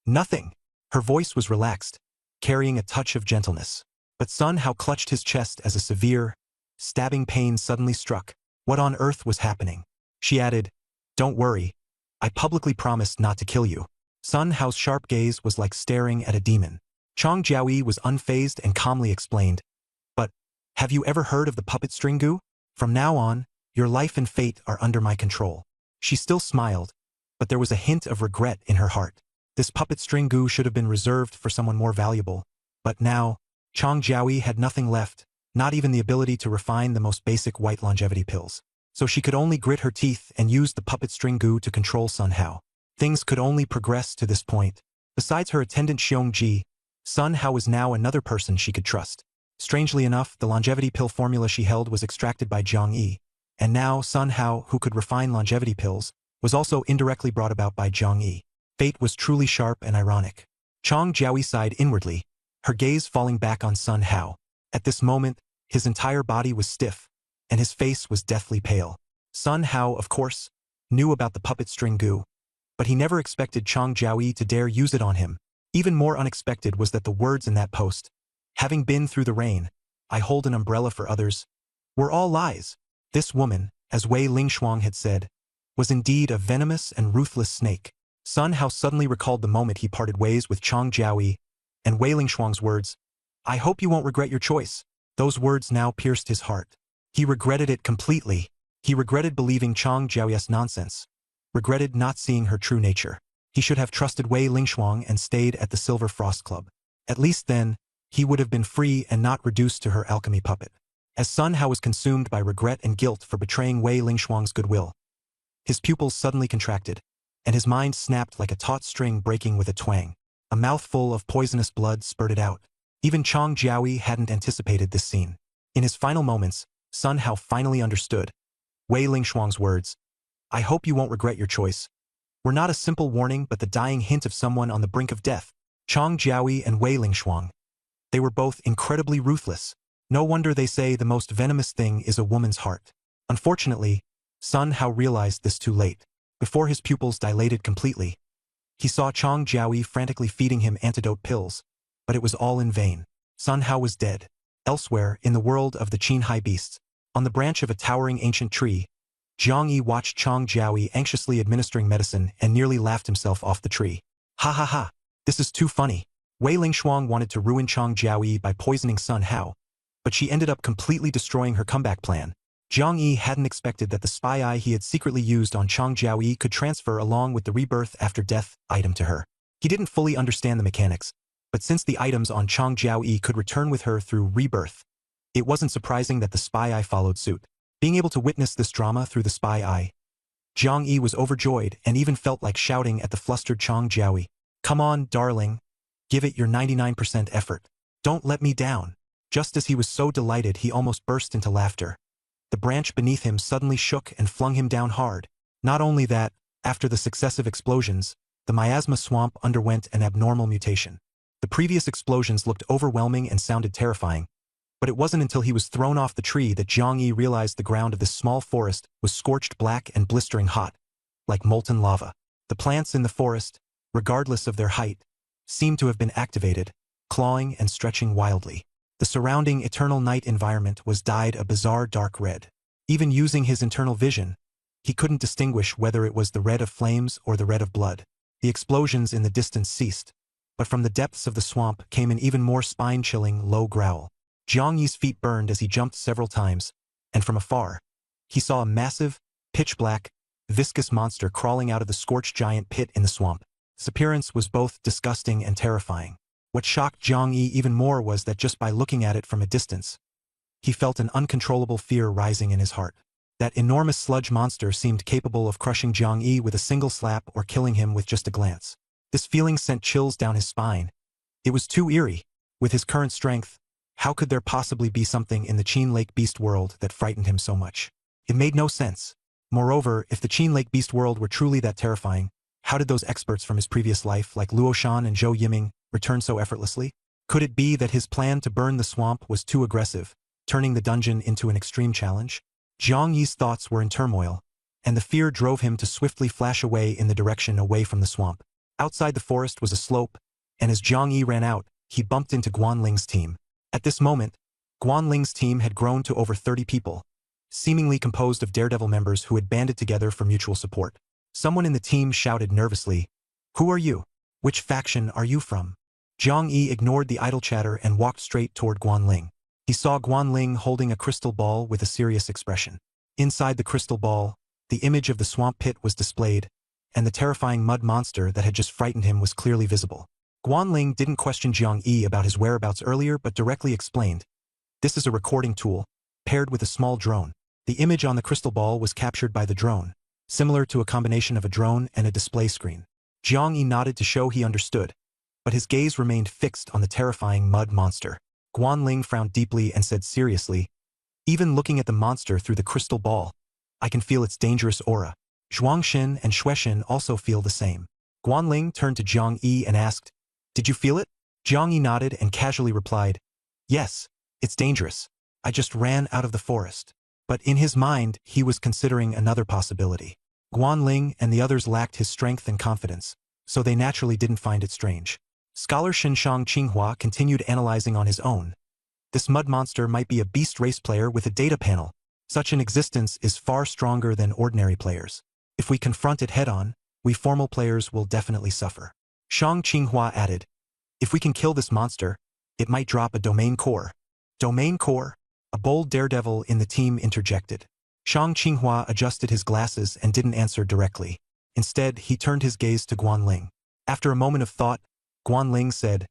"Nothing." Her voice was relaxed, carrying a touch of gentleness. But Sun Hao clutched his chest as a severe, stabbing pain suddenly struck. What on earth was happening? She added, "Don't worry. I publicly promised not to kill you." Sun Hao's sharp gaze was like staring at a demon. Chang Jiaoyi was unfazed and calmly explained, "But, have you ever heard of the puppet string gu? From now on, your life and fate are under my control." She still smiled, but there was a hint of regret in her heart. This puppet string gu should have been reserved for someone more valuable. But now, Chang Jiaoyi had nothing left, not even the ability to refine the most basic white longevity pills. So she could only grit her teeth and use the puppet string gu to control Sun Hao. Things could only progress to this point. Besides her attendant Xiong Ji, Sun Hao was now another person she could trust. Strangely enough, the longevity pill formula she held was extracted by Zhang Yi, and now Sun Hao, who could refine longevity pills, was also indirectly brought about by Zhang Yi. Fate was truly sharp and ironic. Chang Jiaoyi sighed inwardly, her gaze falling back on Sun Hao. At this moment, his entire body was stiff, and his face was deathly pale. Sun Hao, of course, knew about the puppet string gu, but he never expected Chang Jiaoyi to dare use it on him. Even more unexpected was that the words in that post, "Having been through the rain, I hold an umbrella for others," were all lies. This woman, as Wei Lingshuang had said, was indeed a venomous and ruthless snake. Sun Hao suddenly recalled the moment he parted ways with Chang Jiaoyi, and Wei Lingshuang's words, "I hope you won't regret your choice." Those words now pierced his heart. He regretted it completely. He regretted believing Chang Jiaoyi's nonsense, regretted not seeing her true nature. He should have trusted Wei Lingshuang and stayed at the Silver Frost Club. At least then, he would have been free and not reduced to her alchemy puppet. As Sun Hao was consumed by regret and guilt for betraying Wei Lingshuang's goodwill, his pupils suddenly contracted, and his mind snapped like a taut string breaking with a twang. A mouthful of poisonous blood spurted out. Even Chang Jiaoyi hadn't anticipated this scene. In his final moments, Sun Hao finally understood Wei Lingshuang's words, "I hope you won't regret your choice," were not a simple warning but the dying hint of someone on the brink of death. Chang Jiaoyi and Wei Lingshuang. They were both incredibly ruthless. No wonder they say the most venomous thing is a woman's heart. Unfortunately, Sun Hao realized this too late. Before his pupils dilated completely, he saw Chang Jiaoyi frantically feeding him antidote pills, but it was all in vain. Sun Hao was dead. Elsewhere, in the world of the Qinghai beasts, on the branch of a towering ancient tree, Zhang Yi watched Chang Jiaoyi anxiously administering medicine and nearly laughed himself off the tree. "Ha ha ha! This is too funny. Wei Lingshuang wanted to ruin Chang Jiaoyi by poisoning Sun Hao, but she ended up completely destroying her comeback plan. Jiang Yi hadn't expected that the spy eye he had secretly used on Chang Jiaoyi could transfer along with the rebirth after death item to her. He didn't fully understand the mechanics, but since the items on Chang Jiaoyi could return with her through rebirth, it wasn't surprising that the spy eye followed suit. Being able to witness this drama through the spy eye, Jiang Yi was overjoyed and even felt like shouting at the flustered Chang Jiaoyi. "Come on, darling. Give it your 99% effort. Don't let me down." Just as he was so delighted he almost burst into laughter. The branch beneath him suddenly shook and flung him down hard. Not only that, after the successive explosions, the miasma swamp underwent an abnormal mutation. The previous explosions looked overwhelming and sounded terrifying, but it wasn't until he was thrown off the tree that Jiang Yi realized the ground of this small forest was scorched black and blistering hot, like molten lava. The plants in the forest, regardless of their height, seemed to have been activated, clawing and stretching wildly. The surrounding eternal night environment was dyed a bizarre dark red. Even using his internal vision, he couldn't distinguish whether it was the red of flames or the red of blood. The explosions in the distance ceased, but from the depths of the swamp came an even more spine-chilling low growl. Jiang Yi's feet burned as he jumped several times, and from afar, he saw a massive, pitch-black, viscous monster crawling out of the scorched giant pit in the swamp. Its appearance was both disgusting and terrifying. What shocked Jiang Yi even more was that just by looking at it from a distance, he felt an uncontrollable fear rising in his heart. That enormous sludge monster seemed capable of crushing Jiang Yi with a single slap or killing him with just a glance. This feeling sent chills down his spine. It was too eerie. With his current strength, how could there possibly be something in the Qin Lake Beast world that frightened him so much? It made no sense. Moreover, if the Qin Lake Beast world were truly that terrifying, how did those experts from his previous life like Luo Shan and Zhou Yiming return so effortlessly? Could it be that his plan to burn the swamp was too aggressive, turning the dungeon into an extreme challenge? Jiang Yi's thoughts were in turmoil, and the fear drove him to swiftly flash away in the direction away from the swamp. Outside the forest was a slope, and as Jiang Yi ran out, he bumped into Guan Ling's team. At this moment, Guan Ling's team had grown to over 30 people, seemingly composed of Daredevil members who had banded together for mutual support. Someone in the team shouted nervously, "Who are you? Which faction are you from?" Jiang Yi ignored the idle chatter and walked straight toward Guan Ling. He saw Guan Ling holding a crystal ball with a serious expression. Inside the crystal ball, the image of the swamp pit was displayed, and the terrifying mud monster that had just frightened him was clearly visible. Guan Ling didn't question Jiang Yi about his whereabouts earlier but directly explained, "This is a recording tool, paired with a small drone." The image on the crystal ball was captured by the drone, similar to a combination of a drone and a display screen. Jiang Yi nodded to show he understood, but his gaze remained fixed on the terrifying mud monster. Guan Ling frowned deeply and said seriously, "Even looking at the monster through the crystal ball, I can feel its dangerous aura. Zhuangxin and Xuexin also feel the same." Guan Ling turned to Jiang Yi and asked, "Did you feel it?" Jiang Yi nodded and casually replied, "Yes, it's dangerous. I just ran out of the forest." But in his mind, he was considering another possibility. Guan Ling and the others lacked his strength and confidence, so they naturally didn't find it strange. Scholar Xinshang Qinghua continued analyzing on his own. This mud monster might be a beast race player with a data panel. Such an existence is far stronger than ordinary players. If we confront it head-on, we formal players will definitely suffer. Shang Qinghua added, "If we can kill this monster, it might drop a domain core." "Domain core?" A bold daredevil in the team interjected. Shang Qinghua adjusted his glasses and didn't answer directly. Instead, he turned his gaze to Guan Ling. After a moment of thought, Guan Ling said,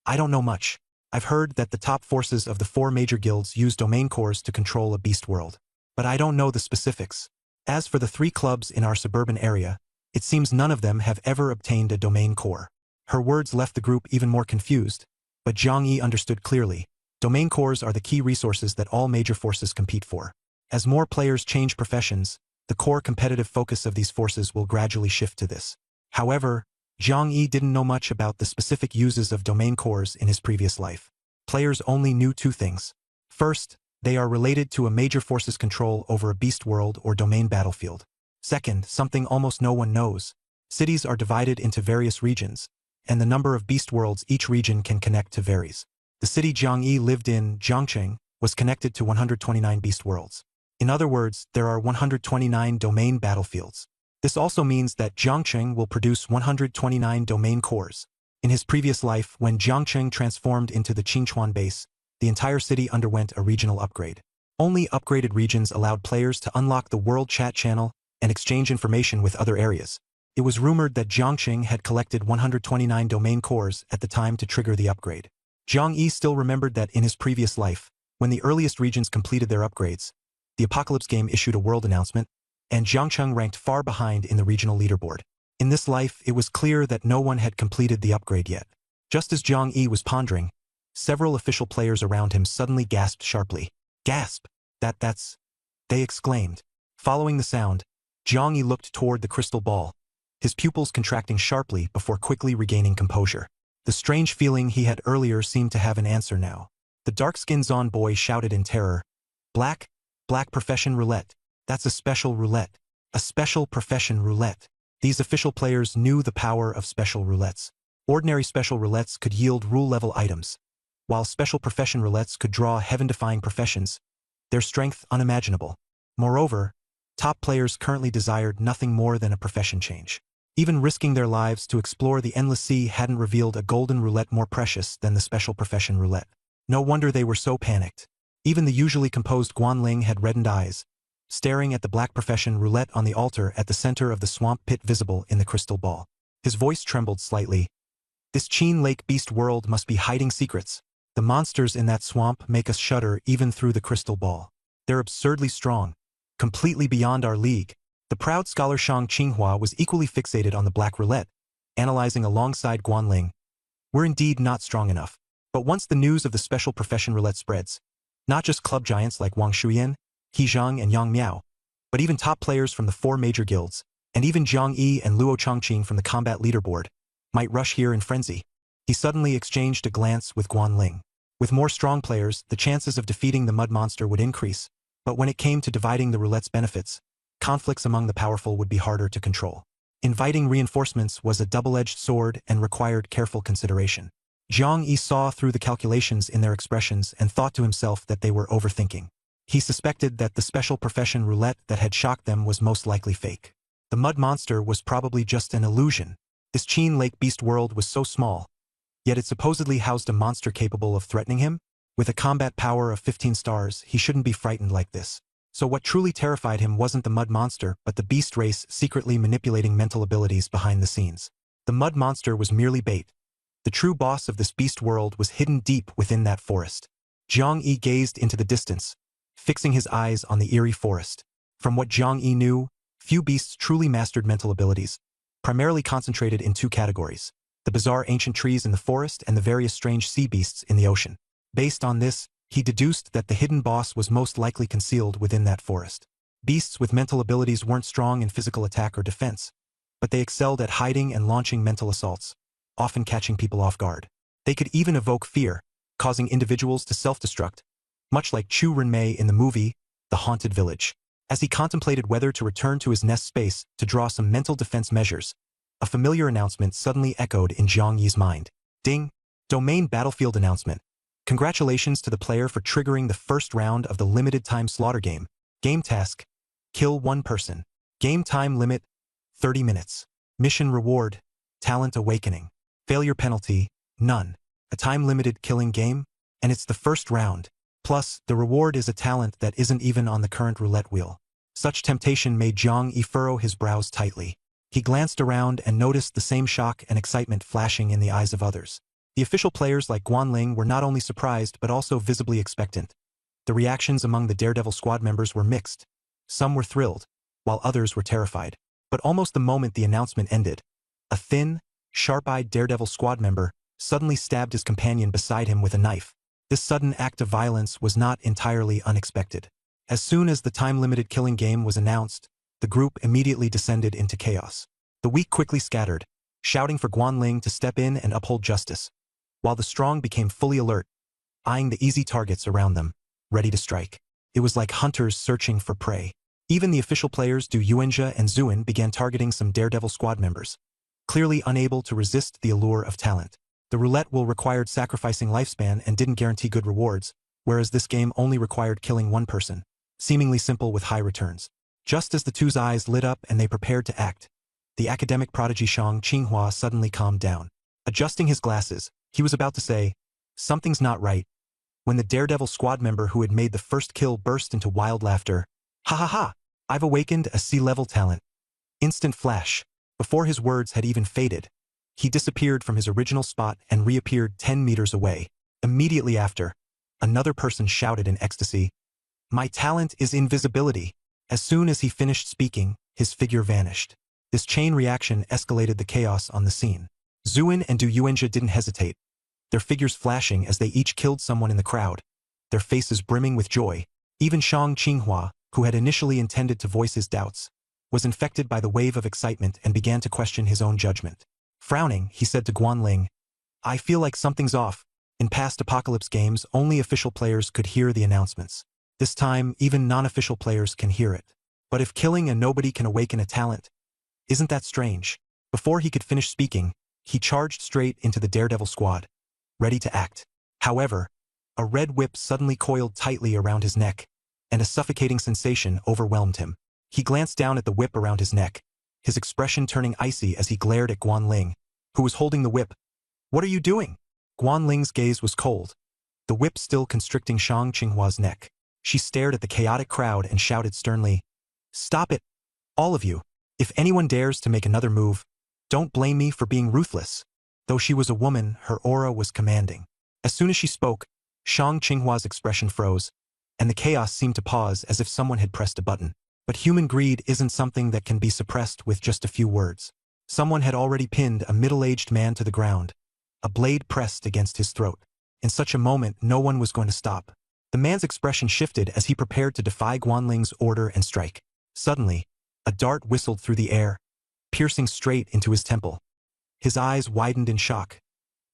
"I don't know much. I've heard that the top forces of the 4 major guilds use domain cores to control a beast world. But I don't know the specifics. As for the 3 clubs in our suburban area, it seems none of them have ever obtained a domain core." Her words left the group even more confused, but Jiang Yi understood clearly. Domain cores are the key resources that all major forces compete for. As more players change professions, the core competitive focus of these forces will gradually shift to this. However, Jiang Yi didn't know much about the specific uses of domain cores in his previous life. Players only knew 2 things. First, they are related to a major force's control over a beast world or domain battlefield. Second, something almost no one knows. Cities are divided into various regions, and the number of beast worlds each region can connect to varies. The city Jiang Yi lived in, Jiangcheng, was connected to 129 beast worlds. In other words, there are 129 domain battlefields. This also means that Jiangcheng will produce 129 domain cores. In his previous life, when Jiangcheng transformed into the Qingchuan base, the entire city underwent a regional upgrade. Only upgraded regions allowed players to unlock the world chat channel and exchange information with other areas. It was rumored that Jiangxing had collected 129 domain cores at the time to trigger the upgrade. Jiang Yi still remembered that in his previous life, when the earliest regions completed their upgrades, the Apocalypse game issued a world announcement, and Jiangcheng ranked far behind in the regional leaderboard. In this life, it was clear that no one had completed the upgrade yet. Just as Jiang Yi was pondering, several official players around him suddenly gasped sharply. Gasp! That's... They exclaimed. Following the sound, Jiang Yi looked toward the crystal ball, his pupils contracting sharply before quickly regaining composure. The strange feeling he had earlier seemed to have an answer now. The dark-skinned Zon boy shouted in terror, Black profession roulette. That's a special roulette. A special profession roulette. These official players knew the power of special roulettes. Ordinary special roulettes could yield rule-level items, while special profession roulettes could draw heaven-defying professions, their strength unimaginable. Moreover, top players currently desired nothing more than a profession change. Even risking their lives to explore the endless sea hadn't revealed a golden roulette more precious than the special profession roulette. No wonder they were so panicked. Even the usually composed Guanling had reddened eyes, staring at the black profession roulette on the altar at the center of the swamp pit visible in the crystal ball. His voice trembled slightly. This Qin Lake beast world must be hiding secrets. The monsters in that swamp make us shudder even through the crystal ball. They're absurdly strong, completely beyond our league. The proud scholar Shang Qinghua was equally fixated on the black roulette, analyzing alongside Guanling. We're indeed not strong enough. But once the news of the special profession roulette spreads, not just club giants like Wang Shuyan, He Zhang and Yang Miao, but even top players from the 4 major guilds, and even Jiang Yi and Luo Chongqing from the combat leaderboard, might rush here in frenzy. He suddenly exchanged a glance with Guanling. With more strong players, the chances of defeating the mud monster would increase, but when it came to dividing the roulette's benefits, conflicts among the powerful would be harder to control. Inviting reinforcements was a double-edged sword and required careful consideration. Jiang Yi saw through the calculations in their expressions and thought to himself that they were overthinking. He suspected that the special profession roulette that had shocked them was most likely fake. The mud monster was probably just an illusion. This Qin Lake beast world was so small, yet it supposedly housed a monster capable of threatening him? With a combat power of 15 stars, he shouldn't be frightened like this. So what truly terrified him wasn't the mud monster, but the beast race secretly manipulating mental abilities behind the scenes. The mud monster was merely bait. The true boss of this beast world was hidden deep within that forest. Jiang Yi gazed into the distance, fixing his eyes on the eerie forest. From what Jiang Yi knew, few beasts truly mastered mental abilities, primarily concentrated in 2 categories: the bizarre ancient trees in the forest and the various strange sea beasts in the ocean. Based on this, he deduced that the hidden boss was most likely concealed within that forest. Beasts with mental abilities weren't strong in physical attack or defense, but they excelled at hiding and launching mental assaults, often catching people off guard. They could even evoke fear, causing individuals to self-destruct, much like Chu Renmei in the movie, The Haunted Village. As he contemplated whether to return to his nest space to draw some mental defense measures, a familiar announcement suddenly echoed in Jiang Yi's mind. Ding! Domain battlefield announcement. Congratulations to the player for triggering the first round of the limited-time slaughter game. Game task: kill 1 person. Game time limit: 30 minutes. Mission reward: talent awakening. Failure penalty: none. A time-limited killing game, and it's the first round. Plus, the reward is a talent that isn't even on the current roulette wheel. Such temptation made Jiang Yi furrow his brows tightly. He glanced around and noticed the same shock and excitement flashing in the eyes of others. The official players like Guanling were not only surprised but also visibly expectant. The reactions among the Daredevil squad members were mixed. Some were thrilled, while others were terrified. But almost the moment the announcement ended, a thin, sharp-eyed Daredevil squad member suddenly stabbed his companion beside him with a knife. This sudden act of violence was not entirely unexpected. As soon as the time-limited killing game was announced, the group immediately descended into chaos. The weak quickly scattered, shouting for Guanling to step in and uphold justice, while the strong became fully alert, eyeing the easy targets around them, ready to strike. It was like hunters searching for prey. Even the official players Du Yuanjia and Zuin began targeting some Daredevil squad members, clearly unable to resist the allure of talent. The roulette will required sacrificing lifespan and didn't guarantee good rewards, whereas this game only required killing 1 person, seemingly simple with high returns. Just as the 2's eyes lit up and they prepared to act, the academic prodigy Shang Qinghua suddenly calmed down. Adjusting his glasses, he was about to say, "Something's not right," when the Daredevil squad member who had made the first kill burst into wild laughter. "Ha ha ha! I've awakened a sea-level talent." Instant flash. Before his words had even faded, he disappeared from his original spot and reappeared 10 meters away. Immediately after, another person shouted in ecstasy, "My talent is invisibility." As soon as he finished speaking, his figure vanished. This chain reaction escalated the chaos on the scene. Zuin and Du Yuanjia didn't hesitate, their figures flashing as they each killed someone in the crowd, their faces brimming with joy. Even Shang Qinghua, who had initially intended to voice his doubts, was infected by the wave of excitement and began to question his own judgment. Frowning, he said to Guanling, "I feel like something's off. In past Apocalypse games, only official players could hear the announcements. This time, even non-official players can hear it. But if killing a nobody can awaken a talent, isn't that strange?" Before he could finish speaking, he charged straight into the Daredevil squad, ready to act. However, a red whip suddenly coiled tightly around his neck, and a suffocating sensation overwhelmed him. He glanced down at the whip around his neck, his expression turning icy as he glared at Guanling, who was holding the whip. "What are you doing?" Guanling's gaze was cold, the whip still constricting Shang Qinghua's neck. She stared at the chaotic crowd and shouted sternly, "Stop it, all of you. If anyone dares to make another move, don't blame me for being ruthless." Though she was a woman, her aura was commanding. As soon as she spoke, Shang Qinghua's expression froze, and the chaos seemed to pause as if someone had pressed a button. But human greed isn't something that can be suppressed with just a few words. Someone had already pinned a middle-aged man to the ground, a blade pressed against his throat. In such a moment, no one was going to stop. The man's expression shifted as he prepared to defy Guanling's order and strike. Suddenly, a dart whistled through the air, piercing straight into his temple. His eyes widened in shock,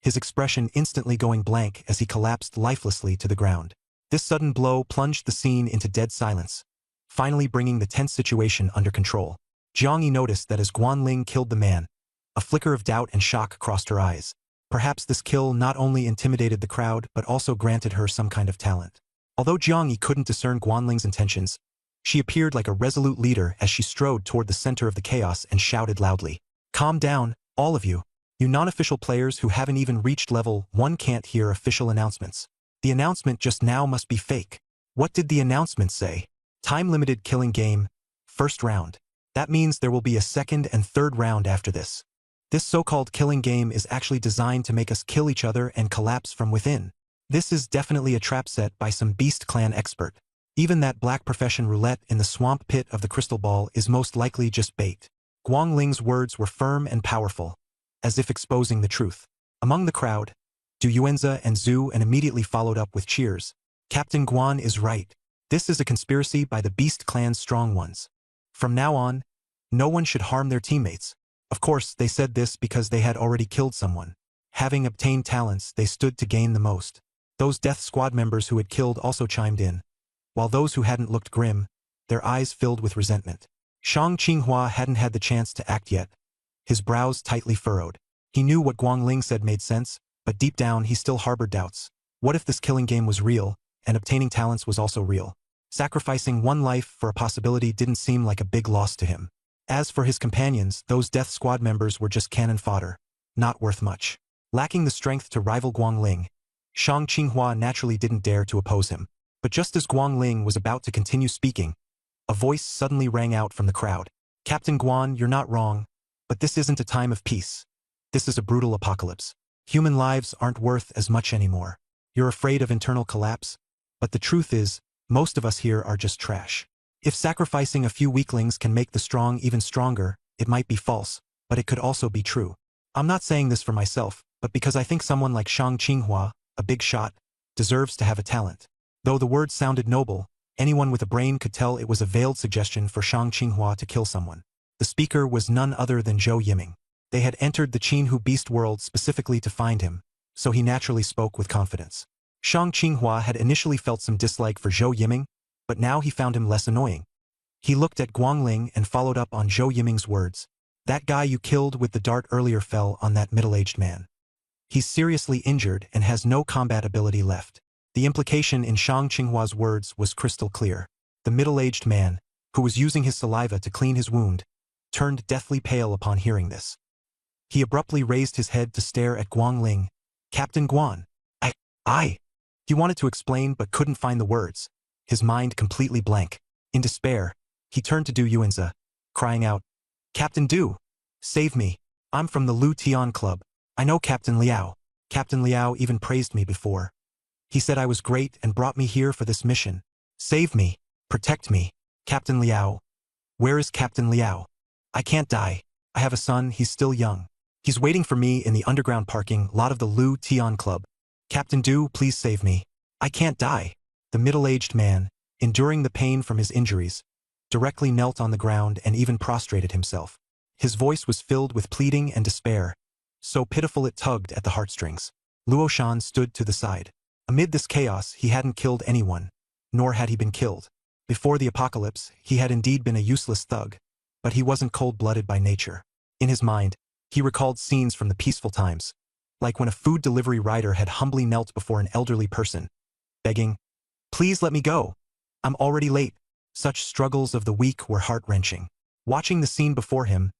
his expression instantly going blank as he collapsed lifelessly to the ground. This sudden blow plunged the scene into dead silence, finally bringing the tense situation under control. Jiang Yi noticed that as Guanling killed the man, a flicker of doubt and shock crossed her eyes. Perhaps this kill not only intimidated the crowd but also granted her some kind of talent. Although Jiang Yi couldn't discern Guanling's intentions, she appeared like a resolute leader as she strode toward the center of the chaos and shouted loudly, "Calm down, all of you. You non-official players who haven't even reached level 1 can't hear official announcements. The announcement just now must be fake." What did the announcement say? Time-limited killing game, first round. That means there will be a second and third round after this. This so-called killing game is actually designed to make us kill each other and collapse from within. This is definitely a trap set by some Beast Clan expert. Even that black profession roulette in the swamp pit of the crystal ball is most likely just bait. Guangling's words were firm and powerful, as if exposing the truth. Among the crowd, Du Yuanjia and Zhu and immediately followed up with cheers. "Captain Guan is right. This is a conspiracy by the Beast Clan's strong ones. From now on, no one should harm their teammates." Of course, they said this because they had already killed someone. Having obtained talents, they stood to gain the most. Those Death Squad members who had killed also chimed in, while those who hadn't looked grim, their eyes filled with resentment. Shang Qinghua hadn't had the chance to act yet, his brows tightly furrowed. He knew what Guangling said made sense, but deep down he still harbored doubts. What if this killing game was real, and obtaining talents was also real? Sacrificing one life for a possibility didn't seem like a big loss to him. As for his companions, those Death Squad members were just cannon fodder, not worth much. Lacking the strength to rival Guangling, Shang Qinghua naturally didn't dare to oppose him. But just as Guangling was about to continue speaking, a voice suddenly rang out from the crowd. "Captain Guan, you're not wrong, but this isn't a time of peace. This is a brutal apocalypse. Human lives aren't worth as much anymore. You're afraid of internal collapse, but the truth is, most of us here are just trash. If sacrificing a few weaklings can make the strong even stronger, it might be false, but it could also be true. I'm not saying this for myself, but because I think someone like Shang Qinghua, a big shot, deserves to have a talent." Though the words sounded noble, anyone with a brain could tell it was a veiled suggestion for Shang Qinghua to kill someone. The speaker was none other than Zhou Yiming. They had entered the Qinhu Beast world specifically to find him, so he naturally spoke with confidence. Shang Qinghua had initially felt some dislike for Zhou Yiming, but now he found him less annoying. He looked at Guangling and followed up on Zhou Yiming's words. "That guy you killed with the dart earlier fell on that middle-aged man. He's seriously injured and has no combat ability left." The implication in Shang Qinghua's words was crystal clear. The middle-aged man, who was using his saliva to clean his wound, turned deathly pale upon hearing this. He abruptly raised his head to stare at Guang Ling. Captain Guan. I. He wanted to explain but couldn't find the words, his mind completely blank. In despair, he turned to Du Yuanze, crying out, Captain Du, save me. I'm from the Lu Tian Club. I know Captain Liao. Captain Liao even praised me before. He said I was great and brought me here for this mission. Save me. Protect me. Captain Liao. Where is Captain Liao? I can't die. I have a son, he's still young. He's waiting for me in the underground parking lot of the Lu Tian Club. Captain Du, please save me. I can't die. The middle-aged man, enduring the pain from his injuries, directly knelt on the ground and even prostrated himself. His voice was filled with pleading and despair, so pitiful it tugged at the heartstrings. Luo Shan stood to the side. Amid this chaos, he hadn't killed anyone, nor had he been killed. Before the apocalypse, he had indeed been a useless thug, but he wasn't cold-blooded by nature. In his mind, he recalled scenes from the peaceful times, like when a food delivery rider had humbly knelt before an elderly person, begging, Please let me go. I'm already late. Such struggles of the weak were heart-wrenching. Watching the scene before him,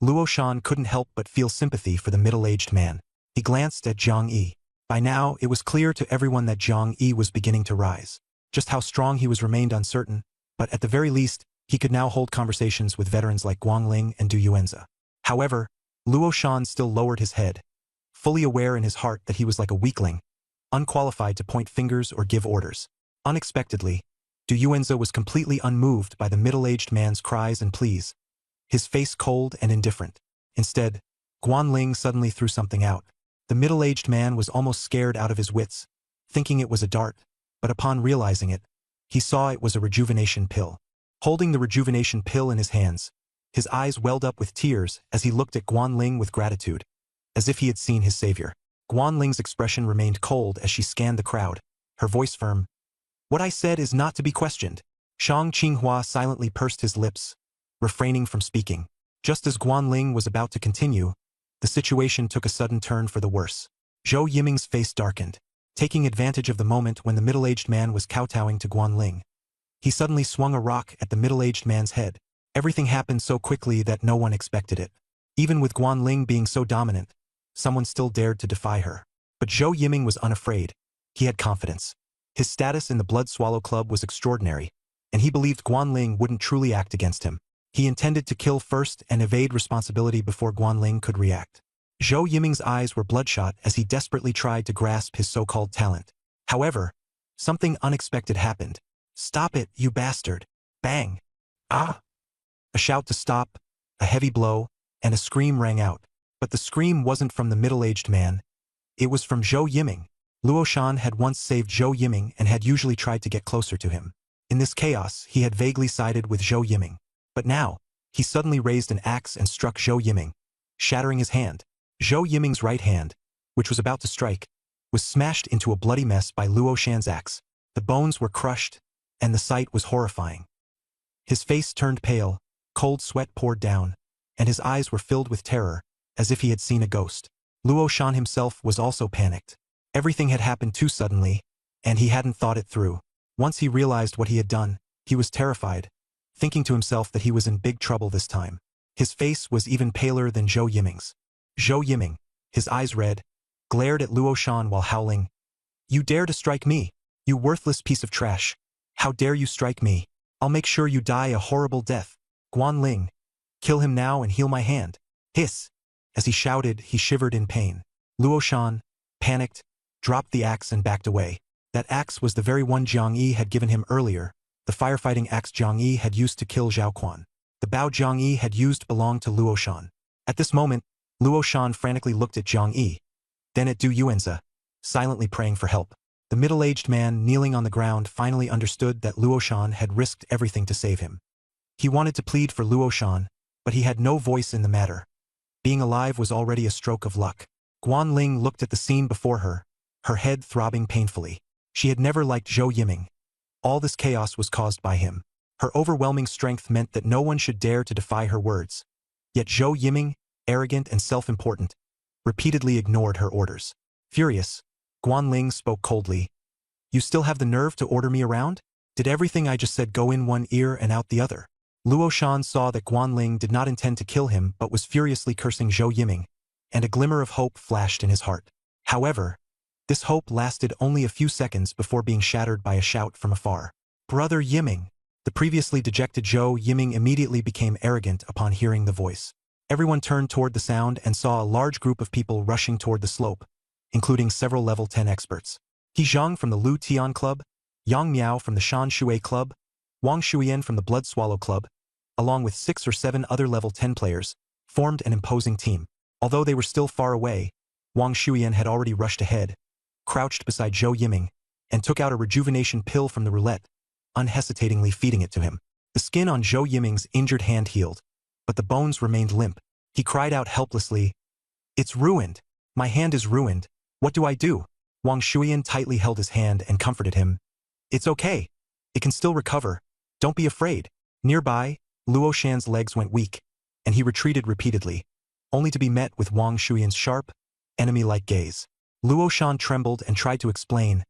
Luo Shan couldn't help but feel sympathy for the middle-aged man. He glanced at Zhang Yi. By now, it was clear to everyone that Zhang Yi was beginning to rise. Just how strong he was remained uncertain, but at the very least, he could now hold conversations with veterans like Guang Ling and Du Yuanze. However, Luo Shan still lowered his head, fully aware in his heart that he was like a weakling, unqualified to point fingers or give orders. Unexpectedly, Du Yuanze was completely unmoved by the middle-aged man's cries and pleas, his face cold and indifferent. Instead, Guan Ling suddenly threw something out. The middle-aged man was almost scared out of his wits, thinking it was a dart, but upon realizing it, he saw it was a rejuvenation pill. Holding the rejuvenation pill in his hands, his eyes welled up with tears as he looked at Guan Ling with gratitude, as if he had seen his savior. Guan Ling's expression remained cold as she scanned the crowd, her voice firm. What I said is not to be questioned. Shang Qinghua silently pursed his lips, refraining from speaking. Just as Guan Ling was about to continue, the situation took a sudden turn for the worse. Zhou Yiming's face darkened. Taking advantage of the moment when the middle-aged man was kowtowing to Guan Ling, he suddenly swung a rock at the middle-aged man's head. Everything happened so quickly that no one expected it. Even with Guan Ling being so dominant, someone still dared to defy her. But Zhou Yiming was unafraid. He had confidence. His status in the Blood Swallow Club was extraordinary, and he believed Guan Ling wouldn't truly act against him. He intended to kill first and evade responsibility before Guan Ling could react. Zhou Yiming's eyes were bloodshot as he desperately tried to grasp his so-called talent. However, something unexpected happened. Stop it, you bastard. Bang. Ah! A shout to stop, a heavy blow, and a scream rang out. But the scream wasn't from the middle-aged man. It was from Zhou Yiming. Luo Shan had once saved Zhou Yiming and had usually tried to get closer to him. In this chaos, he had vaguely sided with Zhou Yiming. But now, he suddenly raised an axe and struck Zhou Yiming, shattering his hand. Zhou Yiming's right hand, which was about to strike, was smashed into a bloody mess by Luo Shan's axe. The bones were crushed, and the sight was horrifying. His face turned pale, cold sweat poured down, and his eyes were filled with terror, as if he had seen a ghost. Luo Shan himself was also panicked. Everything had happened too suddenly, and he hadn't thought it through. Once he realized what he had done, he was terrified, thinking to himself that he was in big trouble this time. His face was even paler than Zhou Yiming's. Zhou Yiming, his eyes red, glared at Luo Shan while howling, You dare to strike me, you worthless piece of trash. How dare you strike me? I'll make sure you die a horrible death. Guan Ling, kill him now and heal my hand. Hiss! As he shouted, he shivered in pain. Luo Shan, panicked, dropped the axe and backed away. That axe was the very one Jiang Yi had given him earlier, the firefighting axe Jiang Yi had used to kill Zhao Quan. The bow Jiang Yi had used belonged to Luo Shan. At this moment, Luo Shan frantically looked at Jiang Yi, then at Du Yuanze, silently praying for help. The middle-aged man kneeling on the ground finally understood that Luo Shan had risked everything to save him. He wanted to plead for Luo Shan, but he had no voice in the matter. Being alive was already a stroke of luck. Guan Ling looked at the scene before her, her head throbbing painfully. She had never liked Zhou Yiming. All this chaos was caused by him. Her overwhelming strength meant that no one should dare to defy her words. Yet Zhou Yiming, arrogant and self-important, repeatedly ignored her orders. Furious, Guan Ling spoke coldly. You still have the nerve to order me around? Did everything I just said go in one ear and out the other? Luo Shan saw that Guan Ling did not intend to kill him but was furiously cursing Zhou Yiming, and a glimmer of hope flashed in his heart. However, this hope lasted only a few seconds before being shattered by a shout from afar. "Brother Yiming!" The previously dejected Zhou Yiming immediately became arrogant upon hearing the voice. Everyone turned toward the sound and saw a large group of people rushing toward the slope, including several level 10 experts. He Zhang from the Lu Tian Club, Yang Miao from the Shan Shui Club, Wang Shuyan from the Blood Swallow Club, along with 6 or 7 other level 10 players, formed an imposing team. Although they were still far away, Wang Shuyan had already rushed ahead, crouched beside Zhou Yiming, and took out a rejuvenation pill from the roulette, unhesitatingly feeding it to him. The skin on Zhou Yiming's injured hand healed, but the bones remained limp. He cried out helplessly, "It's ruined! My hand is ruined! What do I do?" Wang Shuyan tightly held his hand and comforted him. "It's okay. It can still recover. Don't be afraid." Nearby, Luo Shan's legs went weak, and he retreated repeatedly, only to be met with Wang Shuyan's sharp, enemy-like gaze. Luo Shan trembled and tried to explain.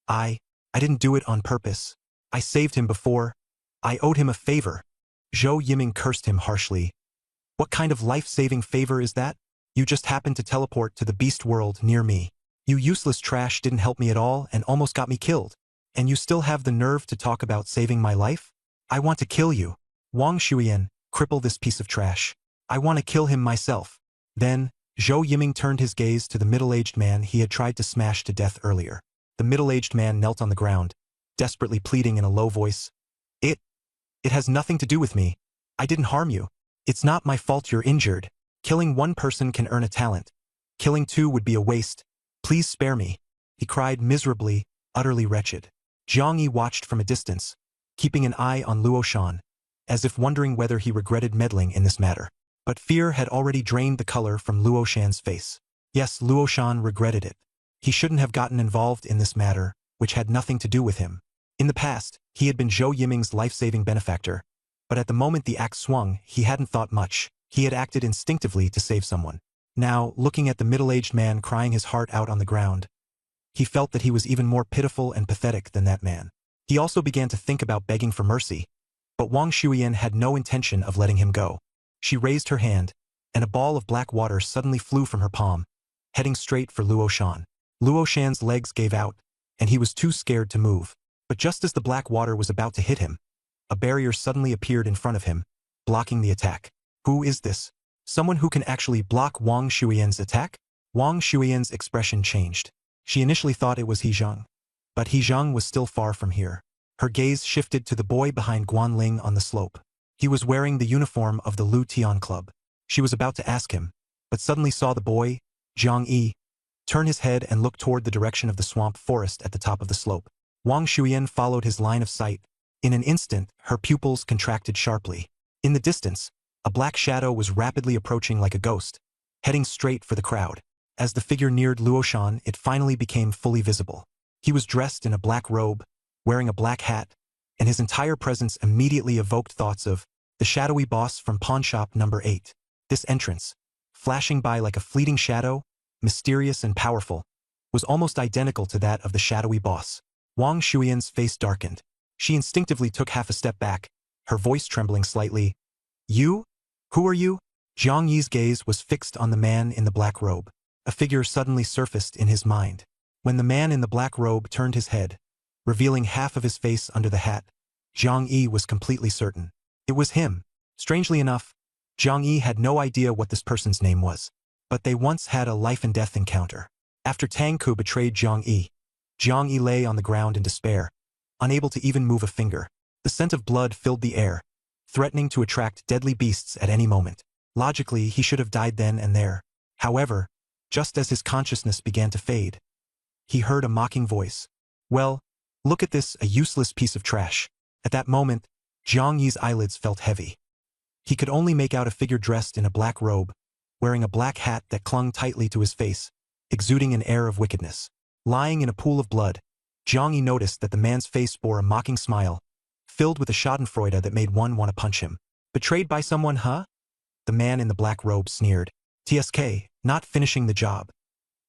I didn't do it on purpose. I saved him before. I owed him a favor." Zhou Yiming cursed him harshly. "What kind of life-saving favor is that? You just happened to teleport to the beast world near me. You useless trash didn't help me at all and almost got me killed. And you still have the nerve to talk about saving my life? I want to kill you. Wang Shuyan, cripple this piece of trash. I want to kill him myself." Then, Zhou Yiming turned his gaze to the middle-aged man he had tried to smash to death earlier. The middle-aged man knelt on the ground, desperately pleading in a low voice. It has nothing to do with me. I didn't harm you. It's not my fault you're injured. Killing one person can earn a talent. Killing 2 would be a waste. Please spare me." He cried miserably, utterly wretched. Jiang Yi watched from a distance, keeping an eye on Luo Shan, as if wondering whether he regretted meddling in this matter. But fear had already drained the color from Luo Shan's face. Yes, Luo Shan regretted it. He shouldn't have gotten involved in this matter, which had nothing to do with him. In the past, he had been Zhou Yiming's life-saving benefactor, but at the moment the axe swung, he hadn't thought much. He had acted instinctively to save someone. Now, looking at the middle-aged man crying his heart out on the ground, he felt that he was even more pitiful and pathetic than that man. He also began to think about begging for mercy, but Wang Shuyan had no intention of letting him go. She raised her hand, and a ball of black water suddenly flew from her palm, heading straight for Luo Shan. Luo Shan's legs gave out, and he was too scared to move. But just as the black water was about to hit him, a barrier suddenly appeared in front of him, blocking the attack. Who is this? Someone who can actually block Wang Shuyan's attack? Wang Shuyan's expression changed. She initially thought it was He Zhang. But He Zhang was still far from here. Her gaze shifted to the boy behind Guan Ling on the slope. He was wearing the uniform of the Lu Tian Club. She was about to ask him, but suddenly saw the boy, Jiang Yi, turn his head and look toward the direction of the swamp forest at the top of the slope. Wang Shuyan followed his line of sight. In an instant, her pupils contracted sharply. In the distance, a black shadow was rapidly approaching like a ghost, heading straight for the crowd. As the figure neared Luo Shan, it finally became fully visible. He was dressed in a black robe, wearing a black hat, and his entire presence immediately evoked thoughts of the shadowy boss from pawn shop number 8. This entrance, flashing by like a fleeting shadow, mysterious and powerful, was almost identical to that of the shadowy boss. Wang Shuyan's face darkened. She instinctively took half a step back, her voice trembling slightly. "You? Who are you?" Jiang Yi's gaze was fixed on the man in the black robe. A figure suddenly surfaced in his mind. When the man in the black robe turned his head, revealing half of his face under the hat, Jiang Yi was completely certain. It was him. Strangely enough, Jiang Yi had no idea what this person's name was. But they once had a life-and-death encounter. After Tang Ku betrayed Jiang Yi lay on the ground in despair, unable to even move a finger. The scent of blood filled the air, threatening to attract deadly beasts at any moment. Logically, he should have died then and there. However, just as his consciousness began to fade, he heard a mocking voice. "Well, look at this, a useless piece of trash." At that moment, Jiang Yi's eyelids felt heavy. He could only make out a figure dressed in a black robe, wearing a black hat that clung tightly to his face, exuding an air of wickedness. Lying in a pool of blood, Jiang Yi noticed that the man's face bore a mocking smile, filled with a schadenfreude that made one want to punch him. "Betrayed by someone, huh?" The man in the black robe sneered. "TSK, not finishing the job.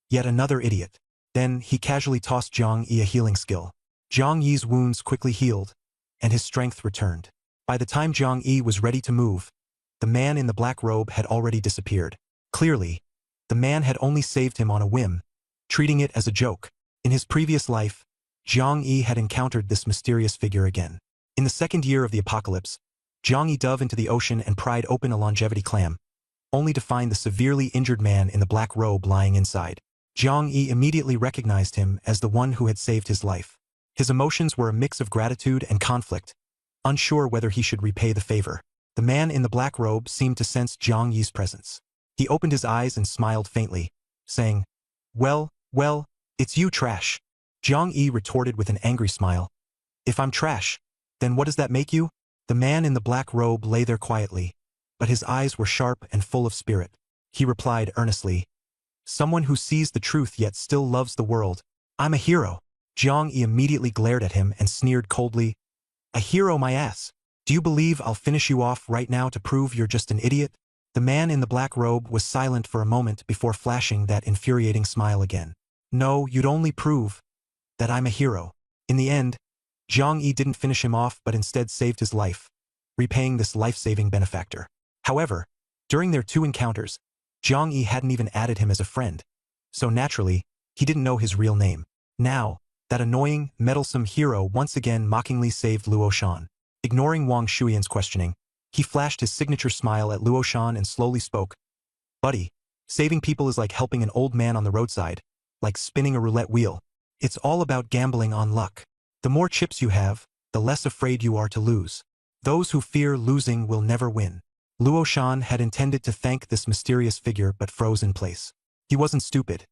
Yet another idiot." Then he casually tossed Jiang Yi a healing skill. Jiang Yi's wounds quickly healed, and his strength returned. By the time Jiang Yi was ready to move, the man in the black robe had already disappeared. Clearly, The man had only saved him on a whim, treating it as a joke. In his previous life, Jiang Yi had encountered this mysterious figure again. In the second year of the apocalypse, Jiang Yi dove into the ocean and pried open a longevity clam, only to find the severely injured man in the black robe lying inside. Jiang Yi immediately recognized him as the one who had saved his life. His emotions were a mix of gratitude and conflict, unsure whether he should repay the favor. The man in the black robe seemed to sense Jiang Yi's presence. He opened his eyes and smiled faintly, saying, Well, it's you, trash. Jiang Yi retorted with an angry smile. If I'm trash, then what does that make you? The man in the black robe lay there quietly, but his eyes were sharp and full of spirit. He replied earnestly, Someone who sees the truth yet still loves the world. I'm a hero. Jiang Yi immediately glared at him and sneered coldly, A hero, my ass. Do you believe I'll finish you off right now to prove you're just an idiot? The man in the black robe was silent for a moment before flashing that infuriating smile again. No, you'd only prove that I'm a hero. In the end, Jiang Yi didn't finish him off but instead saved his life, repaying this life-saving benefactor. However, during their two encounters, Jiang Yi hadn't even added him as a friend, so naturally, he didn't know his real name. Now, that annoying, meddlesome hero once again mockingly saved Luo Shan. Ignoring Wang Shuyan's questioning, he flashed his signature smile at Luo Shan and slowly spoke. Buddy, saving people is like helping an old man on the roadside, like spinning a roulette wheel. It's all about gambling on luck. The more chips you have, the less afraid you are to lose. Those who fear losing will never win. Luo Shan had intended to thank this mysterious figure but froze in place. He wasn't stupid.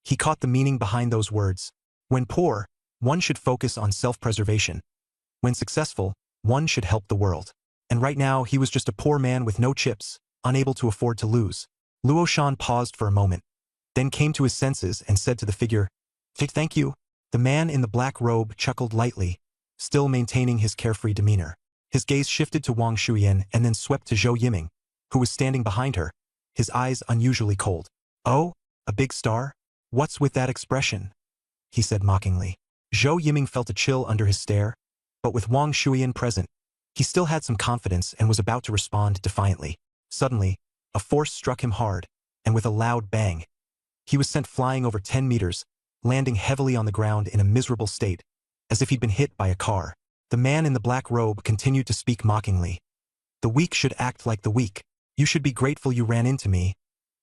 He caught the meaning behind those words. When poor, one should focus on self-preservation. When successful, one should help the world. And right now he was just a poor man with no chips, unable to afford to lose. Luo Shan paused for a moment, then came to his senses and said to the figure, Thank you. The man in the black robe chuckled lightly, still maintaining his carefree demeanor. His gaze shifted to Wang Shuyan and then swept to Zhou Yiming, who was standing behind her, his eyes unusually cold. Oh, a big star? What's with that expression? He said mockingly. Zhou Yiming felt a chill under his stare, but with Wang Shuyan present, he still had some confidence and was about to respond defiantly. Suddenly, a force struck him hard, and with a loud bang, he was sent flying over 10 meters, landing heavily on the ground in a miserable state, as if he'd been hit by a car. The man in the black robe continued to speak mockingly. The weak should act like the weak. You should be grateful you ran into me.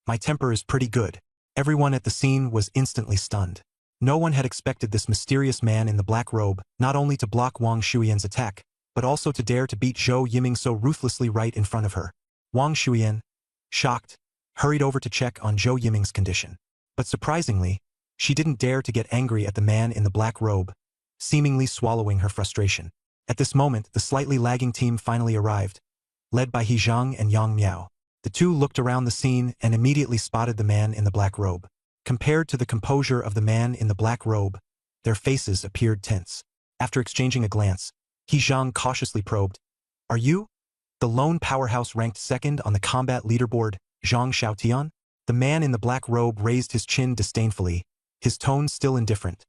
My temper is pretty good. Everyone at the scene was instantly stunned. No one had expected this mysterious man in the black robe not only to block Wang Shuyan's attack, but also to dare to beat Zhou Yiming so ruthlessly right in front of her. Wang Shuyan, shocked, hurried over to check on Zhou Yiming's condition. But surprisingly, she didn't dare to get angry at the man in the black robe, seemingly swallowing her frustration. At this moment, the slightly lagging team finally arrived, led by He Zhang and Yang Miao. The two looked around the scene and immediately spotted the man in the black robe. Compared to the composure of the man in the black robe, their faces appeared tense. After exchanging a glance, He Zhang cautiously probed, Are you the lone powerhouse ranked second on the combat leaderboard, Zhang Xiaotian? The man in the black robe raised his chin disdainfully, his tone still indifferent.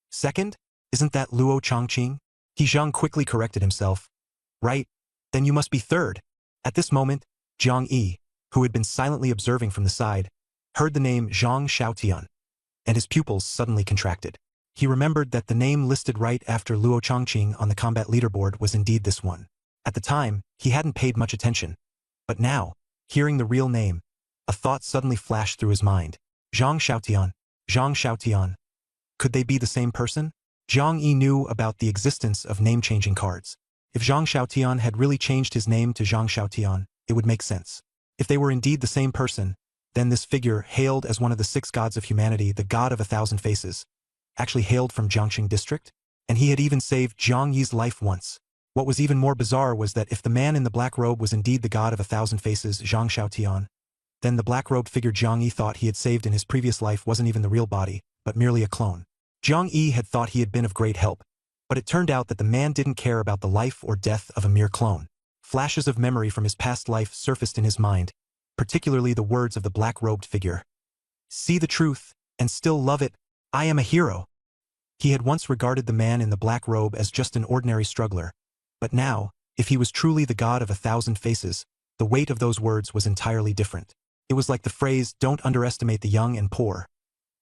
Second? Isn't that Luo Changqing? He Zhang quickly corrected himself. Right, then you must be third. At this moment, Jiang Yi, who had been silently observing from the side, heard the name Zhang Xiaotian, and his pupils suddenly contracted. He remembered that the name listed right after Luo Changqing on the combat leaderboard was indeed this one. At the time, he hadn't paid much attention. But now, hearing the real name, a thought suddenly flashed through his mind. Zhang Xiaotian. Zhang Xiaotian. Could they be the same person? Jiang Yi knew about the existence of name-changing cards. If Zhang Xiaotian had really changed his name to Zhang Xiaotian, it would make sense. If they were indeed the same person, then this figure, hailed as one of the 6 gods of humanity, the god of 1,000 faces, actually hailed from Jiangxing district? And he had even saved Jiang Yi's life once. What was even more bizarre was that if the man in the black robe was indeed the god of 1,000 faces, Zhang Xiaotian, then the black-robed figure Jiang Yi thought he had saved in his previous life wasn't even the real body, but merely a clone. Jiang Yi had thought he had been of great help, but it turned out that the man didn't care about the life or death of a mere clone. Flashes of memory from his past life surfaced in his mind, particularly the words of the black-robed figure. See the truth, and still love it. I am a hero. He had once regarded the man in the black robe as just an ordinary struggler, but now, if he was truly the god of 1,000 faces, the weight of those words was entirely different. It was like the phrase, "Don't underestimate the young and poor."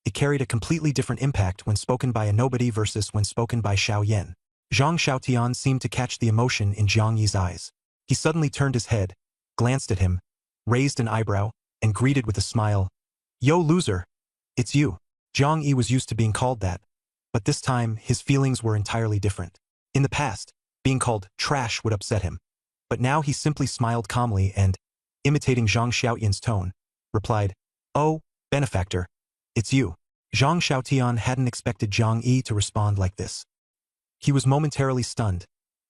It carried a completely different impact when spoken by a nobody versus when spoken by Xiao Yan. Zhang Xiaotian seemed to catch the emotion in Jiang Yi's eyes. He suddenly turned his head, glanced at him, raised an eyebrow, and greeted with a smile. "Yo, loser! It's you." Jiang Yi was used to being called that, but this time his feelings were entirely different. In the past, being called trash would upset him, but now he simply smiled calmly and, imitating Zhang Xiaotian's tone, replied, "Oh, benefactor, it's you." Zhang Xiaotian hadn't expected Jiang Yi to respond like this. He was momentarily stunned,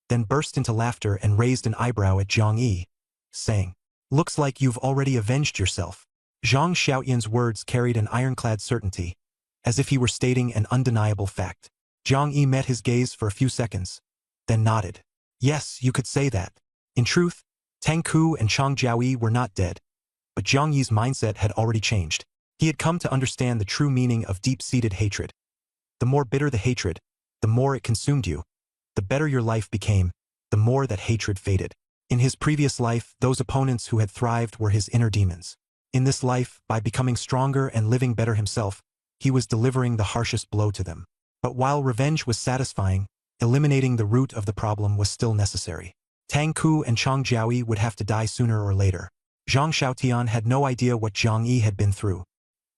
then burst into laughter and raised an eyebrow at Jiang Yi, saying, "Looks like you've already avenged yourself." Zhang Xiaotian's words carried an ironclad certainty, as if he were stating an undeniable fact. Jiang Yi met his gaze for a few seconds, then nodded. Yes, you could say that. In truth, Tang Ku and Chang Jiaoyi were not dead, but Jiang Yi's mindset had already changed. He had come to understand the true meaning of deep-seated hatred. The more bitter the hatred, the more it consumed you. The better your life became, the more that hatred faded. In his previous life, those opponents who had thrived were his inner demons. In this life, by becoming stronger and living better himself, he was delivering the harshest blow to them. But while revenge was satisfying, eliminating the root of the problem was still necessary. Tang Ku and Chang Jiaoyi would have to die sooner or later. Zhang Xiaotian had no idea what Jiang Yi had been through.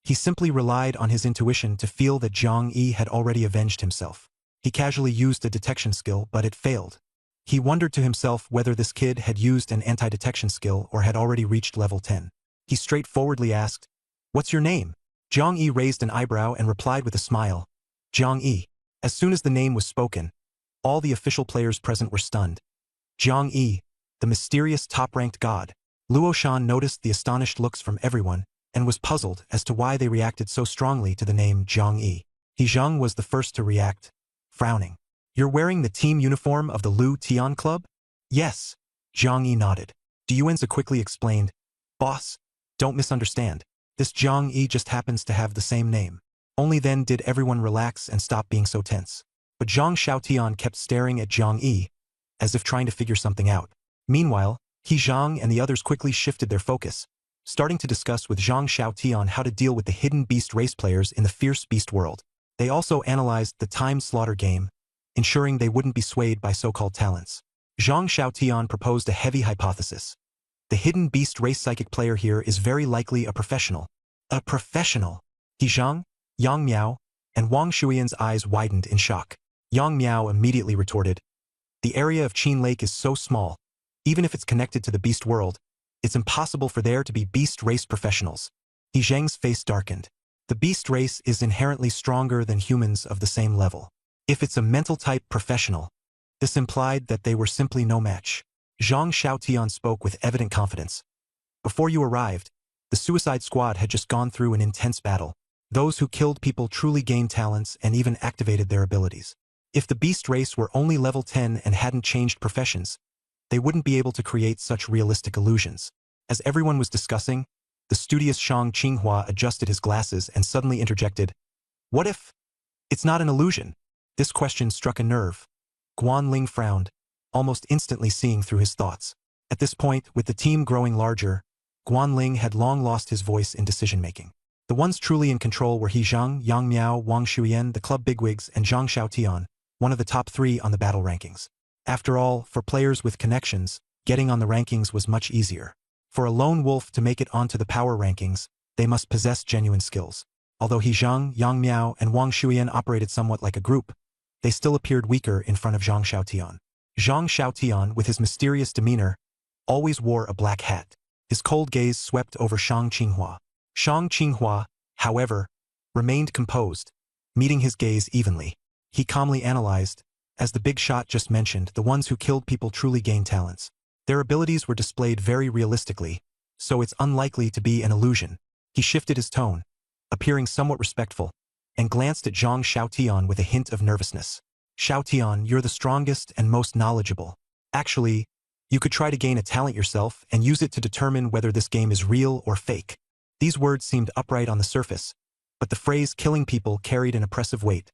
He simply relied on his intuition to feel that Jiang Yi had already avenged himself. He casually used a detection skill, but it failed. He wondered to himself whether this kid had used an anti-detection skill or had already reached level 10. He straightforwardly asked, "What's your name?" Jiang Yi raised an eyebrow and replied with a smile, "Jiang Yi." As soon as the name was spoken, all the official players present were stunned. Jiang Yi, the mysterious top-ranked god. Luo Shan noticed the astonished looks from everyone and was puzzled as to why they reacted so strongly to the name Jiang Yi. He Zhang was the first to react, frowning. "You're wearing the team uniform of the Lu Tian Club?" "Yes." Jiang Yi nodded. Duyenzi quickly explained, "Boss, don't misunderstand. This Jiang Yi just happens to have the same name." Only then did everyone relax and stop being so tense. But Zhang Xiaotian kept staring at Jiang Yi, as if trying to figure something out. Meanwhile, He Zhang and the others quickly shifted their focus, starting to discuss with Zhang Xiaotian how to deal with the hidden beast race players in the fierce beast world. They also analyzed the time slaughter game, ensuring they wouldn't be swayed by so-called talents. Zhang Xiaotian proposed a heavy hypothesis. The hidden beast race psychic player here is very likely a professional. A professional? He Zhang, Yang Miao, and Wang Shuiyan's eyes widened in shock. Yang Miao immediately retorted, "The area of Qin Lake is so small, even if it's connected to the beast world, it's impossible for there to be beast race professionals." He Zhang's face darkened. The beast race is inherently stronger than humans of the same level. If it's a mental-type professional, this implied that they were simply no match. Zhang Xiaotian spoke with evident confidence. "Before you arrived, the Suicide Squad had just gone through an intense battle. Those who killed people truly gained talents and even activated their abilities. If the beast race were only level 10 and hadn't changed professions, they wouldn't be able to create such realistic illusions." As everyone was discussing, the studious Shang Qinghua adjusted his glasses and suddenly interjected, "What if it's not an illusion?" This question struck a nerve. Guan Ling frowned, almost instantly seeing through his thoughts. At this point, with the team growing larger, Guan Ling had long lost his voice in decision-making. The ones truly in control were He Zhang, Yang Miao, Wang Shuyan, the club bigwigs, and Zhang Xiaotian, one of the top 3 on the battle rankings. After all, for players with connections, getting on the rankings was much easier. For a lone wolf to make it onto the power rankings, they must possess genuine skills. Although He Zhang, Yang Miao, and Wang Shuyan operated somewhat like a group, they still appeared weaker in front of Zhang Xiaotian. Zhang Xiaotian, with his mysterious demeanor, always wore a black hat. His cold gaze swept over Shang Qinghua. Shang Qinghua, however, remained composed, meeting his gaze evenly. He calmly analyzed, as the big shot just mentioned, the ones who killed people truly gained talents. Their abilities were displayed very realistically, so it's unlikely to be an illusion. He shifted his tone, appearing somewhat respectful, and glanced at Zhang Xiaotian with a hint of nervousness. "Xiaotian, you're the strongest and most knowledgeable. Actually, you could try to gain a talent yourself and use it to determine whether this game is real or fake." These words seemed upright on the surface, but the phrase "killing people" carried an oppressive weight,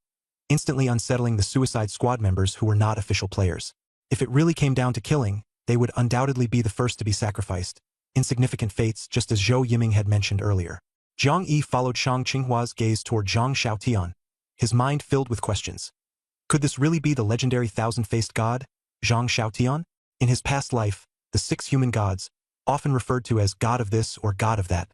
instantly unsettling the Suicide Squad members who were not official players. If it really came down to killing, they would undoubtedly be the first to be sacrificed, insignificant fates just as Zhou Yiming had mentioned earlier. Jiang Yi followed Shang Qinghua's gaze toward Zhang Xiaotian, his mind filled with questions. Could this really be the legendary thousand-faced god, Zhang Xiaotian? In his past life, the 6 human gods, often referred to as god of this or god of that,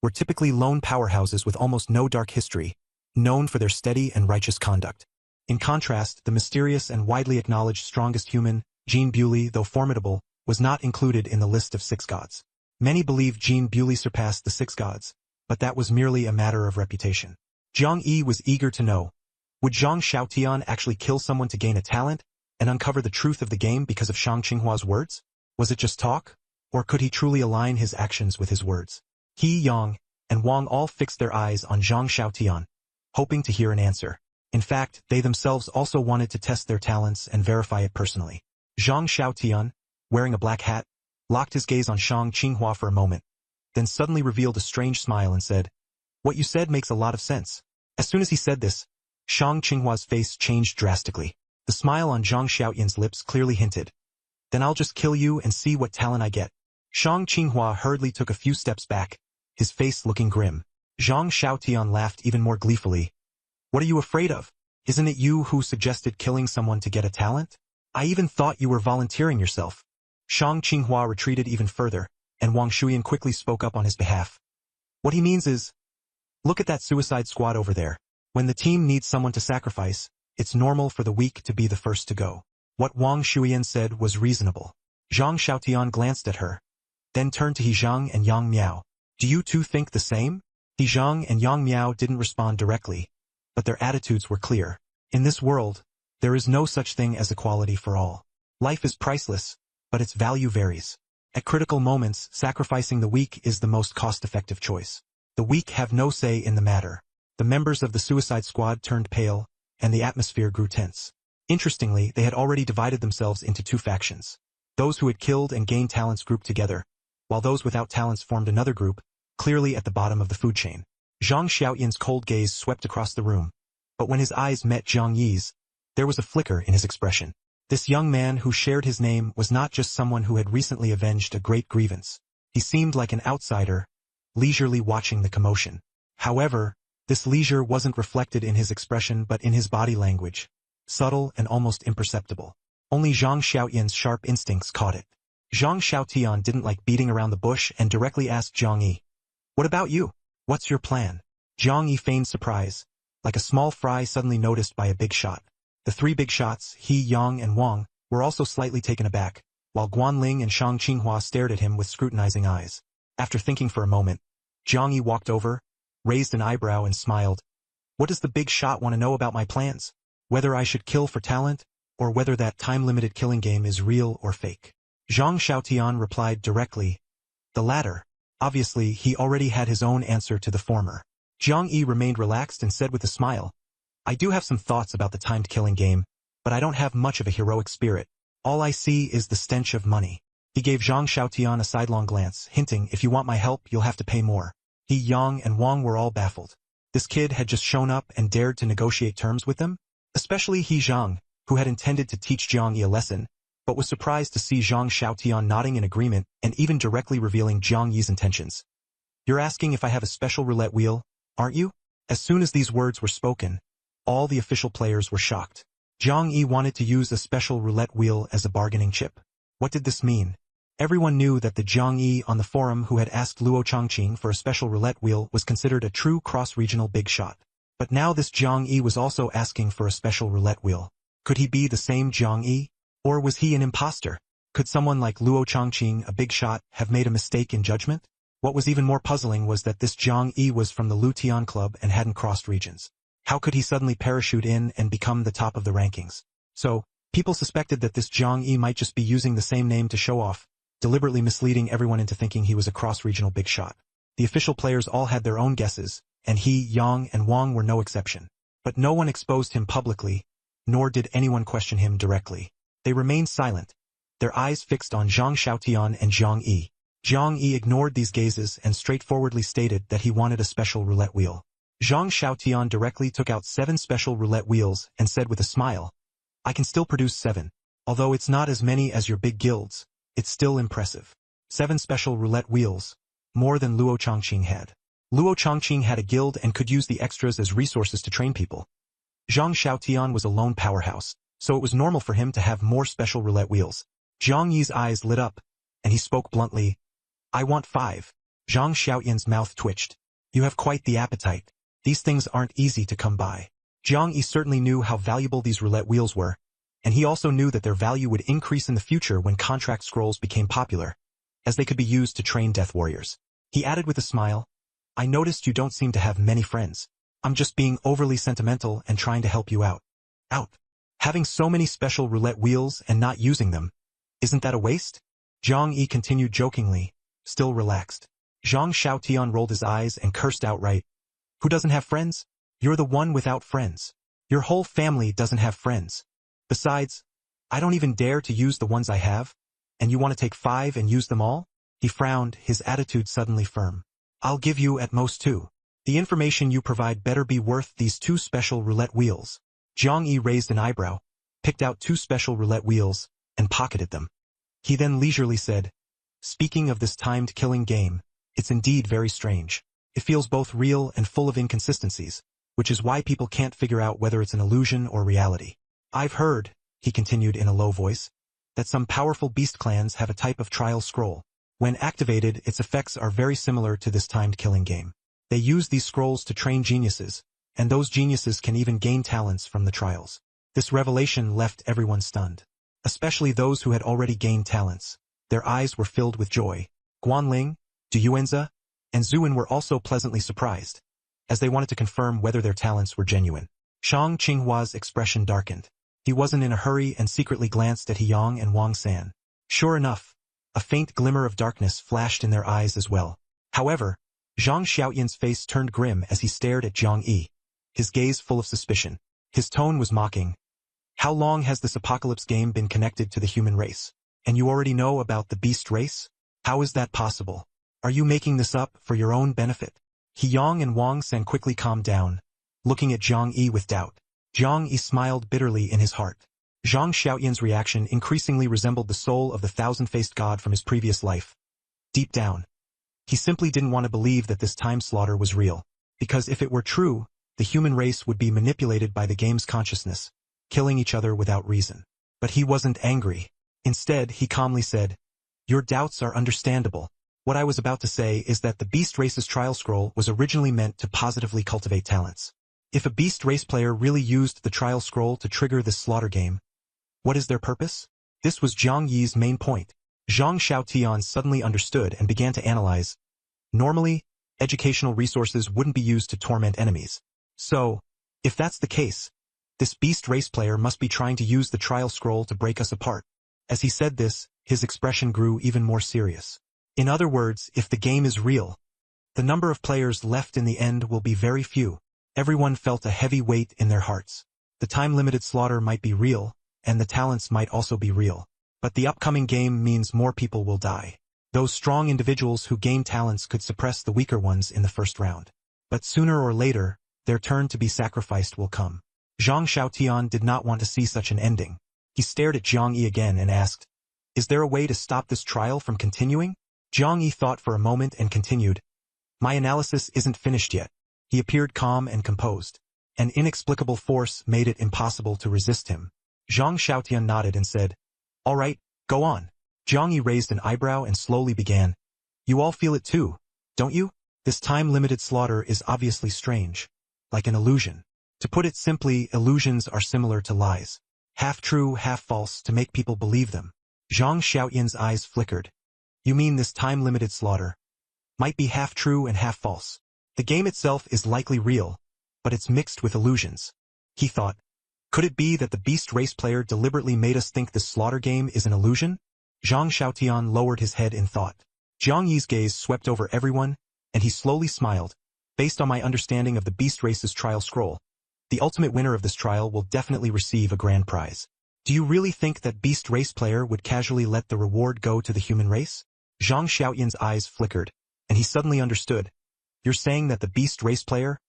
were typically lone powerhouses with almost no dark history, known for their steady and righteous conduct. In contrast, the mysterious and widely acknowledged strongest human, Jean Bewley, though formidable, was not included in the list of 6 gods. Many believe Jean Bewley surpassed the 6 gods, but that was merely a matter of reputation. Jiang Yi was eager to know, would Zhang Xiaotian actually kill someone to gain a talent and uncover the truth of the game because of Shang Qinghua's words? Was it just talk, or could he truly align his actions with his words? He, Yang, and Wang all fixed their eyes on Zhang Xiaotian, hoping to hear an answer. In fact, they themselves also wanted to test their talents and verify it personally. Zhang Xiaotian, wearing a black hat, locked his gaze on Shang Qinghua for a moment, then suddenly revealed a strange smile and said, "What you said makes a lot of sense." As soon as he said this, Shang Qinghua's face changed drastically. The smile on Zhang Xiaotian's lips clearly hinted, "Then I'll just kill you and see what talent I get." Shang Qinghua hurriedly took a few steps back, his face looking grim. Zhang Xiaotian laughed even more gleefully. "What are you afraid of? Isn't it you who suggested killing someone to get a talent? I even thought you were volunteering yourself." Shang Qinghua retreated even further, and Wang Shuyan quickly spoke up on his behalf. "What he means is, look at that suicide squad over there. When the team needs someone to sacrifice, it's normal for the weak to be the first to go." What Wang Shuyan said was reasonable. Zhang Xiaotian glanced at her, then turned to He Zhang and Yang Miao. "Do you two think the same?" He Zhang and Yang Miao didn't respond directly, but their attitudes were clear. In this world, there is no such thing as equality for all. Life is priceless, but its value varies. At critical moments, sacrificing the weak is the most cost-effective choice. The weak have no say in the matter. The members of the Suicide Squad turned pale, and the atmosphere grew tense. Interestingly, they had already divided themselves into 2 factions. Those who had killed and gained talents grouped together, while those without talents formed another group, clearly at the bottom of the food chain. Zhang Xiaotian's cold gaze swept across the room, but when his eyes met Jiang Yi's, there was a flicker in his expression. This young man who shared his name was not just someone who had recently avenged a great grievance. He seemed like an outsider, leisurely watching the commotion. However, this leisure wasn't reflected in his expression but in his body language, subtle and almost imperceptible. Only Zhang Xiaotian's sharp instincts caught it. Zhang Xiaotian didn't like beating around the bush and directly asked Jiang Yi, "What about you? What's your plan?" Jiang Yi feigned surprise, like a small fry suddenly noticed by a big shot. The 3 big shots, He, Yang, and Wang, were also slightly taken aback, while Guanling and Shang Qinghua stared at him with scrutinizing eyes. After thinking for a moment, Jiang Yi walked over, raised an eyebrow and smiled. "What does the big shot want to know about my plans? Whether I should kill for talent, or whether that time-limited killing game is real or fake?" Zhang Xiaotian replied directly, "The latter." Obviously, he already had his own answer to the former. Jiang Yi remained relaxed and said with a smile, "I do have some thoughts about the timed killing game, but I don't have much of a heroic spirit. All I see is the stench of money." He gave Zhang Xiaotian a sidelong glance, hinting, "If you want my help, you'll have to pay more." He, Yang, and Wang were all baffled. This kid had just shown up and dared to negotiate terms with them? Especially He Zhang, who had intended to teach Jiang Yi a lesson, but was surprised to see Zhang Xiaotian nodding in agreement and even directly revealing Jiang Yi's intentions. "You're asking if I have a special roulette wheel, aren't you?" As soon as these words were spoken, all the official players were shocked. Jiang Yi wanted to use a special roulette wheel as a bargaining chip. What did this mean? Everyone knew that the Jiang Yi on the forum who had asked Luo Changqing for a special roulette wheel was considered a true cross-regional big shot. But now this Jiang Yi was also asking for a special roulette wheel. Could he be the same Jiang Yi? Or was he an imposter? Could someone like Luo Changqing, a big shot, have made a mistake in judgment? What was even more puzzling was that this Jiang Yi was from the Lu Tian Club and hadn't crossed regions. How could he suddenly parachute in and become the top of the rankings? So, people suspected that this Jiang Yi might just be using the same name to show off, deliberately misleading everyone into thinking he was a cross-regional big shot. The official players all had their own guesses, and He, Yang, and Wang were no exception. But no one exposed him publicly, nor did anyone question him directly. They remained silent, their eyes fixed on Zhang Xiaotian and Jiang Yi. Jiang Yi ignored these gazes and straightforwardly stated that he wanted a special roulette wheel. Zhang Xiaotian directly took out 7 special roulette wheels and said with a smile, "I can still produce 7. Although it's not as many as your big guilds, it's still impressive." 7 special roulette wheels, more than Luo Chongqing had. Luo Chongqing had a guild and could use the extras as resources to train people. Zhang Xiaotian was a lone powerhouse, so it was normal for him to have more special roulette wheels. Zhang Yi's eyes lit up, and he spoke bluntly, "I want 5. Zhang Xiaotian's mouth twitched. "You have quite the appetite. These things aren't easy to come by." Zhang Yi certainly knew how valuable these roulette wheels were, and he also knew that their value would increase in the future when contract scrolls became popular, as they could be used to train death warriors. He added with a smile, "I noticed you don't seem to have many friends. I'm just being overly sentimental and trying to help you out." Out. Having so many special roulette wheels and not using them, isn't that a waste? Zhang Yi continued jokingly, still relaxed. Zhang Xiaotian rolled his eyes and cursed outright. "Who doesn't have friends? You're the one without friends. Your whole family doesn't have friends. Besides, I don't even dare to use the ones I have, and you want to take 5 and use them all?" He frowned, his attitude suddenly firm. "I'll give you at most 2. The information you provide better be worth these 2 special roulette wheels." Zhang Yi raised an eyebrow, picked out 2 special roulette wheels, and pocketed them. He then leisurely said, "Speaking of this timed killing game, it's indeed very strange. It feels both real and full of inconsistencies, which is why people can't figure out whether it's an illusion or reality. I've heard," he continued in a low voice, "that some powerful beast clans have a type of trial scroll. When activated, its effects are very similar to this timed killing game. They use these scrolls to train geniuses, and those geniuses can even gain talents from the trials." This revelation left everyone stunned, especially those who had already gained talents. Their eyes were filled with joy. Guanling, Du Yuanzi, and Zuin were also pleasantly surprised, as they wanted to confirm whether their talents were genuine. Shang Qinghua's expression darkened. He wasn't in a hurry and secretly glanced at He Yang and Wang San. Sure enough, a faint glimmer of darkness flashed in their eyes as well. However, Zhang Xiaotian's face turned grim as he stared at Zhang Yi, his gaze full of suspicion. His tone was mocking. "How long has this apocalypse game been connected to the human race? And you already know about the beast race? How is that possible? Are you making this up for your own benefit?" He Yang and Wang San quickly calmed down, looking at Zhang Yi with doubt. Zhang Yi smiled bitterly in his heart. Zhang Xiaotian's reaction increasingly resembled the soul of the thousand-faced god from his previous life. Deep down, he simply didn't want to believe that this time slaughter was real, because if it were true, the human race would be manipulated by the game's consciousness, killing each other without reason. But he wasn't angry. Instead, he calmly said, "Your doubts are understandable. What I was about to say is that the Beast Race's trial scroll was originally meant to positively cultivate talents. If a Beast Race player really used the trial scroll to trigger this slaughter game, what is their purpose?" This was Zhang Yi's main point. Zhang Xiaotian suddenly understood and began to analyze. Normally, educational resources wouldn't be used to torment enemies. So, if that's the case, this Beast Race player must be trying to use the trial scroll to break us apart. As he said this, his expression grew even more serious. In other words, if the game is real, the number of players left in the end will be very few. Everyone felt a heavy weight in their hearts. The time-limited slaughter might be real, and the talents might also be real. But the upcoming game means more people will die. Those strong individuals who gain talents could suppress the weaker ones in the first round. But sooner or later, their turn to be sacrificed will come. Zhang Xiaotian did not want to see such an ending. He stared at Zhang Yi again and asked, "Is there a way to stop this trial from continuing?" Zhang Yi thought for a moment and continued, "My analysis isn't finished yet." He appeared calm and composed. An inexplicable force made it impossible to resist him. Zhang Xiaotian nodded and said, "All right, go on." Zhang Yi raised an eyebrow and slowly began, "You all feel it too, don't you? This time-limited slaughter is obviously strange, like an illusion. To put it simply, illusions are similar to lies. Half true, half false to make people believe them." Zhang Xiaotian's eyes flickered. "You mean this time-limited slaughter might be half true and half false? The game itself is likely real, but it's mixed with illusions." He thought, "Could it be that the Beast Race player deliberately made us think this slaughter game is an illusion?" Zhang Xiaotian lowered his head in thought. Zhang Yi's gaze swept over everyone, and he slowly smiled. "Based on my understanding of the Beast Race's trial scroll, the ultimate winner of this trial will definitely receive a grand prize. Do you really think that Beast Race player would casually let the reward go to the human race?" Zhang Xiaotian's eyes flickered, and he suddenly understood. "You're saying that the Beast Race player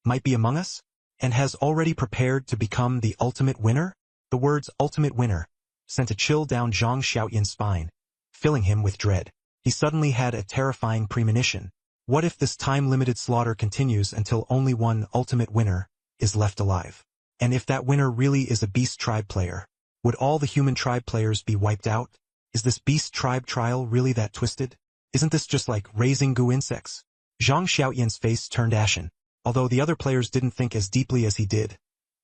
might be among us, and has already prepared to become the ultimate winner?" The words ultimate winner sent a chill down Zhang Xiaotian's spine, filling him with dread. He suddenly had a terrifying premonition. What if this time-limited slaughter continues until only one ultimate winner is left alive? And if that winner really is a Beast Tribe player, would all the human tribe players be wiped out? Is this Beast Tribe trial really that twisted? Isn't this just like raising goo insects? Zhang Xiaoyan's face turned ashen. Although the other players didn't think as deeply as he did,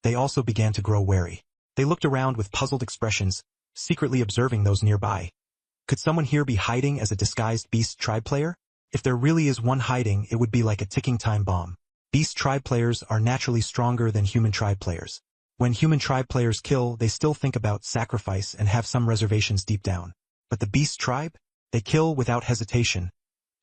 they also began to grow wary. They looked around with puzzled expressions, secretly observing those nearby. Could someone here be hiding as a disguised Beast Tribe player? If there really is one hiding, it would be like a ticking time bomb. Beast Tribe players are naturally stronger than human tribe players. When human tribe players kill, they still think about sacrifice and have some reservations deep down. But the Beast Tribe? They kill without hesitation.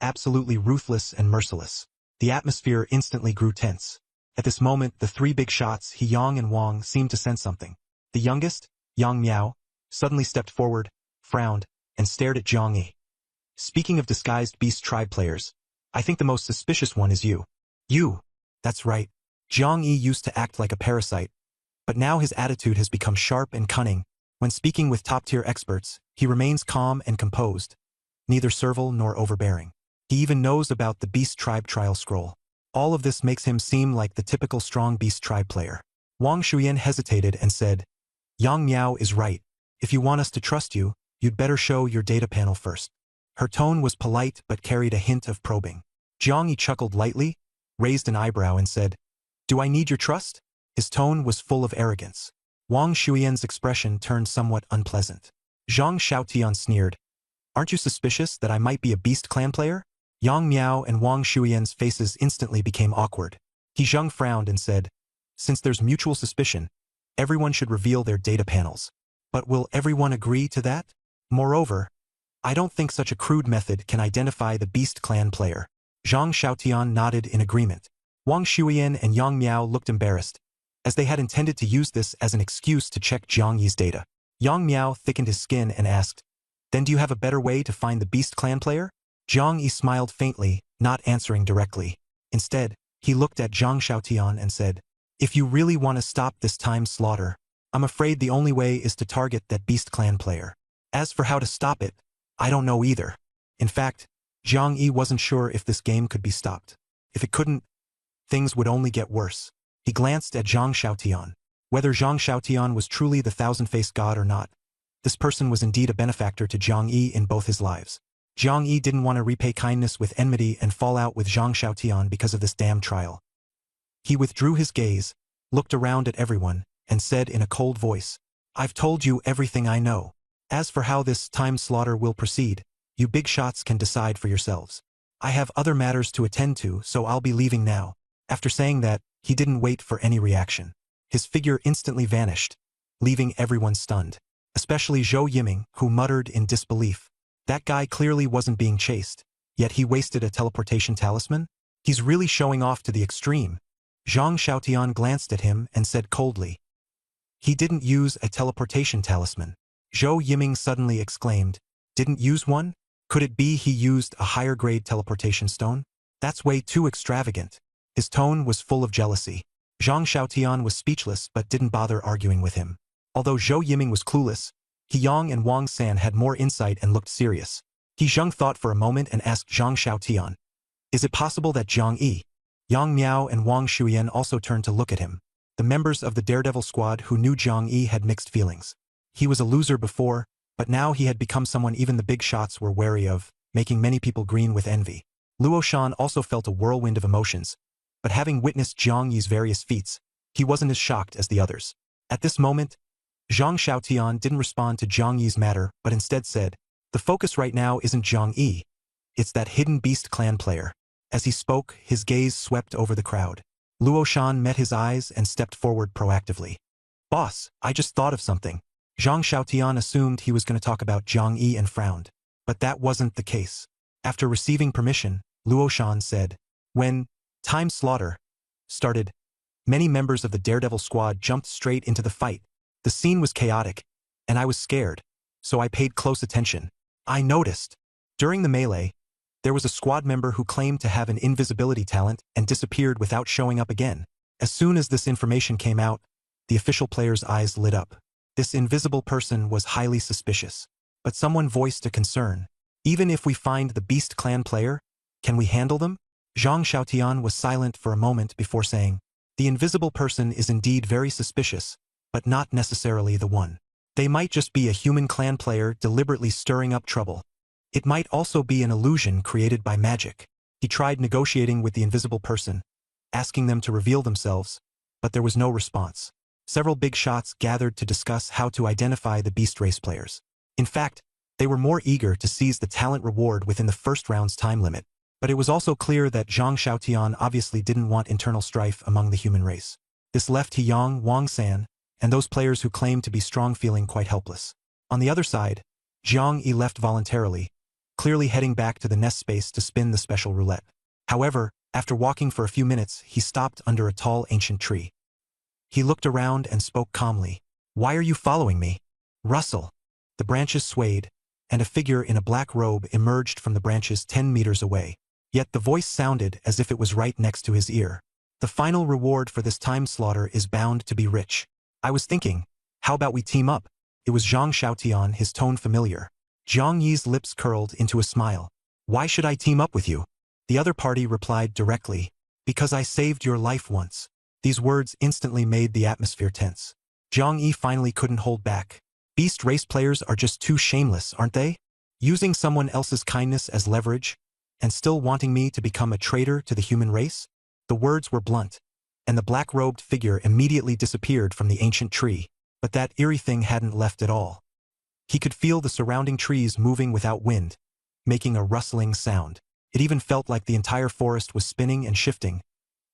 Absolutely ruthless and merciless. The atmosphere instantly grew tense. At this moment, the three big shots, He Yang and Wang, seemed to sense something. The youngest, Yang Miao, suddenly stepped forward, frowned, and stared at Zhang Yi. Speaking of disguised Beast Tribe players, I think the most suspicious one is you. You. That's right. Zhang Yi used to act like a parasite, but now his attitude has become sharp and cunning. When speaking with top-tier experts, he remains calm and composed, neither servile nor overbearing. He even knows about the Beast Tribe trial scroll. All of this makes him seem like the typical strong Beast Tribe player. Wang Shuyan hesitated and said, Yang Miao is right. If you want us to trust you, you'd better show your data panel first. Her tone was polite but carried a hint of probing. Zhang Yi chuckled lightly, raised an eyebrow and said, Do I need your trust? His tone was full of arrogance. Wang Shuyan's expression turned somewhat unpleasant. Zhang Xiaotian sneered, Aren't you suspicious that I might be a Beast Clan player? Yang Miao and Wang Shuyan's faces instantly became awkward. He Zheng frowned and said, Since there's mutual suspicion, everyone should reveal their data panels. But will everyone agree to that? Moreover, I don't think such a crude method can identify the Beast Clan player. Zhang Xiaotian nodded in agreement. Wang Shuyan and Yang Miao looked embarrassed, as they had intended to use this as an excuse to check Zhang Yi's data. Yang Miao thickened his skin and asked, Then do you have a better way to find the Beast Clan player? Zhang Yi smiled faintly, not answering directly. Instead, he looked at Zhang Xiaotian and said, If you really want to stop this time slaughter, I'm afraid the only way is to target that Beast Clan player. As for how to stop it, I don't know either. In fact, Zhang Yi wasn't sure if this game could be stopped. If it couldn't, things would only get worse. He glanced at Zhang Xiaotian. Whether Zhang Xiaotian was truly the thousand-faced god or not, this person was indeed a benefactor to Zhang Yi in both his lives. Zhang Yi didn't want to repay kindness with enmity and fall out with Zhang Xiaotian because of this damn trial. He withdrew his gaze, looked around at everyone, and said in a cold voice, I've told you everything I know. As for how this time slaughter will proceed, you big shots can decide for yourselves. I have other matters to attend to, so I'll be leaving now. After saying that, he didn't wait for any reaction. His figure instantly vanished, leaving everyone stunned, especially Zhou Yiming, who muttered in disbelief. That guy clearly wasn't being chased, yet he wasted a teleportation talisman? He's really showing off to the extreme. Zhang Xiaotian glanced at him and said coldly, He didn't use a teleportation talisman. Zhou Yiming suddenly exclaimed, Didn't use one? Could it be he used a higher-grade teleportation stone? That's way too extravagant. His tone was full of jealousy. Zhang Xiaotian was speechless but didn't bother arguing with him. Although Zhou Yiming was clueless, He Yang and Wang San had more insight and looked serious. He Zheng thought for a moment and asked Zhang Xiaotian, Is it possible that Zhang Yi? Yang Miao and Wang Shuyan also turned to look at him. The members of the Daredevil squad who knew Zhang Yi had mixed feelings. He was a loser before, but now he had become someone even the big shots were wary of, making many people green with envy. Luo Shan also felt a whirlwind of emotions, but having witnessed Zhang Yi's various feats, he wasn't as shocked as the others. At this moment, Zhang Xiaotian didn't respond to Zhang Yi's matter but instead said, The focus right now isn't Zhang Yi, it's that hidden Beast Clan player. As he spoke, his gaze swept over the crowd. Luo Shan met his eyes and stepped forward proactively. Boss, I just thought of something. Zhang Xiaotian assumed he was going to talk about Zhang Yi and frowned. But that wasn't the case. After receiving permission, Luo Shan said, When time slaughter started, many members of the Daredevil squad jumped straight into the fight. The scene was chaotic, and I was scared, so I paid close attention. I noticed. During the melee, there was a squad member who claimed to have an invisibility talent and disappeared without showing up again. As soon as this information came out, the official player's eyes lit up. This invisible person was highly suspicious. But someone voiced a concern. Even if we find the Beast Clan player, can we handle them? Zhang Xiaotian was silent for a moment before saying, the invisible person is indeed very suspicious, but not necessarily the one. They might just be a human clan player deliberately stirring up trouble. It might also be an illusion created by magic. He tried negotiating with the invisible person, asking them to reveal themselves, but there was no response. Several big shots gathered to discuss how to identify the Beast Race players. In fact, they were more eager to seize the talent reward within the first round's time limit. But it was also clear that Zhang Xiaotian obviously didn't want internal strife among the human race. This left He Yang, Wang San, and those players who claimed to be strong feeling quite helpless. On the other side, Jiang Yi left voluntarily, clearly heading back to the nest space to spin the special roulette. However, after walking for a few minutes, he stopped under a tall ancient tree. He looked around and spoke calmly. Why are you following me? Rustle. The branches swayed, and a figure in a black robe emerged from the branches 10 meters away. Yet the voice sounded as if it was right next to his ear. The final reward for this time slaughter is bound to be rich. I was thinking, how about we team up? It was Zhang Xiaotian, his tone familiar. Jiang Yi's lips curled into a smile. Why should I team up with you? The other party replied directly, because I saved your life once. These words instantly made the atmosphere tense. Jiang Yi finally couldn't hold back. Beast race players are just too shameless, aren't they? Using someone else's kindness as leverage, and still wanting me to become a traitor to the human race? The words were blunt, and the black-robed figure immediately disappeared from the ancient tree, but that eerie thing hadn't left at all. He could feel the surrounding trees moving without wind, making a rustling sound. It even felt like the entire forest was spinning and shifting,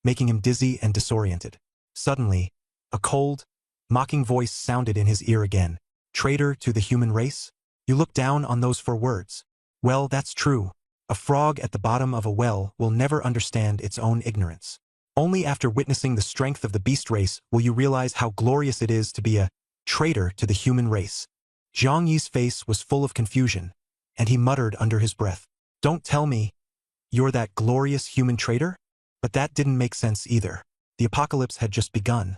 making him dizzy and disoriented. Suddenly, a cold, mocking voice sounded in his ear again. Traitor to the human race? You look down on those 4 words. Well, that's true. A frog at the bottom of a well will never understand its own ignorance. Only after witnessing the strength of the beast race will you realize how glorious it is to be a traitor to the human race. Jiang Yi's face was full of confusion, and he muttered under his breath, Don't tell me you're that glorious human traitor? But that didn't make sense either. The apocalypse had just begun.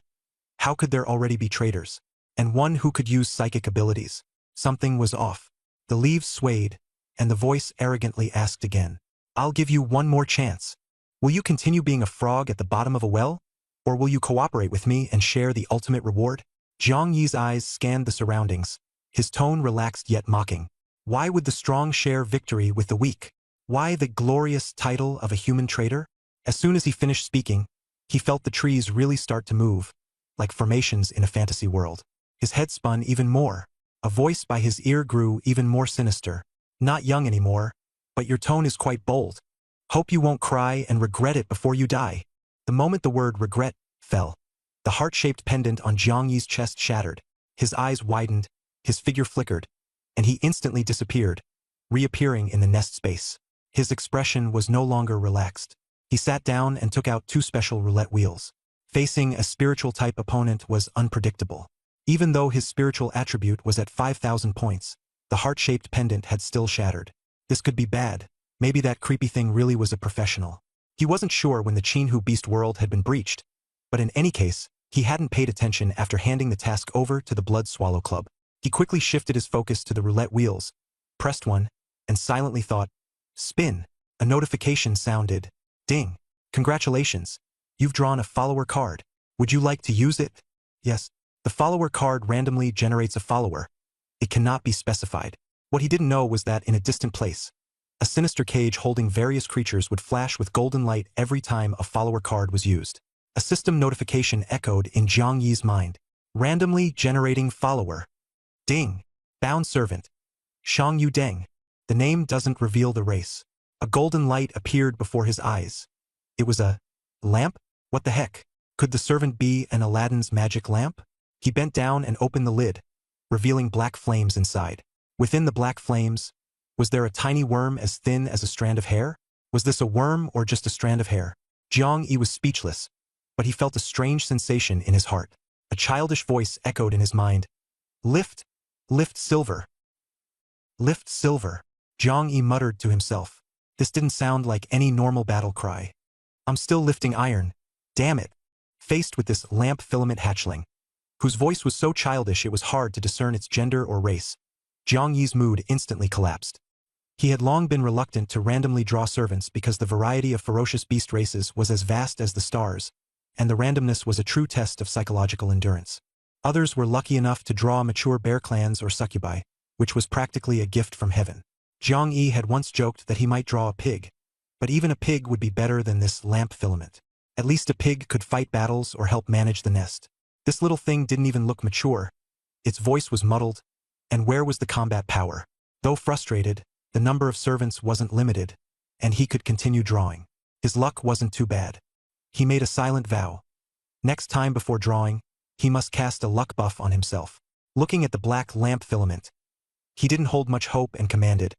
How could there already be traitors? And one who could use psychic abilities? Something was off. The leaves swayed, and the voice arrogantly asked again, I'll give you one more chance. Will you continue being a frog at the bottom of a well? Or will you cooperate with me and share the ultimate reward? Jiang Yi's eyes scanned the surroundings, his tone relaxed yet mocking. Why would the strong share victory with the weak? Why the glorious title of a human traitor? As soon as he finished speaking, he felt the trees really start to move, like formations in a fantasy world. His head spun even more. A voice by his ear grew even more sinister. Not young anymore, but your tone is quite bold. Hope you won't cry and regret it before you die. The moment the word regret fell, the heart-shaped pendant on Jiang Yi's chest shattered. His eyes widened, his figure flickered, and he instantly disappeared, reappearing in the nest space. His expression was no longer relaxed. He sat down and took out 2 special roulette wheels. Facing a spiritual-type opponent was unpredictable. Even though his spiritual attribute was at 5,000 points, the heart-shaped pendant had still shattered. This could be bad. Maybe that creepy thing really was a professional. He wasn't sure when the Qinhu Beast world had been breached, but in any case, he hadn't paid attention after handing the task over to the Blood Swallow Club. He quickly shifted his focus to the roulette wheels, pressed one, and silently thought, Spin. A notification sounded. Ding. Congratulations. You've drawn a follower card. Would you like to use it? Yes. The follower card randomly generates a follower. It cannot be specified. What he didn't know was that in a distant place, a sinister cage holding various creatures would flash with golden light every time a follower card was used. A system notification echoed in Jiang Yi's mind. Randomly generating follower. Ding. Bound servant. Shang Yu Deng. The name doesn't reveal the race. A golden light appeared before his eyes. It was a lamp? What the heck? Could the servant be an Aladdin's magic lamp? He bent down and opened the lid, revealing black flames inside. Within the black flames, was there a tiny worm as thin as a strand of hair? Was this a worm or just a strand of hair? Jiang Yi was speechless, but he felt a strange sensation in his heart. A childish voice echoed in his mind. Lift, lift silver. Lift silver. Jiang Yi muttered to himself. This didn't sound like any normal battle cry. I'm still lifting iron. Damn it. Faced with this lamp filament hatchling, whose voice was so childish it was hard to discern its gender or race, Jiang Yi's mood instantly collapsed. He had long been reluctant to randomly draw servants because the variety of ferocious beast races was as vast as the stars, and the randomness was a true test of psychological endurance. Others were lucky enough to draw mature bear clans or succubi, which was practically a gift from heaven. Jiang Yi had once joked that he might draw a pig, but even a pig would be better than this lamp filament. At least a pig could fight battles or help manage the nest. This little thing didn't even look mature. Its voice was muddled, and where was the combat power? Though frustrated, the number of servants wasn't limited, and he could continue drawing. His luck wasn't too bad. He made a silent vow. Next time before drawing, he must cast a luck buff on himself. Looking at the black lamp filament, he didn't hold much hope and commanded,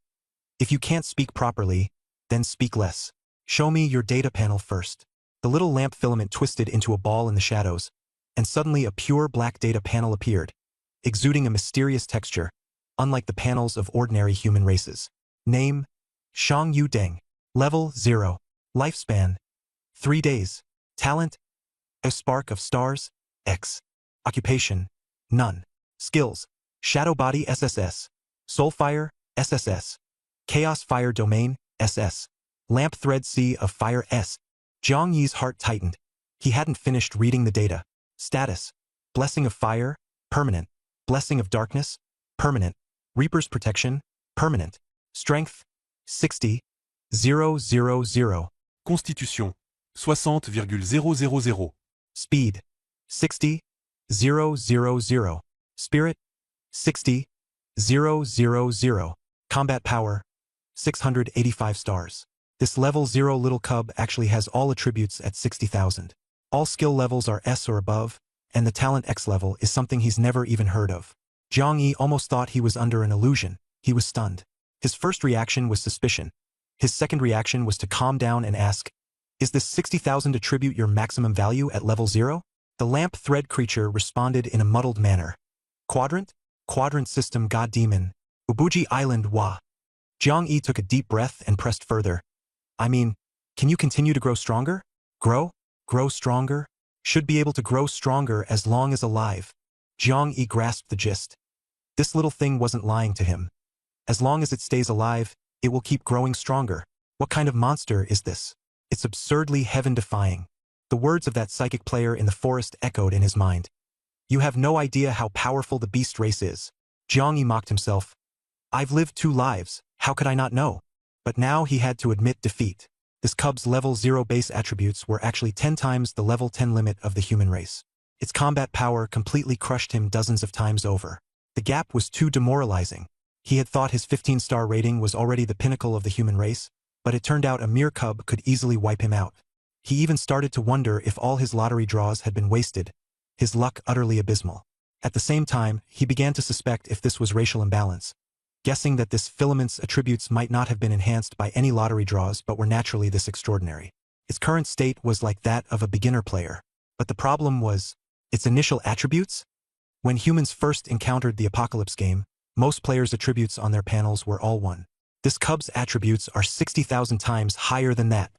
"If you can't speak properly, then speak less. Show me your data panel first." The little lamp filament twisted into a ball in the shadows, and suddenly a pure black data panel appeared, exuding a mysterious texture, unlike the panels of ordinary human races. Name: Shang Yu Deng. Level 0. Lifespan: 3 days. Talent: a spark of stars, X. Occupation: none. Skills: Shadow Body SSS, Soulfire SSS, Chaos Fire Domain SS, Lamp Thread Sea of Fire S. Jiang Yi's heart tightened. He hadn't finished reading the data. Status: Blessing of Fire, permanent. Blessing of Darkness, permanent. Reaper's Protection, permanent. Strength: 60,000.
Constitution. 60,000.
Speed: 60,000. Spirit: 60,000. Combat power: 685 stars. This level 0 little cub actually has all attributes at 60,000. All skill levels are S or above, and the talent X level is something he's never even heard of. Jiang Yi almost thought he was under an illusion. He was stunned. His first reaction was suspicion. His second reaction was to calm down and ask, "Is this 60,000 attribute your maximum value at level 0? The lamp thread creature responded in a muddled manner. Quadrant? Quadrant system god demon. Ubuji Island Wa. Jiang Yi took a deep breath and pressed further. I mean, can you continue to grow stronger? Grow? Grow stronger? Should be able to grow stronger as long as alive. Jiang Yi grasped the gist. This little thing wasn't lying to him. As long as it stays alive, it will keep growing stronger. What kind of monster is this? It's absurdly heaven-defying. The words of that psychic player in the forest echoed in his mind. You have no idea how powerful the beast race is. Jiang Yi mocked himself. I've lived 2 lives, how could I not know? But now he had to admit defeat. This cub's level 0 base attributes were actually 10 times the level 10 limit of the human race. Its combat power completely crushed him dozens of times over. The gap was too demoralizing. He had thought his 15-star rating was already the pinnacle of the human race, but it turned out a mere cub could easily wipe him out. He even started to wonder if all his lottery draws had been wasted, his luck utterly abysmal. At the same time, he began to suspect if this was racial imbalance, guessing that this filament's attributes might not have been enhanced by any lottery draws but were naturally this extraordinary. Its current state was like that of a beginner player. But the problem was its initial attributes? When humans first encountered the Apocalypse game, most players' attributes on their panels were all 1. This cub's attributes are 60,000 times higher than that.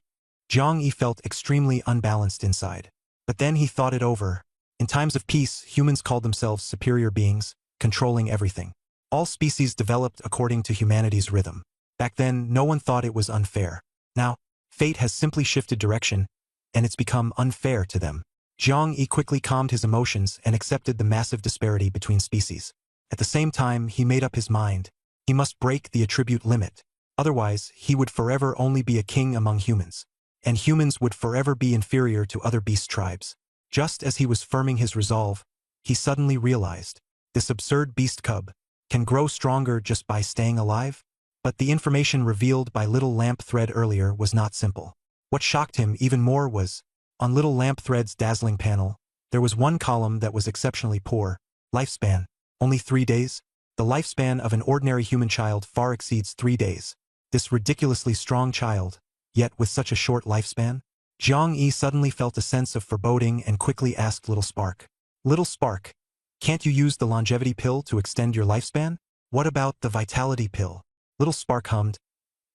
Jiang Yi felt extremely unbalanced inside. But then he thought it over. In times of peace, humans called themselves superior beings, controlling everything. All species developed according to humanity's rhythm. Back then, no one thought it was unfair. Now, fate has simply shifted direction, and it's become unfair to them. Jiang Yi quickly calmed his emotions and accepted the massive disparity between species. At the same time, he made up his mind. He must break the attribute limit. Otherwise, he would forever only be a king among humans. And humans would forever be inferior to other beast tribes. Just as he was firming his resolve, he suddenly realized, this absurd beast cub can grow stronger just by staying alive? But the information revealed by Little Lamp Thread earlier was not simple. What shocked him even more was, on Little Lamp Thread's dazzling panel, there was one column that was exceptionally poor. Lifespan: only 3 days? The lifespan of an ordinary human child far exceeds 3 days. This ridiculously strong child, yet with such a short lifespan? Jiang Yi suddenly felt a sense of foreboding and quickly asked Little Spark. Little Spark, can't you use the longevity pill to extend your lifespan? What about the vitality pill? Little Spark hummed.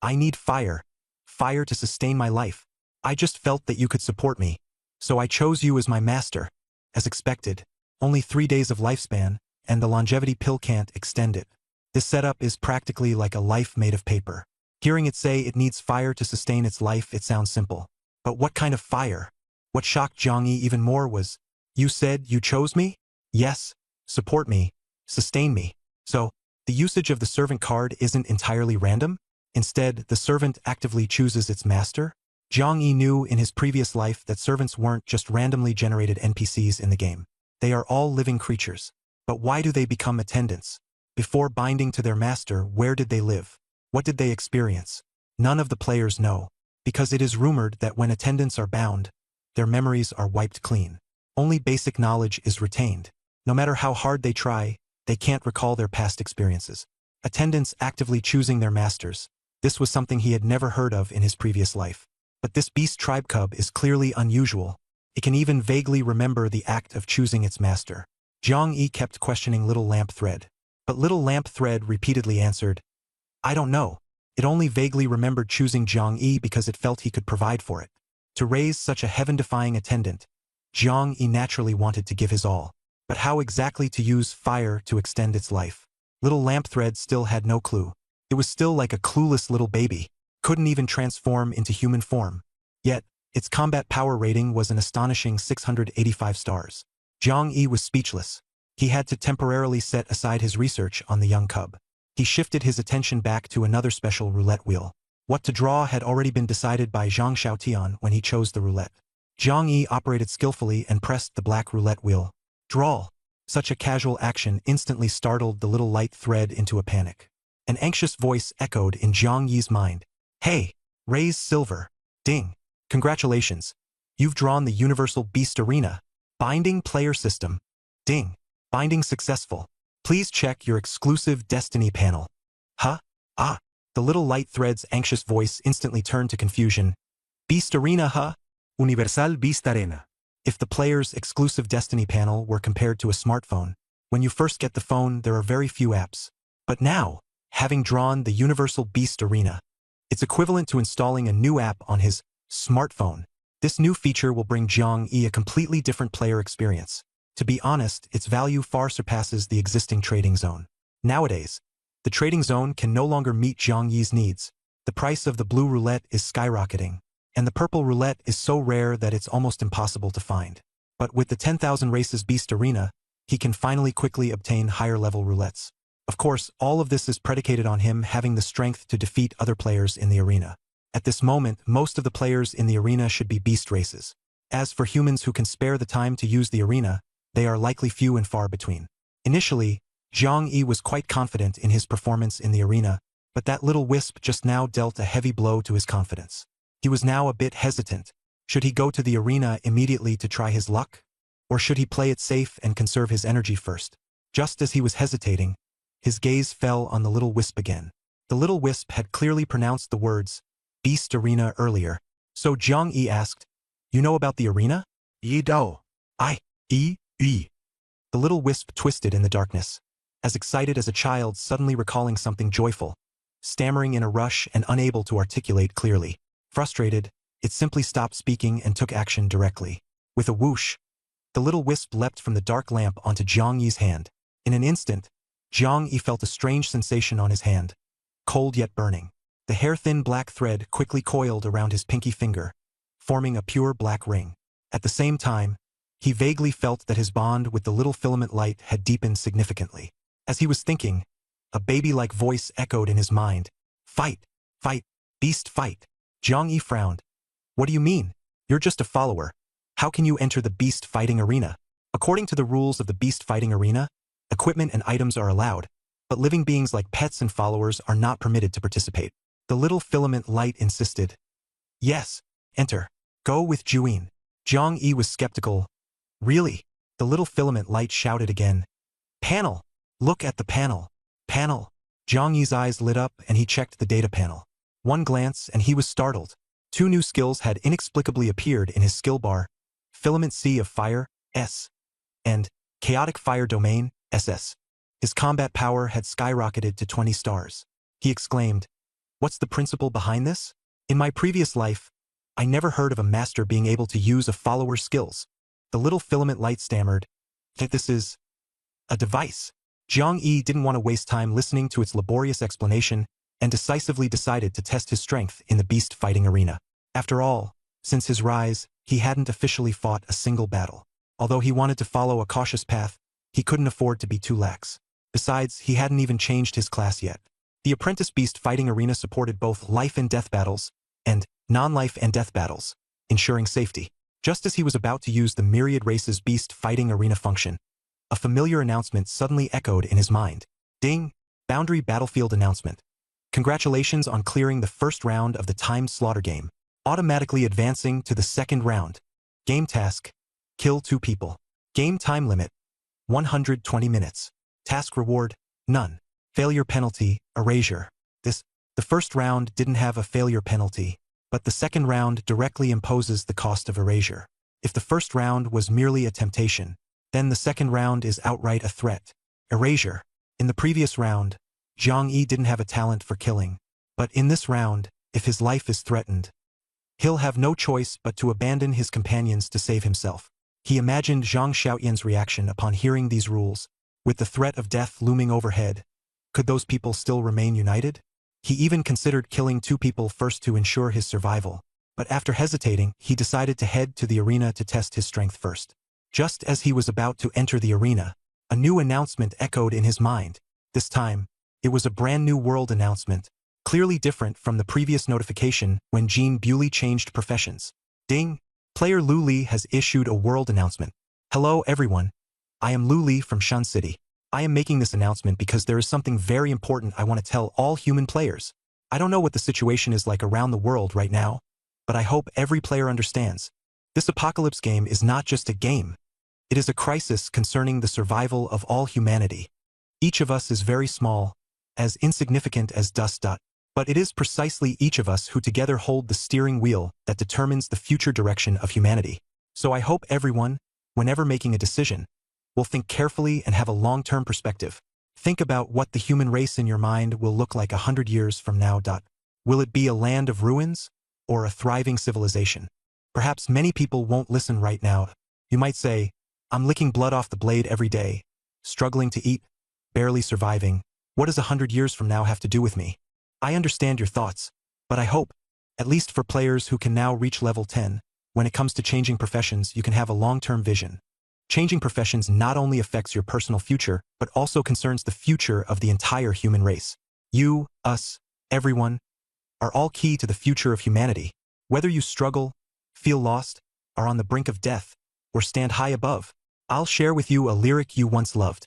I need fire. Fire to sustain my life. I just felt that you could support me. So I chose you as my master. As expected, only 3 days of lifespan, and the longevity pill can't extend it. This setup is practically like a life made of paper. Hearing it say it needs fire to sustain its life, it sounds simple. But what kind of fire? What shocked Jiang Yi even more was, you said you chose me? Yes, support me, sustain me. So, the usage of the servant card isn't entirely random? Instead, the servant actively chooses its master? Jiang Yi knew in his previous life that servants weren't just randomly generated NPCs in the game. They are all living creatures. But why do they become attendants? Before binding to their master, where did they live? What did they experience? None of the players know, because it is rumored that when attendants are bound, their memories are wiped clean. Only basic knowledge is retained. No matter how hard they try, they can't recall their past experiences. Attendants actively choosing their masters. This was something he had never heard of in his previous life. But this beast tribe cub is clearly unusual. It can even vaguely remember the act of choosing its master. Jiang Yi kept questioning Little Lamp Thread. But Little Lamp Thread repeatedly answered, I don't know. It only vaguely remembered choosing Jiang Yi because it felt he could provide for it. To raise such a heaven-defying attendant, Jiang Yi naturally wanted to give his all. But how exactly to use fire to extend its life? Little Lamp Thread still had no clue. It was still like a clueless little baby, couldn't even transform into human form. Yet, its combat power rating was an astonishing 685 stars. Jiang Yi was speechless. He had to temporarily set aside his research on the young cub. He shifted his attention back to another special roulette wheel. What to draw had already been decided by Zhang Xiaotian when he chose the roulette. Jiang Yi operated skillfully and pressed the black roulette wheel. Draw! Such a casual action instantly startled the little light thread into a panic. An anxious voice echoed in Jiang Yi's mind. Hey! Raise silver! Ding! Congratulations! You've drawn the Universal Beast Arena. Binding player system. Ding! Binding successful. Please check your exclusive Destiny panel. Huh? Ah! The little light thread's anxious voice instantly turned to confusion. Beast Arena, huh?
Universal Beast Arena.
If the player's exclusive Destiny panel were compared to a smartphone, when you first get the phone there are very few apps. But now, having drawn the Universal Beast Arena, it's equivalent to installing a new app on his smartphone. This new feature will bring Jiang Yi a completely different player experience. To be honest, its value far surpasses the existing trading zone. Nowadays, the trading zone can no longer meet Jiang Yi's needs. The price of the blue roulette is skyrocketing, and the purple roulette is so rare that it's almost impossible to find. But with the 10,000 races Beast Arena, he can finally quickly obtain higher-level roulettes. Of course, all of this is predicated on him having the strength to defeat other players in the arena. At this moment, most of the players in the arena should be beast races. As for humans who can spare the time to use the arena, they are likely few and far between. Initially, Jiang Yi was quite confident in his performance in the arena, but that little wisp just now dealt a heavy blow to his confidence. He was now a bit hesitant. Should he go to the arena immediately to try his luck? Or should he play it safe and conserve his energy first? Just as he was hesitating, his gaze fell on the little wisp again. The little wisp had clearly pronounced the words, Beast Arena earlier. So Jiang Yi asked, You know about the arena?
Yi Dao.
Yi. The little wisp twisted in the darkness, as excited as a child suddenly recalling something joyful, stammering in a rush and unable to articulate clearly. Frustrated, it simply stopped speaking and took action directly. With a whoosh, the little wisp leapt from the dark lamp onto Jiang Yi's hand. In an instant, Jiang Yi felt a strange sensation on his hand, cold yet burning. The hair-thin black thread quickly coiled around his pinky finger, forming a pure black ring. At the same time, he vaguely felt that his bond with the little filament light had deepened significantly. As he was thinking, a baby-like voice echoed in his mind. Fight! Fight! Beast fight! Jiang Yi frowned. What do you mean? You're just a follower. How can you enter the beast fighting arena? According to the rules of the beast fighting arena, equipment and items are allowed, but living beings like pets and followers are not permitted to participate. The little filament light insisted. Yes, enter. Go with Juin. Jiang Yi was skeptical. Really? The little filament light shouted again. Panel! Look at the panel. Panel! Jiang Yi's eyes lit up and he checked the data panel. One glance and he was startled. 2 new skills had inexplicably appeared in his skill bar. Filament Sea of Fire, S. And Chaotic Fire Domain, SS. His combat power had skyrocketed to 20 stars. He exclaimed, What's the principle behind this? In my previous life, I never heard of a master being able to use a follower's skills. The little filament light stammered, that this is a device. Jiang Yi didn't want to waste time listening to its laborious explanation and decisively decided to test his strength in the beast fighting arena. After all, since his rise, he hadn't officially fought a single battle. Although he wanted to follow a cautious path, he couldn't afford to be too lax. Besides, he hadn't even changed his class yet. The apprentice beast fighting arena supported both life and death battles, and non-life and death battles, ensuring safety. Just as he was about to use the myriad races beast fighting arena function, a familiar announcement suddenly echoed in his mind. Ding! Boundary battlefield announcement. Congratulations on clearing the first round of the timed slaughter game. Automatically advancing to the second round. Game task: kill 2 people. Game time limit: 120 minutes. Task reward: none. Failure penalty: erasure. The first round didn't have a failure penalty, but the second round directly imposes the cost of erasure. If the first round was merely a temptation, then the second round is outright a threat. Erasure. In the previous round, Zhang Yi didn't have a talent for killing, but in this round, if his life is threatened, he'll have no choice but to abandon his companions to save himself. He imagined Zhang Xiaoyan's reaction upon hearing these rules. With the threat of death looming overhead, could those people still remain united? He even considered killing 2 people first to ensure his survival, but after hesitating, he decided to head to the arena to test his strength first. Just as he was about to enter the arena, a new announcement echoed in his mind. This time, it was a brand new world announcement, clearly different from the previous notification when Jean Bewley changed professions. Ding! Player Lu Li has issued a world announcement. Hello everyone, I am Lu Li from Shun City. I am making this announcement because there is something very important I want to tell all human players. I don't know what the situation is like around the world right now, but I hope every player understands. This apocalypse game is not just a game. It is a crisis concerning the survival of all humanity. Each of us is very small, as insignificant as dust. But it is precisely each of us who together hold the steering wheel that determines the future direction of humanity. So I hope everyone, whenever making a decision, will think carefully and have a long-term perspective. Think about what the human race in your mind will look like 100 years from now. Will it be a land of ruins or a thriving civilization? Perhaps many people won't listen right now. You might say, I'm licking blood off the blade every day, struggling to eat, barely surviving. What does 100 years from now have to do with me? I understand your thoughts, but I hope, at least for players who can now reach level 10, when it comes to changing professions, you can have a long-term vision. Changing professions not only affects your personal future, but also concerns the future of the entire human race. You, us, everyone, are all key to the future of humanity. Whether you struggle, feel lost, are on the brink of death, or stand high above, I'll share with you a lyric you once loved.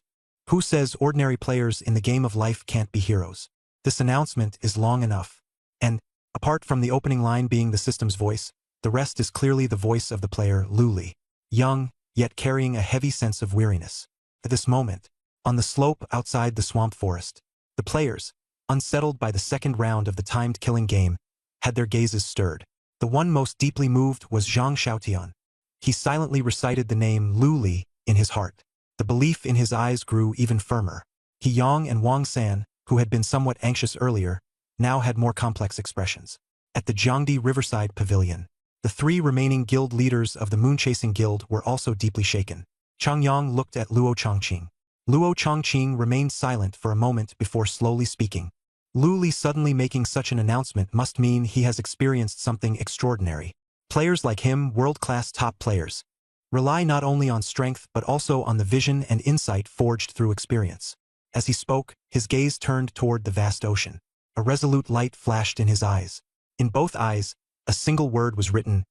Who says ordinary players in the game of life can't be heroes? This announcement is long enough, and, apart from the opening line being the system's voice, the rest is clearly the voice of the player, Lu Li. Young, yet carrying a heavy sense of weariness. At this moment, on the slope outside the swamp forest, the players, unsettled by the second round of the timed killing game, had their gazes stirred. The one most deeply moved was Zhang Xiaotian. He silently recited the name Lu Li in his heart. The belief in his eyes grew even firmer. He Yang and Wang San, who had been somewhat anxious earlier, now had more complex expressions. At the Jiangdi Riverside Pavilion, the 3 remaining guild leaders of the Moon-Chasing Guild were also deeply shaken. Chang Yang looked at Luo Chongqing. Luo Chongqing remained silent for a moment before slowly speaking. Lu Li suddenly making such an announcement must mean he has experienced something extraordinary. Players like him, world-class top players, rely not only on strength but also on the vision and insight forged through experience. As he spoke, his gaze turned toward the vast ocean. A resolute light flashed in his eyes. In both eyes, a single word was written: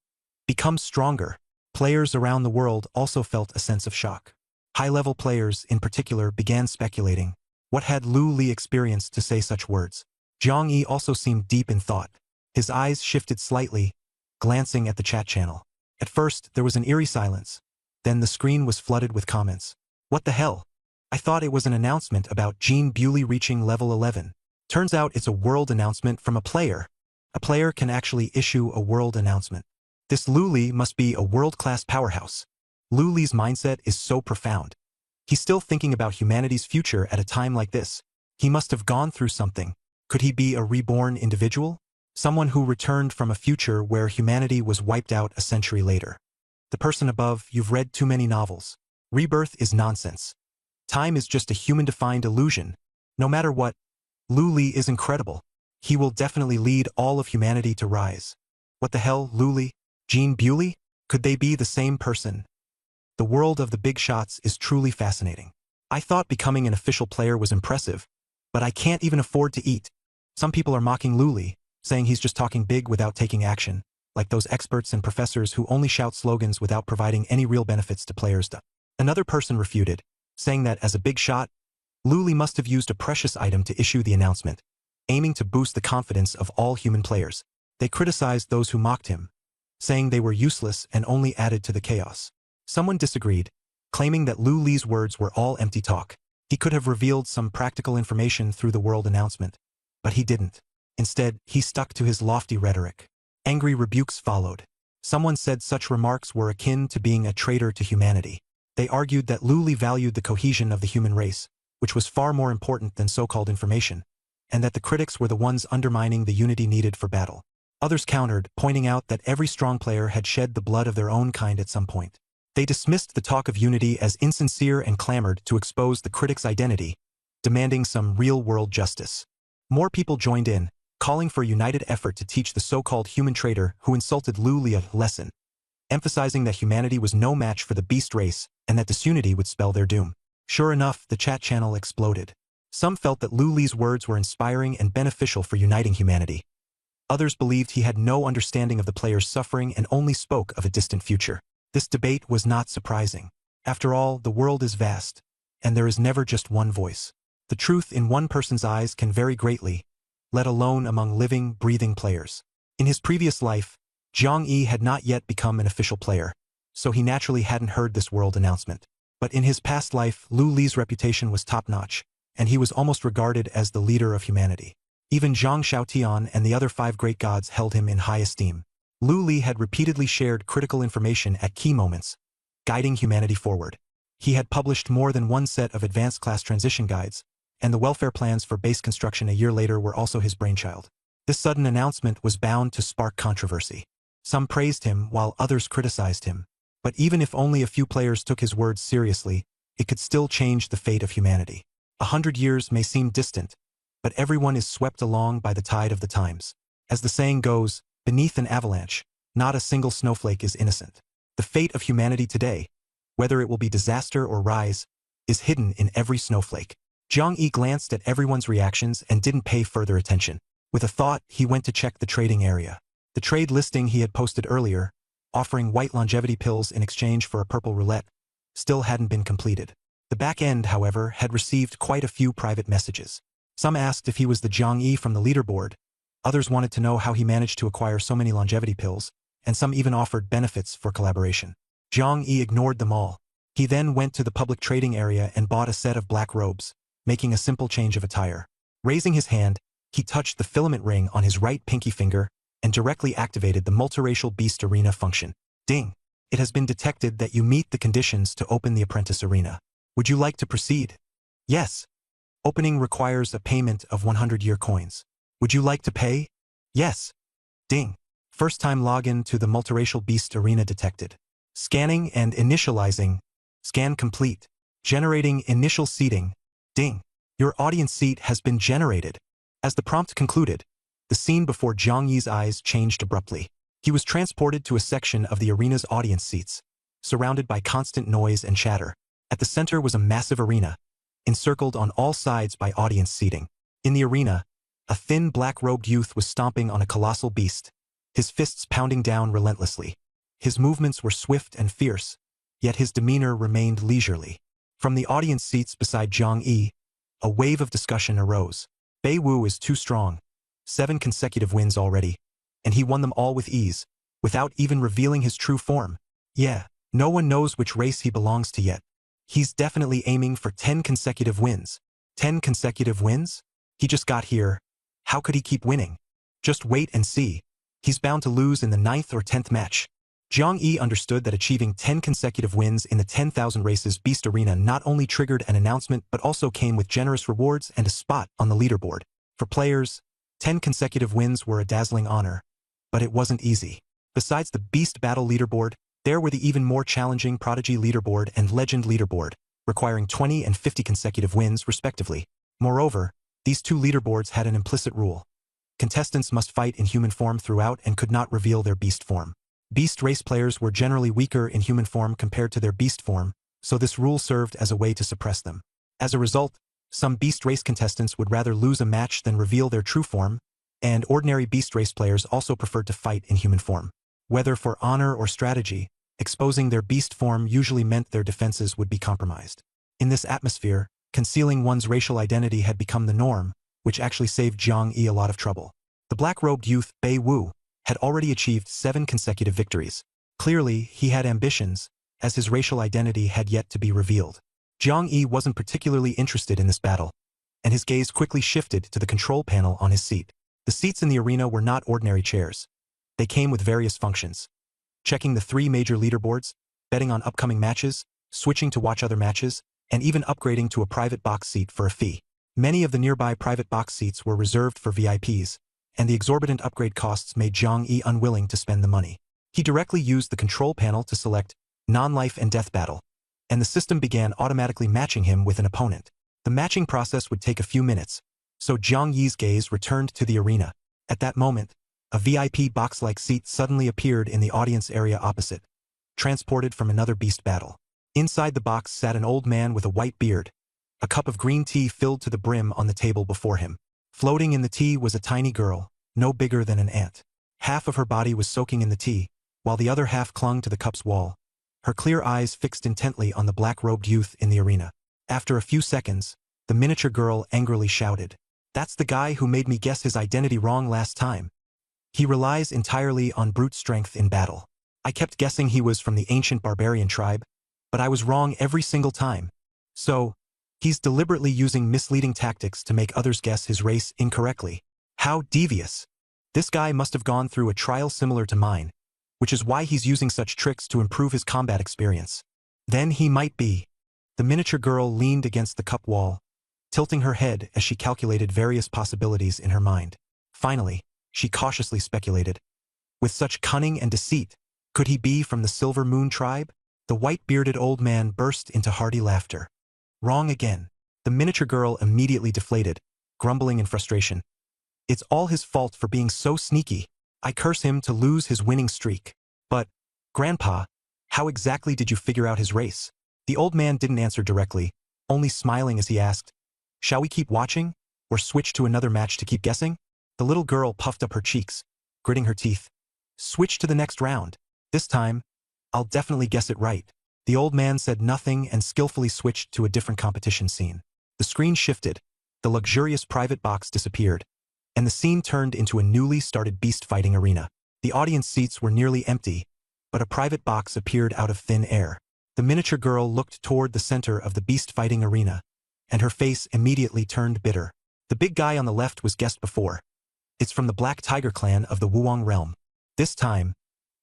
become stronger. Players around the world also felt a sense of shock. High-level players, in particular, began speculating. What had Lu Li experienced to say such words? Zhang Yi also seemed deep in thought. His eyes shifted slightly, glancing at the chat channel. At first, there was an eerie silence. Then the screen was flooded with comments. What the hell? I thought it was an announcement about Jean Bewley reaching level 11. Turns out it's a world announcement from a player. A player can actually issue a world announcement. This Lu Li must be a world-class powerhouse. Lu Li's mindset is so profound. He's still thinking about humanity's future at a time like this. He must have gone through something. Could he be a reborn individual? Someone who returned from a future where humanity was wiped out a century later. The person above, you've read too many novels. Rebirth is nonsense. Time is just a human-defined illusion. No matter what, Lu Li is incredible. He will definitely lead all of humanity to rise. What the hell, Luli? Jean Bewley? Could they be the same person? The world of the big shots is truly fascinating. I thought becoming an official player was impressive, but I can't even afford to eat. Some people are mocking Luli, saying he's just talking big without taking action, like those experts and professors who only shout slogans without providing any real benefits to players. Another person refuted, saying that as a big shot, Luli must have used a precious item to issue the announcement, aiming to boost the confidence of all human players. They criticized those who mocked him, saying they were useless and only added to the chaos. Someone disagreed, claiming that Luli's words were all empty talk. He could have revealed some practical information through the world announcement, but he didn't. Instead, he stuck to his lofty rhetoric. Angry rebukes followed. Someone said such remarks were akin to being a traitor to humanity. They argued that Luli valued the cohesion of the human race, which was far more important than so-called information, and that the critics were the ones undermining the unity needed for battle. Others countered, pointing out that every strong player had shed the blood of their own kind at some point. They dismissed the talk of unity as insincere and clamored to expose the critic's identity, demanding some real-world justice. More people joined in, calling for a united effort to teach the so-called human traitor who insulted Luli a lesson, emphasizing that humanity was no match for the beast race and that disunity would spell their doom. Sure enough, the chat channel exploded. Some felt that Luli's words were inspiring and beneficial for uniting humanity. Others believed he had no understanding of the players' suffering and only spoke of a distant future. This debate was not surprising. After all, the world is vast, and there is never just one voice. The truth in one person's eyes can vary greatly, let alone among living, breathing players. In his previous life, Zhang Yi had not yet become an official player, so he naturally hadn't heard this world announcement. But in his past life, Luli's reputation was top-notch, and he was almost regarded as the leader of humanity. Even Zhang Xiaotian and the other 5 great gods held him in high esteem. Luli had repeatedly shared critical information at key moments, guiding humanity forward. He had published more than one set of advanced class transition guides, and the welfare plans for base construction a year later were also his brainchild. This sudden announcement was bound to spark controversy. Some praised him while others criticized him. But even if only a few players took his words seriously, it could still change the fate of humanity. 100 years may seem distant, but everyone is swept along by the tide of the times. As the saying goes, beneath an avalanche, not a single snowflake is innocent. The fate of humanity today, whether it will be disaster or rise, is hidden in every snowflake. Zhang Yi glanced at everyone's reactions and didn't pay further attention. With a thought, he went to check the trading area. The trade listing he had posted earlier, offering white longevity pills in exchange for a purple roulette, still hadn't been completed. The back end, however, had received quite a few private messages. Some asked if he was the Zhang Yi from the leaderboard, others wanted to know how he managed to acquire so many longevity pills, and some even offered benefits for collaboration. Zhang Yi ignored them all. He then went to the public trading area and bought a set of black robes, making a simple change of attire. Raising his hand, he touched the filament ring on his right pinky finger and directly activated the multiracial beast arena function. Ding! It has been detected that you meet the conditions to open the apprentice arena. Would you like to proceed? Yes. Opening requires a payment of 100-year coins. Would you like to pay? Yes. Ding. First-time login to the multiracial beast arena detected. Scanning and initializing. Scan complete. Generating initial seating. Ding. Your audience seat has been generated. As the prompt concluded, the scene before Zhang Yi's eyes changed abruptly. He was transported to a section of the arena's audience seats, surrounded by constant noise and chatter. At the center was a massive arena, encircled on all sides by audience seating. In the arena, a thin black-robed youth was stomping on a colossal beast, his fists pounding down relentlessly. His movements were swift and fierce, yet his demeanor remained leisurely. From the audience seats beside Zhang Yi, a wave of discussion arose. Bei Wu is too strong. 7 consecutive wins already, and he won them all with ease, without even revealing his true form. Yeah, no one knows which race he belongs to yet. He's definitely aiming for 10 consecutive wins. 10 consecutive wins? He just got here. How could he keep winning? Just wait and see. He's bound to lose in the 9th or 10th match. Zhang Yi understood that achieving 10 consecutive wins in the 10,000 races Beast Arena not only triggered an announcement but also came with generous rewards and a spot on the leaderboard. For players, 10 consecutive wins were a dazzling honor, but it wasn't easy. Besides the Beast Battle leaderboard, there were the even more challenging Prodigy leaderboard and Legend leaderboard, requiring 20 and 50 consecutive wins respectively. Moreover, these two leaderboards had an implicit rule. Contestants must fight in human form throughout and could not reveal their beast form. Beast race players were generally weaker in human form compared to their beast form, so this rule served as a way to suppress them. As a result, some beast race contestants would rather lose a match than reveal their true form, and ordinary beast race players also preferred to fight in human form. Whether for honor or strategy, exposing their beast form usually meant their defenses would be compromised. In this atmosphere, concealing one's racial identity had become the norm, which actually saved Jiang Yi a lot of trouble. The black-robed youth, Bei Wu, had already achieved 7 consecutive victories. Clearly, he had ambitions, as his racial identity had yet to be revealed. Jiang Yi wasn't particularly interested in this battle, and his gaze quickly shifted to the control panel on his seat. The seats in the arena were not ordinary chairs. They came with various functions. Checking the 3 major leaderboards, betting on upcoming matches, switching to watch other matches, and even upgrading to a private box seat for a fee. Many of the nearby private box seats were reserved for VIPs, and the exorbitant upgrade costs made Jiang Yi unwilling to spend the money. He directly used the control panel to select non-life and death battle, and the system began automatically matching him with an opponent. The matching process would take a few minutes, so Jiang Yi's gaze returned to the arena. At that moment, a VIP box-like seat suddenly appeared in the audience area opposite, transported from another beast battle. Inside the box sat an old man with a white beard, a cup of green tea filled to the brim on the table before him. Floating in the tea was a tiny girl, no bigger than an ant. Half of her body was soaking in the tea, while the other half clung to the cup's wall, her clear eyes fixed intently on the black-robed youth in the arena. After a few seconds, the miniature girl angrily shouted, "That's the guy who made me guess his identity wrong last time. He relies entirely on brute strength in battle. I kept guessing he was from the ancient barbarian tribe, but I was wrong every single time. So, he's deliberately using misleading tactics to make others guess his race incorrectly. How devious. This guy must have gone through a trial similar to mine, which is why he's using such tricks to improve his combat experience. Then he might be." The miniature girl leaned against the cup wall, tilting her head as she calculated various possibilities in her mind. Finally, she cautiously speculated, "With such cunning and deceit, could he be from the Silver Moon tribe?" The white-bearded old man burst into hearty laughter. "Wrong again." The miniature girl immediately deflated, grumbling in frustration. "It's all his fault for being so sneaky. I curse him to lose his winning streak." "But, Grandpa, how exactly did you figure out his race?" The old man didn't answer directly, only smiling as he asked, "Shall we keep watching, or switch to another match to keep guessing?" The little girl puffed up her cheeks, gritting her teeth. "Switch to the next round. This time, I'll definitely guess it right." The old man said nothing and skillfully switched to a different competition scene. The screen shifted, the luxurious private box disappeared, and the scene turned into a newly started beast fighting arena. The audience seats were nearly empty, but a private box appeared out of thin air. The miniature girl looked toward the center of the beast fighting arena, and her face immediately turned bitter. The big guy on the left was guessed before. It's from the Black Tiger clan of the Wuong realm. This time,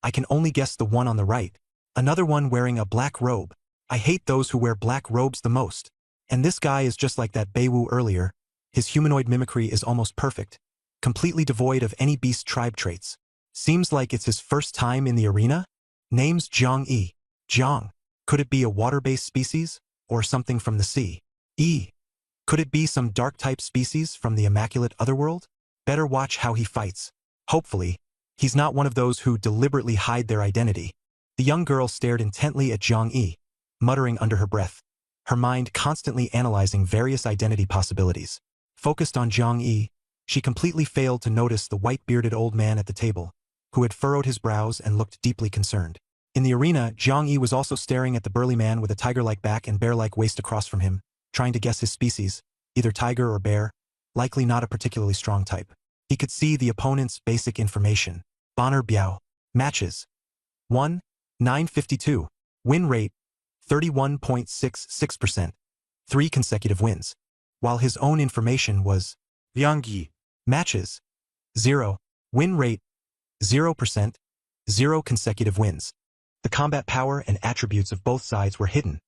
I can only guess the one on the right. Another one wearing a black robe. I hate those who wear black robes the most. And this guy is just like that Bei Wu earlier. His humanoid mimicry is almost perfect, completely devoid of any beast tribe traits. Seems like it's his first time in the arena? Name's Jiang Yi. Jiang. Could it be a water-based species, or something from the sea? Yi. Could it be some dark-type species from the immaculate otherworld? Better watch how he fights. Hopefully, he's not one of those who deliberately hide their identity. The young girl stared intently at Jiang Yi, muttering under her breath, her mind constantly analyzing various identity possibilities. Focused on Jiang Yi, she completely failed to notice the white-bearded old man at the table, who had furrowed his brows and looked deeply concerned. In the arena, Jiang Yi was also staring at the burly man with a tiger-like back and bear-like waist across from him, trying to guess his species, either tiger or bear, likely not a particularly strong type. He could see the opponent's basic information. Bonner Biao. Matches. 1. 952. Win rate. 31.66%. 3 consecutive wins. While his own information was
Jiang Yi.
matches. 0. Win rate. 0%. 0 consecutive wins. The combat power and attributes of both sides were hidden.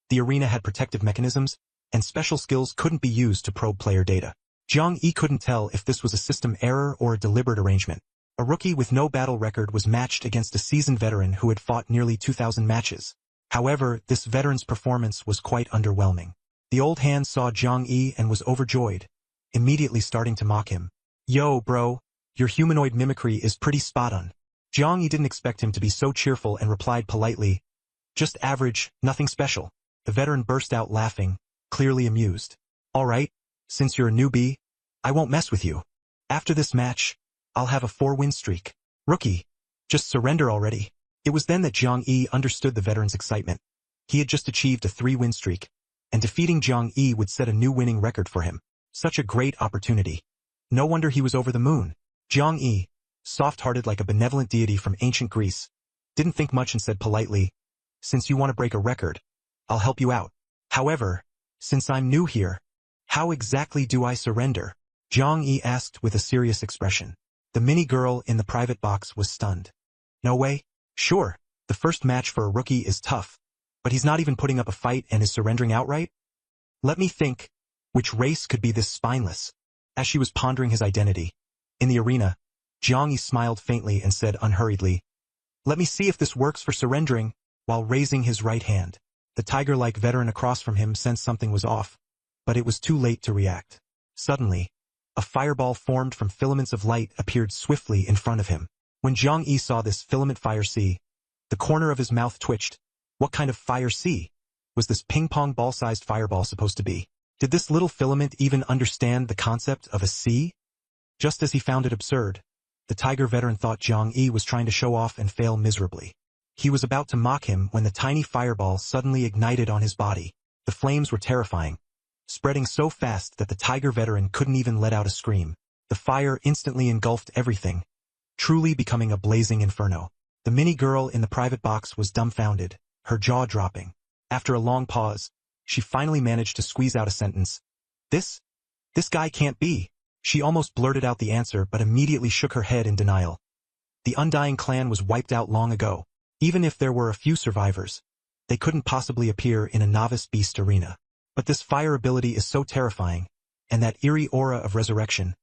The arena had protective mechanisms, and special skills couldn't be used to probe player data. Jiang Yi couldn't tell if this was a system error or a deliberate arrangement. A rookie with no battle record was matched against a seasoned veteran who had fought nearly 2,000 matches. However, this veteran's performance was quite underwhelming. The old hand saw Jiang Yi and was overjoyed, immediately starting to mock him. Yo, bro, your humanoid mimicry is pretty spot on. Jiang Yi didn't expect him to be so cheerful and replied politely, just average, nothing special. The veteran burst out laughing, clearly amused. All right, since you're a newbie, I won't mess with you. After this match, I'll have a 4-win streak. Rookie, just surrender already. It was then that Jiang Yi understood the veteran's excitement. He had just achieved a 3-win streak, and defeating Jiang Yi would set a new winning record for him. Such a great opportunity. No wonder he was over the moon. Jiang Yi, soft-hearted like a benevolent deity from ancient Greece, didn't think much and said politely, since you want to break a record, I'll help you out. However, since I'm new here, how exactly do I surrender? Jiang Yi asked with a serious expression. The mini-girl in the private box was stunned. No way? Sure, the first match for a rookie is tough, but he's not even putting up a fight and is surrendering outright? Let me think, which race could be this spineless? As she was pondering his identity, in the arena, Jiang Yi smiled faintly and said unhurriedly, let me see if this works for surrendering, while raising his right hand. The tiger-like veteran across from him sensed something was off, but it was too late to react. Suddenly, a fireball formed from filaments of light appeared swiftly in front of him. When Jiang Yi saw this filament fire sea, the corner of his mouth twitched. What kind of fire sea was this ping-pong ball-sized fireball supposed to be? Did this little filament even understand the concept of a sea? Just as he found it absurd, the tiger veteran thought Jiang Yi was trying to show off and fail miserably. He was about to mock him when the tiny fireball suddenly ignited on his body. The flames were terrifying, spreading so fast that the tiger veteran couldn't even let out a scream. The fire instantly engulfed everything, truly becoming a blazing inferno. The mini-girl in the private box was dumbfounded, her jaw dropping. After a long pause, she finally managed to squeeze out a sentence. This guy can't be. She almost blurted out the answer but immediately shook her head in denial. The Undying clan was wiped out long ago. Even if there were a few survivors, they couldn't possibly appear in a novice beast arena. But this fire ability is so terrifying, and that eerie aura of resurrection.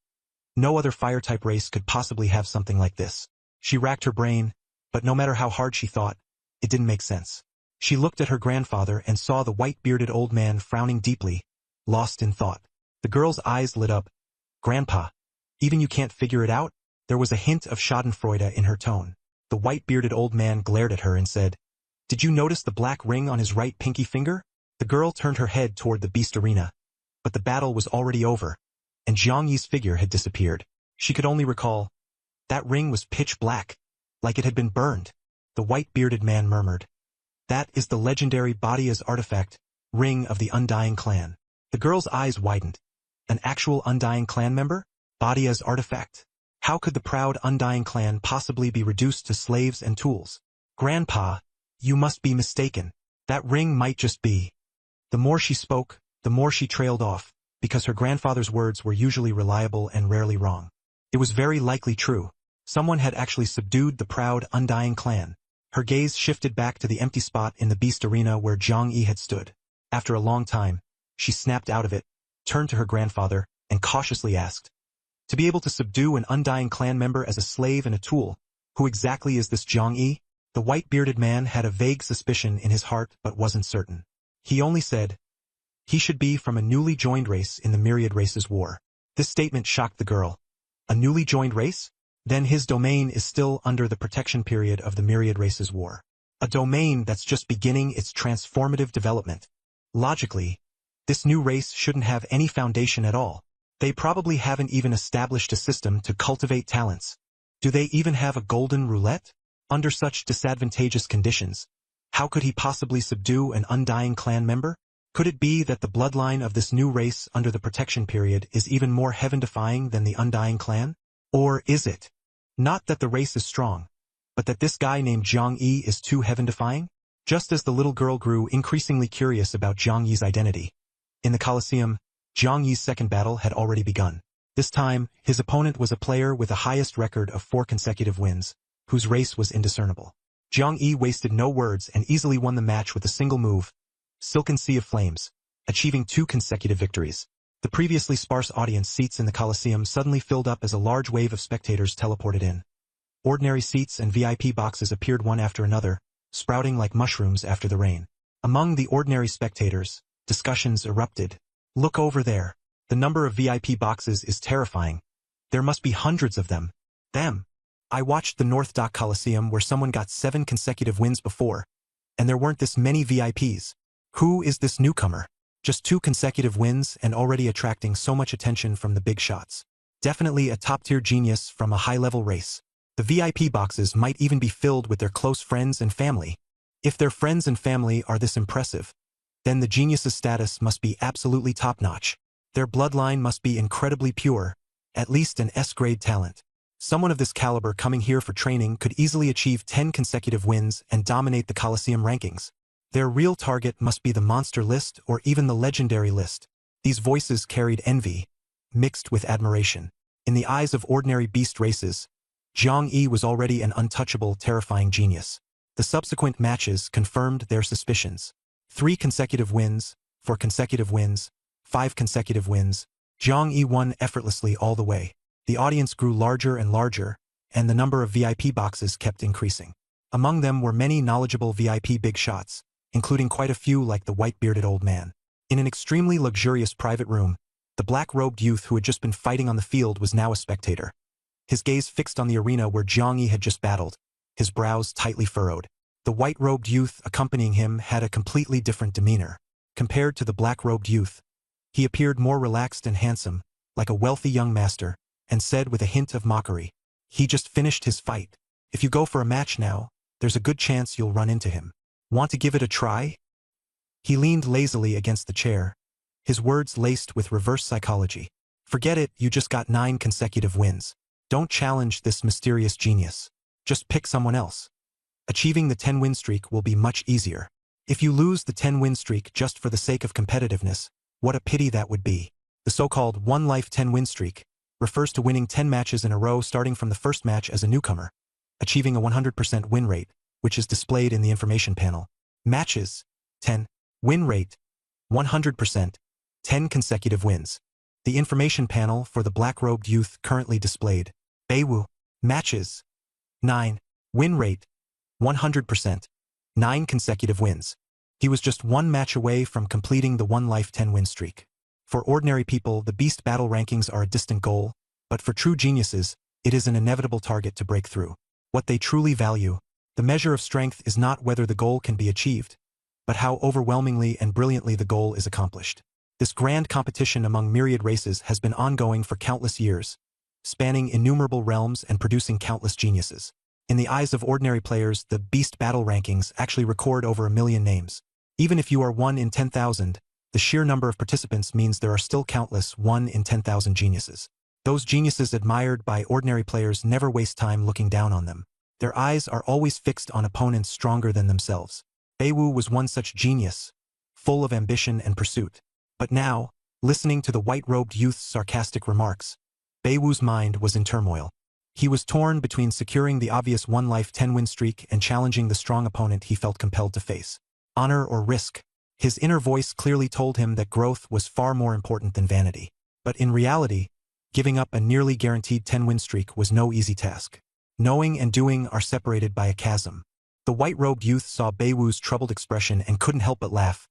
No other fire-type race could possibly have something like this. She racked her brain, but no matter how hard she thought, it didn't make sense. She looked at her grandfather and saw the white-bearded old man frowning deeply, lost in thought. The girl's eyes lit up. Grandpa, even you can't figure it out? There was a hint of schadenfreude in her tone. The white-bearded old man glared at her and said, did you notice the black ring on his right pinky finger? The girl turned her head toward the beast arena, but the battle was already over, and Jiang Yi's figure had disappeared. She could only recall, that ring was pitch black, like it had been burned. The white-bearded man murmured, that is the legendary Badia's artifact, Ring of the Undying Clan. The girl's eyes widened. An actual Undying Clan member? Badia's artifact? How could the proud Undying Clan possibly be reduced to slaves and tools? Grandpa, you must be mistaken. That ring might just be. The more she spoke, the more she trailed off, because her grandfather's words were usually reliable and rarely wrong. It was very likely true. Someone had actually subdued the proud Undying Clan. Her gaze shifted back to the empty spot in the beast arena where Jiang Yi had stood. After a long time, she snapped out of it, turned to her grandfather, and cautiously asked, to be able to subdue an Undying Clan member as a slave and a tool, who exactly is this Jiang Yi? The white-bearded man had a vague suspicion in his heart but wasn't certain. He only said, he should be from a newly joined race in the Myriad Races War. This statement shocked the girl. A newly joined race? Then his domain is still under the protection period of the Myriad Races War. A domain that's just beginning its transformative development. Logically, this new race shouldn't have any foundation at all. They probably haven't even established a system to cultivate talents. Do they even have a golden roulette? Under such disadvantageous conditions, how could he possibly subdue an Undying Clan member? Could it be that the bloodline of this new race under the protection period is even more heaven-defying than the Undying Clan? Or is it? Not that the race is strong, but that this guy named Jiang Yi is too heaven-defying? Just as the little girl grew increasingly curious about Jiang Yi's identity. In the Colosseum, Jiang Yi's second battle had already begun. This time, his opponent was a player with the highest record of 4 consecutive wins, whose race was indiscernible. Jiang Yi wasted no words and easily won the match with a single move, Silken Sea of Flames, achieving 2 consecutive victories. The previously sparse audience seats in the Colosseum suddenly filled up as a large wave of spectators teleported in. Ordinary seats and VIP boxes appeared one after another, sprouting like mushrooms after the rain. Among the ordinary spectators, discussions erupted. Look over there. The number of VIP boxes is terrifying. There must be hundreds of them. Them. I watched the North Dock Coliseum where someone got 7 consecutive wins before, and there weren't this many VIPs. Who is this newcomer? Just 2 consecutive wins and already attracting so much attention from the big shots. Definitely a top-tier genius from a high-level race. The VIP boxes might even be filled with their close friends and family. If their friends and family are this impressive, then the genius's status must be absolutely top-notch. Their bloodline must be incredibly pure, at least an S-grade talent. Someone of this caliber coming here for training could easily achieve 10 consecutive wins and dominate the Coliseum rankings. Their real target must be the monster list or even the legendary list. These voices carried envy, mixed with admiration. In the eyes of ordinary beast races, Zhang Yi was already an untouchable, terrifying genius. The subsequent matches confirmed their suspicions. 3 consecutive wins, 4 consecutive wins, 5 consecutive wins. Zhang Yi won effortlessly all the way. The audience grew larger and larger, and the number of VIP boxes kept increasing. Among them were many knowledgeable VIP big shots, including quite a few like the white-bearded old man. In an extremely luxurious private room, the black-robed youth who had just been fighting on the field was now a spectator. His gaze fixed on the arena where Zhang Yi had just battled, his brows tightly furrowed. The white-robed youth accompanying him had a completely different demeanor. Compared to the black-robed youth, he appeared more relaxed and handsome, like a wealthy young master, and said with a hint of mockery, "He just finished his fight. If you go for a match now, there's a good chance you'll run into him. Want to give it a try?" He leaned lazily against the chair, his words laced with reverse psychology. "Forget it, you just got 9 consecutive wins. Don't challenge this mysterious genius. Just pick someone else. Achieving the 10-win streak will be much easier. If you lose the 10-win streak just for the sake of competitiveness, what a pity that would be." The so-called one-life 10-win streak refers to winning 10 matches in a row starting from the first match as a newcomer, achieving a 100% win rate, which is displayed in the information panel. Matches, 10. Win rate, 100%, 10 consecutive wins. The information panel for the black-robed youth currently displayed. Beiwu. Matches, 9. Win rate, 100%, 9 consecutive wins. He was just 1 match away from completing the one-life 10-win streak. For ordinary people, the Beast Battle rankings are a distant goal, but for true geniuses, it is an inevitable target to break through. What they truly value, the measure of strength is not whether the goal can be achieved, but how overwhelmingly and brilliantly the goal is accomplished. This grand competition among myriad races has been ongoing for countless years, spanning innumerable realms and producing countless geniuses. In the eyes of ordinary players, the Beast Battle rankings actually record over 1 million names. Even if you are 1 in 10,000, the sheer number of participants means there are still countless 1 in 10,000 geniuses. Those geniuses admired by ordinary players never waste time looking down on them. Their eyes are always fixed on opponents stronger than themselves. Beiwu was one such genius, full of ambition and pursuit. But now, listening to the white-robed youth's sarcastic remarks, Beiwu's mind was in turmoil. He was torn between securing the obvious one-life 10-win streak and challenging the strong opponent he felt compelled to face. Honor or risk? His inner voice clearly told him that growth was far more important than vanity. But in reality, giving up a nearly guaranteed 10-win streak was no easy task. Knowing and doing are separated by a chasm. The white-robed youth saw Beiwu's troubled expression and couldn't help but laugh.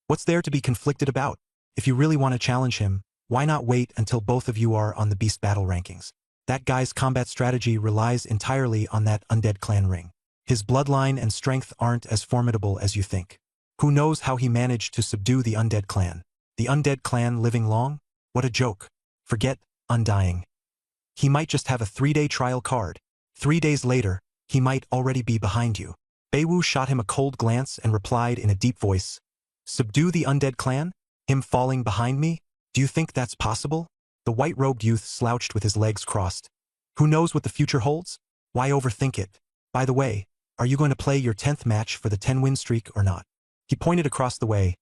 What's there to be conflicted about? If you really want to challenge him, why not wait until both of you are on the Beast Battle rankings? That guy's combat strategy relies entirely on that undead clan ring. His bloodline and strength aren't as formidable as you think. Who knows how he managed to subdue the undead clan? The undead clan living long? What a joke. Forget undying. He might just have a 3-day trial card. 3 days later, he might already be behind you. Beiwu shot him a cold glance and replied in a deep voice. Subdue the undead clan? Him falling behind me? Do you think that's possible? The white-robed youth slouched with his legs crossed. Who knows what the future holds? Why overthink it? By the way, are you going to play your 10th match for the 10-win streak or not? He pointed across the way.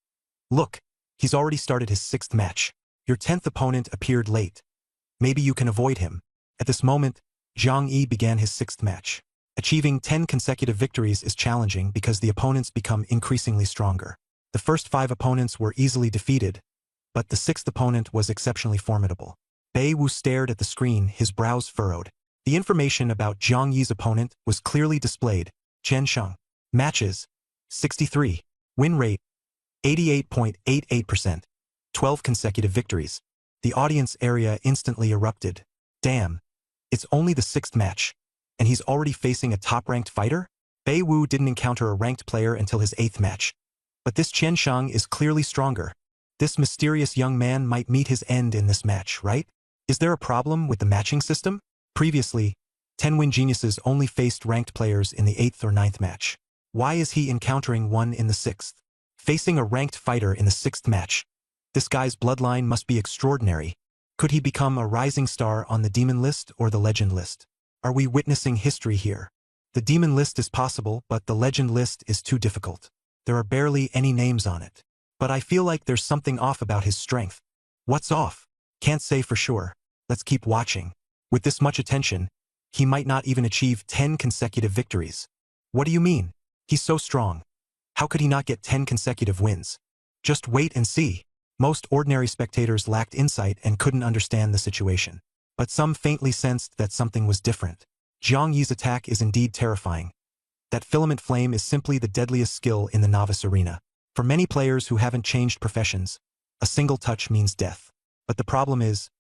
Look, he's already started his 6th match. Your 10th opponent appeared late. Maybe you can avoid him. At this moment, Zhang Yi began his 6th match. Achieving 10 consecutive victories is challenging because the opponents become increasingly stronger. The first 5 opponents were easily defeated, but the 6th opponent was exceptionally formidable. Beiwu stared at the screen, his brows furrowed. The information about Zhang Yi's opponent was clearly displayed. Chen Sheng. Matches, 63. Win rate, 88.88%. 12 consecutive victories. The audience area instantly erupted. Damn, it's only the 6th match, and he's already facing a top-ranked fighter? Bei Wu didn't encounter a ranked player until his 8th match. But this Chen Shang is clearly stronger. This mysterious young man might meet his end in this match, right? Is there a problem with the matching system? Previously, 10-win geniuses only faced ranked players in the 8th or 9th match. Why is he encountering one in the 6th? Facing a ranked fighter in the 6th match. This guy's bloodline must be extraordinary. Could he become a rising star on the demon list or the legend list? Are we witnessing history here? The demon list is possible, but the legend list is too difficult. There are barely any names on it. But I feel like there's something off about his strength. What's off? Can't say for sure. Let's keep watching. With this much attention, he might not even achieve 10 consecutive victories. What do you mean? He's so strong. How could he not get 10 consecutive wins? Just wait and see. Most ordinary spectators lacked insight and couldn't understand the situation. But some faintly sensed that something was different. Zhang Yi's attack is indeed terrifying. That filament flame is simply the deadliest skill in the novice arena. For many players who haven't changed professions, a single touch means death. But the problem is,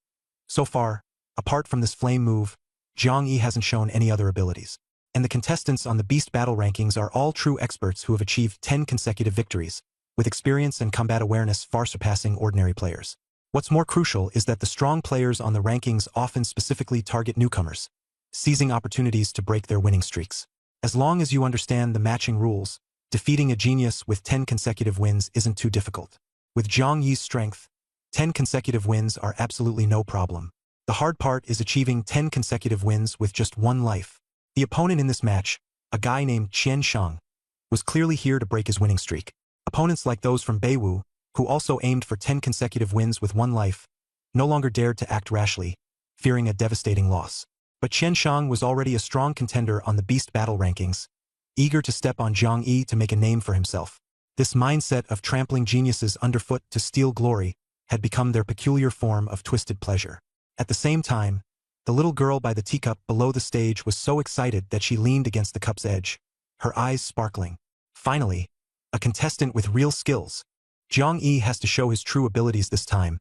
so far, apart from this flame move, Zhang Yi hasn't shown any other abilities. And the contestants on the Beast Battle rankings are all true experts who have achieved 10 consecutive victories, with experience and combat awareness far surpassing ordinary players. What's more crucial is that the strong players on the rankings often specifically target newcomers, seizing opportunities to break their winning streaks. As long as you understand the matching rules, defeating a genius with 10 consecutive wins isn't too difficult. With Zhang Yi's strength, 10 consecutive wins are absolutely no problem. The hard part is achieving 10 consecutive wins with just one life. The opponent in this match, a guy named Chen Shang, was clearly here to break his winning streak. Opponents like those from Bei Wu, who also aimed for 10 consecutive wins with one life, no longer dared to act rashly, fearing a devastating loss. But Chen Shang was already a strong contender on the Beast Battle rankings, eager to step on Zhang Yi to make a name for himself. This mindset of trampling geniuses underfoot to steal glory had become their peculiar form of twisted pleasure. At the same time, the little girl by the teacup below the stage was so excited that she leaned against the cup's edge, her eyes sparkling. Finally, a contestant with real skills. Zhang Yi has to show his true abilities this time,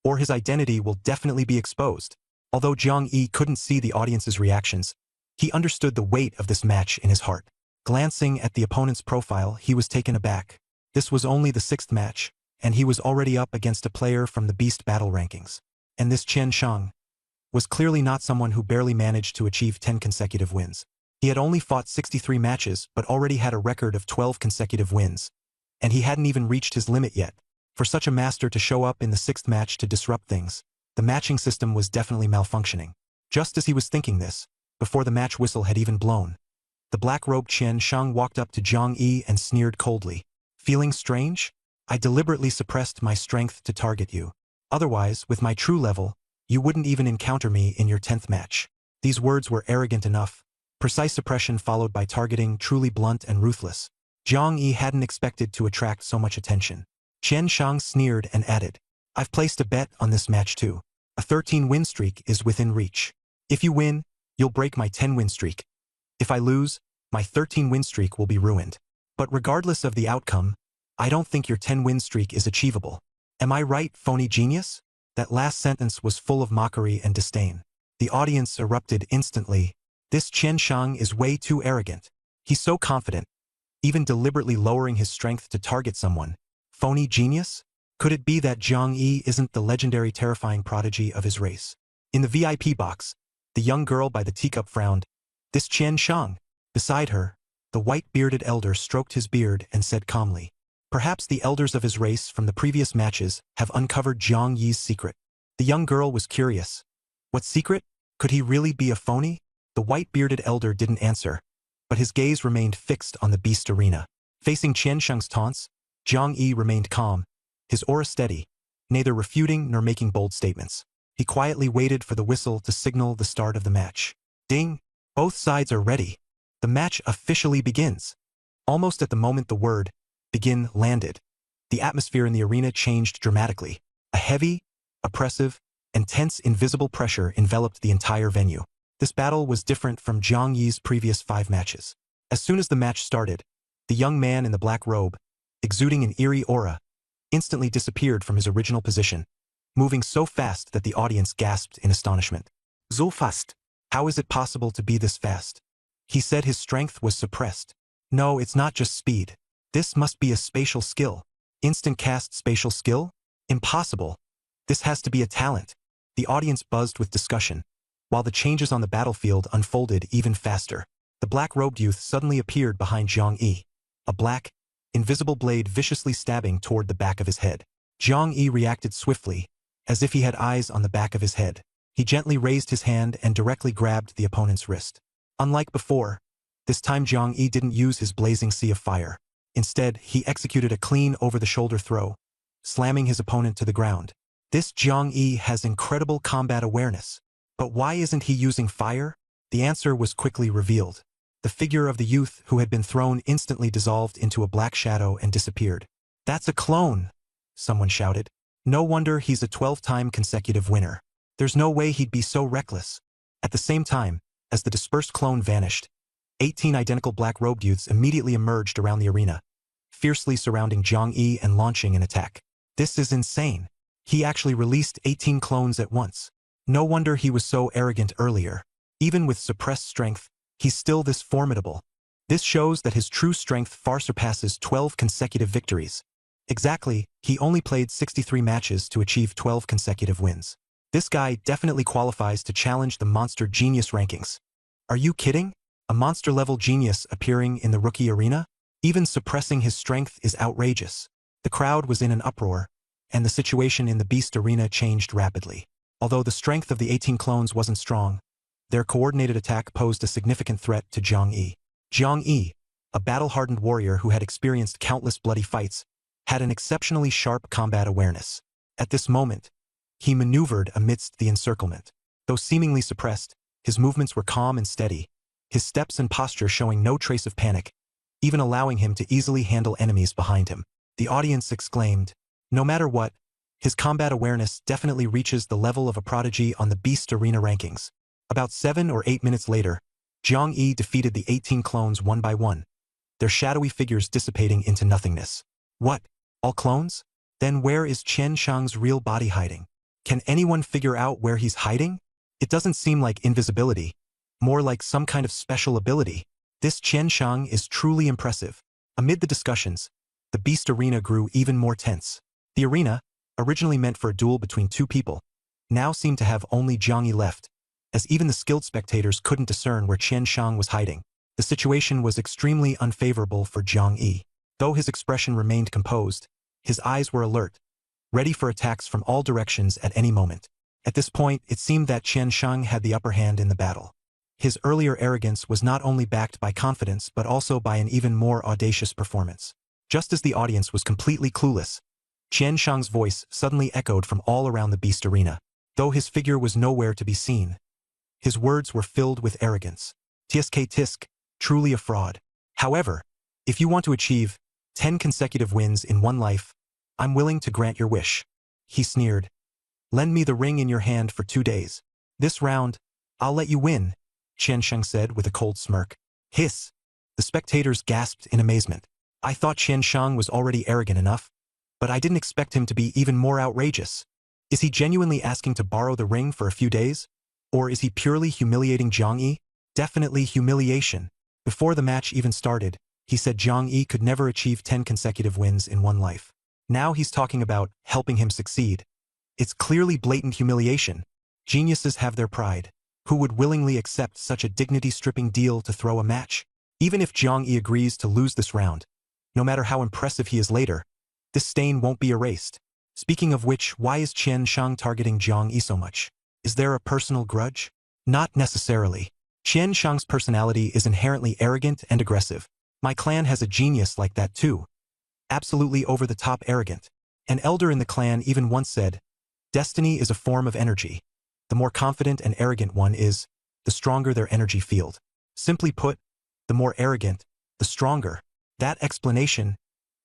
or his identity will definitely be exposed. Although Zhang Yi couldn't see the audience's reactions, he understood the weight of this match in his heart. Glancing at the opponent's profile, he was taken aback. This was only the 6th match, and he was already up against a player from the Beast Battle rankings. And this Chen Shang was clearly not someone who barely managed to achieve 10 consecutive wins. He had only fought 63 matches but already had a record of 12 consecutive wins. And he hadn't even reached his limit yet. For such a master to show up in the 6th match to disrupt things, the matching system was definitely malfunctioning. Just as he was thinking this, before the match whistle had even blown, the black-robed Chen Shang walked up to Zhang Yi and sneered coldly. Feeling strange? I deliberately suppressed my strength to target you. Otherwise, with my true level, you wouldn't even encounter me in your 10th match. These words were arrogant enough. Precise suppression followed by targeting, truly blunt and ruthless. Zhang Yi hadn't expected to attract so much attention. Chen Shang sneered and added, I've placed a bet on this match too. A 13-win streak is within reach. If you win, you'll break my 10-win streak. If I lose, my 13-win streak will be ruined. But regardless of the outcome, I don't think your 10-win streak is achievable. Am I right, phony genius? That last sentence was full of mockery and disdain. The audience erupted instantly. This Chen Shang is way too arrogant. He's so confident, even deliberately lowering his strength to target someone. Phony genius? Could it be that Zhang Yi isn't the legendary terrifying prodigy of his race? In the VIP box, the young girl by the teacup frowned. This Chen Shang. Beside her, the white-bearded elder stroked his beard and said calmly, perhaps the elders of his race from the previous matches have uncovered Zhang Yi's secret. The young girl was curious. What secret? Could he really be a phony? The white-bearded elder didn't answer, but his gaze remained fixed on the beast arena. Facing Chen Shang's taunts, Zhang Yi remained calm, his aura steady, neither refuting nor making bold statements. He quietly waited for the whistle to signal the start of the match. Ding! Both sides are ready. The match officially begins. Almost at the moment the word, begin, landed, the atmosphere in the arena changed dramatically. A heavy, oppressive, and tense invisible pressure enveloped the entire venue. This battle was different from Zhang Yi's previous 5 matches. As soon as the match started, the young man in the black robe, exuding an eerie aura, instantly disappeared from his original position, moving so fast that the audience gasped in astonishment.
So fast.
How is it possible to be this fast? He said his strength was suppressed. No, it's not just speed. This must be a spatial skill. Instant cast spatial skill? Impossible. This has to be a talent. The audience buzzed with discussion, while the changes on the battlefield unfolded even faster. The black-robed youth suddenly appeared behind Zhang Yi, a black, invisible blade viciously stabbing toward the back of his head. Zhang Yi reacted swiftly, as if he had eyes on the back of his head. He gently raised his hand and directly grabbed the opponent's wrist. Unlike before, this time Zhang Yi didn't use his blazing sea of fire. Instead, he executed a clean over-the-shoulder throw, slamming his opponent to the ground. This Zhang Yi has incredible combat awareness. But why isn't he using fire? The answer was quickly revealed. The figure of the youth who had been thrown instantly dissolved into a black shadow and disappeared. That's a clone, someone shouted. No wonder he's a 12-time consecutive winner. There's no way he'd be so reckless. At the same time, as the dispersed clone vanished, 18 identical black-robed youths immediately emerged around the arena, fiercely surrounding Zhang Yi and launching an attack. This is insane. He actually released 18 clones at once. No wonder he was so arrogant earlier. Even with suppressed strength, he's still this formidable. This shows that his true strength far surpasses 12 consecutive victories. Exactly, he only played 63 matches to achieve 12 consecutive wins. This guy definitely qualifies to challenge the Monster Genius rankings. Are you kidding? A monster-level genius appearing in the rookie arena? Even suppressing his strength is outrageous. The crowd was in an uproar, and the situation in the Beast Arena changed rapidly. Although the strength of the 18 clones wasn't strong, their coordinated attack posed a significant threat to Zhang Yi. Zhang Yi, a battle-hardened warrior who had experienced countless bloody fights, had an exceptionally sharp combat awareness. At this moment, he maneuvered amidst the encirclement. Though seemingly suppressed, his movements were calm and steady, his steps and posture showing no trace of panic, even allowing him to easily handle enemies behind him. The audience exclaimed, "No matter what, his combat awareness definitely reaches the level of a prodigy on the Beast Arena rankings." About 7 or 8 minutes later, Zhang Yi defeated the 18 clones one by one, their shadowy figures dissipating into nothingness. What? All clones? Then where is Qian Shang's real body hiding? Can anyone figure out where he's hiding? It doesn't seem like invisibility, more like some kind of special ability. This Qian Shang is truly impressive. Amid the discussions, the Beast Arena grew even more tense. The arena, originally meant for a duel between two people, now seemed to have only Zhang Yi left, as even the skilled spectators couldn't discern where Qian Shang was hiding. The situation was extremely unfavorable for Zhang Yi. Though his expression remained composed, his eyes were alert, ready for attacks from all directions at any moment. At this point, it seemed that Qian Shang had the upper hand in the battle. His earlier arrogance was not only backed by confidence but also by an even more audacious performance. Just as the audience was completely clueless, Qian Shang's voice suddenly echoed from all around the Beast Arena. Though his figure was nowhere to be seen, his words were filled with arrogance. Tsk tisk, truly a fraud. However, if you want to achieve 10 consecutive wins in one life, I'm willing to grant your wish. He sneered. Lend me the ring in your hand for 2 days. This round, I'll let you win, Qian Shang said with a cold smirk. Hiss. The spectators gasped in amazement. I thought Qian Shang was already arrogant enough, but I didn't expect him to be even more outrageous. Is he genuinely asking to borrow the ring for a few days? Or is he purely humiliating Zhang Yi? Definitely humiliation. Before the match even started, he said Zhang Yi could never achieve 10 consecutive wins in one life. Now he's talking about helping him succeed. It's clearly blatant humiliation. Geniuses have their pride. Who would willingly accept such a dignity-stripping deal to throw a match? Even if Zhang Yi agrees to lose this round, no matter how impressive he is later, this stain won't be erased. Speaking of which, why is Qian Shang targeting Zhang Yi so much? Is there a personal grudge? Not necessarily. Qian Shang's personality is inherently arrogant and aggressive. My clan has a genius like that too. Absolutely over-the-top arrogant. An elder in the clan even once said, "Destiny is a form of energy. The more confident and arrogant one is, the stronger their energy field." Simply put, the more arrogant, the stronger. That explanation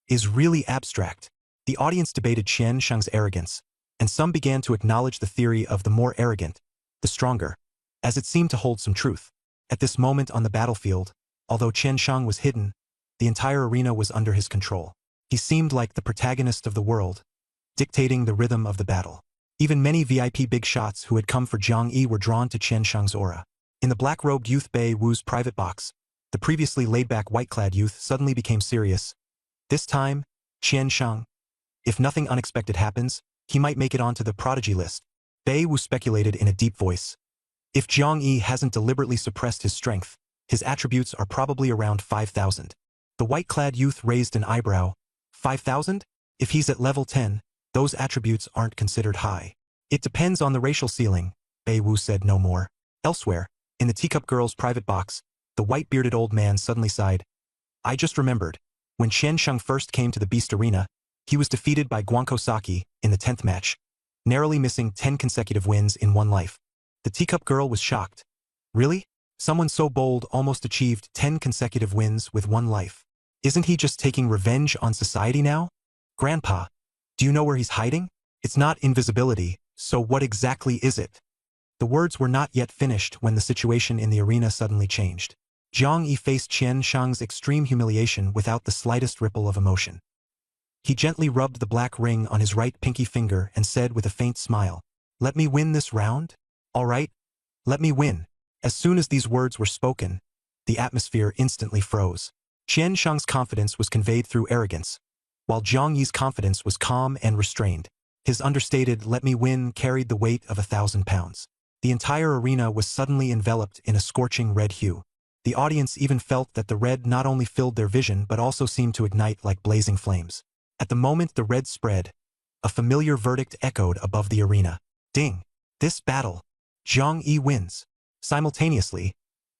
is really abstract. The audience debated Qian Shang's arrogance, and some began to acknowledge the theory of the more arrogant, the stronger, as it seemed to hold some truth. At this moment on the battlefield, although Qian Shang was hidden, the entire arena was under his control. He seemed like the protagonist of the world, dictating the rhythm of the battle. Even many VIP big shots who had come for Jiang Yi were drawn to Qian Shang's aura. In the black-robed youth Bei Wu's private box, the previously laid-back white-clad youth suddenly became serious. This time, Qian Shang. If nothing unexpected happens, he might make it onto the prodigy list. Bei Wu speculated in a deep voice. If Jiang Yi hasn't deliberately suppressed his strength, his attributes are probably around 5,000. The white-clad youth raised an eyebrow. 5,000? If he's at level 10, those attributes aren't considered high. It depends on the racial ceiling, Bei Wu said no more. Elsewhere, in the teacup girl's private box, the white-bearded old man suddenly sighed. I just remembered. When Qian Shang first came to the Beast Arena, he was defeated by Guanko Saki in the 10th match, narrowly missing 10 consecutive wins in one life. The teacup girl was shocked. Really? Someone so bold almost achieved 10 consecutive wins with one life. Isn't he just taking revenge on society now? Grandpa, do you know where he's hiding? It's not invisibility, so what exactly is it? The words were not yet finished when the situation in the arena suddenly changed. Jiang Yi faced Qian Shang's extreme humiliation without the slightest ripple of emotion. He gently rubbed the black ring on his right pinky finger and said with a faint smile, "Let me win this round? All right? Let me win." As soon as these words were spoken, the atmosphere instantly froze. Qian Shang's confidence was conveyed through arrogance, while Jiang Yi's confidence was calm and restrained. His understated "let me win" carried the weight of 1,000 pounds. The entire arena was suddenly enveloped in a scorching red hue. The audience even felt that the red not only filled their vision but also seemed to ignite like blazing flames. At the moment the red spread, a familiar verdict echoed above the arena. Ding! This battle! Jiang Yi wins! Simultaneously,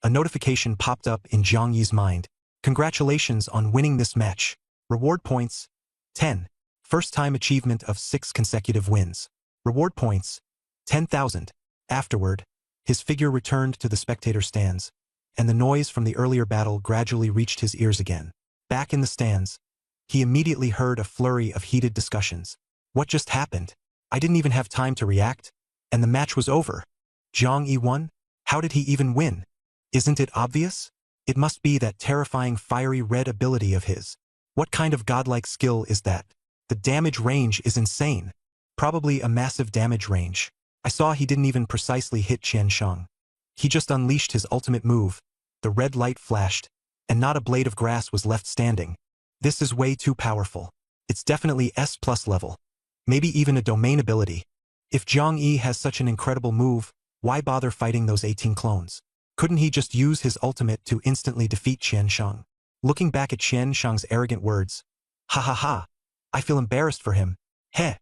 a notification popped up in Jiang Yi's mind. Congratulations on winning this match. Reward points, 10. First-time achievement of 6 consecutive wins. Reward points, 10,000. Afterward, his figure returned to the spectator stands, and the noise from the earlier battle gradually reached his ears again. Back in the stands, he immediately heard a flurry of heated discussions. What just happened? I didn't even have time to react, and the match was over. Jiang Yi won? How did he even win? Isn't it obvious? It must be that terrifying fiery red ability of his. What kind of godlike skill is that? The damage range is insane. Probably a massive damage range. I saw he didn't even precisely hit Qian Shang. He just unleashed his ultimate move. The red light flashed, and not a blade of grass was left standing. This is way too powerful. It's definitely S+ level. Maybe even a domain ability. If Jiang Yi has such an incredible move, why bother fighting those 18 clones? Couldn't he just use his ultimate to instantly defeat Qian Shang? Looking back at Qian Shang's arrogant words, ha ha ha, I feel embarrassed for him. Heh.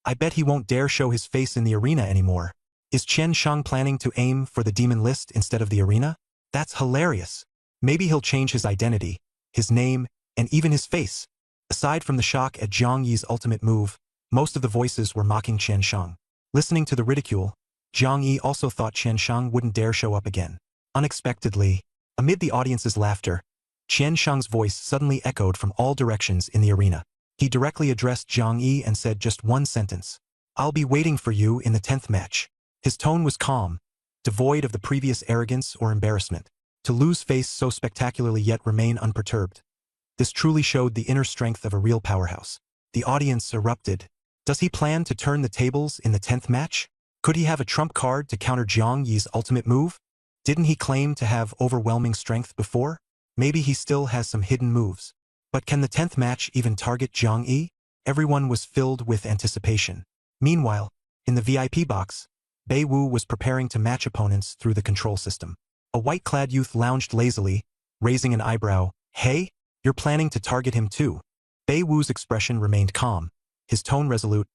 I bet he won't dare show his face in the arena anymore. Is Qian Shang planning to aim for the demon list instead of the arena? That's hilarious. Maybe he'll change his identity, his name, and even his face. Aside from the shock at Jiang Yi's ultimate move, most of the voices were mocking Qian Shang. Listening to the ridicule, Jiang Yi also thought Qian Shang wouldn't dare show up again. Unexpectedly, amid the audience's laughter, Qian Shang's voice suddenly echoed from all directions in the arena. He directly addressed Jiang Yi and said just one sentence. I'll be waiting for you in the 10th match. His tone was calm, devoid of the previous arrogance or embarrassment. To lose face so spectacularly yet remain unperturbed. This truly showed the inner strength of a real powerhouse. The audience erupted. Does he plan to turn the tables in the 10th match? Could he have a trump card to counter Jiang Yi's ultimate move? Didn't he claim to have overwhelming strength before? Maybe he still has some hidden moves. But can the 10th match even target Jiang Yi? Everyone was filled with anticipation. Meanwhile, in the VIP box, Bei Wu was preparing to match opponents through the control system. A white-clad youth lounged lazily, raising an eyebrow. Hey, you're planning to target him too. Bei Wu's expression remained calm, his tone resolute.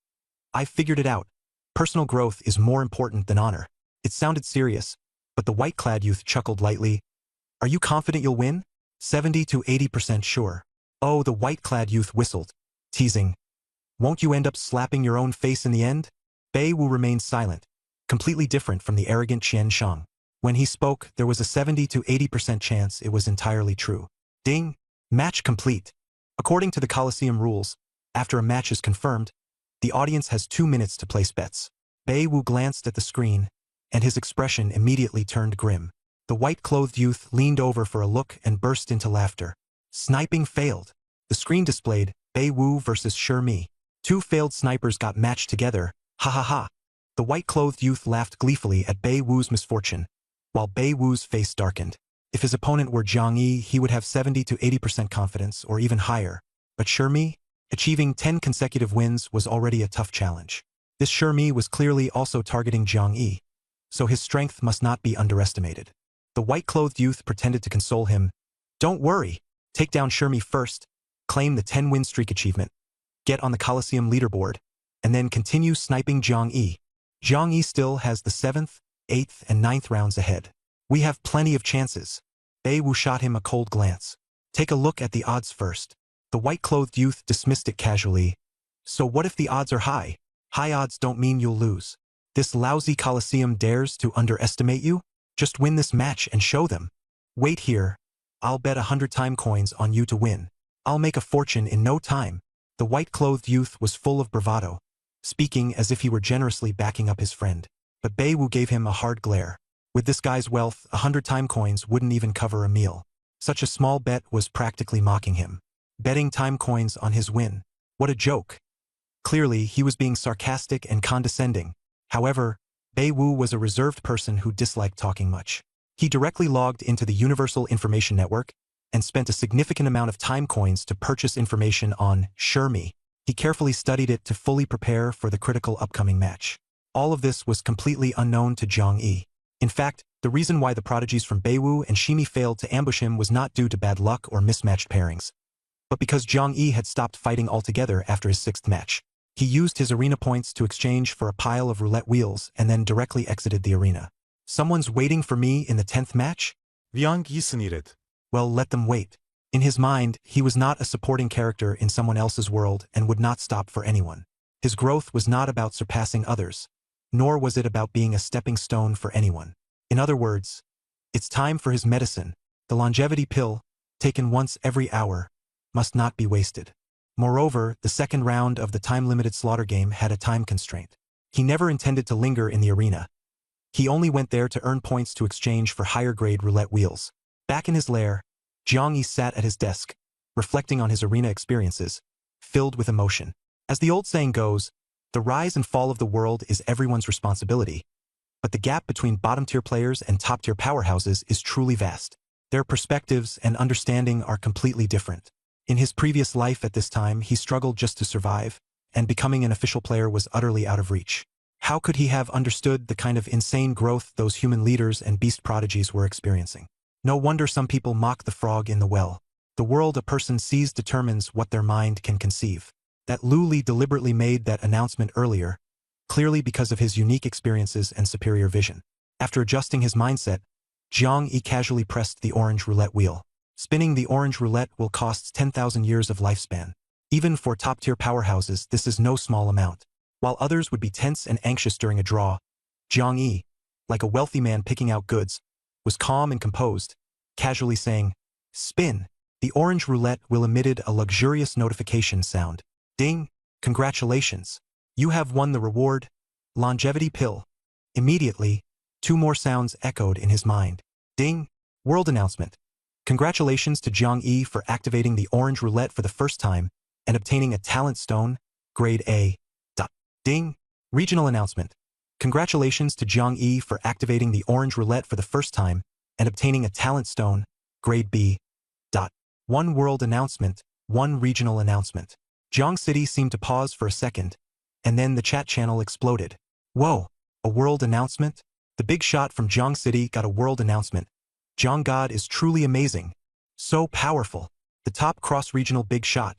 I've figured it out. Personal growth is more important than honor. It sounded serious, but the white-clad youth chuckled lightly. Are you confident you'll win? 70 to 80% sure. Oh, the white-clad youth whistled, teasing. Won't you end up slapping your own face in the end? Bei Wu remained silent, completely different from the arrogant Qian Shang. When he spoke, there was a 70 to 80% chance it was entirely true. Ding! Match complete. According to the Colosseum rules, after a match is confirmed, the audience has 2 minutes to place bets. Bei Wu glanced at the screen, and his expression immediately turned grim. The white-clothed youth leaned over for a look and burst into laughter. Sniping failed. The screen displayed Bei Wu versus Shi Mi. 2 failed snipers got matched together. Ha ha ha. The white-clothed youth laughed gleefully at Bei Wu's misfortune, while Bei Wu's face darkened. If his opponent were Jiang Yi, he would have 70 to 80% confidence, or even higher. But Shimi, achieving 10 consecutive wins was already a tough challenge. This Shimi was clearly also targeting Jiang Yi, so his strength must not be underestimated. The white-clothed youth pretended to console him. Don't worry, take down Shimi first, claim the 10-win streak achievement, get on the Colosseum leaderboard, and then continue sniping Jiang Yi. Jiang Yi still has the 7th, 8th, and 9th rounds ahead. We have plenty of chances. Bei Wu shot him a cold glance. Take a look at the odds first. The white-clothed youth dismissed it casually. So what if the odds are high? High odds don't mean you'll lose. This lousy Colosseum dares to underestimate you? Just win this match and show them. Wait here. I'll bet 100 time coins on you to win. I'll make a fortune in no time. The white-clothed youth was full of bravado, speaking as if he were generously backing up his friend. But Bei Wu gave him a hard glare. With this guy's wealth, 100 time coins wouldn't even cover a meal. Such a small bet was practically mocking him. Betting time coins on his win. What a joke. Clearly, he was being sarcastic and condescending. However, Bei Wu was a reserved person who disliked talking much. He directly logged into the Universal Information Network and spent a significant amount of time coins to purchase information on Shimi. He carefully studied it to fully prepare for the critical upcoming match. All of this was completely unknown to Jiang Yi. In fact, the reason why the prodigies from Bei Wu and Shimi failed to ambush him was not due to bad luck or mismatched pairings, but because Jiang Yi had stopped fighting altogether after his 6th match. He used his arena points to exchange for a pile of roulette wheels and then directly exited the arena. Someone's waiting for me in the 10th match?
Jiang Yi sneered.
Well, let them wait. In his mind, he was not a supporting character in someone else's world and would not stop for anyone. His growth was not about surpassing others, nor was it about being a stepping stone for anyone. In other words, it's time for his medicine. The longevity pill, taken once every hour, must not be wasted. Moreover, the second round of the time-limited slaughter game had a time constraint. He never intended to linger in the arena. He only went there to earn points to exchange for higher-grade roulette wheels. Back in his lair, Jiang Yi sat at his desk, reflecting on his arena experiences, filled with emotion. As the old saying goes, the rise and fall of the world is everyone's responsibility, but the gap between bottom-tier players and top-tier powerhouses is truly vast. Their perspectives and understanding are completely different. In his previous life at this time, he struggled just to survive, and becoming an official player was utterly out of reach. How could he have understood the kind of insane growth those human leaders and beast prodigies were experiencing? No wonder some people mock the frog in the well. The world a person sees determines what their mind can conceive. That Lu Li deliberately made that announcement earlier, clearly because of his unique experiences and superior vision. After adjusting his mindset, Jiang Yi casually pressed the orange roulette wheel. Spinning the orange roulette will cost 10,000 years of lifespan. Even for top-tier powerhouses, this is no small amount. While others would be tense and anxious during a draw, Jiang Yi, like a wealthy man picking out goods, was calm and composed, casually saying, "Spin." The orange roulette will emitted a luxurious notification sound. Ding! Congratulations! You have won the reward, longevity pill. Immediately, 2 more sounds echoed in his mind. Ding! World announcement. Congratulations to Jiang Yi for activating the orange roulette for the first time and obtaining a talent stone, grade A. Ding! Regional announcement. Congratulations to Jiang Yi for activating the orange roulette for the first time and obtaining a talent stone, grade B. 1 world announcement, 1 regional announcement. Jiang City seemed to pause for a second, and then the chat channel exploded. Whoa, a world announcement? The big shot from Jiang City got a world announcement. Jiang God is truly amazing. So powerful. The top cross-regional big shot.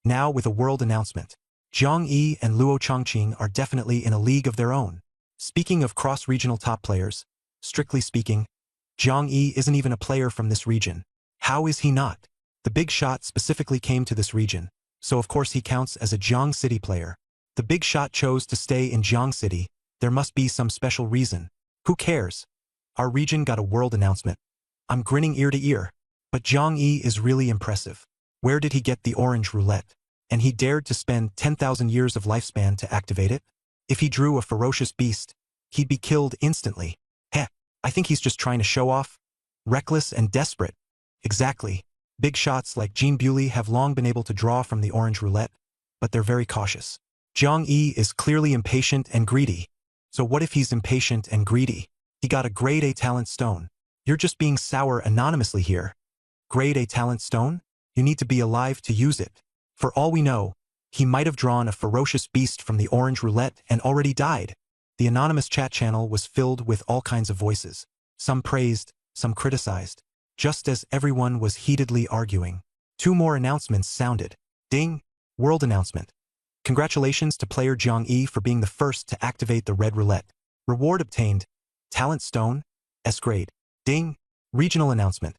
Now with a world announcement. Jiang Yi and Luo Chongqing are definitely in a league of their own. Speaking of cross-regional top players, strictly speaking, Jiang Yi isn't even a player from this region. How is he not? The big shot specifically came to this region, so of course he counts as a Jiang City player. The big shot chose to stay in Jiang City. There must be some special reason. Who cares? Our region got a world announcement. I'm grinning ear to ear. But Jiang Yi is really impressive. Where did he get the orange roulette? And he dared to spend 10,000 years of lifespan to activate it? If he drew a ferocious beast, he'd be killed instantly. Heh, I think he's just trying to show off. Reckless and desperate. Exactly. Big shots like Jean Bewley have long been able to draw from the orange roulette, but they're very cautious. Jiang Yi is clearly impatient and greedy. So what if he's impatient and greedy? He got a grade A talent stone. You're just being sour anonymously here. Grade A talent stone? You need to be alive to use it. For all we know, he might have drawn a ferocious beast from the orange roulette and already died. The anonymous chat channel was filled with all kinds of voices. Some praised, some criticized. Just as everyone was heatedly arguing, 2 more announcements sounded. Ding! World announcement. Congratulations to player Jiang Yi for being the first to activate the red roulette. Reward obtained. Talent stone. S grade. Ding! Regional announcement.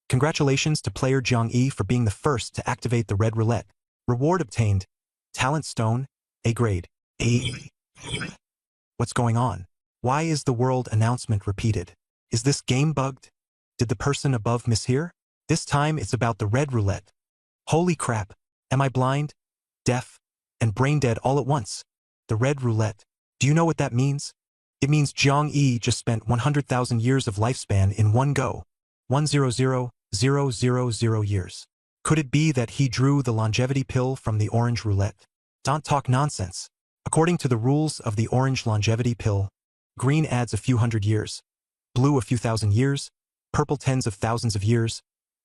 Congratulations to player Jiang Yi for being the first to activate the red roulette. Reward obtained. Talent stone. A grade. A. What's going on? Why is the world announcement repeated? Is this game bugged? Did the person above mishear? This time it's about the red roulette. Holy crap! Am I blind, deaf, and brain dead all at once? The red roulette. Do you know what that means? It means Jiang Yi just spent 100,000 years of lifespan in one go. 100,000 years. Could it be that he drew the longevity pill from the orange roulette? Don't talk nonsense. According to the rules of the orange longevity pill, green adds a few hundred years, blue a few thousand years, purple tens of thousands of years,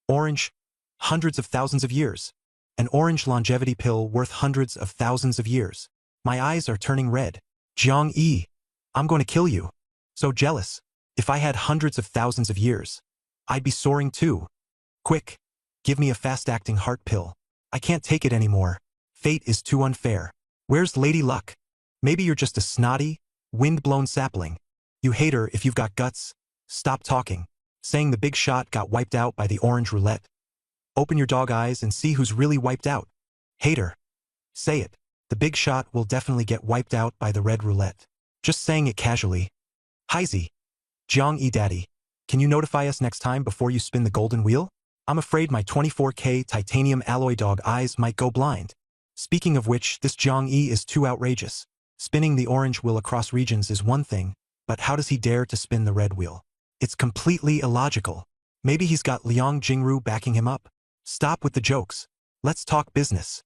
orange, hundreds of thousands of years. An orange longevity pill worth hundreds of thousands of years. My eyes are turning red. Jiang Yi, I'm going to kill you. So jealous. If I had hundreds of thousands of years, I'd be soaring too. Quick, give me a fast-acting heart pill. I can't take it anymore. Fate is too unfair. Where's Lady Luck? Maybe you're just a snotty, wind-blown sapling. You hater, if you've got guts, stop talking. Saying the big shot got wiped out by the orange roulette. Open your dog eyes and see who's really wiped out. Hater. Say it. The big shot will definitely get wiped out by the red roulette. Just saying it casually. Heizi. Jiang Yi daddy. Can you notify us next time before you spin the golden wheel? I'm afraid my 24K titanium alloy dog eyes might go blind. Speaking of which, this Jiang Yi is too outrageous. Spinning the orange wheel across regions is one thing, but how does he dare to spin the red wheel? It's completely illogical. Maybe he's got Liang Jingru backing him up. Stop with the jokes. Let's talk business.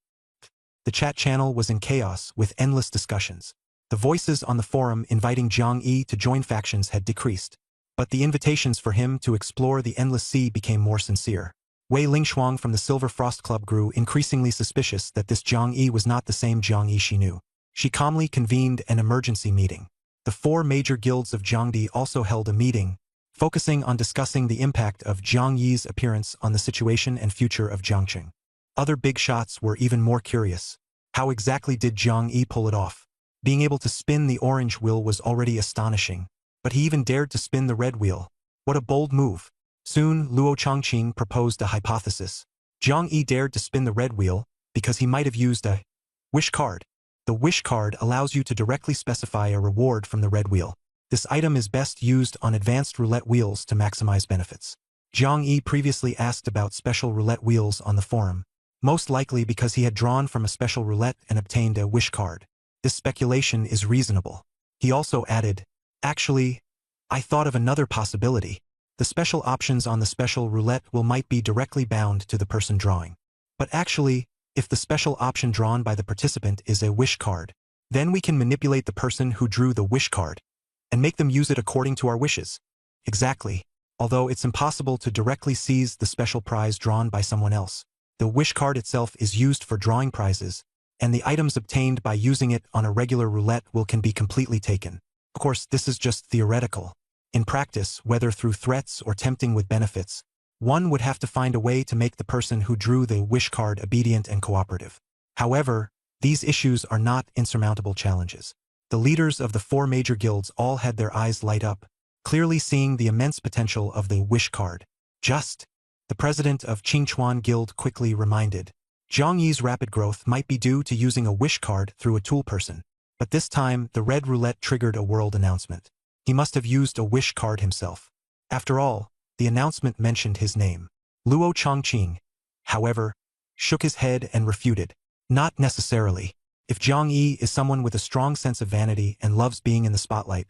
The chat channel was in chaos with endless discussions. The voices on the forum inviting Jiang Yi to join factions had decreased, but the invitations for him to explore the endless sea became more sincere. Wei Lingshuang from the Silver Frost Club grew increasingly suspicious that this Jiang Yi was not the same Jiang Yi she knew. She calmly convened an emergency meeting. The 4 major guilds of Jiangdi also held a meeting, focusing on discussing the impact of Jiang Yi's appearance on the situation and future of Jiangqing. Other big shots were even more curious. How exactly did Jiang Yi pull it off? Being able to spin the orange wheel was already astonishing, but he even dared to spin the red wheel. What a bold move. Soon, Luo Chongqing proposed a hypothesis. Jiang Yi dared to spin the red wheel because he might have used a wish card. The wish card allows you to directly specify a reward from the red wheel. This item is best used on advanced roulette wheels to maximize benefits. Jiang Yi previously asked about special roulette wheels on the forum, most likely because he had drawn from a special roulette and obtained a wish card. This speculation is reasonable. He also added, actually, I thought of another possibility. The special options on the special roulette will might be directly bound to the person drawing. But actually, if the special option drawn by the participant is a wish card, then we can manipulate the person who drew the wish card and make them use it according to our wishes. Exactly. Although it's impossible to directly seize the special prize drawn by someone else, the wish card itself is used for drawing prizes, and the items obtained by using it on a regular roulette can be completely taken. Of course, this is just theoretical. In practice, whether through threats or tempting with benefits, one would have to find a way to make the person who drew the wish card obedient and cooperative. However, these issues are not insurmountable challenges. The leaders of the 4 major guilds all had their eyes light up, clearly seeing the immense potential of the wish card. The president of Qingchuan Guild quickly reminded, Jiang Yi's rapid growth might be due to using a wish card through a tool person. But this time, the red roulette triggered a world announcement. He must have used a wish card himself. After all, the announcement mentioned his name. Luo Chongqing, however, shook his head and refuted. Not necessarily. If Jiang Yi is someone with a strong sense of vanity and loves being in the spotlight,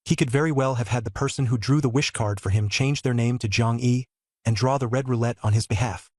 he could very well have had the person who drew the wish card for him change their name to Jiang Yi and draw the red roulette on his behalf.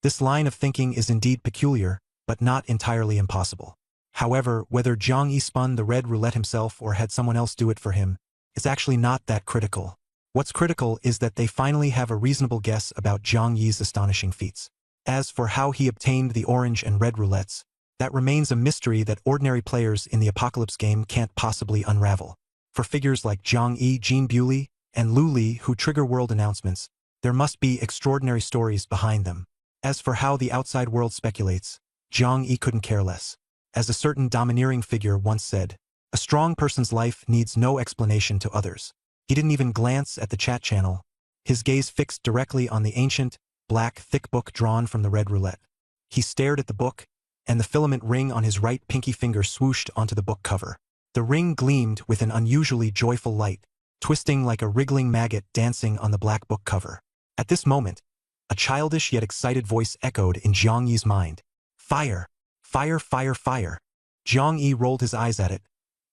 This line of thinking is indeed peculiar, but not entirely impossible. However, whether Jiang Yi spun the red roulette himself or had someone else do it for him, it's actually not that critical. What's critical is that they finally have a reasonable guess about Jiang Yi's astonishing feats. As for how he obtained the orange and red roulettes, that remains a mystery that ordinary players in the Apocalypse game can't possibly unravel. For figures like Jiang Yi, Jean Bewley, and Lu Li who trigger world announcements, there must be extraordinary stories behind them. As for how the outside world speculates, Jiang Yi couldn't care less. As a certain domineering figure once said, a strong person's life needs no explanation to others. He didn't even glance at the chat channel, his gaze fixed directly on the ancient, black, thick book drawn from the red roulette. He stared at the book, and the filament ring on his right pinky finger swooshed onto the book cover. The ring gleamed with an unusually joyful light, twisting like a wriggling maggot dancing on the black book cover. At this moment, a childish yet excited voice echoed in Jiang Yi's mind. Fire! Fire, fire, fire! Jiang Yi rolled his eyes at it,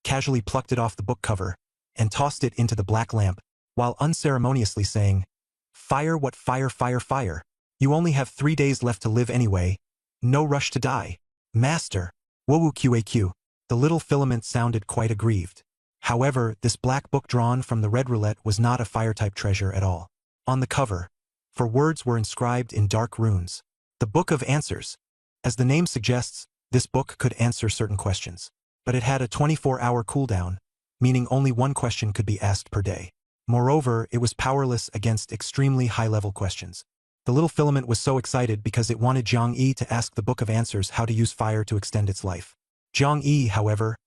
casually plucked it off the book cover, and tossed it into the black lamp, while unceremoniously saying, Fire, what fire, fire, fire! You only have 3 days left to live anyway. No rush to die. Master! Wowu QAQ. The little filament sounded quite aggrieved. However, this black book drawn from the red roulette was not a fire-type treasure at all. On the cover, for words were inscribed in dark runes. The Book of Answers. As the name suggests, this book could answer certain questions. But it had a 24-hour cooldown, meaning only one question could be asked per day. Moreover, it was powerless against extremely high-level questions. The little filament was so excited because it wanted Jiang Yi to ask the Book of Answers how to use fire to extend its life. Jiang Yi, however,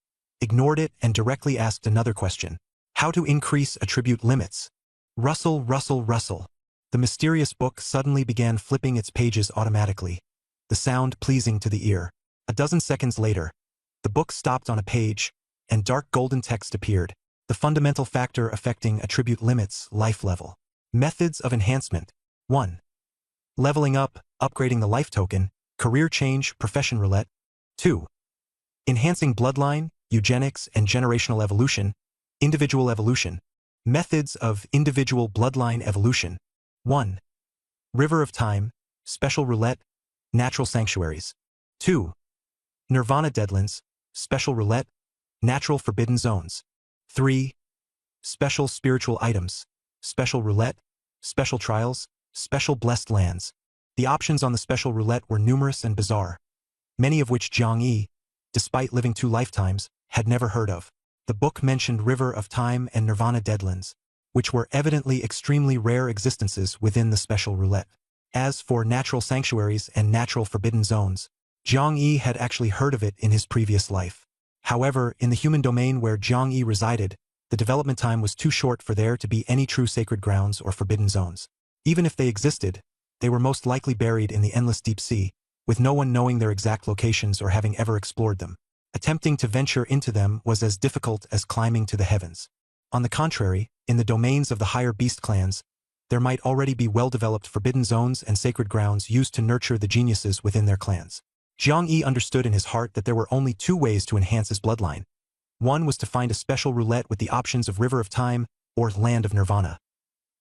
ignored it and directly asked another question. How to increase attribute limits? Rustle, rustle, rustle. The mysterious book suddenly began flipping its pages automatically, the sound pleasing to the ear. A dozen seconds later, the book stopped on a page, and dark golden text appeared. The fundamental factor affecting attribute limits, life level. Methods of enhancement. 1. Leveling up, upgrading the life token, career change, profession roulette. 2. Enhancing bloodline, eugenics, and generational evolution, individual evolution. Methods of individual bloodline evolution. 1. River of Time, special roulette, natural sanctuaries. 2. Nirvana Deadlands, special roulette, natural forbidden zones. 3. Special spiritual items, special roulette, special trials, special blessed lands. The options on the special roulette were numerous and bizarre, many of which Jiang Yi, despite living 2 lifetimes, had never heard of. The book mentioned River of Time and Nirvana Deadlands, which were evidently extremely rare existences within the special roulette. As for natural sanctuaries and natural forbidden zones, Jiang Yi had actually heard of it in his previous life. However, in the human domain where Jiang Yi resided, the development time was too short for there to be any true sacred grounds or forbidden zones. Even if they existed, they were most likely buried in the endless deep sea, with no one knowing their exact locations or having ever explored them. Attempting to venture into them was as difficult as climbing to the heavens. On the contrary, in the domains of the higher beast clans, there might already be well-developed forbidden zones and sacred grounds used to nurture the geniuses within their clans. Jiang Yi understood in his heart that there were only 2 ways to enhance his bloodline. One was to find a special roulette with the options of River of Time or Land of Nirvana.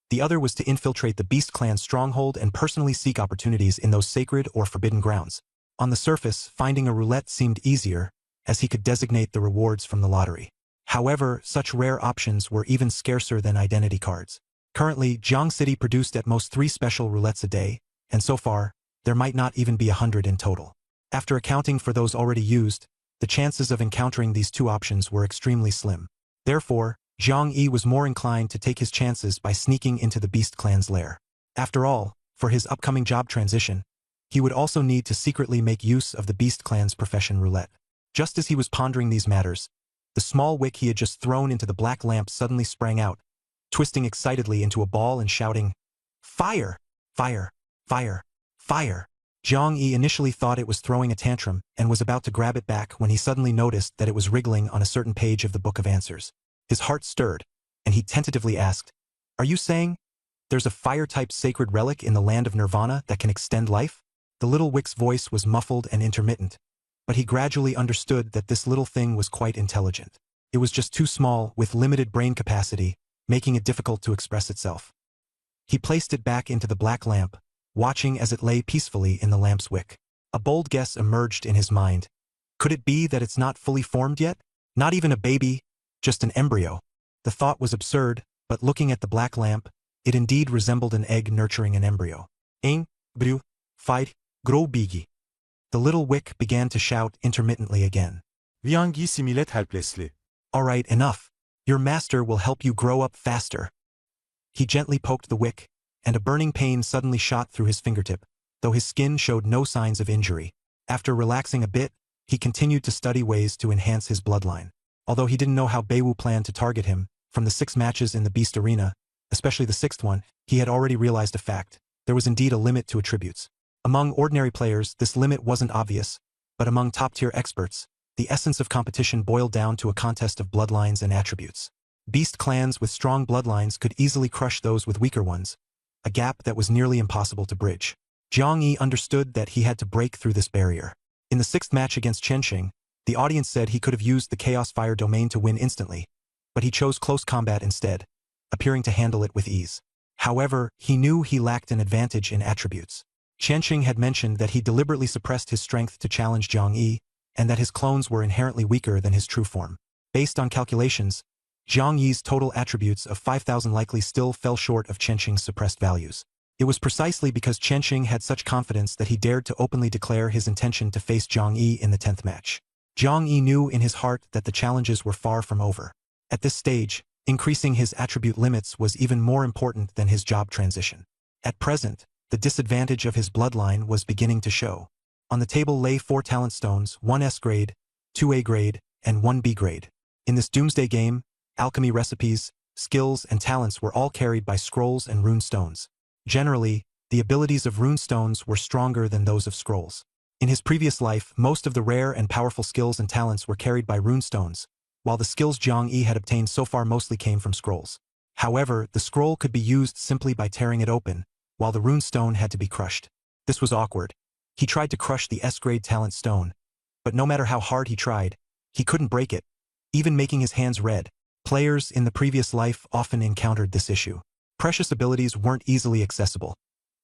The other was to infiltrate the Beast Clan's stronghold and personally seek opportunities in those sacred or forbidden grounds. On the surface, finding a roulette seemed easier, as he could designate the rewards from the lottery. However, such rare options were even scarcer than identity cards. Currently, Jiang City produced at most 3 special roulettes a day, and so far, there might not even be 100 in total. After accounting for those already used, the chances of encountering these 2 options were extremely slim. Therefore, Jiang Yi was more inclined to take his chances by sneaking into the Beast Clan's lair. After all, for his upcoming job transition, he would also need to secretly make use of the Beast Clan's profession roulette. Just as he was pondering these matters, the small wick he had just thrown into the black lamp suddenly sprang out, twisting excitedly into a ball and shouting, Fire! Fire! Fire! Fire! Jiang Yi initially thought it was throwing a tantrum and was about to grab it back when he suddenly noticed that it was wriggling on a certain page of the Book of Answers. His heart stirred, and he tentatively asked, Are you saying there's a fire-type sacred relic in the land of Nirvana that can extend life? The little wick's voice was muffled and intermittent, but he gradually understood that this little thing was quite intelligent. It was just too small, with limited brain capacity, making it difficult to express itself. He placed it back into the black lamp, watching as it lay peacefully in the lamp's wick. A bold guess emerged in his mind. Could it be that it's not fully formed yet? Not even a baby, just an embryo. The thought was absurd, but looking at the black lamp, it indeed resembled an egg nurturing an embryo. Ein, bru, fight, grow bigi. The little wick began to shout intermittently again.
Vyangisi millet helplessly.
All right, enough. Your master will help you grow up faster. He gently poked the wick, and a burning pain suddenly shot through his fingertip, though his skin showed no signs of injury. After relaxing a bit, he continued to study ways to enhance his bloodline. Although he didn't know how Beiwu planned to target him, from the 6 matches in the Beast Arena, especially the 6th one, he had already realized a fact. There was indeed a limit to attributes. Among ordinary players, this limit wasn't obvious, but among top-tier experts, the essence of competition boiled down to a contest of bloodlines and attributes. Beast clans with strong bloodlines could easily crush those with weaker ones, a gap that was nearly impossible to bridge. Jiang Yi understood that he had to break through this barrier. In the 6th match against Chenxing, the audience said he could have used the Chaos Fire domain to win instantly, but he chose close combat instead, appearing to handle it with ease. However, he knew he lacked an advantage in attributes. Chenxing had mentioned that he deliberately suppressed his strength to challenge Jiang Yi, and that his clones were inherently weaker than his true form. Based on calculations, Jiang Yi's total attributes of 5,000 likely still fell short of Chenxing's suppressed values. It was precisely because Chenxing had such confidence that he dared to openly declare his intention to face Jiang Yi in the 10th match. Jiang Yi knew in his heart that the challenges were far from over. At this stage, increasing his attribute limits was even more important than his job transition. At present, the disadvantage of his bloodline was beginning to show. On the table lay 4 talent stones, 1 S grade, 2 A grade, and 1 B grade. In this doomsday game, alchemy recipes, skills, and talents were all carried by scrolls and rune stones. Generally, the abilities of rune stones were stronger than those of scrolls. In his previous life, most of the rare and powerful skills and talents were carried by rune stones, while the skills Jiang Yi had obtained so far mostly came from scrolls. However, the scroll could be used simply by tearing it open, while the rune stone had to be crushed. This was awkward. He tried to crush the S-grade talent stone, but no matter how hard he tried, he couldn't break it, even making his hands red. Players in the previous life often encountered this issue. Precious abilities weren't easily accessible.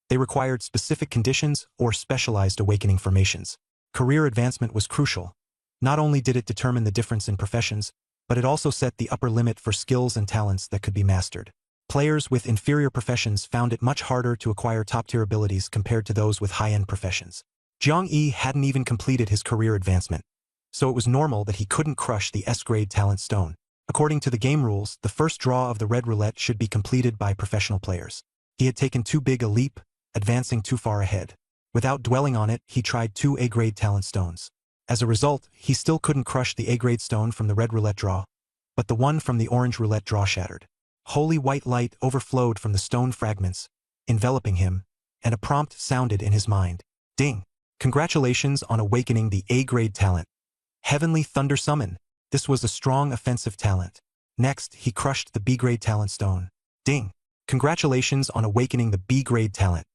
They required specific conditions or specialized awakening formations. Career advancement was crucial. Not only did it determine the difference in professions, but it also set the upper limit for skills and talents that could be mastered. Players with inferior professions found it much harder to acquire top-tier abilities compared to those with high-end professions. Jiang Yi hadn't even completed his career advancement, so it was normal that he couldn't crush the S-grade talent stone. According to the game rules, the first draw of the red roulette should be completed by professional players. He had taken too big a leap, advancing too far ahead. Without dwelling on it, he tried 2 A-grade talent stones. As a result, he still couldn't crush the A-grade stone from the red roulette draw, but the one from the orange roulette draw shattered. Holy white light overflowed from the stone fragments, enveloping him, and a prompt sounded in his mind. Ding! Congratulations on awakening the A-grade talent. Heavenly Thunder Summon. This was a strong offensive talent. Next, he crushed the B-grade talent stone. Ding! Congratulations on awakening the B-grade talent.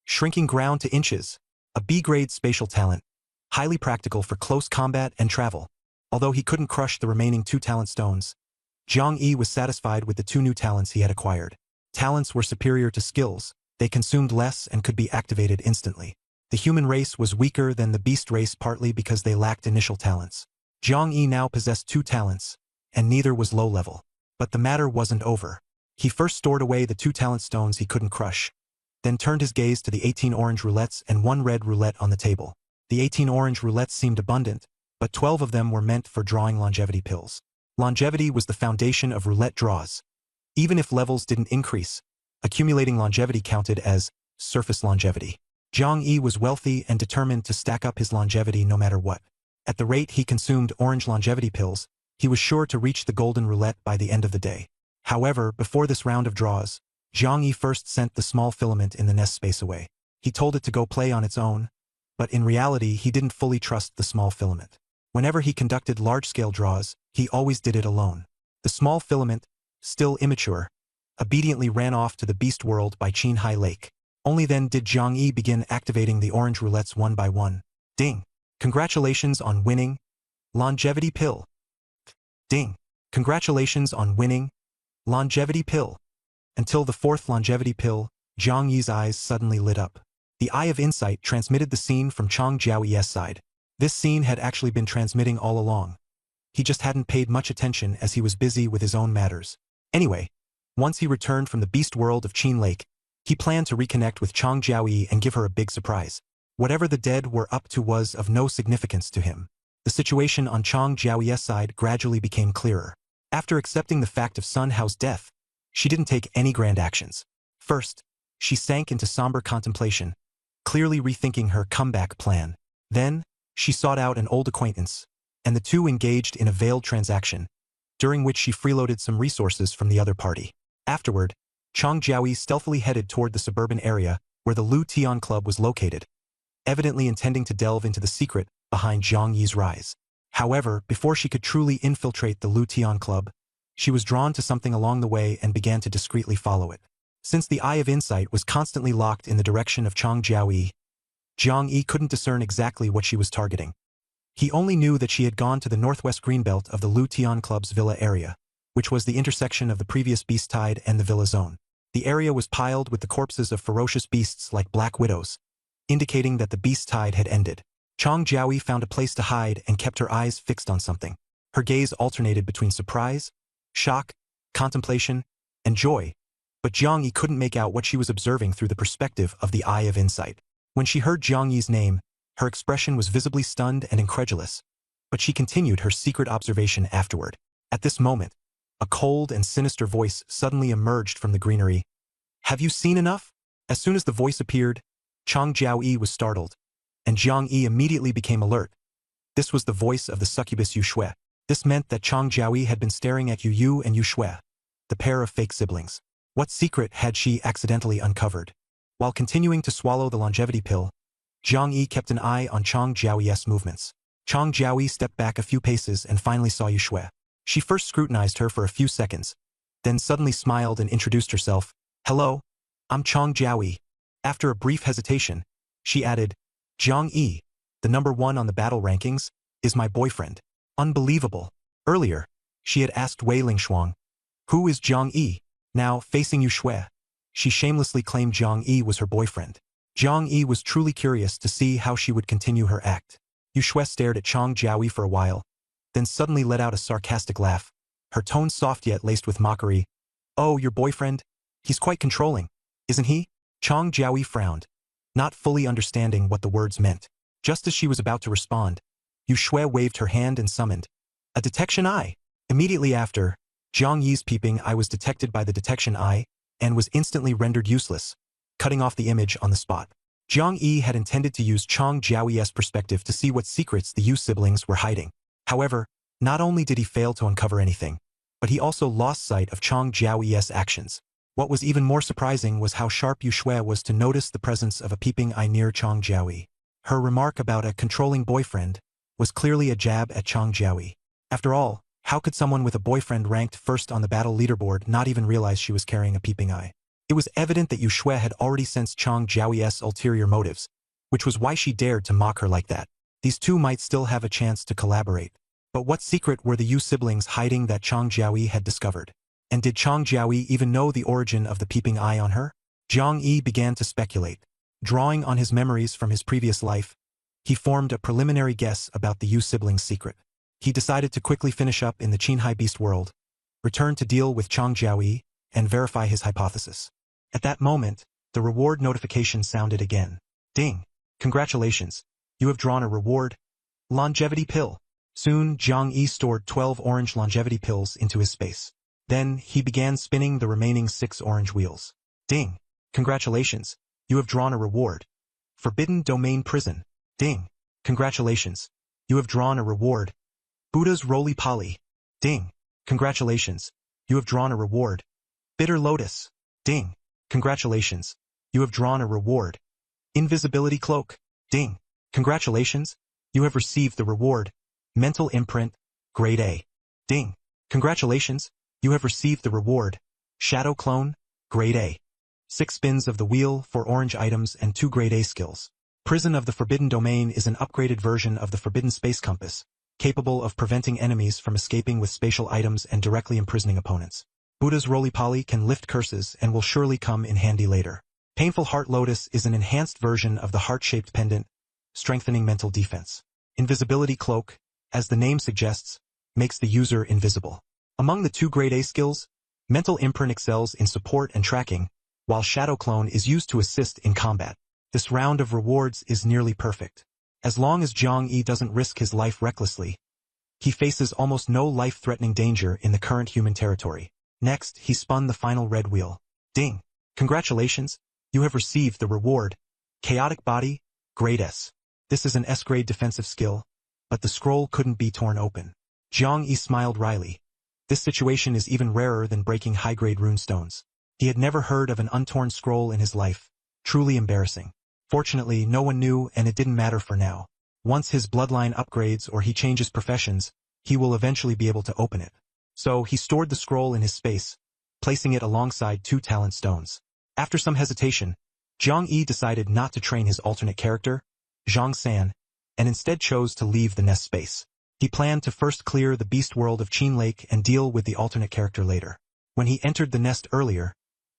Shrinking ground to inches. A B-grade spatial talent. Highly practical for close combat and travel. Although he couldn't crush the remaining 2 talent stones, Jiang Yi was satisfied with the 2 new talents he had acquired. Talents were superior to skills, they consumed less and could be activated instantly. The human race was weaker than the beast race partly because they lacked initial talents. Jiang Yi now possessed 2 talents, and neither was low level. But the matter wasn't over. He first stored away the 2 talent stones he couldn't crush, then turned his gaze to the 18 orange roulettes and 1 red roulette on the table. The 18 orange roulettes seemed abundant, but 12 of them were meant for drawing longevity pills. Longevity was the foundation of roulette draws. Even if levels didn't increase, accumulating longevity counted as surface longevity. Jiang Yi was wealthy and determined to stack up his longevity no matter what. At the rate he consumed orange longevity pills, he was sure to reach the golden roulette by the end of the day. However, before this round of draws, Jiang Yi first sent the small filament in the nest space away. He told it to go play on its own, but in reality he didn't fully trust the small filament. Whenever he conducted large-scale draws, he always did it alone. The small filament, still immature, obediently ran off to the beast world by Qinhai Lake. Only then did Jiang Yi begin activating the orange roulettes one by one. Ding! Congratulations on winning longevity pill. Ding! Congratulations on winning longevity pill. Until the 4th longevity pill, Jiang Yi's eyes suddenly lit up. The Eye of Insight transmitted the scene from Chang Jiaoye's side. This scene had actually been transmitting all along. He just hadn't paid much attention as he was busy with his own matters. Anyway, once he returned from the beast world of Qin Lake, he planned to reconnect with Chang Jiaoyi and give her a big surprise. Whatever the dead were up to was of no significance to him. The situation on Chang Jiaoyi's side gradually became clearer. After accepting the fact of Sun Hao's death, she didn't take any grand actions. First, she sank into somber contemplation, clearly rethinking her comeback plan. Then, she sought out an old acquaintance, and the two engaged in a veiled transaction, during which she freeloaded some resources from the other party. Afterward, Chang Jiaoyi stealthily headed toward the suburban area where the Lu Tian Club was located, evidently intending to delve into the secret behind Zhang Yi's rise. However, before she could truly infiltrate the Lu Tian Club, she was drawn to something along the way and began to discreetly follow it. Since the Eye of Insight was constantly locked in the direction of Chang Jiaoyi, Zhang Yi couldn't discern exactly what she was targeting. He only knew that she had gone to the northwest greenbelt of the Lu Tian Club's villa area, which was the intersection of the previous beast tide and the villa zone. The area was piled with the corpses of ferocious beasts like black widows, indicating that the beast tide had ended. Chang Jiaoyi found a place to hide and kept her eyes fixed on something. Her gaze alternated between surprise, shock, contemplation, and joy, but Zhang Yi couldn't make out what she was observing through the perspective of the Eye of Insight. When she heard Zhang Yi's name, her expression was visibly stunned and incredulous, but she continued her secret observation afterward. At this moment, a cold and sinister voice suddenly emerged from the greenery. "Have you seen enough?" As soon as the voice appeared, Chang Jiaoyi was startled, and Zhang Yi immediately became alert. This was the voice of the succubus Yu Shui. This meant that Chang Jiaoyi had been staring at Yu Yu and Yu Shui, the pair of fake siblings. What secret had she accidentally uncovered? While continuing to swallow the longevity pill, Zhang Yi kept an eye on Chang Jiaoyi's movements. Chang Jiaoyi stepped back a few paces and finally saw Yu Shui. She first scrutinized her for a few seconds, then suddenly smiled and introduced herself. "Hello, I'm Chang Jiaoyi." After a brief hesitation, she added, "Zhang Yi, the #1 on the battle rankings, is my boyfriend." Unbelievable. Earlier, she had asked Wei Lingshuang, "Who is Zhang Yi?" Now, facing Yu Shui, she shamelessly claimed Zhang Yi was her boyfriend. Zhang Yi was truly curious to see how she would continue her act. Yu Shui stared at Chang Jiaoyi for a while, then suddenly let out a sarcastic laugh, her tone soft yet laced with mockery. "Oh, your boyfriend? He's quite controlling, isn't he?" Chang Jiaoyi frowned, not fully understanding what the words meant. Just as she was about to respond, Yu Shui waved her hand and summoned a detection eye. Immediately after, Zhang Yi's peeping eye was detected by the detection eye and was instantly rendered useless, cutting off the image on the spot. Zhang Yi had intended to use Chang Jiaoyi's perspective to see what secrets the Yu siblings were hiding. However, not only did he fail to uncover anything, but he also lost sight of Chang Jiaoyi's actions. What was even more surprising was how sharp Yu Shui was to notice the presence of a peeping eye near Chang Jiaoyi. Her remark about a controlling boyfriend was clearly a jab at Chang Jiaoyi. After all, how could someone with a boyfriend ranked first on the battle leaderboard not even realize she was carrying a peeping eye? It was evident that Yu Shui had already sensed Chang Jiaoyi's ulterior motives, which was why she dared to mock her like that. These two might still have a chance to collaborate. But what secret were the Yu siblings hiding that Chang Jiaoyi had discovered? And did Chang Jiaoyi even know the origin of the peeping eye on her? Zhang Yi began to speculate. Drawing on his memories from his previous life, he formed a preliminary guess about the Yu siblings' secret. He decided to quickly finish up in the Qinhai Beast world, return to deal with Chang Jiaoyi, and verify his hypothesis. At that moment, the reward notification sounded again. Ding! Congratulations! You have drawn a reward. Longevity pill. Soon, Zhang Yi stored 12 orange longevity pills into his space. Then, he began spinning the remaining 6 orange wheels. Ding! Congratulations! You have drawn a reward. Forbidden Domain Prison. Ding! Congratulations! You have drawn a reward. Buddha's Roly-Poly. Ding! Congratulations! You have drawn a reward. Bitter Lotus. Ding! Congratulations! You have drawn a reward. Invisibility Cloak. Ding! Congratulations! You have received the reward. Mental Imprint. Grade A. Ding! Congratulations! You have received the reward. Shadow Clone. Grade A. 6 spins of the wheel, 4 orange items, and 2 Grade A skills. Prison of the Forbidden Domain is an upgraded version of the Forbidden Space Compass, capable of preventing enemies from escaping with spatial items and directly imprisoning opponents. Buddha's Roly-Poly can lift curses and will surely come in handy later. Painful Heart Lotus is an enhanced version of the heart-shaped pendant, strengthening mental defense. Invisibility Cloak, as the name suggests, makes the user invisible. Among the two grade A skills, Mental Imprint excels in support and tracking, while Shadow Clone is used to assist in combat. This round of rewards is nearly perfect. As long as Zhang Yi doesn't risk his life recklessly, he faces almost no life-threatening danger in the current human territory. Next, he spun the final red wheel. Ding! Congratulations, you have received the reward. Chaotic Body, Grade S. This is an S-grade defensive skill, but the scroll couldn't be torn open. Zhang Yi smiled wryly. This situation is even rarer than breaking high-grade runestones. He had never heard of an untorn scroll in his life. Truly embarrassing. Fortunately, no one knew, and it didn't matter for now. Once his bloodline upgrades or he changes professions, he will eventually be able to open it. So he stored the scroll in his space, placing it alongside 2 talent stones. After some hesitation, Zhang Yi decided not to train his alternate character, Zhang San, and instead chose to leave the nest space. He planned to first clear the beast world of Qin Lake and deal with the alternate character later. When he entered the nest earlier,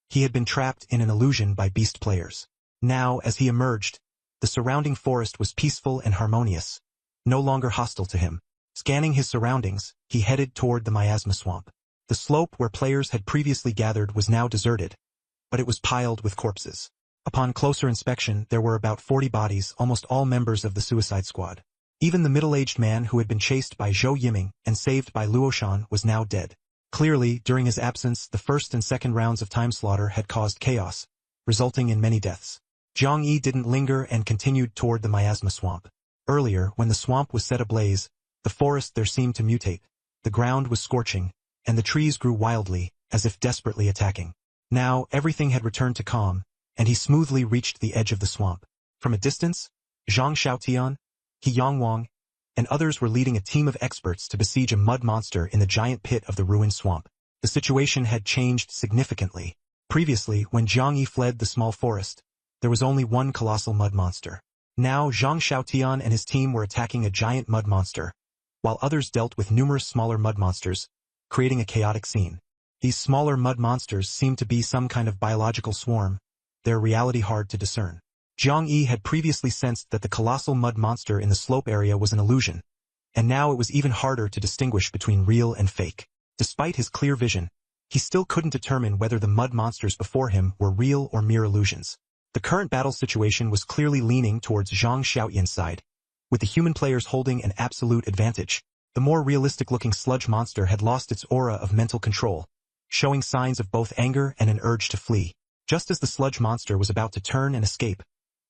he had been trapped in an illusion by beast players. Now, as he emerged, the surrounding forest was peaceful and harmonious, no longer hostile to him. Scanning his surroundings, he headed toward the Miasma Swamp. The slope where players had previously gathered was now deserted, but it was piled with corpses. Upon closer inspection, there were about 40 bodies, almost all members of the Suicide Squad. Even the middle-aged man who had been chased by Zhou Yiming and saved by Luo Shan was now dead. Clearly, during his absence, the first and second rounds of time slaughter had caused chaos, resulting in many deaths. Zhang Yi didn't linger and continued toward the Miasma Swamp. Earlier, when the swamp was set ablaze, the forest there seemed to mutate. The ground was scorching, and the trees grew wildly, as if desperately attacking. Now, everything had returned to calm, and he smoothly reached the edge of the swamp. From a distance, Zhang Xiaotian, He Yangwang, and others were leading a team of experts to besiege a mud monster in the giant pit of the ruined swamp. The situation had changed significantly. Previously, when Zhang Yi fled the small forest, there was only one colossal mud monster. Now Zhang Xiaotian and his team were attacking a giant mud monster, while others dealt with numerous smaller mud monsters, creating a chaotic scene. These smaller mud monsters seemed to be some kind of biological swarm, their reality hard to discern. Zhang Yi had previously sensed that the colossal mud monster in the slope area was an illusion, and now it was even harder to distinguish between real and fake. Despite his clear vision, he still couldn't determine whether the mud monsters before him were real or mere illusions. The current battle situation was clearly leaning towards Zhang Xiaoyan's side, with the human players holding an absolute advantage. The more realistic-looking sludge monster had lost its aura of mental control, showing signs of both anger and an urge to flee. Just as the sludge monster was about to turn and escape,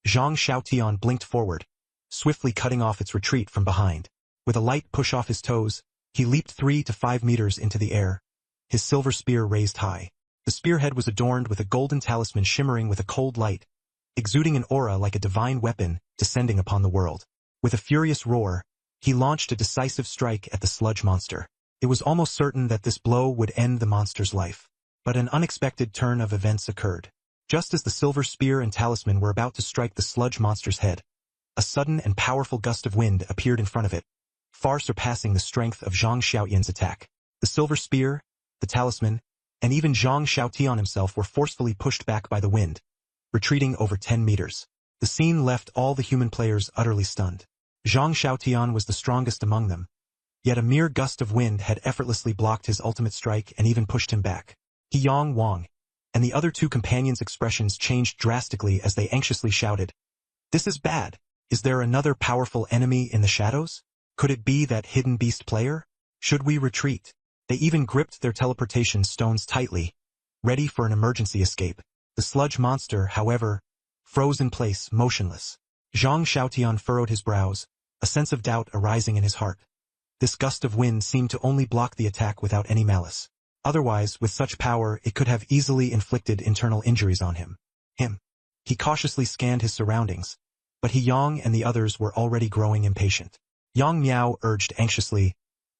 Zhang Xiaotian blinked forward, swiftly cutting off its retreat from behind. With a light push off his toes, he leaped 3 to 5 meters into the air, his silver spear raised high. The spearhead was adorned with a golden talisman shimmering with a cold light, exuding an aura like a divine weapon descending upon the world. With a furious roar, he launched a decisive strike at the sludge monster. It was almost certain that this blow would end the monster's life. But an unexpected turn of events occurred. Just as the silver spear and talisman were about to strike the sludge monster's head, a sudden and powerful gust of wind appeared in front of it, far surpassing the strength of Zhang Xiaoyan's attack. The silver spear, the talisman, and even Zhang Xiaotian himself were forcefully pushed back by the wind, retreating over 10 meters. The scene left all the human players utterly stunned. Zhang Xiaotian was the strongest among them, yet a mere gust of wind had effortlessly blocked his ultimate strike and even pushed him back. He Yangwang and the other 2 companions' expressions changed drastically as they anxiously shouted, "This is bad. Is there another powerful enemy in the shadows? Could it be that hidden beast player? Should we retreat?" They even gripped their teleportation stones tightly, ready for an emergency escape. The sludge monster, however, froze in place, motionless. Zhang Xiaotian furrowed his brows, a sense of doubt arising in his heart. This gust of wind seemed to only block the attack without any malice. Otherwise, with such power, it could have easily inflicted internal injuries on him. He cautiously scanned his surroundings, but He Yang and the others were already growing impatient. Yang Miao urged anxiously,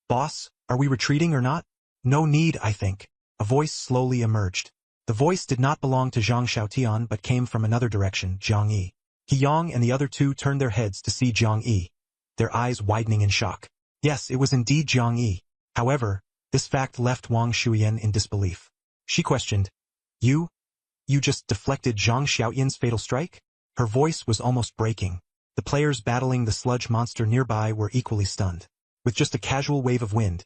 "Boss, are we retreating or not?" "No need, I think." A voice slowly emerged. The voice did not belong to Zhang Xiaotian but came from another direction, Zhang Yi. He Yang and the other 2 turned their heads to see Zhang Yi, their eyes widening in shock. Yes, it was indeed Zhang Yi. However, this fact left Wang Shuyan in disbelief. She questioned, You just deflected Zhang Xiaoyan's fatal strike?" Her voice was almost breaking. The players battling the sludge monster nearby were equally stunned. With just a casual wave of wind,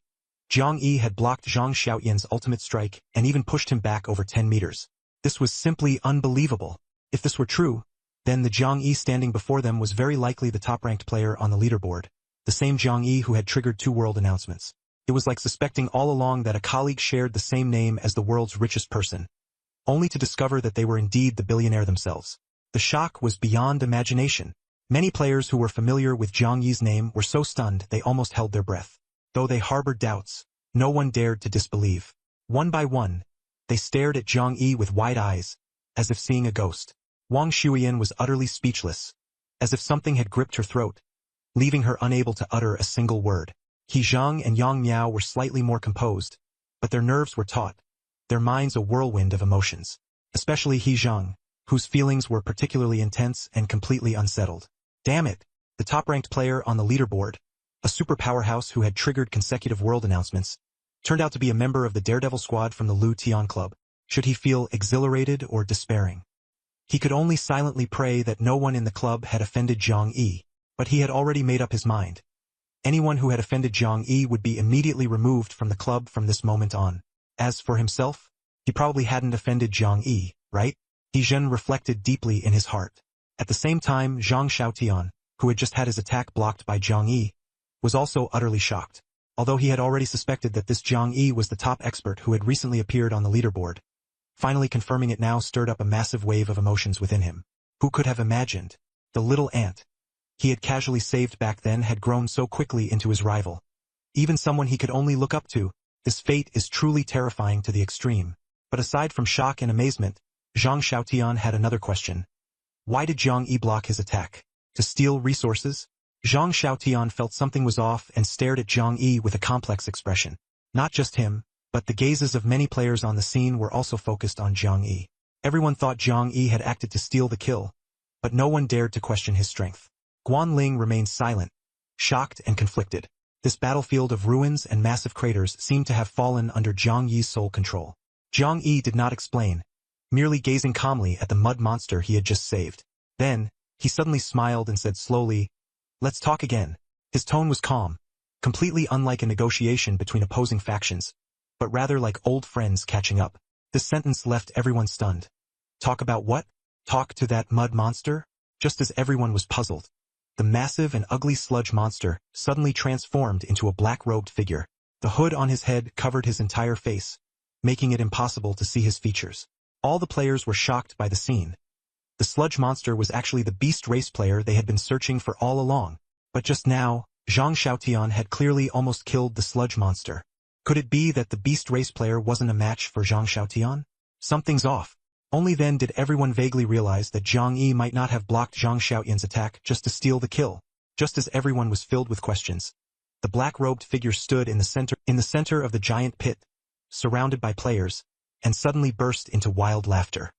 Jiang Yi had blocked Zhang Xiaoyan's ultimate strike and even pushed him back over 10 meters. This was simply unbelievable. If this were true, then the Jiang Yi standing before them was very likely the top-ranked player on the leaderboard, the same Jiang Yi who had triggered 2 world announcements. It was like suspecting all along that a colleague shared the same name as the world's richest person, only to discover that they were indeed the billionaire themselves. The shock was beyond imagination. Many players who were familiar with Jiang Yi's name were so stunned they almost held their breath. Though they harbored doubts, no one dared to disbelieve. One by one, they stared at Jiang Yi with wide eyes, as if seeing a ghost. Wang Shuyan was utterly speechless, as if something had gripped her throat, leaving her unable to utter a single word. He Zhang and Yang Miao were slightly more composed, but their nerves were taut, their minds a whirlwind of emotions. Especially He Zhang, whose feelings were particularly intense and completely unsettled. Damn it! The top-ranked player on the leaderboard, a super powerhouse who had triggered consecutive world announcements, turned out to be a member of the Daredevil squad from the Lu Tian Club. Should he feel exhilarated or despairing? He could only silently pray that no one in the club had offended Jiang Yi, but he had already made up his mind. Anyone who had offended Jiang Yi would be immediately removed from the club from this moment on. As for himself, he probably hadn't offended Jiang Yi, right? He Zhen reflected deeply in his heart. At the same time, Zhang Xiaotian, who had just had his attack blocked by Jiang Yi, was also utterly shocked. Although he had already suspected that this Jiang Yi was the top expert who had recently appeared on the leaderboard, finally confirming it now stirred up a massive wave of emotions within him. Who could have imagined? The little ant he had casually saved back then had grown so quickly into his rival. Even someone he could only look up to. This fate is truly terrifying to the extreme. But aside from shock and amazement, Zhang Xiaotian had another question. Why did Jiang Yi block his attack? To steal resources? Zhang Xiaotian felt something was off and stared at Jiang Yi with a complex expression. Not just him, but the gazes of many players on the scene were also focused on Jiang Yi. Everyone thought Jiang Yi had acted to steal the kill, but no one dared to question his strength. Guan Ling remained silent, shocked and conflicted. This battlefield of ruins and massive craters seemed to have fallen under Jiang Yi's sole control. Jiang Yi did not explain, merely gazing calmly at the mud monster he had just saved. Then, he suddenly smiled and said slowly, "Let's talk again." His tone was calm, completely unlike a negotiation between opposing factions, but rather like old friends catching up. This sentence left everyone stunned. Talk about what? Talk to that mud monster? Just as everyone was puzzled, the massive and ugly sludge monster suddenly transformed into a black-robed figure. The hood on his head covered his entire face, making it impossible to see his features. All the players were shocked by the scene. The sludge monster was actually the beast race player they had been searching for all along. But just now, Zhang Xiaotian had clearly almost killed the sludge monster. Could it be that the beast race player wasn't a match for Zhang Xiaotian? Something's off. Only then did everyone vaguely realize that Jiang Yi might not have blocked Zhang Xiaoyan's attack just to steal the kill. Just as everyone was filled with questions, the black-robed figure stood in the center of the giant pit, surrounded by players, and suddenly burst into wild laughter.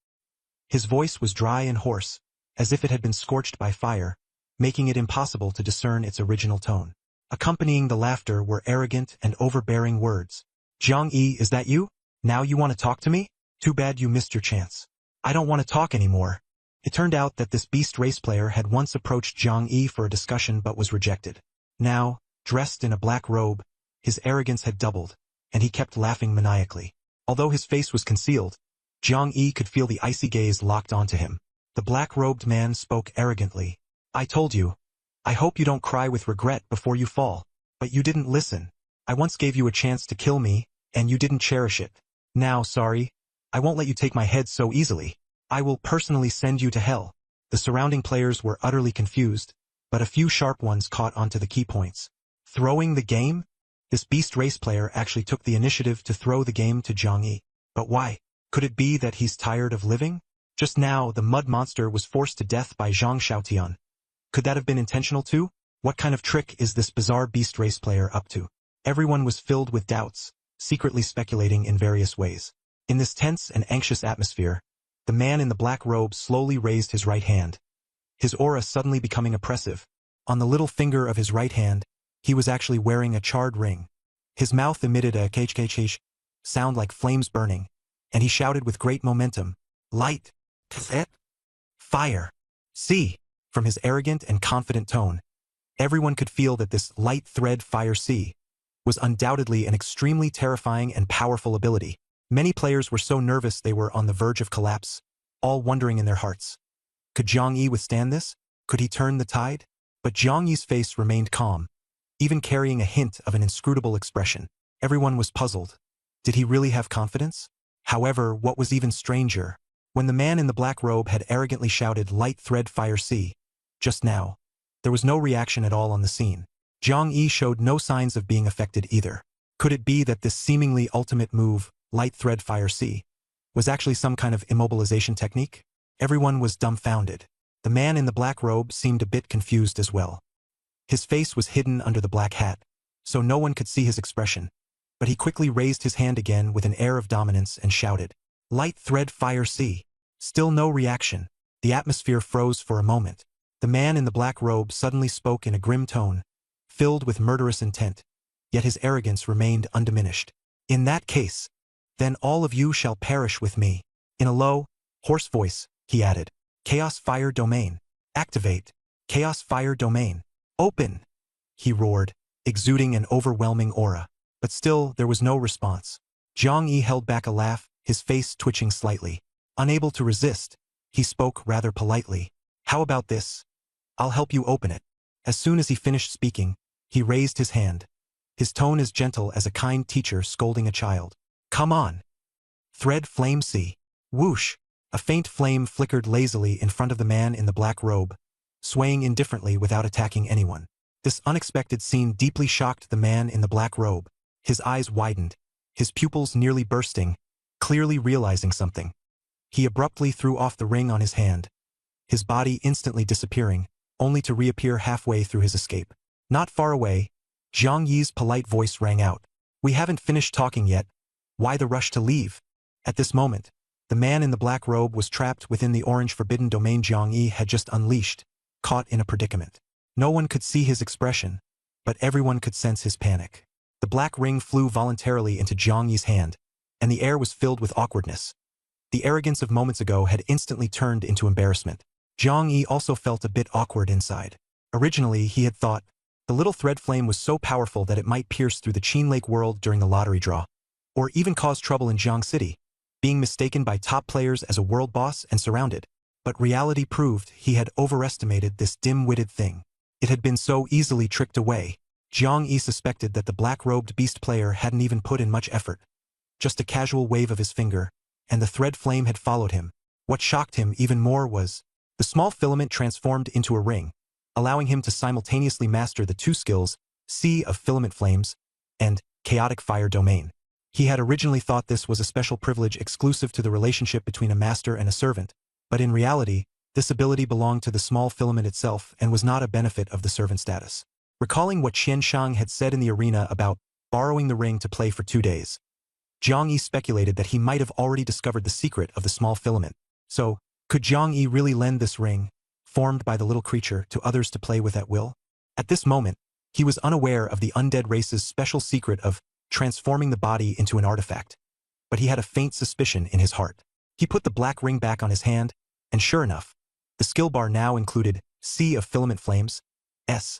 His voice was dry and hoarse, as if it had been scorched by fire, making it impossible to discern its original tone. Accompanying the laughter were arrogant and overbearing words. "Jiang Yi, is that you? Now you want to talk to me? Too bad you missed your chance. I don't want to talk anymore." It turned out that this beast race player had once approached Jiang Yi for a discussion but was rejected. Now, dressed in a black robe, his arrogance had doubled, and he kept laughing maniacally. Although his face was concealed, Jiang Yi could feel the icy gaze locked onto him. The black-robed man spoke arrogantly. "I told you. I hope you don't cry with regret before you fall. But you didn't listen. I once gave you a chance to kill me, and you didn't cherish it. Now, sorry. I won't let you take my head so easily. I will personally send you to hell." The surrounding players were utterly confused, but a few sharp ones caught onto the key points. Throwing the game? This beast race player actually took the initiative to throw the game to Jiang Yi. But why? Could it be that he's tired of living? Just now, the mud monster was forced to death by Zhang Xiaotian. Could that have been intentional too? What kind of trick is this bizarre beast race player up to? Everyone was filled with doubts, secretly speculating in various ways. In this tense and anxious atmosphere, the man in the black robe slowly raised his right hand, his aura suddenly becoming oppressive. On the little finger of his right hand, he was actually wearing a charred ring. His mouth emitted a kh sound like flames burning, and he shouted with great momentum, "Light! Fire! See!" From his arrogant and confident tone, everyone could feel that this light thread fire C was undoubtedly an extremely terrifying and powerful ability. Many players were so nervous they were on the verge of collapse, all wondering in their hearts. Could Zhang Yi withstand this? Could he turn the tide? But Zhang Yi's face remained calm, even carrying a hint of an inscrutable expression. Everyone was puzzled. Did he really have confidence? However, what was even stranger, when the man in the black robe had arrogantly shouted light thread fire C, just now, there was no reaction at all on the scene. Zhang Yi showed no signs of being affected either. Could it be that this seemingly ultimate move, light thread fire C, was actually some kind of immobilization technique? Everyone was dumbfounded. The man in the black robe seemed a bit confused as well. His face was hidden under the black hat, so no one could see his expression, but he quickly raised his hand again with an air of dominance and shouted, light thread fire C. Still no reaction. The atmosphere froze for a moment. The man in the black robe suddenly spoke in a grim tone, filled with murderous intent, yet his arrogance remained undiminished. In that case, then all of you shall perish with me. In a low, hoarse voice, he added, Chaos Fire Domain. Activate. Chaos Fire Domain. Open! He roared, exuding an overwhelming aura. But still, there was no response. Zhang Yi held back a laugh, his face twitching slightly. Unable to resist, he spoke rather politely. How about this? I'll help you open it. As soon as he finished speaking, he raised his hand. His tone as gentle as a kind teacher scolding a child. Come on. Thread flame C. Whoosh! A faint flame flickered lazily in front of the man in the black robe, swaying indifferently without attacking anyone. This unexpected scene deeply shocked the man in the black robe. His eyes widened, his pupils nearly bursting, clearly realizing something. He abruptly threw off the ring on his hand, his body instantly disappearing, only to reappear halfway through his escape. Not far away, Zhang Yi's polite voice rang out. We haven't finished talking yet. Why the rush to leave? At this moment, the man in the black robe was trapped within the orange forbidden domain Zhang Yi had just unleashed, caught in a predicament. No one could see his expression, but everyone could sense his panic. The black ring flew voluntarily into Zhang Yi's hand, and the air was filled with awkwardness. The arrogance of moments ago had instantly turned into embarrassment. Zhang Yi also felt a bit awkward inside. Originally, he had thought, the little thread flame was so powerful that it might pierce through the Qin Lake world during the lottery draw, or even cause trouble in Jiang City, being mistaken by top players as a world boss and surrounded. But reality proved he had overestimated this dim-witted thing. It had been so easily tricked away. Zhang Yi suspected that the black-robed beast player hadn't even put in much effort. Just a casual wave of his finger, and the thread flame had followed him. What shocked him even more was, the small filament transformed into a ring, allowing him to simultaneously master the two skills, Sea of Filament Flames, and Chaotic Fire Domain. He had originally thought this was a special privilege exclusive to the relationship between a master and a servant, but in reality, this ability belonged to the small filament itself and was not a benefit of the servant status. Recalling what Qian Shang had said in the arena about borrowing the ring to play for 2 days, Zhang Yi speculated that he might have already discovered the secret of the small filament. So, could Zhang Yi really lend this ring, formed by the little creature, to others to play with at will? At this moment, he was unaware of the undead race's special secret of transforming the body into an artifact, but he had a faint suspicion in his heart. He put the black ring back on his hand, and sure enough, the skill bar now included Sea of Filament Flames, S,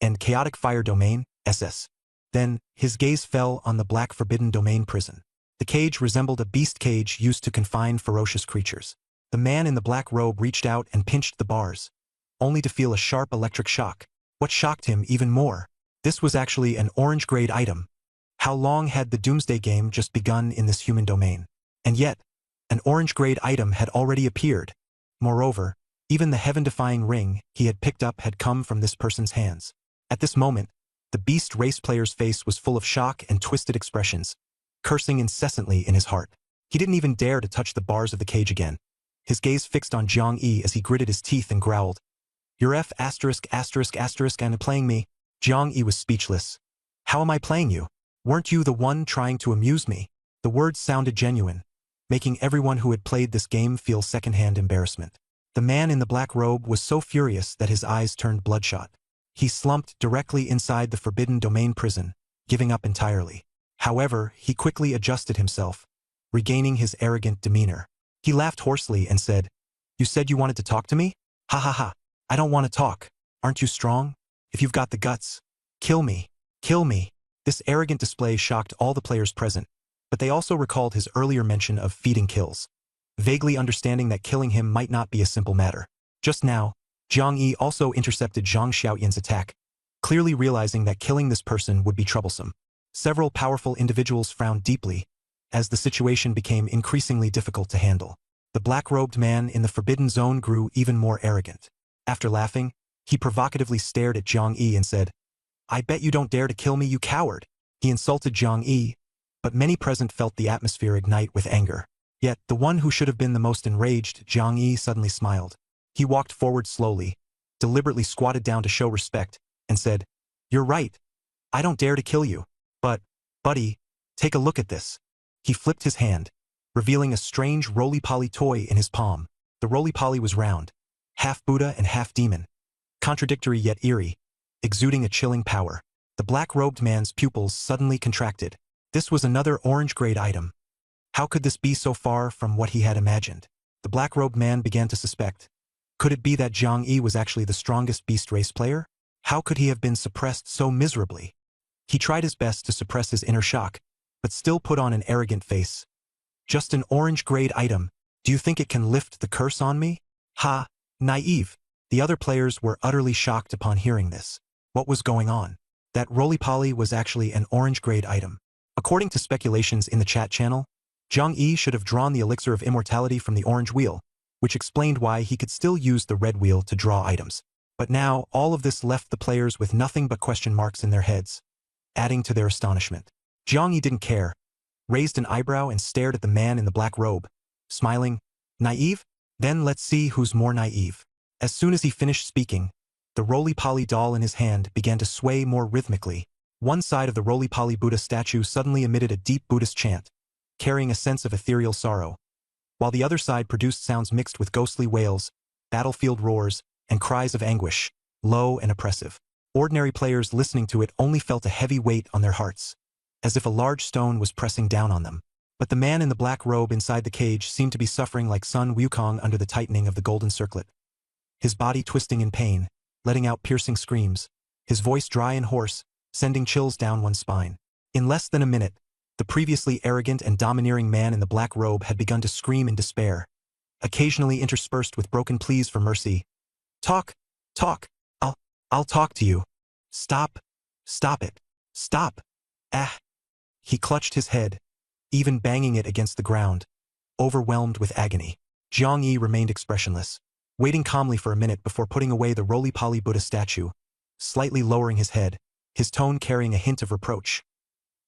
and Chaotic Fire Domain, SS. Then, his gaze fell on the black forbidden domain prison. The cage resembled a beast cage used to confine ferocious creatures. The man in the black robe reached out and pinched the bars, only to feel a sharp electric shock. What shocked him even more? This was actually an orange-grade item. How long had the Doomsday game just begun in this human domain? And yet, an orange-grade item had already appeared. Moreover, even the heaven-defying ring he had picked up had come from this person's hands. At this moment, the beast race player's face was full of shock and twisted expressions, cursing incessantly in his heart. He didn't even dare to touch the bars of the cage again. His gaze fixed on Zhang Yi as he gritted his teeth and growled, "You're F*** and playing me." Zhang Yi was speechless. "How am I playing you? Weren't you the one trying to amuse me?" The words sounded genuine, making everyone who had played this game feel secondhand embarrassment. The man in the black robe was so furious that his eyes turned bloodshot. He slumped directly inside the forbidden domain prison, giving up entirely. However, he quickly adjusted himself, regaining his arrogant demeanor. He laughed hoarsely and said, "You said you wanted to talk to me? Ha ha ha. I don't want to talk. Aren't you strong? If you've got the guts, kill me. Kill me. This arrogant display shocked all the players present, but they also recalled his earlier mention of feeding kills, vaguely understanding that killing him might not be a simple matter. Just now, Jiang Yi also intercepted Zhang Xiaoyan's attack, clearly realizing that killing this person would be troublesome. Several powerful individuals frowned deeply, as the situation became increasingly difficult to handle. The black-robed man in the forbidden zone grew even more arrogant. After laughing, he provocatively stared at Jiang Yi and said, I bet you don't dare to kill me, you coward. He insulted Jiang Yi, but many present felt the atmosphere ignite with anger. Yet, the one who should have been the most enraged, Jiang Yi, suddenly smiled. He walked forward slowly, deliberately squatted down to show respect, and said, You're right. I don't dare to kill you. But, buddy, take a look at this. He flipped his hand, revealing a strange roly-poly toy in his palm. The roly-poly was round, half Buddha and half demon, contradictory yet eerie, exuding a chilling power. The black-robed man's pupils suddenly contracted. This was another orange-grade item. How could this be so far from what he had imagined? The black-robed man began to suspect. Could it be that Jiang Yi was actually the strongest beast race player? How could he have been suppressed so miserably? He tried his best to suppress his inner shock, but still put on an arrogant face. Just an orange-grade item. Do you think it can lift the curse on me? Ha, naive. The other players were utterly shocked upon hearing this. What was going on? That roly-poly was actually an orange-grade item. According to speculations in the chat channel, Jiang Yi should have drawn the elixir of immortality from the orange wheel, which explained why he could still use the red wheel to draw items. But now, all of this left the players with nothing but question marks in their heads, adding to their astonishment. Jiang Yi didn't care, raised an eyebrow and stared at the man in the black robe, smiling. Naive? Then let's see who's more naive. As soon as he finished speaking, the roly-poly doll in his hand began to sway more rhythmically. One side of the roly-poly Buddha statue suddenly emitted a deep Buddhist chant, carrying a sense of ethereal sorrow, while the other side produced sounds mixed with ghostly wails, battlefield roars, and cries of anguish, low and oppressive. Ordinary players listening to it only felt a heavy weight on their hearts, as if a large stone was pressing down on them. But the man in the black robe inside the cage seemed to be suffering like Sun Wukong under the tightening of the golden circlet. His body twisting in pain, letting out piercing screams, his voice dry and hoarse, sending chills down one's spine. In less than a minute, the previously arrogant and domineering man in the black robe had begun to scream in despair, occasionally interspersed with broken pleas for mercy. Talk, talk, I'll talk to you. Stop, stop it, stop. Ah. He clutched his head, even banging it against the ground, overwhelmed with agony. Jiang Yi remained expressionless, waiting calmly for a minute before putting away the roly-poly Buddha statue, slightly lowering his head, his tone carrying a hint of reproach.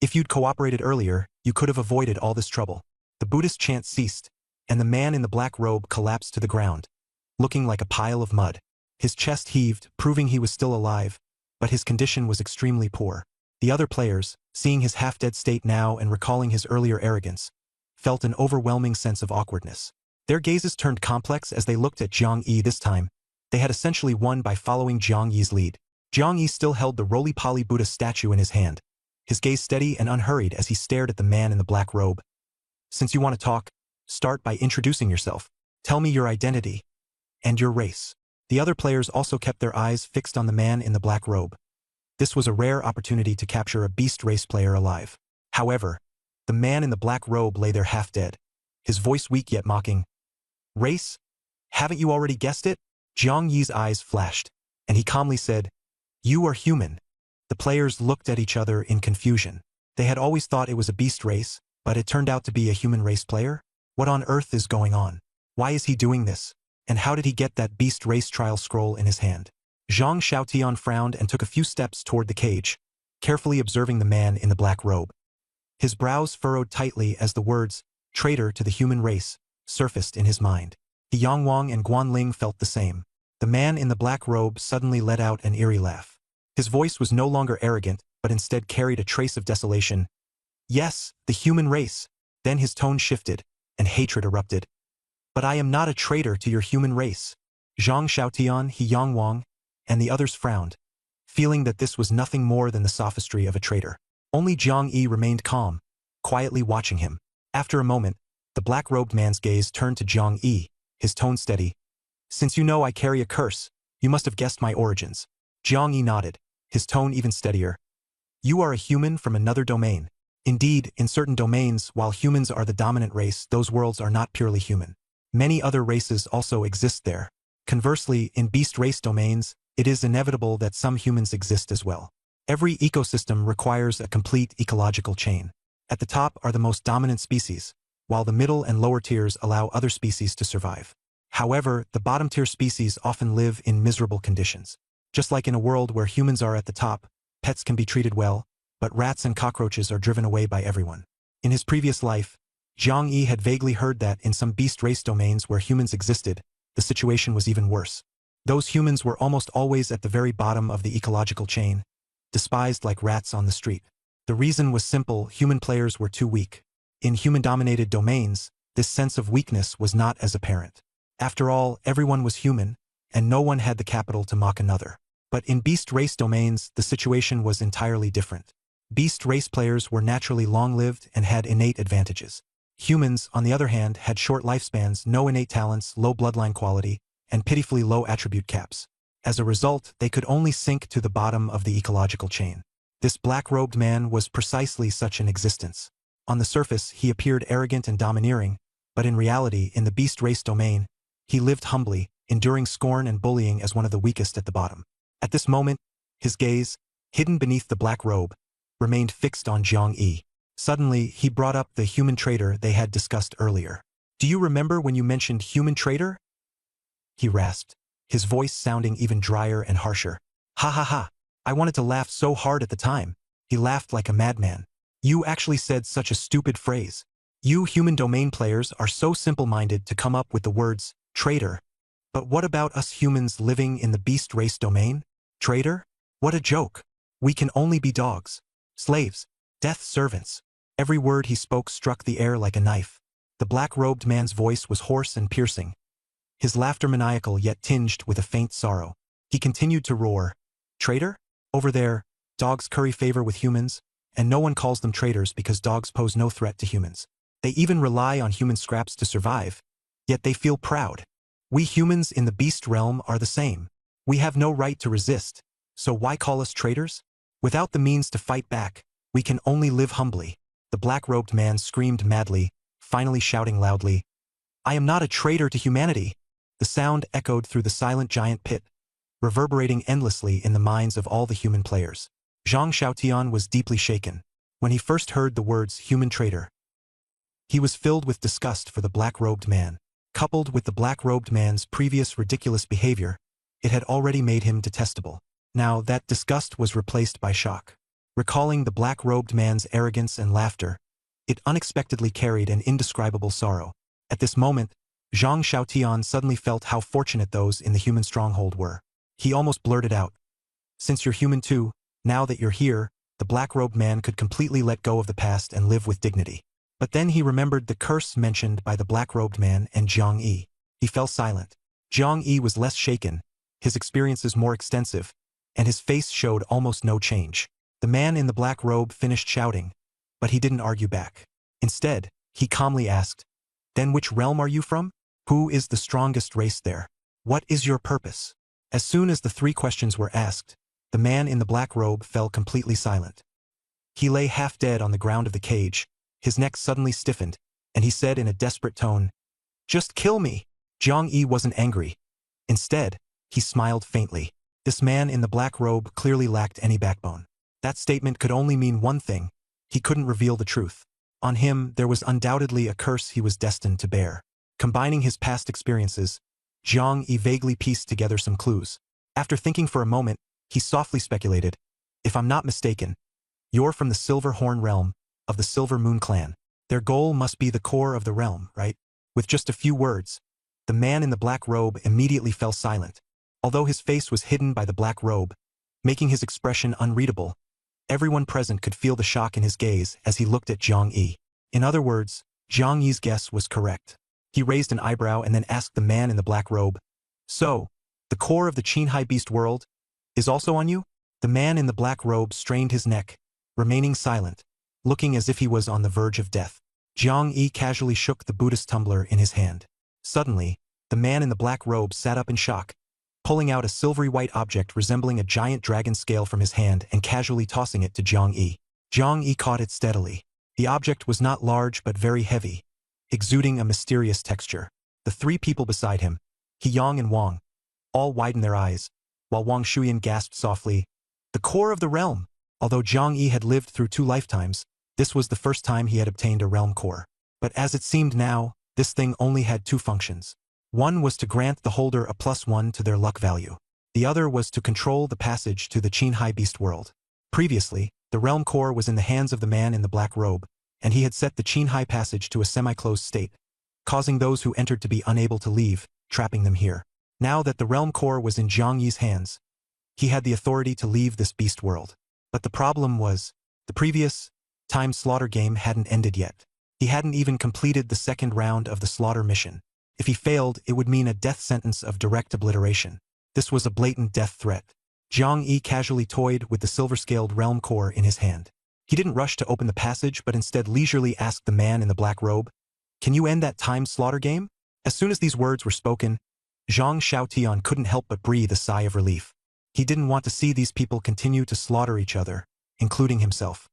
If you'd cooperated earlier, you could have avoided all this trouble. The Buddhist chant ceased, and the man in the black robe collapsed to the ground, looking like a pile of mud. His chest heaved, proving he was still alive, but his condition was extremely poor. The other players, seeing his half-dead state now and recalling his earlier arrogance, felt an overwhelming sense of awkwardness. Their gazes turned complex as they looked at Jiang Yi. This time, they had essentially won by following Jiang Yi's lead. Jiang Yi still held the roly-poly Buddha statue in his hand, his gaze steady and unhurried as he stared at the man in the black robe. Since you want to talk, start by introducing yourself. Tell me your identity and your race. The other players also kept their eyes fixed on the man in the black robe. This was a rare opportunity to capture a beast race player alive. However, the man in the black robe lay there half dead, his voice weak yet mocking. Race? Haven't you already guessed it? Jiang Yi's eyes flashed, and he calmly said, You are human. The players looked at each other in confusion. They had always thought it was a beast race, but it turned out to be a human race player? What on earth is going on? Why is he doing this? And how did he get that beast race trial scroll in his hand? Zhang Xiaotian frowned and took a few steps toward the cage, carefully observing the man in the black robe. His brows furrowed tightly as the words, traitor to the human race, surfaced in his mind. He Yangwang and Guanling felt the same. The man in the black robe suddenly let out an eerie laugh. His voice was no longer arrogant, but instead carried a trace of desolation. Yes, the human race. Then his tone shifted, and hatred erupted. But I am not a traitor to your human race. Zhang Xiaotian, He Yangwang, and the others frowned, feeling that this was nothing more than the sophistry of a traitor. Only Jiang Yi remained calm, quietly watching him. After a moment, the black-robed man's gaze turned to Jiang Yi, his tone steady. Since you know I carry a curse, You must have guessed my origins. Jiang Yi nodded, his tone even steadier. You are a human from another domain. Indeed, in certain domains, while humans are the dominant race, those worlds are not purely human. Many other races also exist there. Conversely, in beast race domains, it is inevitable that some humans exist as well. Every ecosystem requires a complete ecological chain. At the top are the most dominant species, while the middle and lower tiers allow other species to survive. However, the bottom-tier species often live in miserable conditions. Just like in a world where humans are at the top, pets can be treated well, but rats and cockroaches are driven away by everyone. In his previous life, Jiang Yi had vaguely heard that in some beast race domains where humans existed, the situation was even worse. Those humans were almost always at the very bottom of the ecological chain, despised like rats on the street. The reason was simple: human players were too weak. In human-dominated domains, this sense of weakness was not as apparent. After all, everyone was human, and no one had the capital to mock another. But in beast race domains, the situation was entirely different. Beast race players were naturally long-lived and had innate advantages. Humans, on the other hand, had short lifespans, no innate talents, low bloodline quality, and pitifully low attribute caps. As a result, they could only sink to the bottom of the ecological chain. This black-robed man was precisely such an existence. On the surface, he appeared arrogant and domineering, but in reality, in the beast race domain, he lived humbly, enduring scorn and bullying as one of the weakest at the bottom. At this moment, his gaze, hidden beneath the black robe, remained fixed on Jiang Yi. Suddenly, he brought up the human traitor they had discussed earlier. Do you remember when you mentioned human traitor? He rasped, his voice sounding even drier and harsher. Ha ha ha. I wanted to laugh so hard at the time. He laughed like a madman. You actually said such a stupid phrase. You human domain players are so simple-minded to come up with the words, traitor. But what about us humans living in the beast race domain? Traitor? What a joke. We can only be dogs, slaves, death servants. Every word he spoke struck the air like a knife. The black-robed man's voice was hoarse and piercing, his laughter maniacal yet tinged with a faint sorrow. He continued to roar. Traitor? Over there, dogs curry favor with humans, and no one calls them traitors because dogs pose no threat to humans. They even rely on human scraps to survive, yet they feel proud. We humans in the beast realm are the same. We have no right to resist, so why call us traitors? Without the means to fight back, we can only live humbly. The black-robed man screamed madly, finally shouting loudly, I am not a traitor to humanity. The sound echoed through the silent giant pit, reverberating endlessly in the minds of all the human players. Zhang Xiaotian was deeply shaken. When he first heard the words human traitor, he was filled with disgust for the black-robed man. Coupled with the black-robed man's previous ridiculous behavior, it had already made him detestable. Now that disgust was replaced by shock. Recalling the black-robed man's arrogance and laughter, it unexpectedly carried an indescribable sorrow. At this moment, Zhang Xiaotian suddenly felt how fortunate those in the human stronghold were. He almost blurted out, Since you're human too, now that you're here, the black-robed man could completely let go of the past and live with dignity. But then he remembered the curse mentioned by the black-robed man and Jiang Yi. He fell silent. Jiang Yi was less shaken, his experiences more extensive, and his face showed almost no change. The man in the black robe finished shouting, but he didn't argue back. Instead, he calmly asked, Then which realm are you from? Who is the strongest race there? What is your purpose? As soon as the three questions were asked, the man in the black robe fell completely silent. He lay half dead on the ground of the cage, his neck suddenly stiffened, and he said in a desperate tone, Just kill me. Jiang Yi wasn't angry. Instead, he smiled faintly. This man in the black robe clearly lacked any backbone. That statement could only mean one thing. He couldn't reveal the truth. On him, there was undoubtedly a curse he was destined to bear. Combining his past experiences, Jiang Yi vaguely pieced together some clues. After thinking for a moment, he softly speculated, If I'm not mistaken, you're from the Silver Horn realm, of the Silver Moon clan. Their goal must be the core of the realm, right? With just a few words, the man in the black robe immediately fell silent. Although his face was hidden by the black robe, making his expression unreadable, everyone present could feel the shock in his gaze as he looked at Jiang Yi. In other words, Jiang Yi's guess was correct. He raised an eyebrow and then asked the man in the black robe, So, the core of the Qinghai beast world is also on you? The man in the black robe strained his neck, remaining silent, looking as if he was on the verge of death. Jiang Yi casually shook the Buddhist tumbler in his hand. Suddenly, the man in the black robe sat up in shock, pulling out a silvery white object resembling a giant dragon scale from his hand and casually tossing it to Zhang Yi. Zhang Yi caught it steadily. The object was not large but very heavy, exuding a mysterious texture. The three people beside him, He Yang and Wang, all widened their eyes, while Wang Shuyan gasped softly, "The core of the realm!" Although Zhang Yi had lived through 2 lifetimes, this was the first time he had obtained a realm core. But as it seemed now, this thing only had 2 functions. One was to grant the holder a +1 to their luck value. The other was to control the passage to the Qinghai Beast World. Previously, the realm core was in the hands of the man in the black robe, and he had set the Qinghai passage to a semi-closed state, causing those who entered to be unable to leave, trapping them here. Now that the realm core was in Zhang Yi's hands, he had the authority to leave this beast world. But the problem was, the previous time slaughter game hadn't ended yet. He hadn't even completed the second round of the slaughter mission. If he failed, it would mean a death sentence of direct obliteration. This was a blatant death threat. Zhang Yi casually toyed with the silver-scaled realm core in his hand. He didn't rush to open the passage but instead leisurely asked the man in the black robe, "Can you end that time slaughter game?" As soon as these words were spoken, Zhang Xiaotian couldn't help but breathe a sigh of relief. He didn't want to see these people continue to slaughter each other, including himself.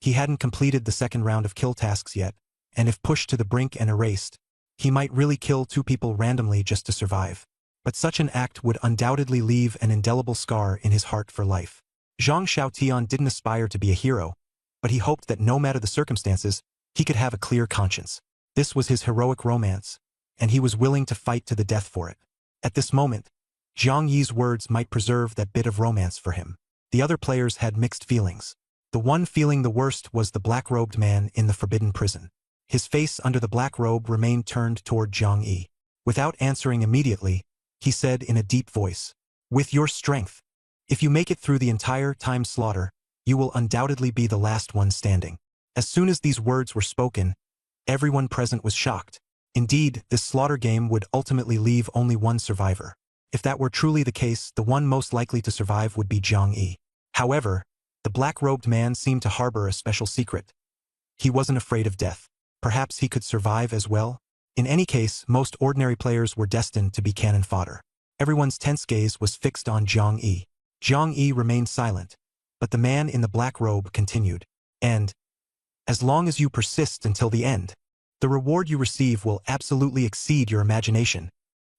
He hadn't completed the second round of kill tasks yet, and if pushed to the brink and erased, he might really kill 2 people randomly just to survive. But such an act would undoubtedly leave an indelible scar in his heart for life. Zhang Xiaotian didn't aspire to be a hero, but he hoped that no matter the circumstances, he could have a clear conscience. This was his heroic romance, and he was willing to fight to the death for it. At this moment, Zhang Yi's words might preserve that bit of romance for him. The other players had mixed feelings. The one feeling the worst was the black-robed man in the forbidden prison. His face under the black robe remained turned toward Zhang Yi. Without answering immediately, he said in a deep voice, "With your strength, if you make it through the entire time slaughter, you will undoubtedly be the last one standing." As soon as these words were spoken, everyone present was shocked. Indeed, this slaughter game would ultimately leave only one survivor. If that were truly the case, the one most likely to survive would be Zhang Yi. However, the black-robed man seemed to harbor a special secret. He wasn't afraid of death. Perhaps he could survive as well? In any case, most ordinary players were destined to be cannon fodder. Everyone's tense gaze was fixed on Zhang Yi. Zhang Yi remained silent, but the man in the black robe continued. "And as long as you persist until the end, the reward you receive will absolutely exceed your imagination.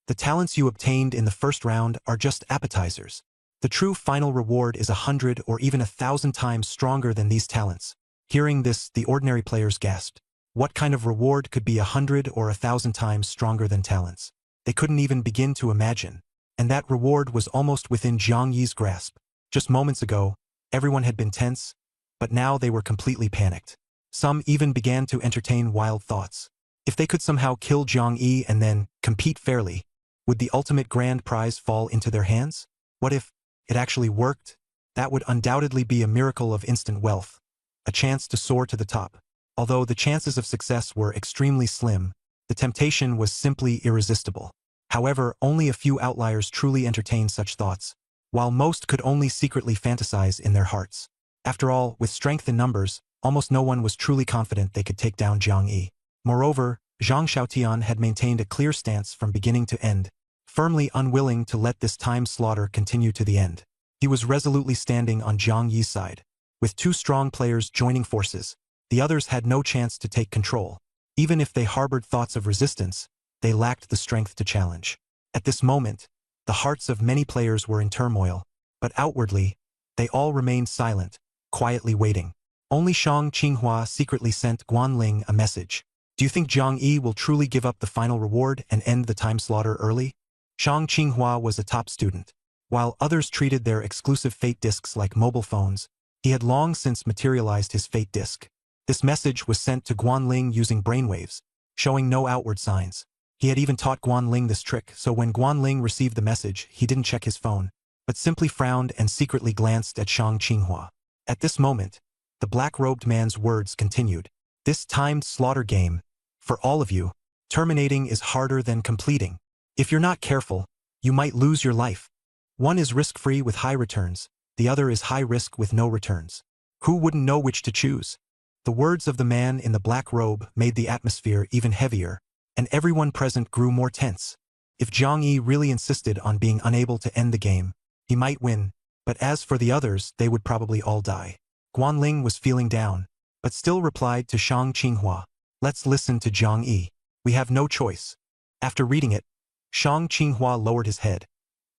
The talents you obtained in the first round are just appetizers. The true final reward is 100 or even 1,000 times stronger than these talents." Hearing this, the ordinary players gasped. What kind of reward could be 100 or 1,000 times stronger than talents? They couldn't even begin to imagine. And that reward was almost within Zhang Yi's grasp. Just moments ago, everyone had been tense, but now they were completely panicked. Some even began to entertain wild thoughts. If they could somehow kill Zhang Yi and then compete fairly, would the ultimate grand prize fall into their hands? What if it actually worked? That would undoubtedly be a miracle of instant wealth, a chance to soar to the top. Although the chances of success were extremely slim, the temptation was simply irresistible. However, only a few outliers truly entertained such thoughts, while most could only secretly fantasize in their hearts. After all, with strength in numbers, almost no one was truly confident they could take down Zhang Yi. Moreover, Zhang Xiaotian had maintained a clear stance from beginning to end, firmly unwilling to let this time slaughter continue to the end. He was resolutely standing on Zhang Yi's side. With 2 strong players joining forces, the others had no chance to take control. Even if they harbored thoughts of resistance, they lacked the strength to challenge. At this moment, the hearts of many players were in turmoil, but outwardly, they all remained silent, quietly waiting. Only Shang Qinghua secretly sent Guanling a message. "Do you think Zhang Yi will truly give up the final reward and end the time slaughter early?" Shang Qinghua was a top student. While others treated their exclusive fate discs like mobile phones, he had long since materialized his fate disc. This message was sent to Guanling using brainwaves, showing no outward signs. He had even taught Guanling this trick, so when Guanling received the message, he didn't check his phone, but simply frowned and secretly glanced at Shang Qinghua. At this moment, the black-robed man's words continued. "This timed slaughter game, for all of you, terminating is harder than completing. If you're not careful, you might lose your life. One is risk-free with high returns, the other is high risk with no returns. Who wouldn't know which to choose?" The words of the man in the black robe made the atmosphere even heavier, and everyone present grew more tense. If Zhang Yi really insisted on being unable to end the game, he might win, but as for the others, they would probably all die. Guanling was feeling down, but still replied to Shang Qinghua, "Let's listen to Zhang Yi. We have no choice." After reading it, Shang Qinghua lowered his head,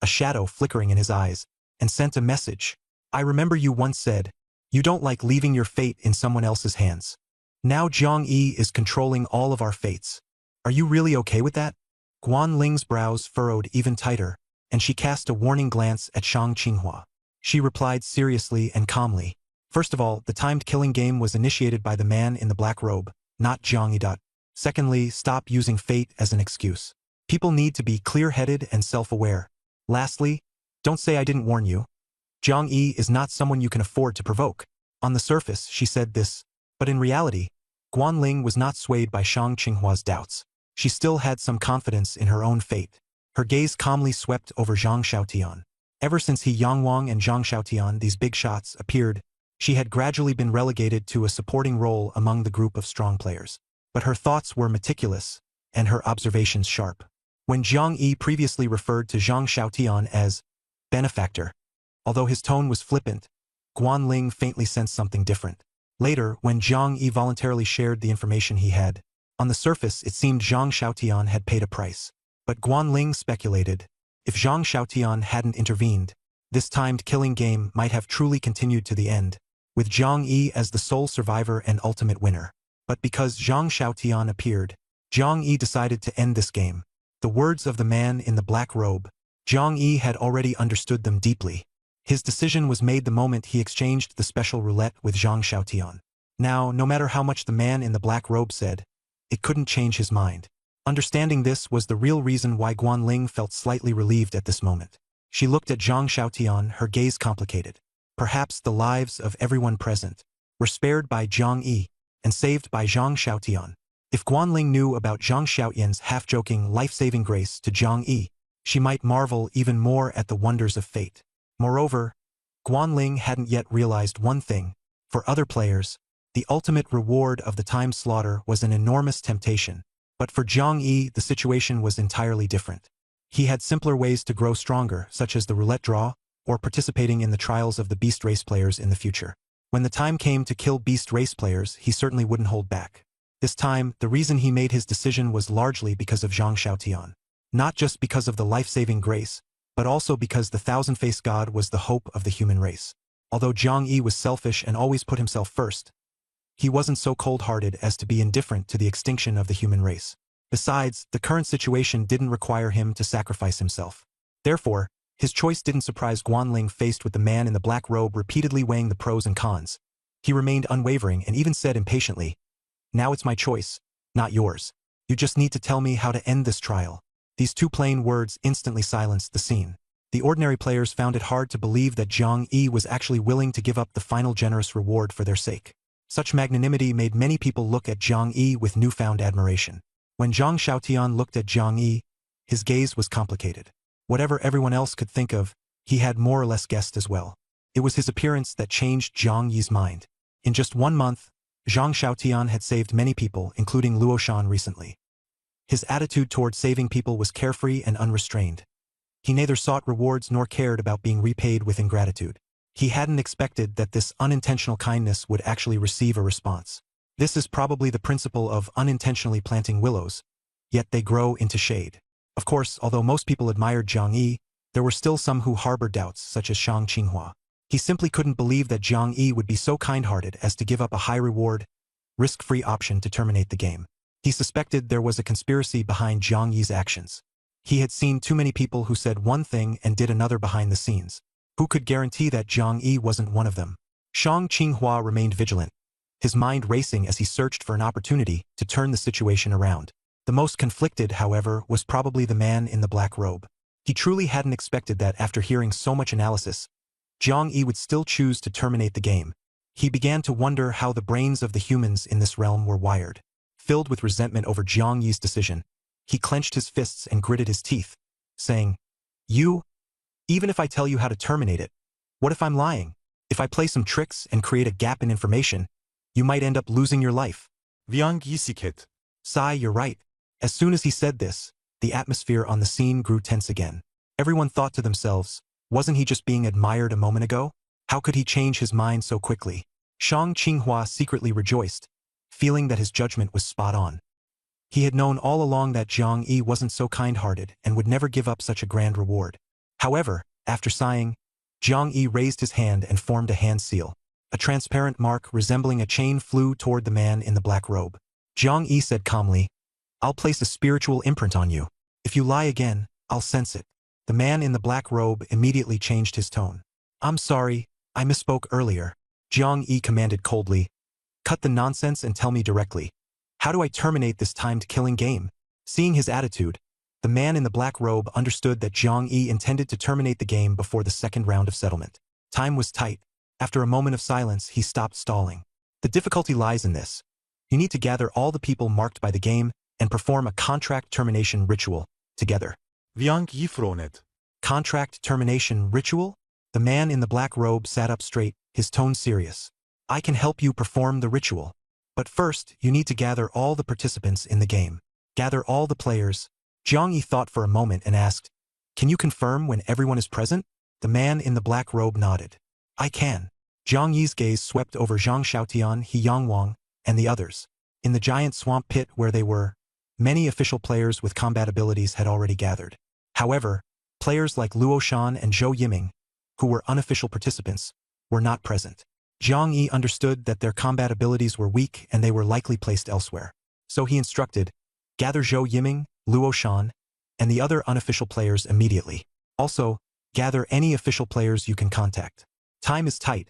a shadow flickering in his eyes, and sent a message. "I remember you once said, you don't like leaving your fate in someone else's hands. Now Zhang Yi is controlling all of our fates. Are you really okay with that?" Guanling's brows furrowed even tighter, and she cast a warning glance at Shang Qinghua. She replied seriously and calmly. "First of all, the timed killing game was initiated by the man in the black robe, not Zhang Yi. Secondly, stop using fate as an excuse. People need to be clear-headed and self-aware. Lastly, don't say I didn't warn you. Zhang Yi is not someone you can afford to provoke." On the surface, she said this, but in reality, Guanling was not swayed by Shang Qinghua's doubts. She still had some confidence in her own fate. Her gaze calmly swept over Zhang Xiaotian. Ever since He Yangwang and Zhang Xiaotian, these big shots, appeared, she had gradually been relegated to a supporting role among the group of strong players. But her thoughts were meticulous, and her observations sharp. When Zhang Yi previously referred to Zhang Xiaotian as benefactor, although his tone was flippant, Guanling faintly sensed something different. Later, when Zhang Yi voluntarily shared the information he had, on the surface it seemed Zhang Xiaotian had paid a price. But Guanling speculated, if Zhang Xiaotian hadn't intervened, this timed killing game might have truly continued to the end, with Zhang Yi as the sole survivor and ultimate winner. But because Zhang Xiaotian appeared, Zhang Yi decided to end this game. The words of the man in the black robe, Zhang Yi had already understood them deeply. His decision was made the moment he exchanged the special roulette with Zhang Xiaotian. Now, no matter how much the man in the black robe said, it couldn't change his mind. Understanding this was the real reason why Guanling felt slightly relieved at this moment. She looked at Zhang Xiaotian, her gaze complicated. Perhaps the lives of everyone present were spared by Zhang Yi and saved by Zhang Xiaotian. If Guanling knew about Zhang Xiaotian's half-joking, life-saving grace to Zhang Yi, she might marvel even more at the wonders of fate. Moreover, Guanling hadn't yet realized one thing. For other players, the ultimate reward of the time slaughter was an enormous temptation. But for Zhang Yi, the situation was entirely different. He had simpler ways to grow stronger, such as the roulette draw, or participating in the trials of the beast race players in the future. When the time came to kill beast race players, he certainly wouldn't hold back. This time, the reason he made his decision was largely because of Zhang Xiaotian. Not just because of the life-saving grace, but also because the thousand-faced god was the hope of the human race. Although Zhang Yi was selfish and always put himself first, he wasn't so cold-hearted as to be indifferent to the extinction of the human race. Besides, the current situation didn't require him to sacrifice himself. Therefore, his choice didn't surprise Guanling faced with the man in the black robe repeatedly weighing the pros and cons. He remained unwavering and even said impatiently, "Now it's my choice, not yours. You just need to tell me how to end this trial." These two plain words instantly silenced the scene. The ordinary players found it hard to believe that Zhang Yi was actually willing to give up the final generous reward for their sake. Such magnanimity made many people look at Zhang Yi with newfound admiration. When Zhang Xiaotian looked at Zhang Yi, his gaze was complicated. Whatever everyone else could think of, he had more or less guessed as well. It was his appearance that changed Zhang Yi's mind. In just 1 month, Zhang Xiaotian had saved many people, including Luo Shan recently. His attitude toward saving people was carefree and unrestrained. He neither sought rewards nor cared about being repaid with ingratitude. He hadn't expected that this unintentional kindness would actually receive a response. This is probably the principle of unintentionally planting willows, yet they grow into shade. Of course, although most people admired Zhang Yi, there were still some who harbored doubts, such as Shang Qinghua. He simply couldn't believe that Zhang Yi would be so kind-hearted as to give up a high-reward, risk-free option to terminate the game. He suspected there was a conspiracy behind Zhang Yi's actions. He had seen too many people who said one thing and did another behind the scenes. Who could guarantee that Zhang Yi wasn't one of them? Shang Qinghua remained vigilant, his mind racing as he searched for an opportunity to turn the situation around. The most conflicted, however, was probably the man in the black robe. He truly hadn't expected that after hearing so much analysis, Zhang Yi would still choose to terminate the game. He began to wonder how the brains of the humans in this realm were wired. Filled with resentment over Zhang Yi's decision, he clenched his fists and gritted his teeth, saying, Even if I tell you how to terminate it, what if I'm lying? If I play some tricks and create a gap in information, you might end up losing your life."
Viang Yisiket.
Sai, you're right. As soon as he said this, the atmosphere on the scene grew tense again. Everyone thought to themselves, wasn't he just being admired a moment ago? How could he change his mind so quickly? Shang Qinghua secretly rejoiced, feeling that his judgment was spot on. He had known all along that Zhang Yi wasn't so kind-hearted and would never give up such a grand reward. However, after sighing, Zhang Yi raised his hand and formed a hand seal. A transparent mark resembling a chain flew toward the man in the black robe. Zhang Yi said calmly, "I'll place a spiritual imprint on you. If you lie again, I'll sense it." The man in the black robe immediately changed his tone. "I'm sorry, I misspoke earlier." Zhang Yi commanded coldly, "Cut the nonsense and tell me directly. How do I terminate this timed killing game?" Seeing his attitude, the man in the black robe understood that Zhang Yi intended to terminate the game before the second round of settlement. Time was tight. After a moment of silence, he stopped stalling. The difficulty lies in this. You need to gather all the people marked by the game and perform a contract termination ritual together.
Wang Yi frowned.
Contract termination ritual? The man in the black robe sat up straight, his tone serious. "I can help you perform the ritual. But first, you need to gather all the participants in the game. Gather all the players." Zhang Yi thought for a moment and asked, "Can you confirm when everyone is present?" The man in the black robe nodded. "I can." Zhang Yi's gaze swept over Zhang Xiaotian, He Yangwang, and the others. In the giant swamp pit where they were, many official players with combat abilities had already gathered. However, players like Luo Shan and Zhou Yiming, who were unofficial participants, were not present. Zhang Yi understood that their combat abilities were weak and they were likely placed elsewhere. So he instructed, "Gather Zhou Yiming, Luo Shan, and the other unofficial players immediately. Also, gather any official players you can contact. Time is tight.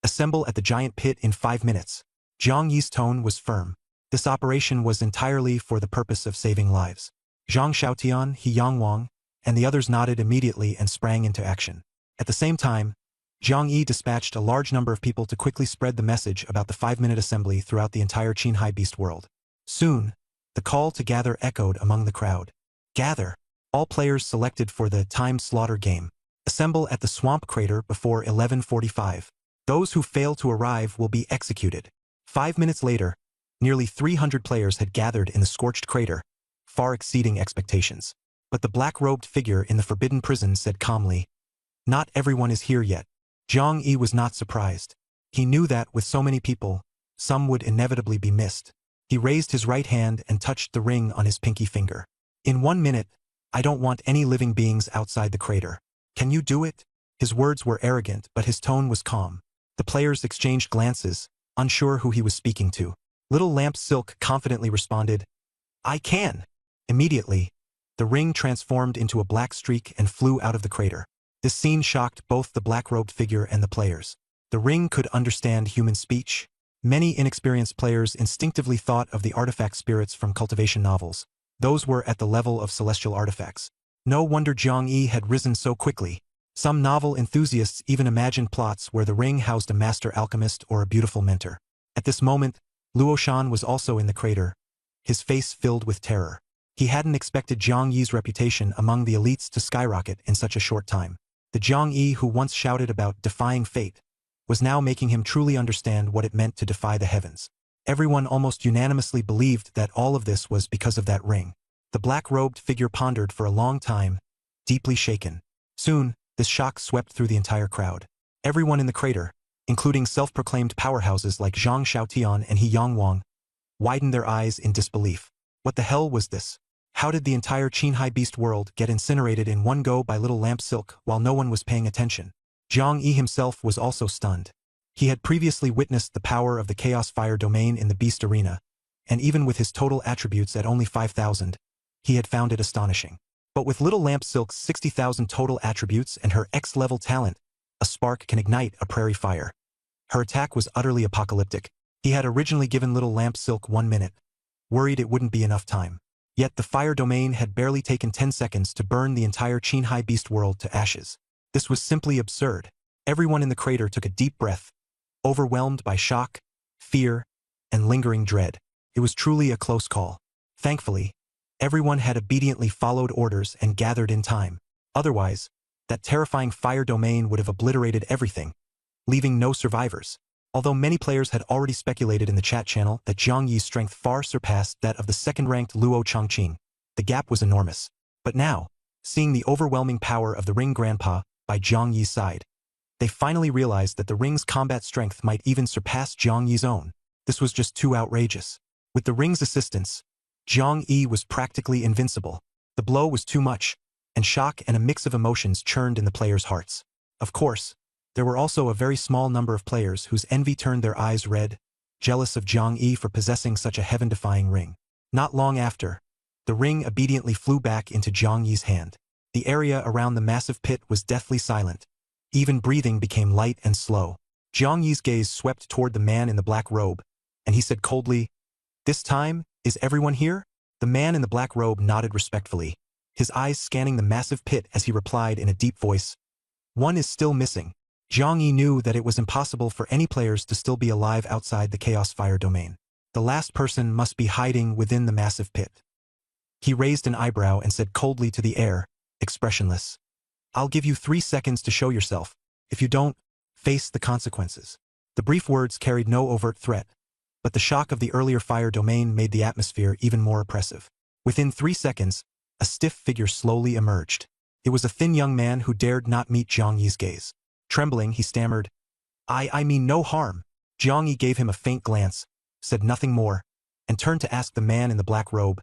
Assemble at the giant pit in 5 minutes." Zhang Yi's tone was firm. This operation was entirely for the purpose of saving lives. Zhang Xiaotian, He Yangwang, and the others nodded immediately and sprang into action. At the same time, Zhang Yi dispatched a large number of people to quickly spread the message about the 5-minute assembly throughout the entire Qinghai Beast world. Soon, the call to gather echoed among the crowd. "Gather! All players selected for the timed slaughter game. Assemble at the swamp crater before 11:45. Those who fail to arrive will be executed." 5 minutes later, nearly 300 players had gathered in the scorched crater, far exceeding expectations. But the black-robed figure in the forbidden prison said calmly, "Not everyone is here yet." Zhang Yi was not surprised. He knew that, with so many people, some would inevitably be missed. He raised his right hand and touched the ring on his pinky finger. "In 1 minute, I don't want any living beings outside the crater. Can you do it?" His words were arrogant, but his tone was calm. The players exchanged glances, unsure who he was speaking to. Little Lamp Silk confidently responded, "I can." Immediately, the ring transformed into a black streak and flew out of the crater. This scene shocked both the black-robed figure and the players. The ring could understand human speech. Many inexperienced players instinctively thought of the artifact spirits from cultivation novels. Those were at the level of celestial artifacts. No wonder Zhang Yi had risen so quickly. Some novel enthusiasts even imagined plots where the ring housed a master alchemist or a beautiful mentor. At this moment, Luo Shan was also in the crater, his face filled with terror. He hadn't expected Zhang Yi's reputation among the elites to skyrocket in such a short time. The Zhang Yi who once shouted about defying fate was now making him truly understand what it meant to defy the heavens. Everyone almost unanimously believed that all of this was because of that ring. The black-robed figure pondered for a long time, deeply shaken. Soon, this shock swept through the entire crowd. Everyone in the crater, including self-proclaimed powerhouses like Zhang Xiaotian and He Yangwang, widened their eyes in disbelief. What the hell was this? How did the entire Qinghai Beast world get incinerated in one go by Little Lamp Silk while no one was paying attention? Zhang Yi himself was also stunned. He had previously witnessed the power of the Chaos Fire domain in the Beast Arena, and even with his total attributes at only 5,000, he had found it astonishing. But with Little Lamp Silk's 60,000 total attributes and her X-level talent, a spark can ignite a prairie fire. Her attack was utterly apocalyptic. He had originally given Little Lamp Silk 1 minute, worried it wouldn't be enough time. Yet the fire domain had barely taken 10 seconds to burn the entire Qinghai Beast world to ashes. This was simply absurd. Everyone in the crater took a deep breath, overwhelmed by shock, fear, and lingering dread. It was truly a close call. Thankfully, everyone had obediently followed orders and gathered in time. Otherwise, that terrifying fire domain would have obliterated everything, leaving no survivors. Although many players had already speculated in the chat channel that Zhang Yi's strength far surpassed that of the second-ranked Luo Changqing, the gap was enormous. But now, seeing the overwhelming power of the Ring Grandpa by Zhang Yi's side, they finally realized that the Ring's combat strength might even surpass Zhang Yi's own. This was just too outrageous. With the Ring's assistance, Zhang Yi was practically invincible. The blow was too much, and shock and a mix of emotions churned in the players' hearts. Of course, there were also a very small number of players whose envy turned their eyes red, jealous of Zhang Yi for possessing such a heaven-defying ring. Not long after, the ring obediently flew back into Zhang Yi's hand. The area around the massive pit was deathly silent. Even breathing became light and slow. Zhang Yi's gaze swept toward the man in the black robe, and he said coldly, "This time, is everyone here?" The man in the black robe nodded respectfully, his eyes scanning the massive pit as he replied in a deep voice, "One is still missing." Zhang Yi knew that it was impossible for any players to still be alive outside the Chaos Fire domain. The last person must be hiding within the massive pit. He raised an eyebrow and said coldly to the air, expressionless, "I'll give you 3 seconds to show yourself. If you don't, face the consequences." The brief words carried no overt threat, but the shock of the earlier fire domain made the atmosphere even more oppressive. Within 3 seconds, a stiff figure slowly emerged. It was a thin young man who dared not meet Zhang Yi's gaze. Trembling, he stammered, I mean no harm." Zhang Yi gave him a faint glance, said nothing more, and turned to ask the man in the black robe,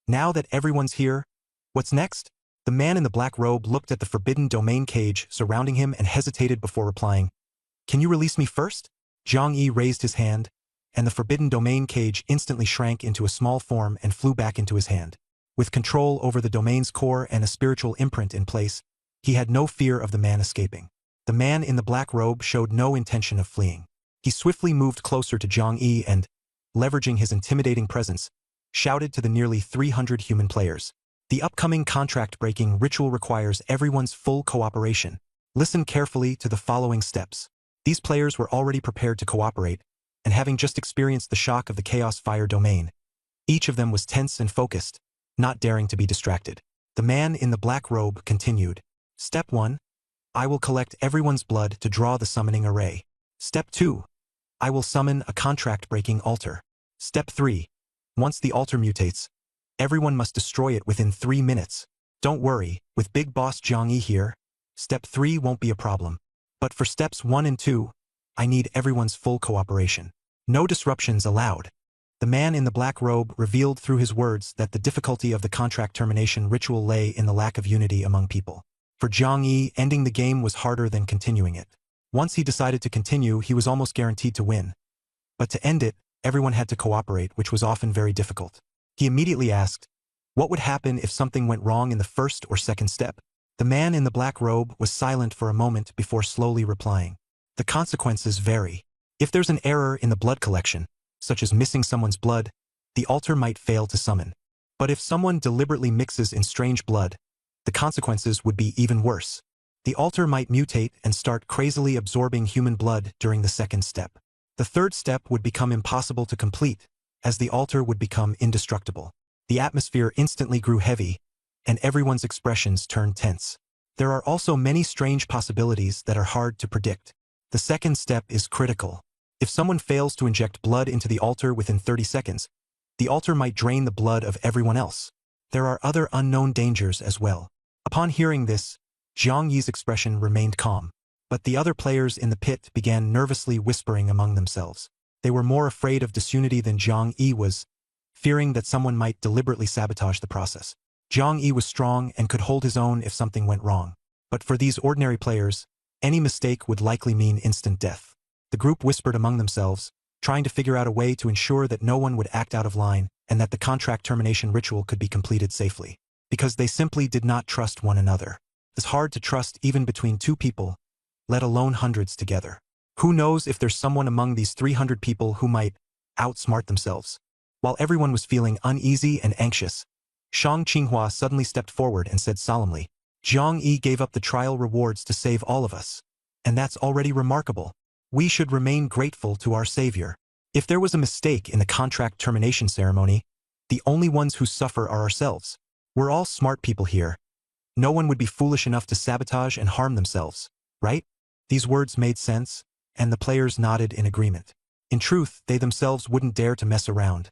"Now that everyone's here, what's next?" The man in the black robe looked at the forbidden domain cage surrounding him and hesitated before replying, "Can you release me first?" Zhang Yi raised his hand, and the forbidden domain cage instantly shrank into a small form and flew back into his hand. With control over the domain's core and a spiritual imprint in place, he had no fear of the man escaping. The man in the black robe showed no intention of fleeing. He swiftly moved closer to Zhang Yi and, leveraging his intimidating presence, shouted to the nearly 300 human players, "The upcoming contract-breaking ritual requires everyone's full cooperation. Listen carefully to the following steps." These players were already prepared to cooperate, and having just experienced the shock of the Chaos Fire domain, each of them was tense and focused, not daring to be distracted. The man in the black robe continued, "Step 1. I will collect everyone's blood to draw the summoning array. Step 2. I will summon a contract-breaking altar. Step 3. Once the altar mutates, everyone must destroy it within 3 minutes. Don't worry, with Big Boss Zhang Yi here, Step 3 won't be a problem. But for Steps 1 and 2, I need everyone's full cooperation. No disruptions allowed." The man in the black robe revealed through his words that the difficulty of the contract termination ritual lay in the lack of unity among people. For Zhang Yi, ending the game was harder than continuing it. Once he decided to continue, he was almost guaranteed to win. But to end it, everyone had to cooperate, which was often very difficult. He immediately asked, what would happen if something went wrong in the first or second step? The man in the black robe was silent for a moment before slowly replying, "The consequences vary. If there's an error in the blood collection, such as missing someone's blood, the altar might fail to summon. But if someone deliberately mixes in strange blood, the consequences would be even worse. The altar might mutate and start crazily absorbing human blood during the second step. The third step would become impossible to complete, as the altar would become indestructible." The atmosphere instantly grew heavy, and everyone's expressions turned tense. There are also many strange possibilities that are hard to predict. The second step is critical. If someone fails to inject blood into the altar within 30 seconds, the altar might drain the blood of everyone else. There are other unknown dangers as well. Upon hearing this, Zhang Yi's expression remained calm, but the other players in the pit began nervously whispering among themselves. They were more afraid of disunity than Zhang Yi was, fearing that someone might deliberately sabotage the process. Zhang Yi was strong and could hold his own if something went wrong. But for these ordinary players, any mistake would likely mean instant death. The group whispered among themselves, trying to figure out a way to ensure that no one would act out of line and that the contract termination ritual could be completed safely. Because they simply did not trust one another. It's hard to trust even between two people, let alone hundreds together. Who knows if there's someone among these 300 people who might outsmart themselves. While everyone was feeling uneasy and anxious, Shang Qinghua suddenly stepped forward and said solemnly, "Zhang Yi gave up the trial rewards to save all of us. And that's already remarkable. We should remain grateful to our savior. If there was a mistake in the contract termination ceremony, the only ones who suffer are ourselves. We're all smart people here. No one would be foolish enough to sabotage and harm themselves, right?" These words made sense, and the players nodded in agreement. In truth, they themselves wouldn't dare to mess around.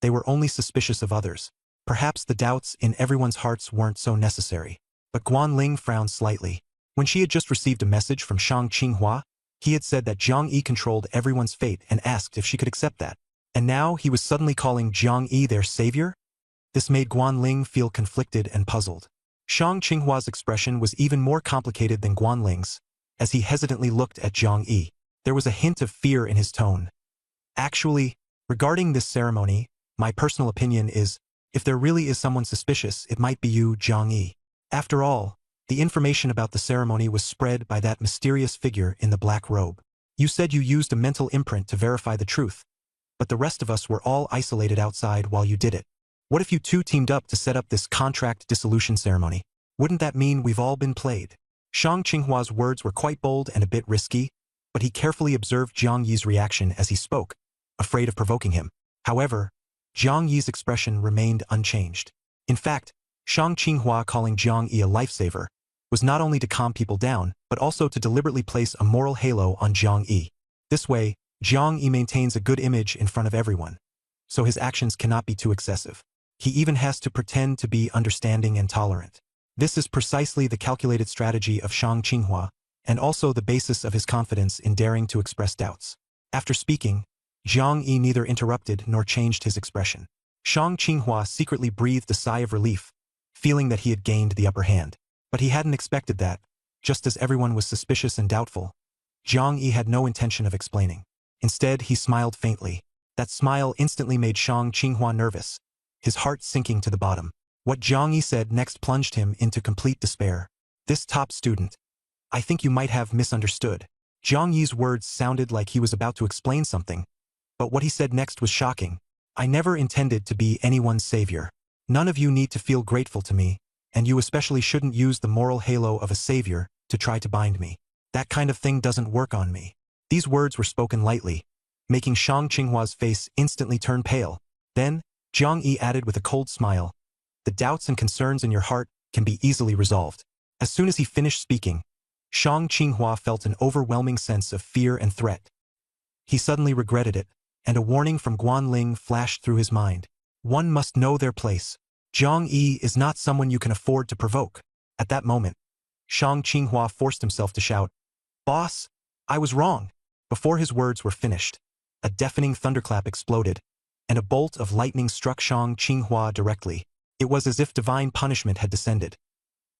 They were only suspicious of others. Perhaps the doubts in everyone's hearts weren't so necessary. But Guan Ling frowned slightly. When she had just received a message from Shang Qinghua, he had said that Jiang Yi controlled everyone's fate and asked if she could accept that. And now he was suddenly calling Jiang Yi their savior? This made Guan Ling feel conflicted and puzzled. Shang Qinghua's expression was even more complicated than Guan Ling's, as he hesitantly looked at Jiang Yi. There was a hint of fear in his tone. Actually, regarding this ceremony, my personal opinion is, if there really is someone suspicious, it might be you, Jiang Yi. After all, the information about the ceremony was spread by that mysterious figure in the black robe. You said you used a mental imprint to verify the truth, but the rest of us were all isolated outside while you did it. What if you two teamed up to set up this contract dissolution ceremony? Wouldn't that mean we've all been played? Shang Qinghua's words were quite bold and a bit risky, but he carefully observed Jiang Yi's reaction as he spoke, afraid of provoking him. However, Jiang Yi's expression remained unchanged. In fact, Shang Qinghua calling Jiang Yi a lifesaver was not only to calm people down, but also to deliberately place a moral halo on Jiang Yi. This way, Jiang Yi maintains a good image in front of everyone, so his actions cannot be too excessive. He even has to pretend to be understanding and tolerant. This is precisely the calculated strategy of Shang Qinghua, and also the basis of his confidence in daring to express doubts. After speaking, Jiang Yi neither interrupted nor changed his expression. Shang Qinghua secretly breathed a sigh of relief, feeling that he had gained the upper hand. But he hadn't expected that, just as everyone was suspicious and doubtful. Jiang Yi had no intention of explaining. Instead, he smiled faintly. That smile instantly made Shang Qinghua nervous, his heart sinking to the bottom. What Jiang Yi said next plunged him into complete despair. This top student. I think you might have misunderstood. Jiang Yi's words sounded like he was about to explain something, but what he said next was shocking. I never intended to be anyone's savior. None of you need to feel grateful to me, and you especially shouldn't use the moral halo of a savior to try to bind me. That kind of thing doesn't work on me. These words were spoken lightly, making Shang Qinghua's face instantly turn pale. Then, Jiang Yi added with a cold smile, the doubts and concerns in your heart can be easily resolved. As soon as he finished speaking, Shang Qinghua felt an overwhelming sense of fear and threat. He suddenly regretted it, and a warning from Guan Ling flashed through his mind. One must know their place. Jiang Yi is not someone you can afford to provoke. At that moment, Shang Qinghua forced himself to shout, Boss, I was wrong. Before his words were finished, a deafening thunderclap exploded, and a bolt of lightning struck Shang Qinghua directly. It was as if divine punishment had descended.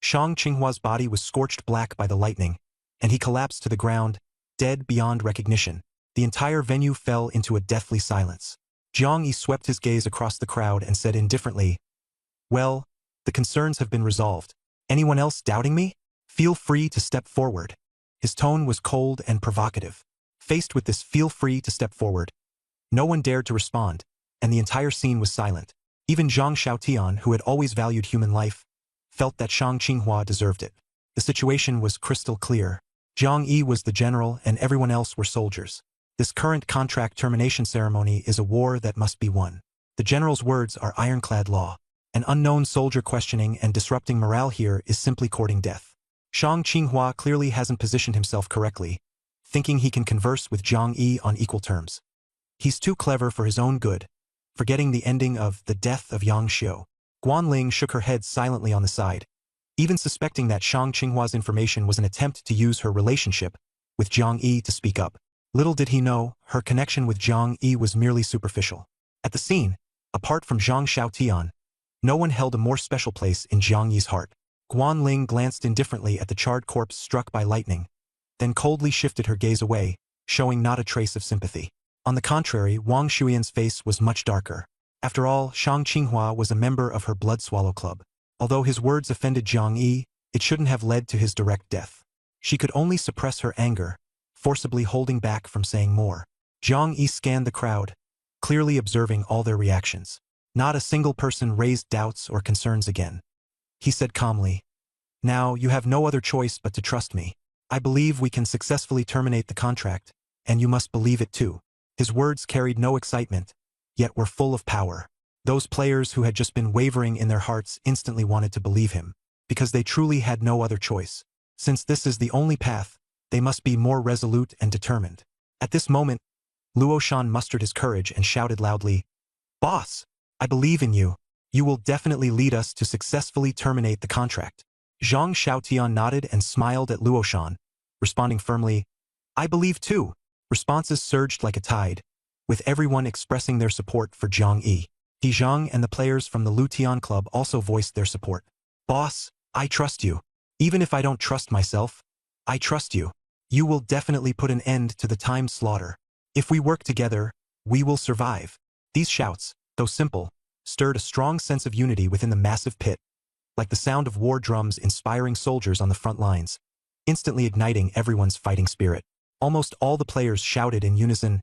Shang Qinghua's body was scorched black by the lightning, and he collapsed to the ground, dead beyond recognition. The entire venue fell into a deathly silence. Jiang Yi swept his gaze across the crowd and said indifferently, Well, the concerns have been resolved. Anyone else doubting me? Feel free to step forward. His tone was cold and provocative. Faced with this feel free to step forward, no one dared to respond, and the entire scene was silent. Even Zhang Xiaotian, who had always valued human life, felt that Shang Qinghua deserved it. The situation was crystal clear. Jiang Yi was the general and everyone else were soldiers. This current contract termination ceremony is a war that must be won. The general's words are ironclad law. An unknown soldier questioning and disrupting morale here is simply courting death. Shang Qinghua clearly hasn't positioned himself correctly, thinking he can converse with Jiang Yi on equal terms. He's too clever for his own good, forgetting the ending of the death of Yang Xiu. Guan Ling shook her head silently on the side, even suspecting that Shang Qinghua's information was an attempt to use her relationship with Jiang Yi to speak up. Little did he know, her connection with Jiang Yi was merely superficial. At the scene, apart from Zhang Xiaotian, no one held a more special place in Jiang Yi's heart. Guan Ling glanced indifferently at the charred corpse struck by lightning, then coldly shifted her gaze away, showing not a trace of sympathy. On the contrary, Wang Shuyan's face was much darker. After all, Shang Qinghua was a member of her Blood Swallow Club. Although his words offended Jiang Yi, it shouldn't have led to his direct death. She could only suppress her anger, forcibly holding back from saying more. Jiang Yi scanned the crowd, clearly observing all their reactions. Not a single person raised doubts or concerns again. He said calmly, Now you have no other choice but to trust me. I believe we can successfully terminate the contract, and you must believe it too. His words carried no excitement, yet were full of power. Those players who had just been wavering in their hearts instantly wanted to believe him, because they truly had no other choice. Since this is the only path, they must be more resolute and determined. At this moment, Luo Shan mustered his courage and shouted loudly, Boss, I believe in you. You will definitely lead us to successfully terminate the contract. Zhang Xiaotian nodded and smiled at Luoshan, responding firmly, I believe too. Responses surged like a tide, with everyone expressing their support for Jiang Yi. He Zhang and the players from the Lutian Club also voiced their support. Boss, I trust you. Even if I don't trust myself, I trust you. You will definitely put an end to the time slaughter. If we work together, we will survive. These shouts, though simple, stirred a strong sense of unity within the massive pit, like the sound of war drums inspiring soldiers on the front lines, instantly igniting everyone's fighting spirit. Almost all the players shouted in unison,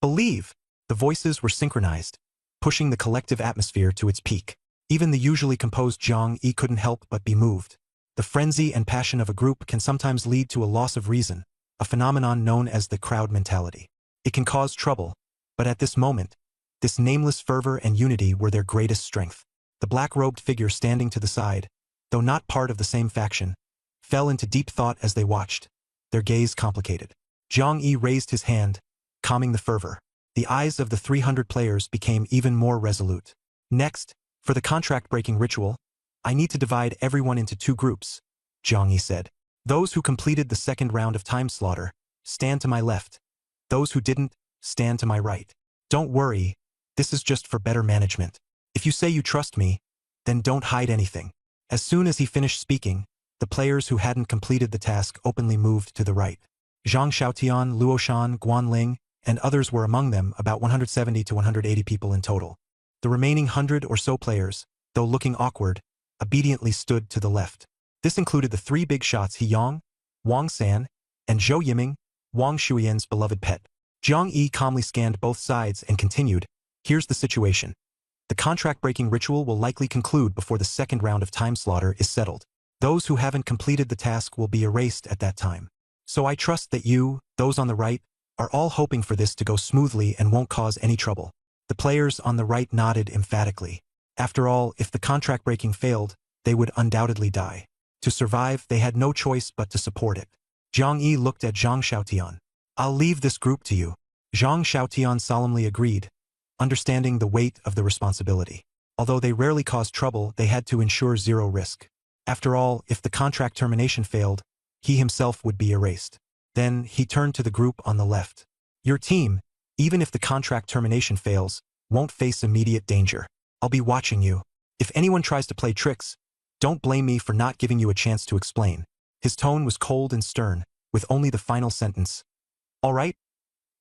Believe! The voices were synchronized, pushing the collective atmosphere to its peak. Even the usually composed Jiang Yi couldn't help but be moved. The frenzy and passion of a group can sometimes lead to a loss of reason, a phenomenon known as the crowd mentality. It can cause trouble, but at this moment, this nameless fervor and unity were their greatest strength. The black-robed figure standing to the side, though not part of the same faction, fell into deep thought as they watched, their gaze complicated. Jiang Yi raised his hand, calming the fervor. The eyes of the 300 players became even more resolute. Next, for the contract-breaking ritual, I need to divide everyone into 2 groups, Jiang Yi said. Those who completed the second round of time slaughter, stand to my left. Those who didn't, stand to my right. Don't worry, this is just for better management. If you say you trust me, then don't hide anything. As soon as he finished speaking, the players who hadn't completed the task openly moved to the right. Zhang Xiaotian, Luoshan, Guanling, and others were among them, about 170 to 180 people in total. The remaining 100 or so players, though looking awkward, obediently stood to the left. This included the 3 big shots He Yang, Wang San, and Zhou Yiming, Wang Shuyan's beloved pet. Jiang Yi calmly scanned both sides and continued, Here's the situation. The contract-breaking ritual will likely conclude before the second round of time slaughter is settled. Those who haven't completed the task will be erased at that time. So I trust that you, those on the right, are all hoping for this to go smoothly and won't cause any trouble. The players on the right nodded emphatically. After all, if the contract breaking failed, they would undoubtedly die. To survive, they had no choice but to support it. Jiang Yi looked at Zhang Xiaotian. I'll leave this group to you. Zhang Xiaotian solemnly agreed, understanding the weight of the responsibility. Although they rarely caused trouble, they had to ensure zero risk. After all, if the contract termination failed, he himself would be erased. Then, he turned to the group on the left. Your team, even if the contract termination fails, won't face immediate danger. I'll be watching you. If anyone tries to play tricks, don't blame me for not giving you a chance to explain. His tone was cold and stern, with only the final sentence. All right?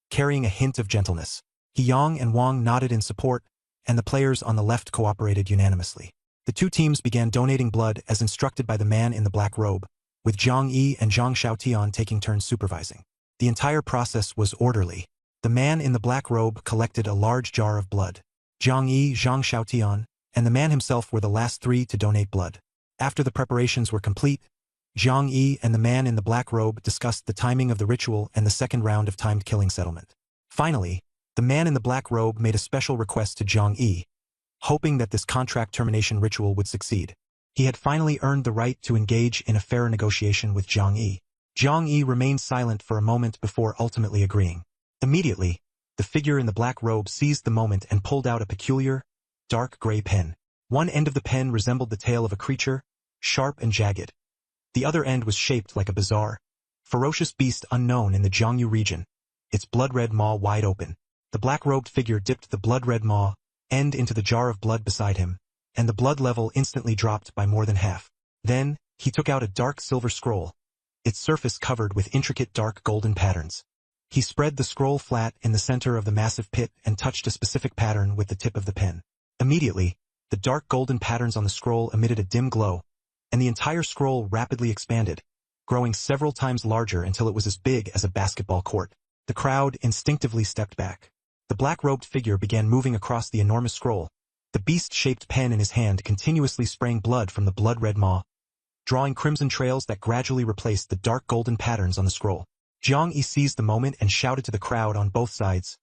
Carrying a hint of gentleness. He Yang and Wang nodded in support, and the players on the left cooperated unanimously. The 2 teams began donating blood as instructed by the man in the black robe, with Jiang Yi and Zhang Xiaotian taking turns supervising. The entire process was orderly. The man in the black robe collected a large jar of blood. Jiang Yi, Zhang Xiaotian, and the man himself were the last 3 to donate blood. After the preparations were complete, Jiang Yi and the man in the black robe discussed the timing of the ritual and the second round of timed killing settlement. Finally, the man in the black robe made a special request to Jiang Yi, hoping that this contract termination ritual would succeed. He had finally earned the right to engage in a fair negotiation with Jiang Yi. Jiang Yi remained silent for a moment before ultimately agreeing. Immediately, the figure in the black robe seized the moment and pulled out a peculiar, dark gray pen. One end of the pen resembled the tail of a creature, sharp and jagged. The other end was shaped like a bizarre, ferocious beast unknown in the Jiangyu region, its blood-red maw wide open. The black-robed figure dipped the blood-red maw end into the jar of blood beside him, and the blood level instantly dropped by more than half. Then, he took out a dark silver scroll, its surface covered with intricate dark golden patterns. He spread the scroll flat in the center of the massive pit and touched a specific pattern with the tip of the pen. Immediately, the dark golden patterns on the scroll emitted a dim glow, and the entire scroll rapidly expanded, growing several times larger until it was as big as a basketball court. The crowd instinctively stepped back. The black-robed figure began moving across the enormous scroll, the beast-shaped pen in his hand continuously spraying blood from the blood-red maw, drawing crimson trails that gradually replaced the dark golden patterns on the scroll. Jiang Yi seized the moment and shouted to the crowd on both sides,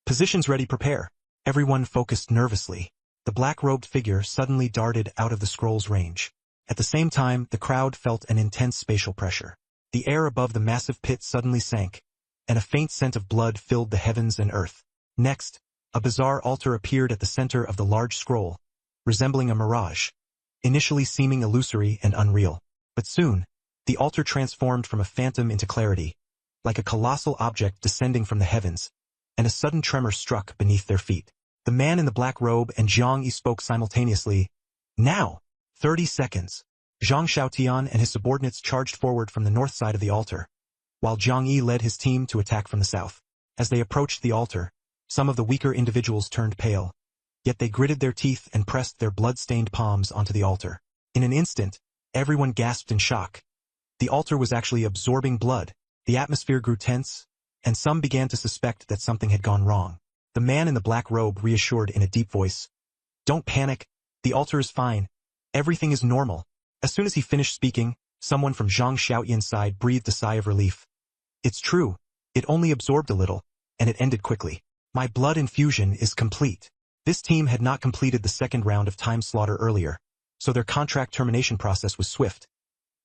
"Positions ready, prepare." Everyone focused nervously. The black-robed figure suddenly darted out of the scroll's range. At the same time, the crowd felt an intense spatial pressure. The air above the massive pit suddenly sank, and a faint scent of blood filled the heavens and earth. Next, a bizarre altar appeared at the center of the large scroll, resembling a mirage, initially seeming illusory and unreal. But soon, the altar transformed from a phantom into clarity, like a colossal object descending from the heavens, and a sudden tremor struck beneath their feet. The man in the black robe and Zhang Yi spoke simultaneously. Now! 30 seconds. Zhang Xiaotian and his subordinates charged forward from the north side of the altar, while Zhang Yi led his team to attack from the south. As they approached the altar, some of the weaker individuals turned pale, yet they gritted their teeth and pressed their blood-stained palms onto the altar. In an instant, everyone gasped in shock. The altar was actually absorbing blood. The atmosphere grew tense, and some began to suspect that something had gone wrong. The man in the black robe reassured in a deep voice, "Don't panic. The altar is fine. Everything is normal." As soon as he finished speaking, someone from Zhang Xiaotian's side breathed a sigh of relief. "It's true. It only absorbed a little, and it ended quickly. My blood infusion is complete." This team had not completed the second round of time slaughter earlier, so their contract termination process was swift.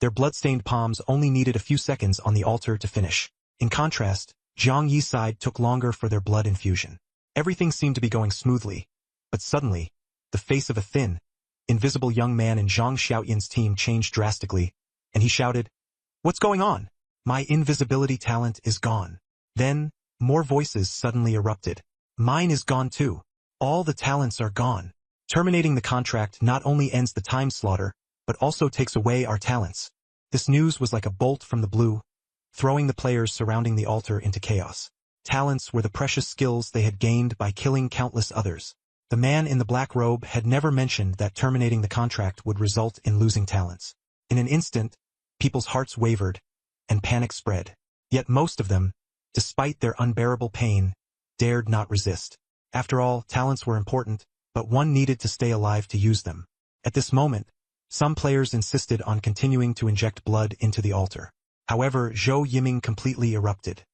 Their blood-stained palms only needed a few seconds on the altar to finish. In contrast, Zhang Yi's side took longer for their blood infusion. Everything seemed to be going smoothly, but suddenly, the face of a thin, invisible young man in Zhang Xiaotian's team changed drastically, and he shouted, "What's going on? My invisibility talent is gone." Then, more voices suddenly erupted. "Mine is gone too. All the talents are gone. Terminating the contract not only ends the time slaughter, but also takes away our talents." This news was like a bolt from the blue, throwing the players surrounding the altar into chaos. Talents were the precious skills they had gained by killing countless others. The man in the black robe had never mentioned that terminating the contract would result in losing talents. In an instant, people's hearts wavered, and panic spread. Yet most of them, despite their unbearable pain, dared not resist. After all, talents were important, but one needed to stay alive to use them. At this moment, some players insisted on continuing to inject blood into the altar. However, Zhou Yiming completely erupted.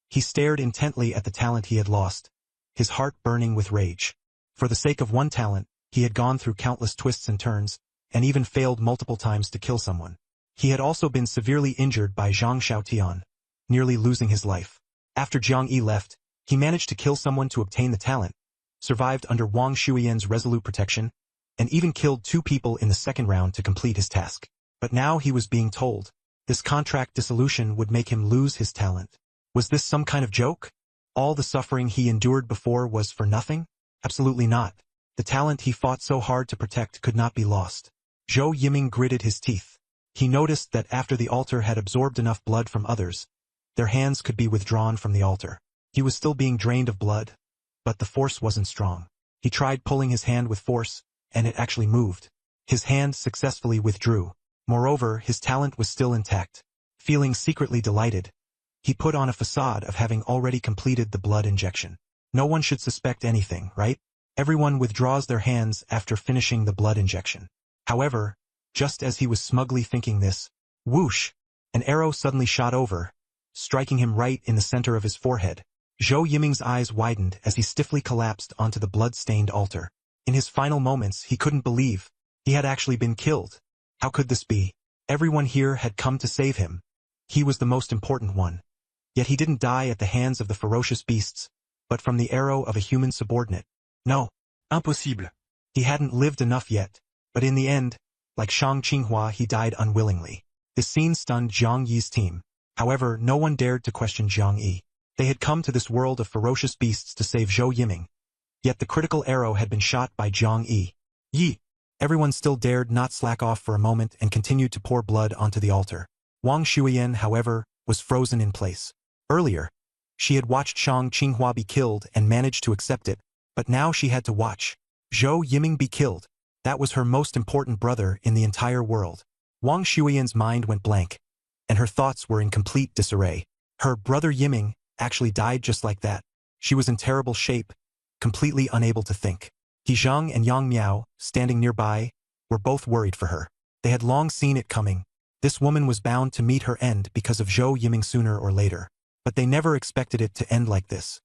He stared intently at the talent he had lost, his heart burning with rage. For the sake of one talent, he had gone through countless twists and turns, and even failed multiple times to kill someone. He had also been severely injured by Zhang Xiaotian, nearly losing his life. After Zhang Yi left, he managed to kill someone to obtain the talent, survived under Wang Shuiyan's resolute protection, and even killed 2 people in the second round to complete his task. But now he was being told, this contract dissolution would make him lose his talent. Was this some kind of joke? All the suffering he endured before was for nothing? Absolutely not. The talent he fought so hard to protect could not be lost. Zhou Yiming gritted his teeth. He noticed that after the altar had absorbed enough blood from others, their hands could be withdrawn from the altar. He was still being drained of blood, but the force wasn't strong. He tried pulling his hand with force, and it actually moved. His hand successfully withdrew. Moreover, his talent was still intact. Feeling secretly delighted, he put on a facade of having already completed the blood injection. No one should suspect anything, right? Everyone withdraws their hands after finishing the blood injection. However, just as he was smugly thinking this, whoosh, an arrow suddenly shot over, striking him right in the center of his forehead. Zhou Yiming's eyes widened as he stiffly collapsed onto the blood-stained altar. In his final moments, he couldn't believe he had actually been killed. How could this be? Everyone here had come to save him. He was the most important one. Yet he didn't die at the hands of the ferocious beasts, but from the arrow of a human subordinate. No. Impossible. He hadn't lived enough yet, but in the end, like Shang Qinghua, he died unwillingly. This scene stunned Zhang Yi's team. However, no one dared to question Zhang Yi. They had come to this world of ferocious beasts to save Zhou Yiming. Yet the critical arrow had been shot by Zhang Yi. Everyone still dared not slack off for a moment and continued to pour blood onto the altar. Wang Shuiyan, however, was frozen in place. Earlier, she had watched Shang Qinghua be killed and managed to accept it, but now she had to watch Zhou Yiming be killed. That was her most important brother in the entire world. Wang Shuiyan's mind went blank, and her thoughts were in complete disarray. Her brother Yiming actually died just like that. She was in terrible shape, completely unable to think. He Zhang and Yang Miao, standing nearby, were both worried for her. They had long seen it coming. This woman was bound to meet her end because of Zhou Yiming sooner or later. But they never expected it to end like this.